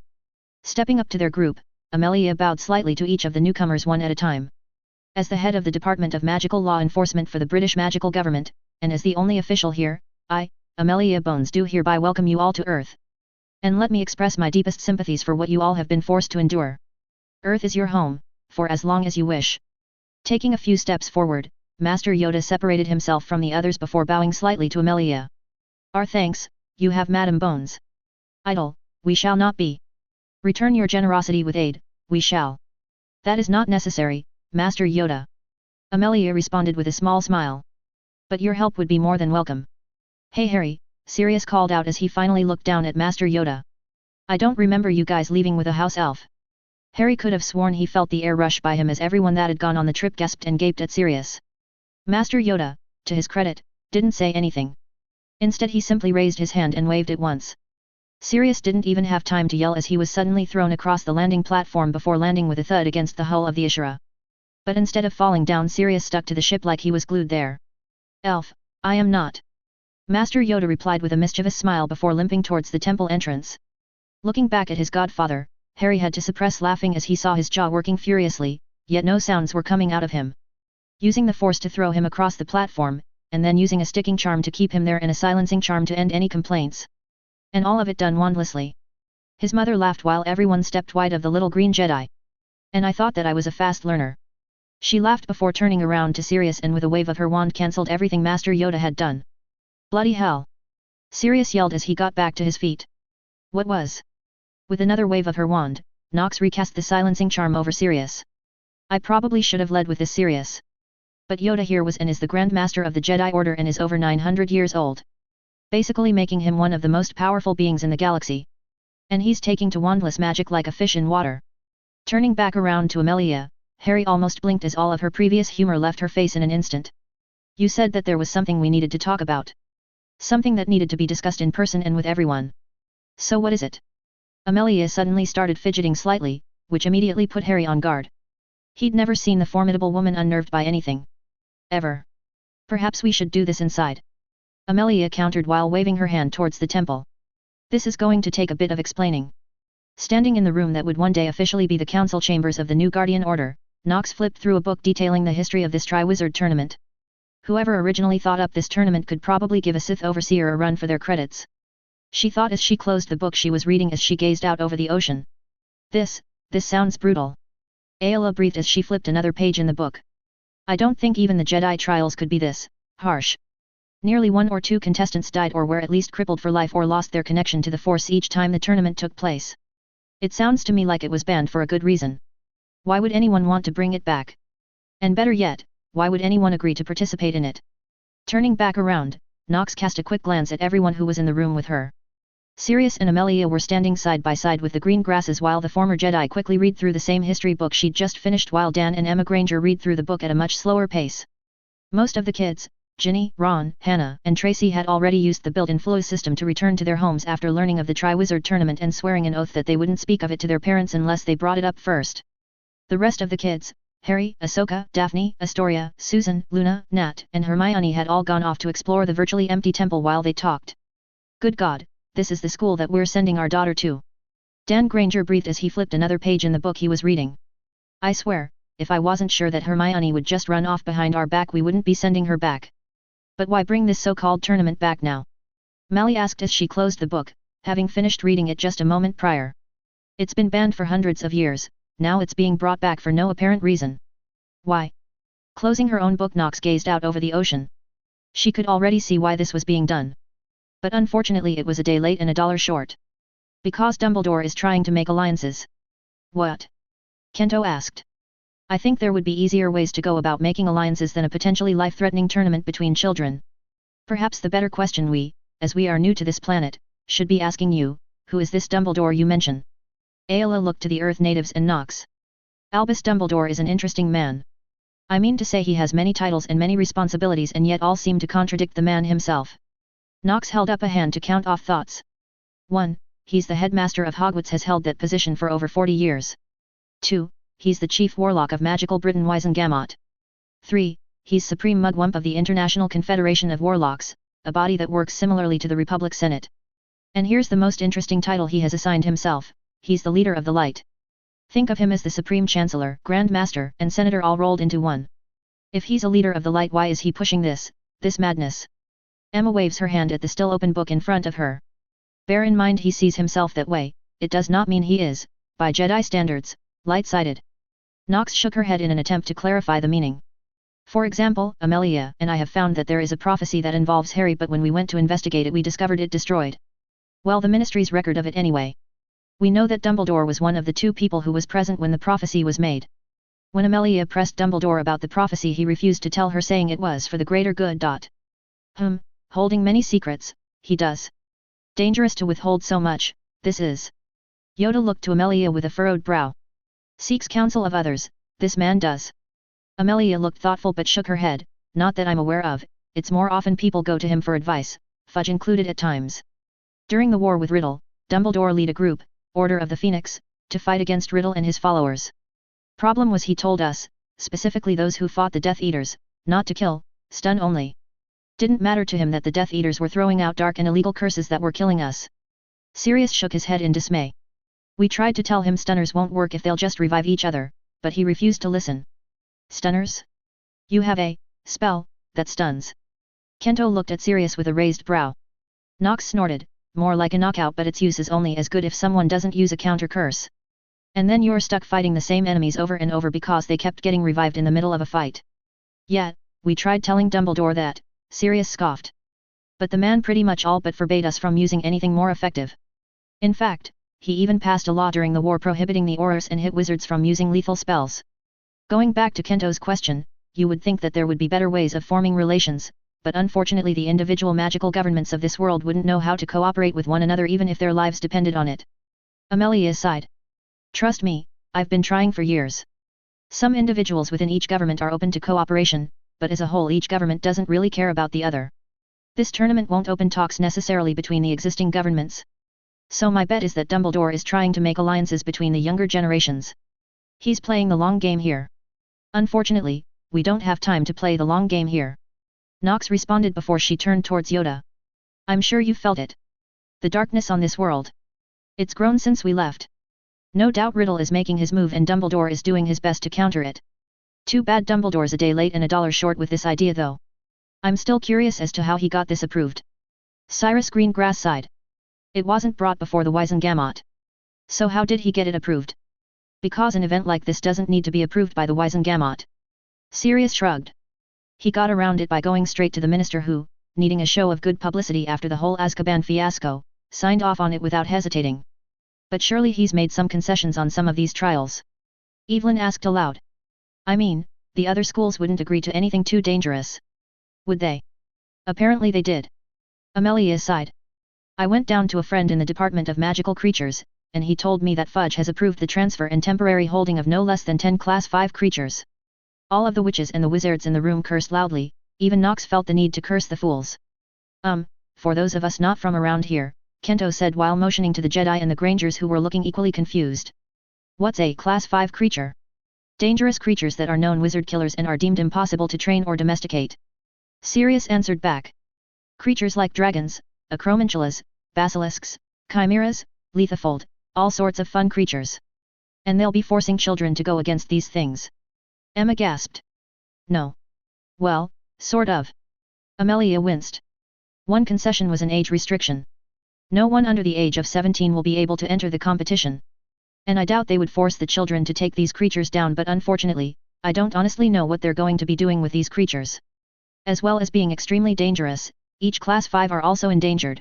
Stepping up to their group, Amelia bowed slightly to each of the newcomers one at a time. As the head of the Department of Magical Law Enforcement for the British Magical Government, and as the only official here, I, Amelia Bones, do hereby welcome you all to Earth. And let me express my deepest sympathies for what you all have been forced to endure. Earth is your home, for as long as you wish. Taking a few steps forward, Master Yoda separated himself from the others before bowing slightly to Amelia. Our thanks, you have Madam Bones. Idle, we shall not be. Return your generosity with aid, we shall. That is not necessary, Master Yoda. Amelia responded with a small smile. But your help would be more than welcome. Hey Harry, Sirius called out as he finally looked down at Master Yoda. I don't remember you guys leaving with a house elf. Harry could have sworn he felt the air rush by him as everyone that had gone on the trip gasped and gaped at Sirius. Master Yoda, to his credit, didn't say anything. Instead he simply raised his hand and waved it once. Sirius didn't even have time to yell as he was suddenly thrown across the landing platform before landing with a thud against the hull of the Ashura. But instead of falling down, Sirius stuck to the ship like he was glued there. Elf, I am not. Master Yoda replied with a mischievous smile before limping towards the temple entrance. Looking back at his godfather, Harry had to suppress laughing as he saw his jaw working furiously, yet no sounds were coming out of him. Using the force to throw him across the platform, and then using a sticking charm to keep him there and a silencing charm to end any complaints. And all of it done wandlessly. His mother laughed while everyone stepped wide of the little green Jedi. And I thought that I was a fast learner. She laughed before turning around to Sirius and with a wave of her wand cancelled everything Master Yoda had done. Bloody hell! Sirius yelled as he got back to his feet. What was? With another wave of her wand, Nox recast the silencing charm over Sirius. I probably should have led with this, Sirius. But Yoda here was and is the Grand Master of the Jedi Order and is over 900 years old. Basically making him one of the most powerful beings in the galaxy. And he's taking to wandless magic like a fish in water. Turning back around to Amelia, Harry almost blinked as all of her previous humor left her face in an instant. You said that there was something we needed to talk about. Something that needed to be discussed in person and with everyone. So what is it? Amelia suddenly started fidgeting slightly, which immediately put Harry on guard. He'd never seen the formidable woman unnerved by anything. Ever. Perhaps we should do this inside. Amelia countered while waving her hand towards the temple. This is going to take a bit of explaining. Standing in the room that would one day officially be the council chambers of the new Guardian Order, Nox flipped through a book detailing the history of this Tri-Wizard tournament. Whoever originally thought up this tournament could probably give a Sith Overseer a run for their credits. She thought as she closed the book she was reading as she gazed out over the ocean. This sounds brutal. Ayla breathed as she flipped another page in the book. I don't think even the Jedi trials could be this harsh. Nearly 1 or 2 contestants died or were at least crippled for life or lost their connection to the Force each time the tournament took place. It sounds to me like it was banned for a good reason. Why would anyone want to bring it back? And better yet, why would anyone agree to participate in it? Turning back around, Nox cast a quick glance at everyone who was in the room with her. Sirius and Amelia were standing side by side with the green grasses while the former Jedi quickly read through the same history book she'd just finished while Dan and Emma Granger read through the book at a much slower pace. Most of the kids, Ginny, Ron, Hannah, and Tracy had already used the built-in flow system to return to their homes after learning of the Tri-Wizard tournament and swearing an oath that they wouldn't speak of it to their parents unless they brought it up first. The rest of the kids, Harry, Ahsoka, Daphne, Astoria, Susan, Luna, Nat, and Hermione had all gone off to explore the virtually empty temple while they talked. Good God, this is the school that we're sending our daughter to. Dan Granger breathed as he flipped another page in the book he was reading. I swear, if I wasn't sure that Hermione would just run off behind our back we wouldn't be sending her back. But why bring this so-called tournament back now? Mally asked as she closed the book, having finished reading it just a moment prior. It's been banned for hundreds of years, now it's being brought back for no apparent reason. Why? Closing her own book, Nox gazed out over the ocean. She could already see why this was being done. But unfortunately it was a day late and a dollar short. Because Dumbledore is trying to make alliances. What? Kento asked. I think there would be easier ways to go about making alliances than a potentially life-threatening tournament between children. Perhaps the better question we, as we are new to this planet, should be asking you, who is this Dumbledore you mention? Ayla looked to the Earth natives and Nox. Albus Dumbledore is an interesting man. I mean to say he has many titles and many responsibilities and yet all seem to contradict the man himself. Nox held up a hand to count off thoughts. 1. He's the headmaster of Hogwarts, has held that position for over 40 years. 2. He's the chief warlock of magical Britain Wizengamot. 3. He's supreme mugwump of the International Confederation of Warlocks, a body that works similarly to the Republic Senate. And here's the most interesting title he has assigned himself, he's the leader of the light. Think of him as the Supreme Chancellor, Grand Master, and Senator all rolled into one. If he's a leader of the light, why is he pushing this madness? Emma waves her hand at the still open book in front of her. Bear in mind he sees himself that way, it does not mean he is, by Jedi standards, light-sided. Nox shook her head in an attempt to clarify the meaning. For example, Amelia and I have found that there is a prophecy that involves Harry, but when we went to investigate it we discovered it destroyed. Well, the Ministry's record of it anyway. We know that Dumbledore was one of the 2 people who was present when the prophecy was made. When Amelia pressed Dumbledore about the prophecy, he refused to tell her, saying it was for the greater good. Holding many secrets, he does. Dangerous to withhold so much, this is. Yoda looked to Amelia with a furrowed brow. Seeks counsel of others, this man does. Amelia looked thoughtful but shook her head, not that I'm aware of, it's more often people go to him for advice, Fudge included at times. During the war with Riddle, Dumbledore led a group, Order of the Phoenix, to fight against Riddle and his followers. Problem was, he told us, specifically those who fought the Death Eaters, not to kill, stun only. Didn't matter to him that the Death Eaters were throwing out dark and illegal curses that were killing us. Sirius shook his head in dismay. We tried to tell him stunners won't work if they'll just revive each other, but he refused to listen. Stunners? You have a spell that stuns. Kento looked at Sirius with a raised brow. Nox snorted, more like a knockout, but its use is only as good if someone doesn't use a counter curse. And then you're stuck fighting the same enemies over and over because they kept getting revived in the middle of a fight. Yet, we tried telling Dumbledore that, Sirius scoffed. But the man pretty much all but forbade us from using anything more effective. In fact, he even passed a law during the war prohibiting the Aurors and hit wizards from using lethal spells. Going back to Kento's question, you would think that there would be better ways of forming relations, but unfortunately the individual magical governments of this world wouldn't know how to cooperate with one another even if their lives depended on it. Amelia sighed. Trust me, I've been trying for years. Some individuals within each government are open to cooperation, but as a whole each government doesn't really care about the other. This tournament won't open talks necessarily between the existing governments. So my bet is that Dumbledore is trying to make alliances between the younger generations. He's playing the long game here. Unfortunately, we don't have time to play the long game here. Nox responded before she turned towards Yoda. I'm sure you felt it. The darkness on this world. It's grown since we left. No doubt Riddle is making his move and Dumbledore is doing his best to counter it. Too bad Dumbledore's a day late and $1 short with this idea though. I'm still curious as to how he got this approved. Cyrus Greengrass sighed. It wasn't brought before the Wizengamot. So how did he get it approved? Because an event like this doesn't need to be approved by the Wizengamot. Sirius shrugged. He got around it by going straight to the minister who, needing a show of good publicity after the whole Azkaban fiasco, signed off on it without hesitating. But surely he's made some concessions on some of these trials. Evelyn asked aloud. I mean, the other schools wouldn't agree to anything too dangerous. Would they? Apparently they did. Amelia sighed. I went down to a friend in the Department of Magical Creatures, and he told me that Fudge has approved the transfer and temporary holding of no less than 10 Class 5 creatures. All of the witches and the wizards in the room cursed loudly, even Nox felt the need to curse the fools. For those of us not from around here, Kento said while motioning to the Jedi and the Grangers who were looking equally confused. What's a Class 5 creature? Dangerous creatures that are known wizard killers and are deemed impossible to train or domesticate. Sirius answered back. Creatures like dragons, acromantulas, basilisks, chimeras, lethofold, all sorts of fun creatures. And they'll be forcing children to go against these things. Emma gasped. No. Well, sort of. Amelia winced. One concession was an age restriction. No one under the age of 17 will be able to enter the competition. And I doubt they would force the children to take these creatures down, but unfortunately, I don't honestly know what they're going to be doing with these creatures. As well as being extremely dangerous, each Class 5 are also endangered.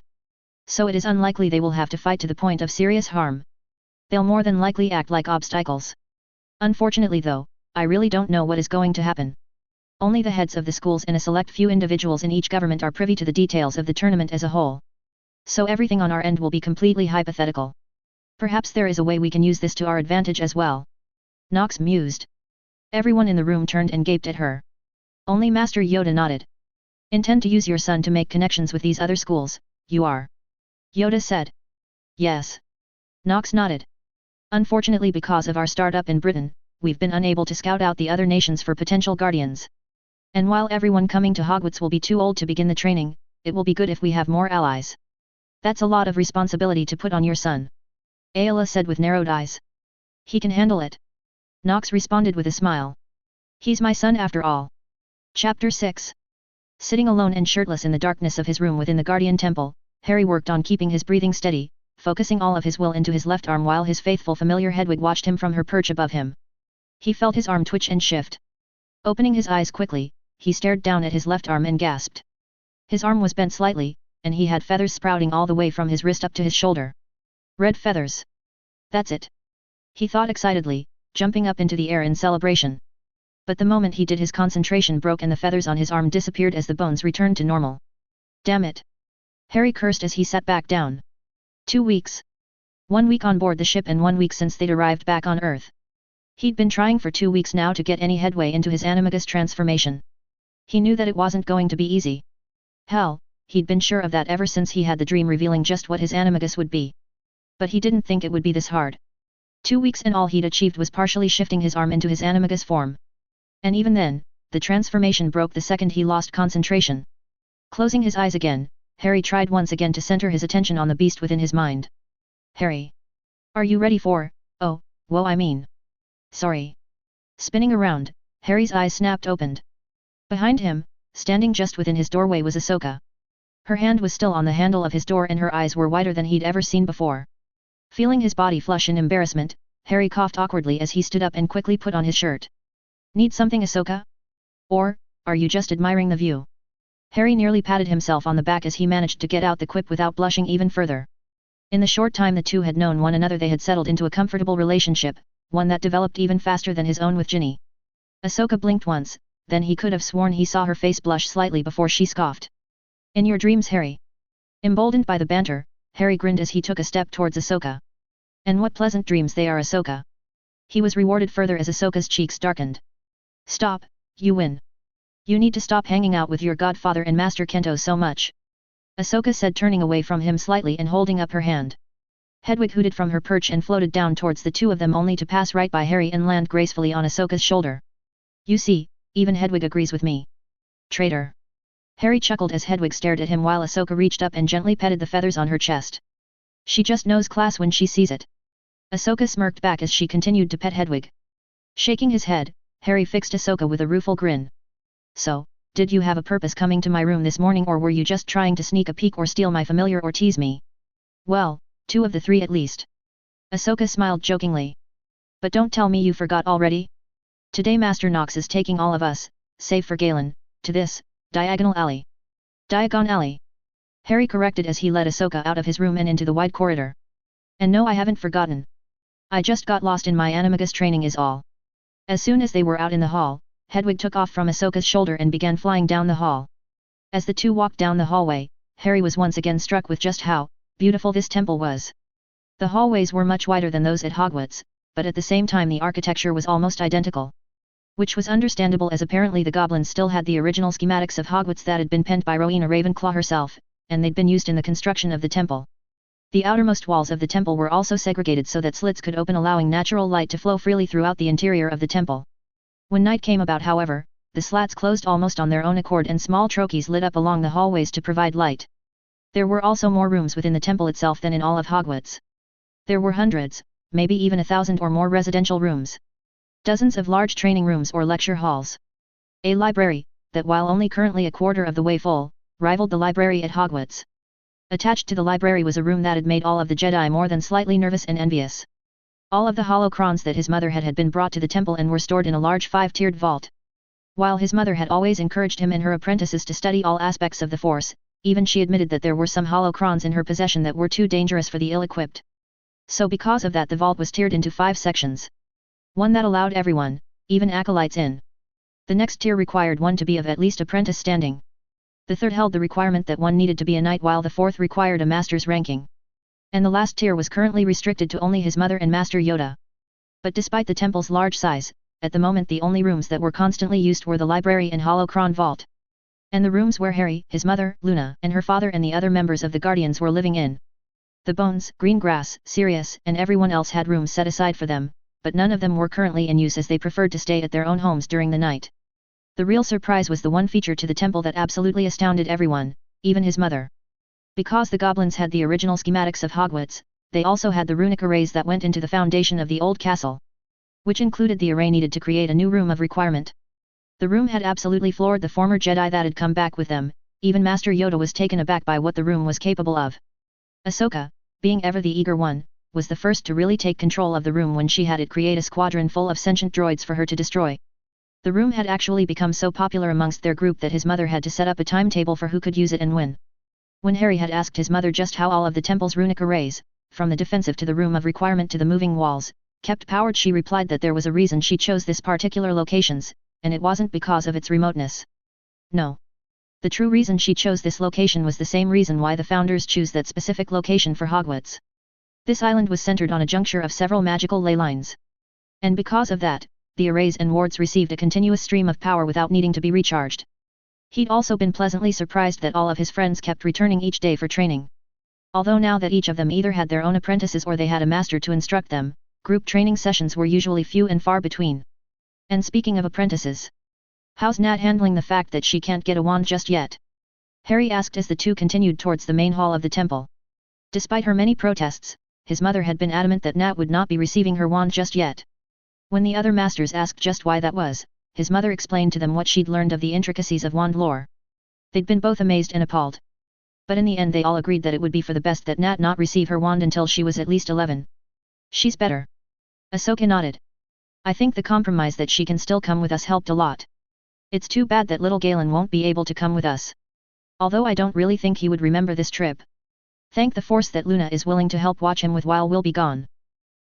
So it is unlikely they will have to fight to the point of serious harm. They'll more than likely act like obstacles. Unfortunately though, I really don't know what is going to happen. Only the heads of the schools and a select few individuals in each government are privy to the details of the tournament as a whole. So everything on our end will be completely hypothetical. Perhaps there is a way we can use this to our advantage as well. Nox mused. Everyone in the room turned and gaped at her. Only Master Yoda nodded. Intend to use your son to make connections with these other schools, you are? Yoda said. Yes. Nox nodded. Unfortunately, because of our startup in Britain, we've been unable to scout out the other nations for potential guardians. And while everyone coming to Hogwarts will be too old to begin the training, it will be good if we have more allies. That's a lot of responsibility to put on your son. Ayla said with narrowed eyes. He can handle it. Nox responded with a smile. He's my son after all. Chapter 6. Sitting alone and shirtless in the darkness of his room within the Guardian Temple, Harry worked on keeping his breathing steady, focusing all of his will into his left arm while his faithful familiar Hedwig watched him from her perch above him. He felt his arm twitch and shift. Opening his eyes quickly, he stared down at his left arm and gasped. His arm was bent slightly, and he had feathers sprouting all the way from his wrist up to his shoulder. Red feathers. That's it. He thought excitedly, jumping up into the air in celebration. But the moment he did, his concentration broke and the feathers on his arm disappeared as the bones returned to normal. Damn it! Harry cursed as he sat back down. 2 weeks. 1 week on board the ship and 1 week since they'd arrived back on Earth. He'd been trying for 2 weeks now to get any headway into his animagus transformation. He knew that it wasn't going to be easy. Hell, he'd been sure of that ever since he had the dream revealing just what his animagus would be. But he didn't think it would be this hard. 2 weeks and all he'd achieved was partially shifting his arm into his animagus form. And even then, the transformation broke the second he lost concentration. Closing his eyes again, Harry tried once again to center his attention on the beast within his mind. Harry. Are you ready for, Sorry. Spinning around, Harry's eyes snapped opened. Behind him, standing just within his doorway was Ahsoka. Her hand was still on the handle of his door and her eyes were wider than he'd ever seen before. Feeling his body flush in embarrassment, Harry coughed awkwardly as he stood up and quickly put on his shirt. Need something, Ahsoka? Or, are you just admiring the view? Harry nearly patted himself on the back as he managed to get out the quip without blushing even further. In the short time the two had known one another, they had settled into a comfortable relationship, one that developed even faster than his own with Ginny. Ahsoka blinked once, then he could have sworn he saw her face blush slightly before she scoffed. In your dreams, Harry? Emboldened by the banter, Harry grinned as he took a step towards Ahsoka. And what pleasant dreams they are, Ahsoka. He was rewarded further as Ahsoka's cheeks darkened. Stop, you win. You need to stop hanging out with your godfather and Master Kento so much. Ahsoka said, turning away from him slightly and holding up her hand. Hedwig hooted from her perch and floated down towards the two of them only to pass right by Harry and land gracefully on Ahsoka's shoulder. You see, even Hedwig agrees with me. Traitor. Harry chuckled as Hedwig stared at him while Ahsoka reached up and gently petted the feathers on her chest. She just knows class when she sees it. Ahsoka smirked back as she continued to pet Hedwig. Shaking his head, Harry fixed Ahsoka with a rueful grin. So, did you have a purpose coming to my room this morning, or were you just trying to sneak a peek or steal my familiar or tease me? Well, 2 of the 3 at least. Ahsoka smiled jokingly. But don't tell me you forgot already? Today Master Nox is taking all of us, save for Galen, to this, Diagonal Alley. Diagon Alley. Harry corrected as he led Ahsoka out of his room and into the wide corridor. And no, I haven't forgotten. I just got lost in my animagus training is all. As soon as they were out in the hall, Hedwig took off from Ahsoka's shoulder and began flying down the hall. As the two walked down the hallway, Harry was once again struck with just how beautiful this temple was. The hallways were much wider than those at Hogwarts, but at the same time the architecture was almost identical. Which was understandable, as apparently the goblins still had the original schematics of Hogwarts that had been penned by Rowena Ravenclaw herself, and they'd been used in the construction of the temple. The outermost walls of the temple were also segregated so that slits could open, allowing natural light to flow freely throughout the interior of the temple. When night came about, however, the slats closed almost on their own accord and small trochees lit up along the hallways to provide light. There were also more rooms within the temple itself than in all of Hogwarts. There were hundreds, maybe even 1,000 or more residential rooms. Dozens of large training rooms or lecture halls. A library, that while only currently a quarter of the way full, rivaled the library at Hogwarts. Attached to the library was a room that had made all of the Jedi more than slightly nervous and envious. All of the holocrons that his mother had been brought to the temple and were stored in a large 5-tiered vault. While his mother had always encouraged him and her apprentices to study all aspects of the Force, even she admitted that there were some holocrons in her possession that were too dangerous for the ill-equipped. So because of that, the vault was tiered into 5 sections. One that allowed everyone, even acolytes in. The next tier required one to be of at least apprentice standing. The third held the requirement that one needed to be a knight, while the fourth required a master's ranking. And the last tier was currently restricted to only his mother and Master Yoda. But despite the temple's large size, at the moment the only rooms that were constantly used were the library and Holocron Vault. And the rooms where Harry, his mother, Luna, and her father and the other members of the Guardians were living in. The Bones, Green Grass, Sirius, and everyone else had rooms set aside for them, but none of them were currently in use as they preferred to stay at their own homes during the night. The real surprise was the one feature to the temple that absolutely astounded everyone, even his mother. Because the goblins had the original schematics of Hogwarts, they also had the runic arrays that went into the foundation of the old castle, which included the array needed to create a new room of requirement. The room had absolutely floored the former Jedi that had come back with them. Even Master Yoda was taken aback by what the room was capable of. Ahsoka, being ever the eager one, was the first to really take control of the room when she had it create a squadron full of sentient droids for her to destroy. The room had actually become so popular amongst their group that his mother had to set up a timetable for who could use it and when. When Harry had asked his mother just how all of the temple's runic arrays, from the defensive to the room of requirement to the moving walls, kept powered, she replied that there was a reason she chose this particular locations, and it wasn't because of its remoteness. No. The true reason she chose this location was the same reason why the founders choose that specific location for Hogwarts. This island was centered on a juncture of several magical ley lines. And because of that, the arrays and wards received a continuous stream of power without needing to be recharged. He'd also been pleasantly surprised that all of his friends kept returning each day for training. Although now that each of them either had their own apprentices or they had a master to instruct them, group training sessions were usually few and far between. And speaking of apprentices, how's Nat handling the fact that she can't get a wand just yet? Harry asked as the two continued towards the main hall of the temple. Despite her many protests, his mother had been adamant that Nat would not be receiving her wand just yet. When the other masters asked just why that was, his mother explained to them what she'd learned of the intricacies of wand lore. They'd been both amazed and appalled. But in the end they all agreed that it would be for the best that Nat not receive her wand until she was at least 11. She's better. Ahsoka nodded. I think the compromise that she can still come with us helped a lot. It's too bad that little Galen won't be able to come with us. Although I don't really think he would remember this trip. Thank the Force that Luna is willing to help watch him with while we'll be gone.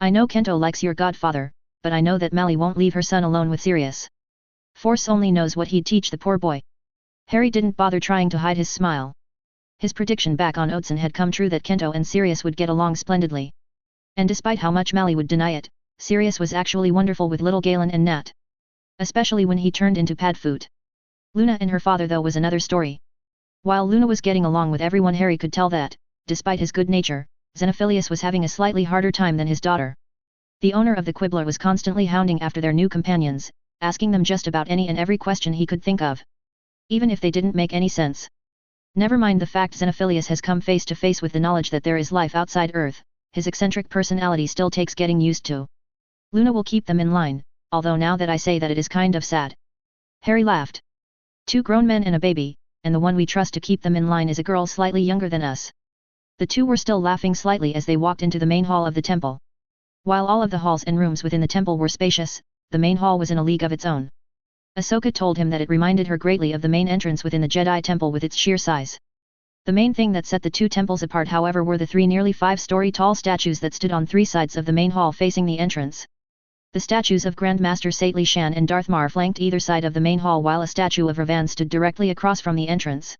I know Kento likes your godfather, but I know that Mally won't leave her son alone with Sirius. Force only knows what he'd teach the poor boy. Harry didn't bother trying to hide his smile. His prediction back on Oatson had come true that Kento and Sirius would get along splendidly. And despite how much Mally would deny it, Sirius was actually wonderful with little Galen and Nat. Especially when he turned into Padfoot. Luna and her father though was another story. While Luna was getting along with everyone, Harry could tell that, despite his good nature, Xenophilius was having a slightly harder time than his daughter. The owner of the Quibbler was constantly hounding after their new companions, asking them just about any and every question he could think of. Even if they didn't make any sense. Never mind the fact Xenophilius has come face to face with the knowledge that there is life outside Earth, his eccentric personality still takes getting used to. Luna will keep them in line, although now that I say that it is kind of sad. Harry laughed. 2 grown men and a baby, and the one we trust to keep them in line is a girl slightly younger than us. The two were still laughing slightly as they walked into the main hall of the temple. While all of the halls and rooms within the temple were spacious, the main hall was in a league of its own. Ahsoka told him that it reminded her greatly of the main entrance within the Jedi Temple with its sheer size. The main thing that set the two temples apart, however, were the 3 nearly 5-story tall statues that stood on 3 sides of the main hall facing the entrance. The statues of Grandmaster Sately Shan and Darth Mar flanked either side of the main hall, while a statue of Ravan stood directly across from the entrance.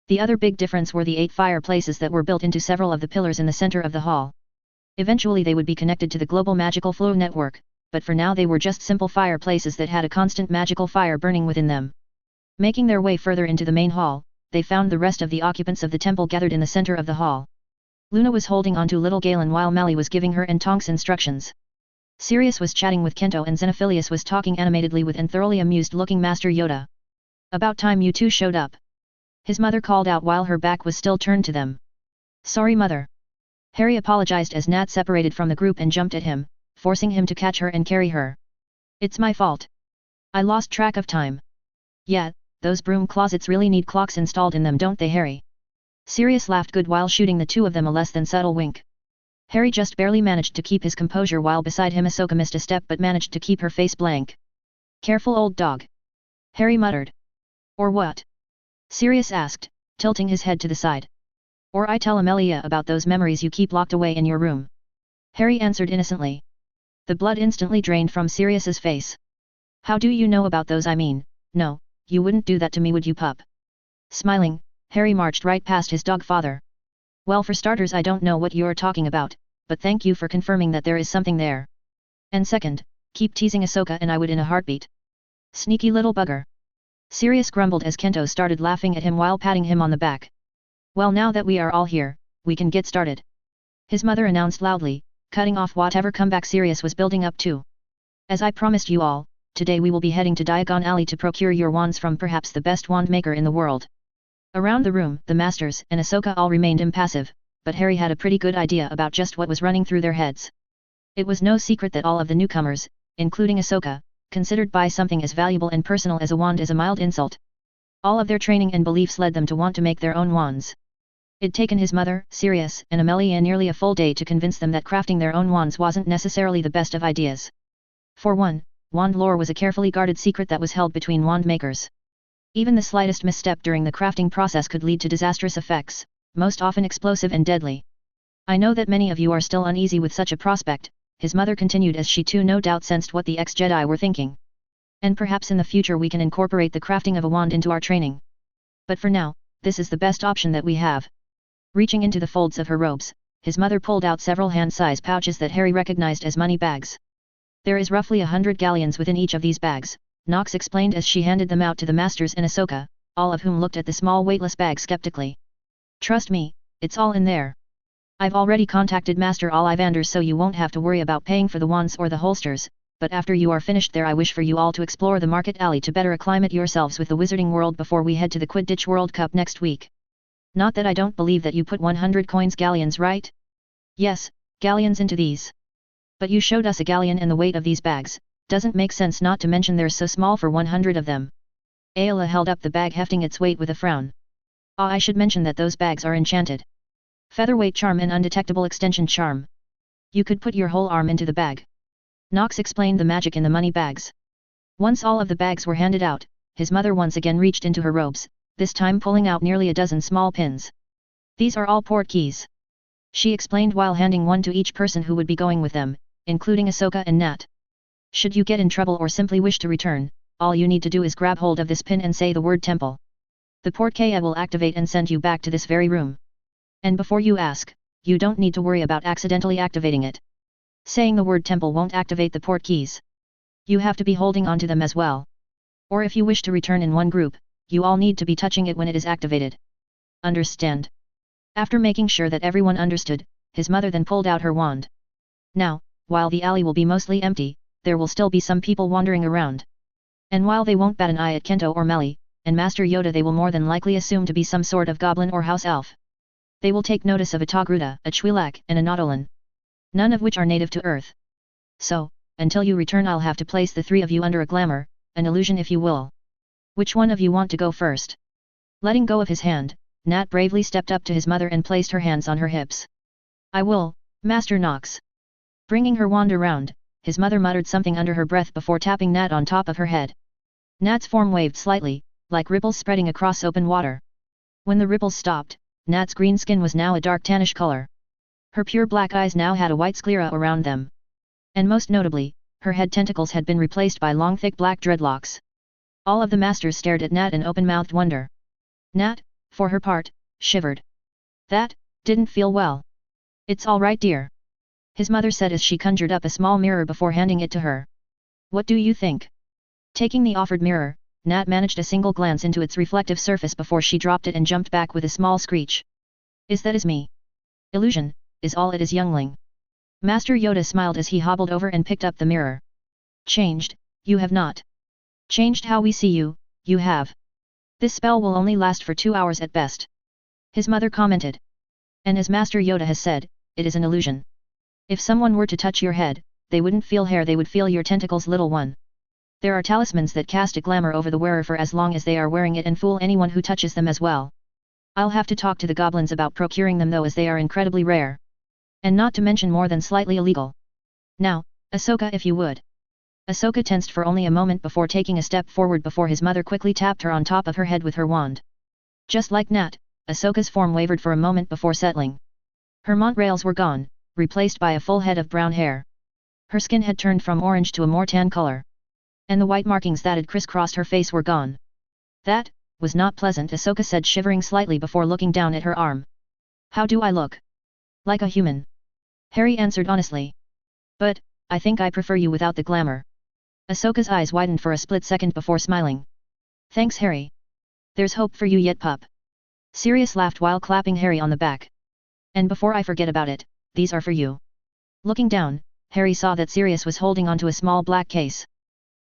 The other big difference were the 8 fireplaces that were built into several of the pillars in the center of the hall. Eventually they would be connected to the global magical flow network, but for now they were just simple fireplaces that had a constant magical fire burning within them. Making their way further into the main hall, they found the rest of the occupants of the temple gathered in the center of the hall. Luna was holding onto little Galen while Mally was giving her and Tonks instructions. Sirius was chatting with Kento and Xenophilius was talking animatedly with and thoroughly amused-looking Master Yoda. About time you two showed up. His mother called out while her back was still turned to them. Sorry, mother. Harry apologized as Nat separated from the group and jumped at him, forcing him to catch her and carry her. It's my fault. I lost track of time. Yeah, those broom closets really need clocks installed in them, don't they, Harry? Sirius laughed good while shooting the two of them a less than subtle wink. Harry just barely managed to keep his composure while beside him Ahsoka missed a step but managed to keep her face blank. Careful, old dog. Harry muttered. Or what? Sirius asked, tilting his head to the side. Or I tell Amelia about those memories you keep locked away in your room. Harry answered innocently. The blood instantly drained from Sirius's face. How do you know about those? I mean, no, you wouldn't do that to me, would you, pup? Smiling, Harry marched right past his dog father. Well, for starters, I don't know what you're talking about, but thank you for confirming that there is something there. And second, keep teasing Ahsoka and I would in a heartbeat. Sneaky little bugger. Sirius grumbled as Kento started laughing at him while patting him on the back. Well, now that we are all here, we can get started. His mother announced loudly, cutting off whatever comeback Sirius was building up to. As I promised you all, today we will be heading to Diagon Alley to procure your wands from perhaps the best wand maker in the world. Around the room, the masters and Ahsoka all remained impassive, but Harry had a pretty good idea about just what was running through their heads. It was no secret that all of the newcomers, including Ahsoka, considered by something as valuable and personal as a wand as a mild insult. All of their training and beliefs led them to want to make their own wands. It'd taken his mother, Sirius, and Amelia nearly a full day to convince them that crafting their own wands wasn't necessarily the best of ideas. For one, wand lore was a carefully guarded secret that was held between wand makers. Even the slightest misstep during the crafting process could lead to disastrous effects, most often explosive and deadly. I know that many of you are still uneasy with such a prospect, his mother continued as she too no doubt sensed what the ex-Jedi were thinking. And perhaps in the future we can incorporate the crafting of a wand into our training. But for now, this is the best option that we have. Reaching into the folds of her robes, his mother pulled out several hand-size pouches that Harry recognized as money bags. There is roughly 100 galleons within each of these bags, Nox explained as she handed them out to the masters and Ahsoka, all of whom looked at the small weightless bag skeptically. Trust me, it's all in there. I've already contacted Master Ollivander so you won't have to worry about paying for the wands or the holsters, but after you are finished there I wish for you all to explore the market alley to better acclimate yourselves with the wizarding world before we head to the Quidditch World Cup next week. Not that I don't believe that you put 100 coins galleons, right? Yes, galleons into these. But you showed us a galleon and the weight of these bags, doesn't make sense not to mention they're so small for 100 of them. Ayla held up the bag hefting its weight with a frown. I should mention that those bags are enchanted. Featherweight charm and undetectable extension charm. You could put your whole arm into the bag. Nox explained the magic in the money bags. Once all of the bags were handed out, his mother once again reached into her robes, this time pulling out nearly a dozen small pins. These are all port keys. She explained while handing one to each person who would be going with them, including Ahsoka and Nat. Should you get in trouble or simply wish to return, all you need to do is grab hold of this pin and say the word temple. The port key will activate and send you back to this very room. And before you ask, you don't need to worry about accidentally activating it. Saying the word temple won't activate the port keys. You have to be holding onto them as well. Or if you wish to return in one group, you all need to be touching it when it is activated. Understand? After making sure that everyone understood, his mother then pulled out her wand. Now, while the alley will be mostly empty, there will still be some people wandering around. And while they won't bat an eye at Kento or Melly, and Master Yoda they will more than likely assume to be some sort of goblin or house elf. They will take notice of a Togruta, a Twi'lek, and a Nautolan. None of which are native to Earth. So, until you return I'll have to place the three of you under a glamour, an illusion if you will. Which one of you want to go first? Letting go of his hand, Nat bravely stepped up to his mother and placed her hands on her hips. I will, Master Nox. Bringing her wand around, his mother muttered something under her breath before tapping Nat on top of her head. Nat's form waved slightly, like ripples spreading across open water. When the ripples stopped, Nat's green skin was now a dark tannish color. Her pure black eyes now had a white sclera around them. And most notably, her head tentacles had been replaced by long thick black dreadlocks. All of the masters stared at Nat in open-mouthed wonder. Nat, for her part, shivered. That didn't feel well. It's all right, dear. His mother said as she conjured up a small mirror before handing it to her. What do you think? Taking the offered mirror, Nat managed a single glance into its reflective surface before she dropped it and jumped back with a small screech. Is me? Illusion, is all it is, youngling. Master Yoda smiled as he hobbled over and picked up the mirror. Changed, you have not. Changed how we see you, you have. This spell will only last for 2 hours at best. His mother commented. And as Master Yoda has said, it is an illusion. If someone were to touch your head, they wouldn't feel hair, they would feel your tentacles, little one. There are talismans that cast a glamour over the wearer for as long as they are wearing it and fool anyone who touches them as well. I'll have to talk to the goblins about procuring them though, as they are incredibly rare. And not to mention more than slightly illegal. Now, Ahsoka, if you would. Ahsoka tensed for only a moment before taking a step forward before his mother quickly tapped her on top of her head with her wand. Just like Nat, Ahsoka's form wavered for a moment before settling. Her montrails were gone, replaced by a full head of brown hair. Her skin had turned from orange to a more tan color. and the white markings that had crisscrossed her face were gone. That was not pleasant, Ahsoka said, shivering slightly before looking down at her arm. How do I look? Like a human. Harry answered honestly. But, I think I prefer you without the glamour. Ahsoka's eyes widened for a split second before smiling. Thanks, Harry. There's hope for you yet, pup. Sirius laughed while clapping Harry on the back. And before I forget about it, these are for you. Looking down, Harry saw that Sirius was holding onto a small black case.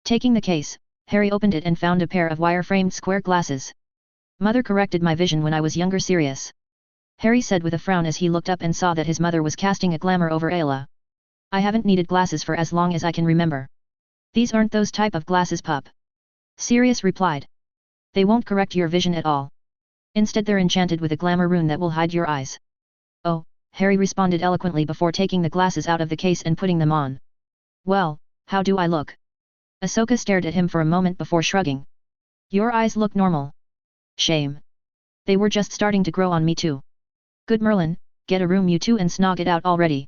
Taking the case, Harry opened it and found a pair of wire-framed square glasses. Mother corrected my vision when I was younger, Sirius. Harry said with a frown as he looked up and saw that his mother was casting a glamour over Ayla. I haven't needed glasses for as long as I can remember. These aren't those type of glasses, pup. Sirius replied. They won't correct your vision at all. Instead, they're enchanted with a glamour rune that will hide your eyes. Oh, Harry responded eloquently before taking the glasses out of the case and putting them on. Well, how do I look? Ahsoka stared at him for a moment before shrugging. Your eyes look normal. Shame. They were just starting to grow on me too. Good Merlin, get a room you two and snog it out already.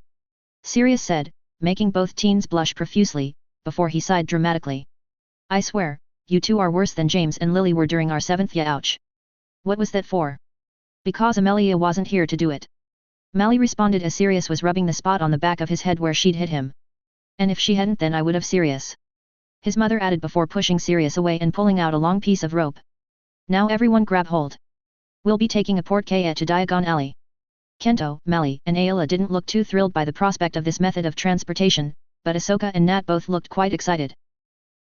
Sirius said, making both teens blush profusely, before he sighed dramatically. I swear, you two are worse than James and Lily were during our 7th year. Ouch. What was that for? Because Amelia wasn't here to do it. Mally responded as Sirius was rubbing the spot on the back of his head where she'd hit him. And if she hadn't, then I would have. Sirius. His mother added before pushing Sirius away and pulling out a long piece of rope. Now everyone grab hold. We'll be taking a portkaya to Diagon Alley. Kento, Mally, and Ayla didn't look too thrilled by the prospect of this method of transportation, but Ahsoka and Nat both looked quite excited.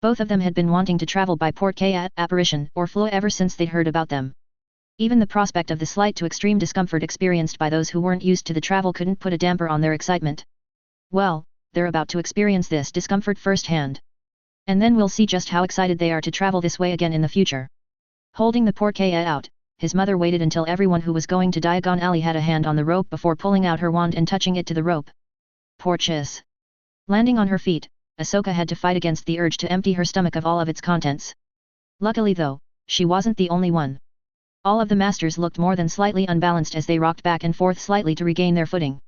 Both of them had been wanting to travel by portkaya, apparition, or Flua ever since they'd heard about them. Even the prospect of the slight to extreme discomfort experienced by those who weren't used to the travel couldn't put a damper on their excitement. Well, they're about to experience this discomfort firsthand. And then we'll see just how excited they are to travel this way again in the future. Holding the portkaya out, his mother waited until everyone who was going to Diagon Alley had a hand on the rope before pulling out her wand and touching it to the rope. Porches. Landing on her feet, Ahsoka had to fight against the urge to empty her stomach of all of its contents. Luckily though, she wasn't the only one. All of the masters looked more than slightly unbalanced as they rocked back and forth slightly to regain their footing.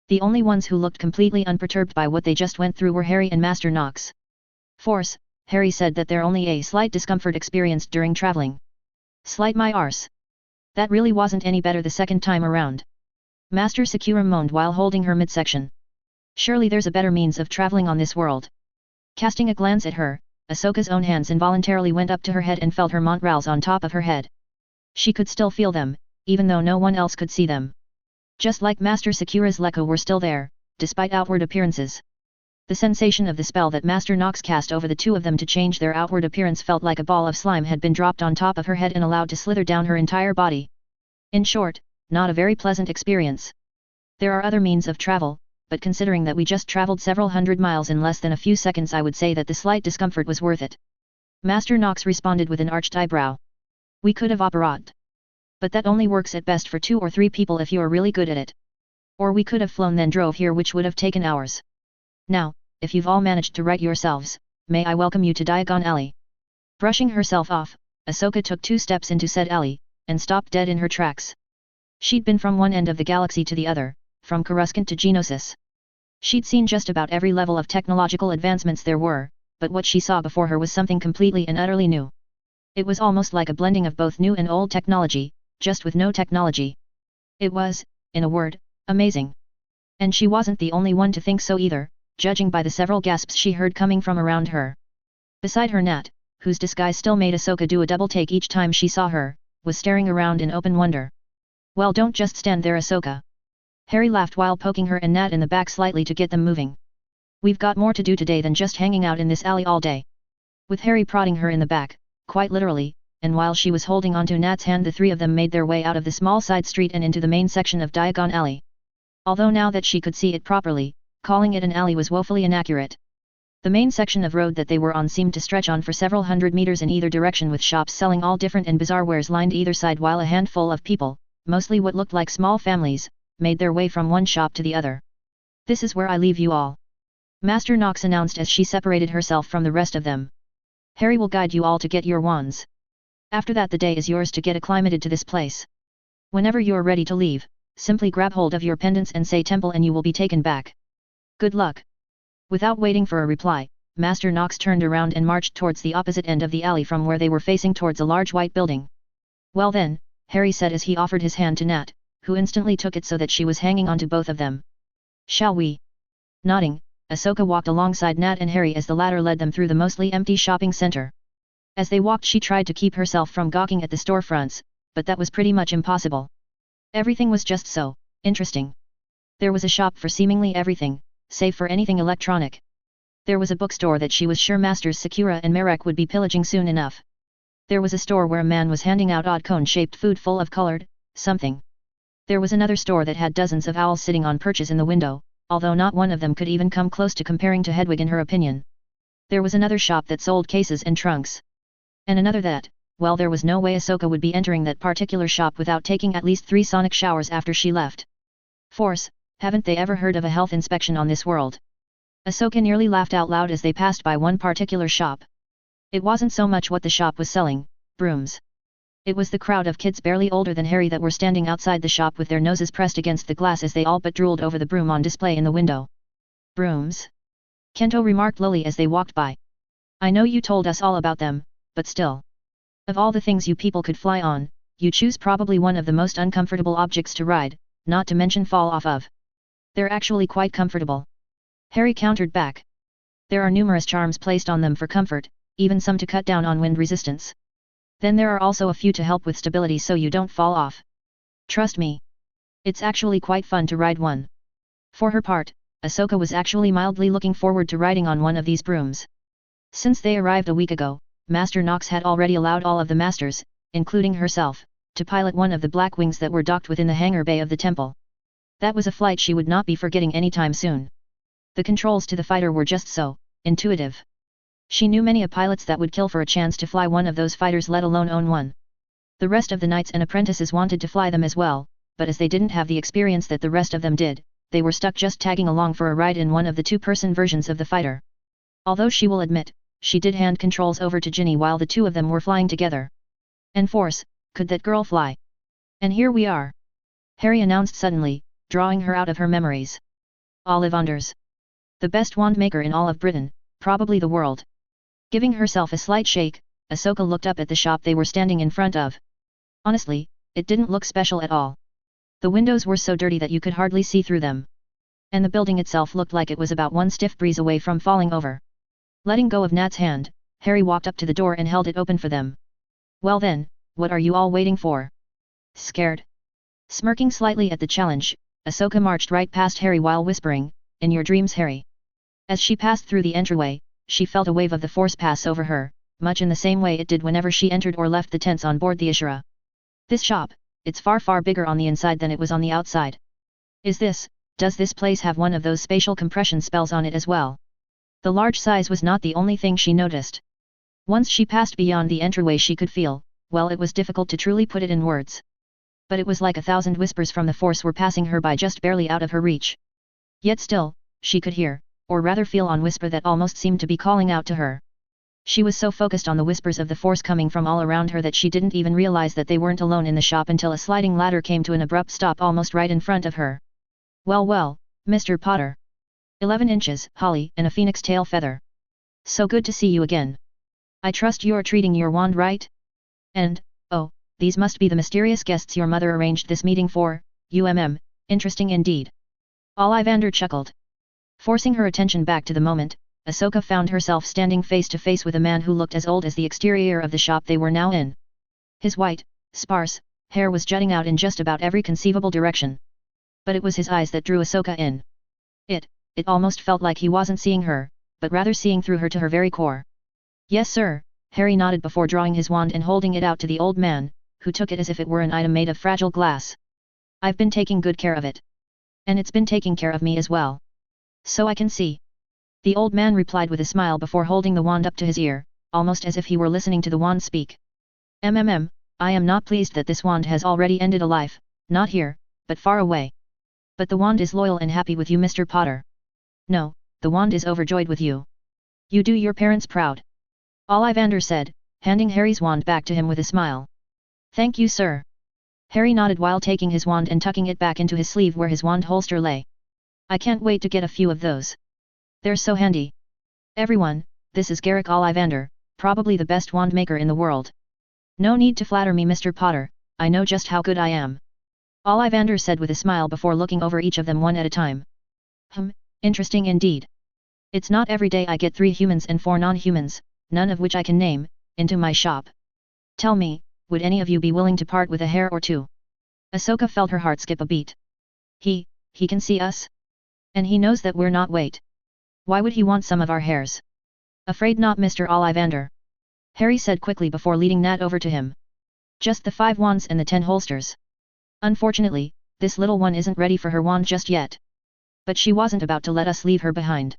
The only ones who looked completely unperturbed by what they just went through were Harry and Master Knox. Force, Harry said that they're only a slight discomfort experienced during traveling. Slight my arse. That really wasn't any better the second time around. Master Sakura moaned while holding her midsection. Surely there's a better means of traveling on this world. Casting a glance at her, Ahsoka's own hands involuntarily went up to her head and felt her montrals on top of her head. She could still feel them, even though no one else could see them. Just like Master Sakura's Lekko were still there, despite outward appearances. The sensation of the spell that Master Knox cast over the two of them to change their outward appearance felt like a ball of slime had been dropped on top of her head and allowed to slither down her entire body. In short, not a very pleasant experience. There are other means of travel, but considering that we just traveled several hundred miles in less than a few seconds, I would say that the slight discomfort was worth it. Master Knox responded with an arched eyebrow. We could have operated. But that only works at best for 2 or 3 people if you are really good at it. Or we could have flown then drove here, which would have taken hours. Now, if you've all managed to right yourselves, may I welcome you to Diagon Alley. Brushing herself off, Ahsoka took 2 steps into said alley, and stopped dead in her tracks. She'd been from one end of the galaxy to the other, from Coruscant to Geonosis. She'd seen just about every level of technological advancements there were, but what she saw before her was something completely and utterly new. It was almost like a blending of both new and old technology, just with no technology. It was, in a word, amazing. And she wasn't the only one to think so either, judging by the several gasps she heard coming from around her. Beside her, Nat, whose disguise still made Ahsoka do a double take each time she saw her, was staring around in open wonder. Well, don't just stand there, Ahsoka. Harry laughed while poking her and Nat in the back slightly to get them moving. We've got more to do today than just hanging out in this alley all day. With Harry prodding her in the back, quite literally, and while she was holding onto Nat's hand, the 3 of them made their way out of the small side street and into the main section of Diagon Alley. Although now that she could see it properly, calling it an alley was woefully inaccurate. The main section of road that they were on seemed to stretch on for several hundred meters in either direction, with shops selling all different and bizarre wares lined either side, while a handful of people, mostly what looked like small families, made their way from one shop to the other. This is where I leave you all. Master Knox announced as she separated herself from the rest of them. Harry will guide you all to get your wands. After that, the day is yours to get acclimated to this place. Whenever you're ready to leave, simply grab hold of your pendants and say temple and you will be taken back. Good luck. Without waiting for a reply, Master Knox turned around and marched towards the opposite end of the alley from where they were facing towards a large white building. Well then, Harry said as he offered his hand to Nat, who instantly took it so that she was hanging onto both of them. Shall we? Nodding, Ahsoka walked alongside Nat and Harry as the latter led them through the mostly empty shopping center. As they walked she tried to keep herself from gawking at the storefronts, but that was pretty much impossible. Everything was just so interesting. There was a shop for seemingly everything, save for anything electronic. There was a bookstore that she was sure Masters Sakura and Marek would be pillaging soon enough. There was a store where a man was handing out odd cone-shaped food full of colored something. There was another store that had dozens of owls sitting on perches in the window, although not one of them could even come close to comparing to Hedwig in her opinion. There was another shop that sold cases and trunks. And another that, well, there was no way Ahsoka would be entering that particular shop without taking at least 3 sonic showers after she left. Force, haven't they ever heard of a health inspection on this world? Ahsoka nearly laughed out loud as they passed by one particular shop. It wasn't so much what the shop was selling, brooms. It was the crowd of kids barely older than Harry that were standing outside the shop with their noses pressed against the glass as they all but drooled over the broom on display in the window. Brooms? Kento remarked lowly as they walked by. I know you told us all about them, but still. Of all the things you people could fly on, you choose probably one of the most uncomfortable objects to ride, not to mention fall off of. They're actually quite comfortable. Harry countered back. There are numerous charms placed on them for comfort, even some to cut down on wind resistance. Then there are also a few to help with stability so you don't fall off. Trust me. It's actually quite fun to ride one. For her part, Ahsoka was actually mildly looking forward to riding on one of these brooms. Since they arrived a week ago, Master Knox had already allowed all of the masters, including herself, to pilot one of the black wings that were docked within the hangar bay of the temple. That was a flight she would not be forgetting anytime soon. The controls to the fighter were just so intuitive. She knew many a pilots that would kill for a chance to fly one of those fighters, let alone own one. The rest of the knights and apprentices wanted to fly them as well, but as they didn't have the experience that the rest of them did, they were stuck just tagging along for a ride in one of the 2-person versions of the fighter. Although she will admit, she did hand controls over to Ginny while the 2 of them were flying together. And Force, could that girl fly? And here we are. Harry announced suddenly, drawing her out of her memories. Ollivanders. The best wand maker in all of Britain, probably the world. Giving herself a slight shake, Ahsoka looked up at the shop they were standing in front of. Honestly, it didn't look special at all. The windows were so dirty that you could hardly see through them. And the building itself looked like it was about one stiff breeze away from falling over. Letting go of Nat's hand, Harry walked up to the door and held it open for them. Well then, what are you all waiting for? Scared? Smirking slightly at the challenge, Ahsoka marched right past Harry while whispering, "In your dreams, Harry." As she passed through the entryway, she felt a wave of the Force pass over her, much in the same way it did whenever she entered or left the tents on board the Ashura. This shop, it's far bigger on the inside than it was on the outside. Does this place have one of those spatial compression spells on it as well? The large size was not the only thing she noticed. Once she passed beyond the entryway she could feel, well, it was difficult to truly put it in words. But it was like 1,000 whispers from the Force were passing her by just barely out of her reach. Yet still, she could hear, or rather feel on whisper that almost seemed to be calling out to her. She was so focused on the whispers of the Force coming from all around her that she didn't even realize that they weren't alone in the shop until a sliding ladder came to an abrupt stop almost right in front of her. Well, Mr. Potter. 11 inches, holly, and a phoenix tail feather. So good to see you again. I trust you're treating your wand right? And, oh, these must be the mysterious guests your mother arranged this meeting for, interesting indeed. Ollivander chuckled. Forcing her attention back to the moment, Ahsoka found herself standing face to face with a man who looked as old as the exterior of the shop they were now in. His white, sparse, hair was jutting out in just about every conceivable direction. But it was his eyes that drew Ahsoka in. It almost felt like he wasn't seeing her, but rather seeing through her to her very core. Yes sir, Harry nodded before drawing his wand and holding it out to the old man, who took it as if it were an item made of fragile glass. I've been taking good care of it. And it's been taking care of me as well. So I can see. The old man replied with a smile before holding the wand up to his ear, almost as if he were listening to the wand speak. I am not pleased that this wand has already ended a life, not here, but far away. But the wand is loyal and happy with you, Mr. Potter. No, the wand is overjoyed with you. You do your parents proud. Ollivander said, handing Harry's wand back to him with a smile. Thank you, sir. Harry nodded while taking his wand and tucking it back into his sleeve where his wand holster lay. I can't wait to get a few of those. They're so handy. Everyone, this is Garrick Ollivander, probably the best wand maker in the world. No need to flatter me, Mr. Potter, I know just how good I am. Ollivander said with a smile before looking over each of them one at a time. Interesting indeed. It's not every day I get 3 humans and 4 non-humans, none of which I can name, into my shop. Tell me, would any of you be willing to part with a hair or 2? Ahsoka felt her heart skip a beat. He can see us? And he knows that we're not. Wait. Why would he want some of our hairs? Afraid not, Mr. Ollivander. Harry said quickly before leading Nat over to him. Just the 5 wands and the 10 holsters. Unfortunately, this little one isn't ready for her wand just yet. But she wasn't about to let us leave her behind.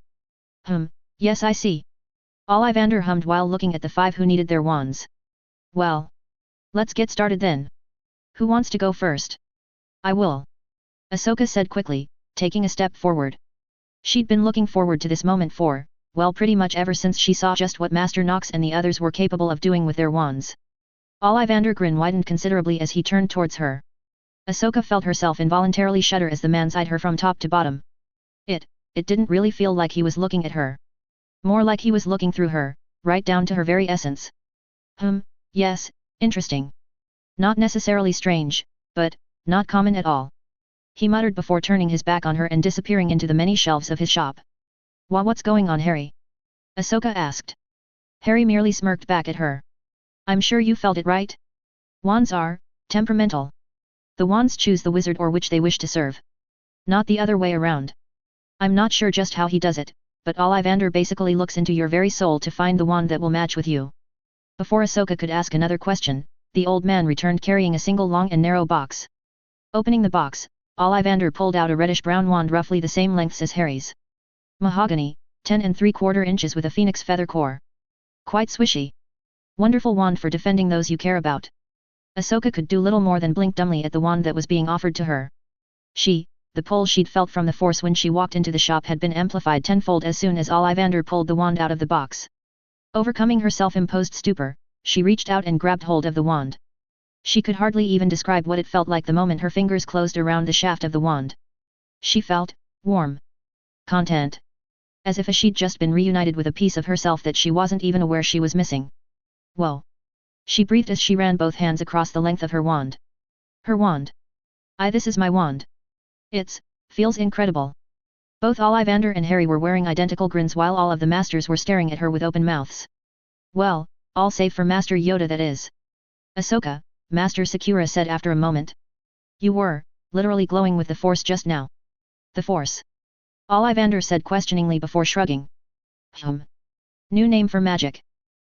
Yes, I see. Ollivander hummed while looking at the 5 who needed their wands. Well. Let's get started then. Who wants to go first? I will. Ahsoka said quickly, taking a step forward. She'd been looking forward to this moment for, well, pretty much ever since she saw just what Master Nox and the others were capable of doing with their wands. Ollivander's grin widened considerably as he turned towards her. Ahsoka felt herself involuntarily shudder as the man eyed her from top to bottom. It didn't really feel like he was looking at her. More like he was looking through her, right down to her very essence. Yes, interesting. Not necessarily strange, but not common at all. He muttered before turning his back on her and disappearing into the many shelves of his shop. What's going on, Harry? Ahsoka asked. Harry merely smirked back at her. I'm sure you felt it, right? Wands are temperamental. The wands choose the wizard or which they wish to serve. Not the other way around. I'm not sure just how he does it, but Ollivander basically looks into your very soul to find the wand that will match with you. Before Ahsoka could ask another question, the old man returned carrying a single long and narrow box. Opening the box, Ollivander pulled out a reddish-brown wand roughly the same lengths as Harry's. Mahogany, 10 3/4 inches with a phoenix feather core. Quite swishy. Wonderful wand for defending those you care about. Ahsoka could do little more than blink dumbly at the wand that was being offered to her. The pull she'd felt from the Force when she walked into the shop had been amplified tenfold as soon as Ollivander pulled the wand out of the box. Overcoming her self-imposed stupor, she reached out and grabbed hold of the wand. She could hardly even describe what it felt like the moment her fingers closed around the shaft of the wand. She felt warm. Content. As if she'd just been reunited with a piece of herself that she wasn't even aware she was missing. Whoa. She breathed as she ran both hands across the length of her wand. Her wand. This is my wand. Feels incredible. Both Ollivander and Harry were wearing identical grins while all of the masters were staring at her with open mouths. Well, all save for Master Yoda, that is. Ahsoka, Master Sakura said after a moment. You were, literally glowing with the Force just now. The Force? Ollivander said questioningly before shrugging. New name for magic.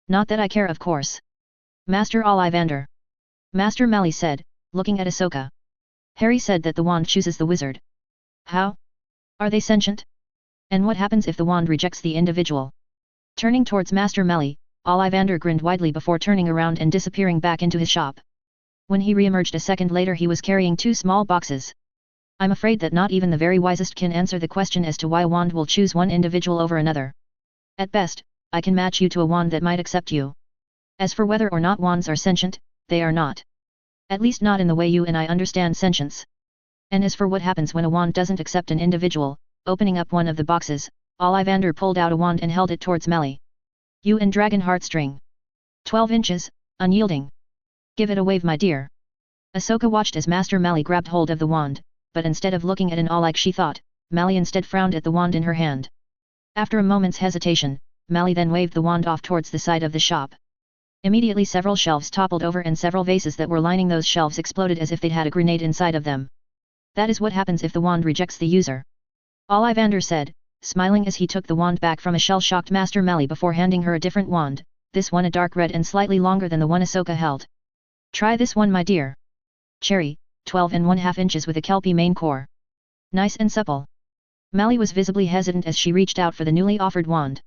Not that I care, of course. Master Ollivander. Master Mally said, looking at Ahsoka. Harry said that the wand chooses the wizard. How? Are they sentient? And what happens if the wand rejects the individual? Turning towards Master Mally, Ollivander grinned widely before turning around and disappearing back into his shop. When he re-emerged a second later, he was carrying 2 small boxes. I'm afraid that not even the very wisest can answer the question as to why a wand will choose one individual over another. At best, I can match you to a wand that might accept you. As for whether or not wands are sentient, they are not. At least not in the way you and I understand sentience. And as for what happens when a wand doesn't accept an individual, opening up one of the boxes, Ollivander pulled out a wand and held it towards Mally. You and Dragon Heartstring. 12 inches, unyielding. Give it a wave, my dear. Ahsoka watched as Master Mally grabbed hold of the wand, but instead of looking at it all like she thought, Mally instead frowned at the wand in her hand. After a moment's hesitation, Mally then waved the wand off towards the side of the shop. Immediately several shelves toppled over and several vases that were lining those shelves exploded as if they'd had a grenade inside of them. That is what happens if the wand rejects the user. Ollivander said, smiling as he took the wand back from a shell-shocked Master Mally before handing her a different wand, this one a dark red and slightly longer than the one Ahsoka held. Try this one, my dear. Cherry, 12 1/2 inches with a kelpie main core. Nice and supple. Mally was visibly hesitant as she reached out for the newly offered wand.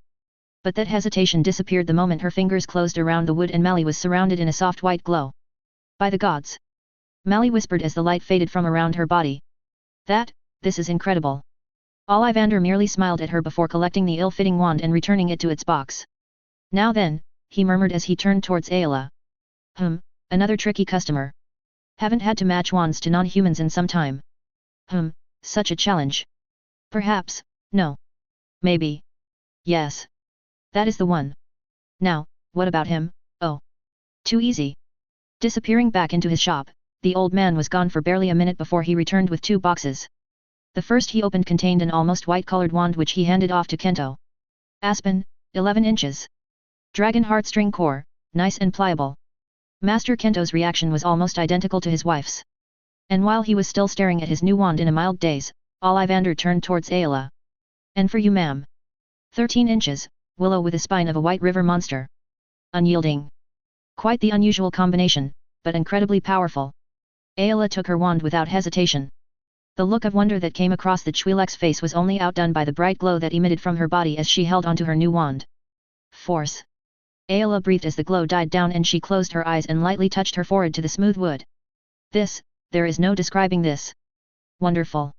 But that hesitation disappeared the moment her fingers closed around the wood and Mally was surrounded in a soft white glow. By the gods! Mally whispered as the light faded from around her body. This is incredible. Ollivander merely smiled at her before collecting the ill-fitting wand and returning it to its box. Now then, he murmured as he turned towards Ayla. Another tricky customer. Haven't had to match wands to non-humans in some time. Such a challenge. Perhaps, no. Maybe. Yes. That is the one. Now, what about him? Oh. Too easy. Disappearing back into his shop, the old man was gone for barely a minute before he returned with 2 boxes. The first he opened contained an almost white-colored wand which he handed off to Kento. Aspen, 11 inches. Dragon heartstring core, nice and pliable. Master Kento's reaction was almost identical to his wife's. And while he was still staring at his new wand in a mild daze, Ollivander turned towards Ayala. And for you ma'am. 13 inches, willow with the spine of a white river monster. Unyielding. Quite the unusual combination, but incredibly powerful. Ayala took her wand without hesitation. The look of wonder that came across the Twi'lek's face was only outdone by the bright glow that emitted from her body as she held onto her new wand. Force. Ayala breathed as the glow died down and she closed her eyes and lightly touched her forehead to the smooth wood. There is no describing this. Wonderful.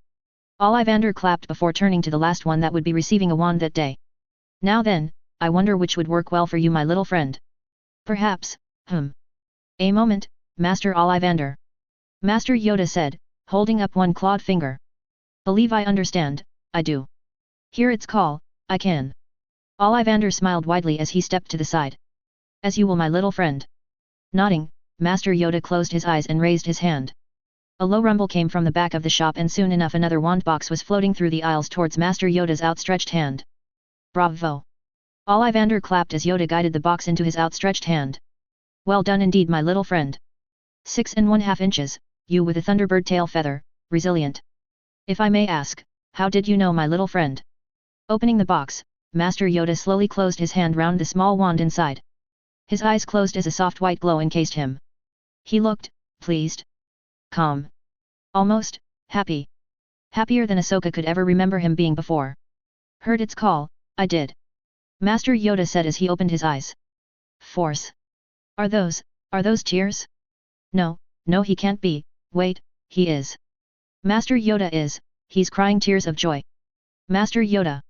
Ollivander clapped before turning to the last one that would be receiving a wand that day. Now then, I wonder which would work well for you my little friend. Perhaps, A moment, Master Ollivander. Master Yoda said, holding up one clawed finger. Believe I understand, I do. Hear its call, I can. Ollivander smiled widely as he stepped to the side. As you will my little friend. Nodding, Master Yoda closed his eyes and raised his hand. A low rumble came from the back of the shop and soon enough another wand box was floating through the aisles towards Master Yoda's outstretched hand. Bravo! Ollivander clapped as Yoda guided the box into his outstretched hand. Well done indeed my little friend. 6 1/2 inches, you with a thunderbird tail feather, resilient. If I may ask, how did you know my little friend? Opening the box, Master Yoda slowly closed his hand round the small wand inside. His eyes closed as a soft white glow encased him. He looked, pleased. Calm. Almost, happy. Happier than Ahsoka could ever remember him being before. Heard its call, I did. Master Yoda said as he opened his eyes. Force. Are those tears? No, he can't be, wait, he is. Master Yoda is, he's crying tears of joy. Master Yoda.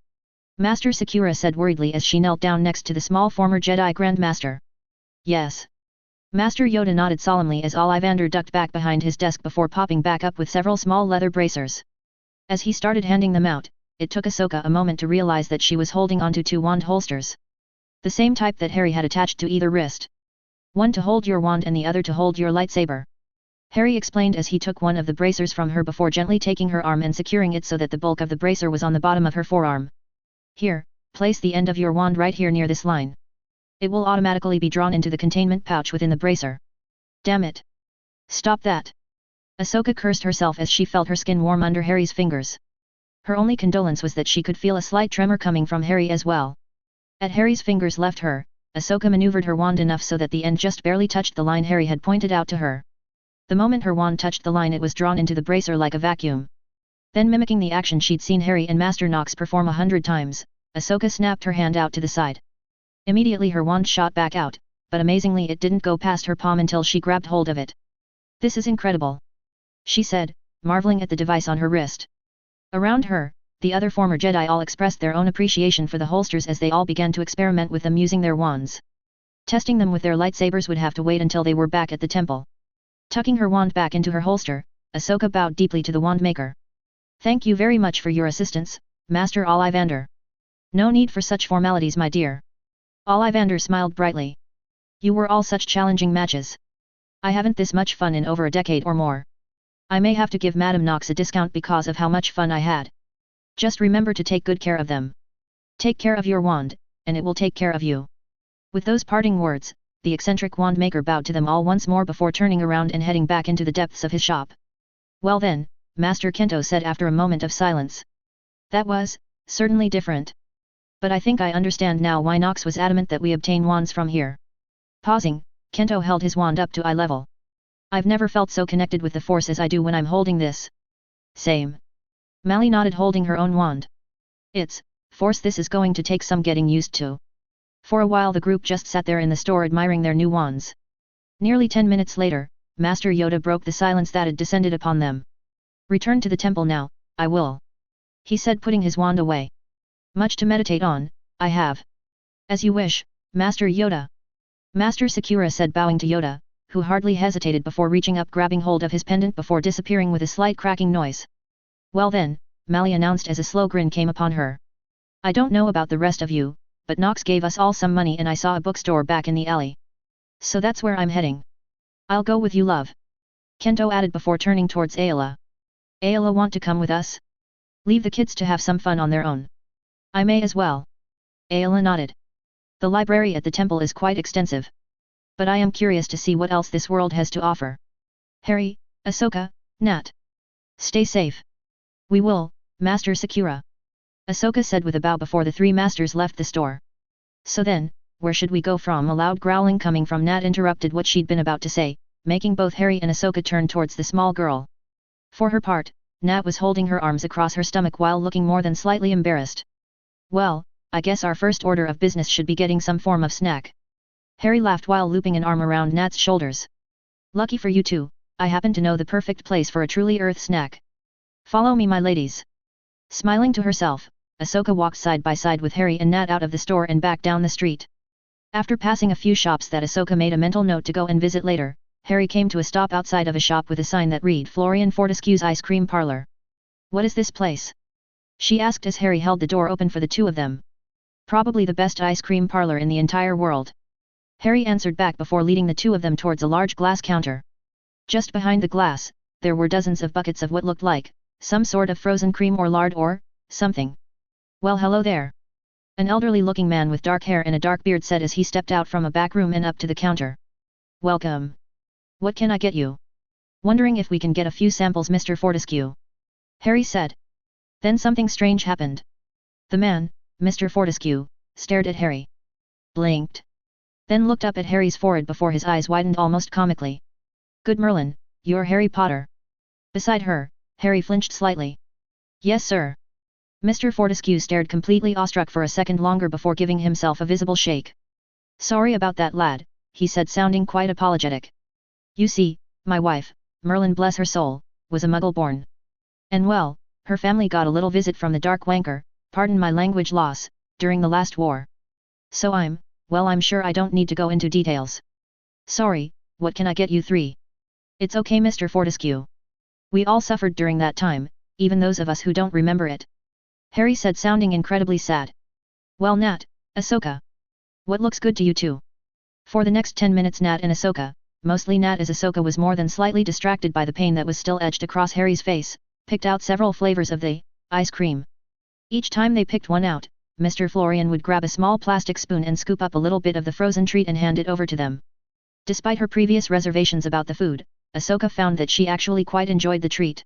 Master Sakura said worriedly as she knelt down next to the small former Jedi Grand Master. Yes. Master Yoda nodded solemnly as Ollivander ducked back behind his desk before popping back up with several small leather bracers. As he started handing them out, it took Ahsoka a moment to realize that she was holding onto 2 wand holsters. The same type that Harry had attached to either wrist. One to hold your wand and the other to hold your lightsaber. Harry explained as he took one of the bracers from her before gently taking her arm and securing it so that the bulk of the bracer was on the bottom of her forearm. Here, place the end of your wand right here near this line. It will automatically be drawn into the containment pouch within the bracer. Damn it! Stop that! Ahsoka cursed herself as she felt her skin warm under Harry's fingers. Her only condolence was that she could feel a slight tremor coming from Harry as well. At Harry's fingers left her, Ahsoka maneuvered her wand enough so that the end just barely touched the line Harry had pointed out to her. The moment her wand touched the line it was drawn into the bracer like a vacuum. Then mimicking the action she'd seen Harry and Master Nox perform 100 times, Ahsoka snapped her hand out to the side. Immediately her wand shot back out, but amazingly it didn't go past her palm until she grabbed hold of it. This is incredible, she said, marveling at the device on her wrist. Around her, the other former Jedi all expressed their own appreciation for the holsters as they all began to experiment with them using their wands. Testing them with their lightsabers would have to wait until they were back at the temple. Tucking her wand back into her holster, Ahsoka bowed deeply to the wand maker. Thank you very much for your assistance, Master Ollivander. No need for such formalities my dear. Ollivander smiled brightly. You were all such challenging matches. I haven't this much fun in over a decade or more. I may have to give Madame Nox a discount because of how much fun I had. Just remember to take good care of them. Take care of your wand, and it will take care of you. With those parting words, the eccentric wand maker bowed to them all once more before turning around and heading back into the depths of his shop. Well then, Master Kento said after a moment of silence. That was, certainly different. But I think I understand now why Nox was adamant that we obtain wands from here. Pausing, Kento held his wand up to eye level. I've never felt so connected with the Force as I do when I'm holding this. Same. Mally nodded holding her own wand. It's, Force this is going to take some getting used to. For a while the group just sat there in the store admiring their new wands. Nearly 10 minutes later, Master Yoda broke the silence that had descended upon them. Return to the temple now, I will. He said putting his wand away. Much to meditate on, I have. As you wish, Master Yoda. Master Sakura said bowing to Yoda, who hardly hesitated before reaching up grabbing hold of his pendant before disappearing with a slight cracking noise. Well then, Mally announced as a slow grin came upon her. I don't know about the rest of you, but Nox gave us all some money and I saw a bookstore back in the alley. So that's where I'm heading. I'll go with you, love. Kento added before turning towards Ayla. Ayla, want to come with us? Leave the kids to have some fun on their own. I may as well. Ayla nodded. The library at the temple is quite extensive. But I am curious to see what else this world has to offer. Harry, Ahsoka, Nat. Stay safe. We will, Master Sakura. Ahsoka said with a bow before the three masters left the store. So then, where should we go from? A loud growling coming from Nat interrupted what she'd been about to say, making both Harry and Ahsoka turn towards the small girl. For her part, Nat was holding her arms across her stomach while looking more than slightly embarrassed. Well, I guess our first order of business should be getting some form of snack. Harry laughed while looping an arm around Nat's shoulders. Lucky for you two, I happen to know the perfect place for a truly earth snack. Follow me, my ladies. Smiling to herself, Ahsoka walked side by side with Harry and Nat out of the store and back down the street. After passing a few shops that Ahsoka made a mental note to go and visit later, Harry came to a stop outside of a shop with a sign that read Florian Fortescue's Ice Cream Parlor. What is this place? She asked as Harry held the door open for the two of them. Probably the best ice cream parlor in the entire world. Harry answered back before leading the two of them towards a large glass counter. Just behind the glass, there were dozens of buckets of what looked like some sort of frozen cream or lard or something. Well, hello there. An elderly-looking man with dark hair and a dark beard said as he stepped out from a back room and up to the counter. Welcome. What can I get you? Wondering if we can get a few samples, Mr. Fortescue. Harry said. Then something strange happened. The man, Mr. Fortescue, stared at Harry. Blinked. Then looked up at Harry's forehead before his eyes widened almost comically. Good Merlin, you're Harry Potter. Beside her, Harry flinched slightly. Yes, sir. Mr. Fortescue stared completely awestruck for a second longer before giving himself a visible shake. Sorry about that, lad, he said, sounding quite apologetic. You see, my wife, Merlin bless her soul, was a muggle born. And well, her family got a little visit from the Dark Wanker, pardon my language loss, during the last war. So I'm sure I don't need to go into details. Sorry, what can I get you three? It's okay, Mr. Fortescue. We all suffered during that time, even those of us who don't remember it. Harry said, sounding incredibly sad. Well, Nat, Ahsoka. What looks good to you two? For the next 10 minutes Nat and Ahsoka, mostly Nat as Ahsoka was more than slightly distracted by the pain that was still etched across Harry's face, picked out several flavors of the ice cream. Each time they picked one out, Mr. Florian would grab a small plastic spoon and scoop up a little bit of the frozen treat and hand it over to them. Despite her previous reservations about the food, Ahsoka found that she actually quite enjoyed the treat.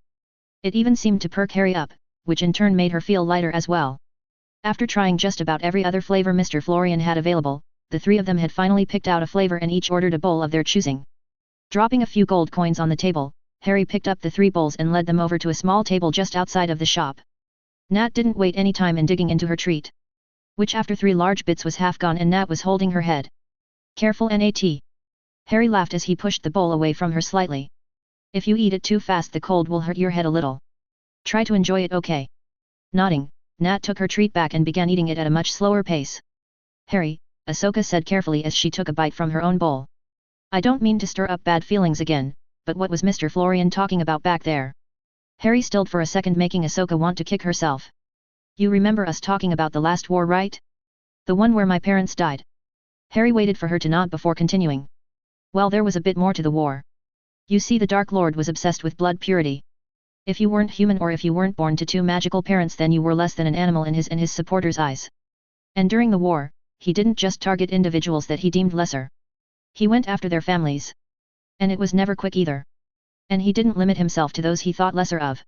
It even seemed to perk Harry up, which in turn made her feel lighter as well. After trying just about every other flavor Mr. Florian had available, the three of them had finally picked out a flavor and each ordered a bowl of their choosing. Dropping a few gold coins on the table, Harry picked up the 3 bowls and led them over to a small table just outside of the shop. Nat didn't wait any time in digging into her treat, which after 3 large bits was half gone and Nat was holding her head. Careful, Nat. Harry laughed as he pushed the bowl away from her slightly. If you eat it too fast the cold will hurt your head a little. Try to enjoy it, okay? Nodding, Nat took her treat back and began eating it at a much slower pace. Harry, Ahsoka said carefully as she took a bite from her own bowl. I don't mean to stir up bad feelings again, but what was Mr. Florian talking about back there? Harry stilled for a second, making Ahsoka want to kick herself. You remember us talking about the last war, right? The one where my parents died. Harry waited for her to nod before continuing. Well, there was a bit more to the war. You see, the Dark Lord was obsessed with blood purity. If you weren't human or if you weren't born to 2 magical parents, then you were less than an animal in his and his supporters' eyes. And during the war, he didn't just target individuals that he deemed lesser. He went after their families. And it was never quick either. And he didn't limit himself to those he thought lesser of.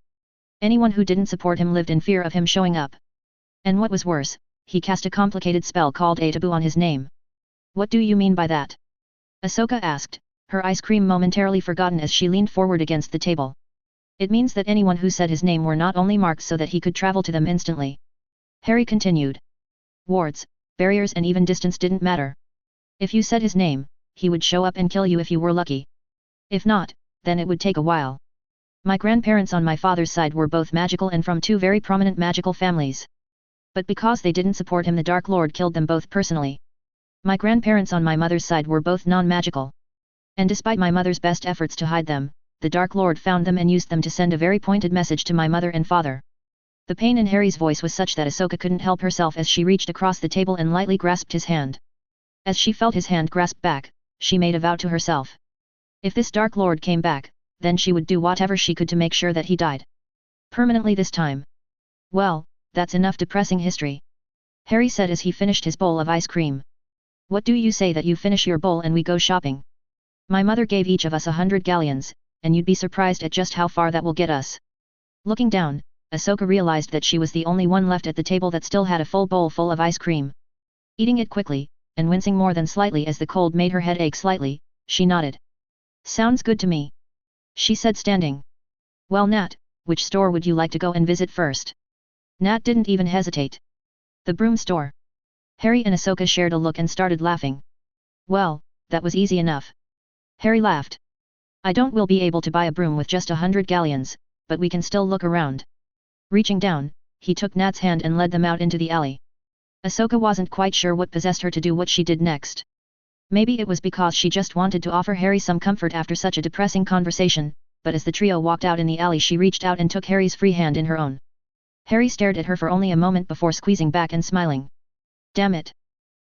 Anyone who didn't support him lived in fear of him showing up. And what was worse, he cast a complicated spell called a taboo on his name. What do you mean by that? Ahsoka asked, her ice cream momentarily forgotten as she leaned forward against the table. It means that anyone who said his name were not only marked so that he could travel to them instantly. Harry continued. Wards, barriers and even distance didn't matter. If you said his name, he would show up and kill you if you were lucky. If not, then it would take a while. My grandparents on my father's side were both magical and from 2 very prominent magical families. But because they didn't support him, the Dark Lord killed them both personally. My grandparents on my mother's side were both non-magical. And despite my mother's best efforts to hide them, the Dark Lord found them and used them to send a very pointed message to my mother and father. The pain in Harry's voice was such that Ahsoka couldn't help herself as she reached across the table and lightly grasped his hand. As she felt his hand grasp back, she made a vow to herself. If this Dark Lord came back, then she would do whatever she could to make sure that he died. Permanently this time. Well, that's enough depressing history. Harry said as he finished his bowl of ice cream. What do you say that you finish your bowl and we go shopping? My mother gave each of us 100 galleons, and you'd be surprised at just how far that will get us. Looking down, Ahsoka realized that she was the only one left at the table that still had a full bowl full of ice cream. Eating it quickly, and wincing more than slightly as the cold made her head ache slightly, she nodded. Sounds good to me. She said standing. Well Nat, which store would you like to go and visit first? Nat didn't even hesitate. The broom store. Harry and Ahsoka shared a look and started laughing. Well, that was easy enough. Harry laughed. I don't will be able to buy a broom with just 100 galleons, but we can still look around. Reaching down, he took Nat's hand and led them out into the alley. Ahsoka wasn't quite sure what possessed her to do what she did next. Maybe it was because she just wanted to offer Harry some comfort after such a depressing conversation, but as the trio walked out in the alley she reached out and took Harry's free hand in her own. Harry stared at her for only a moment before squeezing back and smiling. Damn it!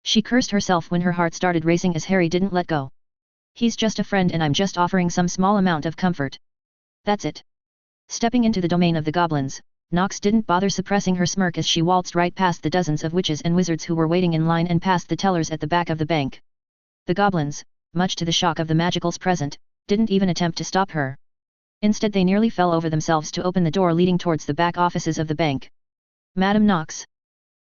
She cursed herself when her heart started racing as Harry didn't let go. He's just a friend and I'm just offering some small amount of comfort. That's it. Stepping into the domain of the goblins, Nox didn't bother suppressing her smirk as she waltzed right past the dozens of witches and wizards who were waiting in line and past the tellers at the back of the bank. The goblins, much to the shock of the magicals present, didn't even attempt to stop her. Instead they nearly fell over themselves to open the door leading towards the back offices of the bank. Madam Nox.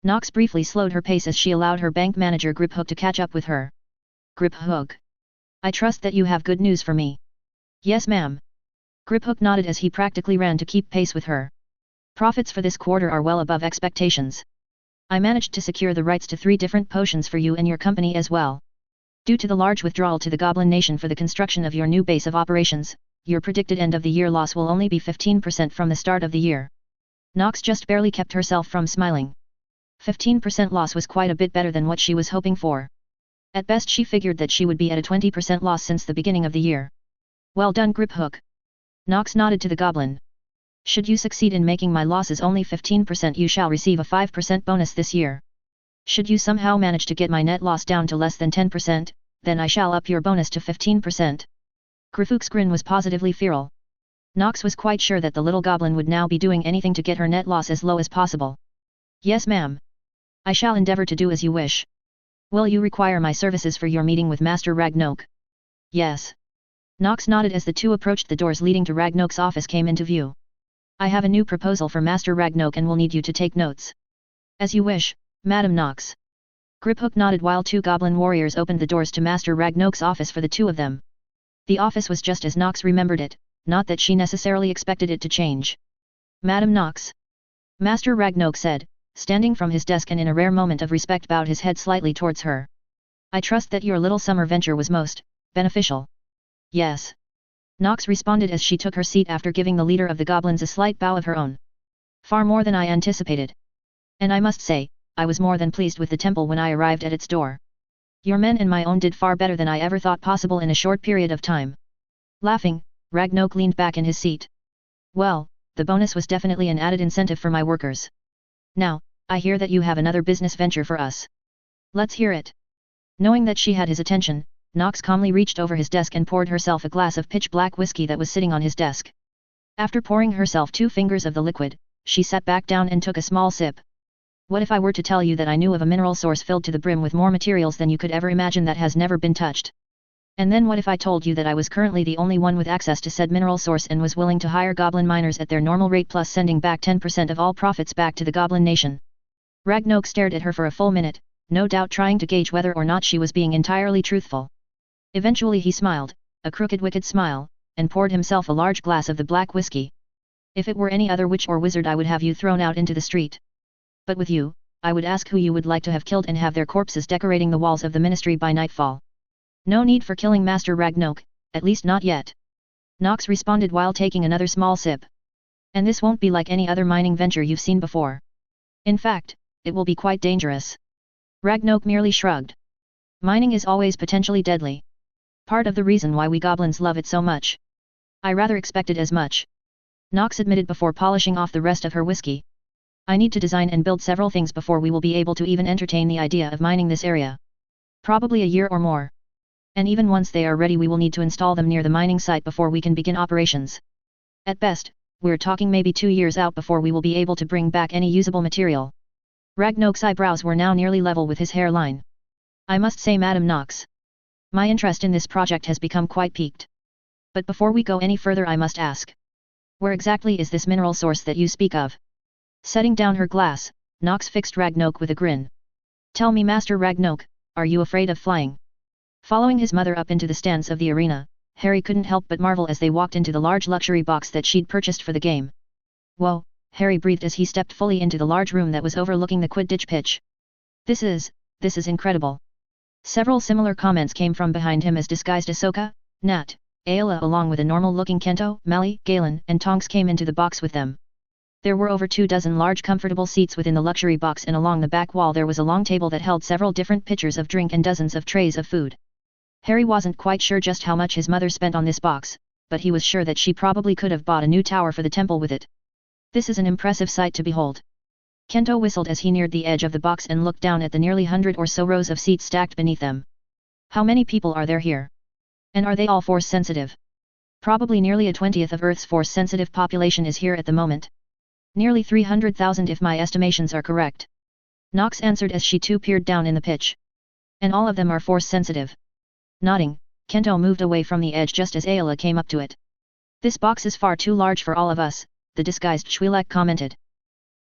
Nox briefly slowed her pace as she allowed her bank manager Griphook to catch up with her. Griphook. I trust that you have good news for me. Yes ma'am. Griphook nodded as he practically ran to keep pace with her. Profits for this quarter are well above expectations. I managed to secure the rights to 3 different potions for you and your company as well. Due to the large withdrawal to the Goblin Nation for the construction of your new base of operations, your predicted end-of-the-year loss will only be 15% from the start of the year. Nox just barely kept herself from smiling. 15% loss was quite a bit better than what she was hoping for. At best she figured that she would be at a 20% loss since the beginning of the year. Well done Griphook. Nox nodded to the goblin. Should you succeed in making my losses only 15% you shall receive a 5% bonus this year. Should you somehow manage to get my net loss down to less than 10%, then I shall up your bonus to 15%. Griphook's grin was positively feral. Nox was quite sure that the little goblin would now be doing anything to get her net loss as low as possible. Yes ma'am. I shall endeavor to do as you wish. Will you require my services for your meeting with Master Ragnok? Yes. Nox nodded as the two approached the doors leading to Ragnok's office came into view. I have a new proposal for Master Ragnok and will need you to take notes. As you wish, Madam Nox. Griphook nodded while 2 goblin warriors opened the doors to Master Ragnok's office for the 2 of them. The office was just as Nox remembered it, not that she necessarily expected it to change. Madam Nox. Master Ragnok said, standing from his desk and in a rare moment of respect bowed his head slightly towards her. I trust that your little summer venture was most beneficial. Yes. Nox responded as she took her seat after giving the leader of the goblins a slight bow of her own. Far more than I anticipated. And I must say, I was more than pleased with the temple when I arrived at its door. Your men and my own did far better than I ever thought possible in a short period of time. Laughing, Ragnok leaned back in his seat. Well, the bonus was definitely an added incentive for my workers. Now, I hear that you have another business venture for us. Let's hear it. Knowing that she had his attention, Nox calmly reached over his desk and poured herself a glass of pitch-black whiskey that was sitting on his desk. After pouring herself 2 fingers of the liquid, she sat back down and took a small sip. What if I were to tell you that I knew of a mineral source filled to the brim with more materials than you could ever imagine that has never been touched? And then what if I told you that I was currently the only one with access to said mineral source and was willing to hire goblin miners at their normal rate plus sending back 10% of all profits back to the Goblin Nation? Ragnok stared at her for a full minute, no doubt trying to gauge whether or not she was being entirely truthful. Eventually he smiled, a crooked wicked smile, and poured himself a large glass of the black whiskey. If it were any other witch or wizard I would have you thrown out into the street. But with you, I would ask who you would like to have killed and have their corpses decorating the walls of the ministry by nightfall. No need for killing Master Ragnok, at least not yet. Nox responded while taking another small sip. And this won't be like any other mining venture you've seen before. In fact, it will be quite dangerous. Ragnok merely shrugged. Mining is always potentially deadly. Part of the reason why we goblins love it so much. I rather expected as much. Nox admitted before polishing off the rest of her whiskey. I need to design and build several things before we will be able to even entertain the idea of mining this area. Probably a year or more. And even once they are ready we will need to install them near the mining site before we can begin operations. At best, we're talking maybe 2 years out before we will be able to bring back any usable material. Ragnok's eyebrows were now nearly level with his hairline. I must say, Madam Knox, my interest in this project has become quite piqued. But before we go any further I must ask. Where exactly is this mineral source that you speak of? Setting down her glass, Knox fixed Ragnok with a grin. Tell me, Master Ragnok, are you afraid of flying? Following his mother up into the stands of the arena, Harry couldn't help but marvel as they walked into the large luxury box that she'd purchased for the game. Whoa, Harry breathed as he stepped fully into the large room that was overlooking the Quidditch pitch. This is incredible. Several similar comments came from behind him as disguised Ahsoka, Nat, Ayla along with a normal-looking Kento, Mally, Galen, and Tonks came into the box with them. There were over 24 large comfortable seats within the luxury box, and along the back wall there was a long table that held several different pitchers of drink and dozens of trays of food. Harry wasn't quite sure just how much his mother spent on this box, but he was sure that she probably could have bought a new tower for the temple with it. This is an impressive sight to behold. Kento whistled as he neared the edge of the box and looked down at the nearly 100 or so rows of seats stacked beneath them. How many people are there here? And are they all force-sensitive? Probably nearly a 20th of Earth's force-sensitive population is here at the moment. Nearly 300,000 if my estimations are correct. Knox answered as she too peered down in the pitch. And all of them are force-sensitive. Nodding, Kento moved away from the edge just as Ayla came up to it. This box is far too large for all of us, the disguised Twi'lek commented.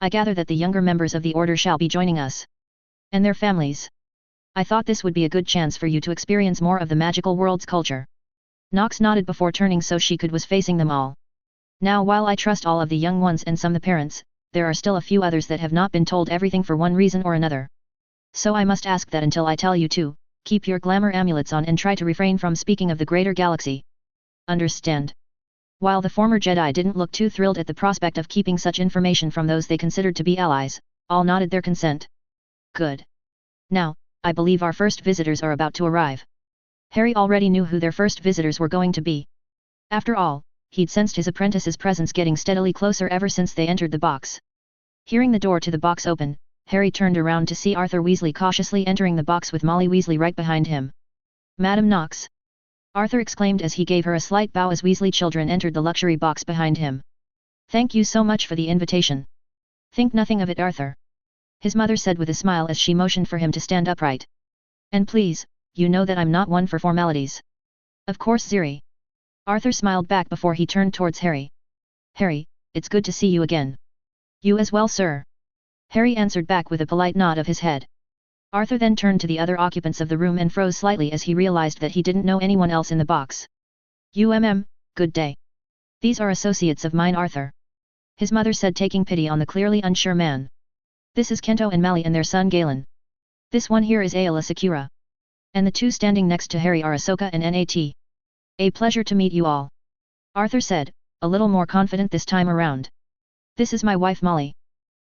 I gather that the younger members of the Order shall be joining us. And their families. I thought this would be a good chance for you to experience more of the magical world's culture. Knox nodded before turning so she was facing them all. Now while I trust all of the young ones and some the parents, there are still a few others that have not been told everything for one reason or another. So I must ask that until I tell you to, keep your glamour amulets on and try to refrain from speaking of the greater galaxy. Understand? While the former Jedi didn't look too thrilled at the prospect of keeping such information from those they considered to be allies, all nodded their consent. Good. Now, I believe our first visitors are about to arrive. Harry already knew who their first visitors were going to be. After all, he'd sensed his apprentice's presence getting steadily closer ever since they entered the box. Hearing the door to the box open, Harry turned around to see Arthur Weasley cautiously entering the box with Molly Weasley right behind him. Madam Knox! Arthur exclaimed as he gave her a slight bow as Weasley children entered the luxury box behind him. Thank you so much for the invitation. Think nothing of it, Arthur. His mother said with a smile as she motioned for him to stand upright. And please, you know that I'm not one for formalities. Of course, Ziri. Arthur smiled back before he turned towards Harry. Harry, it's good to see you again. You as well, sir. Harry answered back with a polite nod of his head. Arthur then turned to the other occupants of the room and froze slightly as he realized that he didn't know anyone else in the box. Good day. These are associates of mine, Arthur. His mother said, taking pity on the clearly unsure man. This is Kento and Mally and their son Galen. This one here is Ayla Sakura. And the two standing next to Harry are Ahsoka and Nat. A pleasure to meet you all. Arthur said, a little more confident this time around. This is my wife Molly.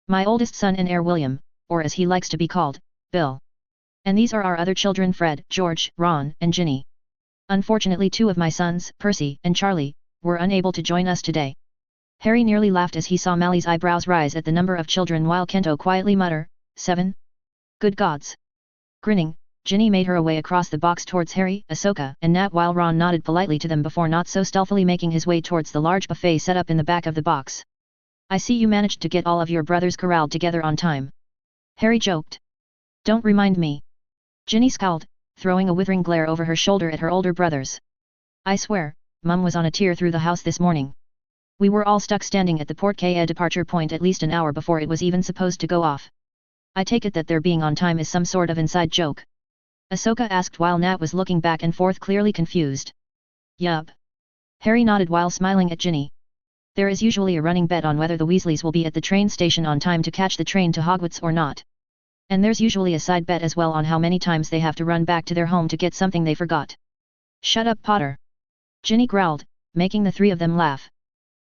My oldest son and heir William, or as he likes to be called, Bill. And these are our other children Fred, George, Ron, and Ginny. Unfortunately 2 of my sons, Percy and Charlie, were unable to join us today. Harry nearly laughed as he saw Mally's eyebrows rise at the number of children while Kento quietly muttered, 7? Good gods. Grinning, Ginny made her way across the box towards Harry, Ahsoka, and Nat while Ron nodded politely to them before not so stealthily making his way towards the large buffet set up in the back of the box. I see you managed to get all of your brothers corralled together on time. Harry joked. Don't remind me. Ginny scowled, throwing a withering glare over her shoulder at her older brothers. I swear, Mum was on a tear through the house this morning. We were all stuck standing at the Port Ka departure point at least an hour before it was even supposed to go off. I take it that their being on time is some sort of inside joke? Ahsoka asked while Nat was looking back and forth clearly confused. Yup. Harry nodded while smiling at Ginny. There is usually a running bet on whether the Weasleys will be at the train station on time to catch the train to Hogwarts or not. And there's usually a side bet as well on how many times they have to run back to their home to get something they forgot. Shut up, Potter. Ginny growled, making the 3 of them laugh.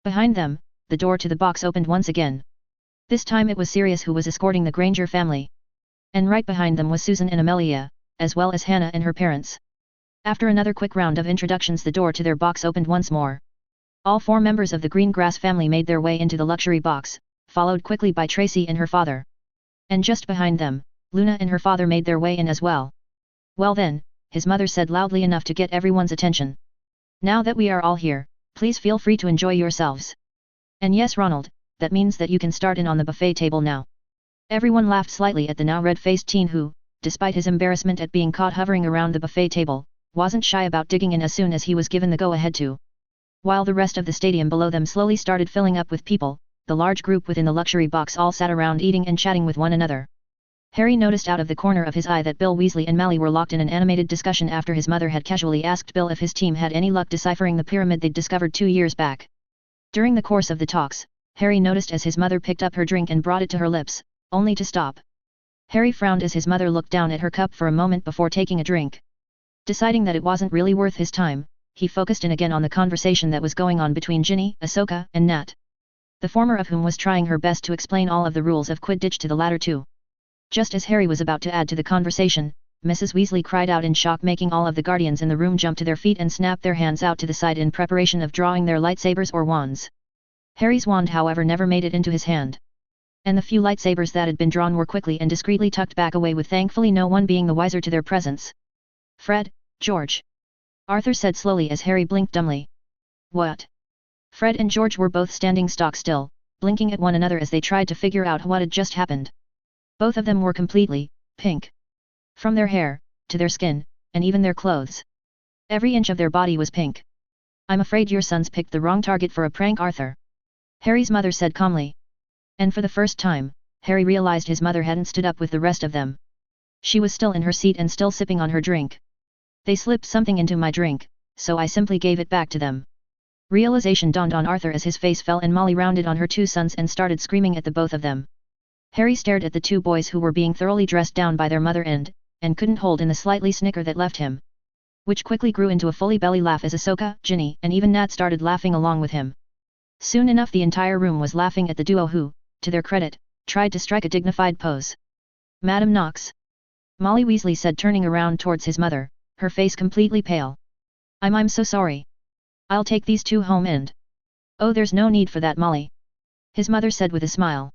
Behind them, the door to the box opened once again. This time it was Sirius who was escorting the Granger family. And right behind them was Susan and Amelia, as well as Hannah and her parents. After another quick round of introductions, the door to their box opened once more. All 4 members of the Greengrass family made their way into the luxury box, followed quickly by Tracy and her father. And just behind them, Luna and her father made their way in as well. Well then, his mother said loudly enough to get everyone's attention. Now that we are all here, please feel free to enjoy yourselves. And yes Ronald, that means that you can start in on the buffet table now. Everyone laughed slightly at the now red-faced teen who, despite his embarrassment at being caught hovering around the buffet table, wasn't shy about digging in as soon as he was given the go-ahead to. While the rest of the stadium below them slowly started filling up with people, the large group within the luxury box all sat around eating and chatting with one another. Harry noticed out of the corner of his eye that Bill Weasley and Mally were locked in an animated discussion after his mother had casually asked Bill if his team had any luck deciphering the pyramid they'd discovered 2 years back. During the course of the talks, Harry noticed as his mother picked up her drink and brought it to her lips, only to stop. Harry frowned as his mother looked down at her cup for a moment before taking a drink. Deciding that it wasn't really worth his time, he focused in again on the conversation that was going on between Ginny, Ahsoka, and Nat. The former of whom was trying her best to explain all of the rules of Quidditch to the latter two. Just as Harry was about to add to the conversation, Mrs. Weasley cried out in shock, making all of the guardians in the room jump to their feet and snap their hands out to the side in preparation of drawing their lightsabers or wands. Harry's wand however never made it into his hand. And the few lightsabers that had been drawn were quickly and discreetly tucked back away, with thankfully no one being the wiser to their presence. Fred, George. Arthur said slowly as Harry blinked dumbly. What? Fred and George were both standing stock still, blinking at one another as they tried to figure out what had just happened. Both of them were completely pink. From their hair, to their skin, and even their clothes. Every inch of their body was pink. I'm afraid your sons picked the wrong target for a prank, Arthur. Harry's mother said calmly. And for the first time, Harry realized his mother hadn't stood up with the rest of them. She was still in her seat and still sipping on her drink. They slipped something into my drink, so I simply gave it back to them. Realization dawned on Arthur as his face fell and Molly rounded on her two sons and started screaming at the both of them. Harry stared at the two boys who were being thoroughly dressed down by their mother and couldn't hold in the slightly snicker that left him. Which quickly grew into a fully belly laugh as Ahsoka, Ginny, and even Nat started laughing along with him. Soon enough the entire room was laughing at the duo who, to their credit, tried to strike a dignified pose. Madam Knox. Molly Weasley said, turning around towards his mother, her face completely pale. I'm so sorry. I'll take these two home and... Oh, there's no need for that, Molly. His mother said with a smile.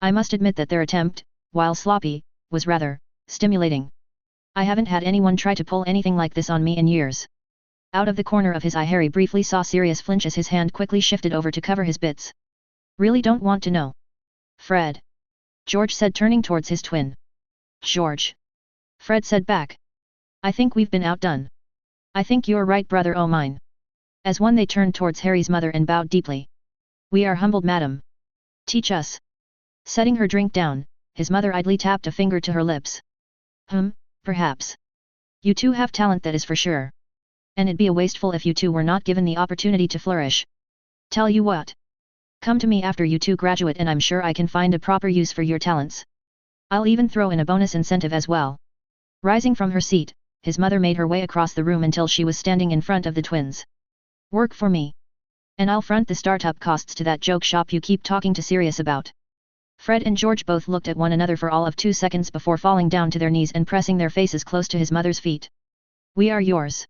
I must admit that their attempt, while sloppy, was rather stimulating. I haven't had anyone try to pull anything like this on me in years. Out of the corner of his eye Harry briefly saw Sirius flinch as his hand quickly shifted over to cover his bits. Really don't want to know. Fred. George said, turning towards his twin. George. Fred said back. I think we've been outdone. I think you're right, brother o' mine. As one they turned towards Harry's mother and bowed deeply. We are humbled, madam. Teach us. Setting her drink down, his mother idly tapped a finger to her lips. Perhaps. You two have talent, that is for sure. And it'd be a wasteful if you two were not given the opportunity to flourish. Tell you what. Come to me after you two graduate and I'm sure I can find a proper use for your talents. I'll even throw in a bonus incentive as well. Rising from her seat, his mother made her way across the room until she was standing in front of the twins. Work for me. And I'll front the startup costs to that joke shop you keep talking to Sirius about. Fred and George both looked at one another for all of 2 seconds before falling down to their knees and pressing their faces close to his mother's feet. We are yours.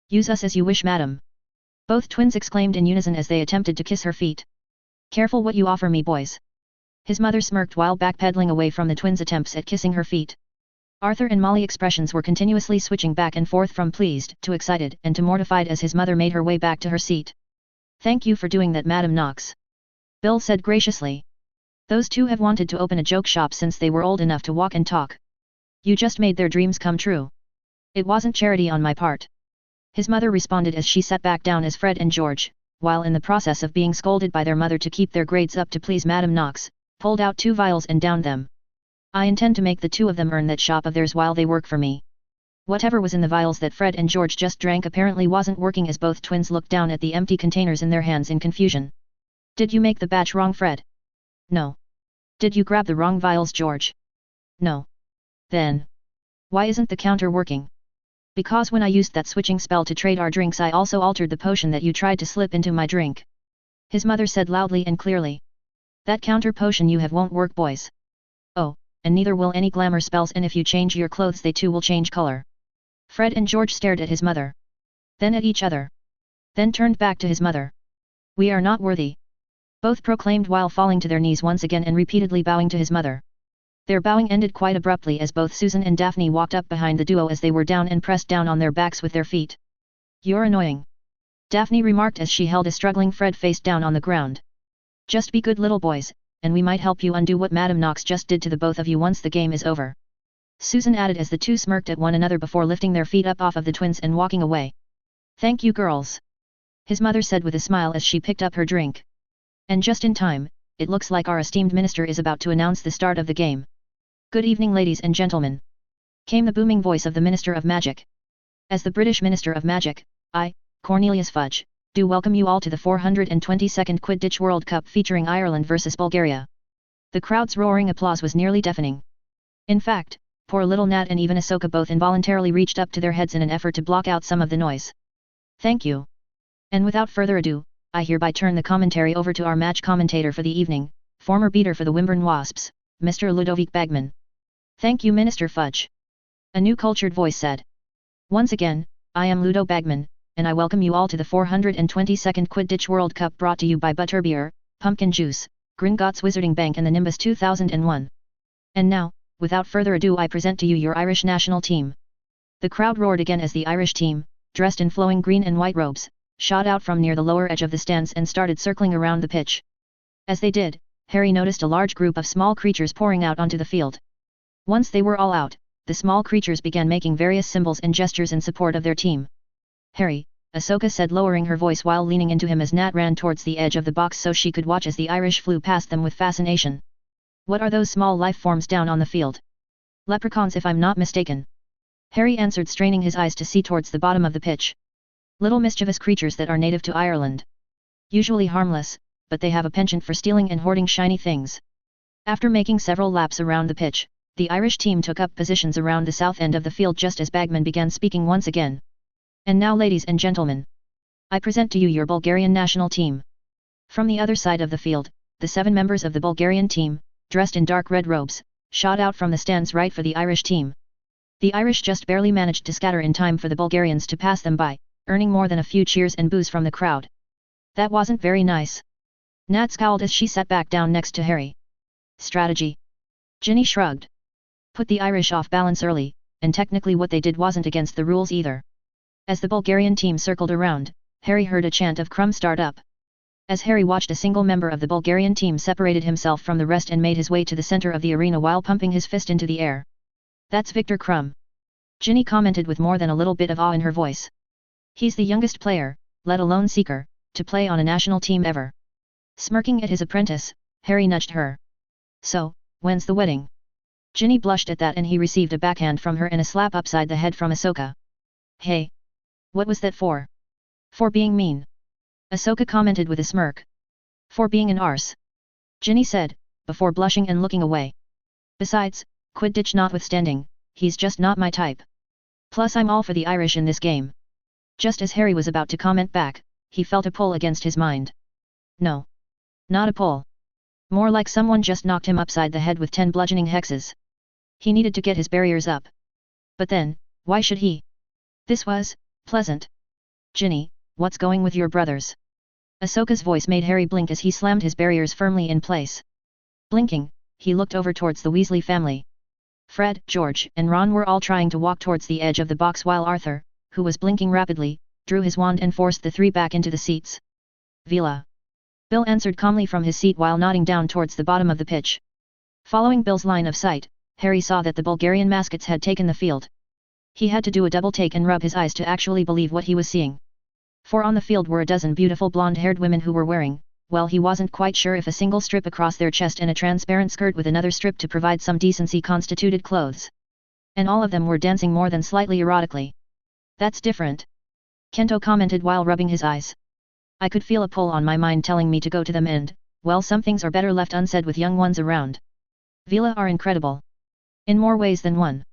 Use us as you wish, madam. Both twins exclaimed in unison as they attempted to kiss her feet. Careful what you offer me, boys. His mother smirked while backpedaling away from the twins' attempts at kissing her feet. Arthur and Molly expressions were continuously switching back and forth from pleased to excited and to mortified as his mother made her way back to her seat. Thank you for doing that, Madam Knox. Bill said graciously. Those two have wanted to open a joke shop since they were old enough to walk and talk. You just made their dreams come true. It wasn't charity on my part. His mother responded as she sat back down as Fred and George, while in the process of being scolded by their mother to keep their grades up to please Madam Knox, pulled out 2 vials and downed them. I intend to make the 2 of them earn that shop of theirs while they work for me. Whatever was in the vials that Fred and George just drank apparently wasn't working as both twins looked down at the empty containers in their hands in confusion. Did you make the batch wrong, Fred? No. Did you grab the wrong vials, George? No. Then. Why isn't the counter working? Because when I used that switching spell to trade our drinks I also altered the potion that you tried to slip into my drink. His mother said loudly and clearly. That counter potion you have won't work, boys. Oh, and neither will any glamour spells, and if you change your clothes they too will change color. Fred and George stared at his mother. Then at each other. Then turned back to his mother. We are not worthy. Both proclaimed while falling to their knees once again and repeatedly bowing to his mother. Their bowing ended quite abruptly as both Susan and Daphne walked up behind the duo as they were down and pressed down on their backs with their feet. "You're annoying," Daphne remarked as she held a struggling Fred face down on the ground. "Just be good little boys, and we might help you undo what Madame Knox just did to the both of you once the game is over," Susan added as the two smirked at one another before lifting their feet up off of the twins and walking away. "Thank you girls," his mother said with a smile as she picked up her drink. "And just in time, it looks like our esteemed minister is about to announce the start of the game." "Good evening ladies and gentlemen," came the booming voice of the Minister of Magic. "As the British Minister of Magic, I, Cornelius Fudge, do welcome you all to the 422nd Quidditch World Cup featuring Ireland vs Bulgaria." The crowd's roaring applause was nearly deafening. In fact, poor little Nat and even Ahsoka both involuntarily reached up to their heads in an effort to block out some of the noise. "Thank you. And without further ado, I hereby turn the commentary over to our match commentator for the evening, former beater for the Wimborne Wasps, Mr. Ludovic Bagman." "Thank you Minister Fudge," a new cultured voice said. "Once again, I am Ludo Bagman, and I welcome you all to the 422nd Quidditch World Cup brought to you by Butterbeer, Pumpkin Juice, Gringotts Wizarding Bank and the Nimbus 2001. And now, without further ado I present to you your Irish national team." The crowd roared again as the Irish team, dressed in flowing green and white robes, shot out from near the lower edge of the stands and started circling around the pitch. As they did, Harry noticed a large group of small creatures pouring out onto the field. Once they were all out, the small creatures began making various symbols and gestures in support of their team. "Harry," Ahsoka said lowering her voice while leaning into him as Nat ran towards the edge of the box so she could watch as the Irish flew past them with fascination. "What are those small life forms down on the field?" "Leprechauns if I'm not mistaken," Harry answered straining his eyes to see towards the bottom of the pitch. "Little mischievous creatures that are native to Ireland. Usually harmless, but they have a penchant for stealing and hoarding shiny things." After making several laps around the pitch, the Irish team took up positions around the south end of the field just as Bagman began speaking once again. "And now ladies and gentlemen, I present to you your Bulgarian national team." From the other side of the field, the 7 members of the Bulgarian team, dressed in dark red robes, shot out from the stands right for the Irish team. The Irish just barely managed to scatter in time for the Bulgarians to pass them by, earning more than a few cheers and boos from the crowd. "That wasn't very nice." Nat scowled as she sat back down next to Harry. "Strategy." Ginny shrugged. "Put the Irish off balance early, and technically what they did wasn't against the rules either." As the Bulgarian team circled around, Harry heard a chant of "Crumb start up." As Harry watched a single member of the Bulgarian team separated himself from the rest and made his way to the center of the arena while pumping his fist into the air. "That's Victor Crumb," Ginny commented with more than a little bit of awe in her voice. "He's the youngest player, let alone seeker, to play on a national team ever." Smirking at his apprentice, Harry nudged her. "So, when's the wedding?" Ginny blushed at that and he received a backhand from her and a slap upside the head from Ahsoka. "Hey! What was that for?" "For being mean," Ahsoka commented with a smirk. "For being an arse," Ginny said, before blushing and looking away. "Besides, Quidditch notwithstanding, he's just not my type. Plus I'm all for the Irish in this game." Just as Harry was about to comment back, he felt a pull against his mind. No. Not a pull. More like someone just knocked him upside the head with 10 bludgeoning hexes. He needed to get his barriers up. But then, why should he? This was pleasant. "Ginny, what's going with your brothers?" Ahsoka's voice made Harry blink as he slammed his barriers firmly in place. Blinking, he looked over towards the Weasley family. Fred, George, and Ron were all trying to walk towards the edge of the box while Arthur, who was blinking rapidly, drew his wand and forced the 3 back into the seats. "Vila." Bill answered calmly from his seat while nodding down towards the bottom of the pitch. Following Bill's line of sight, Harry saw that the Bulgarian mascots had taken the field. He had to do a double take and rub his eyes to actually believe what he was seeing. For on the field were a dozen beautiful blonde-haired women who were wearing, well, he wasn't quite sure if a single strip across their chest and a transparent skirt with another strip to provide some decency constituted clothes. And all of them were dancing more than slightly erotically. "That's different," Kento commented while rubbing his eyes. "I could feel a pull on my mind telling me to go to them and, well, some things are better left unsaid with young ones around. Vila are incredible. In more ways than one,"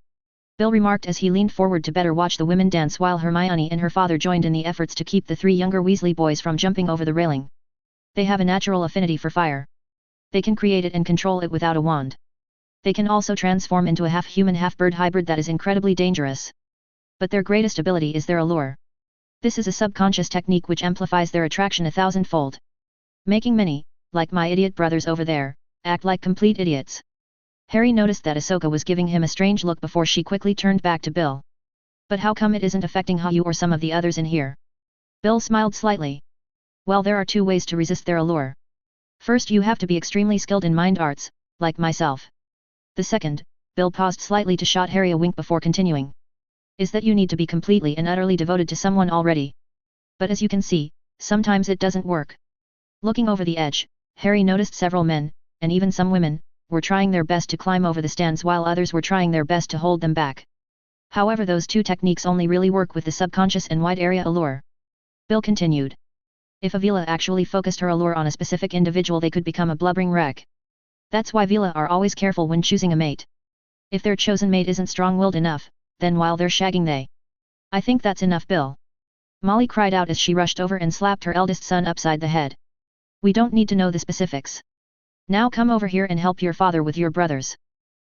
Bill remarked as he leaned forward to better watch the women dance while Hermione and her father joined in the efforts to keep the 3 younger Weasley boys from jumping over the railing. "They have a natural affinity for fire. They can create it and control it without a wand. They can also transform into a half-human half-bird hybrid that is incredibly dangerous. But their greatest ability is their allure. This is a subconscious technique which amplifies their attraction 1,000-fold. Making many, like my idiot brothers over there, act like complete idiots. Harry noticed that Ahsoka was giving him a strange look before she quickly turned back to Bill. But how come it isn't affecting you or some of the others in here? Bill smiled slightly. Well, there are two ways to resist their allure. First, you have to be extremely skilled in mind arts, like myself. The second, Bill paused slightly to shot Harry a wink before continuing, is that you need to be completely and utterly devoted to someone already. But as you can see, sometimes it doesn't work. Looking over the edge, Harry noticed several men, and even some women, were trying their best to climb over the stands while others were trying their best to hold them back. However, those two techniques only really work with the subconscious and wide area allure. Bill continued. If a Vila actually focused her allure on a specific individual, they could become a blubbering wreck. That's why Vila are always careful when choosing a mate. If their chosen mate isn't strong-willed enough, then while they're shagging they... I think that's enough, Bill. Molly cried out as she rushed over and slapped her eldest son upside the head. We don't need to know the specifics. Now come over here and help your father with your brothers.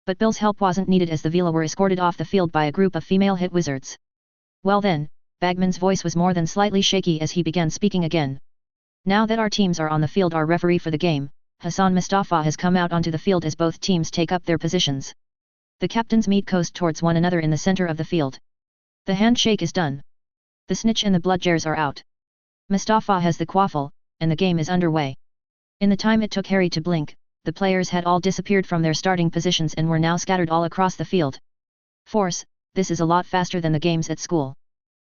But Bill's help wasn't needed as the Vila were escorted off the field by a group of female hit wizards. Well then, Bagman's voice was more than slightly shaky as he began speaking again. Now that our teams are on the field, our referee for the game, Hassan Mustafa, has come out onto the field as both teams take up their positions. The captains meet coast towards one another in the center of the field. The handshake is done. The snitch and the bloodjares are out. Mustafa has the quaffle, and the game is underway. In the time it took Harry to blink, the players had all disappeared from their starting positions and were now scattered all across the field. Force, this is a lot faster than the games at school.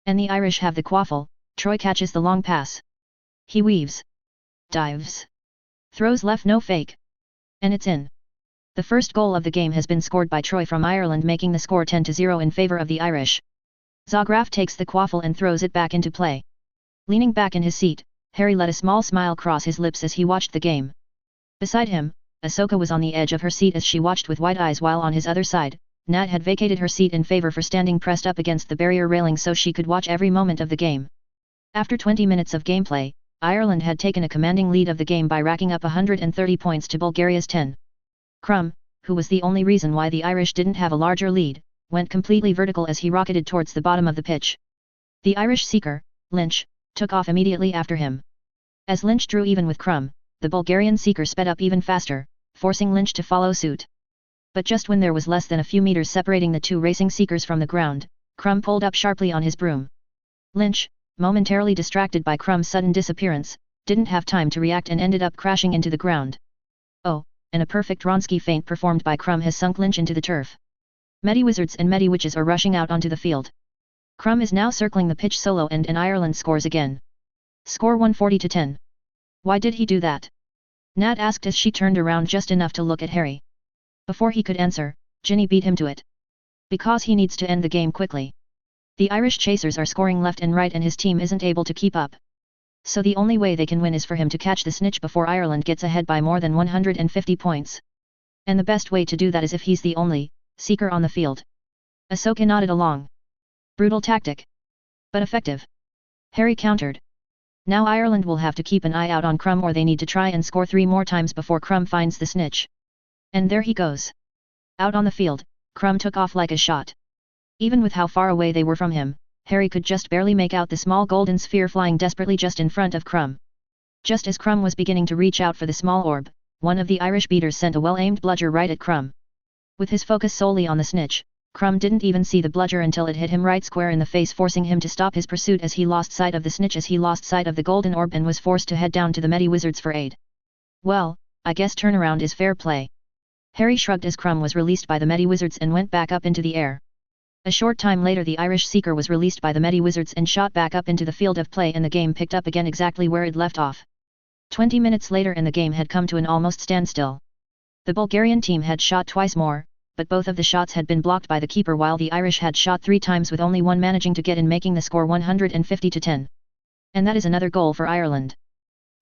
And the Irish have the quaffle. Troy catches the long pass. He weaves. Dives. Throws left, no fake. And it's in. The first goal of the game has been scored by Troy from Ireland, making the score 10-0 in favour of the Irish. Zagraf takes the quaffle and throws it back into play. Leaning back in his seat, Harry let a small smile cross his lips as he watched the game. Beside him, Ahsoka was on the edge of her seat as she watched with wide eyes, while on his other side, Nat had vacated her seat in favour for standing pressed up against the barrier railing so she could watch every moment of the game. After 20 minutes of gameplay, Ireland had taken a commanding lead of the game by racking up 130 points to Bulgaria's 10. Crumb, who was the only reason why the Irish didn't have a larger lead, went completely vertical as he rocketed towards the bottom of the pitch. The Irish seeker, Lynch, took off immediately after him. As Lynch drew even with Crumb, the Bulgarian seeker sped up even faster, forcing Lynch to follow suit. But just when there was less than a few meters separating the two racing seekers from the ground, Crumb pulled up sharply on his broom. Lynch, momentarily distracted by Crumb's sudden disappearance, didn't have time to react and ended up crashing into the ground. Oh, and a perfect Ronsky feint performed by Crumb has sunk Lynch into the turf. Medi-Wizards and Medi-Witches are rushing out onto the field. Crumb is now circling the pitch solo and Ireland scores again. Score 140-10. Why did he do that? Nat asked as she turned around just enough to look at Harry. Before he could answer, Ginny beat him to it. Because he needs to end the game quickly. The Irish chasers are scoring left and right and his team isn't able to keep up. So the only way they can win is for him to catch the snitch before Ireland gets ahead by more than 150 points. And the best way to do that is if he's the only seeker on the field. Ahsoka nodded along. Brutal tactic. But effective. Harry countered. Now Ireland will have to keep an eye out on Crumb, or they need to try and score 3 more times before Crumb finds the snitch. And there he goes. Out on the field, Crumb took off like a shot. Even with how far away they were from him, Harry could just barely make out the small golden sphere flying desperately just in front of Crumb. Just as Crumb was beginning to reach out for the small orb, one of the Irish beaters sent a well-aimed bludger right at Crumb. With his focus solely on the snitch, Crumb didn't even see the bludger until it hit him right square in the face, forcing him to stop his pursuit as he lost sight of the snitch, as he lost sight of the golden orb and was forced to head down to the Medi-Wizards for aid. Well, I guess turnaround is fair play. Harry shrugged as Crumb was released by the Medi-Wizards and went back up into the air. A short time later the Irish seeker was released by the Medi-Wizards and shot back up into the field of play, and the game picked up again exactly where it left off. 20 minutes later and the game had come to an almost standstill. The Bulgarian team had shot twice more, but both of the shots had been blocked by the keeper, while the Irish had shot 3 times with only one managing to get in, making the score 150-10. And that is another goal for Ireland.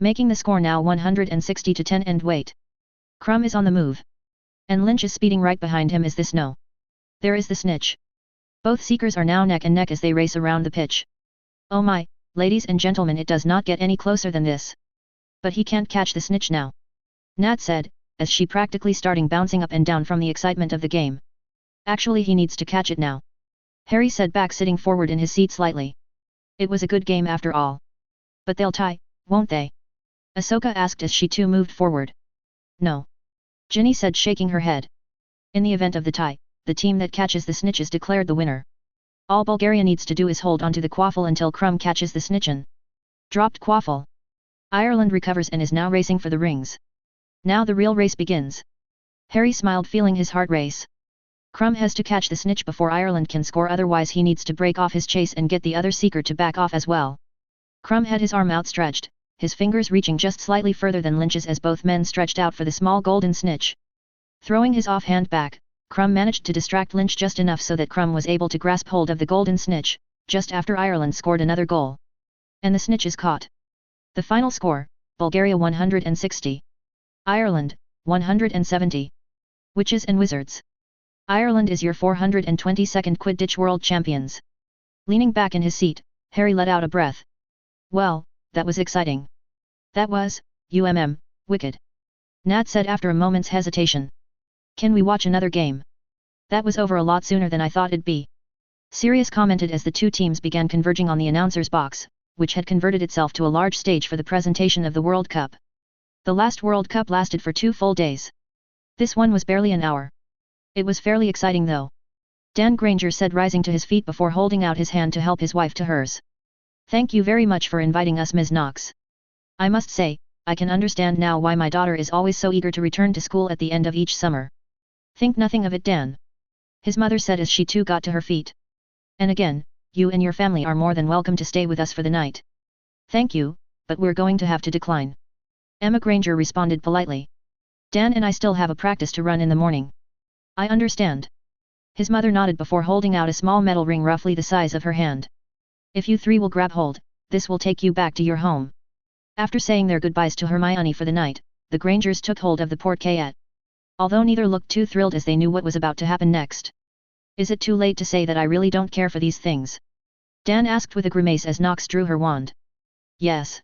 Making the score now 160-10, and wait. Crumb is on the move. And Lynch is speeding right behind him. Is this no? There is the snitch. Both seekers are now neck and neck as they race around the pitch. Oh my, ladies and gentlemen, it does not get any closer than this. But he can't catch the snitch now. Nat said, as she practically starting bouncing up and down from the excitement of the game. Actually he needs to catch it now. Harry said back, sitting forward in his seat slightly. It was a good game after all. But they'll tie, won't they? Ahsoka asked as she too moved forward. No. Ginny said, shaking her head. In the event of the tie, the team that catches the snitch is declared the winner. All Bulgaria needs to do is hold onto the quaffle until Crumb catches the snitchin. Dropped quaffle. Ireland recovers and is now racing for the rings. Now the real race begins. Harry smiled, feeling his heart race. Crumb has to catch the snitch before Ireland can score, otherwise he needs to break off his chase and get the other seeker to back off as well. Crumb had his arm outstretched, his fingers reaching just slightly further than Lynch's as both men stretched out for the small golden snitch. Throwing his offhand back, Crumb managed to distract Lynch just enough so that Crumb was able to grasp hold of the golden snitch, just after Ireland scored another goal. And the snitch is caught. The final score, Bulgaria 160. Ireland, 170. Witches and Wizards. Ireland is your 422nd Quidditch World Champions. Leaning back in his seat, Harry let out a breath. Well, that was exciting. That was, wicked. Nat said after a moment's hesitation. Can we watch another game? That was over a lot sooner than I thought it'd be. Sirius commented as the two teams began converging on the announcer's box, which had converted itself to a large stage for the presentation of the World Cup. The last World Cup lasted for 2 full days. This one was barely an hour. It was fairly exciting though. Dan Granger said, rising to his feet before holding out his hand to help his wife to hers. Thank you very much for inviting us, Ms. Knox. I must say, I can understand now why my daughter is always so eager to return to school at the end of each summer. Think nothing of it, Dan. His mother said as she too got to her feet. And again, you and your family are more than welcome to stay with us for the night. Thank you, but we're going to have to decline. Emma Granger responded politely. Dan and I still have a practice to run in the morning. I understand. His mother nodded before holding out a small metal ring roughly the size of her hand. If you three will grab hold, this will take you back to your home. After saying their goodbyes to Hermione for the night, the Grangers took hold of the porte-carte. Although neither looked too thrilled as they knew what was about to happen next. Is it too late to say that I really don't care for these things? Dan asked with a grimace as Knox drew her wand. Yes.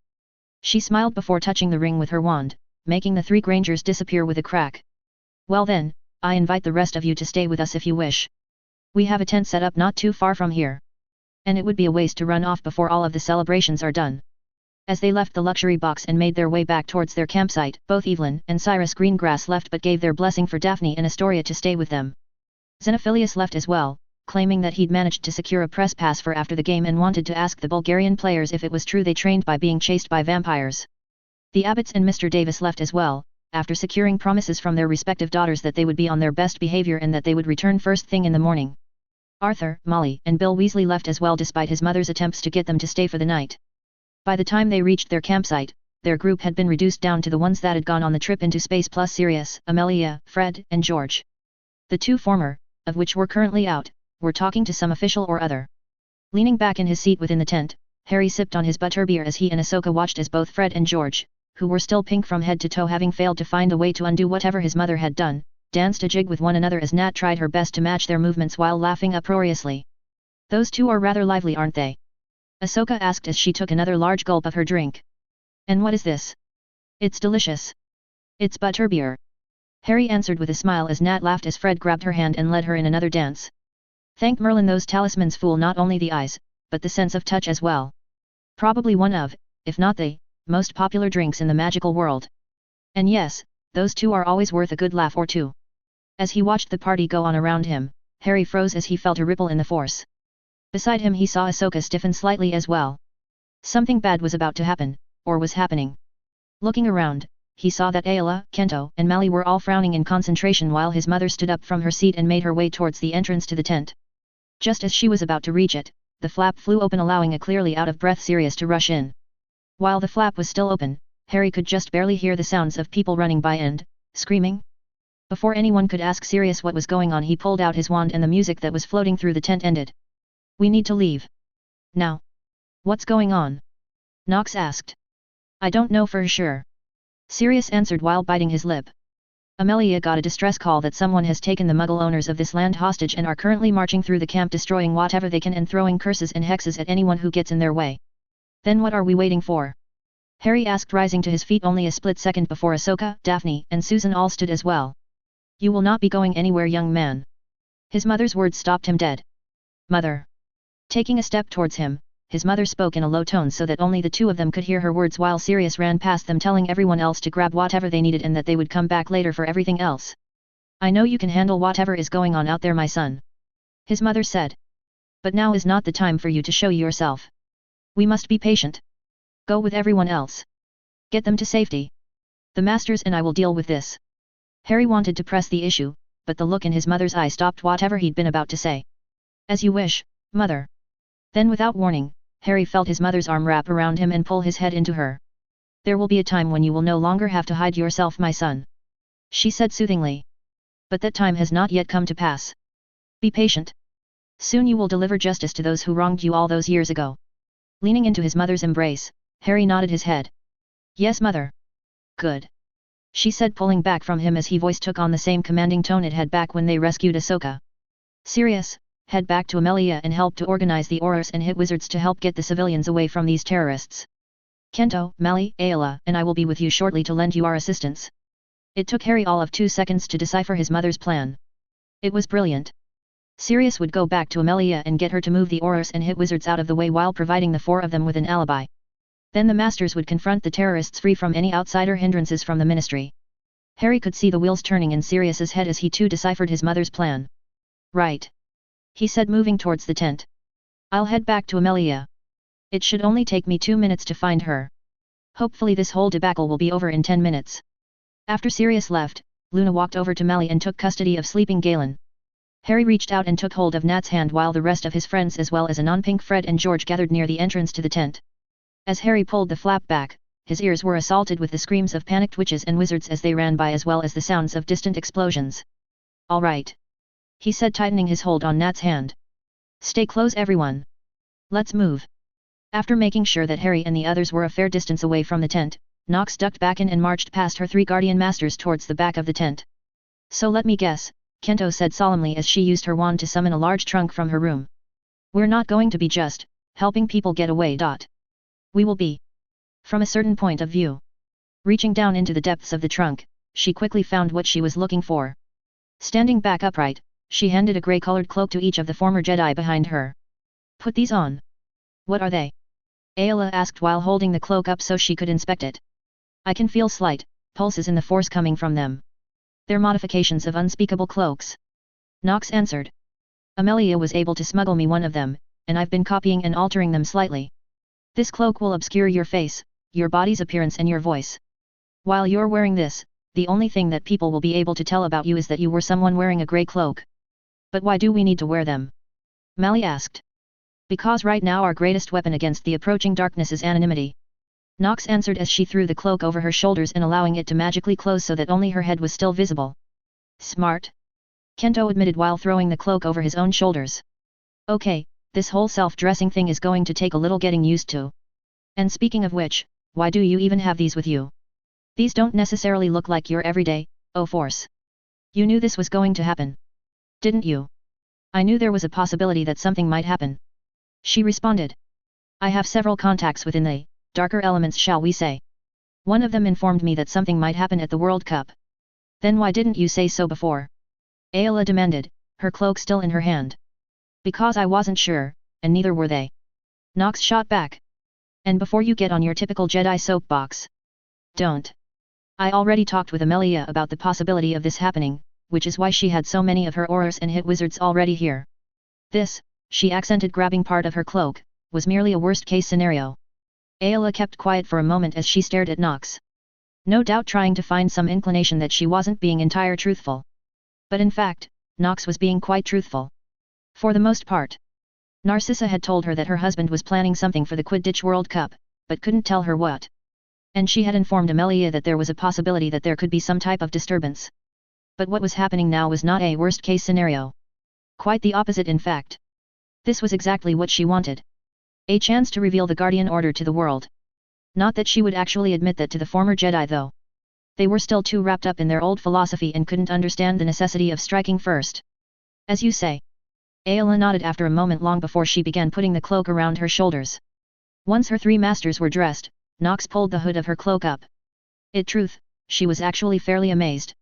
She smiled before touching the ring with her wand, making the 3 Grangers disappear with a crack. Well then, I invite the rest of you to stay with us if you wish. We have a tent set up not too far from here. And it would be a waste to run off before all of the celebrations are done. As they left the luxury box and made their way back towards their campsite, both Evelyn and Cyrus Greengrass left but gave their blessing for Daphne and Astoria to stay with them. Xenophilius left as well, claiming that he'd managed to secure a press pass for after the game and wanted to ask the Bulgarian players if it was true they trained by being chased by vampires. The Abbotts and Mr. Davis left as well, after securing promises from their respective daughters that they would be on their best behavior and that they would return first thing in the morning. Arthur, Molly, and Bill Weasley left as well despite his mother's attempts to get them to stay for the night. By the time they reached their campsite, their group had been reduced down to the ones that had gone on the trip into space plus Sirius, Amelia, Fred, and George. The 2 former, of which were currently out, were talking to some official or other. Leaning back in his seat within the tent, Harry sipped on his butterbeer as he and Ahsoka watched as both Fred and George, who were still pink from head to toe having failed to find a way to undo whatever his mother had done, danced a jig with one another as Nat tried her best to match their movements while laughing uproariously. Those 2 are rather lively, aren't they? Ahsoka asked as she took another large gulp of her drink. And what is this? It's delicious. It's butterbeer. Harry answered with a smile as Nat laughed as Fred grabbed her hand and led her in another dance. Thank Merlin, those talismans fool not only the eyes, but the sense of touch as well. Probably one of, if not the, most popular drinks in the magical world. And yes, those 2 are always worth a good laugh or two. As he watched the party go on around him, Harry froze as he felt a ripple in the force. Beside him he saw Ahsoka stiffen slightly as well. Something bad was about to happen, or was happening. Looking around, he saw that Ayla, Kento, and Mally were all frowning in concentration while his mother stood up from her seat and made her way towards the entrance to the tent. Just as she was about to reach it, the flap flew open allowing a clearly out-of-breath Sirius to rush in. While the flap was still open, Harry could just barely hear the sounds of people running by and screaming. Before anyone could ask Sirius what was going on, he pulled out his wand and the music that was floating through the tent ended. We need to leave. Now. What's going on? Knox asked. I don't know for sure. Sirius answered while biting his lip. Amelia got a distress call that someone has taken the Muggle owners of this land hostage and are currently marching through the camp destroying whatever they can and throwing curses and hexes at anyone who gets in their way. Then what are we waiting for? Harry asked, rising to his feet only a split second before Ahsoka, Daphne, and Susan all stood as well. You will not be going anywhere, young man. His mother's words stopped him dead. Mother. Taking a step towards him, his mother spoke in a low tone so that only the two of them could hear her words while Sirius ran past them telling everyone else to grab whatever they needed and that they would come back later for everything else. I know you can handle whatever is going on out there, my son. His mother said. But now is not the time for you to show yourself. We must be patient. Go with everyone else. Get them to safety. The masters and I will deal with this. Harry wanted to press the issue, but the look in his mother's eye stopped whatever he'd been about to say. As you wish, mother. Then without warning, Harry felt his mother's arm wrap around him and pull his head into her. There will be a time when you will no longer have to hide yourself, my son. She said soothingly. But that time has not yet come to pass. Be patient. Soon you will deliver justice to those who wronged you all those years ago. Leaning into his mother's embrace, Harry nodded his head. Yes, mother. Good. She said, pulling back from him as his voice took on the same commanding tone it had back when they rescued Ahsoka. Sirius, head back to Amelia and help to organize the Aurors and Hit Wizards to help get the civilians away from these terrorists. Kento, Mali, Ayla, and I will be with you shortly to lend you our assistance. It took Harry all of 2 seconds to decipher his mother's plan. It was brilliant. Sirius would go back to Amelia and get her to move the Aurors and Hit Wizards out of the way while providing the 4 of them with an alibi. Then the masters would confront the terrorists free from any outsider hindrances from the ministry. Harry could see the wheels turning in Sirius's head as he too deciphered his mother's plan. Right. He said, moving towards the tent. I'll head back to Amelia. It should only take me 2 minutes to find her. Hopefully this whole debacle will be over in 10 minutes. After Sirius left, Luna walked over to Mali and took custody of sleeping Galen. Harry reached out and took hold of Nat's hand while the rest of his friends as well as a non-pink Fred and George gathered near the entrance to the tent. As Harry pulled the flap back, his ears were assaulted with the screams of panicked witches and wizards as they ran by as well as the sounds of distant explosions. All right. He said, tightening his hold on Nat's hand. Stay close, everyone. Let's move. After making sure that Harry and the others were a fair distance away from the tent, Nox ducked back in and marched past her 3 guardian masters towards the back of the tent. So let me guess, Kento said solemnly as she used her wand to summon a large trunk from her room. We're not going to be just helping people get away. We will be. From a certain point of view. Reaching down into the depths of the trunk, she quickly found what she was looking for. Standing back upright, she handed a grey-colored cloak to each of the former Jedi behind her. Put these on. What are they? Ayla asked while holding the cloak up so she could inspect it. I can feel slight pulses in the force coming from them. They're modifications of unspeakable cloaks. Nox answered. Amelia was able to smuggle me one of them, and I've been copying and altering them slightly. This cloak will obscure your face, your body's appearance and your voice. While you're wearing this, the only thing that people will be able to tell about you is that you were someone wearing a grey cloak. But why do we need to wear them? Mali asked. Because right now our greatest weapon against the approaching darkness is anonymity. Nox answered as she threw the cloak over her shoulders and allowing it to magically close so that only her head was still visible. Smart. Kento admitted while throwing the cloak over his own shoulders. Okay, this whole self-dressing thing is going to take a little getting used to. And speaking of which, why do you even have these with you? These don't necessarily look like your everyday, force. You knew this was going to happen. Didn't you? I knew there was a possibility that something might happen. She responded. I have several contacts within the darker elements, shall we say. One of them informed me that something might happen at the World Cup. Then why didn't you say so before? Ayla demanded, her cloak still in her hand. Because I wasn't sure, and neither were they. Nox shot back. And before you get on your typical Jedi soapbox. Don't. I already talked with Amelia about the possibility of this happening, which is why she had so many of her Aurors and Hit Wizards already here. This, she accented grabbing part of her cloak, was merely a worst-case scenario. Ayla kept quiet for a moment as she stared at Nox. No doubt trying to find some inclination that she wasn't being entire truthful. But in fact, Nox was being quite truthful. For the most part. Narcissa had told her that her husband was planning something for the Quidditch World Cup, but couldn't tell her what. And she had informed Amelia that there was a possibility that there could be some type of disturbance. But what was happening now was not a worst-case scenario. Quite the opposite, in fact. This was exactly what she wanted. A chance to reveal the Guardian Order to the world. Not that she would actually admit that to the former Jedi though. They were still too wrapped up in their old philosophy and couldn't understand the necessity of striking first. As you say. Ayla nodded after a moment long before she began putting the cloak around her shoulders. Once her 3 masters were dressed, Nox pulled the hood of her cloak up. Truth, she was actually fairly amazed.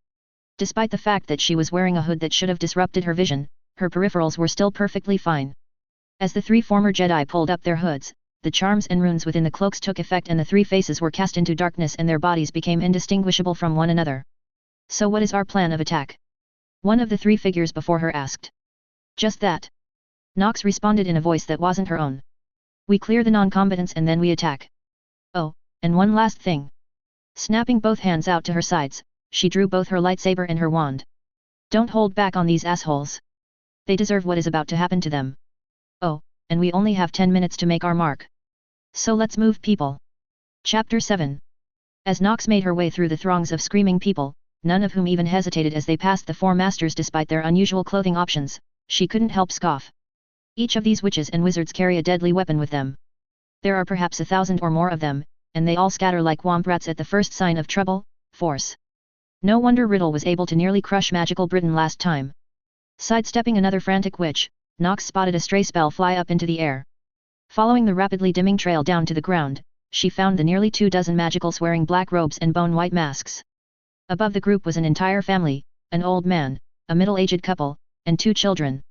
Despite the fact that she was wearing a hood that should have disrupted her vision, her peripherals were still perfectly fine. As the 3 former Jedi pulled up their hoods, the charms and runes within the cloaks took effect and the three faces were cast into darkness and their bodies became indistinguishable from one another. So what is our plan of attack? One of the three figures before her asked. Just that. Nox responded in a voice that wasn't her own. We clear the non-combatants and then we attack. Oh, and one last thing. Snapping both hands out to her sides, she drew both her lightsaber and her wand. Don't hold back on these assholes. They deserve what is about to happen to them. Oh, and we only have 10 minutes to make our mark. So let's move, people. Chapter 7. As Nox made her way through the throngs of screaming people, none of whom even hesitated as they passed the four masters despite their unusual clothing options, she couldn't help scoff. Each of these witches and wizards carry a deadly weapon with them. There are perhaps 1,000 or more of them, and they all scatter like womp rats at the first sign of trouble, force. No wonder Riddle was able to nearly crush Magical Britain last time. Sidestepping another frantic witch, Nox spotted a stray spell fly up into the air. Following the rapidly dimming trail down to the ground, she found the nearly 24 magicals wearing black robes and bone-white masks. Above the group was an entire family, an old man, a middle-aged couple, and 2 children.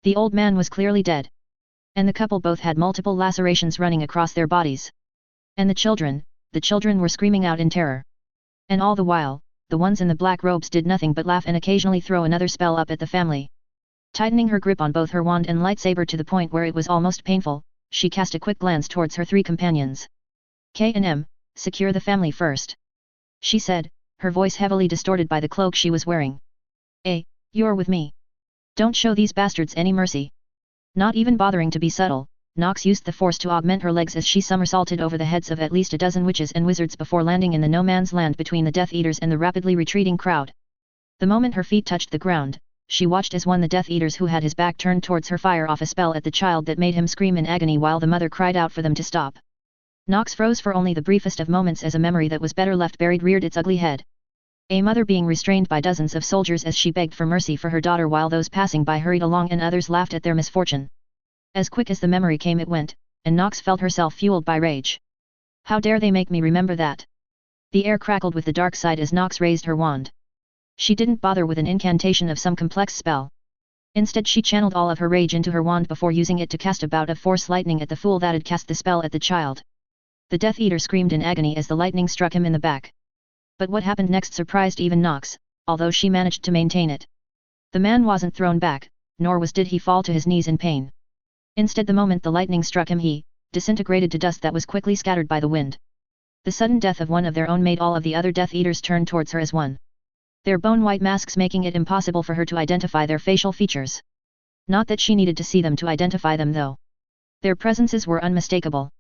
The old man was clearly dead. And the couple both had multiple lacerations running across their bodies. And the children were screaming out in terror. And all the while, the ones in the black robes did nothing but laugh and occasionally throw another spell up at the family. Tightening her grip on both her wand and lightsaber to the point where it was almost painful, she cast a quick glance towards her 3 companions. K&M, secure the family first. She said, her voice heavily distorted by the cloak she was wearing. You're with me. Don't show these bastards any mercy. Not even bothering to be subtle, Nox used the force to augment her legs as she somersaulted over the heads of at least a dozen witches and wizards before landing in the no-man's land between the Death Eaters and the rapidly retreating crowd. The moment her feet touched the ground, she watched as one of the Death Eaters who had his back turned towards her fired off a spell at the child that made him scream in agony while the mother cried out for them to stop. Nox froze for only the briefest of moments as a memory that was better left buried reared its ugly head. A mother being restrained by dozens of soldiers as she begged for mercy for her daughter while those passing by hurried along and others laughed at their misfortune. As quick as the memory came it went, and Nox felt herself fueled by rage. How dare they make me remember that? The air crackled with the dark side as Nox raised her wand. She didn't bother with an incantation of some complex spell. Instead she channeled all of her rage into her wand before using it to cast a bout of force lightning at the fool that had cast the spell at the child. The Death Eater screamed in agony as the lightning struck him in the back. But what happened next surprised even Nox, although she managed to maintain it. The man wasn't thrown back, nor did he fall to his knees in pain. Instead, the moment the lightning struck him, he disintegrated to dust that was quickly scattered by the wind. The sudden death of one of their own made all of the other Death Eaters turn towards her as one. Their bone-white masks making it impossible for her to identify their facial features. Not that she needed to see them to identify them though. Their presences were unmistakable.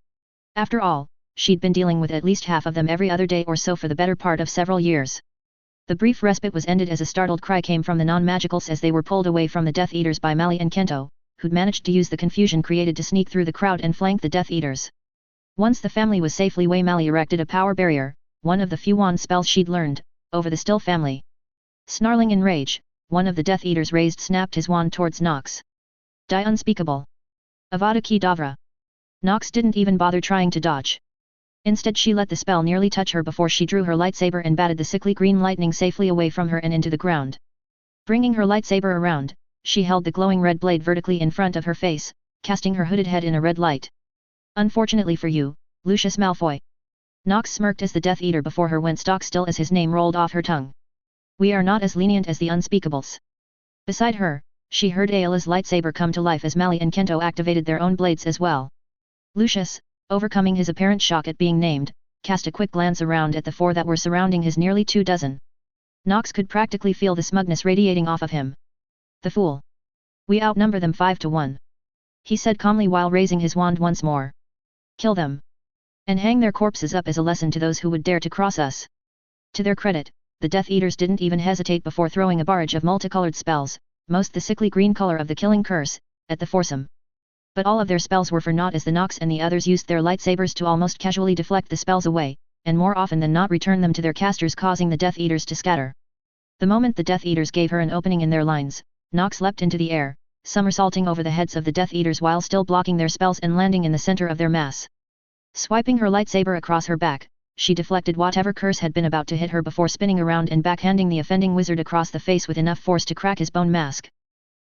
After all, she'd been dealing with at least half of them every other day or so for the better part of several years. The brief respite was ended as a startled cry came from the non-magicals as they were pulled away from the Death Eaters by Mali and Kento, who'd managed to use the confusion created to sneak through the crowd and flank the Death Eaters. Once the family was safely away, Mali erected a power barrier, one of the few wand spells she'd learned, over the still family. Snarling in rage, one of the Death Eaters snapped his wand towards Nox. Die unspeakable. Avada Kedavra. Nox didn't even bother trying to dodge. Instead she let the spell nearly touch her before she drew her lightsaber and batted the sickly green lightning safely away from her and into the ground. Bringing her lightsaber around, she held the glowing red blade vertically in front of her face, casting her hooded head in a red light. Unfortunately for you, Lucius Malfoy. Nox smirked as the Death Eater before her went stock still as his name rolled off her tongue. We are not as lenient as the Unspeakables. Beside her, she heard Ayla's lightsaber come to life as Mali and Kento activated their own blades as well. Lucius, overcoming his apparent shock at being named, cast a quick glance around at the 4 that were surrounding his nearly 24. Nox could practically feel the smugness radiating off of him. The fool. We outnumber them 5-1. He said calmly while raising his wand once more. Kill them. And hang their corpses up as a lesson to those who would dare to cross us. To their credit, the Death Eaters didn't even hesitate before throwing a barrage of multicolored spells, most the sickly green color of the killing curse, at the foursome. But all of their spells were for naught as the Nox and the others used their lightsabers to almost casually deflect the spells away, and more often than not return them to their casters, causing the Death Eaters to scatter. The moment the Death Eaters gave her an opening in their lines, Nox leapt into the air, somersaulting over the heads of the Death Eaters while still blocking their spells and landing in the center of their mass. Swiping her lightsaber across her back, she deflected whatever curse had been about to hit her before spinning around and backhanding the offending wizard across the face with enough force to crack his bone mask.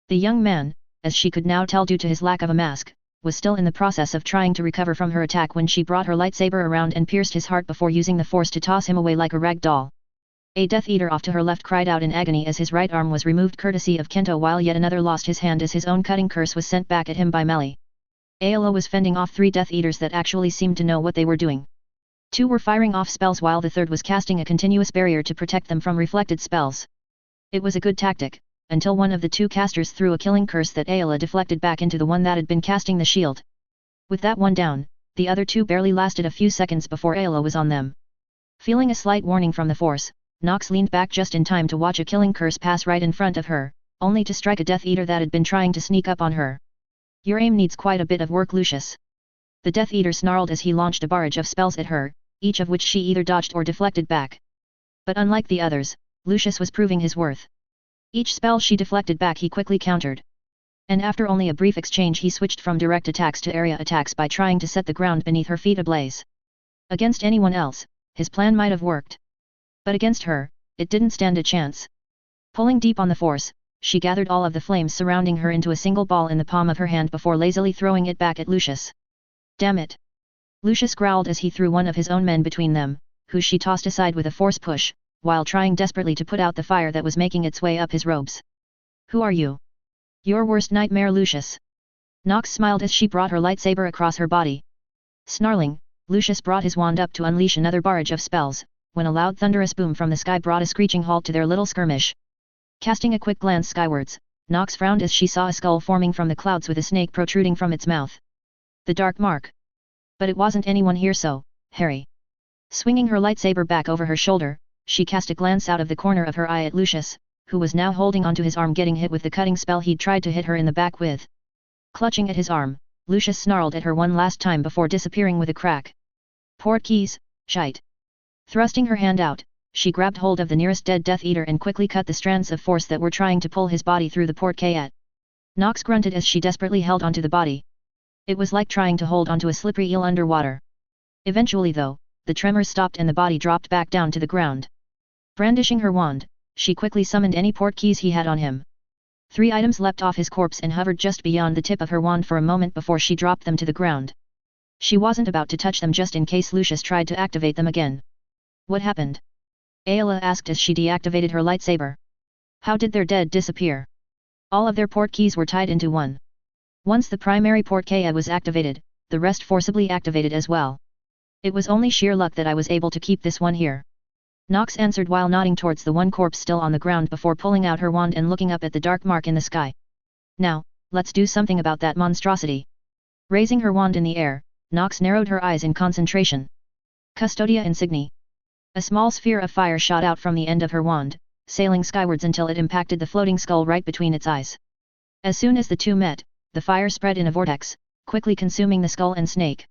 The young man, as she could now tell due to his lack of a mask, was still in the process of trying to recover from her attack when she brought her lightsaber around and pierced his heart before using the force to toss him away like a rag doll. A Death Eater off to her left cried out in agony as his right arm was removed courtesy of Kento, while yet another lost his hand as his own cutting curse was sent back at him by Melly. Ayla was fending off 3 Death Eaters that actually seemed to know what they were doing. 2 were firing off spells while the third was casting a continuous barrier to protect them from reflected spells. It was a good tactic, until one of the 2 casters threw a killing curse that Ayla deflected back into the one that had been casting the shield. With that one down, the other 2 barely lasted a few seconds before Ayla was on them. Feeling a slight warning from the force, Nox leaned back just in time to watch a killing curse pass right in front of her, only to strike a Death Eater that had been trying to sneak up on her. Your aim needs quite a bit of work, Lucius. The Death Eater snarled as he launched a barrage of spells at her, each of which she either dodged or deflected back. But unlike the others, Lucius was proving his worth. Each spell she deflected back he quickly countered. And after only a brief exchange he switched from direct attacks to area attacks by trying to set the ground beneath her feet ablaze. Against anyone else, his plan might have worked. But against her, it didn't stand a chance. Pulling deep on the force, she gathered all of the flames surrounding her into a single ball in the palm of her hand before lazily throwing it back at Lucius. Damn it! Lucius growled as he threw one of his own men between them, who she tossed aside with a force push, while trying desperately to put out the fire that was making its way up his robes. Who are you? Your worst nightmare, Lucius. Nox smiled as she brought her lightsaber across her body. Snarling, Lucius brought his wand up to unleash another barrage of spells, when a loud thunderous boom from the sky brought a screeching halt to their little skirmish. Casting a quick glance skywards, Nox frowned as she saw a skull forming from the clouds with a snake protruding from its mouth. The Dark Mark. But it wasn't anyone here, so, Harry. Swinging her lightsaber back over her shoulder, she cast a glance out of the corner of her eye at Lucius, who was now holding onto his arm, getting hit with the cutting spell he'd tried to hit her in the back with. Clutching at his arm, Lucius snarled at her one last time before disappearing with a crack. Port keys, shite. Thrusting her hand out, she grabbed hold of the nearest dead Death Eater and quickly cut the strands of force that were trying to pull his body through the port key. Nox grunted as she desperately held onto the body. It was like trying to hold onto a slippery eel underwater. Eventually though, the tremors stopped and the body dropped back down to the ground. Brandishing her wand, she quickly summoned any port keys he had on him. 3 items leapt off his corpse and hovered just beyond the tip of her wand for a moment before she dropped them to the ground. She wasn't about to touch them just in case Lucius tried to activate them again. What happened? Ayla asked as she deactivated her lightsaber. How did their dead disappear? All of their port keys were tied into one. Once the primary port key was activated, the rest forcibly activated as well. It was only sheer luck that I was able to keep this one here. Nox answered while nodding towards the one corpse still on the ground before pulling out her wand and looking up at the dark mark in the sky. Now, let's do something about that monstrosity. Raising her wand in the air, Nox narrowed her eyes in concentration. Custodia Insigni. A small sphere of fire shot out from the end of her wand, sailing skywards until it impacted the floating skull right between its eyes. As soon as the two met, the fire spread in a vortex, quickly consuming the skull and snake.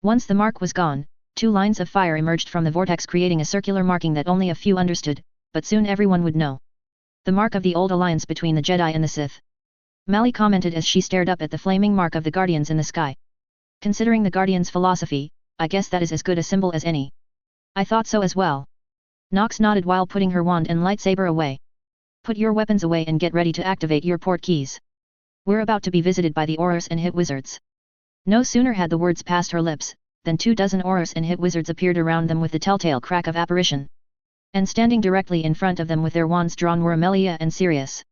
Once the mark was gone, 2 lines of fire emerged from the vortex, creating a circular marking that only a few understood, but soon everyone would know. The mark of the old alliance between the Jedi and the Sith. Mally commented as she stared up at the flaming mark of the Guardians in the sky. Considering the Guardians' philosophy, I guess that is as good a symbol as any. I thought so as well. Nox nodded while putting her wand and lightsaber away. Put your weapons away and get ready to activate your port keys. We're about to be visited by the Aurors and Hit Wizards. No sooner had the words passed her lips, than 24 Aurors and Hit Wizards appeared around them with the telltale crack of apparition. And standing directly in front of them with their wands drawn were Amelia and Sirius.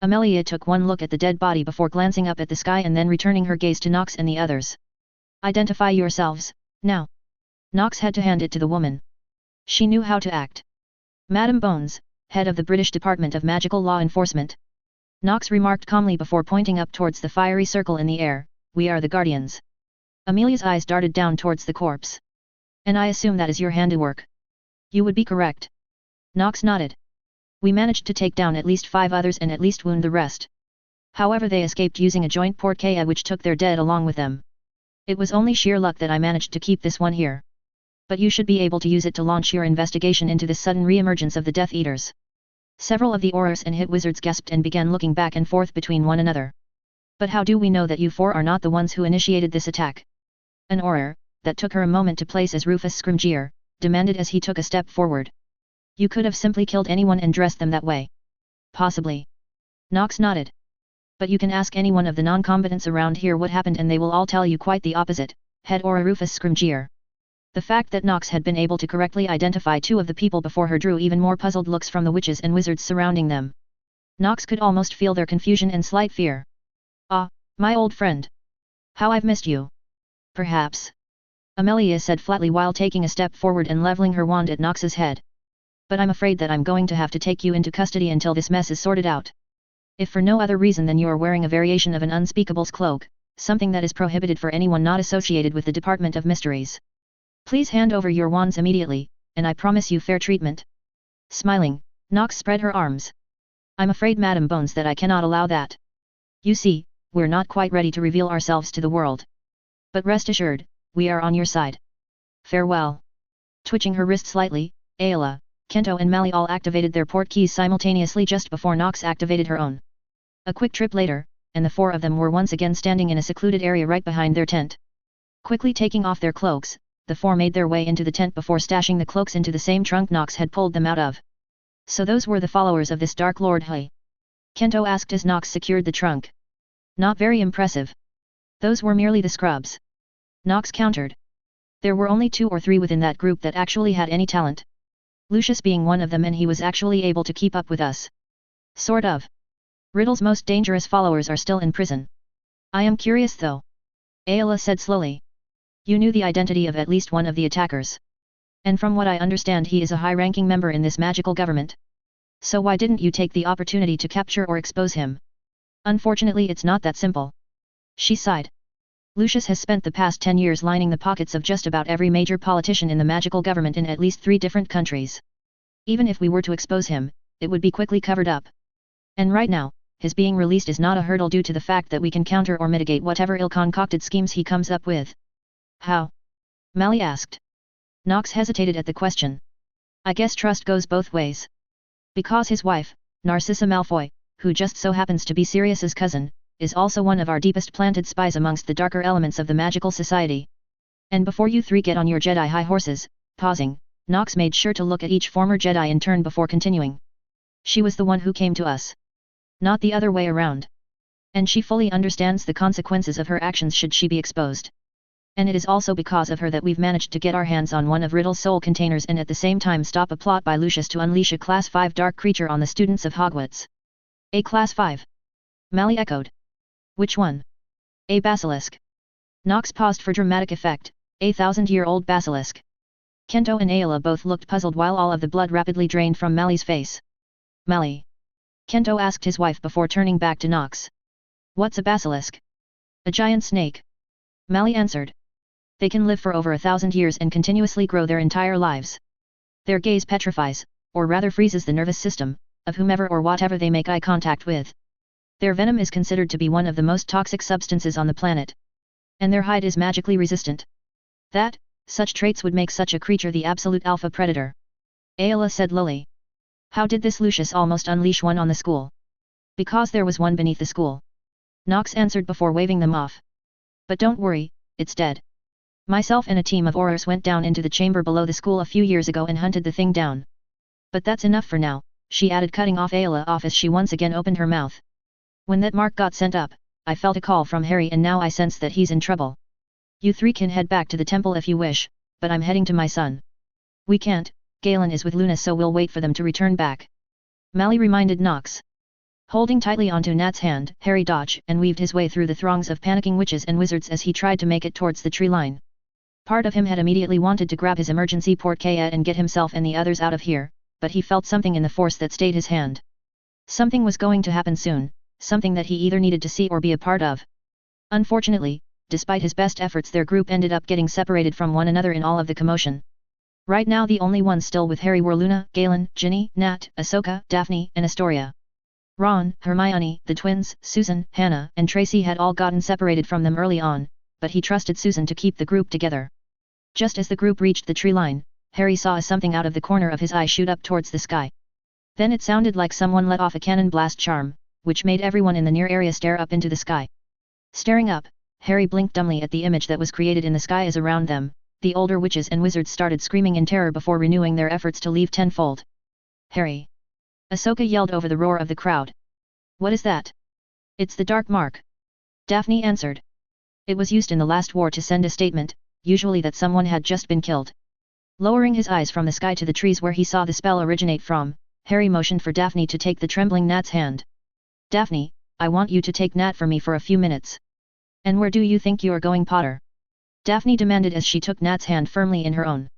Amelia took one look at the dead body before glancing up at the sky and then returning her gaze to Nox and the others. Identify yourselves, now. Nox had to hand it to the woman. She knew how to act. Madam Bones, head of the British Department of Magical Law Enforcement. Nox remarked calmly before pointing up towards the fiery circle in the air, we are the Guardians. Amelia's eyes darted down towards the corpse. And I assume that is your handiwork. You would be correct. Nox nodded. We managed to take down at least 5 others and at least wound the rest. However, they escaped using a joint port key which took their dead along with them. It was only sheer luck that I managed to keep this one here. But you should be able to use it to launch your investigation into this sudden re-emergence of the Death Eaters. Several of the Aurors and Hit Wizards gasped and began looking back and forth between one another. But how do we know that you 4 are not the ones who initiated this attack? An Auror, that took her a moment to place as Rufus Scrimgeour, demanded as he took a step forward. You could have simply killed anyone and dressed them that way. Possibly. Nox nodded. But you can ask any one of the non-combatants around here what happened and they will all tell you quite the opposite, head or Rufus Scrimgear. The fact that Nox had been able to correctly identify two of the people before her drew even more puzzled looks from the witches and wizards surrounding them. Nox could almost feel their confusion and slight fear. "Ah, my old friend. How I've missed you." "Perhaps," Amelia said flatly while taking a step forward and leveling her wand at Nox's head. "But I'm afraid that I'm going to have to take you into custody until this mess is sorted out. If for no other reason than you are wearing a variation of an unspeakable's cloak, something that is prohibited for anyone not associated with the Department of Mysteries. Please hand over your wands immediately, and I promise you fair treatment." Smiling, Nox spread her arms. "I'm afraid Madam Bones that I cannot allow that. You see, we're not quite ready to reveal ourselves to the world. But rest assured, we are on your side. Farewell." Twitching her wrist slightly, Ayla, Kento and Mali all activated their port keys simultaneously just before Nox activated her own. A quick trip later, and the four of them were once again standing in a secluded area right behind their tent. Quickly taking off their cloaks, the four made their way into the tent before stashing the cloaks into the same trunk Nox had pulled them out of. "So those were the followers of this Dark Lord, hey?" Kento asked as Nox secured the trunk. "Not very impressive. Those were merely the scrubs," Nox countered. "There were only 2 or 3 within that group that actually had any talent. Lucius being one of them, and he was actually able to keep up with us. Sort of. Riddle's most dangerous followers are still in prison. I am curious though," Ayla said slowly. "You knew the identity of at least one of the attackers. And from what I understand he is a high-ranking member in this magical government. So why didn't you take the opportunity to capture or expose him?" "Unfortunately it's not that simple." She sighed. "Lucius has spent the past 10 years lining the pockets of just about every major politician in the magical government in at least 3 different countries. Even if we were to expose him, it would be quickly covered up. And right now, his being released is not a hurdle due to the fact that we can counter or mitigate whatever ill-concocted schemes he comes up with." "How?" Mali asked. Nox hesitated at the question. "I guess trust goes both ways. Because his wife, Narcissa Malfoy, who just so happens to be Sirius's cousin, is also one of our deepest planted spies amongst the darker elements of the magical society. And before you 3 get on your Jedi high horses," pausing, Nox made sure to look at each former Jedi in turn before continuing. "She was the one who came to us. Not the other way around. And she fully understands the consequences of her actions should she be exposed. And it is also because of her that we've managed to get our hands on one of Riddle's soul containers and at the same time stop a plot by Lucius to unleash a Class 5 dark creature on the students of Hogwarts." "A Class 5? Mali echoed. "Which one?" "A basilisk." Nox paused for dramatic effect. "A 1,000-year-old basilisk." Kento and Ayla both looked puzzled while all of the blood rapidly drained from Mali's face. "Mali?" Kento asked his wife before turning back to Nox. "What's a basilisk?" "A giant snake," Mali answered. "They can live for over 1,000 years and continuously grow their entire lives. Their gaze petrifies, or rather freezes the nervous system, of whomever or whatever they make eye contact with. Their venom is considered to be one of the most toxic substances on the planet. And their hide is magically resistant. Such traits would make such a creature the absolute alpha predator," Ayla said lowly. "How did this Lucius almost unleash one on the school?" "Because there was one beneath the school," Nox answered before waving them off. "But don't worry, it's dead. Myself and a team of Aurors went down into the chamber below the school a few years ago and hunted the thing down. But that's enough for now," she added, cutting off Ayla off as she once again opened her mouth. "When that mark got sent up, I felt a call from Harry and now I sense that he's in trouble. You 3 can head back to the temple if you wish, but I'm heading to my son." "We can't, Galen is with Luna, so we'll wait for them to return back," Mali reminded Nox. Holding tightly onto Nat's hand, Harry dodged and weaved his way through the throngs of panicking witches and wizards as he tried to make it towards the tree line. Part of him had immediately wanted to grab his emergency portkey and get himself and the others out of here, but he felt something in the force that stayed his hand. Something was going to happen soon, something that he either needed to see or be a part of. Unfortunately, despite his best efforts, their group ended up getting separated from one another in all of the commotion. Right now the only ones still with Harry were Luna, Galen, Ginny, Nat, Ahsoka, Daphne, and Astoria. Ron, Hermione, the twins, Susan, Hannah, and Tracy had all gotten separated from them early on, but he trusted Susan to keep the group together. Just as the group reached the tree line, Harry saw something out of the corner of his eye shoot up towards the sky. Then it sounded like someone let off a cannon blast charm, which made everyone in the near area stare up into the sky. Staring up, Harry blinked dumbly at the image that was created in the sky as around them, the older witches and wizards started screaming in terror before renewing their efforts to leave tenfold. "Harry!" Ahsoka yelled over the roar of the crowd. "What is that?" It's the dark mark. Daphne answered. It was used in the last war to send a statement, usually that someone had just been killed. Lowering his eyes from the sky to the trees where he saw the spell originate from, Harry motioned for Daphne to take the trembling Nat's hand. Daphne, I want you to take Nat for me for a few minutes. And where do you think you are going, Potter? Daphne demanded as she took Nat's hand firmly in her own.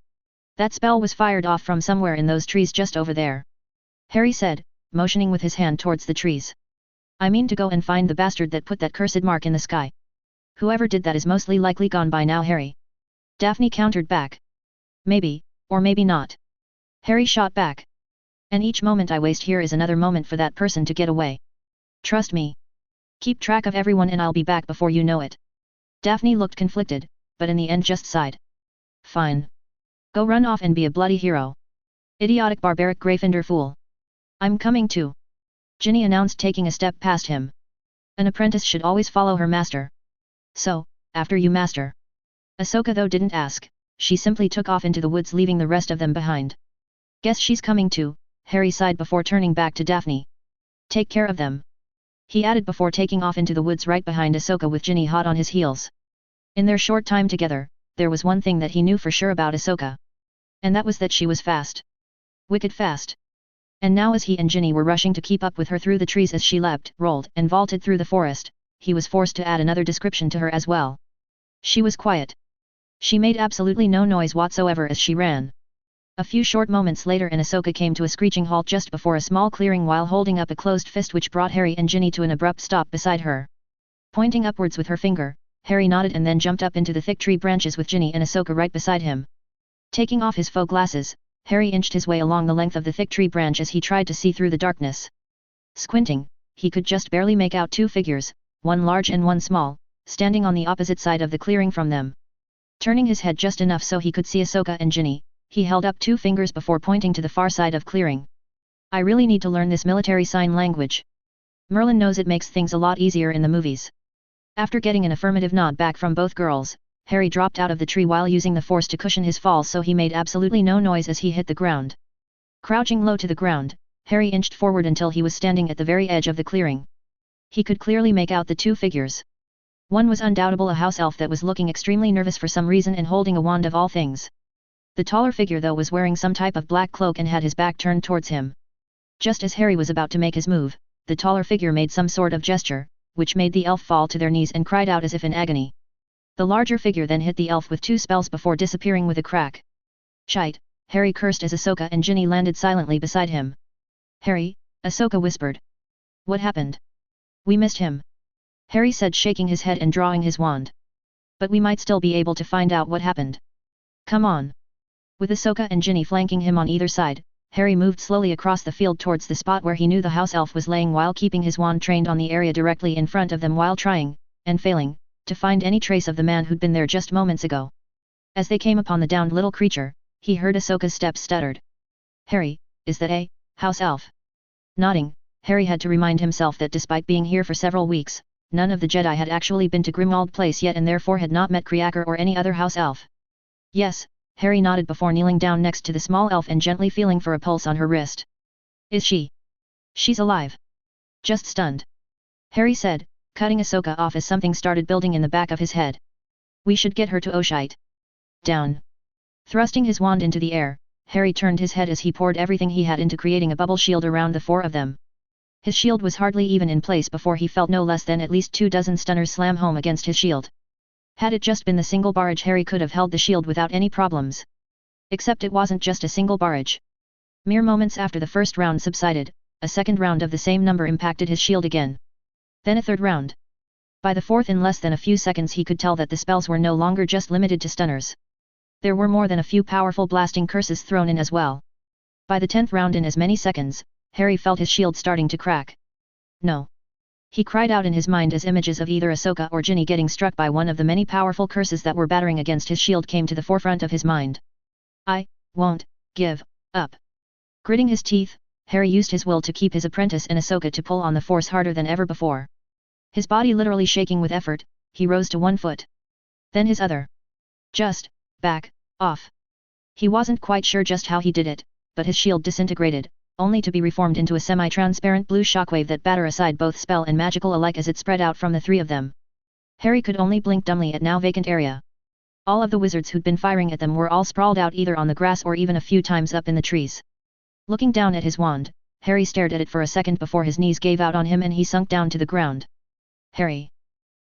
That spell was fired off from somewhere in those trees just over there. Harry said, motioning with his hand towards the trees. I mean to go and find the bastard that put that cursed mark in the sky. Whoever did that is mostly likely gone by now, Harry. Daphne countered back. Maybe, or maybe not. Harry shot back. And each moment I waste here is another moment for that person to get away. Trust me. Keep track of everyone and I'll be back before you know it. Daphne looked conflicted, but in the end just sighed. Fine. Go run off and be a bloody hero. Idiotic barbaric Gryffindor fool. I'm coming too. Ginny announced, taking a step past him. An apprentice should always follow her master. So, after you, master. Ahsoka though didn't ask, she simply took off into the woods, leaving the rest of them behind. Guess she's coming too, Harry sighed before turning back to Daphne. Take care of them. He added before taking off into the woods right behind Ahsoka with Ginny hot on his heels. In their short time together, there was one thing that he knew for sure about Ahsoka. And that was that she was fast. Wicked fast. And now as he and Ginny were rushing to keep up with her through the trees as she leapt, rolled, and vaulted through the forest, he was forced to add another description to her as well. She was quiet. She made absolutely no noise whatsoever as she ran. A few short moments later and Ahsoka came to a screeching halt just before a small clearing while holding up a closed fist, which brought Harry and Ginny to an abrupt stop beside her. Pointing upwards with her finger, Harry nodded and then jumped up into the thick tree branches with Ginny and Ahsoka right beside him. Taking off his faux glasses, Harry inched his way along the length of the thick tree branch as he tried to see through the darkness. Squinting, he could just barely make out two figures, one large and one small, standing on the opposite side of the clearing from them. Turning his head just enough so he could see Ahsoka and Ginny, he held up two fingers before pointing to the far side of clearing. I really need to learn this military sign language. Merlin knows it makes things a lot easier in the movies. After getting an affirmative nod back from both girls, Harry dropped out of the tree while using the force to cushion his fall so he made absolutely no noise as he hit the ground. Crouching low to the ground, Harry inched forward until he was standing at the very edge of the clearing. He could clearly make out the two figures. One was undoubtedly a house elf that was looking extremely nervous for some reason and holding a wand of all things. The taller figure though was wearing some type of black cloak and had his back turned towards him. Just as Harry was about to make his move, the taller figure made some sort of gesture, which made the elf fall to their knees and cried out as if in agony. The larger figure then hit the elf with two spells before disappearing with a crack. Shite, Harry cursed as Ahsoka and Ginny landed silently beside him. Harry, Ahsoka whispered. What happened? We missed him. Harry said, shaking his head and drawing his wand. But we might still be able to find out what happened. Come on. With Ahsoka and Ginny flanking him on either side, Harry moved slowly across the field towards the spot where he knew the house elf was laying while keeping his wand trained on the area directly in front of them while trying, and failing, to find any trace of the man who'd been there just moments ago. As they came upon the downed little creature, he heard Ahsoka's steps stuttered. Harry, is that a house elf? Nodding, Harry had to remind himself that despite being here for several weeks, none of the Jedi had actually been to Grimwald Place yet and therefore had not met Kriaker or any other house elf. Yes, Harry nodded before kneeling down next to the small elf and gently feeling for a pulse on her wrist. Is she? She's alive. Just stunned. Harry said, cutting Ahsoka off as something started building in the back of his head. We should get her to Oshite. Down. Thrusting his wand into the air, Harry turned his head as he poured everything he had into creating a bubble shield around the four of them. His shield was hardly even in place before he felt no less than at least 24 stunners slam home against his shield. Had it just been the single barrage, Harry could have held the shield without any problems. Except it wasn't just a single barrage. Mere moments after the first round subsided, a second round of the same number impacted his shield again. Then a third round. By the fourth, in less than a few seconds, he could tell that the spells were no longer just limited to stunners. There were more than a few powerful blasting curses thrown in as well. By the 10th round, in as many seconds, Harry felt his shield starting to crack. No. He cried out in his mind as images of either Ahsoka or Ginny getting struck by one of the many powerful curses that were battering against his shield came to the forefront of his mind. I won't give up. Gritting his teeth, Harry used his will to keep his apprentice and Ahsoka to pull on the force harder than ever before. His body literally shaking with effort, he rose to one foot. Then his other. Just back off. He wasn't quite sure just how he did it, but his shield disintegrated, only to be reformed into a semi-transparent blue shockwave that batter aside both spell and magical alike as it spread out from the three of them. Harry could only blink dumbly at now vacant area. All of the wizards who'd been firing at them were all sprawled out either on the grass or even a few times up in the trees. Looking down at his wand, Harry stared at it for a second before his knees gave out on him and he sunk down to the ground. Harry.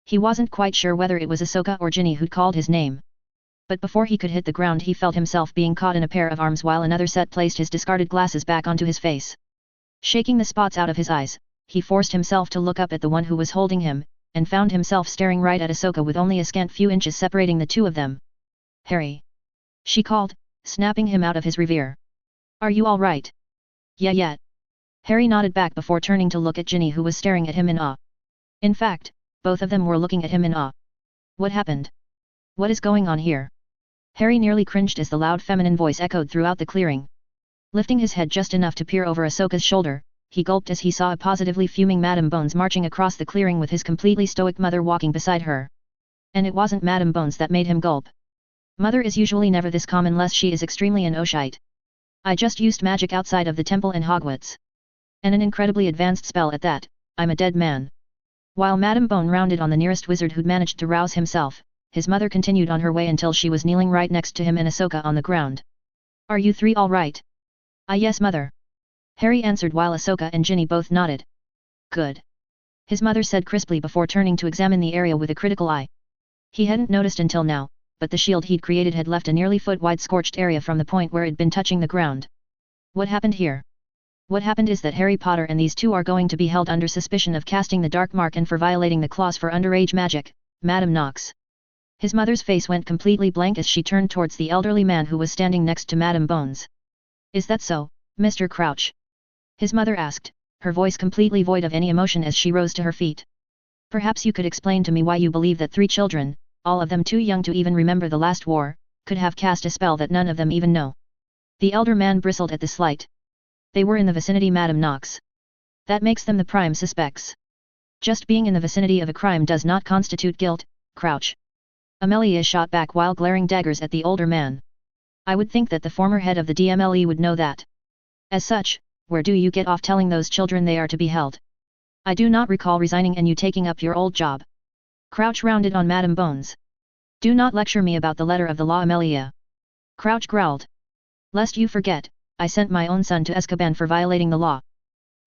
He wasn't quite sure whether it was Ahsoka or Ginny who'd called his name. But before he could hit the ground he felt himself being caught in a pair of arms while another set placed his discarded glasses back onto his face. Shaking the spots out of his eyes, he forced himself to look up at the one who was holding him, and found himself staring right at Ahsoka with only a scant few inches separating the two of them. Harry. She called, snapping him out of his reverie. Are you all right? Yeah. Harry nodded back before turning to look at Ginny who was staring at him in awe. In fact, both of them were looking at him in awe. What happened? What is going on here? Harry nearly cringed as the loud feminine voice echoed throughout the clearing. Lifting his head just enough to peer over Ahsoka's shoulder, he gulped as he saw a positively fuming Madame Bones marching across the clearing with his completely stoic mother walking beside her. And it wasn't Madame Bones that made him gulp. Mother is usually never this calm unless she is extremely an Oshite. I just used magic outside of the temple in Hogwarts. And an incredibly advanced spell at that. I'm a dead man. While Madame Bone rounded on the nearest wizard who'd managed to rouse himself, his mother continued on her way until she was kneeling right next to him and Ahsoka on the ground. Are you three all right? Yes mother. Harry answered while Ahsoka and Ginny both nodded. Good. His mother said crisply before turning to examine the area with a critical eye. He hadn't noticed until now, but the shield he'd created had left a nearly foot-wide scorched area from the point where it'd been touching the ground. What happened here? What happened is that Harry Potter and these two are going to be held under suspicion of casting the dark mark and for violating the clause for underage magic, Madam Knox. His mother's face went completely blank as she turned towards the elderly man who was standing next to Madame Bones. Is that so, Mr. Crouch? His mother asked, her voice completely void of any emotion as she rose to her feet. Perhaps you could explain to me why you believe that 3 children, all of them too young to even remember the last war, could have cast a spell that none of them even know. The elder man bristled at the slight. They were in the vicinity, Madam Knox. That makes them the prime suspects. Just being in the vicinity of a crime does not constitute guilt, Crouch. Amelia shot back while glaring daggers at the older man. I would think that the former head of the DMLE would know that. As such, where do you get off telling those children they are to be held? I do not recall resigning and you taking up your old job. Crouch rounded on Madame Bones. Do not lecture me about the letter of the law, Amelia. Crouch growled. Lest you forget, I sent my own son to Azkaban for violating the law.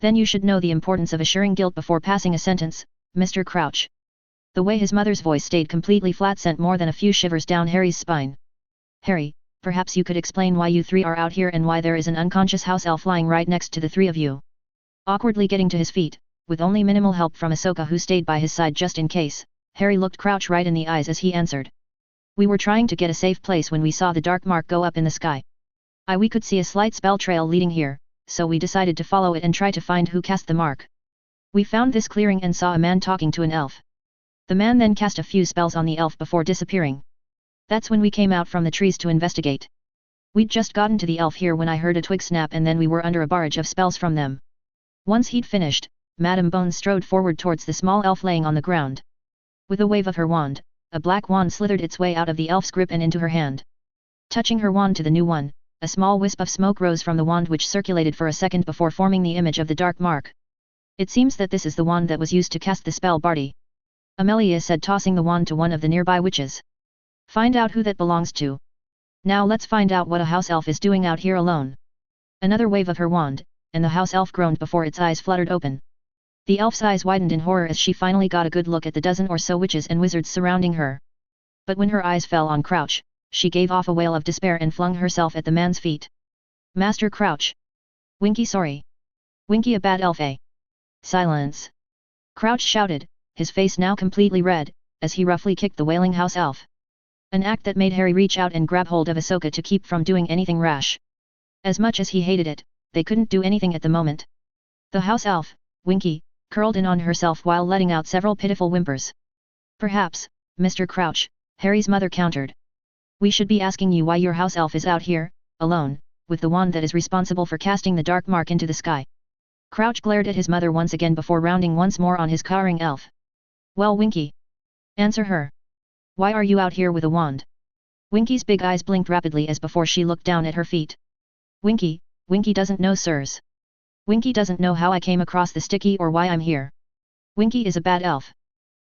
Then you should know the importance of assuring guilt before passing a sentence, Mr. Crouch. The way his mother's voice stayed completely flat sent more than a few shivers down Harry's spine. Harry, perhaps you could explain why you 3 are out here and why there is an unconscious house elf lying right next to the 3 of you. Awkwardly getting to his feet, with only minimal help from Ahsoka who stayed by his side just in case, Harry looked Crouch right in the eyes as he answered. We were trying to get a safe place when we saw the dark mark go up in the sky. We could see a slight spell trail leading here, so we decided to follow it and try to find who cast the mark. We found this clearing and saw a man talking to an elf. The man then cast a few spells on the elf before disappearing. That's when we came out from the trees to investigate. We'd just gotten to the elf here when I heard a twig snap and then we were under a barrage of spells from them. Once he'd finished, Madame Bones strode forward towards the small elf laying on the ground. With a wave of her wand, a black wand slithered its way out of the elf's grip and into her hand. Touching her wand to the new one, a small wisp of smoke rose from the wand which circulated for a second before forming the image of the dark mark. It seems that this is the wand that was used to cast the spell, Barty. Amelia said, tossing the wand to one of the nearby witches. Find out who that belongs to. Now let's find out what a house elf is doing out here alone. Another wave of her wand, and the house elf groaned before its eyes fluttered open. The elf's eyes widened in horror as she finally got a good look at the dozen or so witches and wizards surrounding her. But when her eyes fell on Crouch, she gave off a wail of despair and flung herself at the man's feet. Master Crouch! Winky, sorry. Winky, a bad elf, eh? Silence! Crouch shouted, his face now completely red, as he roughly kicked the wailing house elf. An act that made Harry reach out and grab hold of Ahsoka to keep from doing anything rash. As much as he hated it, they couldn't do anything at the moment. The house elf, Winky, curled in on herself while letting out several pitiful whimpers. Perhaps, Mr. Crouch, Harry's mother countered. We should be asking you why your house elf is out here, alone, with the wand that is responsible for casting the dark mark into the sky. Crouch glared at his mother once again before rounding once more on his cowering elf. Well, Winky. Answer her. Why are you out here with a wand? Winky's big eyes blinked rapidly as before she looked down at her feet. Winky doesn't know, sirs. Winky doesn't know how I came across the sticky or why I'm here. Winky is a bad elf.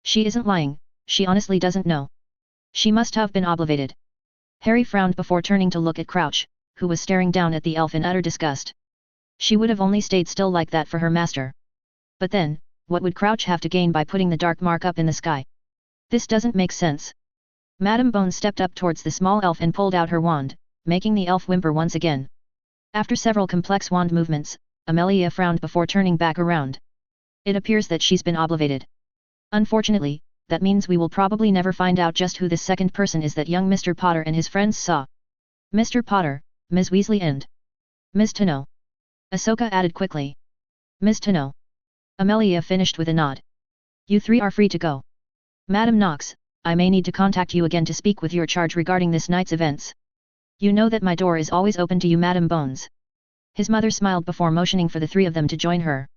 She isn't lying, she honestly doesn't know. She must have been obligated. Harry frowned before turning to look at Crouch, who was staring down at the elf in utter disgust. She would have only stayed still like that for her master. But then, what would Crouch have to gain by putting the dark mark up in the sky? This doesn't make sense. Madame Bones stepped up towards the small elf and pulled out her wand, making the elf whimper once again. After several complex wand movements, Amelia frowned before turning back around. It appears that she's been obligated. Unfortunately, that means we will probably never find out just who this second person is that young Mr. Potter and his friends saw. Mr. Potter, Ms. Weasley and Ms. Tonneau. Ahsoka added quickly. Ms. Tonneau. Amelia finished with a nod. You three are free to go. Madam Knox, I may need to contact you again to speak with your charge regarding this night's events. You know that my door is always open to you, Madam Bones. His mother smiled before motioning for the three of them to join her.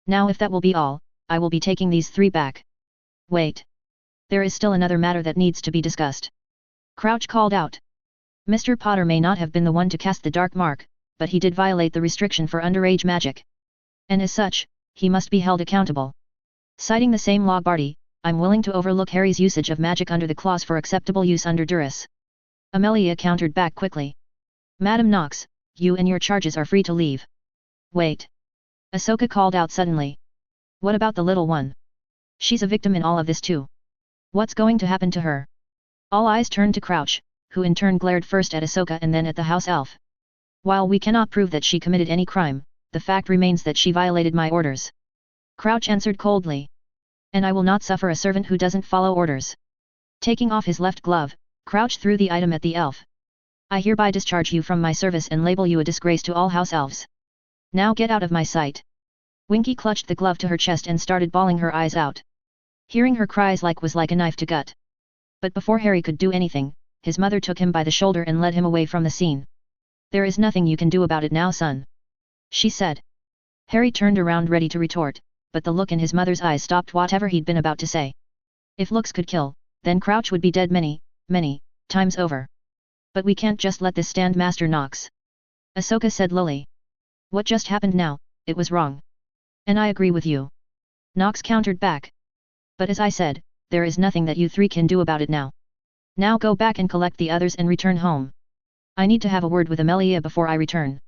Now if that will be all, I will be taking these three back. Wait. There is still another matter that needs to be discussed. Crouch called out. Mr. Potter may not have been the one to cast the dark mark, but he did violate the restriction for underage magic. And as such, he must be held accountable. Citing the same law, Barty, I'm willing to overlook Harry's usage of magic under the clause for acceptable use under duress. Amelia countered back quickly. Madam Knox, you and your charges are free to leave. Wait. Ahsoka called out suddenly. What about the little one? She's a victim in all of this too. What's going to happen to her? All eyes turned to Crouch, who in turn glared first at Ahsoka and then at the house elf. While we cannot prove that she committed any crime, the fact remains that she violated my orders. Crouch answered coldly. And I will not suffer a servant who doesn't follow orders. Taking off his left glove, Crouch threw the item at the elf. I hereby discharge you from my service and label you a disgrace to all house elves. Now get out of my sight. Winky clutched the glove to her chest and started bawling her eyes out. Hearing her cries was like a knife to gut. But before Harry could do anything, his mother took him by the shoulder and led him away from the scene. There is nothing you can do about it now, son. She said. Harry turned around ready to retort, but the look in his mother's eyes stopped whatever he'd been about to say. If looks could kill, then Crouch would be dead many times over. But we can't just let this stand, Master Knox. Ahsoka said lowly. What just happened now, it was wrong. And I agree with you. Knox countered back. But as I said, there is nothing that you three can do about it now. Now go back and collect the others and return home. I need to have a word with Amelia before I return.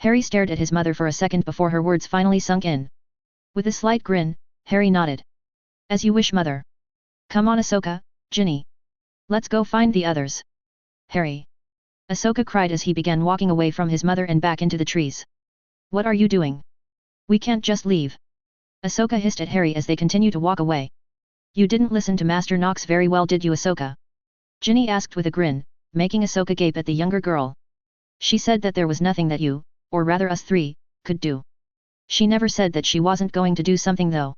Harry stared at his mother for a second before her words finally sunk in. With a slight grin, Harry nodded. As you wish, mother. Come on, Ahsoka, Ginny. Let's go find the others. Harry. Ahsoka cried as he began walking away from his mother and back into the trees. What are you doing? We can't just leave. Ahsoka hissed at Harry as they continued to walk away. You didn't listen to Master Knox very well, did you, Ahsoka? Ginny asked with a grin, making Ahsoka gape at the younger girl. She said that there was nothing that you, or rather us three, could do. She never said that she wasn't going to do something though.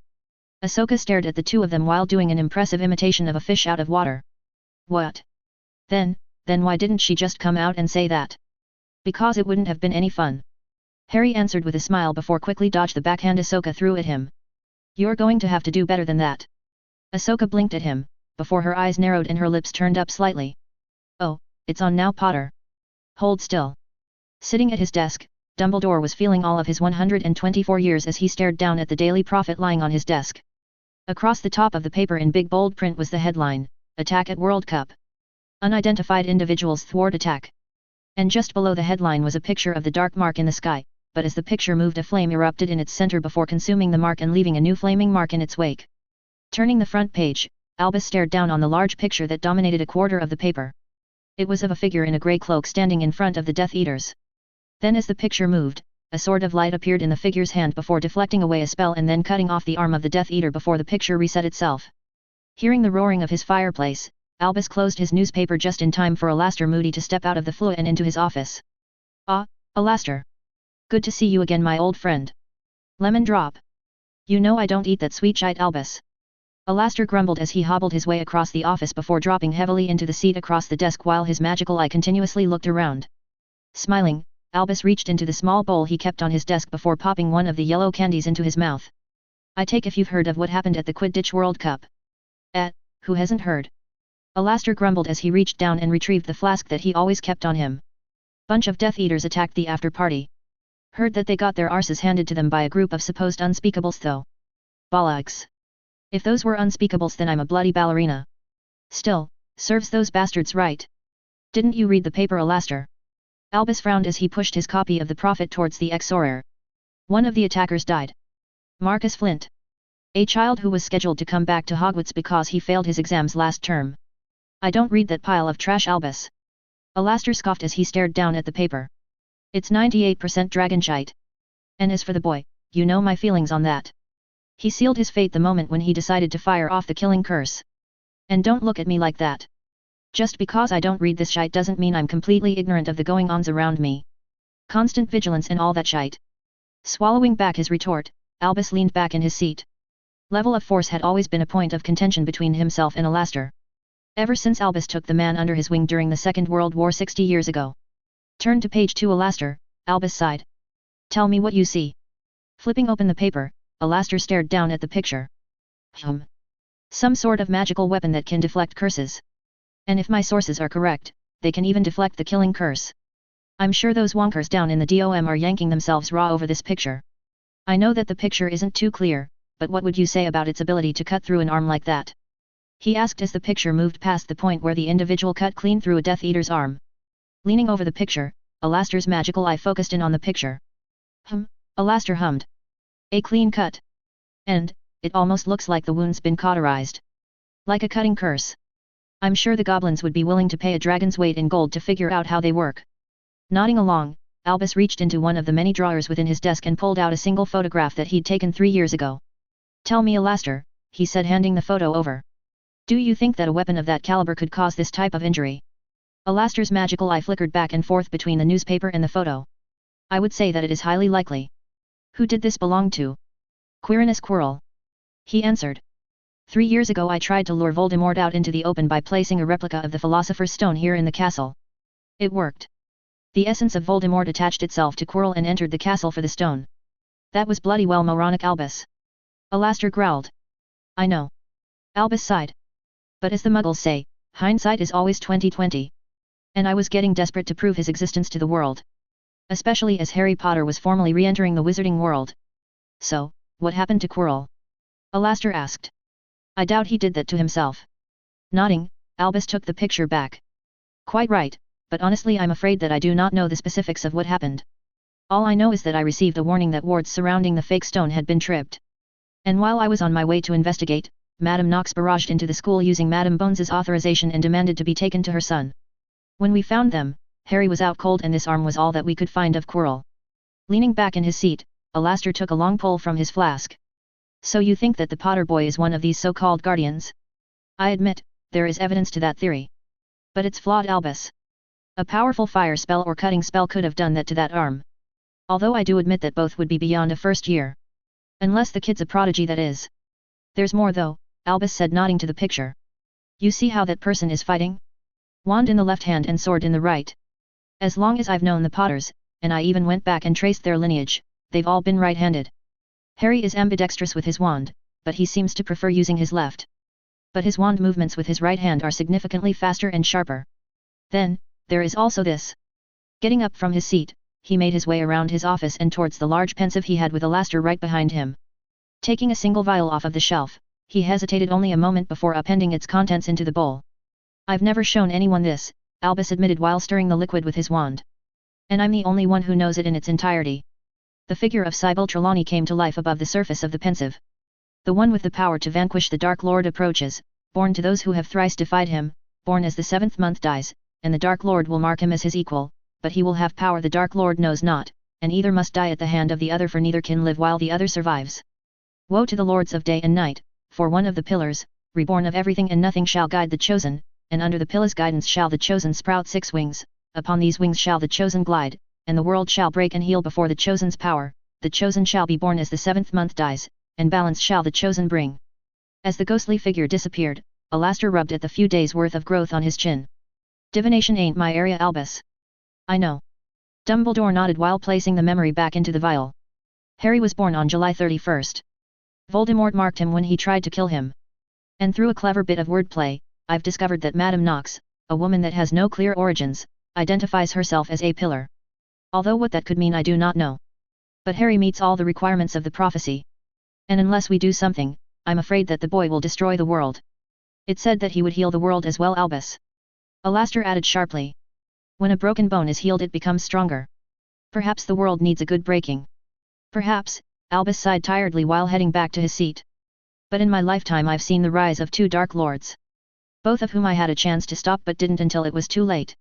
Ahsoka stared at the two of them while doing an impressive imitation of a fish out of water. What? Then why didn't she just come out and say that? Because it wouldn't have been any fun. Harry answered with a smile before quickly dodged the backhand Ahsoka threw at him. You're going to have to do better than that. Ahsoka blinked at him, before her eyes narrowed and her lips turned up slightly. Oh, it's on now, Potter. Hold still. Sitting at his desk, Dumbledore was feeling all of his 124 years as he stared down at the Daily Prophet lying on his desk. Across the top of the paper in big bold print was the headline, Attack at World Cup. Unidentified individuals thwart attack. And just below the headline was a picture of the dark mark in the sky, but as the picture moved a flame erupted in its center before consuming the mark and leaving a new flaming mark in its wake. Turning the front page, Albus stared down on the large picture that dominated a quarter of the paper. It was of a figure in a grey cloak standing in front of the Death Eaters. Then as the picture moved, a sword of light appeared in the figure's hand before deflecting away a spell and then cutting off the arm of the Death Eater before the picture reset itself. Hearing the roaring of his fireplace, Albus closed his newspaper just in time for Alastair Moody to step out of the flue and into his office. Ah, Alastair. Good to see you again, my old friend. Lemon drop. You know I don't eat that sweet shite, Albus. Alastair grumbled as he hobbled his way across the office before dropping heavily into the seat across the desk while his magical eye continuously looked around. Smiling, Albus reached into the small bowl he kept on his desk before popping one of the yellow candies into his mouth. I take if you've heard of what happened at the Quidditch World Cup. Who hasn't heard? Alastair grumbled as he reached down and retrieved the flask that he always kept on him. Bunch of Death Eaters attacked the after party. Heard that they got their arses handed to them by a group of supposed unspeakables though. Bollocks. If those were unspeakables then I'm a bloody ballerina. Still, serves those bastards right. Didn't you read the paper, Alastair? Albus frowned as he pushed his copy of the Prophet towards the Exorer. One of the attackers died. Marcus Flint. A child who was scheduled to come back to Hogwarts because he failed his exams last term. I don't read that pile of trash, Albus. Alastair scoffed as he stared down at the paper. It's 98% dragonshite. And as for the boy, you know my feelings on that. He sealed his fate the moment when he decided to fire off the killing curse. And don't look at me like that. Just because I don't read this shite doesn't mean I'm completely ignorant of the going-ons around me. Constant vigilance and all that shite. Swallowing back his retort, Albus leaned back in his seat. Level of force had always been a point of contention between himself and Alastair. Ever since Albus took the man under his wing during the Second World War 60 years ago. Turn to page 2, Alastair, Albus sighed. Tell me what you see. Flipping open the paper, Alastair stared down at the picture. Some sort of magical weapon that can deflect curses. And if my sources are correct, they can even deflect the killing curse. I'm sure those wonkers down in the DOM are yanking themselves raw over this picture. I know that the picture isn't too clear, but what would you say about its ability to cut through an arm like that? He asked as the picture moved past the point where the individual cut clean through a Death Eater's arm. Leaning over the picture, Alastair's magical eye focused in on the picture. Alastair hummed. A clean cut. And, it almost looks like the wound's been cauterized. Like a cutting curse. I'm sure the goblins would be willing to pay a dragon's weight in gold to figure out how they work. Nodding along, Albus reached into one of the many drawers within his desk and pulled out a single photograph that he'd taken 3 years ago. Tell me, Alastair, he said, handing the photo over. Do you think that a weapon of that caliber could cause this type of injury? Alastair's magical eye flickered back and forth between the newspaper and the photo. I would say that it is highly likely. Who did this belong to? Quirinus Quirrell. He answered. 3 years ago I tried to lure Voldemort out into the open by placing a replica of the Philosopher's Stone here in the castle. It worked. The essence of Voldemort attached itself to Quirrell and entered the castle for the stone. That was bloody well moronic, Albus. Alastair growled. I know. Albus sighed. But as the Muggles say, hindsight is always 20/20. And I was getting desperate to prove his existence to the world. Especially as Harry Potter was formally re-entering the wizarding world. So, what happened to Quirrell? Alastair asked. I doubt he did that to himself. Nodding, Albus took the picture back. Quite right, but honestly I'm afraid that I do not know the specifics of what happened. All I know is that I received a warning that wards surrounding the fake stone had been tripped. And while I was on my way to investigate, Madame Knox barraged into the school using Madame Bones's authorization and demanded to be taken to her son. When we found them, Harry was out cold and this arm was all that we could find of Quirrell. Leaning back in his seat, Alastair took a long pull from his flask. So you think that the Potter boy is one of these so-called guardians? I admit, there is evidence to that theory. But it's flawed, Albus. A powerful fire spell or cutting spell could have done that to that arm. Although I do admit that both would be beyond a first year. Unless the kid's a prodigy, that is. There's more though, Albus said, nodding to the picture. You see how that person is fighting? Wand in the left hand and sword in the right. As long as I've known the Potters, and I even went back and traced their lineage, they've all been right-handed. Harry is ambidextrous with his wand, but he seems to prefer using his left. But his wand movements with his right hand are significantly faster and sharper. Then, there is also this. Getting up from his seat, he made his way around his office and towards the large pensieve he had with Alastair right behind him. Taking a single vial off of the shelf, he hesitated only a moment before appending its contents into the bowl. I've never shown anyone this, Albus admitted while stirring the liquid with his wand. And I'm the only one who knows it in its entirety. The figure of Sybil Trelawney came to life above the surface of the pensieve. The one with the power to vanquish the Dark Lord approaches, born to those who have thrice defied him, born as the 7th month dies, and the Dark Lord will mark him as his equal, but he will have power the Dark Lord knows not, and either must die at the hand of the other, for neither can live while the other survives. Woe to the Lords of Day and Night, for one of the pillars, reborn of everything and nothing, shall guide the chosen, and under the pillar's guidance shall the chosen sprout 6 wings, upon these wings shall the chosen glide, and the world shall break and heal before the chosen's power, the chosen shall be born as the 7th month dies, and balance shall the chosen bring. As the ghostly figure disappeared, Alastair rubbed at the few days' worth of growth on his chin. Divination ain't my area, Albus. I know. Dumbledore nodded while placing the memory back into the vial. Harry was born on July 31st. Voldemort marked him when he tried to kill him. And through a clever bit of wordplay, I've discovered that Madame Knox, a woman that has no clear origins, identifies herself as a pillar. Although what that could mean I do not know. But Harry meets all the requirements of the prophecy. And unless we do something, I'm afraid that the boy will destroy the world. It said that he would heal the world as well, Albus. Alastor added sharply. When a broken bone is healed it becomes stronger. Perhaps the world needs a good breaking. Perhaps, Albus sighed tiredly while heading back to his seat. But in my lifetime I've seen the rise of 2 Dark Lords. Both of whom I had a chance to stop but didn't until it was too late.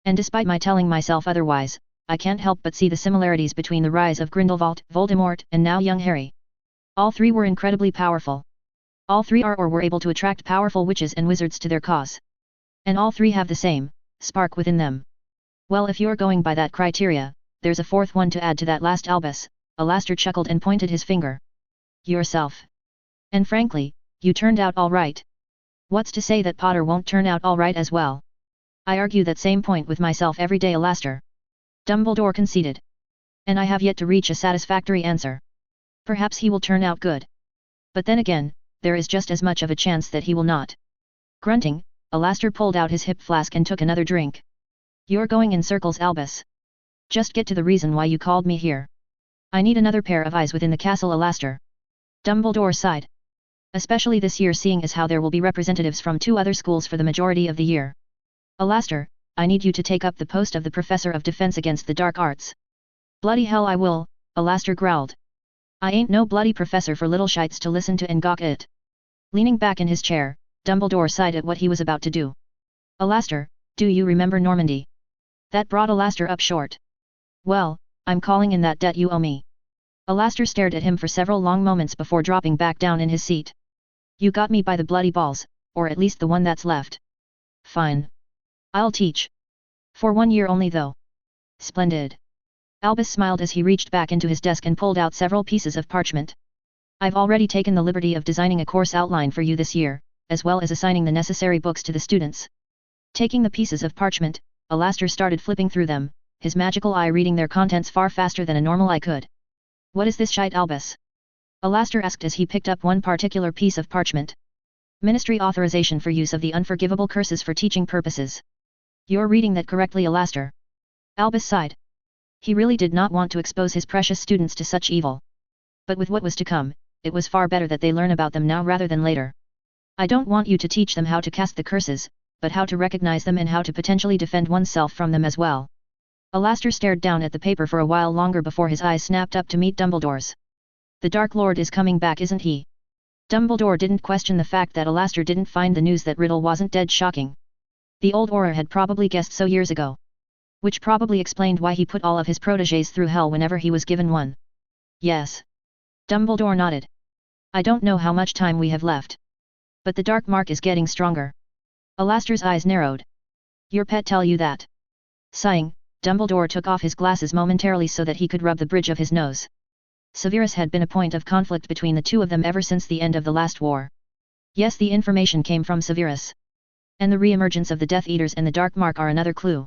And despite my telling myself otherwise, I can't help but see the similarities between the rise of Grindelwald, Voldemort, and now young Harry. All 3 were incredibly powerful. All 3 are or were able to attract powerful witches and wizards to their cause. And all 3 have the same spark within them. Well, if you're going by that criteria, there's a 4th one to add to that last, Albus. Alastor chuckled and pointed his finger. Yourself. And frankly, you turned out all right. What's to say that Potter won't turn out all right as well? I argue that same point with myself every day, Alastor. Dumbledore conceded. And I have yet to reach a satisfactory answer. Perhaps he will turn out good. But then again, there is just as much of a chance that he will not. Grunting, Alastor pulled out his hip flask and took another drink. You're going in circles, Albus. Just get to the reason why you called me here. I need another pair of eyes within the castle, Alastor. Dumbledore sighed. Especially this year, seeing as how there will be representatives from 2 other schools for the majority of the year. Alastor, I need you to take up the post of the Professor of Defense against the Dark Arts. Bloody hell I will, Alastor growled. I ain't no bloody professor for little shites to listen to and gawk at. Leaning back in his chair, Dumbledore sighed at what he was about to do. Alastor, do you remember Normandy? That brought Alastor up short. Well, I'm calling in that debt you owe me. Alastor stared at him for several long moments before dropping back down in his seat. You got me by the bloody balls, or at least the one that's left. Fine. I'll teach. For 1 year only though. Splendid. Albus smiled as he reached back into his desk and pulled out several pieces of parchment. I've already taken the liberty of designing a course outline for you this year, as well as assigning the necessary books to the students. Taking the pieces of parchment, Alastor started flipping through them, his magical eye reading their contents far faster than a normal eye could. What is this shite, Albus? Alastor asked as he picked up one particular piece of parchment. Ministry authorization for use of the unforgivable curses for teaching purposes. You're reading that correctly, Alastor. Albus sighed. He really did not want to expose his precious students to such evil. But with what was to come, it was far better that they learn about them now rather than later. I don't want you to teach them how to cast the curses, but how to recognize them and how to potentially defend oneself from them as well. Alastor stared down at the paper for a while longer before his eyes snapped up to meet Dumbledore's. The Dark Lord is coming back, isn't he? Dumbledore didn't question the fact that Alastor didn't find the news that Riddle wasn't dead shocking. The old Auror had probably guessed so years ago. Which probably explained why he put all of his protégés through hell whenever he was given one. Yes. Dumbledore nodded. I don't know how much time we have left. But the dark mark is getting stronger. Alastor's eyes narrowed. Your pet tell you that? Sighing, Dumbledore took off his glasses momentarily so that he could rub the bridge of his nose. Severus had been a point of conflict between the 2 of them ever since the end of the last war. Yes, the information came from Severus. And the re-emergence of the Death Eaters and the Dark Mark are another clue.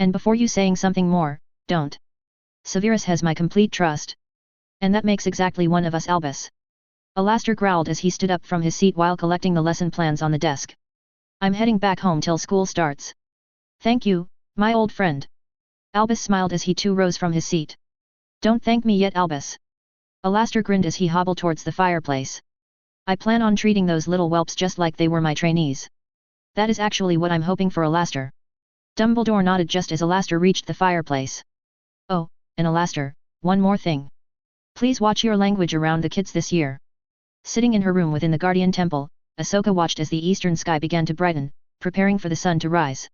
And before you saying something more, don't. Severus has my complete trust. And that makes exactly one of us, Albus. Alastor growled as he stood up from his seat while collecting the lesson plans on the desk. I'm heading back home till school starts. Thank you, my old friend. Albus smiled as he too rose from his seat. Don't thank me yet, Albus. Alastor grinned as he hobbled towards the fireplace. I plan on treating those little whelps just like they were my trainees. That is actually what I'm hoping for, Alastor. Dumbledore nodded just as Alastor reached the fireplace. Oh, and Alastor, one more thing. Please watch your language around the kids this year. Sitting in her room within the Guardian Temple, Ahsoka watched as the eastern sky began to brighten, preparing for the sun to rise.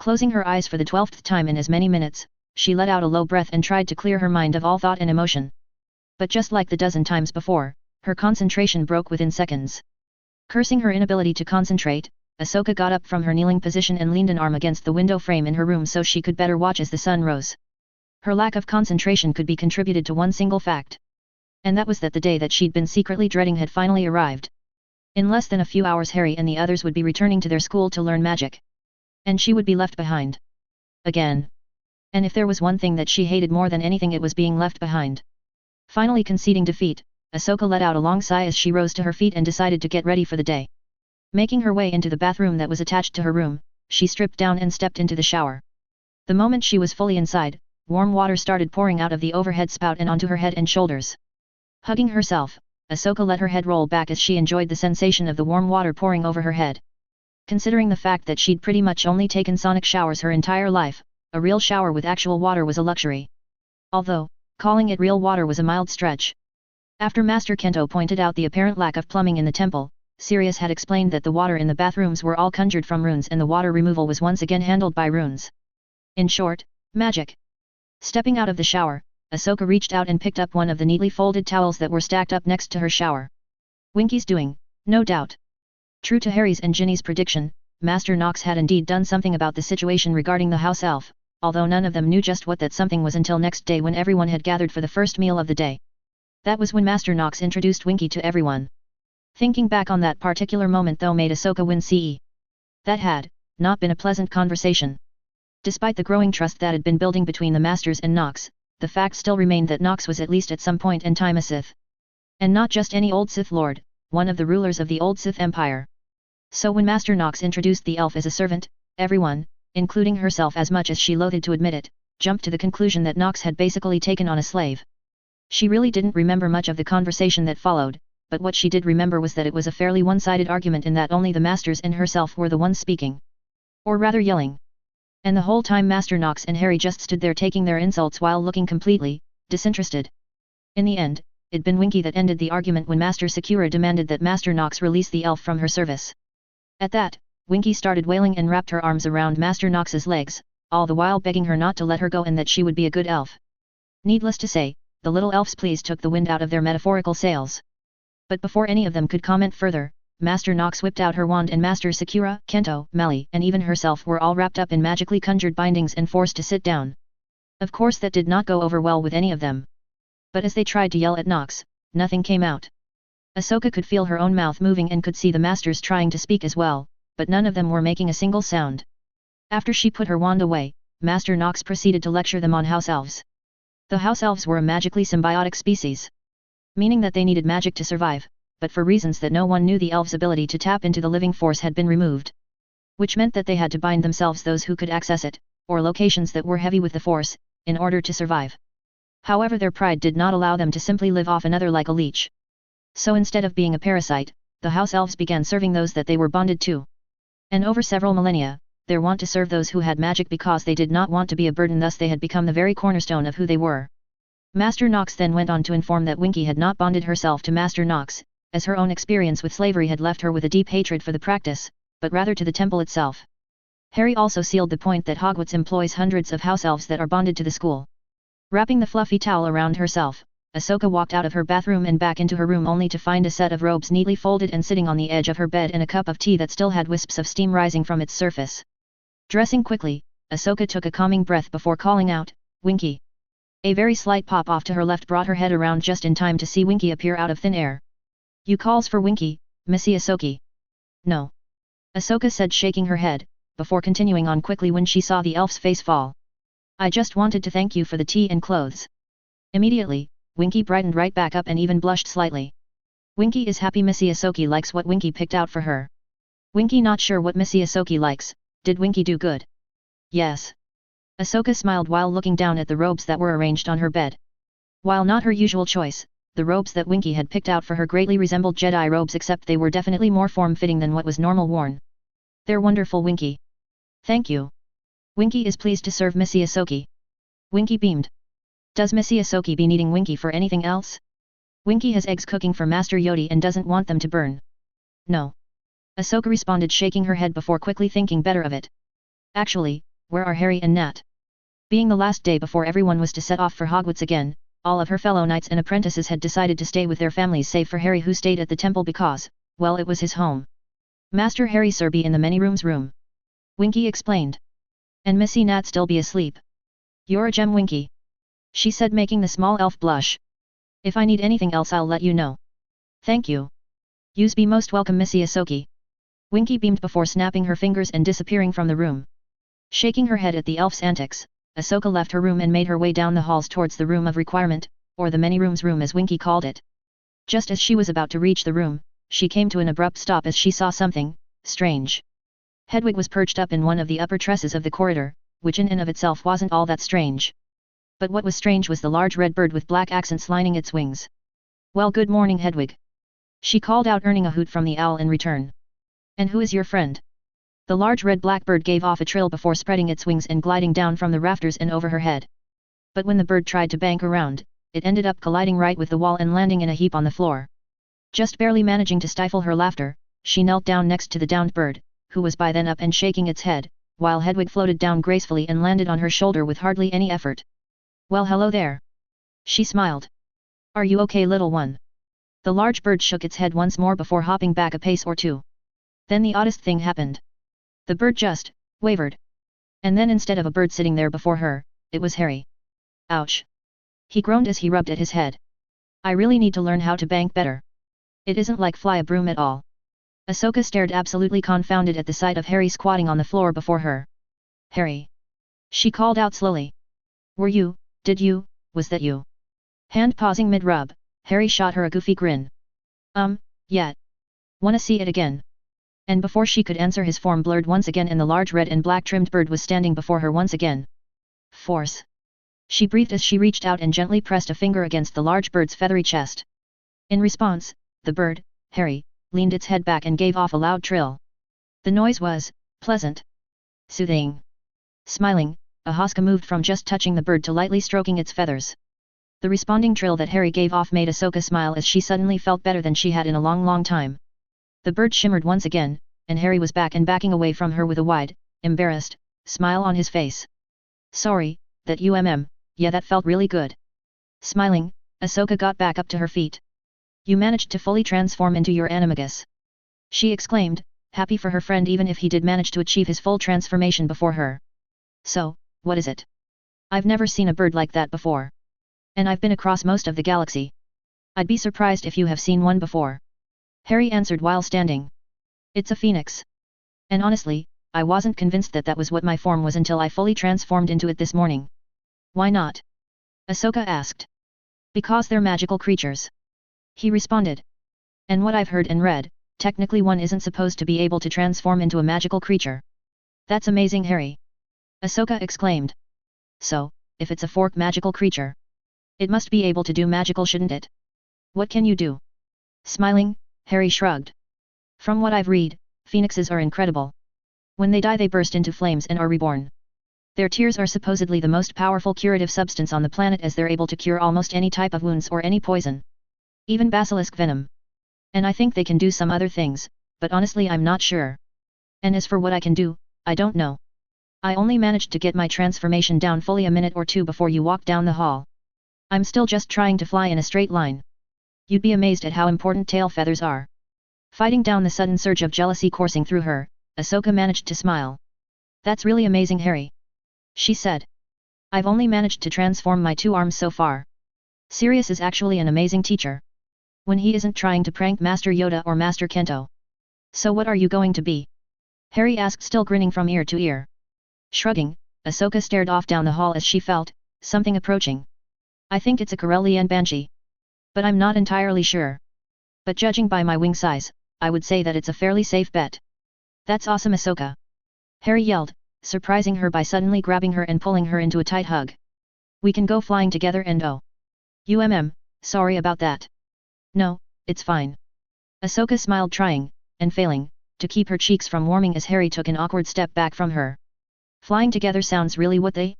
Closing her eyes for the 12th time in as many minutes, she let out a low breath and tried to clear her mind of all thought and emotion. But just like the dozen times before, her concentration broke within seconds. Cursing her inability to concentrate, Ahsoka got up from her kneeling position and leaned an arm against the window frame in her room so she could better watch as the sun rose. Her lack of concentration could be contributed to one single fact. And that was that the day that she'd been secretly dreading had finally arrived. In less than a few hours Harry and the others would be returning to their school to learn magic. And she would be left behind. Again. And if there was one thing that she hated more than anything, it was being left behind. Finally conceding defeat, Ahsoka let out a long sigh as she rose to her feet and decided to get ready for the day. Making her way into the bathroom that was attached to her room, she stripped down and stepped into the shower. The moment she was fully inside, warm water started pouring out of the overhead spout and onto her head and shoulders. Hugging herself, Ahsoka let her head roll back as she enjoyed the sensation of the warm water pouring over her head. Considering the fact that she'd pretty much only taken sonic showers her entire life, a real shower with actual water was a luxury. Although, calling it real water was a mild stretch. After Master Kento pointed out the apparent lack of plumbing in the temple, Sirius had explained that the water in the bathrooms were all conjured from runes and the water removal was once again handled by runes. In short, magic. Stepping out of the shower, Ahsoka reached out and picked up one of the neatly folded towels that were stacked up next to her shower. Winky's doing, no doubt. True to Harry's and Ginny's prediction, Master Nox had indeed done something about the situation regarding the house elf, although none of them knew just what that something was until next day when everyone had gathered for the first meal of the day. That was when Master Nox introduced Winky to everyone. Thinking back on that particular moment though made Ahsoka wince. That had not been a pleasant conversation. Despite the growing trust that had been building between the Masters and Nox, the fact still remained that Nox was at least at some point in time a Sith. And not just any old Sith Lord, one of the rulers of the old Sith Empire. So when Master Nox introduced the elf as a servant, everyone, including herself as much as she loathed to admit it, jumped to the conclusion that Nox had basically taken on a slave. She really didn't remember much of the conversation that followed, but what she did remember was that it was a fairly one-sided argument in that only the Masters and herself were the ones speaking. Or rather yelling. And the whole time Master Nox and Harry just stood there taking their insults while looking completely disinterested. In the end, it'd been Winky that ended the argument when Master Sakura demanded that Master Nox release the elf from her service. At that, Winky started wailing and wrapped her arms around Master Nox's legs, all the while begging her not to let her go and that she would be a good elf. Needless to say, the little elf's pleas took the wind out of their metaphorical sails. But before any of them could comment further, Master Nox whipped out her wand and Master Sakura, Kento, Mali and even herself were all wrapped up in magically conjured bindings and forced to sit down. Of course that did not go over well with any of them. But as they tried to yell at Nox, nothing came out. Ahsoka could feel her own mouth moving and could see the Masters trying to speak as well, but none of them were making a single sound. After she put her wand away, Master Nox proceeded to lecture them on house elves. The house elves were a magically symbiotic species. Meaning that they needed magic to survive, but for reasons that no one knew the elves' ability to tap into the living force had been removed. Which meant that they had to bind themselves those who could access it, or locations that were heavy with the force, in order to survive. However, their pride did not allow them to simply live off another like a leech. So instead of being a parasite, the house elves began serving those that they were bonded to. And over several millennia, their want to serve those who had magic because they did not want to be a burden, thus they had become the very cornerstone of who they were. Master Nox then went on to inform that Winky had not bonded herself to Master Nox, as her own experience with slavery had left her with a deep hatred for the practice, but rather to the temple itself. Harry also sealed the point that Hogwarts employs hundreds of house elves that are bonded to the school. Wrapping the fluffy towel around herself, Ahsoka walked out of her bathroom and back into her room only to find a set of robes neatly folded and sitting on the edge of her bed and a cup of tea that still had wisps of steam rising from its surface. Dressing quickly, Ahsoka took a calming breath before calling out, "Winky." A very slight pop off to her left brought her head around just in time to see Winky appear out of thin air. "You calls for Winky, Missy Ahsoka?" "No." Ahsoka said, shaking her head, before continuing on quickly when she saw the elf's face fall. "I just wanted to thank you for the tea and clothes." Immediately, Winky brightened right back up and even blushed slightly. Winky is happy Missy Ahsoka likes what Winky picked out for her. Winky not sure what Missy Ahsoka likes. Did Winky do good? Yes. Ahsoka smiled while looking down at the robes that were arranged on her bed. While not her usual choice, the robes that Winky had picked out for her greatly resembled Jedi robes, except they were definitely more form-fitting than what was normal worn. "They're wonderful, Winky." "Thank you." "Winky is pleased to serve Missy Ahsoka." Winky beamed. "Does Missy Ahsoka be needing Winky for anything else?" "Winky has eggs cooking for Master Yodi and doesn't want them to burn." "No." Ahsoka responded, shaking her head before quickly thinking better of it. "Actually, where are Harry and Nat?" Being the last day before everyone was to set off for Hogwarts again, all of her fellow knights and apprentices had decided to stay with their families save for Harry, who stayed at the temple because, well, it was his home. "Master Harry sir be in the many rooms room," Winky explained. "And Missy Nat still be asleep." "You're a gem, Winky," she said, making the small elf blush. "If I need anything else I'll let you know." "Thank you." "Yous be most welcome, Missy Ahsoka." Winky beamed before snapping her fingers and disappearing from the room. Shaking her head at the elf's antics, Ahsoka left her room and made her way down the halls towards the room of requirement, or the many rooms room as Winky called it. Just as she was about to reach the room, she came to an abrupt stop as she saw something strange. Hedwig was perched up in one of the upper tresses of the corridor, which in and of itself wasn't all that strange. But what was strange was the large red bird with black accents lining its wings. Well, good morning, Hedwig. She called out, earning a hoot from the owl in return. And who is your friend? The large red blackbird gave off a trill before spreading its wings and gliding down from the rafters and over her head. But when the bird tried to bank around, it ended up colliding right with the wall and landing in a heap on the floor. Just barely managing to stifle her laughter, she knelt down next to the downed bird, who was by then up and shaking its head, while Hedwig floated down gracefully and landed on her shoulder with hardly any effort. Well, hello there. She smiled. Are you okay, little one? The large bird shook its head once more before hopping back a pace or two. Then the oddest thing happened. The bird just wavered. And then instead of a bird sitting there before her, it was Harry. Ouch! He groaned as he rubbed at his head. I really need to learn how to bank better. It isn't like fly a broom at all. Ahsoka stared absolutely confounded at the sight of Harry squatting on the floor before her. Harry! She called out slowly. Was that you? Hand pausing mid-rub, Harry shot her a goofy grin. Yeah. Wanna see it again? And before she could answer, his form blurred once again and the large red and black trimmed bird was standing before her once again. Force! She breathed as she reached out and gently pressed a finger against the large bird's feathery chest. In response, the bird, Harry, leaned its head back and gave off a loud trill. The noise was pleasant. Soothing. Smiling, Ahsoka moved from just touching the bird to lightly stroking its feathers. The responding trill that Harry gave off made Ahsoka smile as she suddenly felt better than she had in a long time. The bird shimmered once again, and Harry was back and backing away from her with a wide, embarrassed, smile on his face. Sorry, yeah, that felt really good. Smiling, Ahsoka got back up to her feet. You managed to fully transform into your animagus. She exclaimed, happy for her friend even if he did manage to achieve his full transformation before her. So, what is it? I've never seen a bird like that before. And I've been across most of the galaxy. I'd be surprised if you have seen one before. Harry answered while standing. It's a phoenix. And honestly, I wasn't convinced that was what my form was until I fully transformed into it this morning. Why not? Ahsoka asked. Because they're magical creatures. He responded. And what I've heard and read, technically one isn't supposed to be able to transform into a magical creature. That's amazing, Harry. Ahsoka exclaimed. So, if it's a fork magical creature, it must be able to do magical, shouldn't it? What can you do? Smiling, Harry shrugged. From what I've read, phoenixes are incredible. When they die they burst into flames and are reborn. Their tears are supposedly the most powerful curative substance on the planet as they're able to cure almost any type of wounds or any poison. Even basilisk venom. And I think they can do some other things, but honestly I'm not sure. And as for what I can do, I don't know. I only managed to get my transformation down fully a minute or two before you walked down the hall. I'm still just trying to fly in a straight line. You'd be amazed at how important tail feathers are. Fighting down the sudden surge of jealousy coursing through her, Ahsoka managed to smile. That's really amazing, Harry. She said. I've only managed to transform my 2 arms so far. Sirius is actually an amazing teacher. When he isn't trying to prank Master Yoda or Master Kento. So what are you going to be? Harry asked, still grinning from ear to ear. Shrugging, Ahsoka stared off down the hall as she felt something approaching. I think it's a Corellian banshee. But I'm not entirely sure. But judging by my wing size, I would say that it's a fairly safe bet. That's awesome, Ahsoka. Harry yelled, surprising her by suddenly grabbing her and pulling her into a tight hug. We can go flying together and oh. Sorry about that. No, it's fine. Ahsoka smiled, trying, and failing, to keep her cheeks from warming as Harry took an awkward step back from her. Flying together sounds really what they?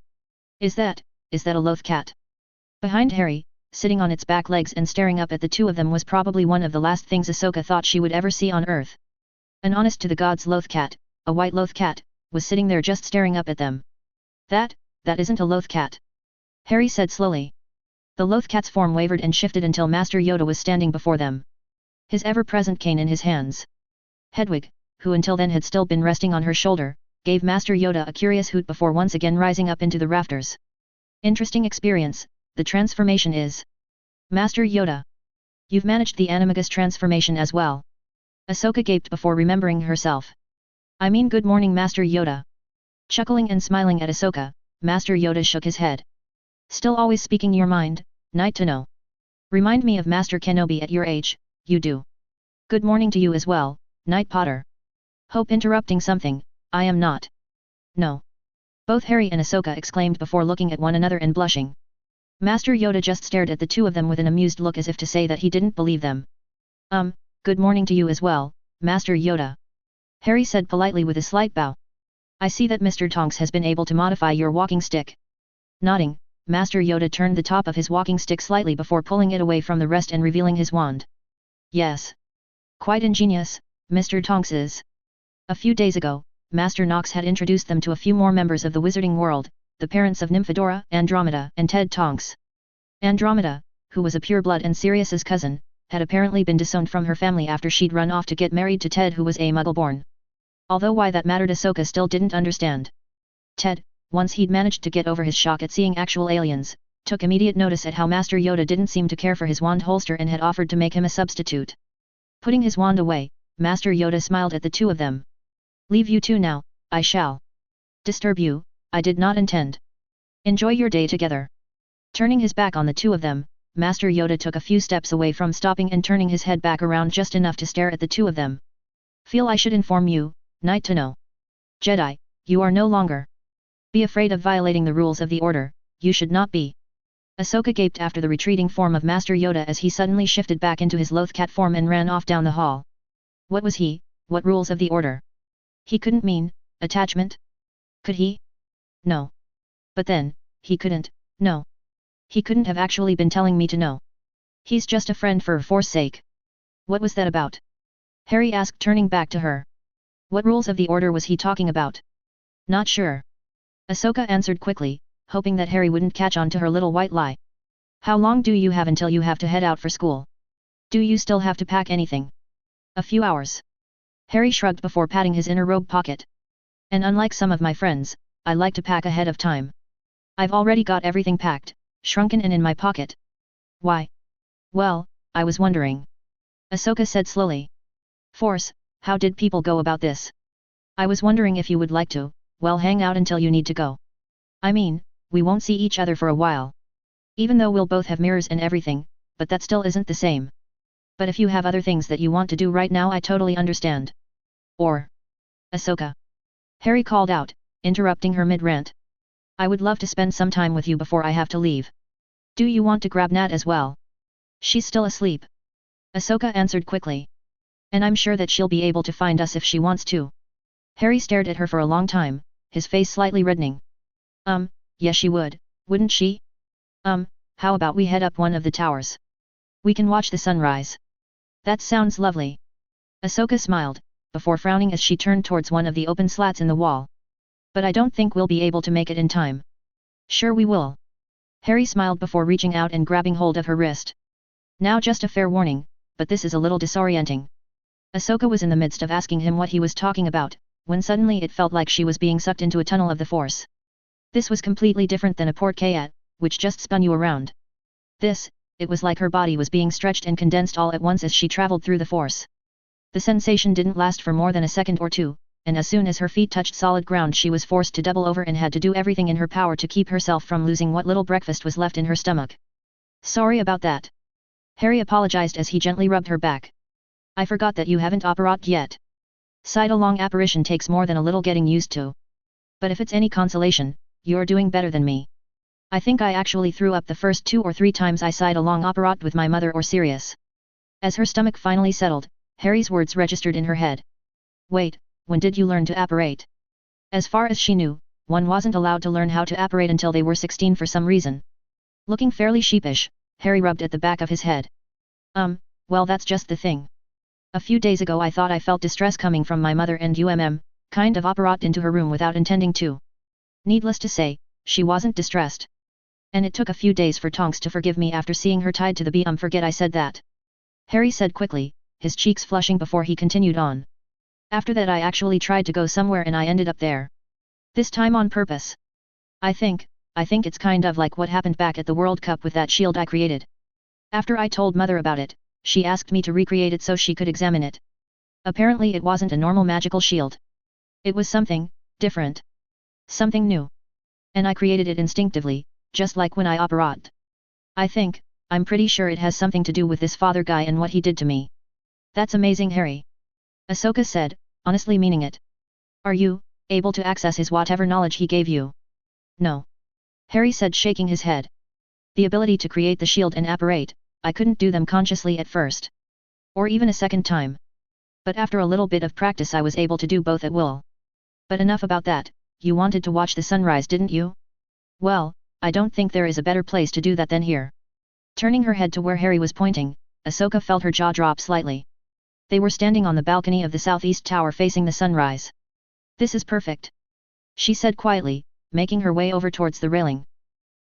Is that a loth cat? Behind Harry, sitting on its back legs and staring up at the two of them was probably one of the last things Ahsoka thought she would ever see on Earth. An honest to the gods loth cat, a white loth cat, was sitting there just staring up at them. That isn't a loth cat. Harry said slowly. The loth cat's form wavered and shifted until Master Yoda was standing before them. His ever-present cane in his hands. Hedwig, who until then had still been resting on her shoulder, gave Master Yoda a curious hoot before once again rising up into the rafters. Interesting experience, the transformation is. Master Yoda. You've managed the animagus transformation as well. Ahsoka gaped before remembering herself. I mean, good morning, Master Yoda. Chuckling and smiling at Ahsoka, Master Yoda shook his head. Still always speaking your mind, Knight to know. Remind me of Master Kenobi at your age, you do. Good morning to you as well, Knight Potter. Hope interrupting something, I am not. No. Both Harry and Ahsoka exclaimed before looking at one another and blushing. Master Yoda just stared at the two of them with an amused look as if to say that he didn't believe them. Good morning to you as well, Master Yoda. Harry said politely with a slight bow. I see that Mr. Tonks has been able to modify your walking stick. Nodding, Master Yoda turned the top of his walking stick slightly before pulling it away from the rest and revealing his wand. Yes. Quite ingenious, Mr. Tonks is. A few days ago, Master Nox had introduced them to a few more members of the wizarding world, the parents of Nymphadora, Andromeda, and Ted Tonks. Andromeda, who was a pureblood and Sirius's cousin, had apparently been disowned from her family after she'd run off to get married to Ted, who was a Muggle-born. Although why that mattered, Ahsoka still didn't understand. Ted, once he'd managed to get over his shock at seeing actual aliens, took immediate notice at how Master Yoda didn't seem to care for his wand holster and had offered to make him a substitute. Putting his wand away, Master Yoda smiled at the two of them. Leave you two now, I shall. Disturb you, I did not intend. Enjoy your day together. Turning his back on the two of them, Master Yoda took a few steps away from stopping and turning his head back around just enough to stare at the two of them. Feel I should inform you, Knight to know. Jedi, you are no longer. Be afraid of violating the rules of the Order, you should not be. Ahsoka gaped after the retreating form of Master Yoda as he suddenly shifted back into his Lothcat form and ran off down the hall. What was he, what rules of the Order? He couldn't mean, attachment? Could he? No. But then, he couldn't, no. He couldn't have actually been telling me to know. He's just a friend for Force sake. What was that about? Harry asked, turning back to her. What rules of the Order was he talking about? Not sure. Ahsoka answered quickly, hoping that Harry wouldn't catch on to her little white lie. How long do you have until you have to head out for school? Do you still have to pack anything? A few hours. Harry shrugged before patting his inner robe pocket. And unlike some of my friends, I like to pack ahead of time. I've already got everything packed, shrunken and in my pocket. Why? Well, I was wondering. Ahsoka said slowly. Force, how did people go about this? I was wondering if you would like to, well, hang out until you need to go. I mean, we won't see each other for a while. Even though we'll both have mirrors and everything, but that still isn't the same. But if you have other things that you want to do right now, I totally understand. Or. Ahsoka. Harry called out, interrupting her mid-rant. I would love to spend some time with you before I have to leave. Do you want to grab Nat as well? She's still asleep. Ahsoka answered quickly. And I'm sure that she'll be able to find us if she wants to. Harry stared at her for a long time, his face slightly reddening. Yes she would, wouldn't she? How about we head up one of the towers? We can watch the sunrise. That sounds lovely. Ahsoka smiled, before frowning as she turned towards one of the open slats in the wall. But I don't think we'll be able to make it in time. Sure we will. Harry smiled before reaching out and grabbing hold of her wrist. Now just a fair warning, but this is a little disorienting. Ahsoka was in the midst of asking him what he was talking about, when suddenly it felt like she was being sucked into a tunnel of the Force. This was completely different than a portkayat, which just spun you around. It was like her body was being stretched and condensed all at once as she traveled through the Force. The sensation didn't last for more than a second or two, and as soon as her feet touched solid ground she was forced to double over and had to do everything in her power to keep herself from losing what little breakfast was left in her stomach. Sorry about that. Harry apologized as he gently rubbed her back. I forgot that you haven't apparat yet. Side-along apparition takes more than a little getting used to. But if it's any consolation, you're doing better than me. I think I actually threw up the first 2 or 3 times I side-along apparat with my mother or Sirius. As her stomach finally settled, Harry's words registered in her head. Wait, when did you learn to apparate? As far as she knew, one wasn't allowed to learn how to apparate until they were 16 for some reason. Looking fairly sheepish, Harry rubbed at the back of his head. Well that's just the thing. A few days ago I thought I felt distress coming from my mother and kind of apparat into her room without intending to. Needless to say, she wasn't distressed. And it took a few days for Tonks to forgive me after seeing her tied to the bee. Forget I said that. Harry said quickly, his cheeks flushing before he continued on. After that I actually tried to go somewhere and I ended up there. This time on purpose. I think it's kind of like what happened back at the World Cup with that shield I created. After I told Mother about it, she asked me to recreate it so she could examine it. Apparently it wasn't a normal magical shield. It was something different. Something new. And I created it instinctively, just like when I apparat. I'm pretty sure it has something to do with this father guy and what he did to me. That's amazing, Harry. Ahsoka said, honestly meaning it. Are you able to access his whatever knowledge he gave you? No. Harry said, shaking his head. The ability to create the shield and apparate, I couldn't do them consciously at first. Or even a second time. But after a little bit of practice I was able to do both at will. But enough about that, you wanted to watch the sunrise didn't you? Well, I don't think there is a better place to do that than here. Turning her head to where Harry was pointing, Ahsoka felt her jaw drop slightly. They were standing on the balcony of the southeast tower facing the sunrise. This is perfect. She said quietly, making her way over towards the railing.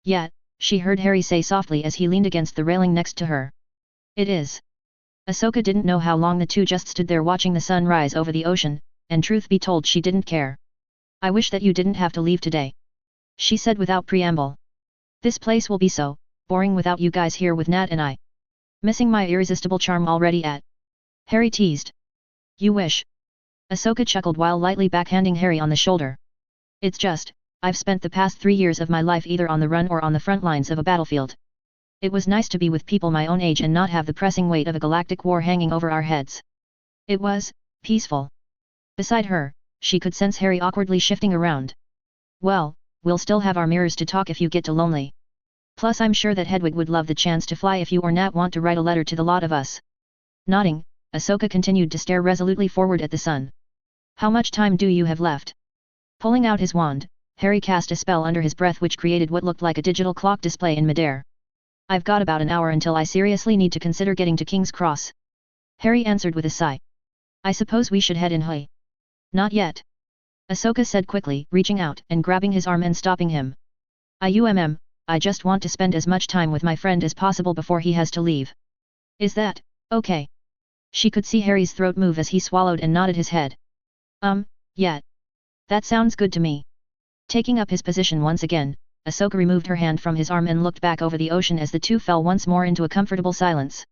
Yet, she heard Harry say softly as he leaned against the railing next to her. It is. Ahsoka didn't know how long the two just stood there watching the sun rise over the ocean, and truth be told she didn't care. I wish that you didn't have to leave today. She said without preamble. This place will be so boring without you guys here with Nat and I. Missing my irresistible charm already at. Harry teased. You wish. Ahsoka chuckled while lightly backhanding Harry on the shoulder. It's just, I've spent the past 3 years of my life either on the run or on the front lines of a battlefield. It was nice to be with people my own age and not have the pressing weight of a galactic war hanging over our heads. It was peaceful. Beside her, she could sense Harry awkwardly shifting around. Well, we'll still have our mirrors to talk if you get too lonely. Plus I'm sure that Hedwig would love the chance to fly if you or Nat want to write a letter to the lot of us. Nodding, Ahsoka continued to stare resolutely forward at the sun. How much time do you have left? Pulling out his wand, Harry cast a spell under his breath which created what looked like a digital clock display in midair. I've got about an hour until I seriously need to consider getting to King's Cross. Harry answered with a sigh. I suppose we should head in. Hey. Not yet. Ahsoka said quickly, reaching out and grabbing his arm and stopping him. I just want to spend as much time with my friend as possible before he has to leave. Is that okay? She could see Harry's throat move as he swallowed and nodded his head. Yeah. That sounds good to me. Taking up his position once again, Ahsoka removed her hand from his arm and looked back over the ocean as the two fell once more into a comfortable silence.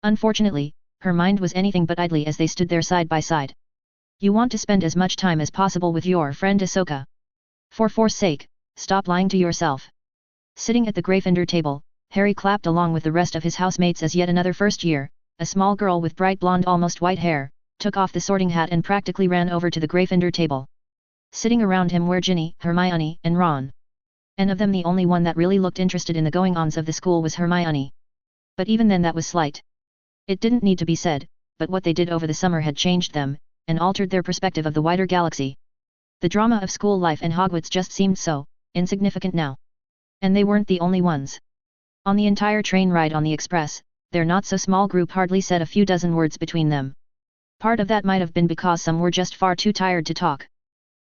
Unfortunately, her mind was anything but idly as they stood there side by side. You want to spend as much time as possible with your friend Ahsoka. For for's sake, stop lying to yourself. Sitting at the Gryffindor table, Harry clapped along with the rest of his housemates as yet another first year, a small girl with bright blonde almost white hair, took off the sorting hat and practically ran over to the Gryffindor table. Sitting around him were Ginny, Hermione, and Ron. And of them the only one that really looked interested in the going-ons of the school was Hermione. But even then that was slight. It didn't need to be said, but what they did over the summer had changed them, and altered their perspective of the wider galaxy. The drama of school life and Hogwarts just seemed so insignificant now. And they weren't the only ones. On the entire train ride on the express, their not-so-small group hardly said a few dozen words between them. Part of that might have been because some were just far too tired to talk.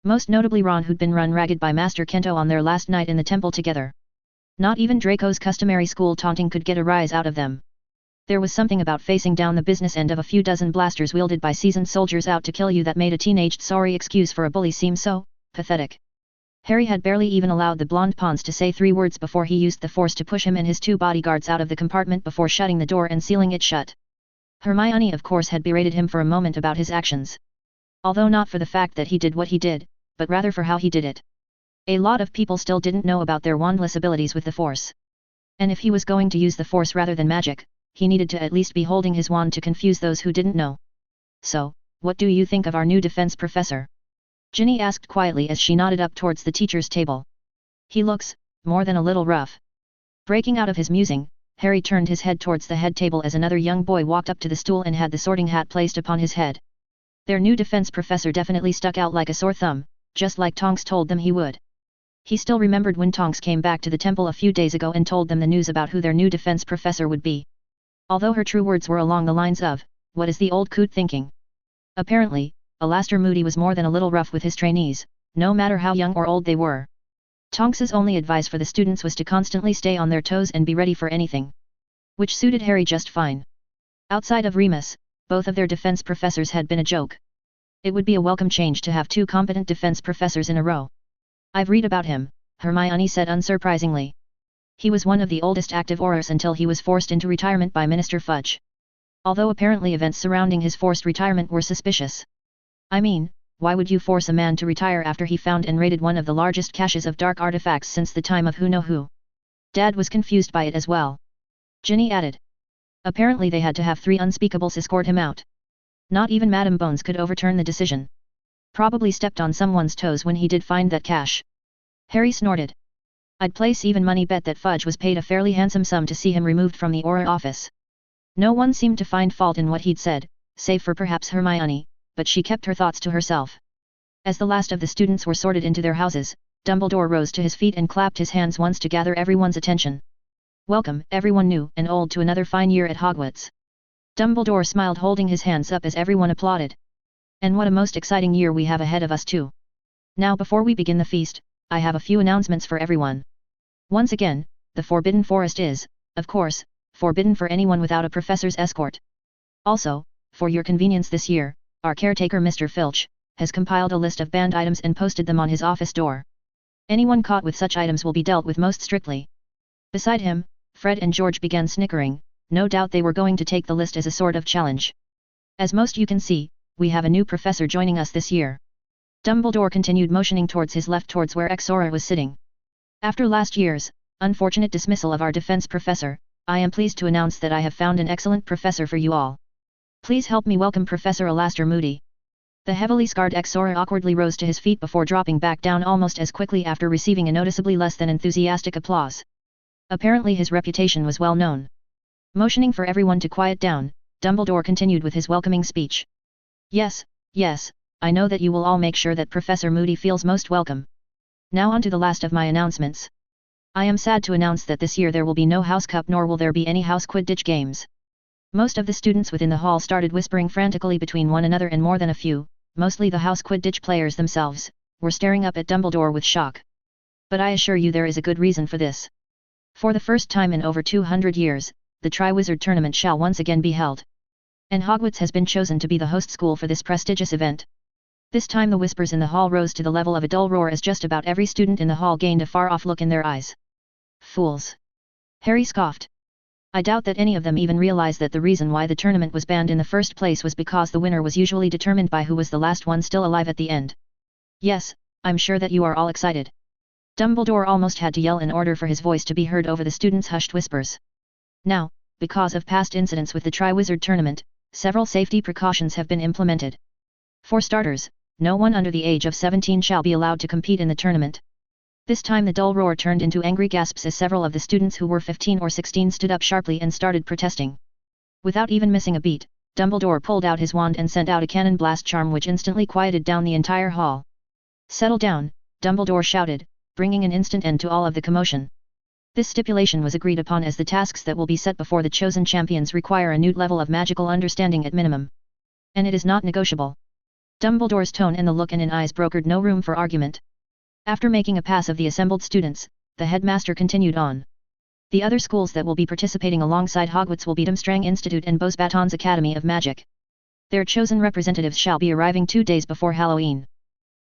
Most notably Ron, who'd been run ragged by Master Kento on their last night in the temple together. Not even Draco's customary school taunting could get a rise out of them. There was something about facing down the business end of a few dozen blasters wielded by seasoned soldiers out to kill you that made a teenaged sorry excuse for a bully seem so pathetic. Harry had barely even allowed the blonde Pons to say 3 words before he used the force to push him and his 2 bodyguards out of the compartment before shutting the door and sealing it shut. Hermione of course had berated him for a moment about his actions. Although not for the fact that he did what he did, but rather for how he did it. A lot of people still didn't know about their wandless abilities with the force. And if he was going to use the force rather than magic, he needed to at least be holding his wand to confuse those who didn't know. So, what do you think of our new defense professor? Ginny asked quietly as she nodded up towards the teacher's table. He looks more than a little rough. Breaking out of his musing, Harry turned his head towards the head table as another young boy walked up to the stool and had the sorting hat placed upon his head. Their new defense professor definitely stuck out like a sore thumb, just like Tonks told them he would. He still remembered when Tonks came back to the temple a few days ago and told them the news about who their new defense professor would be. Although her true words were along the lines of, "What is the old coot thinking?" Apparently, Alastair Moody was more than a little rough with his trainees, no matter how young or old they were. Tonks's only advice for the students was to constantly stay on their toes and be ready for anything. Which suited Harry just fine. Outside of Remus, both of their defense professors had been a joke. It would be a welcome change to have 2 competent defense professors in a row. I've read about him, Hermione said unsurprisingly. He was one of the oldest active Aurors until he was forced into retirement by Minister Fudge. Although apparently events surrounding his forced retirement were suspicious. I mean, why would you force a man to retire after he found and raided one of the largest caches of dark artifacts since the time of who-know-who? Dad was confused by it as well. Ginny added. Apparently they had to have 3 unspeakables escort him out. Not even Madame Bones could overturn the decision. Probably stepped on someone's toes when he did find that cache. Harry snorted. I'd place even money bet that Fudge was paid a fairly handsome sum to see him removed from the Auror office. No one seemed to find fault in what he'd said, save for perhaps Hermione, but she kept her thoughts to herself. As the last of the students were sorted into their houses, Dumbledore rose to his feet and clapped his hands once to gather everyone's attention. Welcome, everyone new and old, to another fine year at Hogwarts. Dumbledore smiled, holding his hands up as everyone applauded. And what a most exciting year we have ahead of us too. Now, before we begin the feast, I have a few announcements for everyone. Once again, the Forbidden Forest is, of course, forbidden for anyone without a professor's escort. Also, for your convenience this year, our caretaker Mr. Filch has compiled a list of banned items and posted them on his office door. Anyone caught with such items will be dealt with most strictly. Beside him, Fred and George began snickering. No doubt they were going to take the list as a sort of challenge. As most you can see, we have a new professor joining us this year. Dumbledore continued, motioning towards his left towards where Exora was sitting. After last year's unfortunate dismissal of our defense professor, I am pleased to announce that I have found an excellent professor for you all. Please help me welcome Professor Alastor Moody. The heavily scarred Exora awkwardly rose to his feet before dropping back down almost as quickly after receiving a noticeably less than enthusiastic applause. Apparently his reputation was well known. Motioning for everyone to quiet down, Dumbledore continued with his welcoming speech. Yes, I know that you will all make sure that Professor Moody feels most welcome. Now on to the last of my announcements. I am sad to announce that this year there will be no House Cup nor will there be any House Quidditch games. Most of the students within the hall started whispering frantically between one another, and more than a few, mostly the House Quidditch players themselves, were staring up at Dumbledore with shock. But I assure you there is a good reason for this. For the first time in over 200 years, the Triwizard Tournament shall once again be held. And Hogwarts has been chosen to be the host school for this prestigious event. This time the whispers in the hall rose to the level of a dull roar as just about every student in the hall gained a far-off look in their eyes. Fools! Harry scoffed. I doubt that any of them even realized that the reason why the tournament was banned in the first place was because the winner was usually determined by who was the last one still alive at the end. Yes, I'm sure that you are all excited. Dumbledore almost had to yell in order for his voice to be heard over the students' hushed whispers. Now, because of past incidents with the Triwizard Tournament, several safety precautions have been implemented. For starters, no one under the age of 17 shall be allowed to compete in the tournament. This time the dull roar turned into angry gasps as several of the students who were 15 or 16 stood up sharply and started protesting. Without even missing a beat, Dumbledore pulled out his wand and sent out a cannon blast charm which instantly quieted down the entire hall. Settle down, Dumbledore shouted, bringing an instant end to all of the commotion. This stipulation was agreed upon as the tasks that will be set before the chosen champions require a new level of magical understanding at minimum. And it is not negotiable. Dumbledore's tone and the look in eyes brokered no room for argument. After making a pass of the assembled students, the headmaster continued on. The other schools that will be participating alongside Hogwarts will be Durmstrang Institute and Beauxbatons Academy of Magic. Their chosen representatives shall be arriving 2 days before Halloween.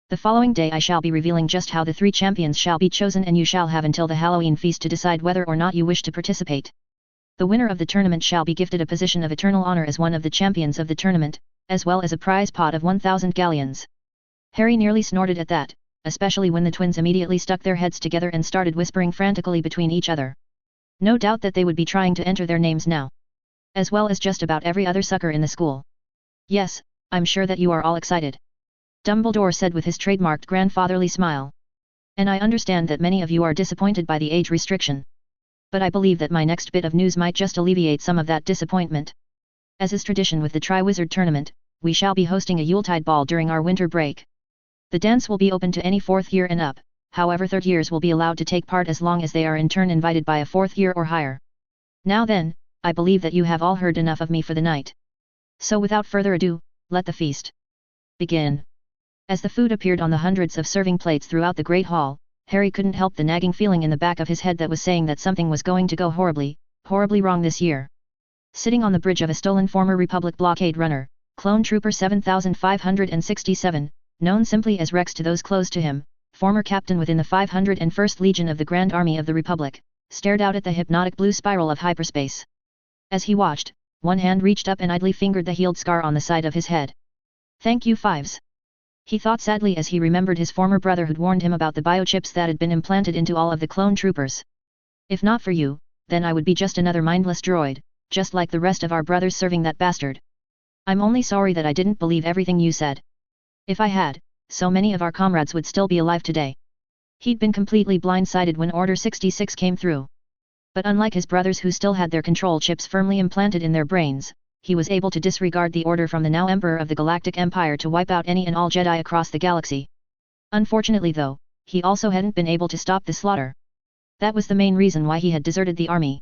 The following day I shall be revealing just how the 3 champions shall be chosen, and you shall have until the Halloween feast to decide whether or not you wish to participate. The winner of the tournament shall be gifted a position of eternal honor as one of the champions of the tournament, as well as a prize pot of 1,000 galleons. Harry nearly snorted at that, especially when the twins immediately stuck their heads together and started whispering frantically between each other. No doubt that they would be trying to enter their names now. As well as just about every other sucker in the school. Yes, I'm sure that you are all excited. Dumbledore said with his trademarked grandfatherly smile. And I understand that many of you are disappointed by the age restriction. But I believe that my next bit of news might just alleviate some of that disappointment. As is tradition with the Triwizard Tournament, we shall be hosting a Yuletide ball during our winter break. The dance will be open to any 4th year and up, however 3rd years will be allowed to take part as long as they are in turn invited by a 4th year or higher. Now then, I believe that you have all heard enough of me for the night. So without further ado, let the feast begin. As the food appeared on the hundreds of serving plates throughout the Great Hall, Harry couldn't help the nagging feeling in the back of his head that was saying that something was going to go horribly, horribly wrong this year. Sitting on the bridge of a stolen former Republic blockade runner, Clone Trooper 7567, known simply as Rex to those close to him, former captain within the 501st Legion of the Grand Army of the Republic, stared out at the hypnotic blue spiral of hyperspace. As he watched, one hand reached up and idly fingered the healed scar on the side of his head. Thank you, Fives. He thought sadly as he remembered his former brother who'd warned him about the biochips that had been implanted into all of the clone troopers. If not for you, then I would be just another mindless droid, just like the rest of our brothers serving that bastard. I'm only sorry that I didn't believe everything you said. If I had, so many of our comrades would still be alive today. He'd been completely blindsided when Order 66 came through. But unlike his brothers who still had their control chips firmly implanted in their brains, he was able to disregard the order from the now Emperor of the Galactic Empire to wipe out any and all Jedi across the galaxy. Unfortunately though, he also hadn't been able to stop the slaughter. That was the main reason why he had deserted the army.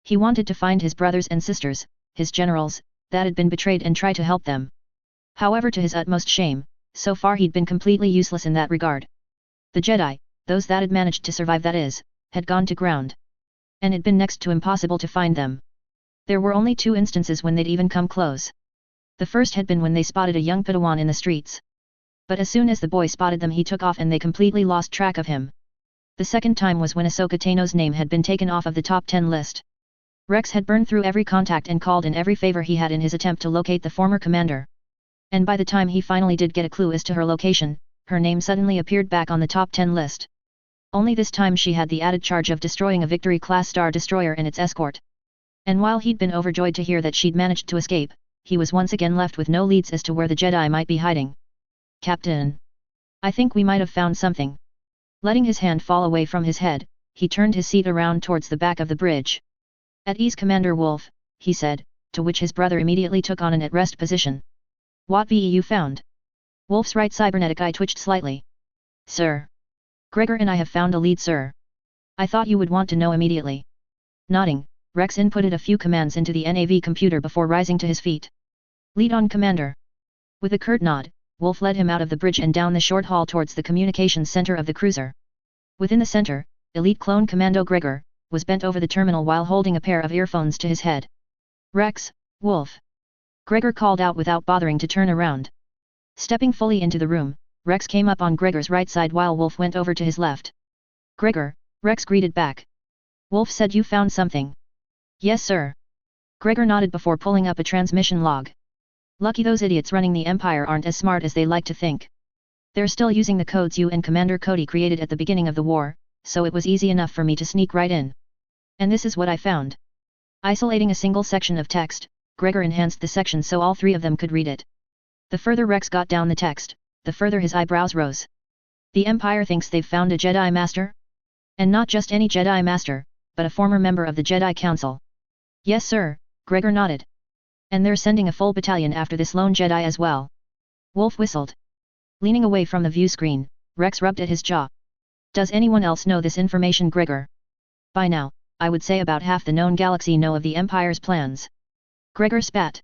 He wanted to find his brothers and sisters, his generals, that had been betrayed and try to help them. However, to his utmost shame, so far he'd been completely useless in that regard. The Jedi, those that had managed to survive that is, had gone to ground. And it'd been next to impossible to find them. There were only 2 instances when they'd even come close. The first had been when they spotted a young Padawan in the streets. But as soon as the boy spotted them he took off and they completely lost track of him. The second time was when Ahsoka Tano's name had been taken off of the top 10 list. Rex had burned through every contact and called in every favor he had in his attempt to locate the former commander. And by the time he finally did get a clue as to her location, her name suddenly appeared back on the top 10 list. Only this time she had the added charge of destroying a Victory-class Star Destroyer and its escort. And while he'd been overjoyed to hear that she'd managed to escape, he was once again left with no leads as to where the Jedi might be hiding. "Captain. I think we might have found something." Letting his hand fall away from his head, he turned his seat around towards the back of the bridge. "At ease, Commander Wolf," he said, to which his brother immediately took on an at-rest position. "What you found?" Wolf's right cybernetic eye twitched slightly. "Sir. Gregor and I have found a lead, sir. I thought you would want to know immediately." Nodding, Rex inputted a few commands into the NAV computer before rising to his feet. "Lead on, Commander." With a curt nod, Wolf led him out of the bridge and down the short hall towards the communications center of the cruiser. Within the center, elite clone Commando Gregor was bent over the terminal while holding a pair of earphones to his head. "Rex, Wolf." Gregor called out without bothering to turn around. Stepping fully into the room, Rex came up on Gregor's right side while Wolf went over to his left. "Gregor," Rex greeted back. "Wolf said you found something." "Yes, sir." Gregor nodded before pulling up a transmission log. "Lucky those idiots running the Empire aren't as smart as they like to think. They're still using the codes you and Commander Cody created at the beginning of the war, so it was easy enough for me to sneak right in. And this is what I found." Isolating a single section of text, Gregor enhanced the section so all 3 of them could read it. The further Rex got down the text, the further his eyebrows rose. "The Empire thinks they've found a Jedi Master? And not just any Jedi Master, but a former member of the Jedi Council." "Yes, sir," Gregor nodded. "And they're sending a full battalion after this lone Jedi as well." Wolf whistled. Leaning away from the view screen, Rex rubbed at his jaw. "Does anyone else know this information, Gregor?" "By now, I would say about half the known galaxy know of the Empire's plans." Gregor spat.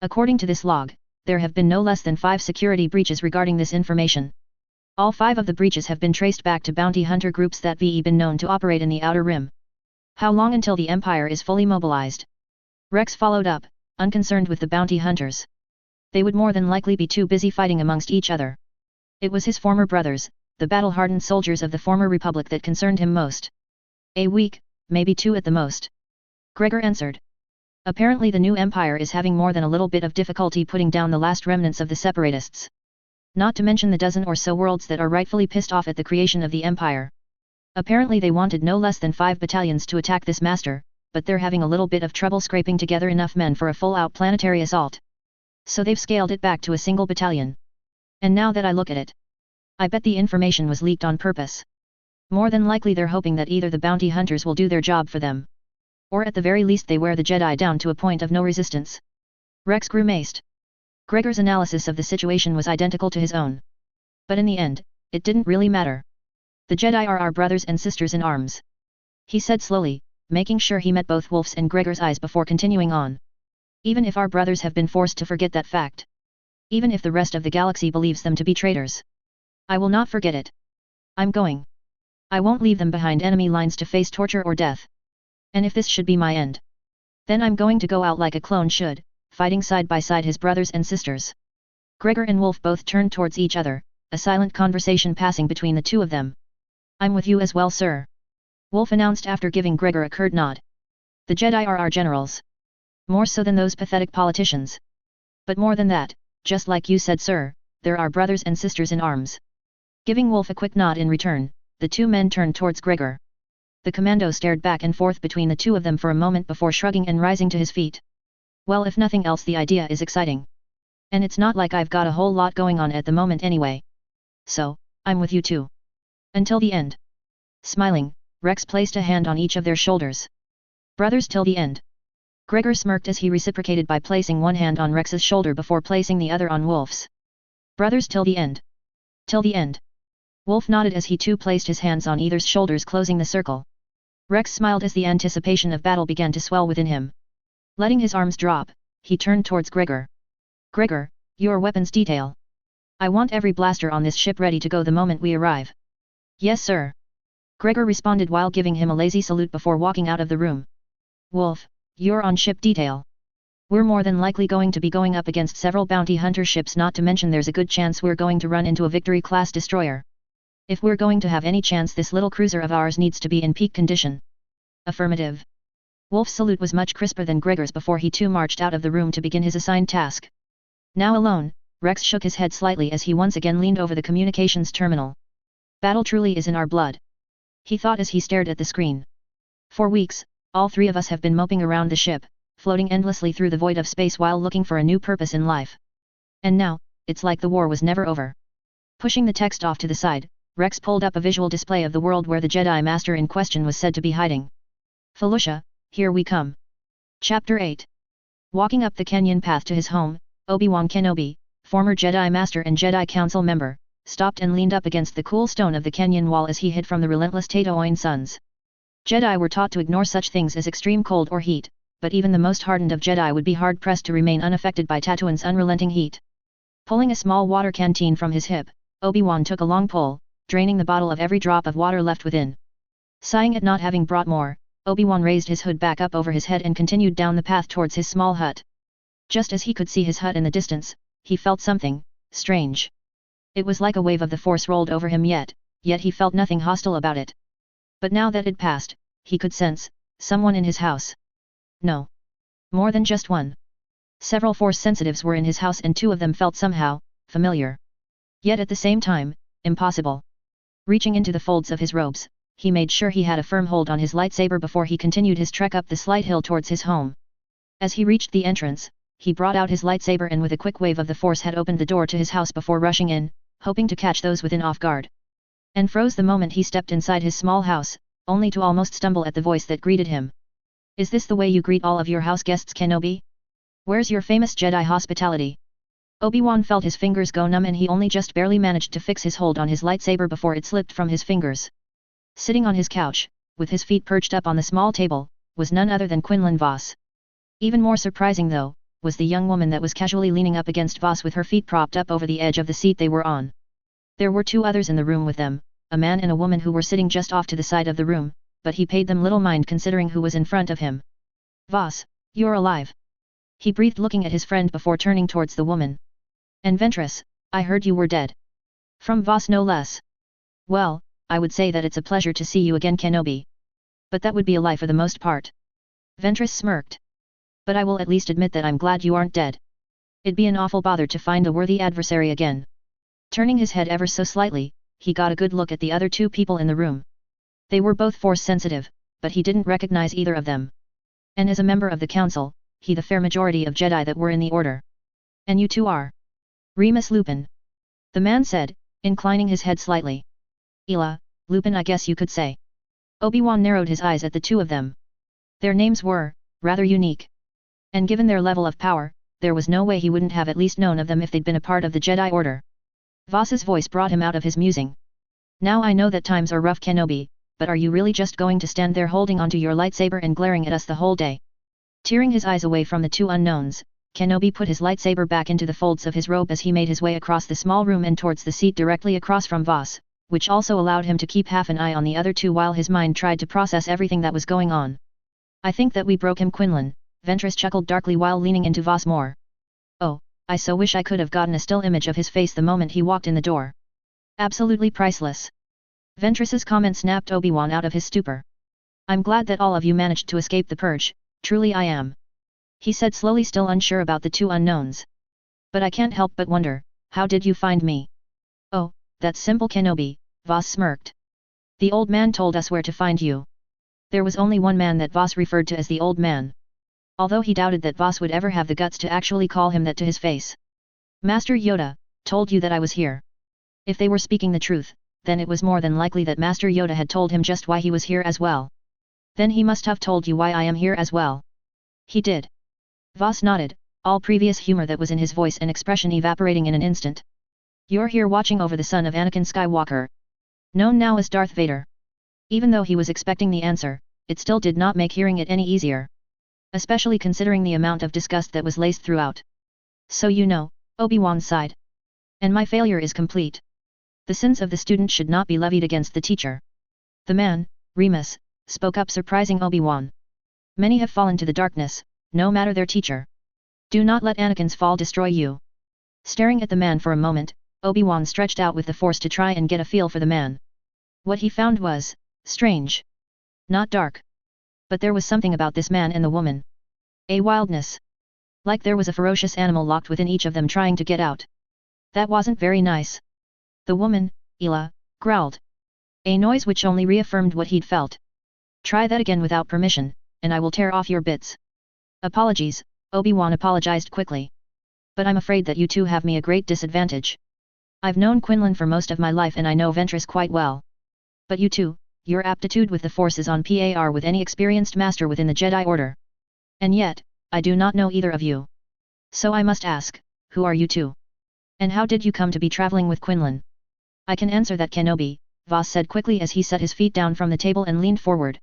"According to this log, there have been no less than 5 security breaches regarding this information. All 5 of the breaches have been traced back to bounty hunter groups that have been known to operate in the Outer Rim. How long until the Empire is fully mobilized?" Rex followed up, unconcerned with the bounty hunters. They would more than likely be too busy fighting amongst each other. It was his former brothers, the battle-hardened soldiers of the former Republic, that concerned him most. "A week, maybe 2 at the most," Gregor answered. "Apparently the new Empire is having more than a little bit of difficulty putting down the last remnants of the Separatists. Not to mention the dozen or so worlds that are rightfully pissed off at the creation of the Empire. Apparently they wanted no less than 5 battalions to attack this master, but they're having a little bit of trouble scraping together enough men for a full-out planetary assault. So they've scaled it back to a single battalion. And now that I look at it, I bet the information was leaked on purpose. More than likely they're hoping that either the bounty hunters will do their job for them, or at the very least they wear the Jedi down to a point of no resistance." Rex grew maced. Gregor's analysis of the situation was identical to his own. But in the end, it didn't really matter. "The Jedi are our brothers and sisters in arms," he said slowly, making sure he met both Wolf's and Gregor's eyes before continuing on. "Even if our brothers have been forced to forget that fact. Even if the rest of the galaxy believes them to be traitors. I will not forget it. I'm going. I won't leave them behind enemy lines to face torture or death. And if this should be my end, then I'm going to go out like a clone should, fighting side by side his brothers and sisters." Gregor and Wolf both turned towards each other, a silent conversation passing between the 2 of them. "I'm with you as well, sir," Wolf announced after giving Gregor a curt nod. "The Jedi are our generals. More so than those pathetic politicians. But more than that, just like you said, sir, they're our brothers and sisters in arms." Giving Wolf a quick nod in return, the 2 men turned towards Gregor. The commando stared back and forth between the 2 of them for a moment before shrugging and rising to his feet. "Well, if nothing else, the idea is exciting. And it's not like I've got a whole lot going on at the moment anyway. So, I'm with you too." Until the end. Smiling, Rex placed a hand on each of their shoulders. Brothers till the end. Gregor smirked as he reciprocated by placing one hand on Rex's shoulder before placing the other on Wolf's. Brothers till the end. Till the end. Wolf nodded as he too placed his hands on either's shoulders, closing the circle. Rex smiled as the anticipation of battle began to swell within him. Letting his arms drop, he turned towards Gregor. Gregor, your weapons detail. I want every blaster on this ship ready to go the moment we arrive. Yes sir. Gregor responded while giving him a lazy salute before walking out of the room. Wolf, you're on ship detail. We're more than likely going to be going up against several bounty hunter ships, not to mention there's a good chance we're going to run into a Victory-class destroyer. If we're going to have any chance, this little cruiser of ours needs to be in peak condition. Affirmative. Wolf's salute was much crisper than Gregor's before he too marched out of the room to begin his assigned task. Now alone, Rex shook his head slightly as he once again leaned over the communications terminal. Battle truly is in our blood. He thought as he stared at the screen. For weeks, all three of us have been moping around the ship, floating endlessly through the void of space while looking for a new purpose in life. And now, it's like the war was never over. Pushing the text off to the side, Rex pulled up a visual display of the world where the Jedi Master in question was said to be hiding. Felucia, here we come. Chapter 8. Walking up the canyon path to his home, Obi-Wan Kenobi, former Jedi Master and Jedi Council member, stopped and leaned up against the cool stone of the canyon wall as he hid from the relentless Tatooine suns. Jedi were taught to ignore such things as extreme cold or heat, but even the most hardened of Jedi would be hard-pressed to remain unaffected by Tatooine's unrelenting heat. Pulling a small water canteen from his hip, Obi-Wan took a long pull, draining the bottle of every drop of water left within. Sighing at not having brought more, Obi-Wan raised his hood back up over his head and continued down the path towards his small hut. Just as he could see his hut in the distance, he felt something strange. It was like a wave of the Force rolled over him, yet he felt nothing hostile about it. But now that it passed, he could sense someone in his house. No. More than just one. Several Force sensitives were in his house, and two of them felt somehow familiar. Yet at the same time, impossible. Reaching into the folds of his robes, he made sure he had a firm hold on his lightsaber before he continued his trek up the slight hill towards his home. As he reached the entrance, he brought out his lightsaber and with a quick wave of the Force had opened the door to his house before rushing in, hoping to catch those within off guard. And froze the moment he stepped inside his small house, only to almost stumble at the voice that greeted him. Is this the way you greet all of your house guests, Kenobi? Where's your famous Jedi hospitality? Obi-Wan felt his fingers go numb and he only just barely managed to fix his hold on his lightsaber before it slipped from his fingers. Sitting on his couch, with his feet perched up on the small table, was none other than Quinlan Vos. Even more surprising though, was the young woman that was casually leaning up against Vos with her feet propped up over the edge of the seat they were on. There were two others in the room with them, a man and a woman who were sitting just off to the side of the room, but he paid them little mind considering who was in front of him. Vos, you're alive. He breathed looking at his friend before turning towards the woman. And Ventress, I heard you were dead. From Vos no less. Well, I would say that it's a pleasure to see you again, Kenobi. But that would be a lie for the most part. Ventress smirked. But I will at least admit that I'm glad you aren't dead. It'd be an awful bother to find a worthy adversary again. Turning his head ever so slightly, he got a good look at the other two people in the room. They were both Force sensitive, but he didn't recognize either of them. And as a member of the Council, he the fair majority of Jedi that were in the Order. And you two are? Remus Lupin. The man said, inclining his head slightly. Ela, Lupin, I guess you could say. Obi-Wan narrowed his eyes at the two of them. Their names were rather unique. And given their level of power, there was no way he wouldn't have at least known of them if they'd been a part of the Jedi Order. Vos's voice brought him out of his musing. Now I know that times are rough, Kenobi, but are you really just going to stand there holding onto your lightsaber and glaring at us the whole day? Tearing his eyes away from the two unknowns, Kenobi put his lightsaber back into the folds of his robe as he made his way across the small room and towards the seat directly across from Vos, which also allowed him to keep half an eye on the other two while his mind tried to process everything that was going on. I think that we broke him, Quinlan, Ventress chuckled darkly while leaning into Vos more. Oh, I so wish I could have gotten a still image of his face the moment he walked in the door. Absolutely priceless. Ventress's comment snapped Obi-Wan out of his stupor. I'm glad that all of you managed to escape the purge, truly I am. He said slowly, still unsure about the two unknowns. But I can't help but wonder, how did you find me? Oh, that's simple, Kenobi, Vos smirked. The old man told us where to find you. There was only one man that Vos referred to as the old man. Although he doubted that Vos would ever have the guts to actually call him that to his face. Master Yoda told you that I was here. If they were speaking the truth, then it was more than likely that Master Yoda had told him just why he was here as well. Then he must have told you why I am here as well. He did. Voss nodded, all previous humor that was in his voice and expression evaporating in an instant. You're here watching over the son of Anakin Skywalker, known now as Darth Vader. Even though he was expecting the answer, it still did not make hearing it any easier. Especially considering the amount of disgust that was laced throughout. So you know, Obi-Wan sighed. And my failure is complete. The sins of the student should not be levied against the teacher. The man, Remus, spoke up surprising Obi-Wan. Many have fallen to the darkness, no matter their teacher. Do not let Anakin's fall destroy you. Staring at the man for a moment, Obi-Wan stretched out with the Force to try and get a feel for the man. What he found was strange. Not dark. But there was something about this man and the woman. A wildness. Like there was a ferocious animal locked within each of them trying to get out. That wasn't very nice. The woman, Ela, growled. A noise which only reaffirmed what he'd felt. Try that again without permission, and I will tear off your bits. Apologies, Obi-Wan apologized quickly. But I'm afraid that you two have me a great disadvantage. I've known Quinlan for most of my life and I know Ventress quite well. But you two, your aptitude with the Force is on par with any experienced master within the Jedi Order. And yet, I do not know either of you. So I must ask, who are you two? And how did you come to be traveling with Quinlan? I can answer that, Kenobi, Voss said quickly as he set his feet down from the table and leaned forward.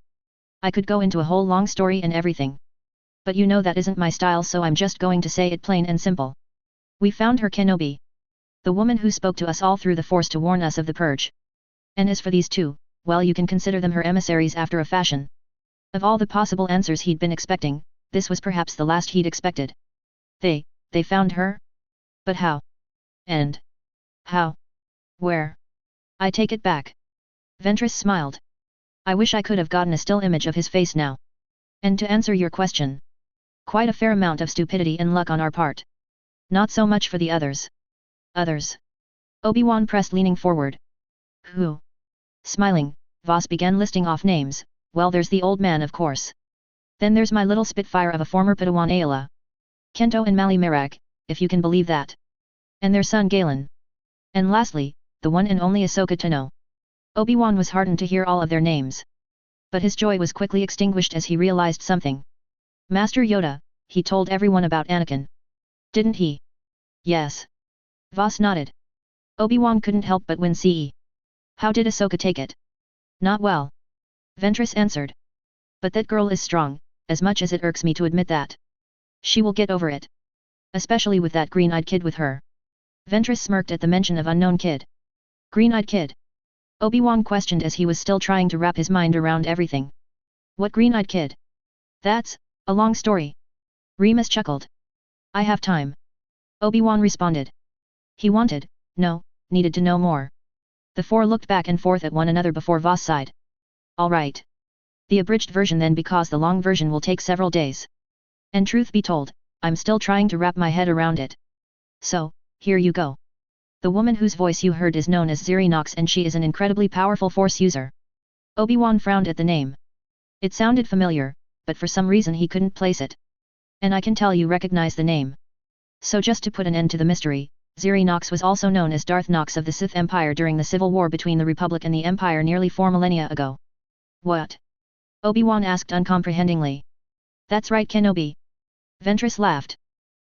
I could go into a whole long story and everything. But you know that isn't my style, so I'm just going to say it plain and simple. We found her, Kenobi. The woman who spoke to us all through the Force to warn us of the Purge. And as for these two, well, you can consider them her emissaries after a fashion. Of all the possible answers he'd been expecting, this was perhaps the last he'd expected. They found her? But how? And how? Where? I take it back. Ventress smiled. I wish I could have gotten a still image of his face now. And to answer your question. Quite a fair amount of stupidity and luck on our part. Not so much for the others. Others? Obi-Wan pressed, leaning forward. Who? Smiling, Voss began listing off names. Well, there's the old man, of course. Then there's my little spitfire of a former Padawan, Ayla. Kento and Mali Merak, if you can believe that. And their son Galen. And lastly, the one and only Ahsoka Tano. Obi-Wan was heartened to hear all of their names. But his joy was quickly extinguished as he realized something. Master Yoda, he told everyone about Anakin. Didn't he? Yes. Voss nodded. Obi-Wan couldn't help but wince. How did Ahsoka take it? Not well. Ventress answered. But that girl is strong, as much as it irks me to admit that. She will get over it. Especially with that green-eyed kid with her. Ventress smirked at the mention of unknown kid. Green-eyed kid? Obi-Wan questioned as he was still trying to wrap his mind around everything. What green-eyed kid? That's a long story. Remus chuckled. I have time. Obi-Wan responded. He needed to know more. The four looked back and forth at one another before Voss sighed. All right. The abridged version then, because the long version will take several days. And truth be told, I'm still trying to wrap my head around it. So, here you go. The woman whose voice you heard is known as Ziri Nox, and she is an incredibly powerful Force user. Obi-Wan frowned at the name. It sounded familiar, but for some reason he couldn't place it. And I can tell you recognize the name. So just to put an end to the mystery, Ziri Nox was also known as Darth Nox of the Sith Empire during the civil war between the Republic and the Empire nearly 4 millennia ago. What? Obi-Wan asked uncomprehendingly. That's right, Kenobi. Ventress laughed.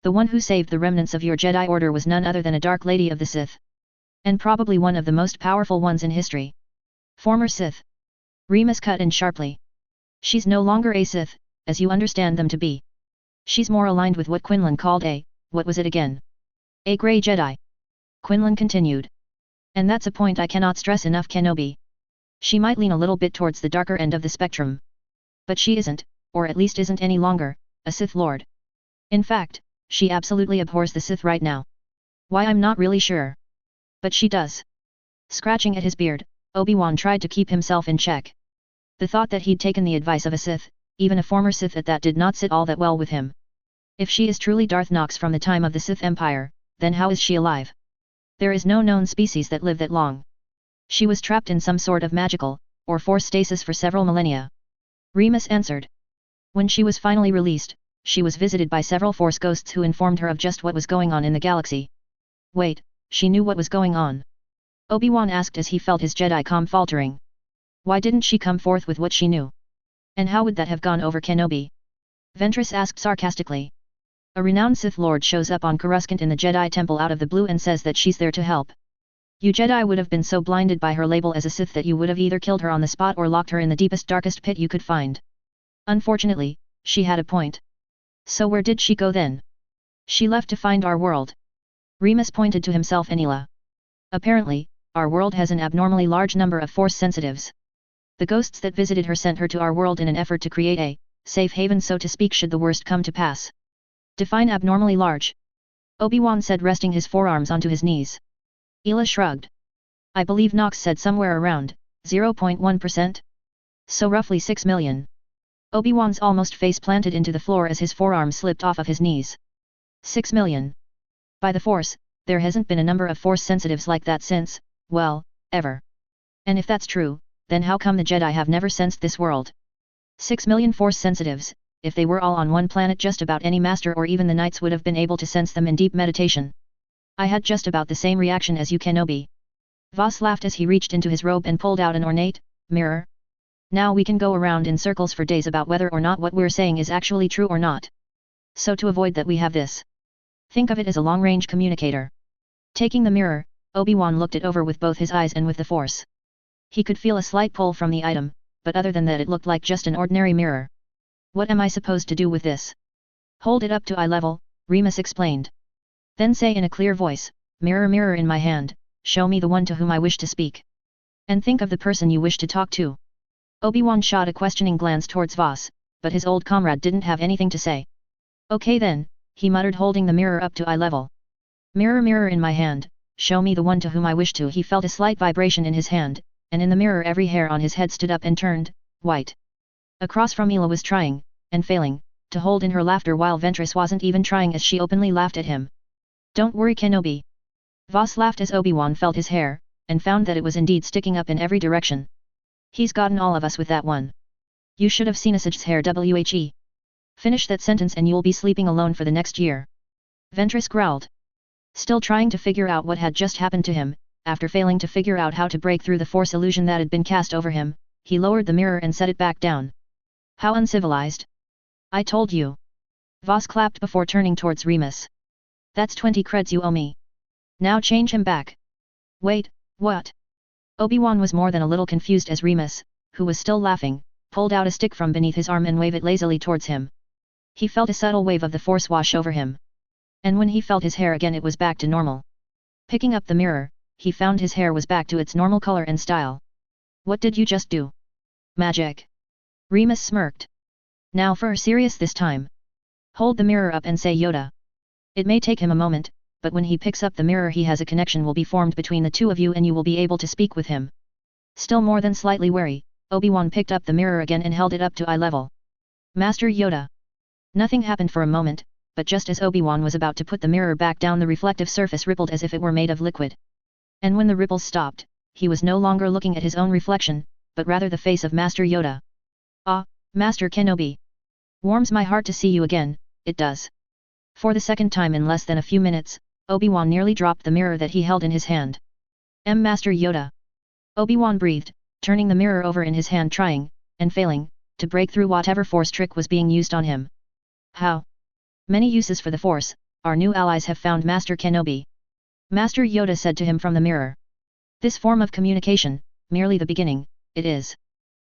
The one who saved the remnants of your Jedi Order was none other than a Dark Lady of the Sith. And probably one of the most powerful ones in history. Former Sith. Remus cut in sharply. She's no longer a Sith, as you understand them to be. She's more aligned with what Quinlan called what was it again? A Grey Jedi. Quinlan continued. And that's a point I cannot stress enough, Kenobi. She might lean a little bit towards the darker end of the spectrum. But she isn't, or at least isn't any longer, a Sith Lord. In fact, she absolutely abhors the Sith right now. Why, I'm not really sure. But she does. Scratching at his beard, Obi-Wan tried to keep himself in check. The thought that he'd taken the advice of a Sith, even a former Sith at that, did not sit all that well with him. If she is truly Darth Nox from the time of the Sith Empire, then how is she alive? There is no known species that live that long. She was trapped in some sort of magical, or Force stasis for several millennia. Remus answered. When she was finally released, she was visited by several Force ghosts who informed her of just what was going on in the galaxy. Wait, she knew what was going on. Obi-Wan asked as he felt his Jedi-com faltering. Why didn't she come forth with what she knew? And how would that have gone over Kenobi? Ventress asked sarcastically. A renowned Sith Lord shows up on Coruscant in the Jedi Temple out of the blue and says that she's there to help. You Jedi would have been so blinded by her label as a Sith that you would have either killed her on the spot or locked her in the deepest darkest pit you could find. Unfortunately, she had a point. So where did she go then? She left to find our world. Remus pointed to himself and Ela. Apparently, our world has an abnormally large number of Force sensitives. The ghosts that visited her sent her to our world in an effort to create a safe haven, so to speak, should the worst come to pass. Define abnormally large. Obi-Wan said, resting his forearms onto his knees. Ela shrugged. I believe Nox said somewhere around 0.1%. So roughly 6 million. Obi-Wan's almost face planted into the floor as his forearm slipped off of his knees. 6 million. By the Force, there hasn't been a number of Force sensitives like that since, well, ever. And if that's true, then how come the Jedi have never sensed this world? 6 million Force sensitives. If they were all on one planet, just about any master or even the knights would have been able to sense them in deep meditation. I had just about the same reaction as you, Kenobi. Voss laughed as he reached into his robe and pulled out an ornate mirror. Now we can go around in circles for days about whether or not what we're saying is actually true or not. So to avoid that, we have this. Think of it as a long-range communicator. Taking the mirror, Obi-Wan looked it over with both his eyes and with the Force. He could feel a slight pull from the item, but other than that it looked like just an ordinary mirror. What am I supposed to do with this? Hold it up to eye level, Remus explained. Then say in a clear voice, mirror, mirror in my hand, show me the one to whom I wish to speak. And think of the person you wish to talk to. Obi-Wan shot a questioning glance towards Voss, but his old comrade didn't have anything to say. Okay then, he muttered, holding the mirror up to eye level. Mirror, mirror in my hand, show me the one to whom I wish to. He felt a slight vibration in his hand, and in the mirror every hair on his head stood up and turned white. Across from Ela was trying, and failing, to hold in her laughter, while Ventress wasn't even trying as she openly laughed at him. Don't worry, Kenobi. Voss laughed as Obi-Wan felt his hair, and found that it was indeed sticking up in every direction. He's gotten all of us with that one. You should have seen Asaj's hair. Whe. Finish that sentence and you'll be sleeping alone for the next year. Ventress growled. Still trying to figure out what had just happened to him, after failing to figure out how to break through the Force illusion that had been cast over him, he lowered the mirror and set it back down. How uncivilized. I told you. Voss clapped before turning towards Remus. That's 20 creds you owe me. Now change him back. Wait, what? Obi-Wan was more than a little confused as Remus, who was still laughing, pulled out a stick from beneath his arm and waved it lazily towards him. He felt a subtle wave of the Force wash over him. And when he felt his hair again, it was back to normal. Picking up the mirror, he found his hair was back to its normal color and style. What did you just do? Magic. Remus smirked. Now for serious this time. Hold the mirror up and say Yoda. It may take him a moment, but when he picks up the mirror, he has a connection will be formed between the two of you and you will be able to speak with him. Still more than slightly wary, Obi-Wan picked up the mirror again and held it up to eye level. Master Yoda. Nothing happened for a moment, but just as Obi-Wan was about to put the mirror back down, the reflective surface rippled as if it were made of liquid. And when the ripples stopped, he was no longer looking at his own reflection, but rather the face of Master Yoda. Ah, Master Kenobi. Warms my heart to see you again, it does. For the second time in less than a few minutes, Obi-Wan nearly dropped the mirror that he held in his hand. Master Yoda. Obi-Wan breathed, turning the mirror over in his hand, trying, and failing, to break through whatever Force trick was being used on him. How many uses for the Force our new allies have found, Master Kenobi. Master Yoda said to him from the mirror. This form of communication, merely the beginning, it is.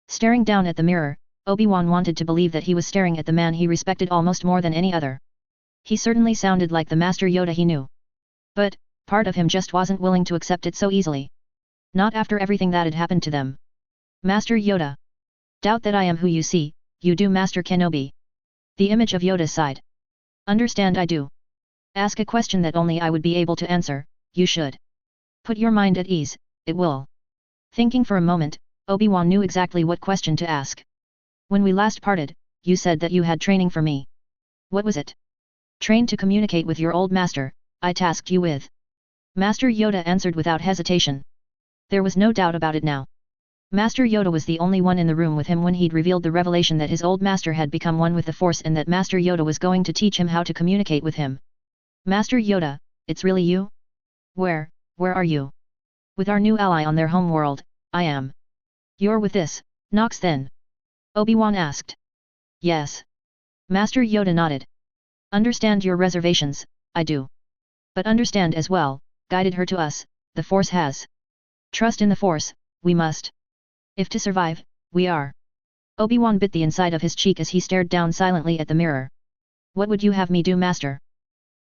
Staring down at the mirror, Obi-Wan wanted to believe that he was staring at the man he respected almost more than any other. He certainly sounded like the Master Yoda he knew. But, part of him just wasn't willing to accept it so easily. Not after everything that had happened to them. Master Yoda. Doubt that I am who you see, you do, Master Kenobi. The image of Yoda sighed. Understand, I do. Ask a question that only I would be able to answer, you should. Put your mind at ease, it will. Thinking for a moment, Obi-Wan knew exactly what question to ask. When we last parted, you said that you had training for me. What was it? Train to communicate with your old master, I tasked you with. Master Yoda answered without hesitation. There was no doubt about it now. Master Yoda was the only one in the room with him when he'd revealed the revelation that his old master had become one with the Force and that Master Yoda was going to teach him how to communicate with him. Master Yoda, it's really you? Where are you? With our new ally on their home world, I am. You're with this, Nox then? Obi-Wan asked. Yes. Master Yoda nodded. Understand your reservations, I do. But understand as well, guided her to us, the Force has. Trust in the Force, we must. If to survive, we are. Obi-Wan bit the inside of his cheek as he stared down silently at the mirror. What would you have me do, Master?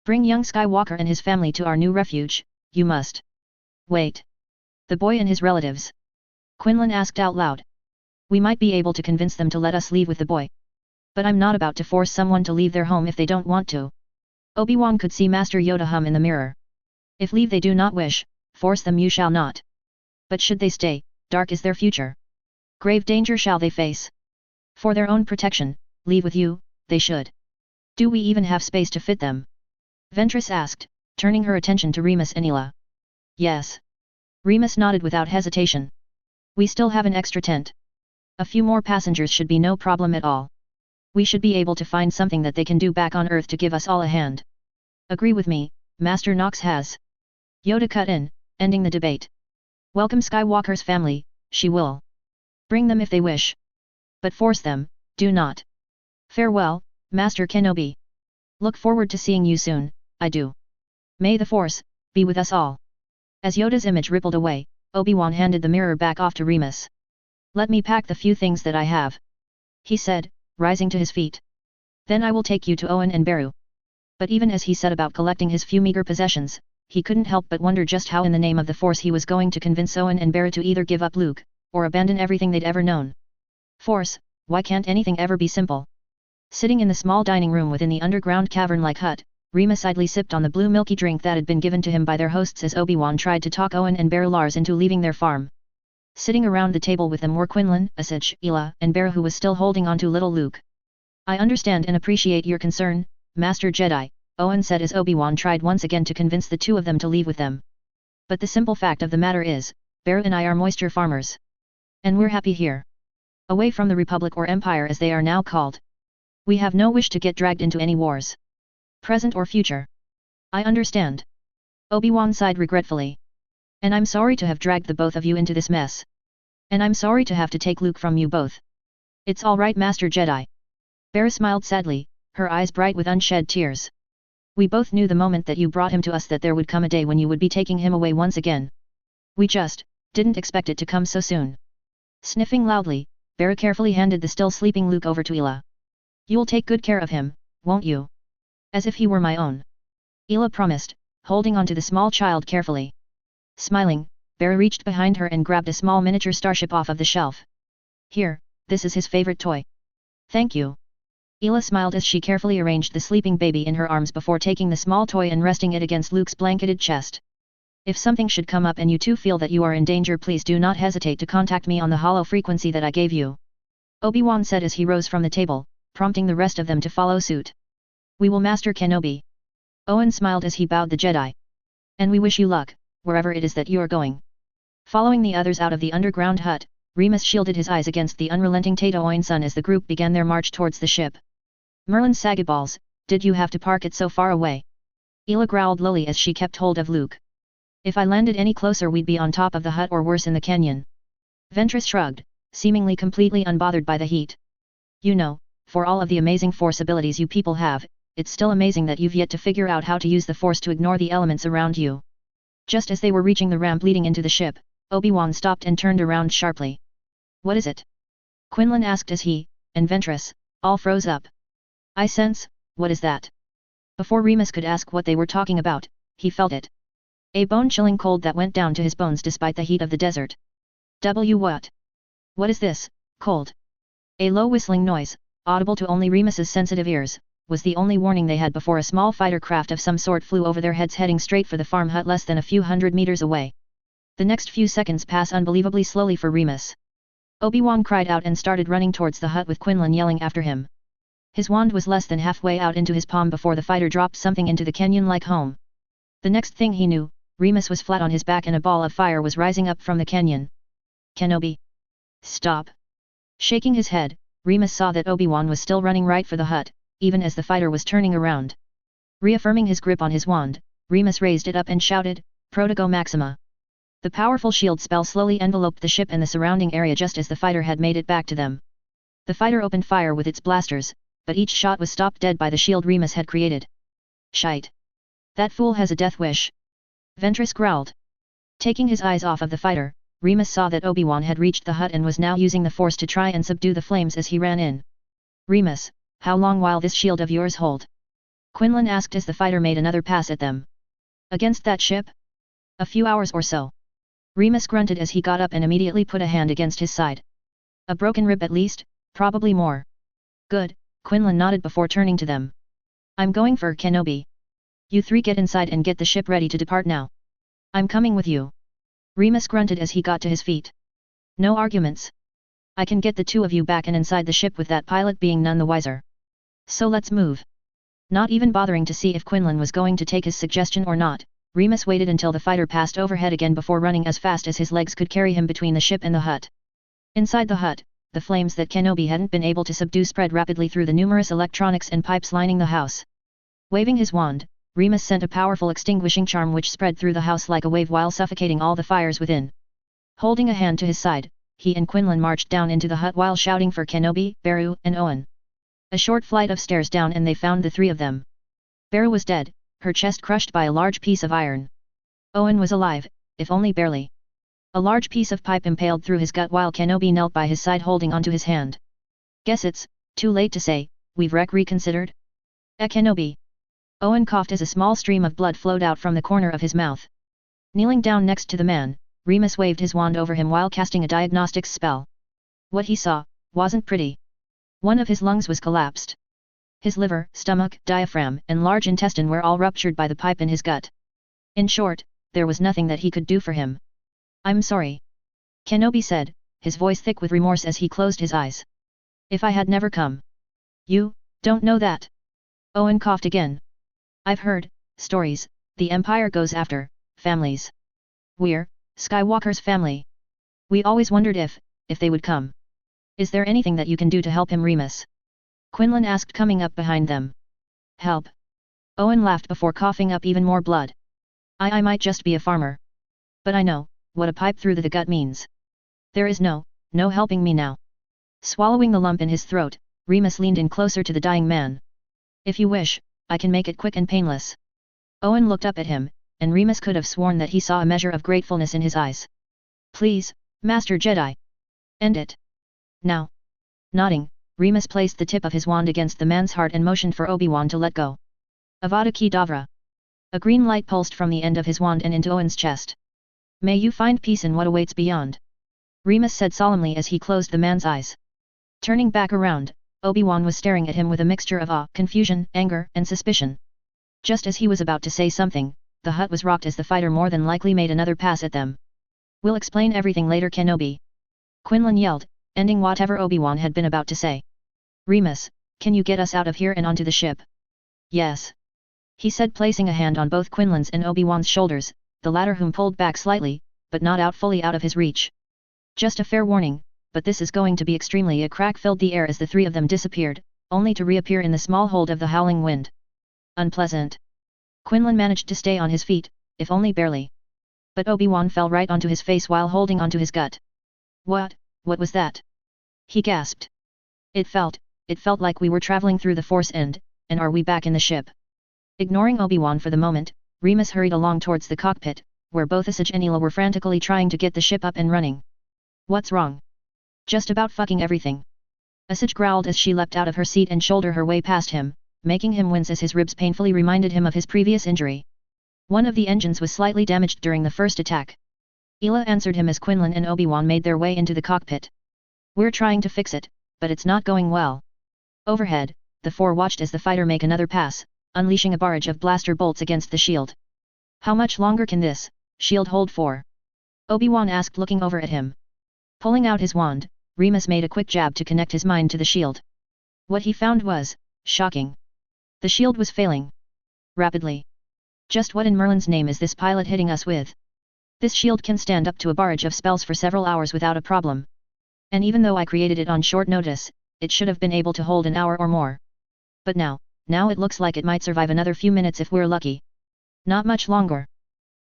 Bring young Skywalker and his family to our new refuge, you must. Wait. The boy and his relatives. Quinlan asked out loud. We might be able to convince them to let us leave with the boy. But I'm not about to force someone to leave their home if they don't want to. Obi-Wan could see Master Yoda hum in the mirror. If leave they do not wish, force them you shall not. But should they stay, dark is their future. Grave danger shall they face. For their own protection, leave with you, they should. Do we even have space to fit them? Ventress asked, turning her attention to Remus and Ela. Yes. Remus nodded without hesitation. We still have an extra tent. A few more passengers should be no problem at all. We should be able to find something that they can do back on Earth to give us all a hand. Agree with me, Master Nox has. Yoda cut in, ending the debate. Welcome Skywalker's family, she will. Bring them if they wish. But force them, do not. Farewell, Master Kenobi. Look forward to seeing you soon, I do. May the Force be with us all. As Yoda's image rippled away, Obi-Wan handed the mirror back off to Remus. Let me pack the few things that I have. He said, rising to his feet. Then I will take you to Owen and Beru. But even as he set about collecting his few meager possessions, he couldn't help but wonder just how in the name of the Force he was going to convince Owen and Beru to either give up Luke, or abandon everything they'd ever known. Force, why can't anything ever be simple? Sitting in the small dining room within the underground cavern-like hut, Remus idly sipped on the blue milky drink that had been given to him by their hosts as Obi-Wan tried to talk Owen and Beru Lars into leaving their farm. Sitting around the table with them were Quinlan, Asajj, Ela, and Beru who was still holding on to little Luke. I understand and appreciate your concern, Master Jedi, Owen said as Obi-Wan tried once again to convince the two of them to leave with them. But the simple fact of the matter is, Beru and I are moisture farmers. And we're happy here. Away from the Republic or Empire as they are now called. We have no wish to get dragged into any wars. Present or future. I understand. Obi-Wan sighed regretfully. And I'm sorry to have dragged the both of you into this mess. And I'm sorry to have to take Luke from you both. It's all right, Master Jedi. Beru smiled sadly, her eyes bright with unshed tears. We both knew the moment that you brought him to us that there would come a day when you would be taking him away once again. We just didn't expect it to come so soon. Sniffing loudly, Beru carefully handed the still sleeping Luke over to Ela. You'll take good care of him, won't you? As if he were my own. Ela promised, holding onto the small child carefully. Smiling, Beru reached behind her and grabbed a small miniature starship off of the shelf. Here, this is his favorite toy. Thank you. Ela smiled as she carefully arranged the sleeping baby in her arms before taking the small toy and resting it against Luke's blanketed chest. If something should come up and you two feel that you are in danger, please do not hesitate to contact me on the hollow frequency that I gave you. Obi-Wan said as he rose from the table, prompting the rest of them to follow suit. We will, Master Kenobi. Owen smiled as he bowed the Jedi. And we wish you luck, wherever it is that you are going. Following the others out of the underground hut, Remus shielded his eyes against the unrelenting Tatooine sun as the group began their march towards the ship. Merlin Sagiballs, did you have to park it so far away? Ela growled lowly as she kept hold of Luke. If I landed any closer we'd be on top of the hut or worse in the canyon. Ventress shrugged, seemingly completely unbothered by the heat. You know, for all of the amazing Force abilities you people have, it's still amazing that you've yet to figure out how to use the Force to ignore the elements around you. Just as they were reaching the ramp leading into the ship, Obi-Wan stopped and turned around sharply. What is it? Quinlan asked as he, and Ventress, all froze up. I sense, what is that? Before Remus could ask what they were talking about, he felt it. A bone-chilling cold that went down to his bones despite the heat of the desert. What? What is this, cold? A low whistling noise, audible to only Remus's sensitive ears, was the only warning they had before a small fighter craft of some sort flew over their heads heading straight for the farm hut less than a few hundred meters away. The next few seconds pass unbelievably slowly for Remus. Obi-Wan cried out and started running towards the hut with Quinlan yelling after him. His wand was less than halfway out into his palm before the fighter dropped something into the canyon-like home. The next thing he knew, Remus was flat on his back and a ball of fire was rising up from the canyon. Kenobi! Stop! Shaking his head, Remus saw that Obi-Wan was still running right for the hut, even as the fighter was turning around. Reaffirming his grip on his wand, Remus raised it up and shouted, Protego Maxima! The powerful shield spell slowly enveloped the ship and the surrounding area just as the fighter had made it back to them. The fighter opened fire with its blasters, but each shot was stopped dead by the shield Remus had created. Shite. That fool has a death wish. Ventress growled. Taking his eyes off of the fighter, Remus saw that Obi-Wan had reached the hut and was now using the force to try and subdue the flames as he ran in. Remus, how long will this shield of yours hold? Quinlan asked as the fighter made another pass at them. Against that ship? A few hours or so. Remus grunted as he got up and immediately put a hand against his side. A broken rib at least, probably more. Good, Quinlan nodded before turning to them. I'm going for Kenobi. You three get inside and get the ship ready to depart now. I'm coming with you. Remus grunted as he got to his feet. No arguments. I can get the two of you back and inside the ship with that pilot being none the wiser. So let's move. Not even bothering to see if Quinlan was going to take his suggestion or not, Remus waited until the fighter passed overhead again before running as fast as his legs could carry him between the ship and the hut. Inside the hut, the flames that Kenobi hadn't been able to subdue spread rapidly through the numerous electronics and pipes lining the house. Waving his wand, Remus sent a powerful extinguishing charm which spread through the house like a wave while suffocating all the fires within. Holding a hand to his side, he and Quinlan marched down into the hut while shouting for Kenobi, Beru, and Owen. A short flight of stairs down and they found the three of them. Beru was dead, her chest crushed by a large piece of iron. Owen was alive, if only barely. A large piece of pipe impaled through his gut while Kenobi knelt by his side holding onto his hand. Guess it's too late to say, we've reconsidered? Kenobi. Owen coughed as a small stream of blood flowed out from the corner of his mouth. Kneeling down next to the man, Remus waved his wand over him while casting a diagnostics spell. What he saw wasn't pretty. One of his lungs was collapsed. His liver, stomach, diaphragm, and large intestine were all ruptured by the pipe in his gut. In short, there was nothing that he could do for him. I'm sorry. Kenobi said, his voice thick with remorse as he closed his eyes. If I had never come. You don't know that. Owen coughed again. I've heard stories, the Empire goes after families. We're Skywalker's family. We always wondered if they would come. Is there anything that you can do to help him, Remus? Quinlan asked coming up behind them. Help? Owen laughed before coughing up even more blood. I might just be a farmer. But I know what a pipe through the gut means. There is no helping me now. Swallowing the lump in his throat, Remus leaned in closer to the dying man. If you wish, I can make it quick and painless. Owen looked up at him, and Remus could have sworn that he saw a measure of gratefulness in his eyes. Please, Master Jedi. End it. Now. Nodding, Remus placed the tip of his wand against the man's heart and motioned for Obi-Wan to let go. Avada Kedavra. A green light pulsed from the end of his wand and into Owen's chest. May you find peace in what awaits beyond. Remus said solemnly as he closed the man's eyes. Turning back around, Obi-Wan was staring at him with a mixture of awe, confusion, anger, and suspicion. Just as he was about to say something, the hut was rocked as the fighter more than likely made another pass at them. We'll explain everything later, Kenobi. Quinlan yelled, ending whatever Obi-Wan had been about to say. Remus, can you get us out of here and onto the ship? Yes. He said, placing a hand on both Quinlan's and Obi-Wan's shoulders, the latter whom pulled back slightly, but not fully out of his reach. Just a fair warning, but this is going to be extremely. A crack filled the air as the three of them disappeared, only to reappear in the small hold of the howling wind. Unpleasant. Quinlan managed to stay on his feet, if only barely. But Obi-Wan fell right onto his face while holding onto his gut. What was that? He gasped. It felt like we were traveling through the Force and are we back in the ship? Ignoring Obi-Wan for the moment, Remus hurried along towards the cockpit, where both Asajj and Hila were frantically trying to get the ship up and running. What's wrong? Just about fucking everything. Asajj growled as she leapt out of her seat and shouldered her way past him, making him wince as his ribs painfully reminded him of his previous injury. One of the engines was slightly damaged during the first attack. Hila answered him as Quinlan and Obi-Wan made their way into the cockpit. We're trying to fix it, but it's not going well. Overhead, the four watched as the fighter make another pass, unleashing a barrage of blaster bolts against the shield. How much longer can this shield hold for? Obi-Wan asked, looking over at him. Pulling out his wand, Remus made a quick jab to connect his mind to the shield. What he found was shocking. The shield was failing rapidly. Just what in Merlin's name is this pilot hitting us with? This shield can stand up to a barrage of spells for several hours without a problem. And even though I created it on short notice, it should have been able to hold an hour or more. But now it looks like it might survive another few minutes if we're lucky. Not much longer.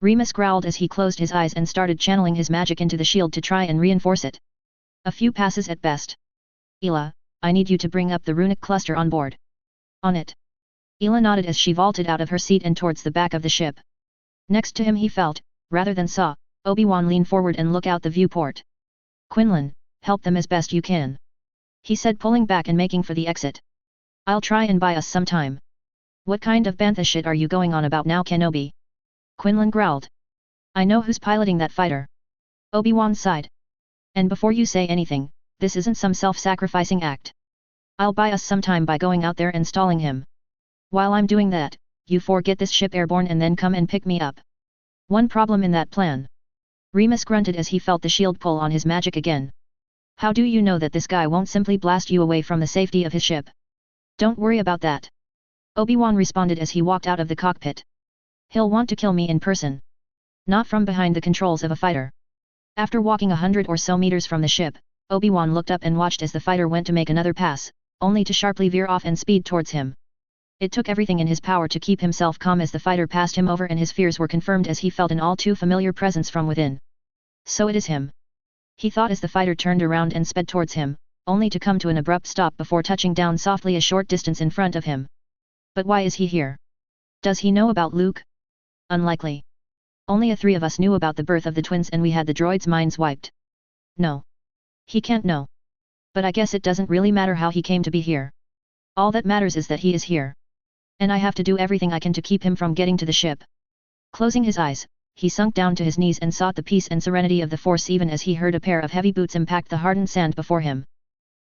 Remus growled as he closed his eyes and started channeling his magic into the shield to try and reinforce it. A few passes at best. Ela, I need you to bring up the runic cluster on board. On it. Ela nodded as she vaulted out of her seat and towards the back of the ship. Next to him he felt, rather than saw, Obi-Wan lean forward and look out the viewport. Quinlan, help them as best you can. He said, pulling back and making for the exit. I'll try and buy us some time. What kind of bantha shit are you going on about now, Kenobi? Quinlan growled. I know who's piloting that fighter. Obi-Wan sighed. And before you say anything, this isn't some self-sacrificing act. I'll buy us some time by going out there and stalling him. While I'm doing that, you four get this ship airborne and then come and pick me up. One problem in that plan. Remus grunted as he felt the shield pull on his magic again. How do you know that this guy won't simply blast you away from the safety of his ship? Don't worry about that. Obi-Wan responded as he walked out of the cockpit. He'll want to kill me in person. Not from behind the controls of a fighter. After walking 100 or so meters from the ship, Obi-Wan looked up and watched as the fighter went to make another pass, only to sharply veer off and speed towards him. It took everything in his power to keep himself calm as the fighter passed him over, and his fears were confirmed as he felt an all too familiar presence from within. So it is him. He thought as the fighter turned around and sped towards him, only to come to an abrupt stop before touching down softly a short distance in front of him. But why is he here? Does he know about Luke? Unlikely. Only three of us knew about the birth of the twins and we had the droids' minds wiped. No. He can't know. But I guess it doesn't really matter how he came to be here. All that matters is that he is here. And I have to do everything I can to keep him from getting to the ship. Closing his eyes, he sunk down to his knees and sought the peace and serenity of the Force even as he heard a pair of heavy boots impact the hardened sand before him.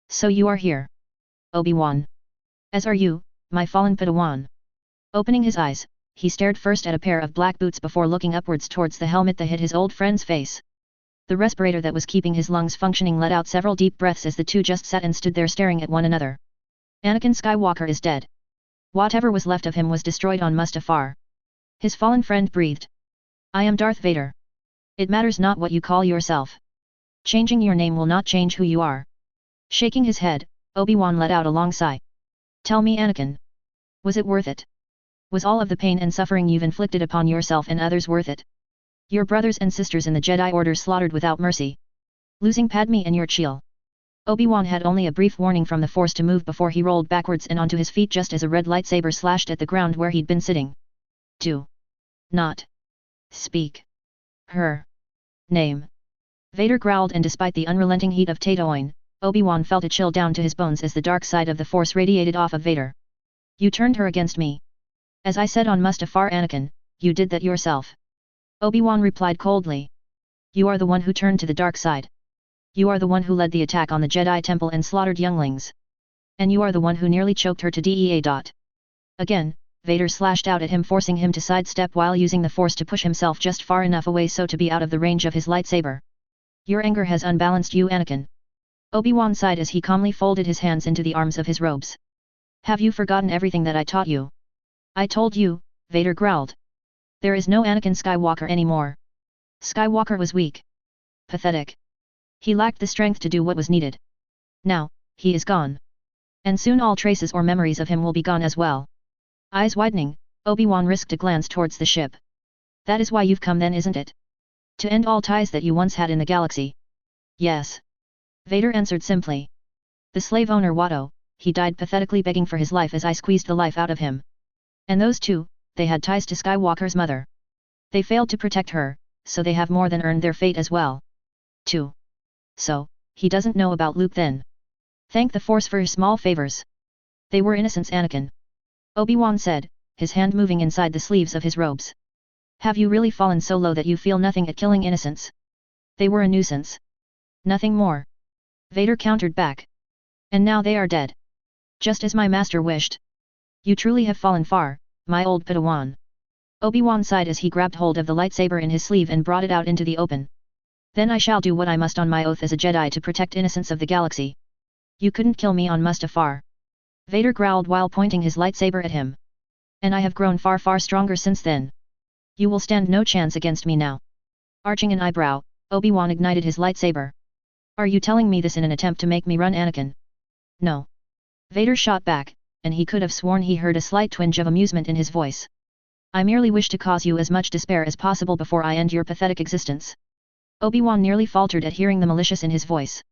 So you are here. Obi-Wan. As are you, my fallen Padawan. Opening his eyes, he stared first at a pair of black boots before looking upwards towards the helmet that hid his old friend's face. The respirator that was keeping his lungs functioning let out several deep breaths as the two just sat and stood there staring at one another. Anakin Skywalker is dead. Whatever was left of him was destroyed on Mustafar. His fallen friend breathed. I am Darth Vader. It matters not what you call yourself. Changing your name will not change who you are. Shaking his head, Obi-Wan let out a long sigh. Tell me, Anakin. Was it worth it? Was all of the pain and suffering you've inflicted upon yourself and others worth it? Your brothers and sisters in the Jedi Order slaughtered without mercy. Losing Padme and your Chiel. Obi-Wan had only a brief warning from the Force to move before he rolled backwards and onto his feet just as a red lightsaber slashed at the ground where he'd been sitting. Do not speak her name. Vader growled, and despite the unrelenting heat of Tatooine, Obi-Wan felt a chill down to his bones as the dark side of the Force radiated off of Vader. You turned her against me. As I said on Mustafar, Anakin, you did that yourself. Obi-Wan replied coldly. You are the one who turned to the dark side. You are the one who led the attack on the Jedi Temple and slaughtered younglings. And you are the one who nearly choked her to death. Again, Vader slashed out at him, forcing him to sidestep while using the Force to push himself just far enough away so to be out of the range of his lightsaber. Your anger has unbalanced you, Anakin. Obi-Wan sighed as he calmly folded his hands into the arms of his robes. Have you forgotten everything that I taught you? I told you, Vader growled. There is no Anakin Skywalker anymore. Skywalker was weak. Pathetic. He lacked the strength to do what was needed. Now, he is gone. And soon all traces or memories of him will be gone as well. Eyes widening, Obi-Wan risked a glance towards the ship. That is why you've come then, isn't it? To end all ties that you once had in the galaxy. Yes. Vader answered simply. The slave owner Watto, he died pathetically begging for his life as I squeezed the life out of him. And those two, they had ties to Skywalker's mother. They failed to protect her, so they have more than earned their fate as well. 2. So, he doesn't know about Luke then. Thank the Force for your small favors. They were innocents, Anakin. Obi-Wan said, his hand moving inside the sleeves of his robes. Have you really fallen so low that you feel nothing at killing innocents? They were a nuisance. Nothing more. Vader countered back. And now they are dead. Just as my master wished. You truly have fallen far, my old Padawan. Obi-Wan sighed as he grabbed hold of the lightsaber in his sleeve and brought it out into the open. Then I shall do what I must on my oath as a Jedi to protect innocents of the galaxy. You couldn't kill me on Mustafar. Vader growled while pointing his lightsaber at him. And I have grown far stronger since then. You will stand no chance against me now. Arching an eyebrow, Obi-Wan ignited his lightsaber. Are you telling me this in an attempt to make me run, Anakin? No. Vader shot back, and he could have sworn he heard a slight twinge of amusement in his voice. I merely wish to cause you as much despair as possible before I end your pathetic existence. Obi-Wan nearly faltered at hearing the malicious in his voice.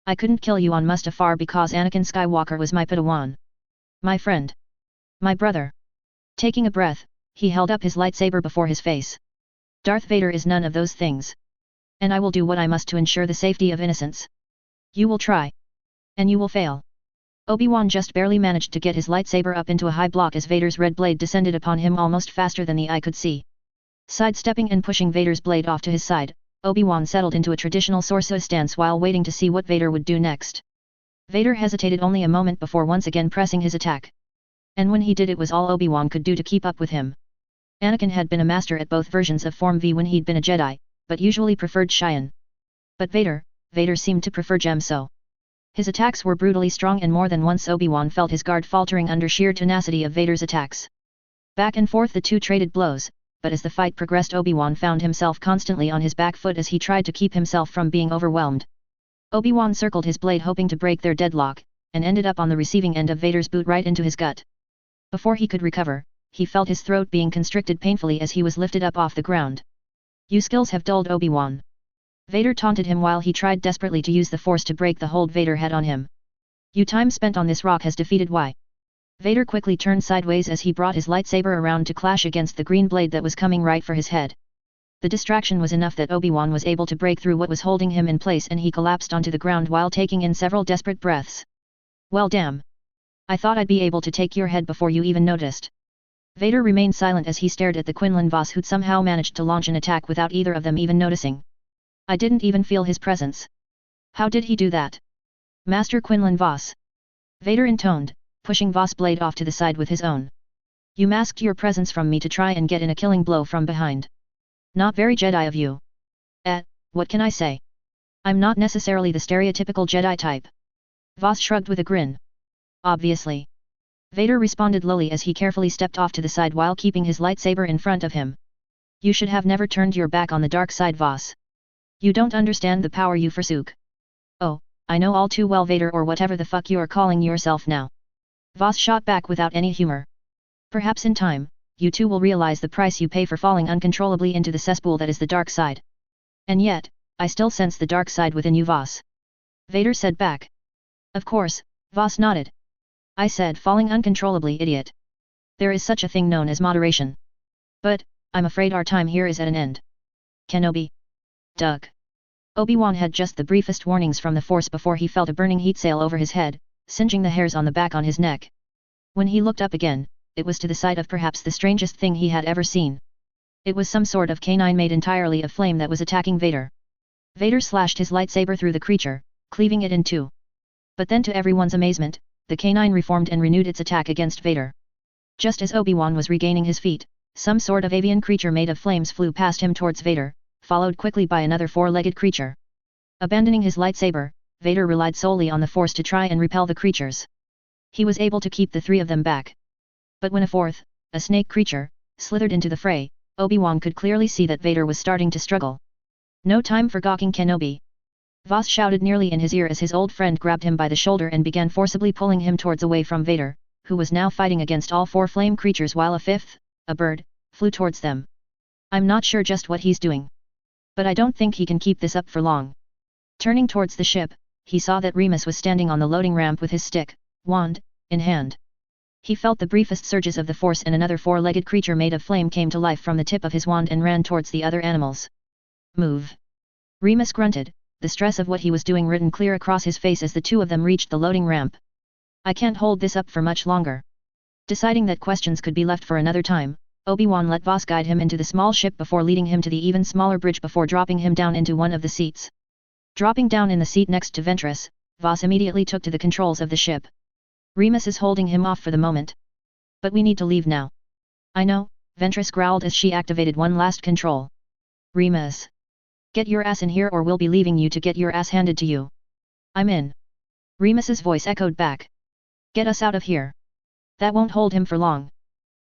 I couldn't kill you on Mustafar because Anakin Skywalker was my Padawan. My friend. My brother. Taking a breath, he held up his lightsaber before his face. Darth Vader is none of those things. And I will do what I must to ensure the safety of innocents. You will try. And you will fail. Obi-Wan just barely managed to get his lightsaber up into a high block as Vader's red blade descended upon him almost faster than the eye could see. Sidestepping and pushing Vader's blade off to his side, Obi-Wan settled into a traditional Sorcerer stance while waiting to see what Vader would do next. Vader hesitated only a moment before once again pressing his attack. And when he did, it was all Obi-Wan could do to keep up with him. Anakin had been a master at both versions of Form V when he'd been a Jedi, but usually preferred Cheyenne. But Vader seemed to prefer Gemso. His attacks were brutally strong, and more than once Obi-Wan felt his guard faltering under sheer tenacity of Vader's attacks. Back and forth the two traded blows, but as the fight progressed, Obi-Wan found himself constantly on his back foot as he tried to keep himself from being overwhelmed. Obi-Wan circled his blade hoping to break their deadlock, and ended up on the receiving end of Vader's boot right into his gut. Before he could recover, he felt his throat being constricted painfully as he was lifted up off the ground. "You skills have dulled Obi-Wan." Vader taunted him while he tried desperately to use the Force to break the hold Vader had on him. "Your time spent on this rock has defeated Y." Vader quickly turned sideways as he brought his lightsaber around to clash against the green blade that was coming right for his head. The distraction was enough that Obi-Wan was able to break through what was holding him in place, and he collapsed onto the ground while taking in several desperate breaths. "Well, damn. I thought I'd be able to take your head before you even noticed." Vader remained silent as he stared at the Quinlan Vos, who'd somehow managed to launch an attack without either of them even noticing. "I didn't even feel his presence. How did he do that?" "Master Quinlan Vos," Vader intoned, pushing Vos' blade off to the side with his own. "You masked your presence from me to try and get in a killing blow from behind. Not very Jedi of you." What can I say? I'm not necessarily the stereotypical Jedi type." Vos shrugged with a grin. "Obviously." Vader responded lowly as he carefully stepped off to the side while keeping his lightsaber in front of him. "You should have never turned your back on the dark side, Vos. You don't understand the power you forsook." "Oh, I know all too well, Vader, or whatever the fuck you're calling yourself now." Vos shot back without any humor. "Perhaps in time, you too will realize the price you pay for falling uncontrollably into the cesspool that is the dark side. And yet, I still sense the dark side within you, Vos." Vader said back. "Of course," Vos nodded. "I said falling uncontrollably, idiot. There is such a thing known as moderation. But, I'm afraid our time here is at an end. Kenobi." "Doug." Obi-Wan had just the briefest warnings from the Force before he felt a burning heat sail over his head, singeing the hairs on the back on his neck. When he looked up again, it was to the sight of perhaps the strangest thing he had ever seen. It was some sort of canine made entirely of flame that was attacking Vader. Vader slashed his lightsaber through the creature, cleaving it in two. But then, to everyone's amazement, the canine reformed and renewed its attack against Vader. Just as Obi-Wan was regaining his feet, some sort of avian creature made of flames flew past him towards Vader, followed quickly by another four-legged creature. Abandoning his lightsaber, Vader relied solely on the Force to try and repel the creatures. He was able to keep the three of them back. But when a fourth, a snake creature, slithered into the fray, Obi-Wan could clearly see that Vader was starting to struggle. "No time for gawking, Kenobi!" Vos shouted nearly in his ear as his old friend grabbed him by the shoulder and began forcibly pulling him towards away from Vader, who was now fighting against all four flame creatures while a fifth, a bird, flew towards them. "I'm not sure just what he's doing. But I don't think he can keep this up for long." Turning towards the ship, he saw that Remus was standing on the loading ramp with his stick, wand, in hand. He felt the briefest surges of the Force, and another four-legged creature made of flame came to life from the tip of his wand and ran towards the other animals. "Move!" Remus grunted, the stress of what he was doing written clear across his face as the two of them reached the loading ramp. "I can't hold this up for much longer." Deciding that questions could be left for another time, Obi-Wan let Vos guide him into the small ship before leading him to the even smaller bridge before dropping him down into one of the seats. Dropping down in the seat next to Ventress, Vos immediately took to the controls of the ship. "Remus is holding him off for the moment. But we need to leave now." "I know," Ventress growled as she activated one last control. "Remus, get your ass in here or we'll be leaving you to get your ass handed to you." "I'm in." Remus's voice echoed back. "Get us out of here." "That won't hold him for long."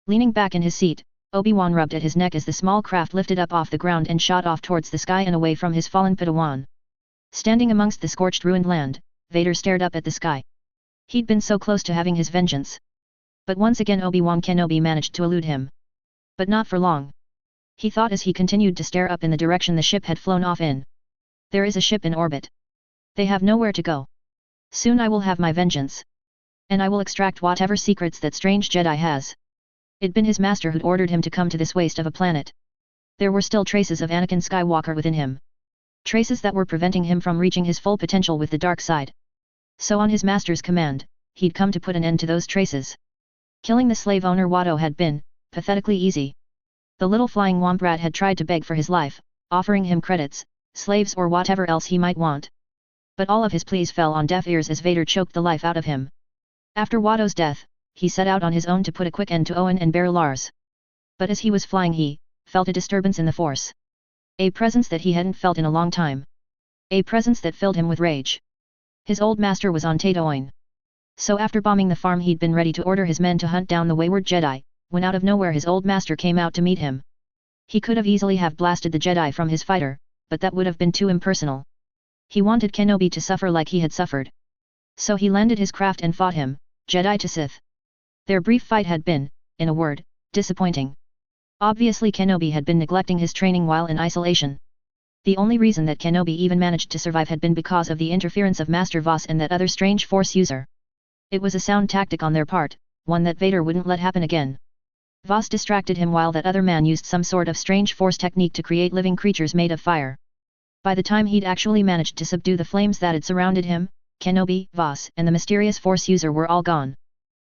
Leaning back in his seat, Obi-Wan rubbed at his neck as the small craft lifted up off the ground and shot off towards the sky and away from his fallen Padawan. Standing amongst the scorched ruined land, Vader stared up at the sky. He'd been so close to having his vengeance. But once again Obi-Wan Kenobi managed to elude him. But not for long. He thought as he continued to stare up in the direction the ship had flown off in. There is a ship in orbit. They have nowhere to go. Soon I will have my vengeance. And I will extract whatever secrets that strange Jedi has. It'd been his master who'd ordered him to come to this waste of a planet. There were still traces of Anakin Skywalker within him. Traces that were preventing him from reaching his full potential with the dark side. So on his master's command, he'd come to put an end to those traces. Killing the slave owner Watto had been, pathetically easy. The little flying womp rat had tried to beg for his life, offering him credits, slaves or whatever else he might want. But all of his pleas fell on deaf ears as Vader choked the life out of him. After Watto's death, he set out on his own to put a quick end to Owen and Bear Lars. But as he was flying he felt a disturbance in the Force. A presence that he hadn't felt in a long time. A presence that filled him with rage. His old master was on Tatooine. So after bombing the farm he'd been ready to order his men to hunt down the wayward Jedi, when out of nowhere his old master came out to meet him. He could have easily have blasted the Jedi from his fighter, but that would have been too impersonal. He wanted Kenobi to suffer like he had suffered. So he landed his craft and fought him, Jedi to Sith. Their brief fight had been, in a word, disappointing. Obviously Kenobi had been neglecting his training while in isolation. The only reason that Kenobi even managed to survive had been because of the interference of Master Voss and that other strange Force user. It was a sound tactic on their part, one that Vader wouldn't let happen again. Voss distracted him while that other man used some sort of strange Force technique to create living creatures made of fire. By the time he'd actually managed to subdue the flames that had surrounded him, Kenobi, Voss and the mysterious Force user were all gone.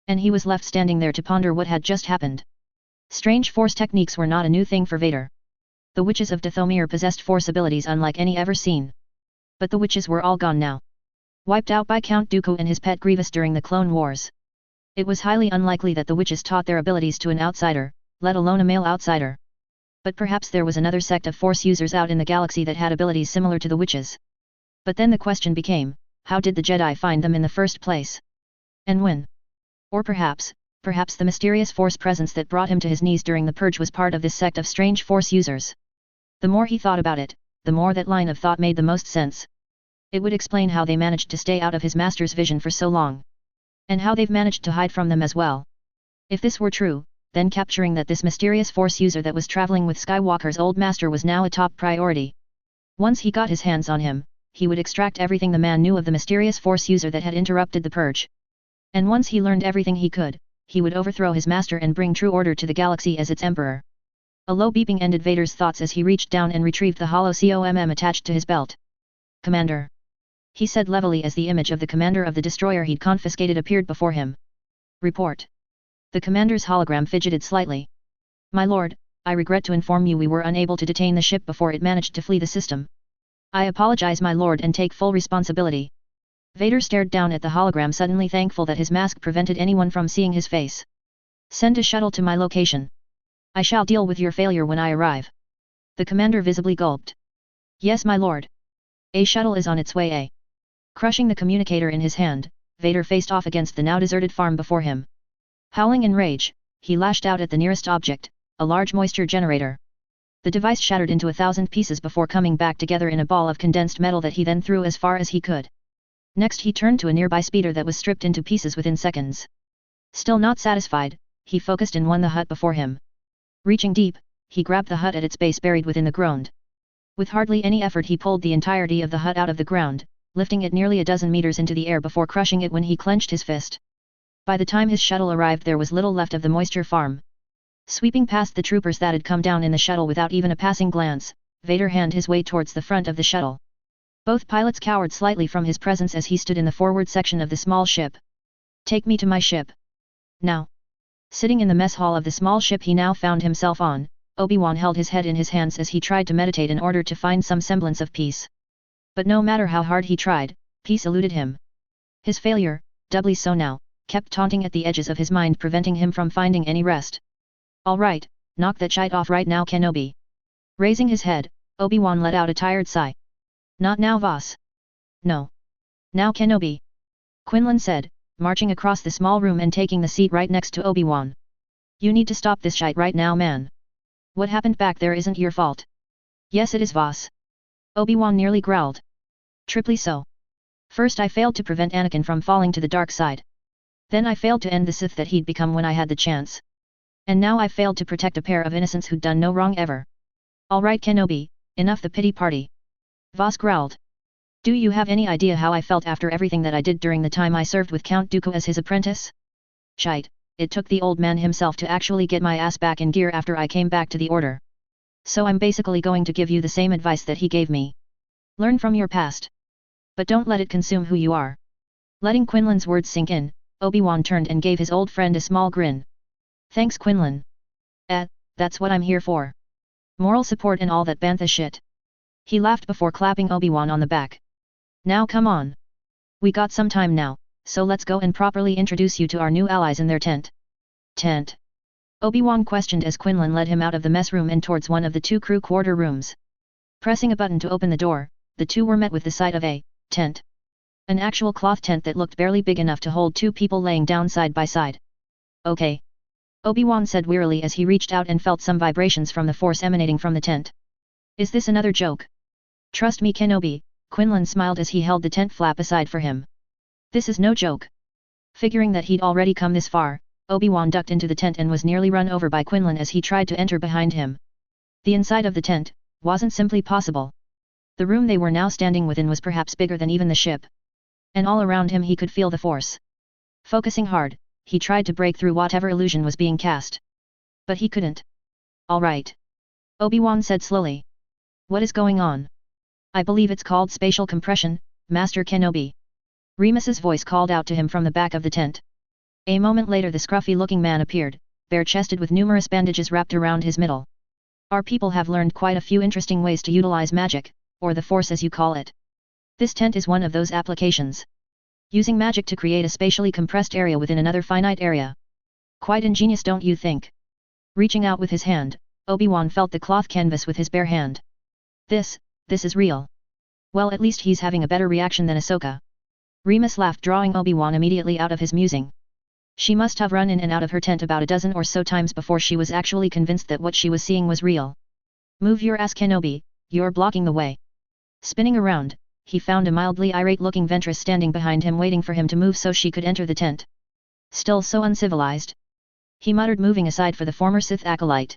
And he was left standing there to ponder what had just happened. Strange Force techniques were not a new thing for Vader. The witches of Dathomir possessed Force abilities unlike any ever seen. But the witches were all gone now. Wiped out by Count Dooku and his pet Grievous during the Clone Wars. It was highly unlikely that the witches taught their abilities to an outsider, let alone a male outsider. But perhaps there was another sect of Force users out in the galaxy that had abilities similar to the witches. But then the question became, how did the Jedi find them in the first place? And when? Or perhaps the mysterious Force presence that brought him to his knees during the Purge was part of this sect of strange Force users. The more he thought about it, the more that line of thought made the most sense. It would explain how they managed to stay out of his master's vision for so long. And how they've managed to hide from them as well. If this were true, then capturing this mysterious Force user that was traveling with Skywalker's old master was now a top priority. Once he got his hands on him, he would extract everything the man knew of the mysterious Force user that had interrupted the Purge. And once he learned everything he could, he would overthrow his master and bring true order to the galaxy as its emperor. A low beeping ended Vader's thoughts as he reached down and retrieved the hollow COMM attached to his belt. "Commander," he said levelly as the image of the commander of the destroyer he'd confiscated appeared before him. "Report." The commander's hologram fidgeted slightly. "My lord, I regret to inform you we were unable to detain the ship before it managed to flee the system. I apologize, my lord, and take full responsibility." Vader stared down at the hologram, suddenly thankful that his mask prevented anyone from seeing his face. "Send a shuttle to my location. I shall deal with your failure when I arrive." The commander visibly gulped. "Yes, my lord. A shuttle is on its way." Crushing the communicator in his hand, Vader faced off against the now deserted farm before him. Howling in rage, he lashed out at the nearest object, a large moisture generator. The device shattered into 1,000 pieces before coming back together in a ball of condensed metal that he then threw as far as he could. Next he turned to a nearby speeder that was stripped into pieces within seconds. Still not satisfied, he focused and won the hut before him. Reaching deep, he grabbed the hut at its base buried within the ground. With hardly any effort he pulled the entirety of the hut out of the ground, lifting it nearly a dozen meters into the air before crushing it when he clenched his fist. By the time his shuttle arrived there was little left of the moisture farm. Sweeping past the troopers that had come down in the shuttle without even a passing glance, Vader handed his way towards the front of the shuttle. Both pilots cowered slightly from his presence as he stood in the forward section of the small ship. "Take me to my ship. Now." Sitting in the mess hall of the small ship he now found himself on, Obi-Wan held his head in his hands as he tried to meditate in order to find some semblance of peace. But no matter how hard he tried, peace eluded him. His failure, doubly so now, kept taunting at the edges of his mind, preventing him from finding any rest. "All right, knock that shite off right now, Kenobi." Raising his head, Obi-Wan let out a tired sigh. "Not now, Voss." "No. Now, Kenobi," Quinlan said, marching across the small room and taking the seat right next to Obi-Wan. "You need to stop this shite right now, man. What happened back there isn't your fault." "Yes, it is, Voss." Obi-Wan nearly growled. "Triply so. First I failed to prevent Anakin from falling to the dark side. Then I failed to end the Sith that he'd become when I had the chance. And now I failed to protect a pair of innocents who'd done no wrong ever. Alright Kenobi, enough the pity party. Voss growled. Do you have any idea how I felt after everything that I did during the time I served with Count Dooku as his apprentice? Shite, it took the old man himself to actually get my ass back in gear after I came back to the order. So I'm basically going to give you the same advice that he gave me. Learn from your past. But don't let it consume who you are. Letting Quinlan's words sink in, Obi-Wan turned and gave his old friend a small grin. Thanks Quinlan. That's what I'm here for. Moral support and all that bantha shit. He laughed before clapping Obi-Wan on the back. Now come on. We got some time now, so let's go and properly introduce you to our new allies in their tent. Tent? Obi-Wan questioned as Quinlan led him out of the mess room and towards one of the two crew quarter rooms. Pressing a button to open the door, the two were met with the sight of a tent. An actual cloth tent that looked barely big enough to hold two people laying down side by side. Okay. Obi-Wan said wearily as he reached out and felt some vibrations from the force emanating from the tent. Is this another joke? Trust me Kenobi, Quinlan smiled as he held the tent flap aside for him. This is no joke. Figuring that he'd already come this far, Obi-Wan ducked into the tent and was nearly run over by Quinlan as he tried to enter behind him. The inside of the tent wasn't simply possible. The room they were now standing within was perhaps bigger than even the ship. And all around him he could feel the force. Focusing hard, he tried to break through whatever illusion was being cast. But he couldn't. All right. Obi-Wan said slowly. What is going on? I believe it's called spatial compression, Master Kenobi. Remus's voice called out to him from the back of the tent. A moment later the scruffy-looking man appeared, bare-chested with numerous bandages wrapped around his middle. Our people have learned quite a few interesting ways to utilize magic, or the force as you call it. This tent is one of those applications. Using magic to create a spatially compressed area within another finite area. Quite ingenious don't you think? Reaching out with his hand, Obi-Wan felt the cloth canvas with his bare hand. This is real. Well at least he's having a better reaction than Ahsoka. Remus laughed drawing Obi-Wan immediately out of his musing. She must have run in and out of her tent about a dozen or so times before she was actually convinced that what she was seeing was real. Move your ass Kenobi, you're blocking the way. Spinning around, he found a mildly irate-looking Ventress standing behind him waiting for him to move so she could enter the tent. Still so uncivilized. He muttered moving aside for the former Sith acolyte.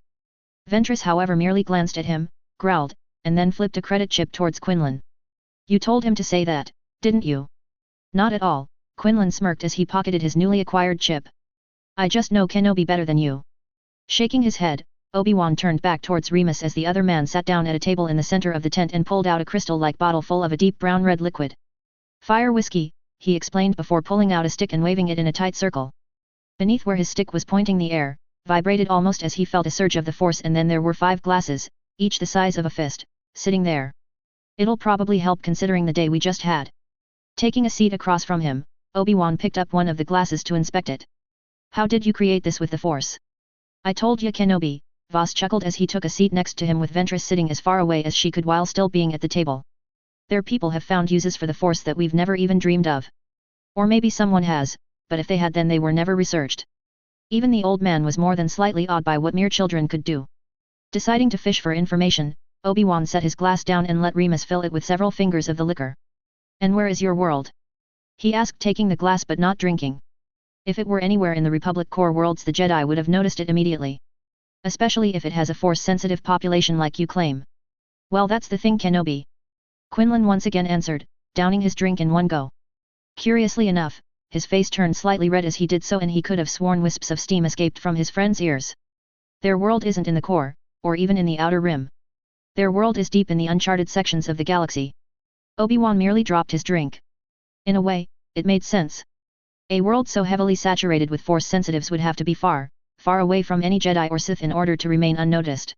Ventress however merely glanced at him, growled, and then flipped a credit chip towards Quinlan. You told him to say that, didn't you? Not at all, Quinlan smirked as he pocketed his newly acquired chip. I just know Kenobi better than you. Shaking his head, Obi-Wan turned back towards Remus as the other man sat down at a table in the center of the tent and pulled out a crystal-like bottle full of a deep brown-red liquid. Fire whiskey, he explained before pulling out a stick and waving it in a tight circle. Beneath where his stick was pointing the air, vibrated almost as he felt a surge of the force and then there were 5 glasses, each the size of a fist, sitting there. It'll probably help considering the day we just had. Taking a seat across from him, Obi-Wan picked up one of the glasses to inspect it. How did you create this with the force? I told ya Kenobi, Voss chuckled as he took a seat next to him with Ventress sitting as far away as she could while still being at the table. Their people have found uses for the force that we've never even dreamed of. Or maybe someone has, but if they had then they were never researched. Even the old man was more than slightly awed by what mere children could do. Deciding to fish for information, Obi-Wan set his glass down and let Remus fill it with several fingers of the liquor. And where is your world? He asked taking the glass but not drinking. If it were anywhere in the Republic core worlds the Jedi would have noticed it immediately. Especially if it has a force-sensitive population like you claim. Well that's the thing Kenobi. Quinlan once again answered, downing his drink in one go. Curiously enough, his face turned slightly red as he did so and he could have sworn wisps of steam escaped from his friend's ears. Their world isn't in the core, or even in the outer rim. Their world is deep in the uncharted sections of the galaxy. Obi-Wan merely dropped his drink. In a way, it made sense. A world so heavily saturated with force sensitives would have to be far, far away from any Jedi or Sith in order to remain unnoticed.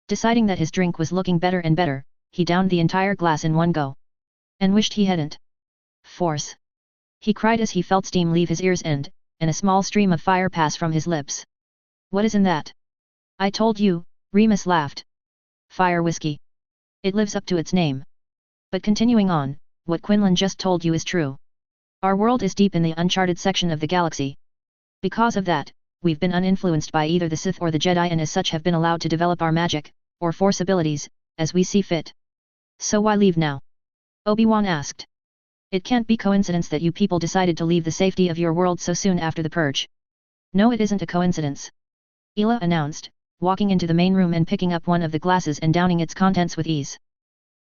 Deciding that his drink was looking better and better, he downed the entire glass in one go. And wished he hadn't. Force. He cried as he felt steam leave his ears and a small stream of fire pass from his lips. What is in that? I told you, Remus laughed. Fire whiskey. It lives up to its name. But continuing on, what Quinlan just told you is true. Our world is deep in the uncharted section of the galaxy. Because of that, we've been uninfluenced by either the Sith or the Jedi and as such have been allowed to develop our magic, or force abilities, as we see fit. So why leave now? Obi-Wan asked. It can't be coincidence that you people decided to leave the safety of your world so soon after the purge. No, it isn't a coincidence. Ela announced, walking into the main room and picking up one of the glasses and downing its contents with ease.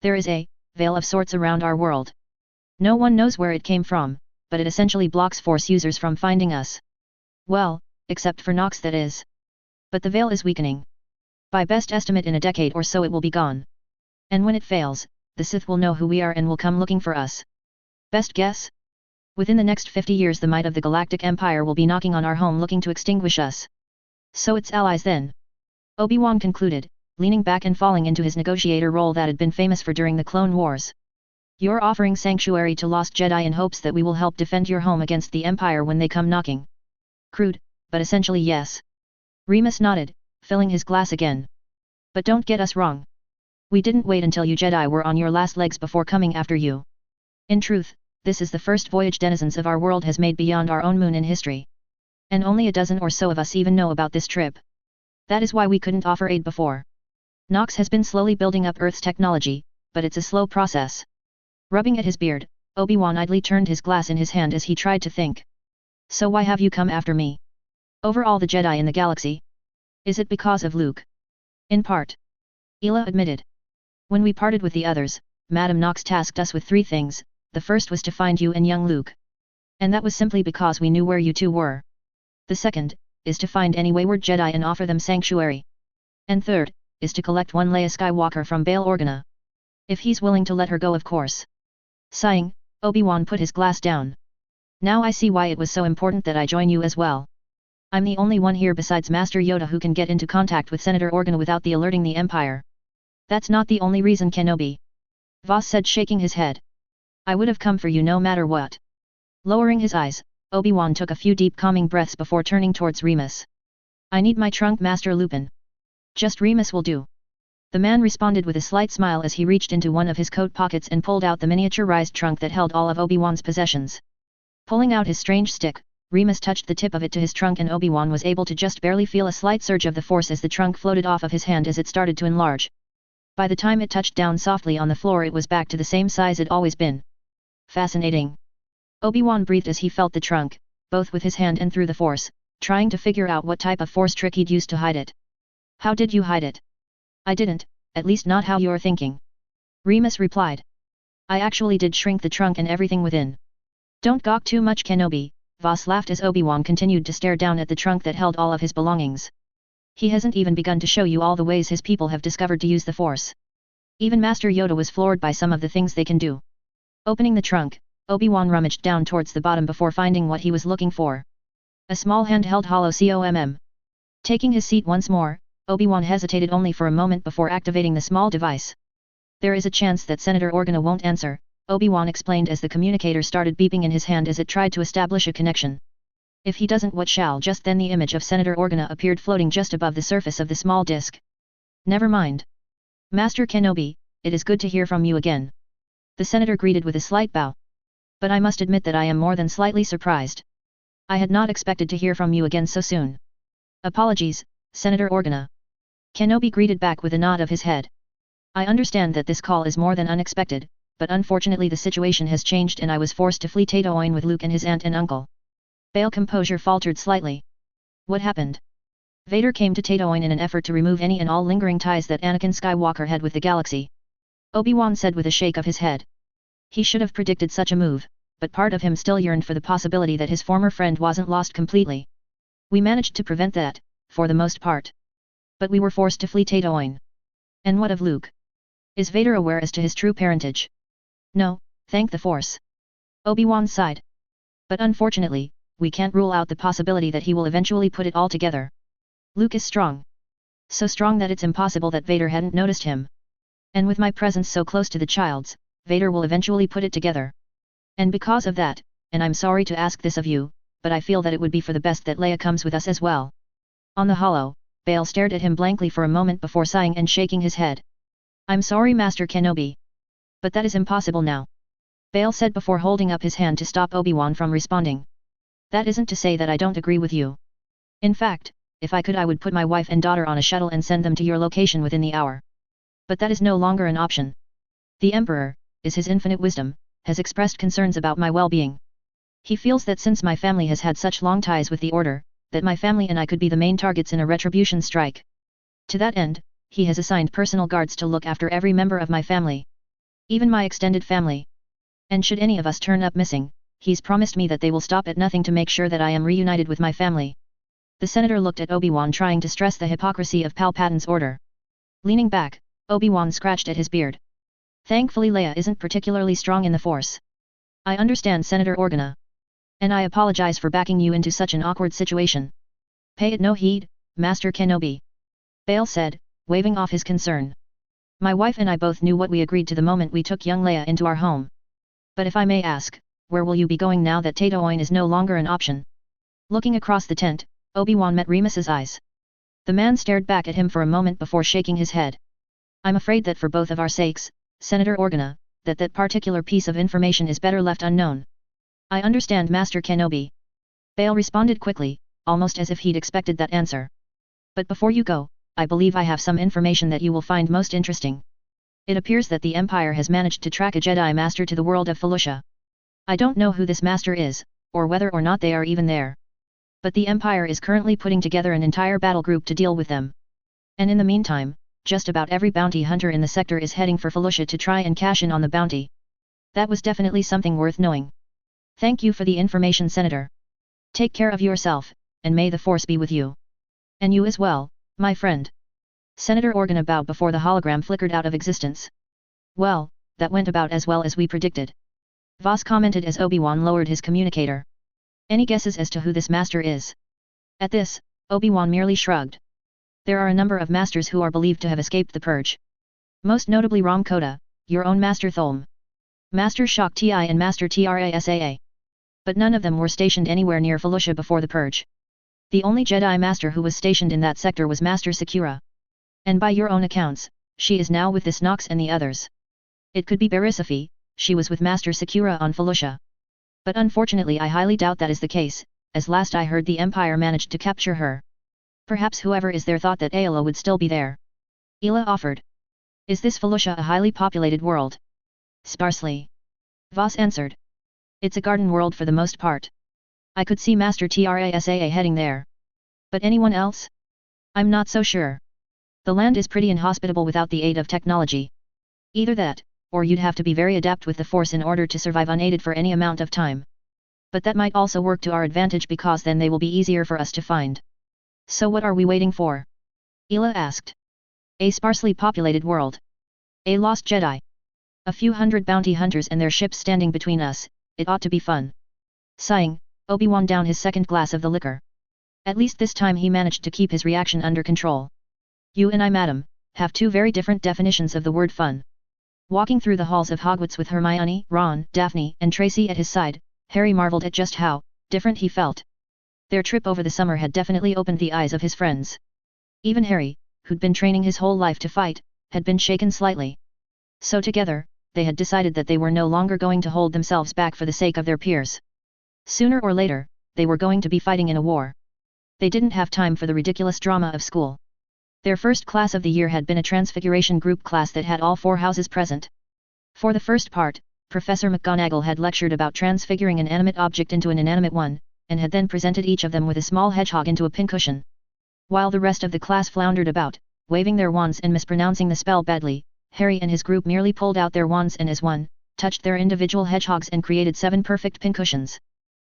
There is a veil of sorts around our world. No one knows where it came from, but it essentially blocks Force users from finding us. Well, except for Nox, that is. But the veil is weakening. By best estimate in a decade or so it will be gone. And when it fails, the Sith will know who we are and will come looking for us. Best guess? Within the next 50 years the might of the Galactic Empire will be knocking on our home looking to extinguish us. So it's allies then. Obi-Wan concluded, leaning back and falling into his negotiator role that had been famous for during the Clone Wars. You're offering sanctuary to lost Jedi in hopes that we will help defend your home against the Empire when they come knocking. Crude, but essentially yes. Remus nodded, filling his glass again. But don't get us wrong. We didn't wait until you Jedi were on your last legs before coming after you. In truth, this is the first voyage denizens of our world has made beyond our own moon in history. And only a dozen or so of us even know about this trip. That is why we couldn't offer aid before. Nox has been slowly building up Earth's technology, but it's a slow process. Rubbing at his beard, Obi-Wan idly turned his glass in his hand as he tried to think. So why have you come after me? Over all the Jedi in the galaxy? Is it because of Luke? In part. Ela admitted. When we parted with the others, Madame Nox tasked us with 3 things. The first was to find you and young Luke. And that was simply because we knew where you two were. The second, is to find any wayward Jedi and offer them sanctuary. And third, is to collect one Leia Skywalker from Bail Organa. If he's willing to let her go, of course. Sighing, Obi-Wan put his glass down. Now I see why it was so important that I join you as well. I'm the only one here besides Master Yoda who can get into contact with Senator Organa without the alerting the Empire. That's not the only reason, Kenobi. Voss said, shaking his head. I would have come for you no matter what. Lowering his eyes, Obi-Wan took a few deep calming breaths before turning towards Remus. I need my trunk, Master Lupin. Just Remus will do. The man responded with a slight smile as he reached into one of his coat pockets and pulled out the miniaturized trunk that held all of Obi-Wan's possessions. Pulling out his strange stick, Remus touched the tip of it to his trunk and Obi-Wan was able to just barely feel a slight surge of the Force as the trunk floated off of his hand as it started to enlarge. By the time it touched down softly on the floor it was back to the same size it always been. Fascinating. Obi-Wan breathed as he felt the trunk, both with his hand and through the Force, trying to figure out what type of Force trick he'd used to hide it. How did you hide it? I didn't, at least not how you're thinking. Remus replied. I actually did shrink the trunk and everything within. Don't gawk too much, Kenobi, Voss laughed as Obi-Wan continued to stare down at the trunk that held all of his belongings. He hasn't even begun to show you all the ways his people have discovered to use the Force. Even Master Yoda was floored by some of the things they can do. Opening the trunk, Obi-Wan rummaged down towards the bottom before finding what he was looking for. A small handheld hollow COMM. Taking his seat once more, Obi-Wan hesitated only for a moment before activating the small device. There is a chance that Senator Organa won't answer, Obi-Wan explained as the communicator started beeping in his hand as it tried to establish a connection. If he doesn't, what shall? Just then the image of Senator Organa appeared floating just above the surface of the small disk. Never mind. Master Kenobi, it is good to hear from you again. The senator greeted with a slight bow. But I must admit that I am more than slightly surprised. I had not expected to hear from you again so soon. Apologies, Senator Organa. Kenobi greeted back with a nod of his head. I understand that this call is more than unexpected, but unfortunately the situation has changed and I was forced to flee Tatooine with Luke and his aunt and uncle. Bail composure faltered slightly. What happened? Vader came to Tatooine in an effort to remove any and all lingering ties that Anakin Skywalker had with the galaxy. Obi-Wan said with a shake of his head. He should have predicted such a move, but part of him still yearned for the possibility that his former friend wasn't lost completely. We managed to prevent that, for the most part. But we were forced to flee Tatooine. And what of Luke? Is Vader aware as to his true parentage? No, thank the Force. Obi-Wan sighed. But unfortunately, we can't rule out the possibility that he will eventually put it all together. Luke is strong. So strong that it's impossible that Vader hadn't noticed him. And with my presence so close to the child's, Vader will eventually put it together. And because of that, and I'm sorry to ask this of you, but I feel that it would be for the best that Leia comes with us as well. On the hollow, Bail stared at him blankly for a moment before sighing and shaking his head. I'm sorry, Master Kenobi. But that is impossible now. Bail said before holding up his hand to stop Obi-Wan from responding. That isn't to say that I don't agree with you. In fact, if I could I would put my wife and daughter on a shuttle and send them to your location within the hour. But that is no longer an option. The Emperor, is his infinite wisdom, has expressed concerns about my well-being. He feels that since my family has had such long ties with the Order, that my family and I could be the main targets in a retribution strike. To that end, he has assigned personal guards to look after every member of my family. Even my extended family. And should any of us turn up missing, he's promised me that they will stop at nothing to make sure that I am reunited with my family. The senator looked at Obi-Wan, trying to stress the hypocrisy of Palpatine's order. Leaning back, Obi-Wan scratched at his beard. Thankfully Leia isn't particularly strong in the Force. I understand, Senator Organa. And I apologize for backing you into such an awkward situation. Pay it no heed, Master Kenobi. Bail said, waving off his concern. My wife and I both knew what we agreed to the moment we took young Leia into our home. But if I may ask, where will you be going now that Tatooine is no longer an option? Looking across the tent, Obi-Wan met Remus's eyes. The man stared back at him for a moment before shaking his head. I'm afraid that for both of our sakes, Senator Organa, that particular piece of information is better left unknown. I understand, Master Kenobi. Bail responded quickly, almost as if he'd expected that answer. But before you go, I believe I have some information that you will find most interesting. It appears that the Empire has managed to track a Jedi Master to the world of Felucia. I don't know who this Master is, or whether or not they are even there. But the Empire is currently putting together an entire battle group to deal with them. And in the meantime, just about every bounty hunter in the sector is heading for Felucia to try and cash in on the bounty. That was definitely something worth knowing. Thank you for the information, Senator. Take care of yourself, and may the Force be with you. And you as well, my friend. Senator Organa bowed before the hologram flickered out of existence. Well, that went about as well as we predicted. Voss commented as Obi-Wan lowered his communicator. Any guesses as to who this master is? At this, Obi-Wan merely shrugged. There are a number of masters who are believed to have escaped the purge. Most notably Rom Koda, your own Master Tholm, Master Shak Ti and Master Trasaa. But none of them were stationed anywhere near Felucia before the purge. The only Jedi Master who was stationed in that sector was Master Sakura. And by your own accounts, she is now with this Nox and the others. It could be Barisifi, she was with Master Sakura on Felucia. But unfortunately I highly doubt that is the case, as last I heard the Empire managed to capture her. Perhaps whoever is there thought that Ayla would still be there. Ayla offered. Is this Felucia a highly populated world? Sparsely. Voss answered. It's a garden world for the most part. I could see Master Trasaa heading there. But anyone else? I'm not so sure. The land is pretty inhospitable without the aid of technology. Either that, or you'd have to be very adept with the Force in order to survive unaided for any amount of time. But that might also work to our advantage because then they will be easier for us to find. So what are we waiting for? Ayla asked. A sparsely populated world. A lost Jedi. A few hundred bounty hunters and their ships standing between us, it ought to be fun. Sighing, Obi-Wan downed his second glass of the liquor. At least this time he managed to keep his reaction under control. You and I, madam, have two very different definitions of the word fun. Walking through the halls of Hogwarts with Hermione, Ron, Daphne and Tracy at his side, Harry marveled at just how different he felt. Their trip over the summer had definitely opened the eyes of his friends. Even Harry, who'd been training his whole life to fight, had been shaken slightly. So together, they had decided that they were no longer going to hold themselves back for the sake of their peers. Sooner or later, they were going to be fighting in a war. They didn't have time for the ridiculous drama of school. Their first class of the year had been a Transfiguration group class that had all four houses present. For the first part, Professor McGonagall had lectured about transfiguring an animate object into an inanimate one, and had then presented each of them with a small hedgehog into a pincushion. While the rest of the class floundered about, waving their wands and mispronouncing the spell badly, Harry and his group merely pulled out their wands and as one, touched their individual hedgehogs and created 7 perfect pincushions.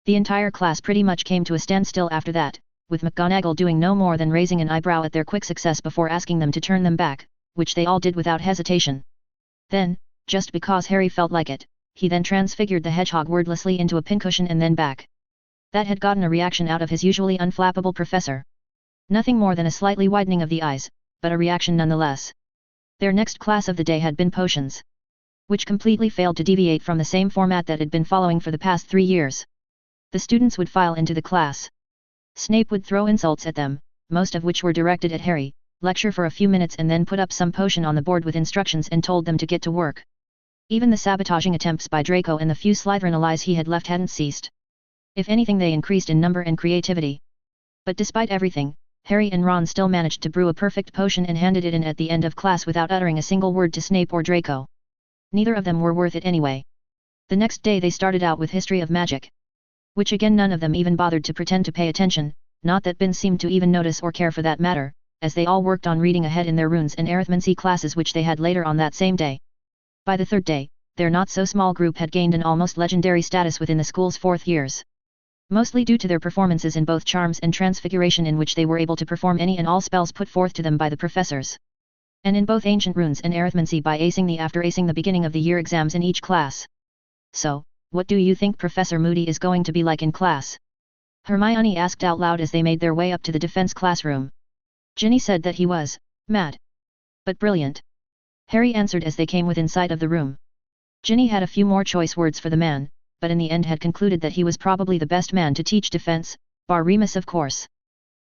The entire class pretty much came to a standstill after that, with McGonagall doing no more than raising an eyebrow at their quick success before asking them to turn them back, which they all did without hesitation. Then, just because Harry felt like it, he then transfigured the hedgehog wordlessly into a pincushion and then back. That had gotten a reaction out of his usually unflappable professor. Nothing more than a slightly widening of the eyes, but a reaction nonetheless. Their next class of the day had been potions, which completely failed to deviate from the same format that had been following for the past 3 years. The students would file into the class. Snape would throw insults at them, most of which were directed at Harry, lecture for a few minutes and then put up some potion on the board with instructions and told them to get to work. Even the sabotaging attempts by Draco and the few Slytherin allies he had left hadn't ceased. If anything, they increased in number and creativity. But despite everything, Harry and Ron still managed to brew a perfect potion and handed it in at the end of class without uttering a single word to Snape or Draco. Neither of them were worth it anyway. The next day they started out with History of Magic, which again none of them even bothered to pretend to pay attention, not that Ben seemed to even notice or care for that matter, as they all worked on reading ahead in their runes and arithmancy classes which they had later on that same day. By the third day, their not-so-small group had gained an almost legendary status within the school's fourth years. Mostly due to their performances in both charms and transfiguration, in which they were able to perform any and all spells put forth to them by the professors. And in both ancient runes and arithmancy by after acing the beginning of the year exams in each class. So, what do you think Professor Moody is going to be like in class? Hermione asked out loud as they made their way up to the defense classroom. Ginny said that he was mad, but brilliant. Harry answered as they came within sight of the room. Ginny had a few more choice words for the man, but in the end had concluded that he was probably the best man to teach defense, bar Remus of course.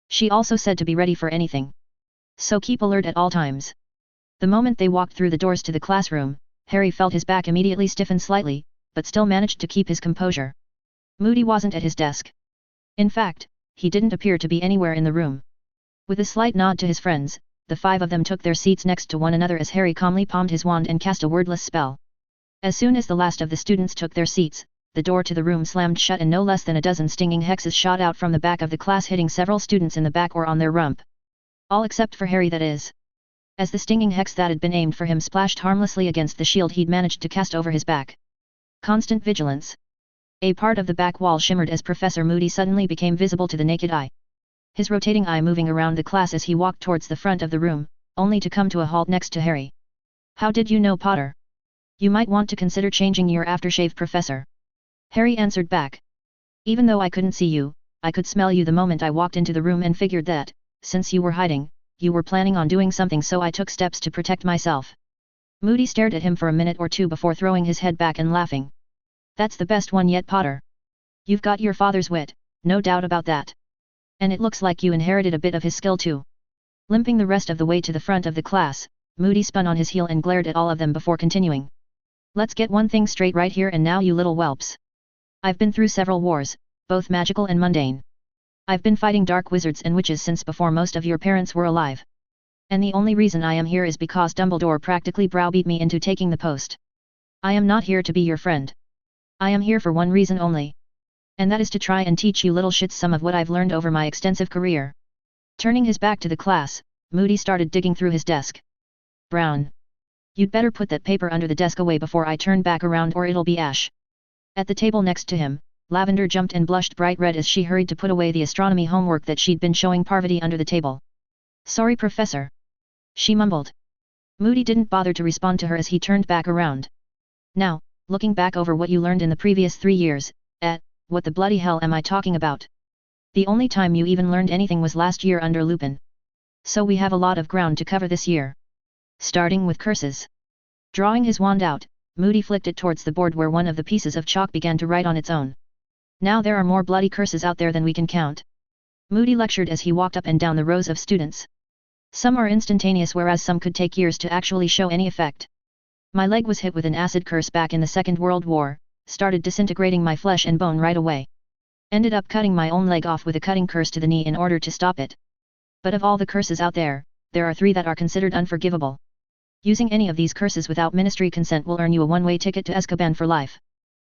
She also said to be ready for anything. So keep alert at all times. The moment they walked through the doors to the classroom, Harry felt his back immediately stiffen slightly, but still managed to keep his composure. Moody wasn't at his desk. In fact, he didn't appear to be anywhere in the room. With a slight nod to his friends, the five of them took their seats next to one another as Harry calmly palmed his wand and cast a wordless spell. As soon as the last of the students took their seats, the door to the room slammed shut and no less than a dozen stinging hexes shot out from the back of the class, hitting several students in the back or on their rump. All except for Harry, that is. As the stinging hex that had been aimed for him splashed harmlessly against the shield he'd managed to cast over his back. Constant vigilance. A part of the back wall shimmered as Professor Moody suddenly became visible to the naked eye. His rotating eye moving around the class as he walked towards the front of the room, only to come to a halt next to Harry. "How did you know, Potter? You might want to consider changing your aftershave, Professor." Harry answered back. "Even though I couldn't see you, I could smell you the moment I walked into the room and figured that, since you were hiding, you were planning on doing something, so I took steps to protect myself." Moody stared at him for a minute or two before throwing his head back and laughing. "That's the best one yet, Potter. You've got your father's wit, no doubt about that. And it looks like you inherited a bit of his skill too." Limping the rest of the way to the front of the class, Moody spun on his heel and glared at all of them before continuing. "Let's get one thing straight right here and now, you little whelps. I've been through several wars, both magical and mundane. I've been fighting dark wizards and witches since before most of your parents were alive. And the only reason I am here is because Dumbledore practically browbeat me into taking the post. I am not here to be your friend. I am here for one reason only. And that is to try and teach you little shits some of what I've learned over my extensive career." Turning his back to the class, Moody started digging through his desk. "Brown. You'd better put that paper under the desk away before I turn back around, or it'll be ash." At the table next to him, Lavender jumped and blushed bright red as she hurried to put away the astronomy homework that she'd been showing Parvati under the table. "Sorry, Professor," she mumbled. Moody didn't bother to respond to her as he turned back around. "Now, looking back over what you learned in the previous 3 years, what the bloody hell am I talking about? The only time you even learned anything was last year under Lupin. So we have a lot of ground to cover this year. Starting with curses." Drawing his wand out, Moody flicked it towards the board where one of the pieces of chalk began to write on its own. "Now there are more bloody curses out there than we can count," Moody lectured as he walked up and down the rows of students. "Some are instantaneous, whereas some could take years to actually show any effect. My leg was hit with an acid curse back in the Second World War, started disintegrating my flesh and bone right away. Ended up cutting my own leg off with a cutting curse to the knee in order to stop it. But of all the curses out there, there are 3 that are considered unforgivable. Using any of these curses without ministry consent will earn you a one-way ticket to Azkaban for life.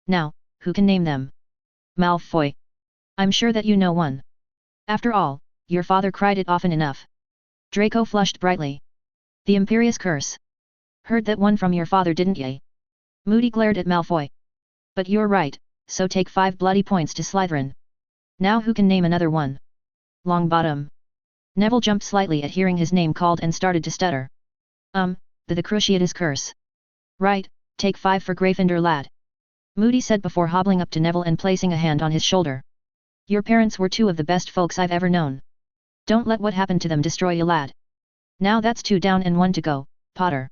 Now, who can name them?" "Malfoy. I'm sure that you know one. After all, your father cried it often enough." Draco flushed brightly. "The Imperious Curse. Heard that one from your father, didn't ye?" Moody glared at Malfoy. "But you're right, so take 5 bloody points to Slytherin. Now who can name another one?" "Longbottom." Neville jumped slightly at hearing his name called and started to stutter. The Cruciatus Curse. "Right, take 5 for Gryffindor, lad," Moody said before hobbling up to Neville and placing a hand on his shoulder. "Your parents were 2 of the best folks I've ever known. Don't let what happened to them destroy you, lad. Now that's 2 down and 1 to go, Potter."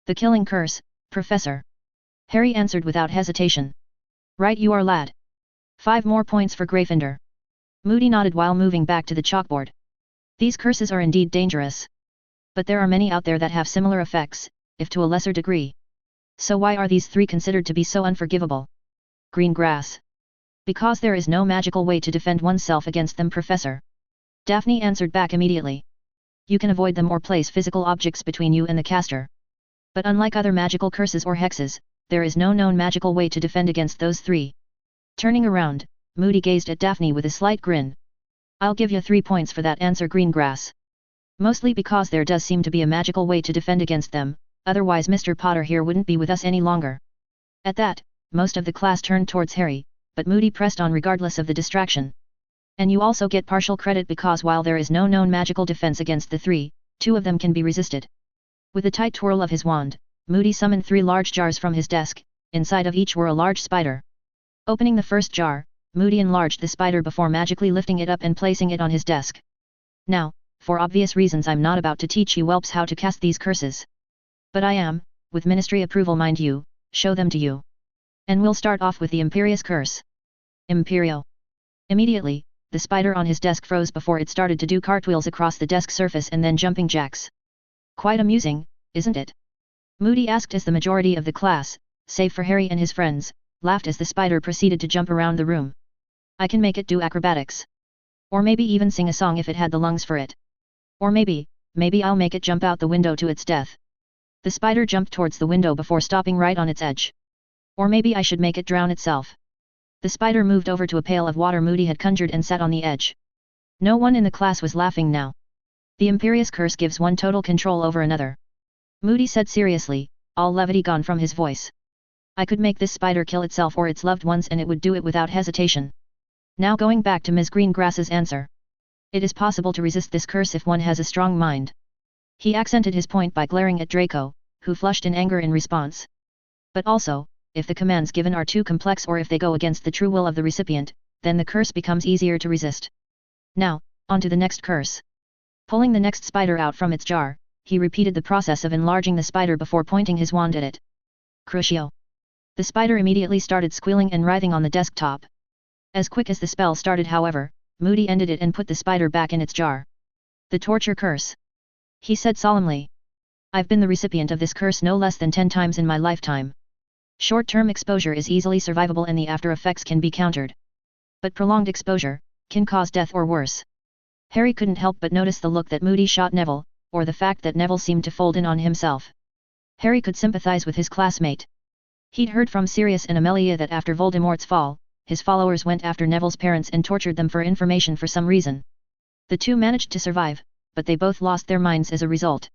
"The Killing Curse, Professor," Harry answered without hesitation. "Right you are, lad. 5 more points for Gryffindor." Moody nodded while moving back to the chalkboard. "These curses are indeed dangerous. But there are many out there that have similar effects, if to a lesser degree. So why are these 3 considered to be so unforgivable?" "Green grass. Because there is no magical way to defend oneself against them, Professor." Daphne answered back immediately. "You can avoid them or place physical objects between you and the caster. But unlike other magical curses or hexes, there is no known magical way to defend against those 3. Turning around, Moody gazed at Daphne with a slight grin. I'll give you 3 points for that answer, Greengrass. Mostly because there does seem to be a magical way to defend against them, otherwise Mr. Potter here wouldn't be with us any longer. At that, most of the class turned towards Harry, but Moody pressed on regardless of the distraction. And you also get partial credit because while there is no known magical defense against the three, 2 of them can be resisted. With a tight twirl of his wand, Moody summoned 3 large jars from his desk, inside of each were a large spider. Opening the first jar, Moody enlarged the spider before magically lifting it up and placing it on his desk. Now, for obvious reasons I'm not about to teach you whelps how to cast these curses. But I am, with ministry approval mind you, show them to you. And we'll start off with the Imperious Curse. Imperio. Immediately, the spider on his desk froze before it started to do cartwheels across the desk surface and then jumping jacks. Quite amusing, isn't it? Moody asked as the majority of the class, save for Harry and his friends, laughed as the spider proceeded to jump around the room. I can make it do acrobatics. Or maybe even sing a song if it had the lungs for it. Or maybe I'll make it jump out the window to its death. The spider jumped towards the window before stopping right on its edge. Or maybe I should make it drown itself. The spider moved over to a pail of water Moody had conjured and sat on the edge. No one in the class was laughing now. The Imperious Curse gives one total control over another. Moody said seriously, all levity gone from his voice. I could make this spider kill itself or its loved ones and it would do it without hesitation. Now going back to Ms. Greengrass's answer. It is possible to resist this curse if one has a strong mind. He accented his point by glaring at Draco, who flushed in anger in response. But also, if the commands given are too complex or if they go against the true will of the recipient, then the curse becomes easier to resist. Now, on to the next curse. Pulling the next spider out from its jar, he repeated the process of enlarging the spider before pointing his wand at it. Crucio. The spider immediately started squealing and writhing on the desktop. As quick as the spell started, however, Moody ended it and put the spider back in its jar. The torture curse. He said solemnly. I've been the recipient of this curse no less than 10 times in my lifetime. Short-term exposure is easily survivable and the after effects can be countered. But prolonged exposure can cause death or worse. Harry couldn't help but notice the look that Moody shot Neville, or the fact that Neville seemed to fold in on himself. Harry could sympathize with his classmate. He'd heard from Sirius and Amelia that after Voldemort's fall, his followers went after Neville's parents and tortured them for information for some reason. The 2 managed to survive, but they both lost their minds as a result.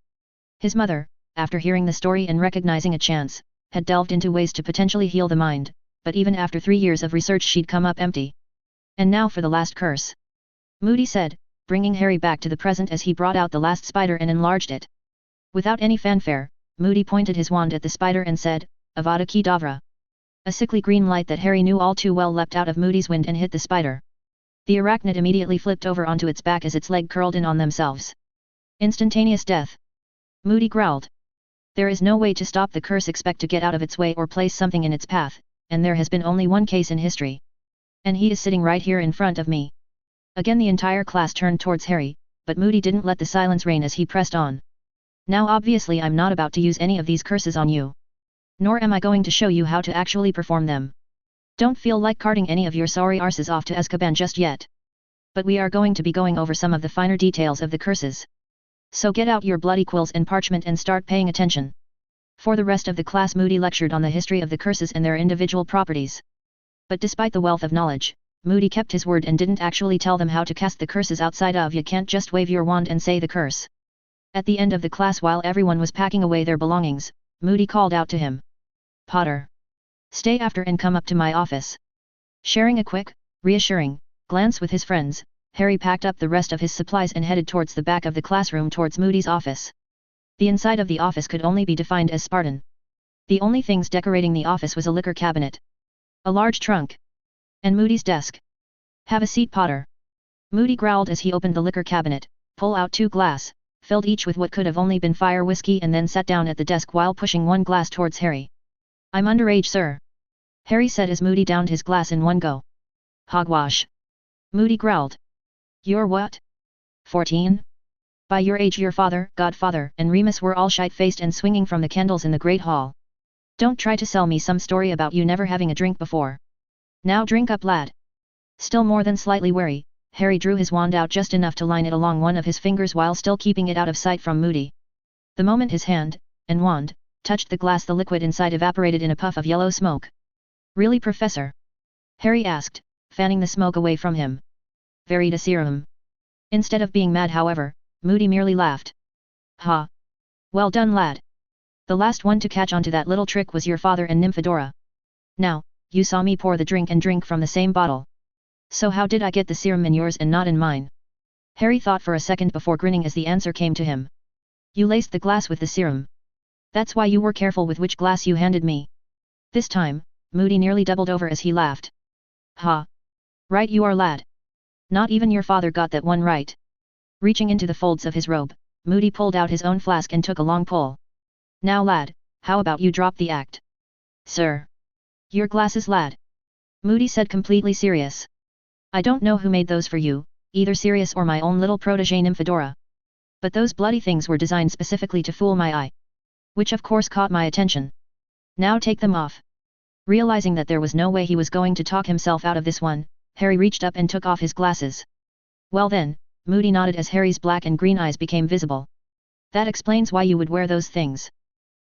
His mother, after hearing the story and recognizing a chance, had delved into ways to potentially heal the mind, but even after 3 years of research she'd come up empty. And now for the last curse. Moody said, bringing Harry back to the present as he brought out the last spider and enlarged it. Without any fanfare, Moody pointed his wand at the spider and said, Avada Kedavra. A sickly green light that Harry knew all too well leapt out of Moody's wind and hit the spider. The arachnid immediately flipped over onto its back as its leg curled in on themselves. Instantaneous death. Moody growled. There is no way to stop the curse except to get out of its way or place something in its path, and there has been only one case in history. And he is sitting right here in front of me. Again the entire class turned towards Harry, but Moody didn't let the silence reign as he pressed on. Now obviously I'm not about to use any of these curses on you. Nor am I going to show you how to actually perform them. Don't feel like carting any of your sorry arses off to Azkaban just yet. But we are going to be going over some of the finer details of the curses. So get out your bloody quills and parchment and start paying attention. For the rest of the class Moody lectured on the history of the curses and their individual properties. But despite the wealth of knowledge, Moody kept his word and didn't actually tell them how to cast the curses outside of. You can't just wave your wand and say the curse. At the end of the class while everyone was packing away their belongings, Moody called out to him. Potter. Stay after and come up to my office. Sharing a quick, reassuring, glance with his friends, Harry packed up the rest of his supplies and headed towards the back of the classroom towards Moody's office. The inside of the office could only be defined as Spartan. The only things decorating the office was a liquor cabinet, a large trunk, and Moody's desk. Have a seat, Potter. Moody growled as he opened the liquor cabinet, pulled out 2 glass, filled each with what could have only been fire whiskey and then sat down at the desk while pushing 1 glass towards Harry. I'm underage, sir. Harry said as Moody downed his glass in one go. Hogwash. Moody growled. You're what? 14? By your age your father, godfather, and Remus were all shite-faced and swinging from the candles in the Great Hall. Don't try to sell me some story about you never having a drink before. Now drink up, lad. Still more than slightly wary, Harry drew his wand out just enough to line it along one of his fingers while still keeping it out of sight from Moody. The moment his hand, and wand, touched the glass the liquid inside evaporated in a puff of yellow smoke. Really, Professor? Harry asked, fanning the smoke away from him. Veritaserum. Instead of being mad however, Moody merely laughed. Ha! Well done lad! The last one to catch on to that little trick was your father and Nymphadora. Now, you saw me pour the drink and drink from the same bottle. So how did I get the serum in yours and not in mine? Harry thought for a second before grinning as the answer came to him. You laced the glass with the serum. That's why you were careful with which glass you handed me. This time, Moody nearly doubled over as he laughed. Ha! Right you are lad. Not even your father got that one right. Reaching into the folds of his robe, Moody pulled out his own flask and took a long pull. Now lad, how about you drop the act? Sir. Your glasses lad. Moody said completely serious. I don't know who made those for you, either Sirius or my own little protege Nymphadora. But those bloody things were designed specifically to fool my eye. Which of course caught my attention. Now take them off. Realizing that there was no way he was going to talk himself out of this one, Harry reached up and took off his glasses. Well then, Moody nodded as Harry's black and green eyes became visible. That explains why you would wear those things.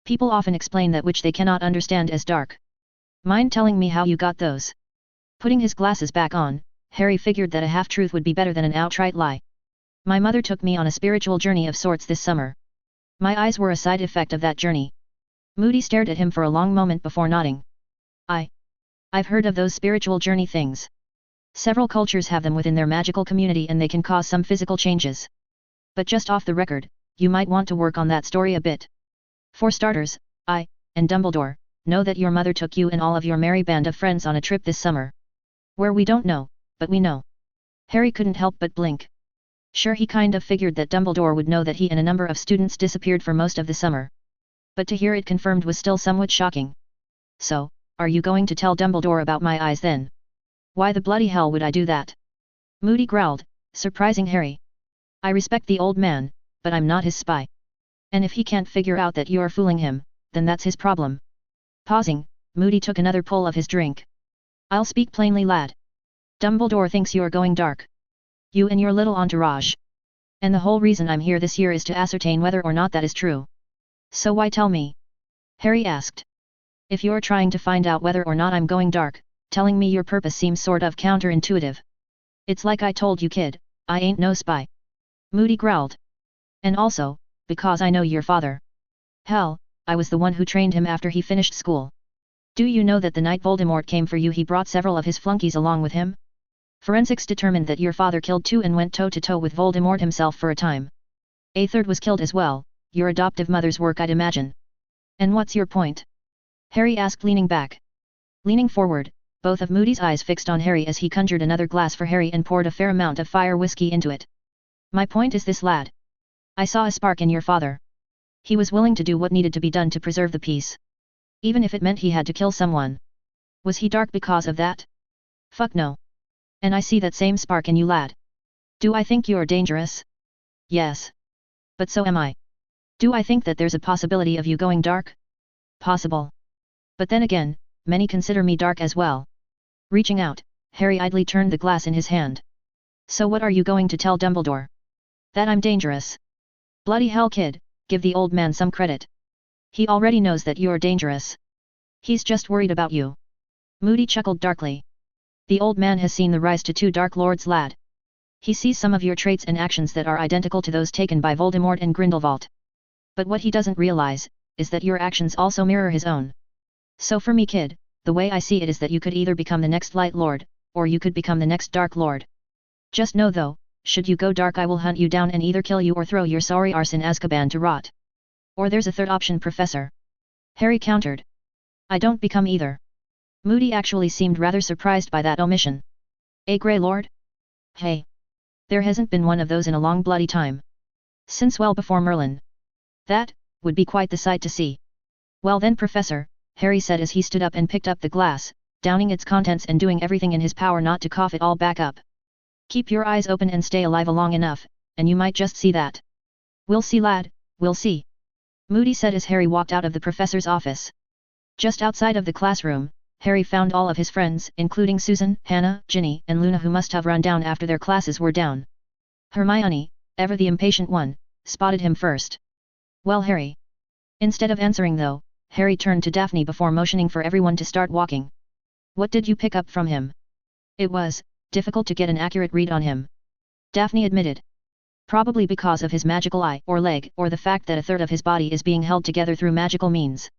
People often explain that which they cannot understand as dark. Mind telling me how you got those? Putting his glasses back on, Harry figured that a half-truth would be better than an outright lie. My mother took me on a spiritual journey of sorts this summer. My eyes were a side effect of that journey. Moody stared at him for a long moment before nodding. I've heard of those spiritual journey things. Several cultures have them within their magical community and they can cause some physical changes. But just off the record, you might want to work on that story a bit. For starters, I, and Dumbledore, know that your mother took you and all of your merry band of friends on a trip this summer. Where we don't know, but we know. Harry couldn't help but blink. Sure, he kind of figured that Dumbledore would know that he and a number of students disappeared for most of the summer. But to hear it confirmed was still somewhat shocking. So, are you going to tell Dumbledore about my eyes then? Why the bloody hell would I do that? Moody growled, surprising Harry. I respect the old man, but I'm not his spy. And if he can't figure out that you're fooling him, then that's his problem. Pausing, Moody took another pull of his drink. I'll speak plainly lad. Dumbledore thinks you're going dark. You and your little entourage. And the whole reason I'm here this year is to ascertain whether or not that is true. So why tell me? Harry asked. If you're trying to find out whether or not I'm going dark, telling me your purpose seems sort of counterintuitive. It's like I told you kid, I ain't no spy. Moody growled. And also, because I know your father. Hell, I was the one who trained him after he finished school. Do you know that the night Voldemort came for you he brought several of his flunkies along with him? Forensics determined that your father killed two and went toe-to-toe with Voldemort himself for a time. A third was killed as well, your adoptive mother's work I'd imagine. And what's your point? Harry asked leaning back. Leaning forward, both of Moody's eyes fixed on Harry as he conjured another glass for Harry and poured a fair amount of fire whiskey into it. My point is this lad. I saw a spark in your father. He was willing to do what needed to be done to preserve the peace. Even if it meant he had to kill someone. Was he dark because of that? Fuck no. And I see that same spark in you lad. Do I think you're dangerous? Yes. But so am I. Do I think that there's a possibility of you going dark? Possible. But then again, many consider me dark as well. Reaching out, Harry idly turned the glass in his hand. So what are you going to tell Dumbledore? That I'm dangerous. Bloody hell kid, give the old man some credit. He already knows that you're dangerous. He's just worried about you. Moody chuckled darkly. The old man has seen the rise to two Dark Lords lad. He sees some of your traits and actions that are identical to those taken by Voldemort and Grindelwald. But what he doesn't realize, is that your actions also mirror his own. So for me kid, the way I see it is that you could either become the next Light Lord, or you could become the next Dark Lord. Just know though, should you go dark I will hunt you down and either kill you or throw your sorry arse in Azkaban to rot. Or there's a third option Professor. Harry countered. I don't become either. Moody actually seemed rather surprised by that omission. A Grey Lord? Hey. There hasn't been one of those in a long bloody time. Since well before Merlin. That would be quite the sight to see. Well then Professor, Harry said as he stood up and picked up the glass, downing its contents and doing everything in his power not to cough it all back up. Keep your eyes open and stay alive long enough, and you might just see that. We'll see lad, we'll see. Moody said as Harry walked out of the professor's office. Just outside of the classroom, Harry found all of his friends, including Susan, Hannah, Ginny, and Luna who must have run down after their classes were down. Hermione, ever the impatient one, spotted him first. Well Harry. Instead of answering though, Harry turned to Daphne before motioning for everyone to start walking. What did you pick up from him? It was difficult to get an accurate read on him. Daphne admitted. Probably because of his magical eye or leg, or the fact that a third of his body is being held together through magical means.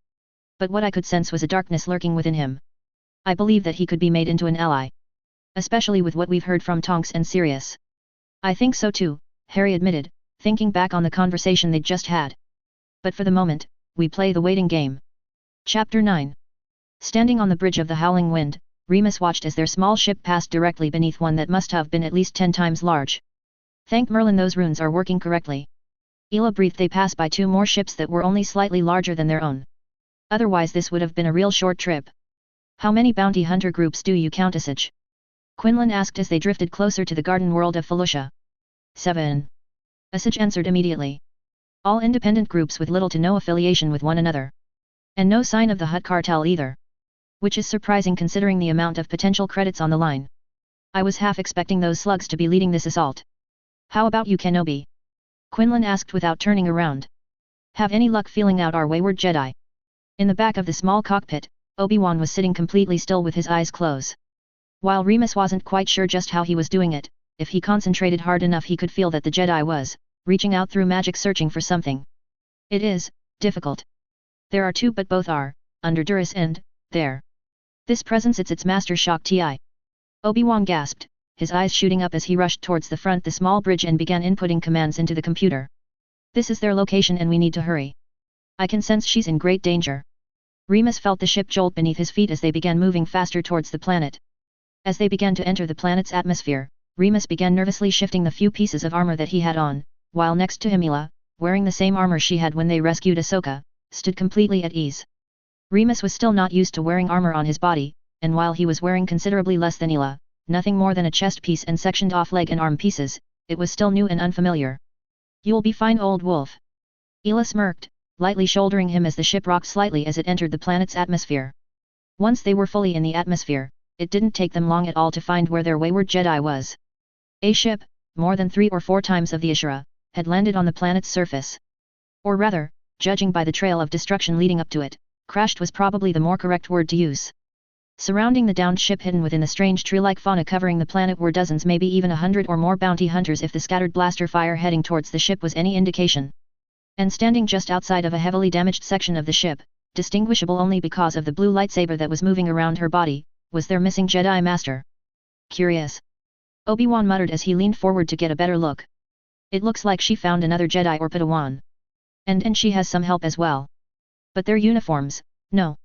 But what I could sense was a darkness lurking within him. I believe that he could be made into an ally. Especially with what we've heard from Tonks and Sirius. I think so too, Harry admitted, thinking back on the conversation they'd just had. But for the moment, we play the waiting game. Chapter 9. Standing on the bridge of the Howling Wind, Remus watched as their small ship passed directly beneath one that must have been at least 10 times large. Thank Merlin those runes are working correctly. Ela breathed. They passed by 2 more ships that were only slightly larger than their own. Otherwise this would have been a real short trip. How many bounty hunter groups do you count, Asajj? Quinlan asked as they drifted closer to the garden world of Felucia. 7. Asajj answered immediately. All independent groups with little to no affiliation with one another. And no sign of the Hutt cartel either. Which is surprising considering the amount of potential credits on the line. I was half expecting those slugs to be leading this assault. How about you, Kenobi? Quinlan asked without turning around. Have any luck feeling out our wayward Jedi? In the back of the small cockpit, Obi-Wan was sitting completely still with his eyes closed. While Remus wasn't quite sure just how he was doing it, if he concentrated hard enough he could feel that the Jedi was reaching out through magic searching for something. It is difficult. There are 2 but both are under duress and there. This presence it's Master Shock Ti. Obi-Wan gasped, his eyes shooting up as he rushed towards the small bridge and began inputting commands into the computer. This is their location and we need to hurry. I can sense she's in great danger. Remus felt the ship jolt beneath his feet as they began moving faster towards the planet. As they began to enter the planet's atmosphere, Remus began nervously shifting the few pieces of armor that he had on, while next to him Ela, wearing the same armor she had when they rescued Ahsoka, stood completely at ease. Remus was still not used to wearing armor on his body, and while he was wearing considerably less than Ela, nothing more than a chest piece and sectioned off leg and arm pieces, it was still new and unfamiliar. You'll be fine, old wolf. Ela smirked, lightly shouldering him as the ship rocked slightly as it entered the planet's atmosphere. Once they were fully in the atmosphere, it didn't take them long at all to find where their wayward Jedi was. A ship, more than 3 or 4 times of the Ashura, had landed on the planet's surface. Or rather, judging by the trail of destruction leading up to it, crashed was probably the more correct word to use. Surrounding the downed ship hidden within the strange tree-like fauna covering the planet were dozens, maybe even 100 or more bounty hunters if the scattered blaster fire heading towards the ship was any indication. And standing just outside of a heavily damaged section of the ship, distinguishable only because of the blue lightsaber that was moving around her body, was their missing Jedi Master. Curious. Obi-Wan muttered as he leaned forward to get a better look. It looks like she found another Jedi or Padawan. And she has some help as well. But their uniforms, no.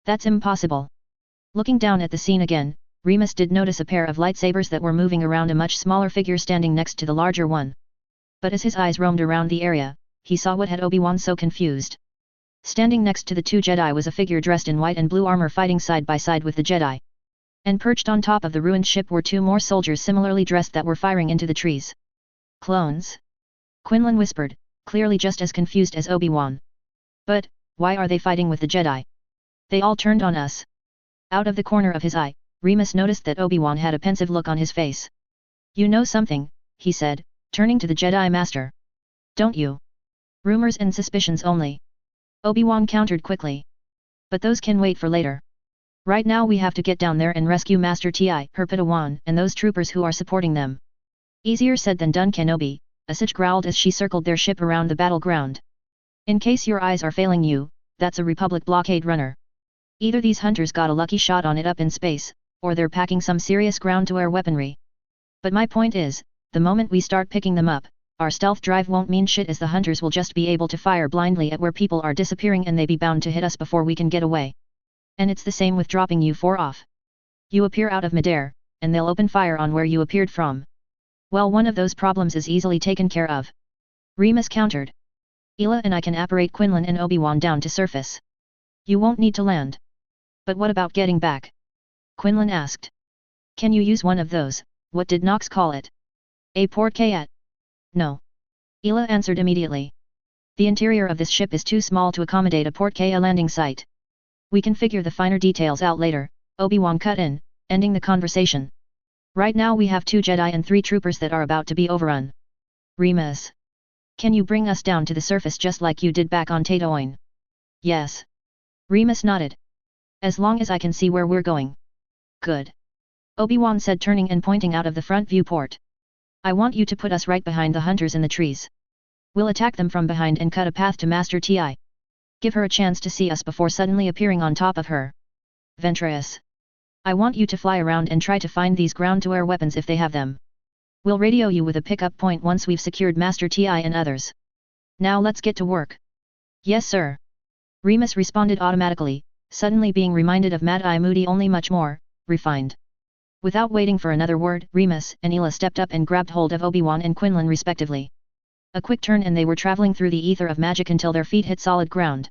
That's impossible. Looking down at the scene again, Remus did notice a pair of lightsabers that were moving around a much smaller figure standing next to the larger one. But as his eyes roamed around the area, he saw what had Obi-Wan so confused. Standing next to the 2 Jedi was a figure dressed in white and blue armor fighting side by side with the Jedi. And perched on top of the ruined ship were 2 more soldiers similarly dressed that were firing into the trees. Clones? Quinlan whispered, clearly just as confused as Obi-Wan. But, why are they fighting with the Jedi? They all turned on us. Out of the corner of his eye, Remus noticed that Obi-Wan had a pensive look on his face. You know something, he said, turning to the Jedi Master. Don't you? Rumors and suspicions only. Obi-Wan countered quickly. But those can wait for later. Right now we have to get down there and rescue Master Ti, her Padawan, and those troopers who are supporting them. Easier said than done, Kenobi, Asajj growled as she circled their ship around the battleground. In case your eyes are failing you, that's a Republic blockade runner. Either these hunters got a lucky shot on it up in space, or they're packing some serious ground-to-air weaponry. But my point is, the moment we start picking them up, our stealth drive won't mean shit, as the hunters will just be able to fire blindly at where people are disappearing and they be bound to hit us before we can get away. And it's the same with dropping you 4 off. You appear out of midair, and they'll open fire on where you appeared from. Well, one of those problems is easily taken care of. Remus countered. Ela and I can apparate Quinlan and Obi-Wan down to surface. You won't need to land. But what about getting back? Quinlan asked. Can you use one of those, what did Nox call it? A port-1? No. Ela answered immediately. The interior of this ship is too small to accommodate a port-1 landing site. We can figure the finer details out later, Obi-Wan cut in, ending the conversation. Right now we have 2 Jedi and 3 troopers that are about to be overrun. Remus. Can you bring us down to the surface just like you did back on Tatooine? Yes. Remus nodded. As long as I can see where we're going. Good. Obi-Wan said, turning and pointing out of the front viewport. I want you to put us right behind the hunters in the trees. We'll attack them from behind and cut a path to Master Ti. Give her a chance to see us before suddenly appearing on top of her. Ventress. I want you to fly around and try to find these ground-to-air weapons if they have them. We'll radio you with a pickup point once we've secured Master Ti and others. Now let's get to work. Yes sir. Remus responded automatically, suddenly being reminded of Mad Eye Moody only much more refined. Without waiting for another word, Remus and Ela stepped up and grabbed hold of Obi-Wan and Quinlan respectively. A quick turn and they were traveling through the ether of magic until their feet hit solid ground.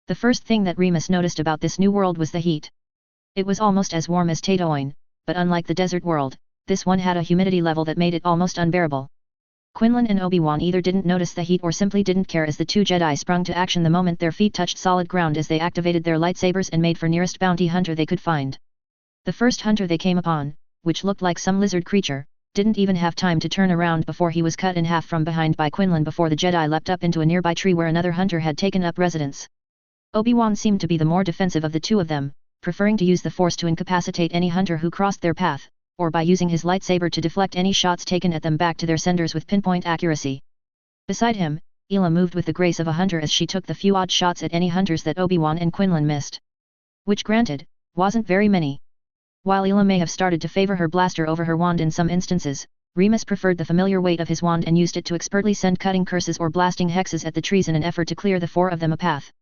The first thing that Remus noticed about this new world was the heat. It was almost as warm as Tatooine, but unlike the desert world, this one had a humidity level that made it almost unbearable. Quinlan and Obi-Wan either didn't notice the heat or simply didn't care as the two Jedi sprung to action the moment their feet touched solid ground as they activated their lightsabers and made for nearest bounty hunter they could find. The first hunter they came upon, which looked like some lizard creature, didn't even have time to turn around before he was cut in half from behind by Quinlan before the Jedi leapt up into a nearby tree where another hunter had taken up residence. Obi-Wan seemed to be the more defensive of the two of them, preferring to use the Force to incapacitate any hunter who crossed their path, or by using his lightsaber to deflect any shots taken at them back to their senders with pinpoint accuracy. Beside him, Ela moved with the grace of a hunter as she took the few odd shots at any hunters that Obi-Wan and Quinlan missed. Which granted, wasn't very many. While Ela may have started to favor her blaster over her wand in some instances, Remus preferred the familiar weight of his wand and used it to expertly send cutting curses or blasting hexes at the trees in an effort to clear the four of them a path.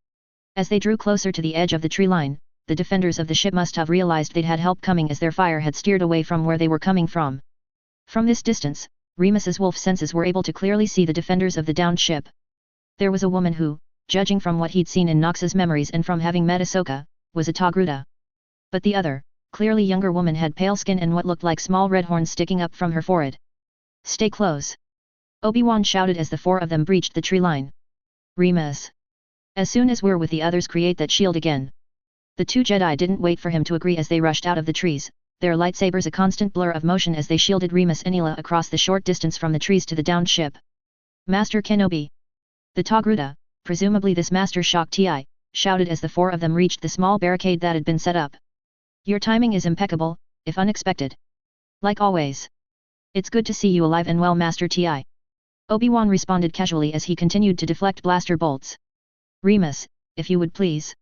As they drew closer to the edge of the tree line, the defenders of the ship must have realized they'd had help coming as their fire had steered away from where they were coming from. From this distance, Remus's wolf senses were able to clearly see the defenders of the downed ship. There was a woman who, judging from what he'd seen in Nox's memories and from having met Ahsoka, was a Togruta. But the other, clearly younger woman had pale skin and what looked like small red horns sticking up from her forehead. Stay close! Obi-Wan shouted as the four of them breached the tree line. Remus! As soon as we're with the others, create that shield again. The two Jedi didn't wait for him to agree as they rushed out of the trees, their lightsabers a constant blur of motion as they shielded Remus and Ela across the short distance from the trees to the downed ship. Master Kenobi! The Togruta, presumably this Master Shock Ti, shouted as the four of them reached the small barricade that had been set up. Your timing is impeccable, if unexpected. Like always. It's good to see you alive and well, Master Ti. Obi-Wan responded casually as he continued to deflect blaster bolts. Remus, if you would please.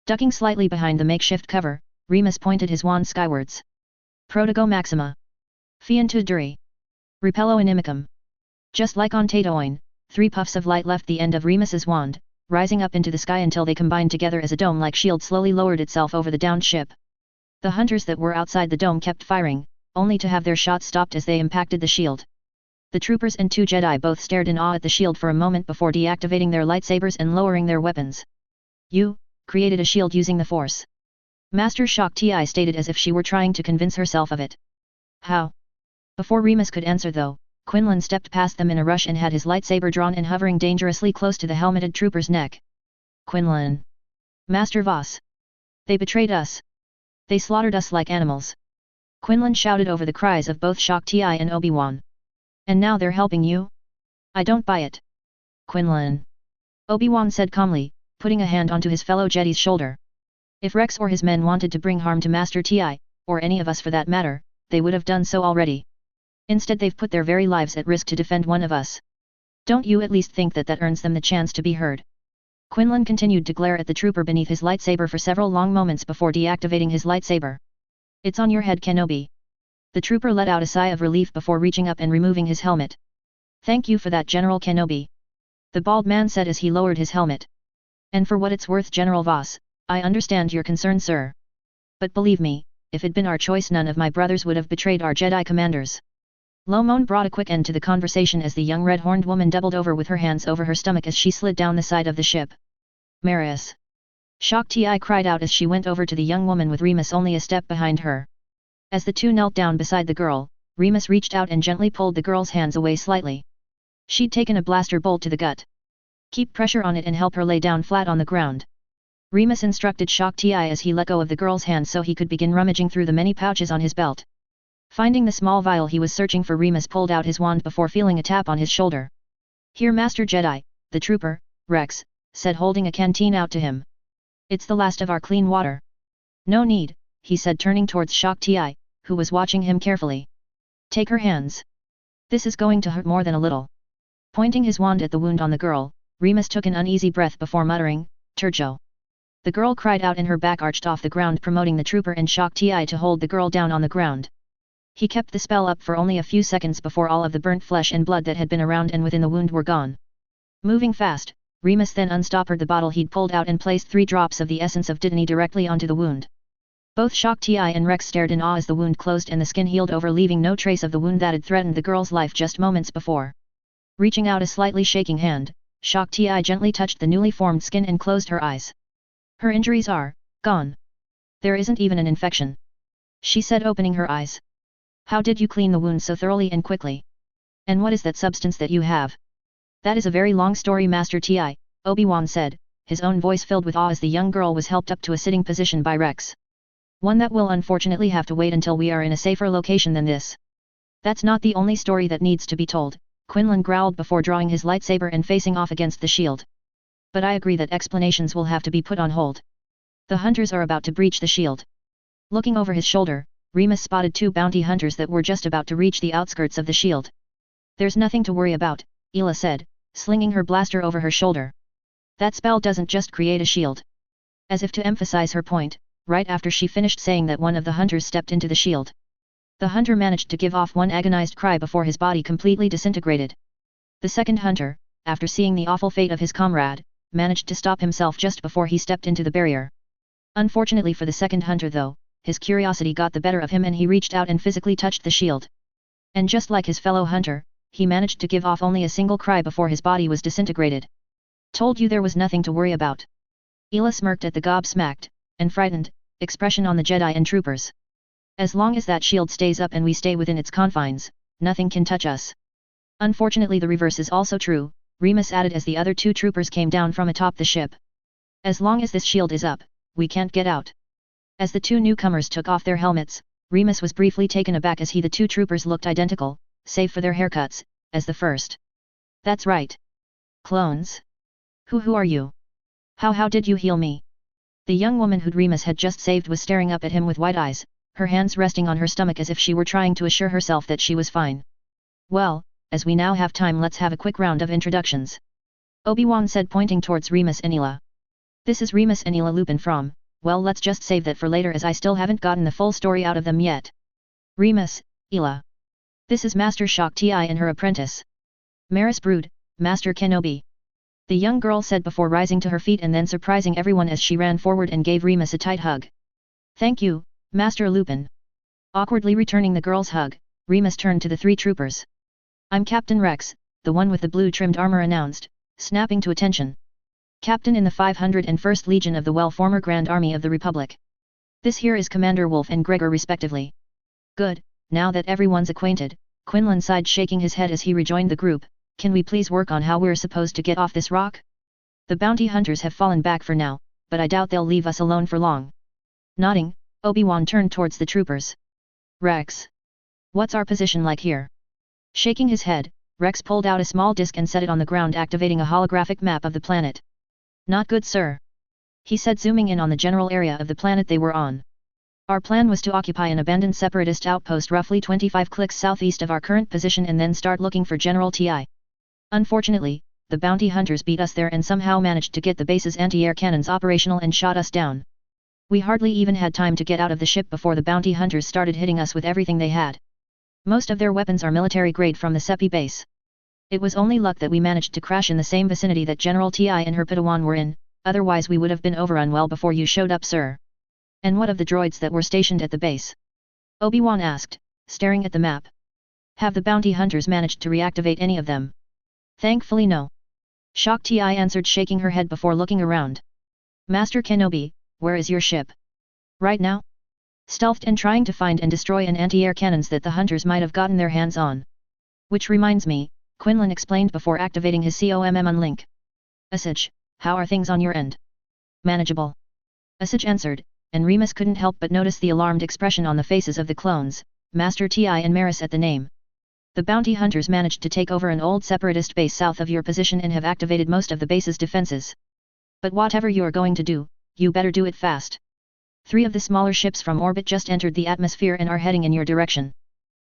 Ducking slightly behind the makeshift cover, Remus pointed his wand skywards. Protego Maxima. Fientu Duri. Repello Inimicum. Just like on Tatooine, 3 puffs of light left the end of Remus's wand, rising up into the sky until they combined together as a dome-like shield slowly lowered itself over the downed ship. The hunters that were outside the dome kept firing, only to have their shots stopped as they impacted the shield. The troopers and 2 Jedi both stared in awe at the shield for a moment before deactivating their lightsabers and lowering their weapons. You created a shield using the Force. Master Shock Ti stated as if she were trying to convince herself of it. How? Before Remus could answer though, Quinlan stepped past them in a rush and had his lightsaber drawn and hovering dangerously close to the helmeted trooper's neck. Quinlan! Master Voss! They betrayed us! They slaughtered us like animals! Quinlan shouted over the cries of both Shock Ti and Obi-Wan. And now they're helping you? I don't buy it. Quinlan! Obi-Wan said calmly, putting a hand onto his fellow Jedi's shoulder. If Rex or his men wanted to bring harm to Master Ti, or any of us for that matter, they would have done so already. Instead they've put their very lives at risk to defend one of us. Don't you at least think that earns them the chance to be heard? Quinlan continued to glare at the trooper beneath his lightsaber for several long moments before deactivating his lightsaber. It's on your head, Kenobi. The trooper let out a sigh of relief before reaching up and removing his helmet. Thank you for that, General Kenobi. The bald man said as he lowered his helmet. And for what it's worth, General Voss, I understand your concern, sir. But believe me, if it'd been our choice, none of my brothers would have betrayed our Jedi commanders. Lomon brought a quick end to the conversation as the young red-horned woman doubled over with her hands over her stomach as she slid down the side of the ship. Marius! Shock Ti cried out as she went over to the young woman with Remus only a step behind her. As the two knelt down beside the girl, Remus reached out and gently pulled the girl's hands away slightly. She'd taken a blaster bolt to the gut. Keep pressure on it and help her lay down flat on the ground. Remus instructed Shock Ti as he let go of the girl's hand so he could begin rummaging through the many pouches on his belt. Finding the small vial he was searching for, Remus pulled out his wand before feeling a tap on his shoulder. Here, Master Jedi, the trooper, Rex, said, holding a canteen out to him. It's the last of our clean water. No need, he said, turning towards Shock Ti, who was watching him carefully. Take her hands. This is going to hurt more than a little. Pointing his wand at the wound on the girl, Remus took an uneasy breath before muttering, Turjo. The girl cried out and her back arched off the ground, promoting the trooper and Shok Ti to hold the girl down on the ground. He kept the spell up for only a few seconds before all of the burnt flesh and blood that had been around and within the wound were gone. Moving fast, Remus then unstoppered the bottle he'd pulled out and placed 3 drops of the essence of Dittany directly onto the wound. Both Shok Ti and Rex stared in awe as the wound closed and the skin healed over, leaving no trace of the wound that had threatened the girl's life just moments before. Reaching out a slightly shaking hand, Shok Ti gently touched the newly formed skin and closed her eyes. Her injuries are gone. There isn't even an infection, she said, opening her eyes. How did you clean the wound so thoroughly and quickly? And what is that substance that you have? That is a very long story, Master Ti, Obi-Wan said, his own voice filled with awe as the young girl was helped up to a sitting position by Rex. One that will unfortunately have to wait until we are in a safer location than this. That's not the only story that needs to be told, Quinlan growled before drawing his lightsaber and facing off against the shield. But I agree that explanations will have to be put on hold. The hunters are about to breach the shield. Looking over his shoulder, Remus spotted 2 bounty hunters that were just about to reach the outskirts of the shield. There's nothing to worry about, Ela said, slinging her blaster over her shoulder. That spell doesn't just create a shield. As if to emphasize her point, right after she finished saying that, one of the hunters stepped into the shield. The hunter managed to give off one agonized cry before his body completely disintegrated. The second hunter, after seeing the awful fate of his comrade, managed to stop himself just before he stepped into the barrier. Unfortunately for the second hunter though, his curiosity got the better of him and he reached out and physically touched the shield. And just like his fellow hunter, he managed to give off only a single cry before his body was disintegrated. Told you there was nothing to worry about. Ela smirked at the gobsmacked and frightened expression on the Jedi and troopers. As long as that shield stays up and we stay within its confines, nothing can touch us. Unfortunately the reverse is also true, Remus added as the other 2 troopers came down from atop the ship. As long as this shield is up, we can't get out. As the 2 newcomers took off their helmets, Remus was briefly taken aback as the 2 troopers looked identical, save for their haircuts, as the first. That's right. Clones? Who are you? How did you heal me? The young woman who Remus had just saved was staring up at him with wide eyes, her hands resting on her stomach as if she were trying to assure herself that she was fine. Well, as we now have time, let's have a quick round of introductions. Obi-Wan said, pointing towards Remus and Ela. This is Remus and Ela Lupin from, well, let's just save that for later as I still haven't gotten the full story out of them yet. Remus, Ela. This is Master Shok Ti and her apprentice. Maris Brood, Master Kenobi. The young girl said before rising to her feet and then surprising everyone as she ran forward and gave Remus a tight hug. Thank you, Master Lupin. Awkwardly returning the girl's hug, Remus turned to the 3 troopers. I'm Captain Rex, the one with the blue-trimmed armor announced, snapping to attention. Captain in the 501st Legion of the former Grand Army of the Republic. This here is Commander Wolf and Gregor respectively. Good, now that everyone's acquainted, Quinlan sighed, shaking his head as he rejoined the group. Can we please work on how we're supposed to get off this rock? The bounty hunters have fallen back for now, but I doubt they'll leave us alone for long. Nodding, Obi-Wan turned towards the troopers. Rex. What's our position like here? Shaking his head, Rex pulled out a small disc and set it on the ground, activating a holographic map of the planet. Not good, sir. He said, zooming in on the general area of the planet they were on. Our plan was to occupy an abandoned separatist outpost roughly 25 clicks southeast of our current position and then start looking for General Ti. Unfortunately, the bounty hunters beat us there and somehow managed to get the base's anti-air cannons operational and shot us down. We hardly even had time to get out of the ship before the bounty hunters started hitting us with everything they had. Most of their weapons are military grade from the Seppi base. It was only luck that we managed to crash in the same vicinity that General Ti and her Padawan were in, otherwise we would have been overrun well before you showed up, sir. And what of the droids that were stationed at the base? Obi-Wan asked, staring at the map. Have the bounty hunters managed to reactivate any of them? Thankfully no. Shok Ti answered, shaking her head before looking around. Master Kenobi, where is your ship? Right now? Stealthed and trying to find and destroy an anti-air cannons that the hunters might have gotten their hands on. Which reminds me, Quinlan explained before activating his COMM unlink. Asajj, how are things on your end? Manageable. Asajj answered, and Remus couldn't help but notice the alarmed expression on the faces of the clones, Master Ti and Maris at the name. The bounty hunters managed to take over an old separatist base south of your position and have activated most of the base's defenses. But whatever you're going to do, you better do it fast. 3 of the smaller ships from orbit just entered the atmosphere and are heading in your direction.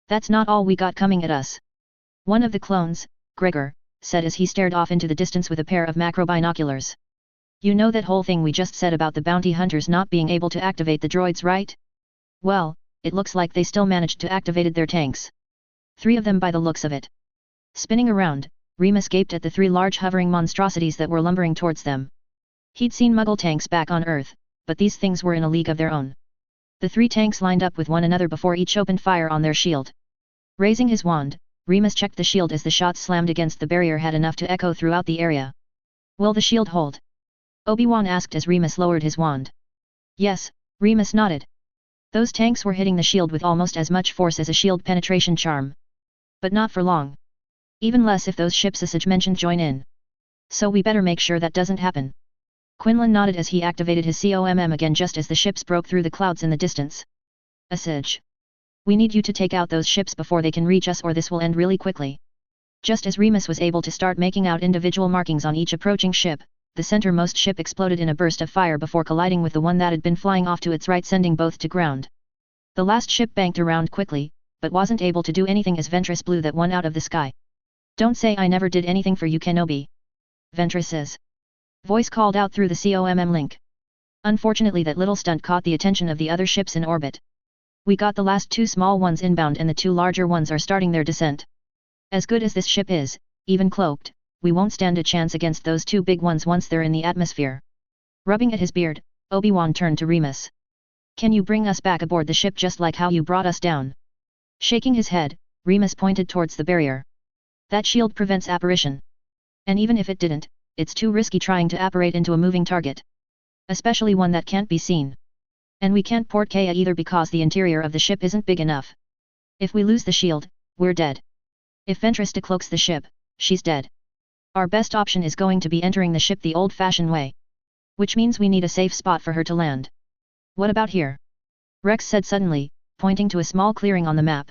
That's not all we got coming at us. One of the clones, Gregor, said as he stared off into the distance with a pair of macro binoculars. You know that whole thing we just said about the bounty hunters not being able to activate the droids, right? Well, it looks like they still managed to activate their tanks. 3 of them by the looks of it. Spinning around, Remus gaped at the 3 large hovering monstrosities that were lumbering towards them. He'd seen Muggle tanks back on Earth, but these things were in a league of their own. The 3 tanks lined up with one another before each opened fire on their shield. Raising his wand, Remus checked the shield as the shots slammed against the barrier had enough to echo throughout the area. Will the shield hold? Obi-Wan asked as Remus lowered his wand. Yes, Remus nodded. Those tanks were hitting the shield with almost as much force as a shield penetration charm. But not for long. Even less if those ships Asajj mentioned join in. So we better make sure that doesn't happen. Quinlan nodded as he activated his COMM again just as the ships broke through the clouds in the distance. Asajj. We need you to take out those ships before they can reach us or this will end really quickly. Just as Remus was able to start making out individual markings on each approaching ship, the centermost ship exploded in a burst of fire before colliding with the one that had been flying off to its right, sending both to ground. The last ship banked around quickly, but wasn't able to do anything as Ventress blew that one out of the sky. Don't say I never did anything for you, Kenobi. Ventress's voice called out through the COMM link. Unfortunately that little stunt caught the attention of the other ships in orbit. We got the last 2 small ones inbound and the 2 larger ones are starting their descent. As good as this ship is, even cloaked, we won't stand a chance against those 2 big ones once they're in the atmosphere. Rubbing at his beard, Obi-Wan turned to Remus. Can you bring us back aboard the ship just like how you brought us down? Shaking his head, Remus pointed towards the barrier. That shield prevents apparition. And even if it didn't, it's too risky trying to apparate into a moving target. Especially one that can't be seen. And we can't port Kea either because the interior of the ship isn't big enough. If we lose the shield, we're dead. If Ventress decloaks the ship, she's dead. Our best option is going to be entering the ship the old-fashioned way. Which means we need a safe spot for her to land. What about here? Rex said suddenly, pointing to a small clearing on the map.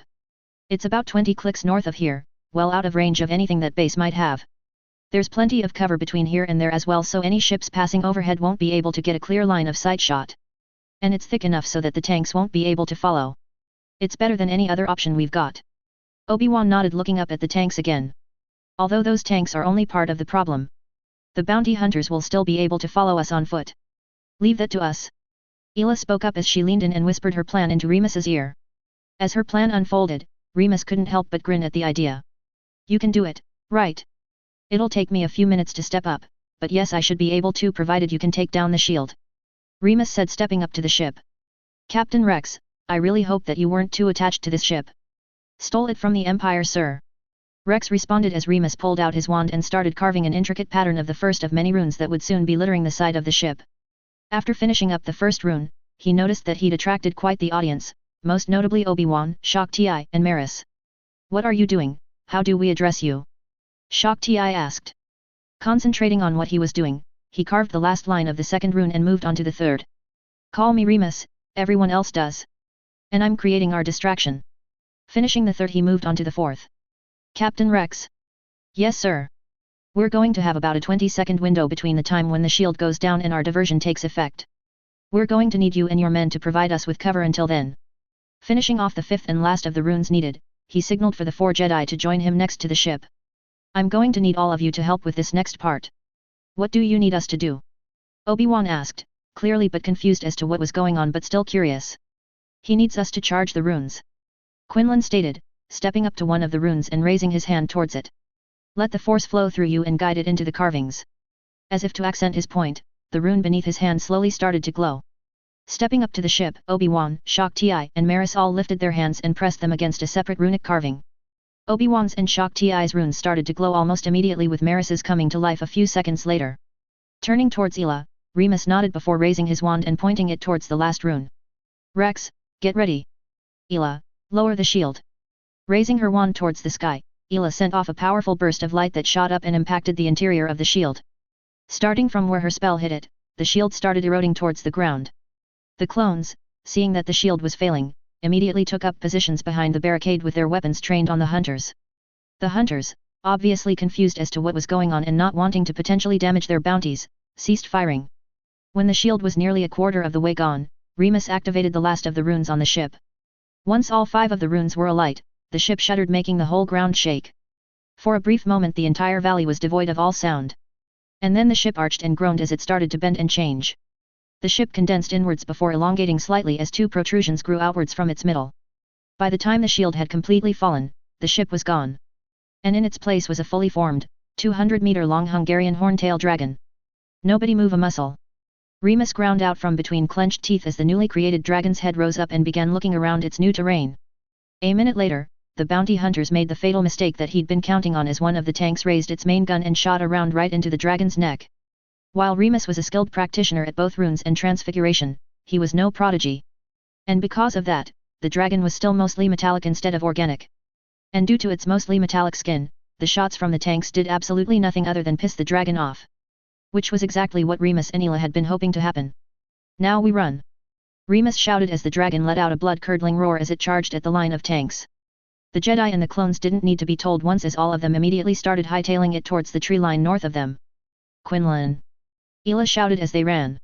It's about 20 clicks north of here, well out of range of anything that base might have. There's plenty of cover between here and there as well, so any ships passing overhead won't be able to get a clear line of sight shot. And it's thick enough so that the tanks won't be able to follow. It's better than any other option we've got. Obi-Wan nodded, looking up at the tanks again. Although those tanks are only part of the problem. The bounty hunters will still be able to follow us on foot. Leave that to us. Ela spoke up as she leaned in and whispered her plan into Remus's ear. As her plan unfolded, Remus couldn't help but grin at the idea. You can do it, right? It'll take me a few minutes to step up, but yes, I should be able to provided you can take down the shield. Remus said, stepping up to the ship. Captain Rex, I really hope that you weren't too attached to this ship. Stole it from the Empire, sir. Rex responded as Remus pulled out his wand and started carving an intricate pattern of the first of many runes that would soon be littering the side of the ship. After finishing up the first rune, he noticed that he'd attracted quite the audience, most notably Obi-Wan, Shock Ti, and Maris. What are you doing? How do we address you? Shock Ti asked. Concentrating on what he was doing, he carved the last line of the second rune and moved on to the third. Call me Remus, everyone else does. And I'm creating our distraction. Finishing the third, he moved on to the fourth. Captain Rex. Yes, sir. We're going to have about a 20-second window between the time when the shield goes down and our diversion takes effect. We're going to need you and your men to provide us with cover until then. Finishing off the fifth and last of the runes needed, he signaled for the 4 Jedi to join him next to the ship. I'm going to need all of you to help with this next part. What do you need us to do? Obi-Wan asked, clearly but confused as to what was going on but still curious. He needs us to charge the runes. Quinlan stated, stepping up to one of the runes and raising his hand towards it. Let the force flow through you and guide it into the carvings. As if to accent his point, the rune beneath his hand slowly started to glow. Stepping up to the ship, Obi-Wan, Shock Ti, and Maris all lifted their hands and pressed them against a separate runic carving. Obi-Wan's and Shock Ti's runes started to glow almost immediately, with Maris's coming to life a few seconds later. Turning towards Ela, Remus nodded before raising his wand and pointing it towards the last rune. Rex, get ready. Ela, lower the shield. Raising her wand towards the sky, Ela sent off a powerful burst of light that shot up and impacted the interior of the shield. Starting from where her spell hit it, the shield started eroding towards the ground. The clones, seeing that the shield was failing, immediately took up positions behind the barricade with their weapons trained on the hunters. The hunters, obviously confused as to what was going on and not wanting to potentially damage their bounties, ceased firing. When the shield was nearly a quarter of the way gone, Remus activated the last of the runes on the ship. Once all 5 of the runes were alight, the ship shuddered, making the whole ground shake. For a brief moment the entire valley was devoid of all sound. And then the ship arched and groaned as it started to bend and change. The ship condensed inwards before elongating slightly as two protrusions grew outwards from its middle. By the time the shield had completely fallen, the ship was gone. And in its place was a fully formed, 200-meter-long Hungarian horntail dragon. Nobody move a muscle. Remus ground out from between clenched teeth as the newly created dragon's head rose up and began looking around its new terrain. A minute later, the bounty hunters made the fatal mistake that he'd been counting on as one of the tanks raised its main gun and shot a round right into the dragon's neck. While Remus was a skilled practitioner at both runes and transfiguration, he was no prodigy. And because of that, the dragon was still mostly metallic instead of organic. And due to its mostly metallic skin, the shots from the tanks did absolutely nothing other than piss the dragon off. Which was exactly what Remus and Ela had been hoping to happen. Now we run! Remus shouted as the dragon let out a blood-curdling roar as it charged at the line of tanks. The Jedi and the clones didn't need to be told once as all of them immediately started hightailing it towards the tree line north of them. Quinlan! Ela shouted as they ran.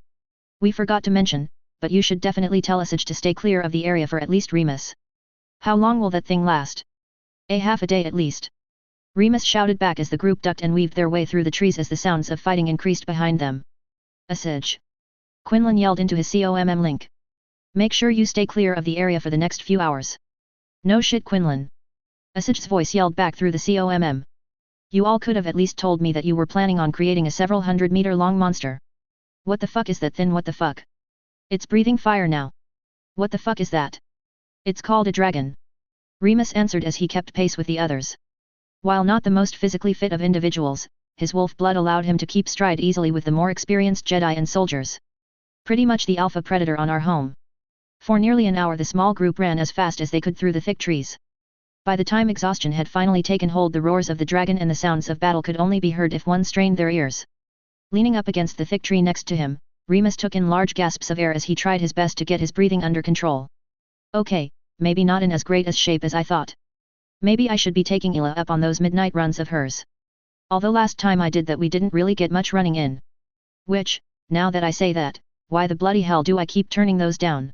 We forgot to mention, but you should definitely tell Asajj to stay clear of the area for at least Remus. How long will that thing last? Half a day at least. Remus shouted back as the group ducked and weaved their way through the trees as the sounds of fighting increased behind them. Asajj! Quinlan yelled into his COMM link. Make sure you stay clear of the area for the next few hours. No shit, Quinlan. Asajj's voice yelled back through the COMM. You all could have at least told me that you were planning on creating a several 100-meter long monster. What the fuck is that thing? What the fuck? It's breathing fire now. What the fuck is that? It's called a dragon. Remus answered as he kept pace with the others. While not the most physically fit of individuals, his wolf blood allowed him to keep stride easily with the more experienced Jedi and soldiers. Pretty much the alpha predator on our home. For nearly an hour the small group ran as fast as they could through the thick trees. By the time exhaustion had finally taken hold, the roars of the dragon and the sounds of battle could only be heard if one strained their ears. Leaning up against the thick tree next to him, Remus took in large gasps of air as he tried his best to get his breathing under control. Okay, maybe not in as great a shape as I thought. Maybe I should be taking Ela up on those midnight runs of hers. Although last time I did that we didn't really get much running in. Which, now that I say that, why the bloody hell do I keep turning those down?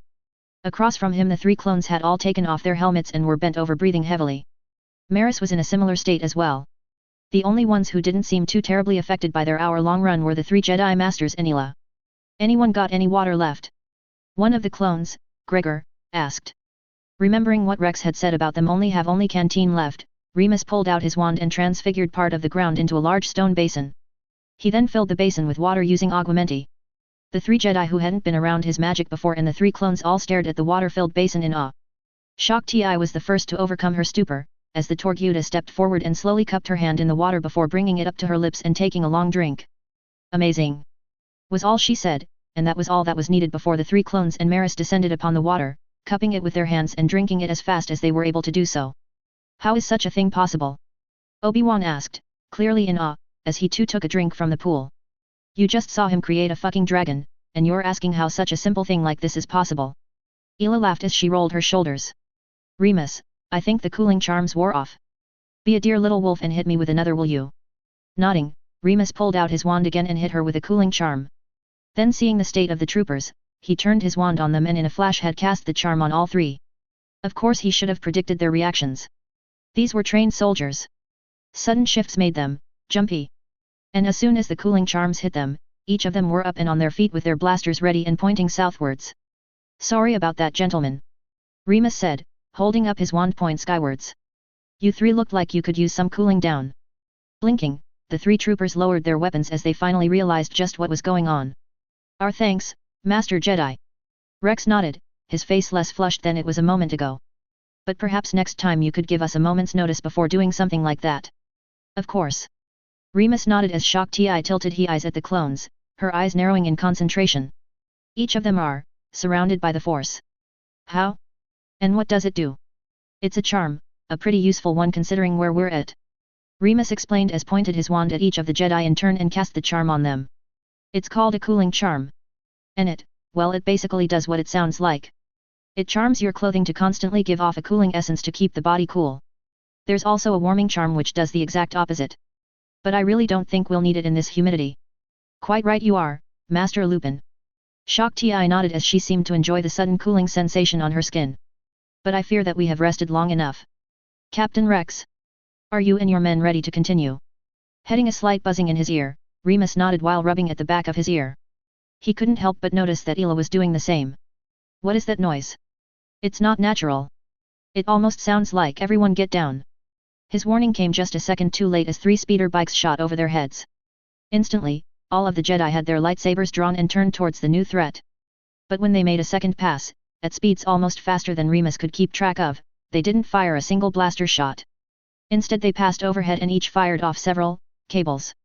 Across from him the three clones had all taken off their helmets and were bent over breathing heavily. Maris was in a similar state as well. The only ones who didn't seem too terribly affected by their hour-long run were the three Jedi Masters and Ela. Anyone got any water left? One of the clones, Gregor, asked. Remembering what Rex had said about them only canteen left, Remus pulled out his wand and transfigured part of the ground into a large stone basin. He then filled the basin with water using augmenti. The three Jedi who hadn't been around his magic before and the three clones all stared at the water-filled basin in awe. Shock Ti was the first to overcome her stupor, as the Torgyuda stepped forward and slowly cupped her hand in the water before bringing it up to her lips and taking a long drink. Amazing! Was all she said, and that was all that was needed before the three clones and Maris descended upon the water, cupping it with their hands and drinking it as fast as they were able to do so. How is such a thing possible? Obi-Wan asked, clearly in awe, as he too took a drink from the pool. You just saw him create a fucking dragon, and you're asking how such a simple thing like this is possible. Ela laughed as she rolled her shoulders. Remus, I think the cooling charms wore off. Be a dear little wolf and hit me with another, will you? Nodding, Remus pulled out his wand again and hit her with a cooling charm. Then seeing the state of the troopers, he turned his wand on them and in a flash had cast the charm on all three. Of course he should have predicted their reactions. These were trained soldiers. Sudden shifts made them jumpy. And as soon as the cooling charms hit them, each of them were up and on their feet with their blasters ready and pointing southwards. Sorry about that, gentlemen. Remus said, holding up his wand point skywards. You three looked like you could use some cooling down. Blinking, the three troopers lowered their weapons as they finally realized just what was going on. Our thanks, Master Jedi. Rex nodded, his face less flushed than it was a moment ago. But perhaps next time you could give us a moment's notice before doing something like that. Of course. Remus nodded as Shock Ti tilted his eyes at the clones, her eyes narrowing in concentration. Each of them are surrounded by the Force. How? And what does it do? It's a charm, a pretty useful one considering where we're at. Remus explained as pointed his wand at each of the Jedi in turn and cast the charm on them. It's called a cooling charm. And it basically does what it sounds like. It charms your clothing to constantly give off a cooling essence to keep the body cool. There's also a warming charm which does the exact opposite. But I really don't think we'll need it in this humidity. Quite right you are, Master Lupin. Shock Ti nodded as she seemed to enjoy the sudden cooling sensation on her skin. But I fear that we have rested long enough. Captain Rex. Are you and your men ready to continue? Heading a slight buzzing in his ear, Remus nodded while rubbing at the back of his ear. He couldn't help but notice that Ela was doing the same. What is that noise? It's not natural. It almost sounds like everyone get down. His warning came just a second too late as 3 speeder bikes shot over their heads. Instantly, all of the Jedi had their lightsabers drawn and turned towards the new threat. But when they made a second pass, at speeds almost faster than Remus could keep track of, they didn't fire a single blaster shot. Instead they passed overhead and each fired off several cables.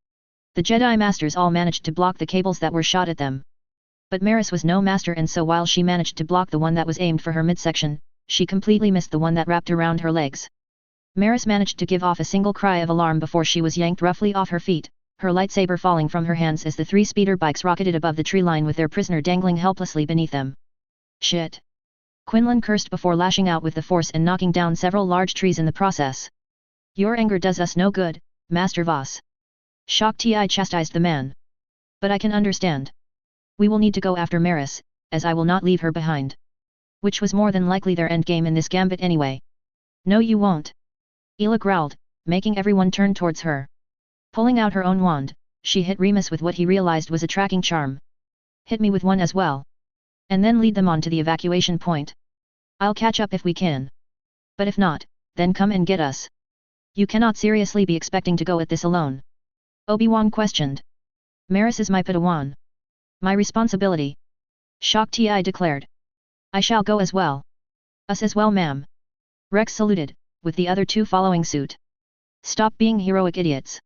The Jedi Masters all managed to block the cables that were shot at them. But Maris was no master, and so while she managed to block the one that was aimed for her midsection, she completely missed the one that wrapped around her legs. Maris managed to give off a single cry of alarm before she was yanked roughly off her feet, her lightsaber falling from her hands as the 3 speeder bikes rocketed above the tree line with their prisoner dangling helplessly beneath them. Shit! Quinlan cursed before lashing out with the force and knocking down several large trees in the process. Your anger does us no good, Master Voss. Shock Ti chastised the man. But I can understand. We will need to go after Maris, as I will not leave her behind. Which was more than likely their endgame in this gambit anyway. No you won't. Ela growled, making everyone turn towards her. Pulling out her own wand, she hit Remus with what he realized was a tracking charm. Hit me with one as well. And then lead them on to the evacuation point. I'll catch up if we can. But if not, then come and get us. You cannot seriously be expecting to go at this alone. Obi-Wan questioned. Maris is my Padawan. My responsibility. Shock Ti declared. I shall go as well. Us as well, ma'am. Rex saluted, with the other 2 following suit. Stop being heroic idiots.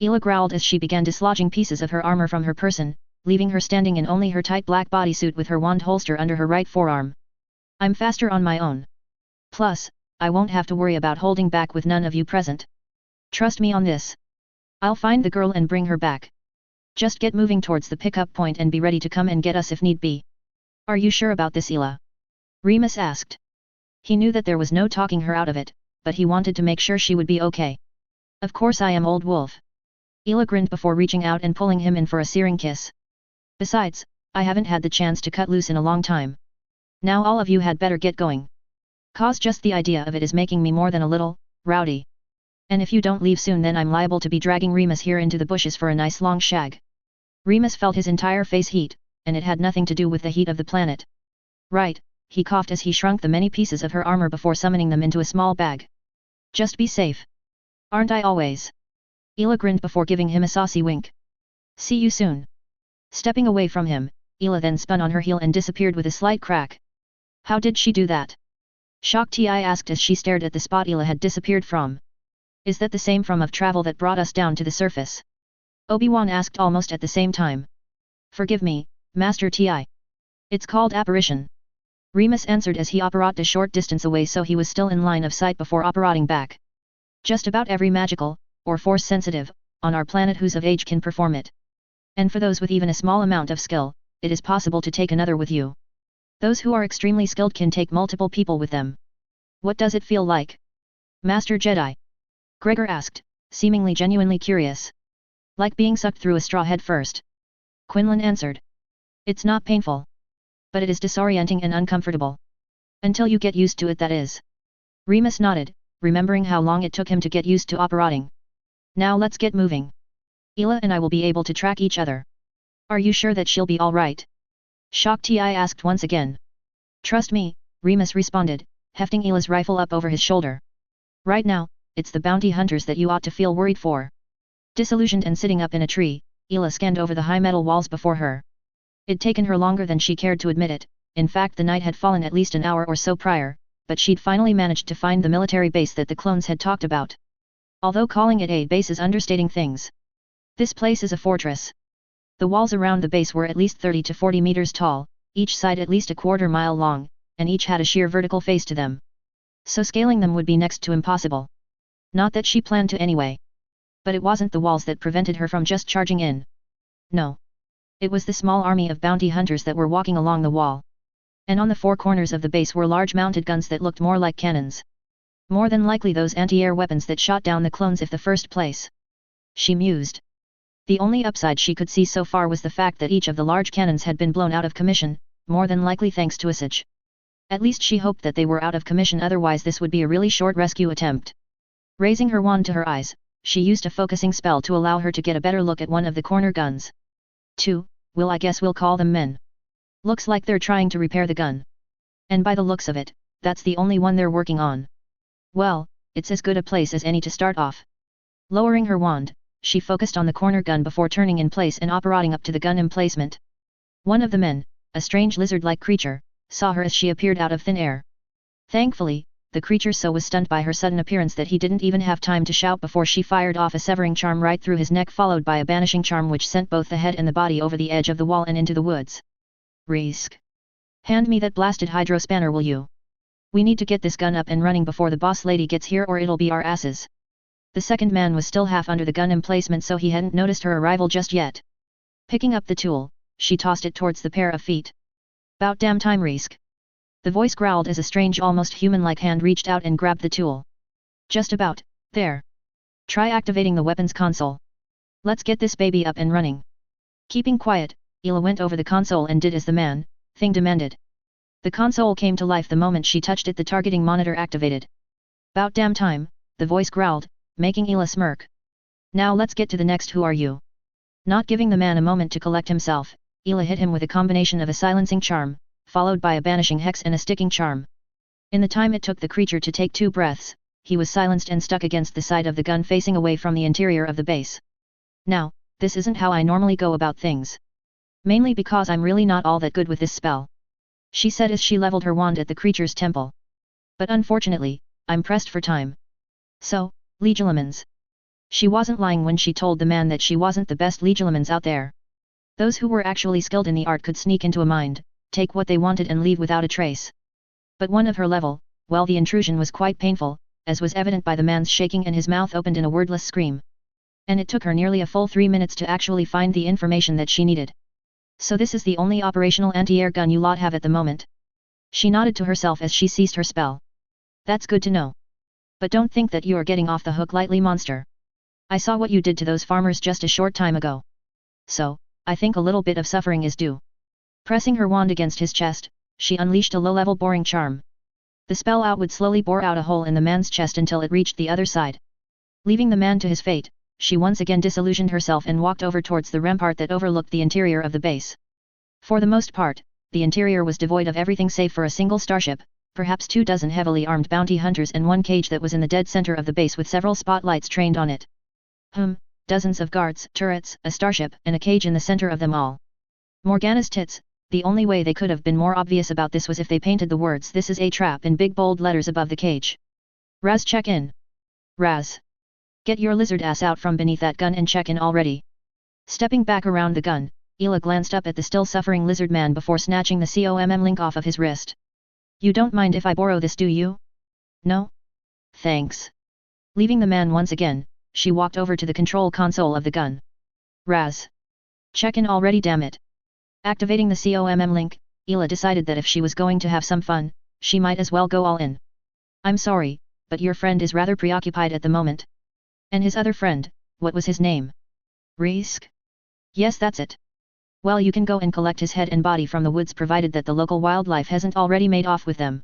Ela growled as she began dislodging pieces of her armor from her person, leaving her standing in only her tight black bodysuit with her wand holster under her right forearm. I'm faster on my own. Plus, I won't have to worry about holding back with none of you present. Trust me on this. I'll find the girl and bring her back. Just get moving towards the pickup point and be ready to come and get us if need be. Are you sure about this, Ela? Remus asked. He knew that there was no talking her out of it, but he wanted to make sure she would be okay. Of course I am, old wolf. Ela grinned before reaching out and pulling him in for a searing kiss. Besides, I haven't had the chance to cut loose in a long time. Now all of you had better get going. Cause just the idea of it is making me more than a little rowdy. And if you don't leave soon, then I'm liable to be dragging Remus here into the bushes for a nice long shag. Remus felt his entire face heat, and it had nothing to do with the heat of the planet. Right, he coughed as he shrunk the many pieces of her armor before summoning them into a small bag. Just be safe. Aren't I always? Ela grinned before giving him a saucy wink. See you soon. Stepping away from him, Ela then spun on her heel and disappeared with a slight crack. How did she do that? Shock Ti asked as she stared at the spot Ela had disappeared from. Is that the same form of travel that brought us down to the surface? Obi-Wan asked almost at the same time. Forgive me, Master Ti. It's called apparition. Remus answered as he apparated a short distance away so he was still in line of sight before apparating back. Just about every magical, or force-sensitive, on our planet who's of age can perform it. And for those with even a small amount of skill, it is possible to take another with you. Those who are extremely skilled can take multiple people with them. What does it feel like? Master Jedi? Gregor asked, seemingly genuinely curious. Like being sucked through a straw head first. Quinlan answered. It's not painful. But it is disorienting and uncomfortable. Until you get used to it, that is. Remus nodded, remembering how long it took him to get used to operating. Now let's get moving. Ela and I will be able to track each other. Are you sure that she'll be alright? Shock Ti asked once again. Trust me, Remus responded, hefting Ela's rifle up over his shoulder. Right now, it's the bounty hunters that you ought to feel worried for. Disillusioned and sitting up in a tree, Ela scanned over the high metal walls before her. It'd taken her longer than she cared to admit it, in fact the night had fallen at least an hour or so prior, but she'd finally managed to find the military base that the clones had talked about. Although calling it a base is understating things. This place is a fortress. The walls around the base were at least 30 to 40 meters tall, each side at least a quarter mile long, and each had a sheer vertical face to them. So scaling them would be next to impossible. Not that she planned to anyway. But it wasn't the walls that prevented her from just charging in. No. It was the small army of bounty hunters that were walking along the wall. And on the 4 corners of the base were large mounted guns that looked more like cannons. More than likely those anti-air weapons that shot down the clones if the first place. She mused. The only upside she could see so far was the fact that each of the large cannons had been blown out of commission, more than likely thanks to a siege. At least she hoped that they were out of commission, otherwise this would be a really short rescue attempt. Raising her wand to her eyes, she used a focusing spell to allow her to get a better look at one of the corner guns. 2, I guess we'll call them men. Looks like they're trying to repair the gun. And by the looks of it, that's the only one they're working on. Well, it's as good a place as any to start off. Lowering her wand, she focused on the corner gun before turning in place and operating up to the gun emplacement. One of the men, a strange lizard-like creature, saw her as she appeared out of thin air. Thankfully, the creature so was stunned by her sudden appearance that he didn't even have time to shout before she fired off a severing charm right through his neck, followed by a banishing charm which sent both the head and the body over the edge of the wall and into the woods. Risk. Hand me that blasted hydro spanner, will you? We need to get this gun up and running before the boss lady gets here or it'll be our asses. The second man was still half under the gun emplacement, so he hadn't noticed her arrival just yet. Picking up the tool, she tossed it towards the pair of feet. "'Bout damn time, Risk." The voice growled as a strange, almost human-like hand reached out and grabbed the tool. "Just about, there. Try activating the weapons console. Let's get this baby up and running." Keeping quiet, Ela went over the console and did as the thing demanded. The console came to life the moment she touched it. The targeting monitor activated. "'Bout damn time," the voice growled, making Ela smirk. "Now let's get to the next. Who are you?" Not giving the man a moment to collect himself, Ela hit him with a combination of a silencing charm, followed by a banishing hex and a sticking charm. In the time it took the creature to take 2 breaths, he was silenced and stuck against the side of the gun facing away from the interior of the base. "Now, this isn't how I normally go about things. Mainly because I'm really not all that good with this spell," she said as she leveled her wand at the creature's temple. "But unfortunately, I'm pressed for time. So, Legilimens." She wasn't lying when she told the man that she wasn't the best Legilimens out there. Those who were actually skilled in the art could sneak into a mind, take what they wanted and leave without a trace. But one of her level, well, the intrusion was quite painful, as was evident by the man's shaking and his mouth opened in a wordless scream. And it took her nearly a full 3 minutes to actually find the information that she needed. "So this is the only operational anti-air gun you lot have at the moment?" She nodded to herself as she ceased her spell. "That's good to know. But don't think that you are getting off the hook lightly, monster. I saw what you did to those farmers just a short time ago. So, I think a little bit of suffering is due." Pressing her wand against his chest, she unleashed a low-level boring charm. The spell out would slowly bore out a hole in the man's chest until it reached the other side. Leaving the man to his fate, she once again disillusioned herself and walked over towards the rampart that overlooked the interior of the base. For the most part, the interior was devoid of everything save for a single starship, perhaps 24 heavily armed bounty hunters and one cage that was in the dead center of the base with several spotlights trained on it. Dozens of guards, turrets, a starship, and a cage in the center of them all. Morgana's tits. The only way they could have been more obvious about this was if they painted the words "This is a trap" in big bold letters above the cage. "Raz, check in. Raz. Get your lizard ass out from beneath that gun and check in already." Stepping back around the gun, Ela glanced up at the still suffering lizard man before snatching the COMM link off of his wrist. "You don't mind if I borrow this, do you?" "No? Thanks." Leaving the man once again, she walked over to the control console of the gun. "Raz. Check in already, damn it." Activating the COMM link, Ela decided that if she was going to have some fun, she might as well go all in. "I'm sorry, but your friend is rather preoccupied at the moment." "And his other friend, what was his name?" "Risk?" "Yes, that's it." "Well, you can go and collect his head and body from the woods provided that the local wildlife hasn't already made off with them."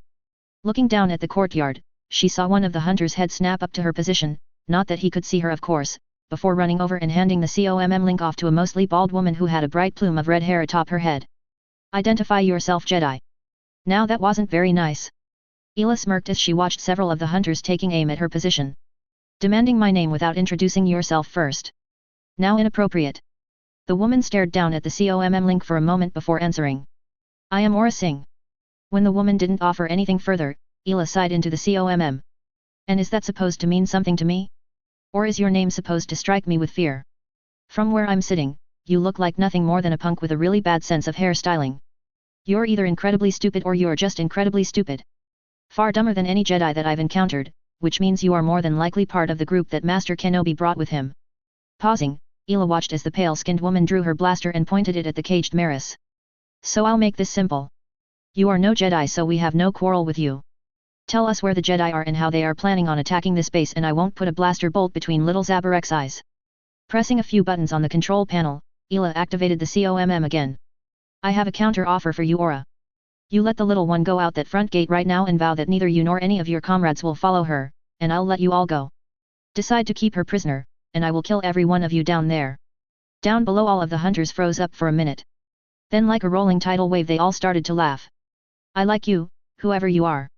Looking down at the courtyard, she saw one of the hunters' head snap up to her position, not that he could see her of course, before running over and handing the COMM link off to a mostly bald woman who had a bright plume of red hair atop her head. "Identify yourself, Jedi." Now that wasn't very nice. Ela smirked as she watched several of the hunters taking aim at her position. "Demanding my name without introducing yourself first. Now inappropriate." The woman stared down at the COMM link for a moment before answering. "I am Aura Singh." When the woman didn't offer anything further, Ela sighed into the COMM. "And is that supposed to mean something to me? Or is your name supposed to strike me with fear? From where I'm sitting, you look like nothing more than a punk with a really bad sense of hairstyling. You're either incredibly stupid or you're just incredibly stupid. Far dumber than any Jedi that I've encountered, which means you are more than likely part of the group that Master Kenobi brought with him." Pausing, Ela watched as the pale-skinned woman drew her blaster and pointed it at the caged Maris. "So I'll make this simple. You are no Jedi, so we have no quarrel with you. Tell us where the Jedi are and how they are planning on attacking this base, and I won't put a blaster bolt between little Zabarek's eyes." Pressing a few buttons on the control panel, Ela activated the COMM again. "I have a counter offer for you, Aura. You let the little one go out that front gate right now and vow that neither you nor any of your comrades will follow her, and I'll let you all go." Decide to keep her prisoner, and I will kill every one of you down there. Down below all of the hunters froze up for a minute. Then like a rolling tidal wave they all started to laugh. I like you, whoever you are.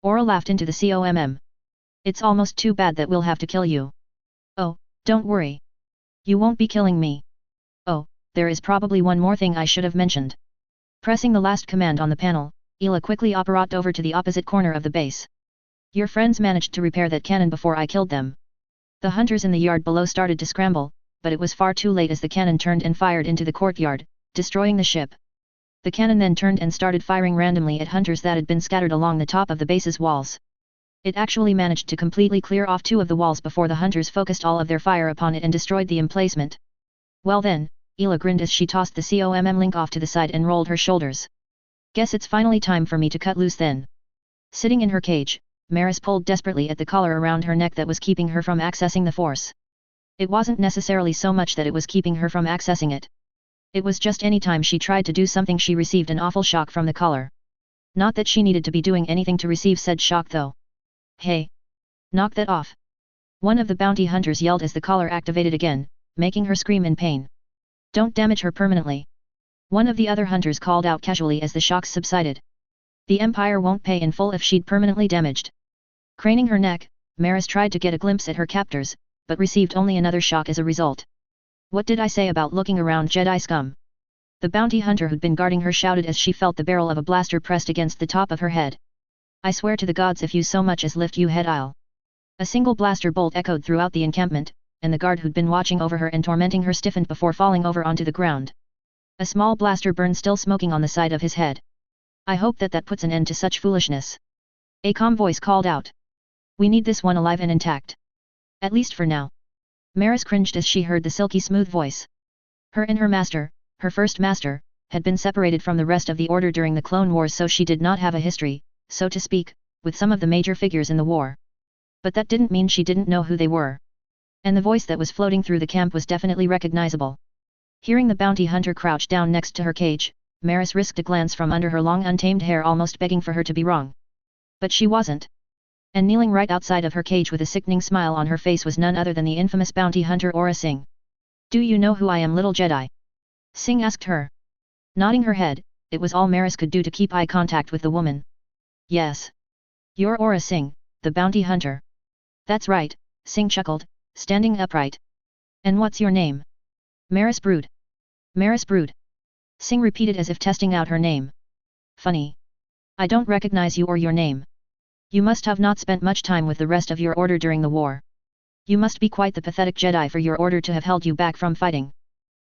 Aura laughed into the comm. It's almost too bad that we'll have to kill you. Oh, don't worry. You won't be killing me. Oh, there is probably one more thing I should have mentioned. Pressing the last command on the panel, Ela quickly operated over to the opposite corner of the base. Your friends managed to repair that cannon before I killed them. The hunters in the yard below started to scramble, but it was far too late as the cannon turned and fired into the courtyard, destroying the ship. The cannon then turned and started firing randomly at hunters that had been scattered along the top of the base's walls. It actually managed to completely clear off 2 of the walls before the hunters focused all of their fire upon it and destroyed the emplacement. Well then, Ela grinned as she tossed the comm link off to the side and rolled her shoulders. Guess it's finally time for me to cut loose then. Sitting in her cage, Maris pulled desperately at the collar around her neck that was keeping her from accessing the force. It wasn't necessarily so much that it was keeping her from accessing it. It was just any time she tried to do something she received an awful shock from the collar. Not that she needed to be doing anything to receive said shock though. Hey! Knock that off! One of the bounty hunters yelled as the collar activated again, making her scream in pain. Don't damage her permanently. One of the other hunters called out casually as the shocks subsided. The Empire won't pay in full if she'd permanently damaged. Craning her neck, Maris tried to get a glimpse at her captors, but received only another shock as a result. What did I say about looking around, Jedi scum? The bounty hunter who'd been guarding her shouted as she felt the barrel of a blaster pressed against the top of her head. I swear to the gods if you so much as lift you head I'll. A single blaster bolt echoed throughout the encampment, and the guard who'd been watching over her and tormenting her stiffened before falling over onto the ground. A small blaster burned still smoking on the side of his head. I hope that puts an end to such foolishness. A calm voice called out. We need this one alive and intact. At least for now. Maris cringed as she heard the silky smooth voice. Her and her master, her first master, had been separated from the rest of the Order during the Clone Wars, so she did not have a history, so to speak, with some of the major figures in the war. But that didn't mean she didn't know who they were. And the voice that was floating through the camp was definitely recognizable. Hearing the bounty hunter crouch down next to her cage, Maris risked a glance from under her long untamed hair, almost begging for her to be wrong. But she wasn't. And kneeling right outside of her cage with a sickening smile on her face was none other than the infamous bounty hunter Aura Singh. Do you know who I am, little Jedi? Singh asked her. Nodding her head, it was all Maris could do to keep eye contact with the woman. Yes. You're Aura Singh, the bounty hunter. That's right, Singh chuckled, standing upright. And what's your name? Maris Brood. Maris Brood. Singh repeated as if testing out her name. Funny. I don't recognize you or your name. You must have not spent much time with the rest of your order during the war. You must be quite the pathetic Jedi for your order to have held you back from fighting.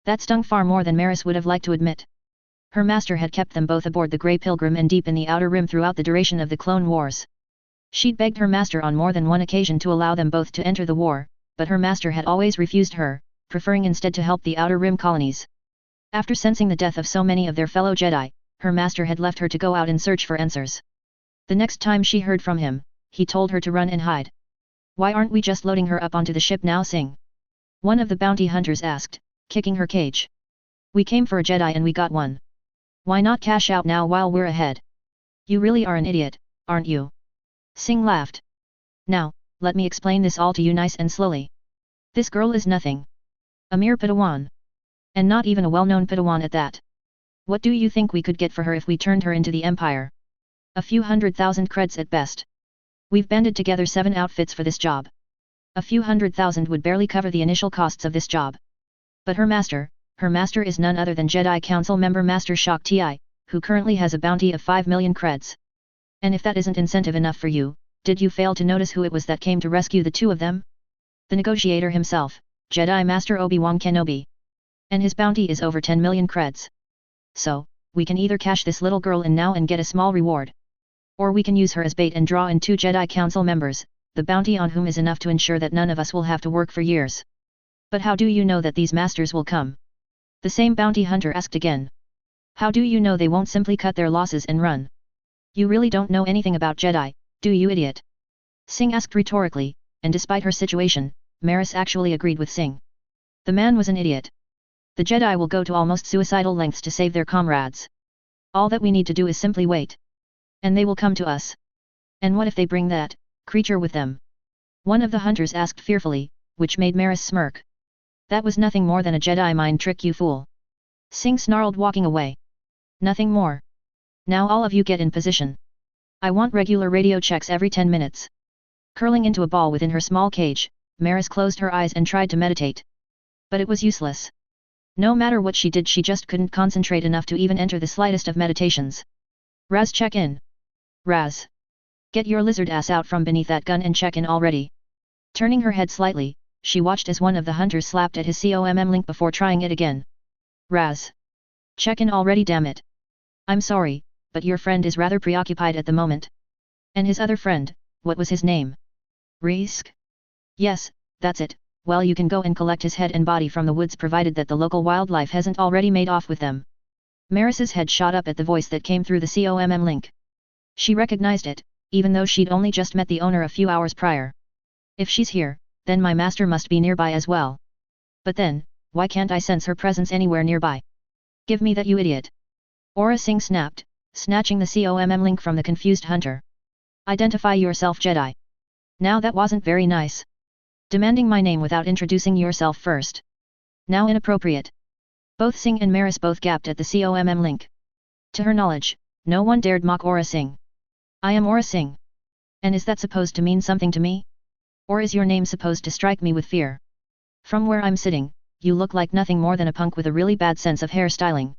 That stung far more than Maris would have liked to admit. Her master had kept them both aboard the Grey Pilgrim and deep in the Outer Rim throughout the duration of the Clone Wars. She'd begged her master on more than one occasion to allow them both to enter the war, but her master had always refused her, preferring instead to help the Outer Rim colonies. After sensing the death of so many of their fellow Jedi, her master had left her to go out and search for answers. The next time she heard from him, he told her to run and hide. Why aren't we just loading her up onto the ship now, Singh? One of the bounty hunters asked, kicking her cage. We came for a Jedi and we got one. Why not cash out now while we're ahead? You really are an idiot, aren't you? Singh laughed. Now, let me explain this all to you nice and slowly. This girl is nothing. A mere Padawan. And not even a well-known Padawan at that. What do you think we could get for her if we turned her into the Empire? A few 100,000 creds at best. We've banded together 7 outfits for this job. A few 100,000 would barely cover the initial costs of this job. But her master is none other than Jedi Council member Master Shak Ti, who currently has a bounty of 5 million creds. And if that isn't incentive enough for you, did you fail to notice who it was that came to rescue the 2 of them? The negotiator himself, Jedi Master Obi-Wan Kenobi. And his bounty is over 10 million creds. So, we can either cash this little girl in now and get a small reward. Or we can use her as bait and draw in 2 Jedi Council members, the bounty on whom is enough to ensure that none of us will have to work for years. But how do you know that these masters will come? The same bounty hunter asked again. How do you know they won't simply cut their losses and run? You really don't know anything about Jedi, do you, idiot? Singh asked rhetorically, and despite her situation, Maris actually agreed with Singh. The man was an idiot. The Jedi will go to almost suicidal lengths to save their comrades. All that we need to do is simply wait. And they will come to us. And what if they bring that creature with them? One of the hunters asked fearfully, which made Maris smirk. That was nothing more than a Jedi mind trick, you fool. Singh snarled, walking away. Nothing more. Now all of you get in position. I want regular radio checks every 10 minutes. Curling into a ball within her small cage, Maris closed her eyes and tried to meditate. But it was useless. No matter what she did, she just couldn't concentrate enough to even enter the slightest of meditations. Raz, check in. Raz. Get your lizard ass out from beneath that gun and check in already. Turning her head slightly, she watched as one of the hunters slapped at his COMM link before trying it again. Raz. Check in already, damn it. I'm sorry, but your friend is rather preoccupied at the moment. And his other friend, what was his name? Risk? Yes, that's it. Well, you can go and collect his head and body from the woods provided that the local wildlife hasn't already made off with them. Maris's head shot up at the voice that came through the COMM link. She recognized it, even though she'd only just met the owner a few hours prior. If she's here, then my master must be nearby as well. But then, why can't I sense her presence anywhere nearby? Give me that, you idiot. Aura Singh snapped, snatching the COMM link from the confused hunter. Identify yourself, Jedi. Now that wasn't very nice. Demanding my name without introducing yourself first. Now inappropriate. Both Singh and Maris both gasped at the COMM link. To her knowledge, no one dared mock Aura Singh. I am Aura Singh. And is that supposed to mean something to me? Or is your name supposed to strike me with fear? From where I'm sitting, you look like nothing more than a punk with a really bad sense of hairstyling.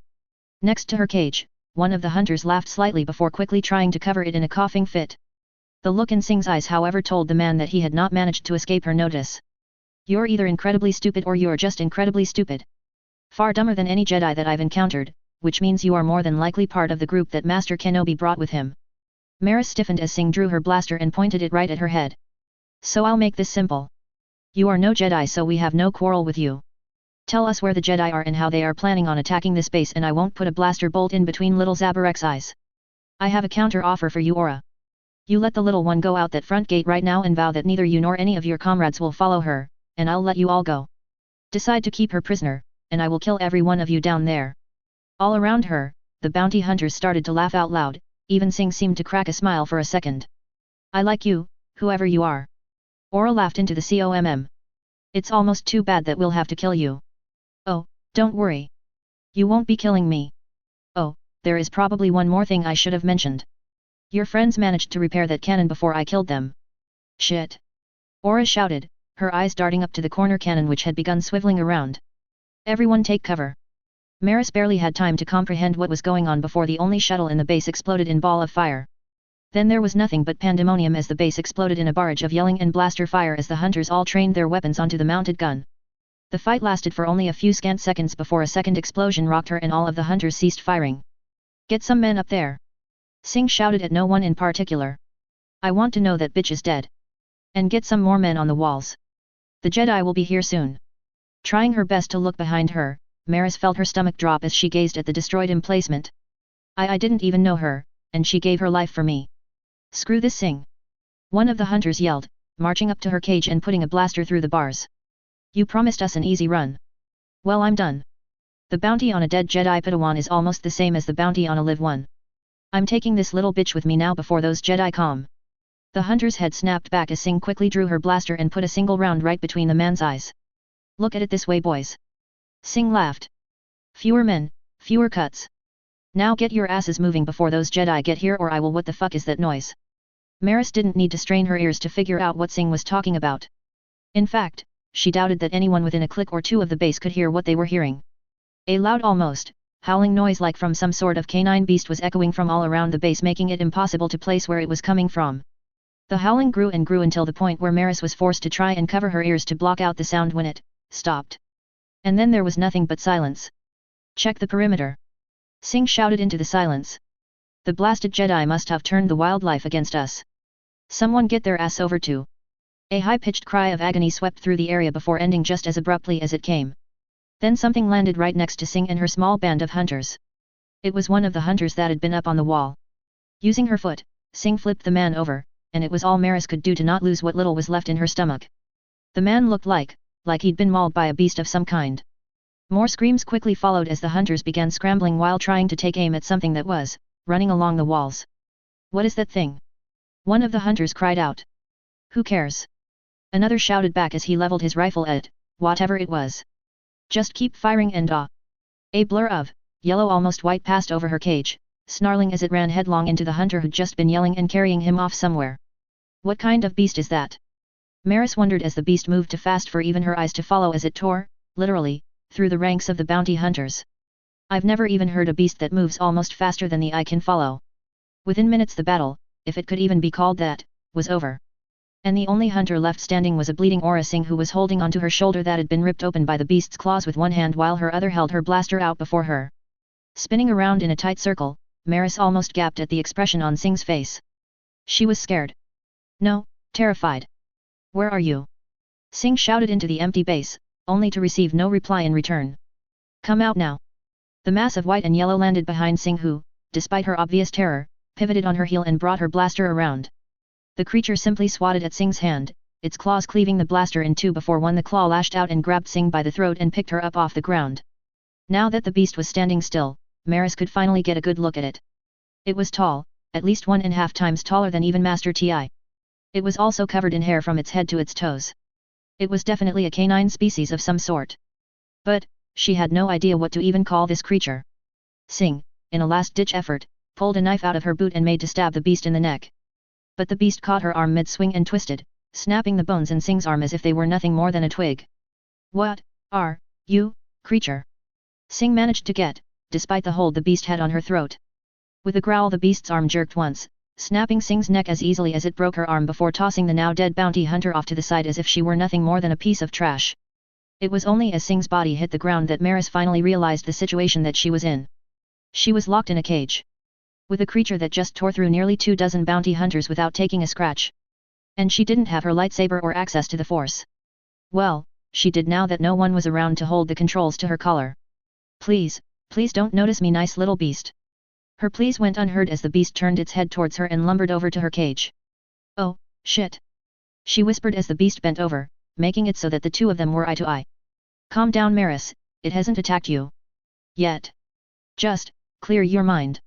Next to her cage, one of the hunters laughed slightly before quickly trying to cover it in a coughing fit. The look in Singh's eyes, however, told the man that he had not managed to escape her notice. You're either incredibly stupid or you're just incredibly stupid. Far dumber than any Jedi that I've encountered, which means you are more than likely part of the group that Master Kenobi brought with him. Maris stiffened as Singh drew her blaster and pointed it right at her head. So I'll make this simple. You are no Jedi, so we have no quarrel with you. Tell us where the Jedi are and how they are planning on attacking this base, and I won't put a blaster bolt in between little Zabarek's eyes. I have a counter offer for you, Aura. You let the little one go out that front gate right now and vow that neither you nor any of your comrades will follow her, and I'll let you all go. Decide to keep her prisoner, and I will kill every one of you down there. All around her, the bounty hunters started to laugh out loud, even Singh seemed to crack a smile for a second. I like you, whoever you are. Aura laughed into the COMM. It's almost too bad that we'll have to kill you. Oh, don't worry. You won't be killing me. Oh, there is probably one more thing I should have mentioned. Your friends managed to repair that cannon before I killed them. Shit. Aura shouted, her eyes darting up to the corner cannon which had begun swiveling around. Everyone take cover. Maris barely had time to comprehend what was going on before the only shuttle in the base exploded in ball of fire. Then there was nothing but pandemonium as the base exploded in a barrage of yelling and blaster fire as the hunters all trained their weapons onto the mounted gun. The fight lasted for only a few scant seconds before a second explosion rocked her and all of the hunters ceased firing. Get some men up there. Singh shouted at no one in particular. I want to know that bitch is dead. And get some more men on the walls. The Jedi will be here soon. Trying her best to look behind her, Maris felt her stomach drop as she gazed at the destroyed emplacement. I didn't even know her, and she gave her life for me. Screw this Singh. One of the hunters yelled, marching up to her cage and putting a blaster through the bars. You promised us an easy run. Well, I'm done. The bounty on a dead Jedi Padawan is almost the same as the bounty on a live one. I'm taking this little bitch with me now before those Jedi come. The hunter's head snapped back as Singh quickly drew her blaster and put a single round right between the man's eyes. Look at it this way, boys. Singh laughed. Fewer men, fewer cuts. Now get your asses moving before those Jedi get here, or I will. What the fuck is that noise? Maris didn't need to strain her ears to figure out what Singh was talking about. In fact, she doubted that anyone within a click or two of the base could hear what they were hearing. A loud, almost howling noise like from some sort of canine beast was echoing from all around the base, making it impossible to place where it was coming from. The howling grew and grew until the point where Maris was forced to try and cover her ears to block out the sound when it stopped. And then there was nothing but silence. Check the perimeter. Singh shouted into the silence. The blasted Jedi must have turned the wildlife against us. Someone get their ass over to. A high-pitched cry of agony swept through the area before ending just as abruptly as it came. Then something landed right next to Singh and her small band of hunters. It was one of the hunters that had been up on the wall. Using her foot, Singh flipped the man over, and it was all Maris could do to not lose what little was left in her stomach. The man looked like he'd been mauled by a beast of some kind. More screams quickly followed as the hunters began scrambling while trying to take aim at something that was running along the walls. What is that thing? One of the hunters cried out. Who cares? Another shouted back as he leveled his rifle at whatever it was. Just keep firing and A blur of yellow almost white passed over her cage, snarling as it ran headlong into the hunter who'd just been yelling and carrying him off somewhere. What kind of beast is that? Maris wondered as the beast moved too fast for even her eyes to follow as it tore, literally, through the ranks of the bounty hunters. I've never even heard a beast that moves almost faster than the eye can follow. Within minutes the battle, if it could even be called that, was over. And the only hunter left standing was a bleeding Aura Singh who was holding onto her shoulder that had been ripped open by the beast's claws with one hand while her other held her blaster out before her. Spinning around in a tight circle, Maris almost gaped at the expression on Singh's face. She was scared. No, terrified. Where are you? Singh shouted into the empty base, only to receive no reply in return. Come out now. The mass of white and yellow landed behind Singh who, despite her obvious terror, pivoted on her heel and brought her blaster around. The creature simply swatted at Singh's hand, its claws cleaving the blaster in two before one the claw lashed out and grabbed Singh by the throat and picked her up off the ground. Now that the beast was standing still, Maris could finally get a good look at it. It was tall, at least 1.5 times taller than even Master Ti. It was also covered in hair from its head to its toes. It was definitely a canine species of some sort. But, she had no idea what to even call this creature. Singh, in a last-ditch effort, pulled a knife out of her boot and made to stab the beast in the neck. But the beast caught her arm mid-swing and twisted, snapping the bones in Singh's arm as if they were nothing more than a twig. What are you, creature? Singh managed to get, despite the hold the beast had on her throat. With a growl the beast's arm jerked once, snapping Singh's neck as easily as it broke her arm before tossing the now dead bounty hunter off to the side as if she were nothing more than a piece of trash. It was only as Singh's body hit the ground that Maris finally realized the situation that she was in. She was locked in a cage. With a creature that just tore through nearly 24 bounty hunters without taking a scratch. And she didn't have her lightsaber or access to the Force. Well, she did now that no one was around to hold the controls to her collar. Please, please don't notice me, nice little beast. Her pleas went unheard as the beast turned its head towards her and lumbered over to her cage. Oh, shit. She whispered as the beast bent over, making it so that the two of them were eye to eye. Calm down, Maris, it hasn't attacked you. Yet. Just, clear your mind.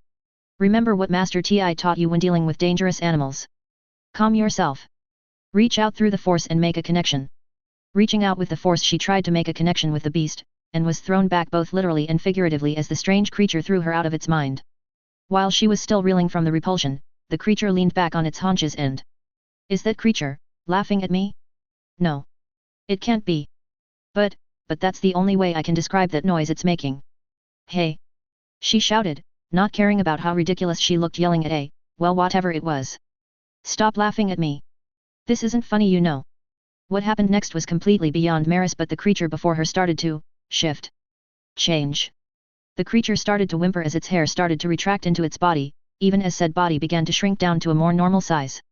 Remember what Master Ti taught you when dealing with dangerous animals. Calm yourself. Reach out through the Force and make a connection. Reaching out with the Force she tried to make a connection with the beast, and was thrown back both literally and figuratively as the strange creature threw her out of its mind. While she was still reeling from the repulsion, the creature leaned back on its haunches and... Is that creature laughing at me? No. It can't be. But that's the only way I can describe that noise it's making. Hey! She shouted, not caring about how ridiculous she looked yelling at well, whatever it was. Stop laughing at me. This isn't funny, you know. What happened next was completely beyond Maris, but the creature before her started to shift. Change. The creature started to whimper as its hair started to retract into its body, even as said body began to shrink down to a more normal size.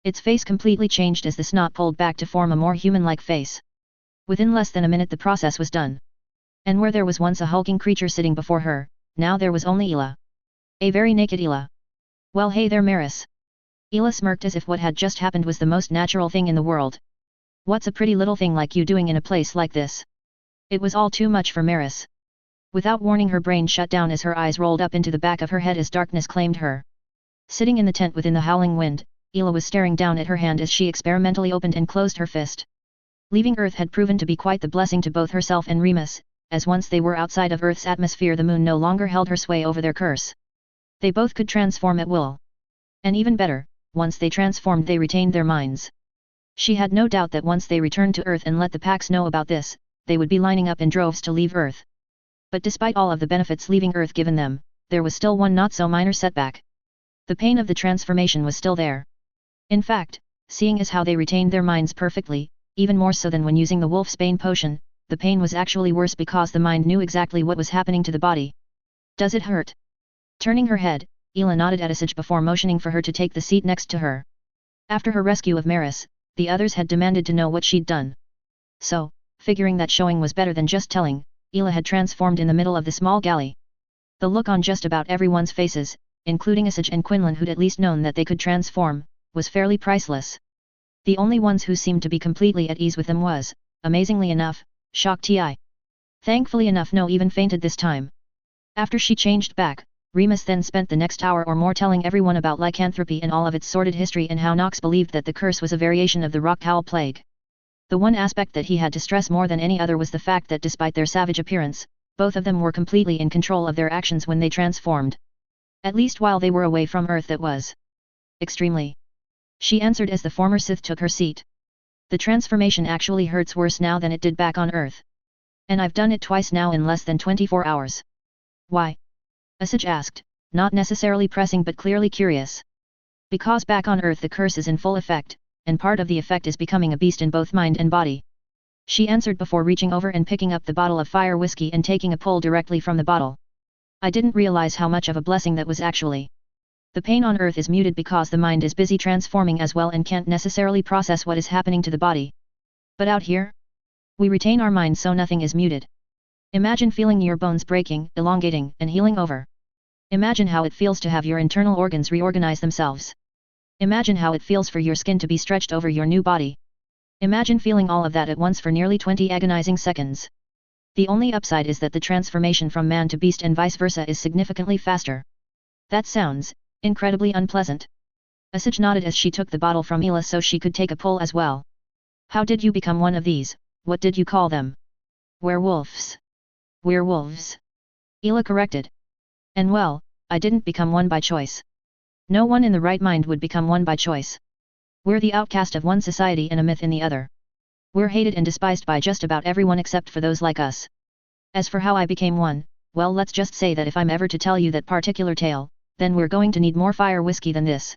Its face completely changed as the snot pulled back to form a more human-like face. Within less than a minute the process was done. And where there was once a hulking creature sitting before her, now there was only Ela. A very naked Ela. Well, hey there, Maris. Ela smirked as if what had just happened was the most natural thing in the world. What's a pretty little thing like you doing in a place like this? It was all too much for Maris. Without warning, her brain shut down as her eyes rolled up into the back of her head as darkness claimed her. Sitting in the tent within the howling wind, Ela was staring down at her hand as she experimentally opened and closed her fist. Leaving Earth had proven to be quite the blessing to both herself and Remus, as once they were outside of Earth's atmosphere the moon no longer held her sway over their curse. They both could transform at will. And even better, once they transformed they retained their minds. She had no doubt that once they returned to Earth and let the packs know about this, they would be lining up in droves to leave Earth. But despite all of the benefits leaving Earth given them, there was still one not-so-minor setback. The pain of the transformation was still there. In fact, seeing as how they retained their minds perfectly, even more so than when using the Wolfsbane potion, the pain was actually worse because the mind knew exactly what was happening to the body. Does it hurt? Turning her head, Ela nodded at Asajj before motioning for her to take the seat next to her. After her rescue of Maris, the others had demanded to know what she'd done. So, figuring that showing was better than just telling, Ela had transformed in the middle of the small galley. The look on just about everyone's faces, including Asajj and Quinlan who'd at least known that they could transform, was fairly priceless. The only ones who seemed to be completely at ease with them was, amazingly enough, Shock Ti. Thankfully enough no even fainted this time. After she changed back, Remus then spent the next hour or more telling everyone about lycanthropy and all of its sordid history and how Nox believed that the curse was a variation of the rock cowl plague. The one aspect that he had to stress more than any other was the fact that despite their savage appearance, both of them were completely in control of their actions when they transformed. At least while they were away from Earth, that was. Extremely. She answered as the former Sith took her seat. The transformation actually hurts worse now than it did back on Earth. And I've done it twice now in less than 24 hours. Why? Asajj asked, not necessarily pressing but clearly curious. Because back on Earth the curse is in full effect, and part of the effect is becoming a beast in both mind and body. She answered before reaching over and picking up the bottle of fire whiskey and taking a pull directly from the bottle. I didn't realize how much of a blessing that was actually. The pain on Earth is muted because the mind is busy transforming as well and can't necessarily process what is happening to the body. But out here? We retain our mind so nothing is muted. Imagine feeling your bones breaking, elongating, and healing over. Imagine how it feels to have your internal organs reorganize themselves. Imagine how it feels for your skin to be stretched over your new body. Imagine feeling all of that at once for nearly 20 agonizing seconds. The only upside is that the transformation from man to beast and vice versa is significantly faster. That sounds incredibly unpleasant. Asajj nodded as she took the bottle from Ela so she could take a pull as well. How did you become one of these? What did you call them? Werewolves. Werewolves. Ela corrected. And well, I didn't become one by choice. No one in the right mind would become one by choice. We're the outcast of one society and a myth in the other. We're hated and despised by just about everyone except for those like us. As for how I became one, well, let's just say that if I'm ever to tell you that particular tale, then we're going to need more fire whiskey than this.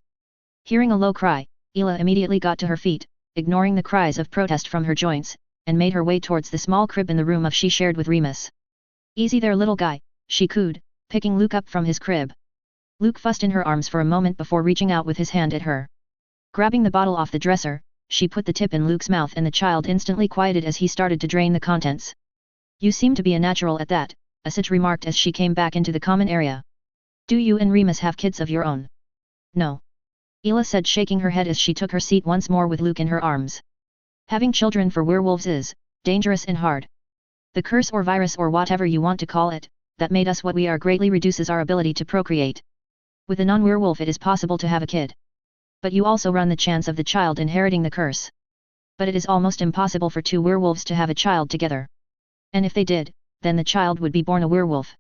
Hearing a low cry, Ela immediately got to her feet, ignoring the cries of protest from her joints, and made her way towards the small crib in the room she shared with Remus. Easy there, little guy, she cooed, picking Luke up from his crib. Luke fussed in her arms for a moment before reaching out with his hand at her. Grabbing the bottle off the dresser, she put the tip in Luke's mouth and the child instantly quieted as he started to drain the contents. You seem to be a natural at that, Asajj remarked as she came back into the common area. Do you and Remus have kids of your own? No. Ela said, shaking her head as she took her seat once more with Luke in her arms. Having children for werewolves is dangerous and hard. The curse or virus or whatever you want to call it, that made us what we are greatly reduces our ability to procreate. With a non-werewolf it is possible to have a kid. But you also run the chance of the child inheriting the curse. But it is almost impossible for two werewolves to have a child together. And if they did, then the child would be born a werewolf.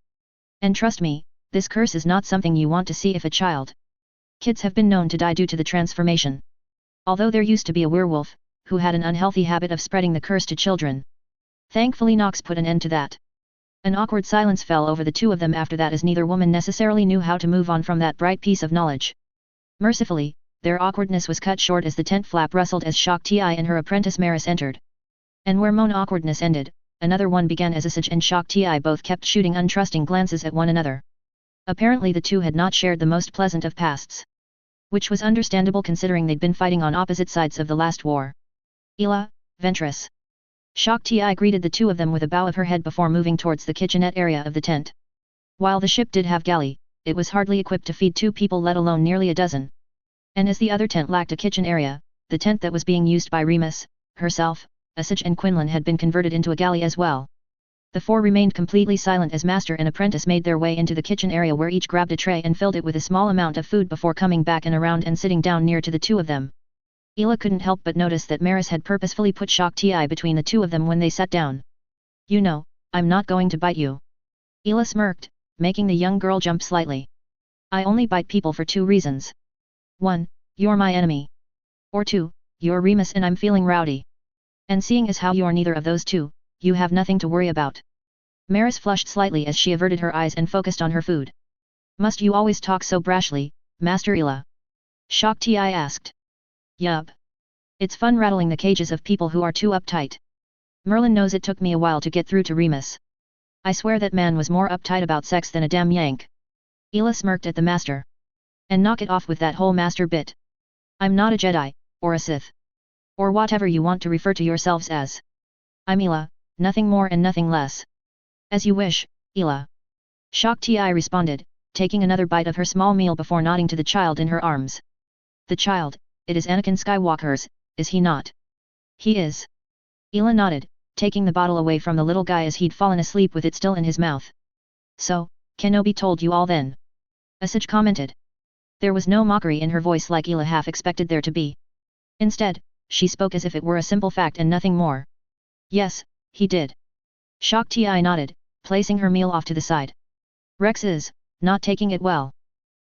And trust me, this curse is not something you want to see if a child. Kids have been known to die due to the transformation. Although there used to be a werewolf, who had an unhealthy habit of spreading the curse to children. Thankfully Nox put an end to that. An awkward silence fell over the two of them after that as neither woman necessarily knew how to move on from that bright piece of knowledge. Mercifully, their awkwardness was cut short as the tent flap rustled as Shak Ti and her apprentice Maris entered. And where Moan awkwardness ended, another one began as Asajj and Shak Ti both kept shooting untrusting glances at one another. Apparently the two had not shared the most pleasant of pasts. Which was understandable considering they'd been fighting on opposite sides of the last war. Ela, Ventress. Shak Ti greeted the two of them with a bow of her head before moving towards the kitchenette area of the tent. While the ship did have galley, it was hardly equipped to feed two people, let alone nearly a dozen. And as the other tent lacked a kitchen area, the tent that was being used by Remus, herself, Asajj and Quinlan had been converted into a galley as well. The four remained completely silent as master and apprentice made their way into the kitchen area where each grabbed a tray and filled it with a small amount of food before coming back and around and sitting down near to the two of them. Ela couldn't help but notice that Maris had purposefully put Shak Ti between the two of them when they sat down. You know, I'm not going to bite you. Ela smirked, making the young girl jump slightly. I only bite people for two reasons. 1. You're my enemy. Or 2. You're Remus and I'm feeling rowdy. And seeing as how you're neither of those two, you have nothing to worry about. Maris flushed slightly as she averted her eyes and focused on her food. Must you always talk so brashly, Master Ela? Shak Ti asked. Yup. It's fun rattling the cages of people who are too uptight. Merlin knows it took me a while to get through to Remus. I swear that man was more uptight about sex than a damn Yank. Ela smirked at the master. And knock it off with that whole master bit. I'm not a Jedi, or a Sith. Or whatever you want to refer to yourselves as. I'm Ela, nothing more and nothing less. As you wish, Ela. Shak Ti responded, taking another bite of her small meal before nodding to the child in her arms. The child, it is Anakin Skywalker's, is he not? He is. Ela nodded, taking the bottle away from the little guy as he'd fallen asleep with it still in his mouth. So, Kenobi told you all then? Asajj commented. There was no mockery in her voice like Ela half expected there to be. Instead, she spoke as if it were a simple fact and nothing more. Yes, he did. Shok Ti nodded, placing her meal off to the side. Rex is not taking it well.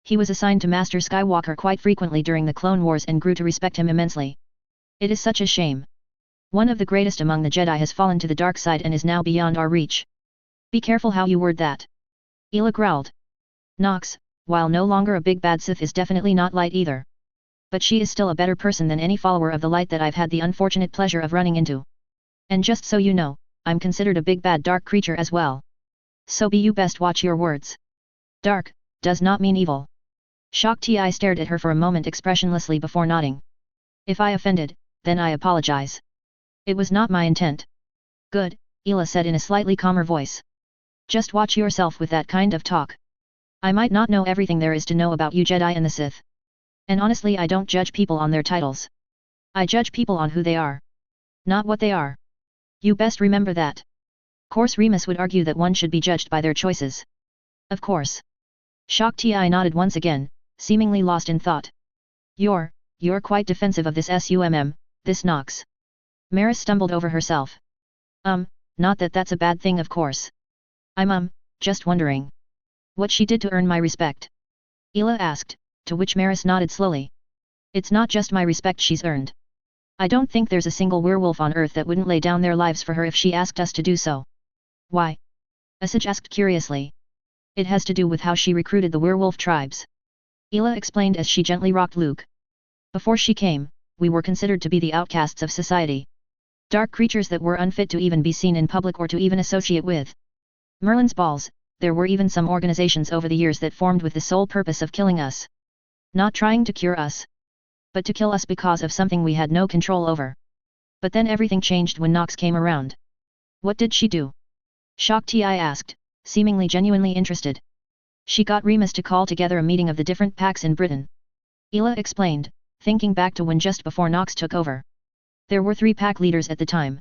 He was assigned to Master Skywalker quite frequently during the Clone Wars and grew to respect him immensely. It is such a shame. One of the greatest among the Jedi has fallen to the dark side and is now beyond our reach. Be careful how you word that. Ela growled. Nox, while no longer a big bad Sith, is definitely not light either. But she is still a better person than any follower of the light that I've had the unfortunate pleasure of running into. And just so you know, I'm considered a big bad dark creature as well. So be you best watch your words. Dark does not mean evil. Shok Ti stared at her for a moment expressionlessly before nodding. If I offended, then I apologize. It was not my intent. Good, Ela said in a slightly calmer voice. Just watch yourself with that kind of talk. I might not know everything there is to know about you Jedi and the Sith. And honestly, I don't judge people on their titles. I judge people on who they are. Not what they are. You best remember that. Course Remus would argue that one should be judged by their choices. Of course. Shok Ti nodded once again, seemingly lost in thought. You're quite defensive of this this Nox. Maris stumbled over herself. Not that that's a bad thing of course. I'm just wondering. What she did to earn my respect? Ela asked, to which Maris nodded slowly. It's not just my respect she's earned. I don't think there's a single werewolf on Earth that wouldn't lay down their lives for her if she asked us to do so. Why? Asajj asked curiously. It has to do with how she recruited the werewolf tribes. Ela explained as she gently rocked Luke. Before she came, we were considered to be the outcasts of society. Dark creatures that were unfit to even be seen in public or to even associate with. Merlin's balls, there were even some organizations over the years that formed with the sole purpose of killing us. Not trying to cure us, but to kill us because of something we had no control over. But then everything changed when Nox came around. What did she do? Shok Ti asked, seemingly genuinely interested. She got Remus to call together a meeting of the different packs in Britain. Ela explained, thinking back to when just before Nox took over. There were 3 pack leaders at the time.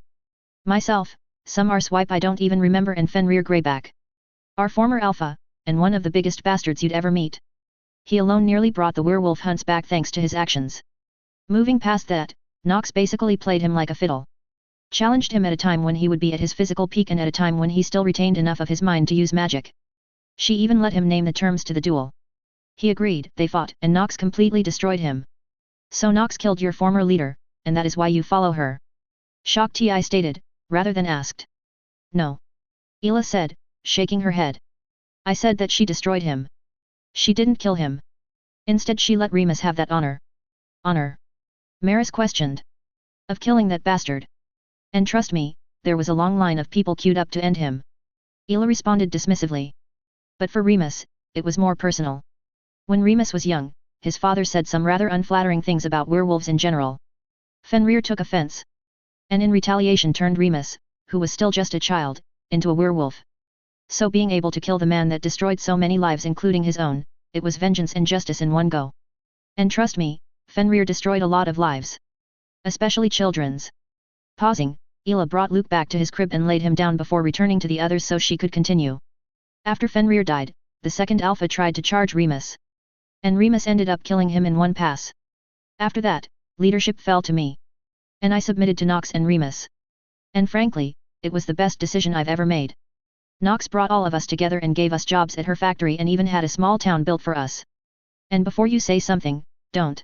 Myself, some Arswipe I don't even remember, and Fenrir Greyback. Our former alpha, and one of the biggest bastards you'd ever meet. He alone nearly brought the werewolf hunts back thanks to his actions. Moving past that, Nox basically played him like a fiddle. Challenged him at a time when he would be at his physical peak and at a time when he still retained enough of his mind to use magic. She even let him name the terms to the duel. He agreed, they fought, and Nox completely destroyed him. So Nox killed your former leader, and that is why you follow her. Shok Ti stated, rather than asked. No. Ela said, shaking her head. I said that she destroyed him. She didn't kill him. Instead she let Remus have that honor. Honor? Maris questioned. Of killing that bastard. And trust me, there was a long line of people queued up to end him. Ela responded dismissively. But for Remus, it was more personal. When Remus was young, his father said some rather unflattering things about werewolves in general. Fenrir took offense. And in retaliation turned Remus, who was still just a child, into a werewolf. So being able to kill the man that destroyed so many lives including his own, it was vengeance and justice in one go. And trust me, Fenrir destroyed a lot of lives. Especially children's. Pausing, Ela brought Luke back to his crib and laid him down before returning to the others so she could continue. After Fenrir died, the second alpha tried to charge Remus. And Remus ended up killing him in one pass. After that, leadership fell to me. And I submitted to Nox and Remus. And frankly, it was the best decision I've ever made. Nox brought all of us together and gave us jobs at her factory and even had a small town built for us. And before you say something, don't.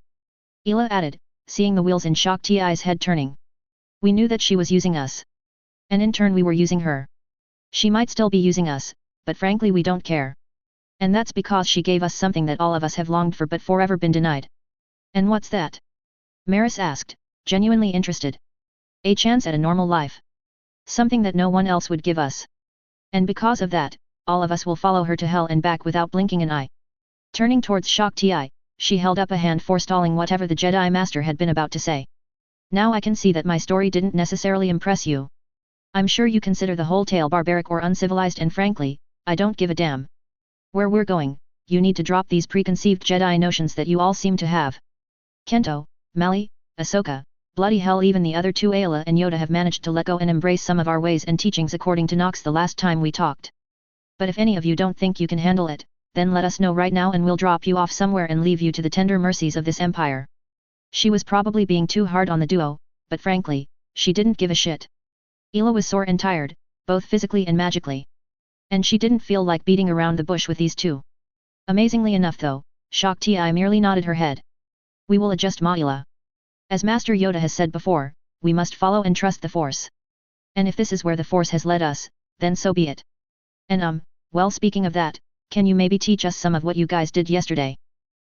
Ela added, seeing the wheels in Shok Ti's head turning. We knew that she was using us. And in turn we were using her. She might still be using us, but frankly we don't care. And that's because she gave us something that all of us have longed for but forever been denied. And what's that? Maris asked, genuinely interested. A chance at a normal life. Something that no one else would give us. And because of that, all of us will follow her to hell and back without blinking an eye. Turning towards Shok Ti, she held up a hand forestalling whatever the Jedi Master had been about to say. Now I can see that my story didn't necessarily impress you. I'm sure you consider the whole tale barbaric or uncivilized, and frankly, I don't give a damn. Where we're going, you need to drop these preconceived Jedi notions that you all seem to have. Kento, Mali, Ahsoka, bloody hell, even the other 2 Ayla and Yoda have managed to let go and embrace some of our ways and teachings according to Nox the last time we talked. But if any of you don't think you can handle it, then let us know right now and we'll drop you off somewhere and leave you to the tender mercies of this empire. She was probably being too hard on the duo, but frankly, she didn't give a shit. Hila was sore and tired, both physically and magically. And she didn't feel like beating around the bush with these two. Amazingly enough though, Shakti merely nodded her head. We will adjust Hila. As Master Yoda has said before, we must follow and trust the Force. And if this is where the Force has led us, then so be it. And well, speaking of that, can you maybe teach us some of what you guys did yesterday?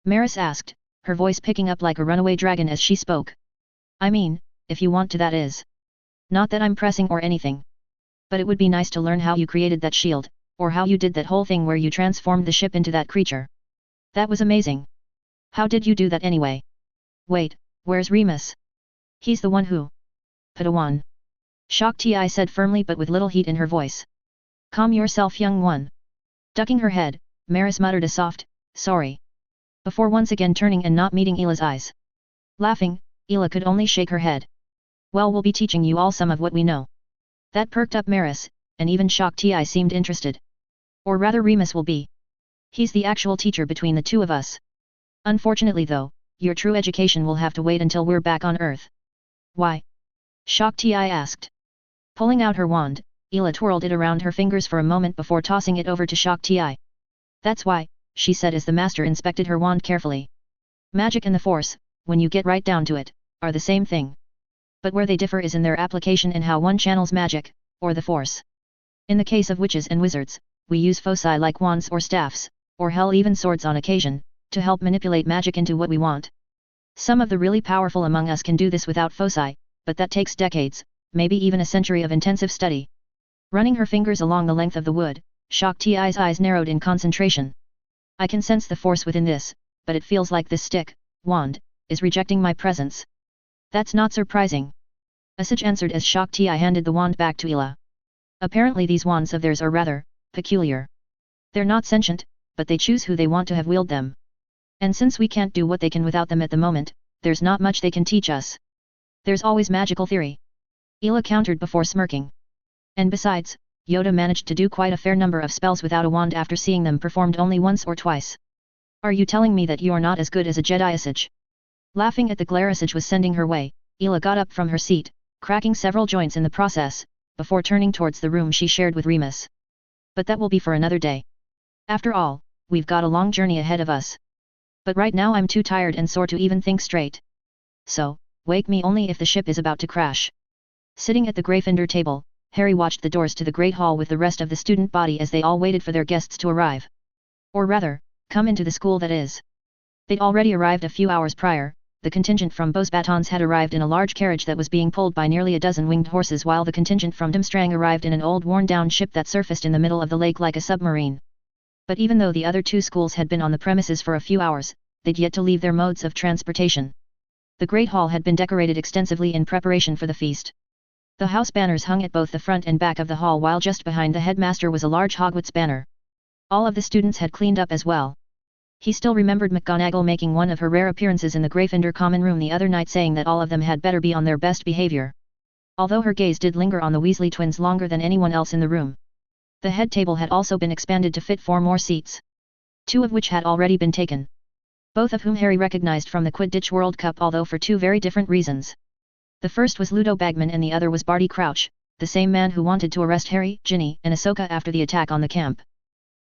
Maris asked, her voice picking up like a runaway dragon as she spoke. I mean, if you want to, that is. Not that I'm pressing or anything. But it would be nice to learn how you created that shield, or how you did that whole thing where you transformed the ship into that creature. That was amazing. How did you do that anyway? Wait, where's Remus? He's the one who... Padawan. Shakti said firmly but with little heat in her voice. Calm yourself, young one. Ducking her head, Maris muttered a soft, sorry. Before once again turning and not meeting Hila's eyes. Laughing, Hila could only shake her head. Well, we'll be teaching you all some of what we know. That perked up Maris, and even Shakti seemed interested. Or rather Remus will be. He's the actual teacher between the two of us. Unfortunately though, your true education will have to wait until we're back on Earth. Why? Shakti asked. Pulling out her wand, Hila twirled it around her fingers for a moment before tossing it over to Shakti. That's why, she said as the master inspected her wand carefully. Magic and the Force, when you get right down to it, are the same thing. But where they differ is in their application and how one channels magic, or the Force. In the case of witches and wizards, we use foci like wands or staffs, or hell even swords on occasion, to help manipulate magic into what we want. Some of the really powerful among us can do this without foci, but that takes decades, maybe even a century of intensive study. Running her fingers along the length of the wood, Shakti's eyes narrowed in concentration. I can sense the Force within this, but it feels like this stick, wand, is rejecting my presence. That's not surprising. Asaj answered as Shakti handed the wand back to Hila. Apparently these wands of theirs are rather peculiar. They're not sentient, but they choose who they want to have wield them. And since we can't do what they can without them at the moment, there's not much they can teach us. There's always magical theory. Hila countered before smirking. And besides, Yoda managed to do quite a fair number of spells without a wand after seeing them performed only once or twice. Are you telling me that you're not as good as a Jedi Asaj? Laughing at the glare Asaj was sending her way, Hila got up from her seat, cracking several joints in the process, before turning towards the room she shared with Remus. But that will be for another day. After all, we've got a long journey ahead of us. But right now I'm too tired and sore to even think straight. So, wake me only if the ship is about to crash. Sitting at the Gryffindor table, Harry watched the doors to the Great Hall with the rest of the student body as they all waited for their guests to arrive. Or rather, come into the school that is. They'd already arrived a few hours prior. The contingent from Bosbatons had arrived in a large carriage that was being pulled by nearly a dozen winged horses, while the contingent from Dimstrang arrived in an old worn-down ship that surfaced in the middle of the lake like a submarine. But even though the other two schools had been on the premises for a few hours, they'd yet to leave their modes of transportation. The Great Hall had been decorated extensively in preparation for the feast. The house banners hung at both the front and back of the hall, while just behind the headmaster was a large Hogwarts banner. All of the students had cleaned up as well. He still remembered McGonagall making one of her rare appearances in the Gryffindor common room the other night, saying that all of them had better be on their best behavior. Although her gaze did linger on the Weasley twins longer than anyone else in the room. The head table had also been expanded to fit 4 more seats. 2 of which had already been taken. Both of whom Harry recognized from the Quidditch World Cup, although for 2 very different reasons. The first was Ludo Bagman and the other was Barty Crouch, the same man who wanted to arrest Harry, Ginny, and Ahsoka after the attack on the camp.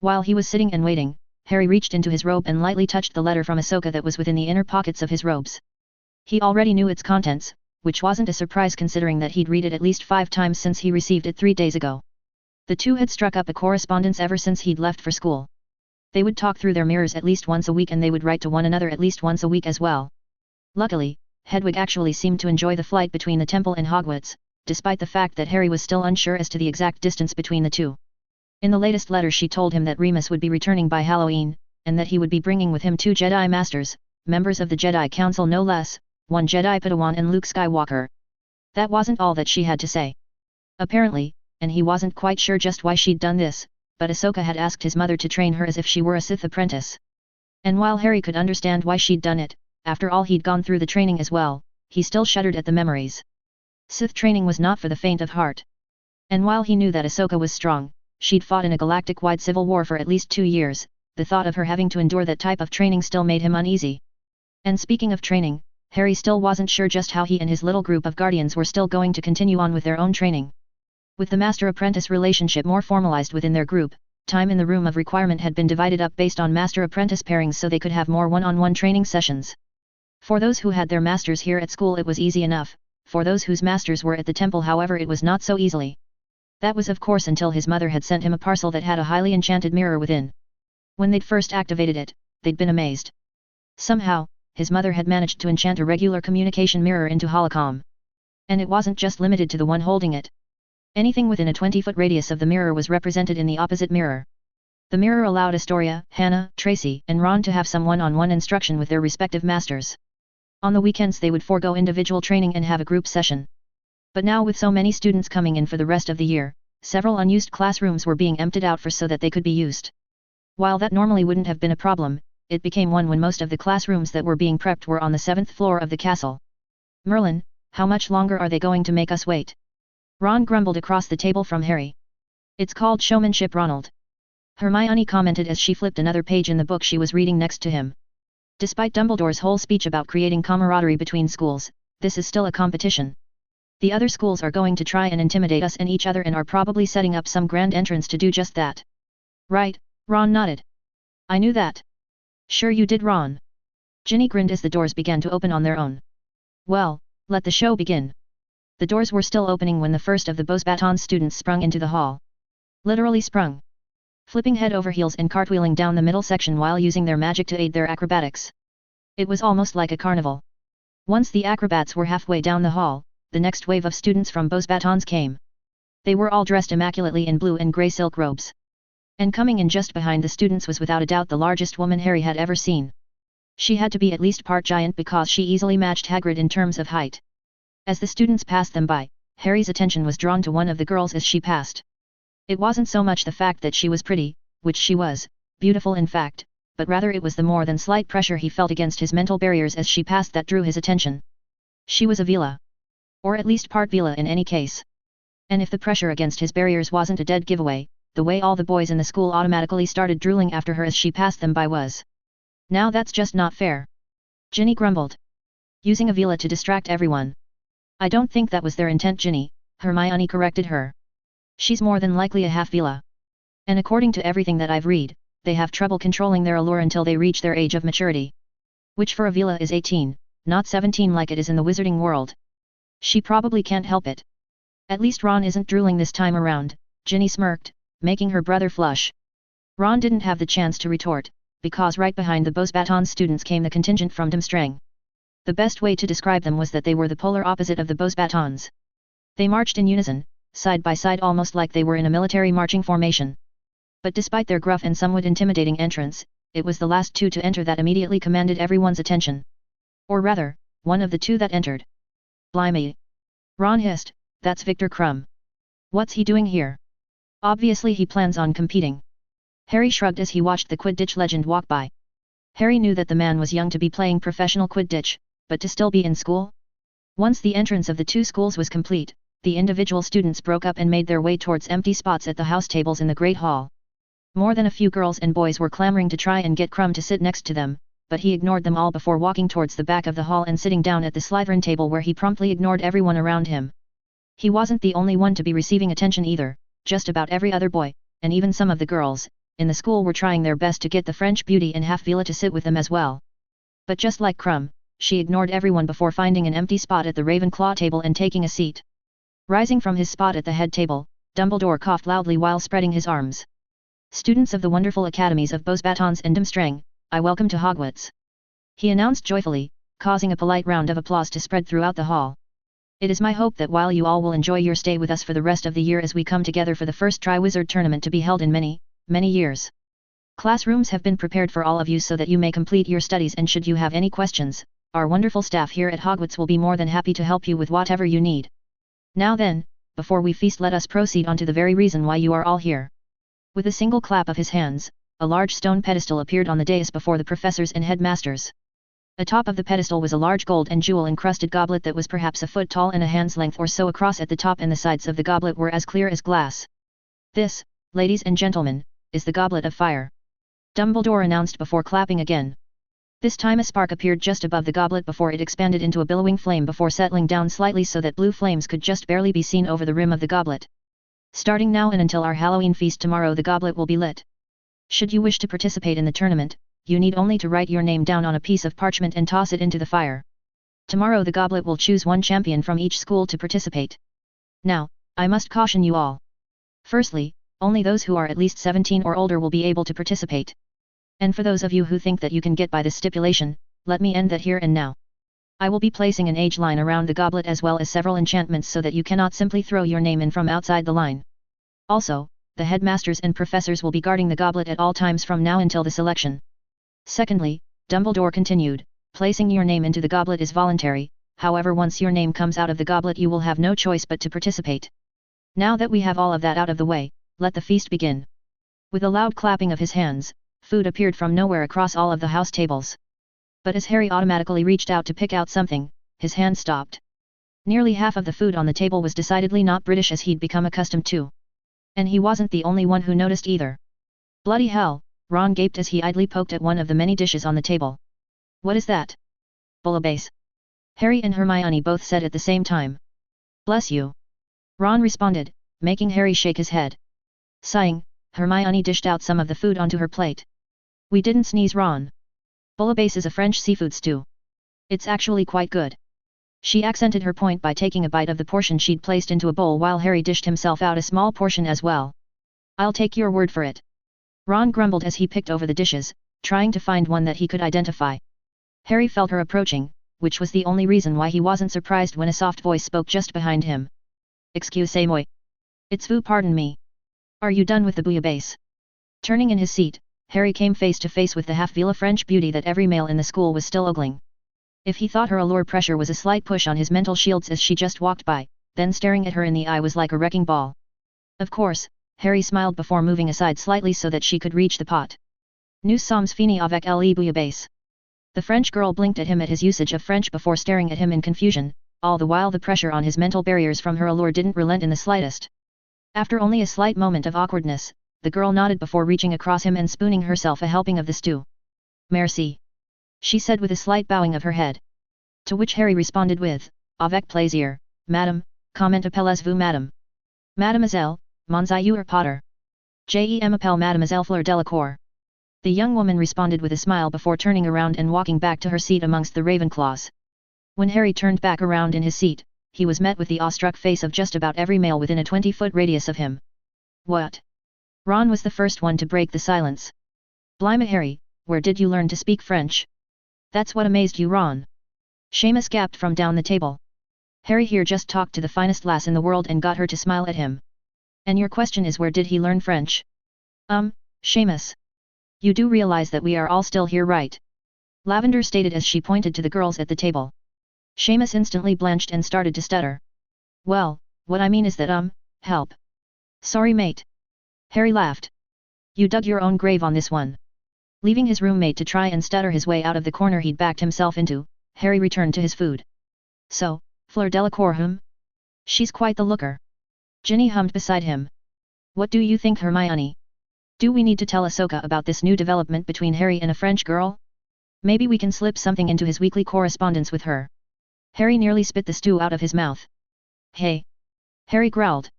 While he was sitting and waiting, Harry reached into his robe and lightly touched the letter from Ahsoka that was within the inner pockets of his robes. He already knew its contents, which wasn't a surprise considering that he'd read it at least 5 times since he received it 3 days ago. The two had struck up a correspondence ever since he'd left for school. They would talk through their mirrors at least once a week, and they would write to one another at least once a week as well. Luckily, Hedwig actually seemed to enjoy the flight between the temple and Hogwarts, despite the fact that Harry was still unsure as to the exact distance between the two. In the latest letter she told him that Remus would be returning by Halloween, and that he would be bringing with him 2 Jedi Masters, members of the Jedi Council no less, 1 Jedi Padawan and Luke Skywalker. That wasn't all that she had to say. Apparently, and he wasn't quite sure just why she'd done this, but Ahsoka had asked his mother to train her as if she were a Sith apprentice. And while Harry could understand why she'd done it, after all he'd gone through the training as well, he still shuddered at the memories. Sith training was not for the faint of heart. And while he knew that Ahsoka was strong, she'd fought in a galactic-wide civil war for at least 2 years, the thought of her having to endure that type of training still made him uneasy. And speaking of training, Harry still wasn't sure just how he and his little group of guardians were still going to continue on with their own training. With the master-apprentice relationship more formalized within their group, time in the room of requirement had been divided up based on master-apprentice pairings so they could have more one-on-one training sessions. For those who had their masters here at school it was easy enough, for those whose masters were at the temple however it was not so easily. That was of course until his mother had sent him a parcel that had a highly enchanted mirror within. When they'd first activated it, they'd been amazed. Somehow, his mother had managed to enchant a regular communication mirror into holocom. And it wasn't just limited to the one holding it. Anything within a 20-foot radius of the mirror was represented in the opposite mirror. The mirror allowed Astoria, Hannah, Tracy, and Ron to have some one-on-one instruction with their respective masters. On the weekends they would forego individual training and have a group session. But now with so many students coming in for the rest of the year, several unused classrooms were being emptied out so that they could be used. While that normally wouldn't have been a problem, it became one when most of the classrooms that were being prepped were on the 7th floor of the castle. Merlin, how much longer are they going to make us wait? Ron grumbled across the table from Harry. It's called showmanship, Ronald. Hermione commented as she flipped another page in the book she was reading next to him. Despite Dumbledore's whole speech about creating camaraderie between schools, this is still a competition. The other schools are going to try and intimidate us and each other and are probably setting up some grand entrance to do just that. Right, Ron nodded. I knew that. Sure you did, Ron. Ginny grinned as the doors began to open on their own. Well, let the show begin. The doors were still opening when the first of the Beauxbatons students sprung into the hall. Literally sprung. Flipping head over heels and cartwheeling down the middle section while using their magic to aid their acrobatics. It was almost like a carnival. Once the acrobats were halfway down the hall, the next wave of students from Beauxbatons came. They were all dressed immaculately in blue and grey silk robes. And coming in just behind the students was without a doubt the largest woman Harry had ever seen. She had to be at least part giant because she easily matched Hagrid in terms of height. As the students passed them by, Harry's attention was drawn to one of the girls as she passed. It wasn't so much the fact that she was pretty, which she was, beautiful in fact, but rather it was the more than slight pressure he felt against his mental barriers as she passed that drew his attention. She was a Veela. Or at least part Veela in any case. And if the pressure against his barriers wasn't a dead giveaway, the way all the boys in the school automatically started drooling after her as she passed them by was. Now that's just not fair. Ginny grumbled. Using a Veela to distract everyone. I don't think that was their intent, Ginny, Hermione corrected her. She's more than likely a half Veela. And according to everything that I've read, they have trouble controlling their allure until they reach their age of maturity. Which for a Veela is 18, not 17 like it is in the wizarding world. She probably can't help it. At least Ron isn't drooling this time around, Ginny smirked, making her brother flush. Ron didn't have the chance to retort, because right behind the Beauxbatons students came the contingent from Durmstrang. The best way to describe them was that they were the polar opposite of the Beauxbatons. They marched in unison, side by side almost like they were in a military marching formation. But despite their gruff and somewhat intimidating entrance, it was the last two to enter that immediately commanded everyone's attention. Or rather, one of the two that entered. Blimey! Ron hissed, that's Victor Krum. What's he doing here? Obviously he plans on competing. Harry shrugged as he watched the Quidditch legend walk by. Harry knew that the man was young to be playing professional Quidditch, but to still be in school? Once the entrance of the two schools was complete, the individual students broke up and made their way towards empty spots at the house tables in the Great Hall. More than a few girls and boys were clamoring to try and get Krum to sit next to them, but he ignored them all before walking towards the back of the hall and sitting down at the Slytherin table where he promptly ignored everyone around him. He wasn't the only one to be receiving attention either, just about every other boy, and even some of the girls, in the school were trying their best to get the French beauty and half Veela to sit with them as well. But just like Krum, she ignored everyone before finding an empty spot at the Ravenclaw table and taking a seat. Rising from his spot at the head table, Dumbledore coughed loudly while spreading his arms. Students of the wonderful academies of Beauxbatons and Durmstrang, I welcome to Hogwarts. He announced joyfully, causing a polite round of applause to spread throughout the hall. It is my hope that while you all will enjoy your stay with us for the rest of the year as we come together for the first Triwizard Tournament to be held in many, many years. Classrooms have been prepared for all of you so that you may complete your studies, and should you have any questions, our wonderful staff here at Hogwarts will be more than happy to help you with whatever you need. Now then, before we feast, let us proceed on to the very reason why you are all here. With a single clap of his hands, a large stone pedestal appeared on the dais before the professors and headmasters. Atop of the pedestal was a large gold and jewel-encrusted goblet that was perhaps a foot tall and a hand's length or so across at the top, and the sides of the goblet were as clear as glass. This, ladies and gentlemen, is the Goblet of Fire. Dumbledore announced before clapping again. This time a spark appeared just above the goblet before it expanded into a billowing flame before settling down slightly so that blue flames could just barely be seen over the rim of the goblet. Starting now and until our Halloween feast tomorrow, the goblet will be lit. Should you wish to participate in the tournament, you need only to write your name down on a piece of parchment and toss it into the fire. Tomorrow the goblet will choose one champion from each school to participate. Now, I must caution you all. Firstly, only those who are at least 17 or older will be able to participate. And for those of you who think that you can get by this stipulation, let me end that here and now. I will be placing an age line around the goblet as well as several enchantments so that you cannot simply throw your name in from outside the line. Also, the headmasters and professors will be guarding the goblet at all times from now until the selection. Secondly, Dumbledore continued, placing your name into the goblet is voluntary, however once your name comes out of the goblet you will have no choice but to participate. Now that we have all of that out of the way, let the feast begin. With a loud clapping of his hands, food appeared from nowhere across all of the house tables. But as Harry automatically reached out to pick out something, his hand stopped. Nearly half of the food on the table was decidedly not British as he'd become accustomed to. And he wasn't the only one who noticed either. Bloody hell, Ron gaped as he idly poked at one of the many dishes on the table. What is that? Bouillabaisse. Harry and Hermione both said at the same time. Bless you. Ron responded, making Harry shake his head. Sighing, Hermione dished out some of the food onto her plate. We didn't sneeze, Ron. Bouillabaisse is a French seafood stew. It's actually quite good. She accented her point by taking a bite of the portion she'd placed into a bowl while Harry dished himself out a small portion as well. I'll take your word for it. Ron grumbled as he picked over the dishes, trying to find one that he could identify. Harry felt her approaching, which was the only reason why he wasn't surprised when a soft voice spoke just behind him. Excusez-moi. It's vous, pardon me. Are you done with the bouillabaisse? Turning in his seat, Harry came face to face with the half-Vila French beauty that every male in the school was still ogling. If he thought her allure, pressure was a slight push on his mental shields as she just walked by, then staring at her in the eye was like a wrecking ball. Of course, Harry smiled before moving aside slightly so that she could reach the pot. Nous sommes finis avec le bouillabaisse. The French girl blinked at him at his usage of French before staring at him in confusion, all the while the pressure on his mental barriers from her allure didn't relent in the slightest. After only a slight moment of awkwardness, the girl nodded before reaching across him and spooning herself a helping of the stew. Merci. She said with a slight bowing of her head. To which Harry responded with, Avec plaisir, madame, comment appelez-vous madame? Mademoiselle, Monsieur Potter. Je m'appelle Mademoiselle Fleur Delacour. The young woman responded with a smile before turning around and walking back to her seat amongst the Ravenclaws. When Harry turned back around in his seat, he was met with the awestruck face of just about every male within a 20-foot radius of him. What? Ron was the first one to break the silence. Blimey Harry, where did you learn to speak French? That's what amazed you, Ron. Seamus gasped from down the table. Harry here just talked to the finest lass in the world and got her to smile at him. And your question is, where did he learn French? Seamus. You do realize that we are all still here, right? Lavender stated as she pointed to the girls at the table. Seamus instantly blanched and started to stutter. Well, what I mean is that help. Sorry mate. Harry laughed. You dug your own grave on this one. Leaving his roommate to try and stutter his way out of the corner he'd backed himself into, Harry returned to his food. So, Fleur Delacour whom? She's quite the looker. Ginny hummed beside him. What do you think, Hermione? Do we need to tell Ahsoka about this new development between Harry and a French girl? Maybe we can slip something into his weekly correspondence with her. Harry nearly spit the stew out of his mouth. Hey! Harry growled.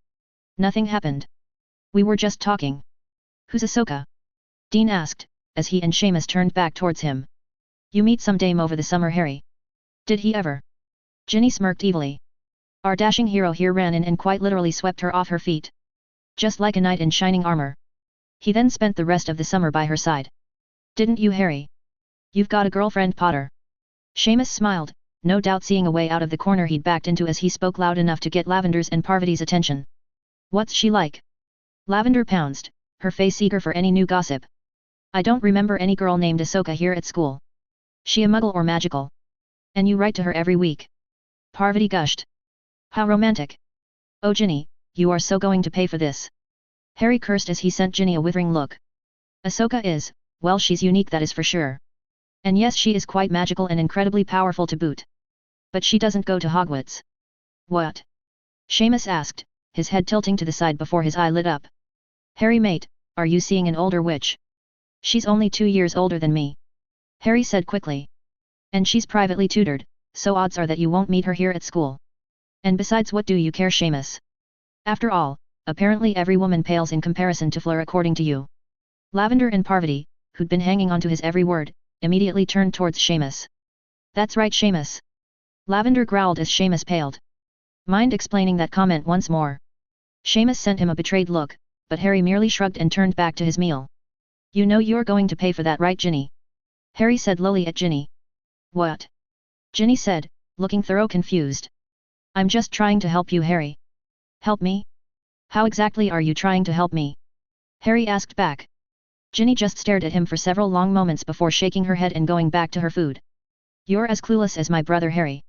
Nothing happened. We were just talking. Who's Ahsoka? Dean asked, as he and Seamus turned back towards him. You meet some dame over the summer, Harry. Did he ever? Ginny smirked evilly. Our dashing hero here ran in and quite literally swept her off her feet. Just like a knight in shining armor. He then spent the rest of the summer by her side. Didn't you, Harry? You've got a girlfriend, Potter. Seamus smiled, no doubt seeing a way out of the corner he'd backed into as he spoke loud enough to get Lavender's and Parvati's attention. What's she like? Lavender pounced, her face eager for any new gossip. I don't remember any girl named Ahsoka here at school. She a muggle or magical? And you write to her every week? Parvati gushed. How romantic. Oh Ginny, you are so going to pay for this. Harry cursed as he sent Ginny a withering look. Ahsoka is, well, she's unique, that is for sure. And yes, she is quite magical and incredibly powerful to boot. But she doesn't go to Hogwarts. What? Seamus asked, his head tilting to the side before his eye lit up. Harry mate, are you seeing an older witch? She's only 2 years older than me. Harry said quickly. And she's privately tutored, so odds are that you won't meet her here at school. And besides, what do you care, Seamus? After all, apparently every woman pales in comparison to Fleur according to you. Lavender and Parvati, who'd been hanging on to his every word, immediately turned towards Seamus. That's right, Seamus. Lavender growled as Seamus paled. Mind explaining that comment once more? Seamus sent him a betrayed look, but Harry merely shrugged and turned back to his meal. You know you're going to pay for that, right, Ginny? Harry said lowly at Ginny. What? Ginny said, looking thorough confused. I'm just trying to help you, Harry. Help me? How exactly are you trying to help me? Harry asked back. Ginny just stared at him for several long moments before shaking her head and going back to her food. You're as clueless as my brother Harry.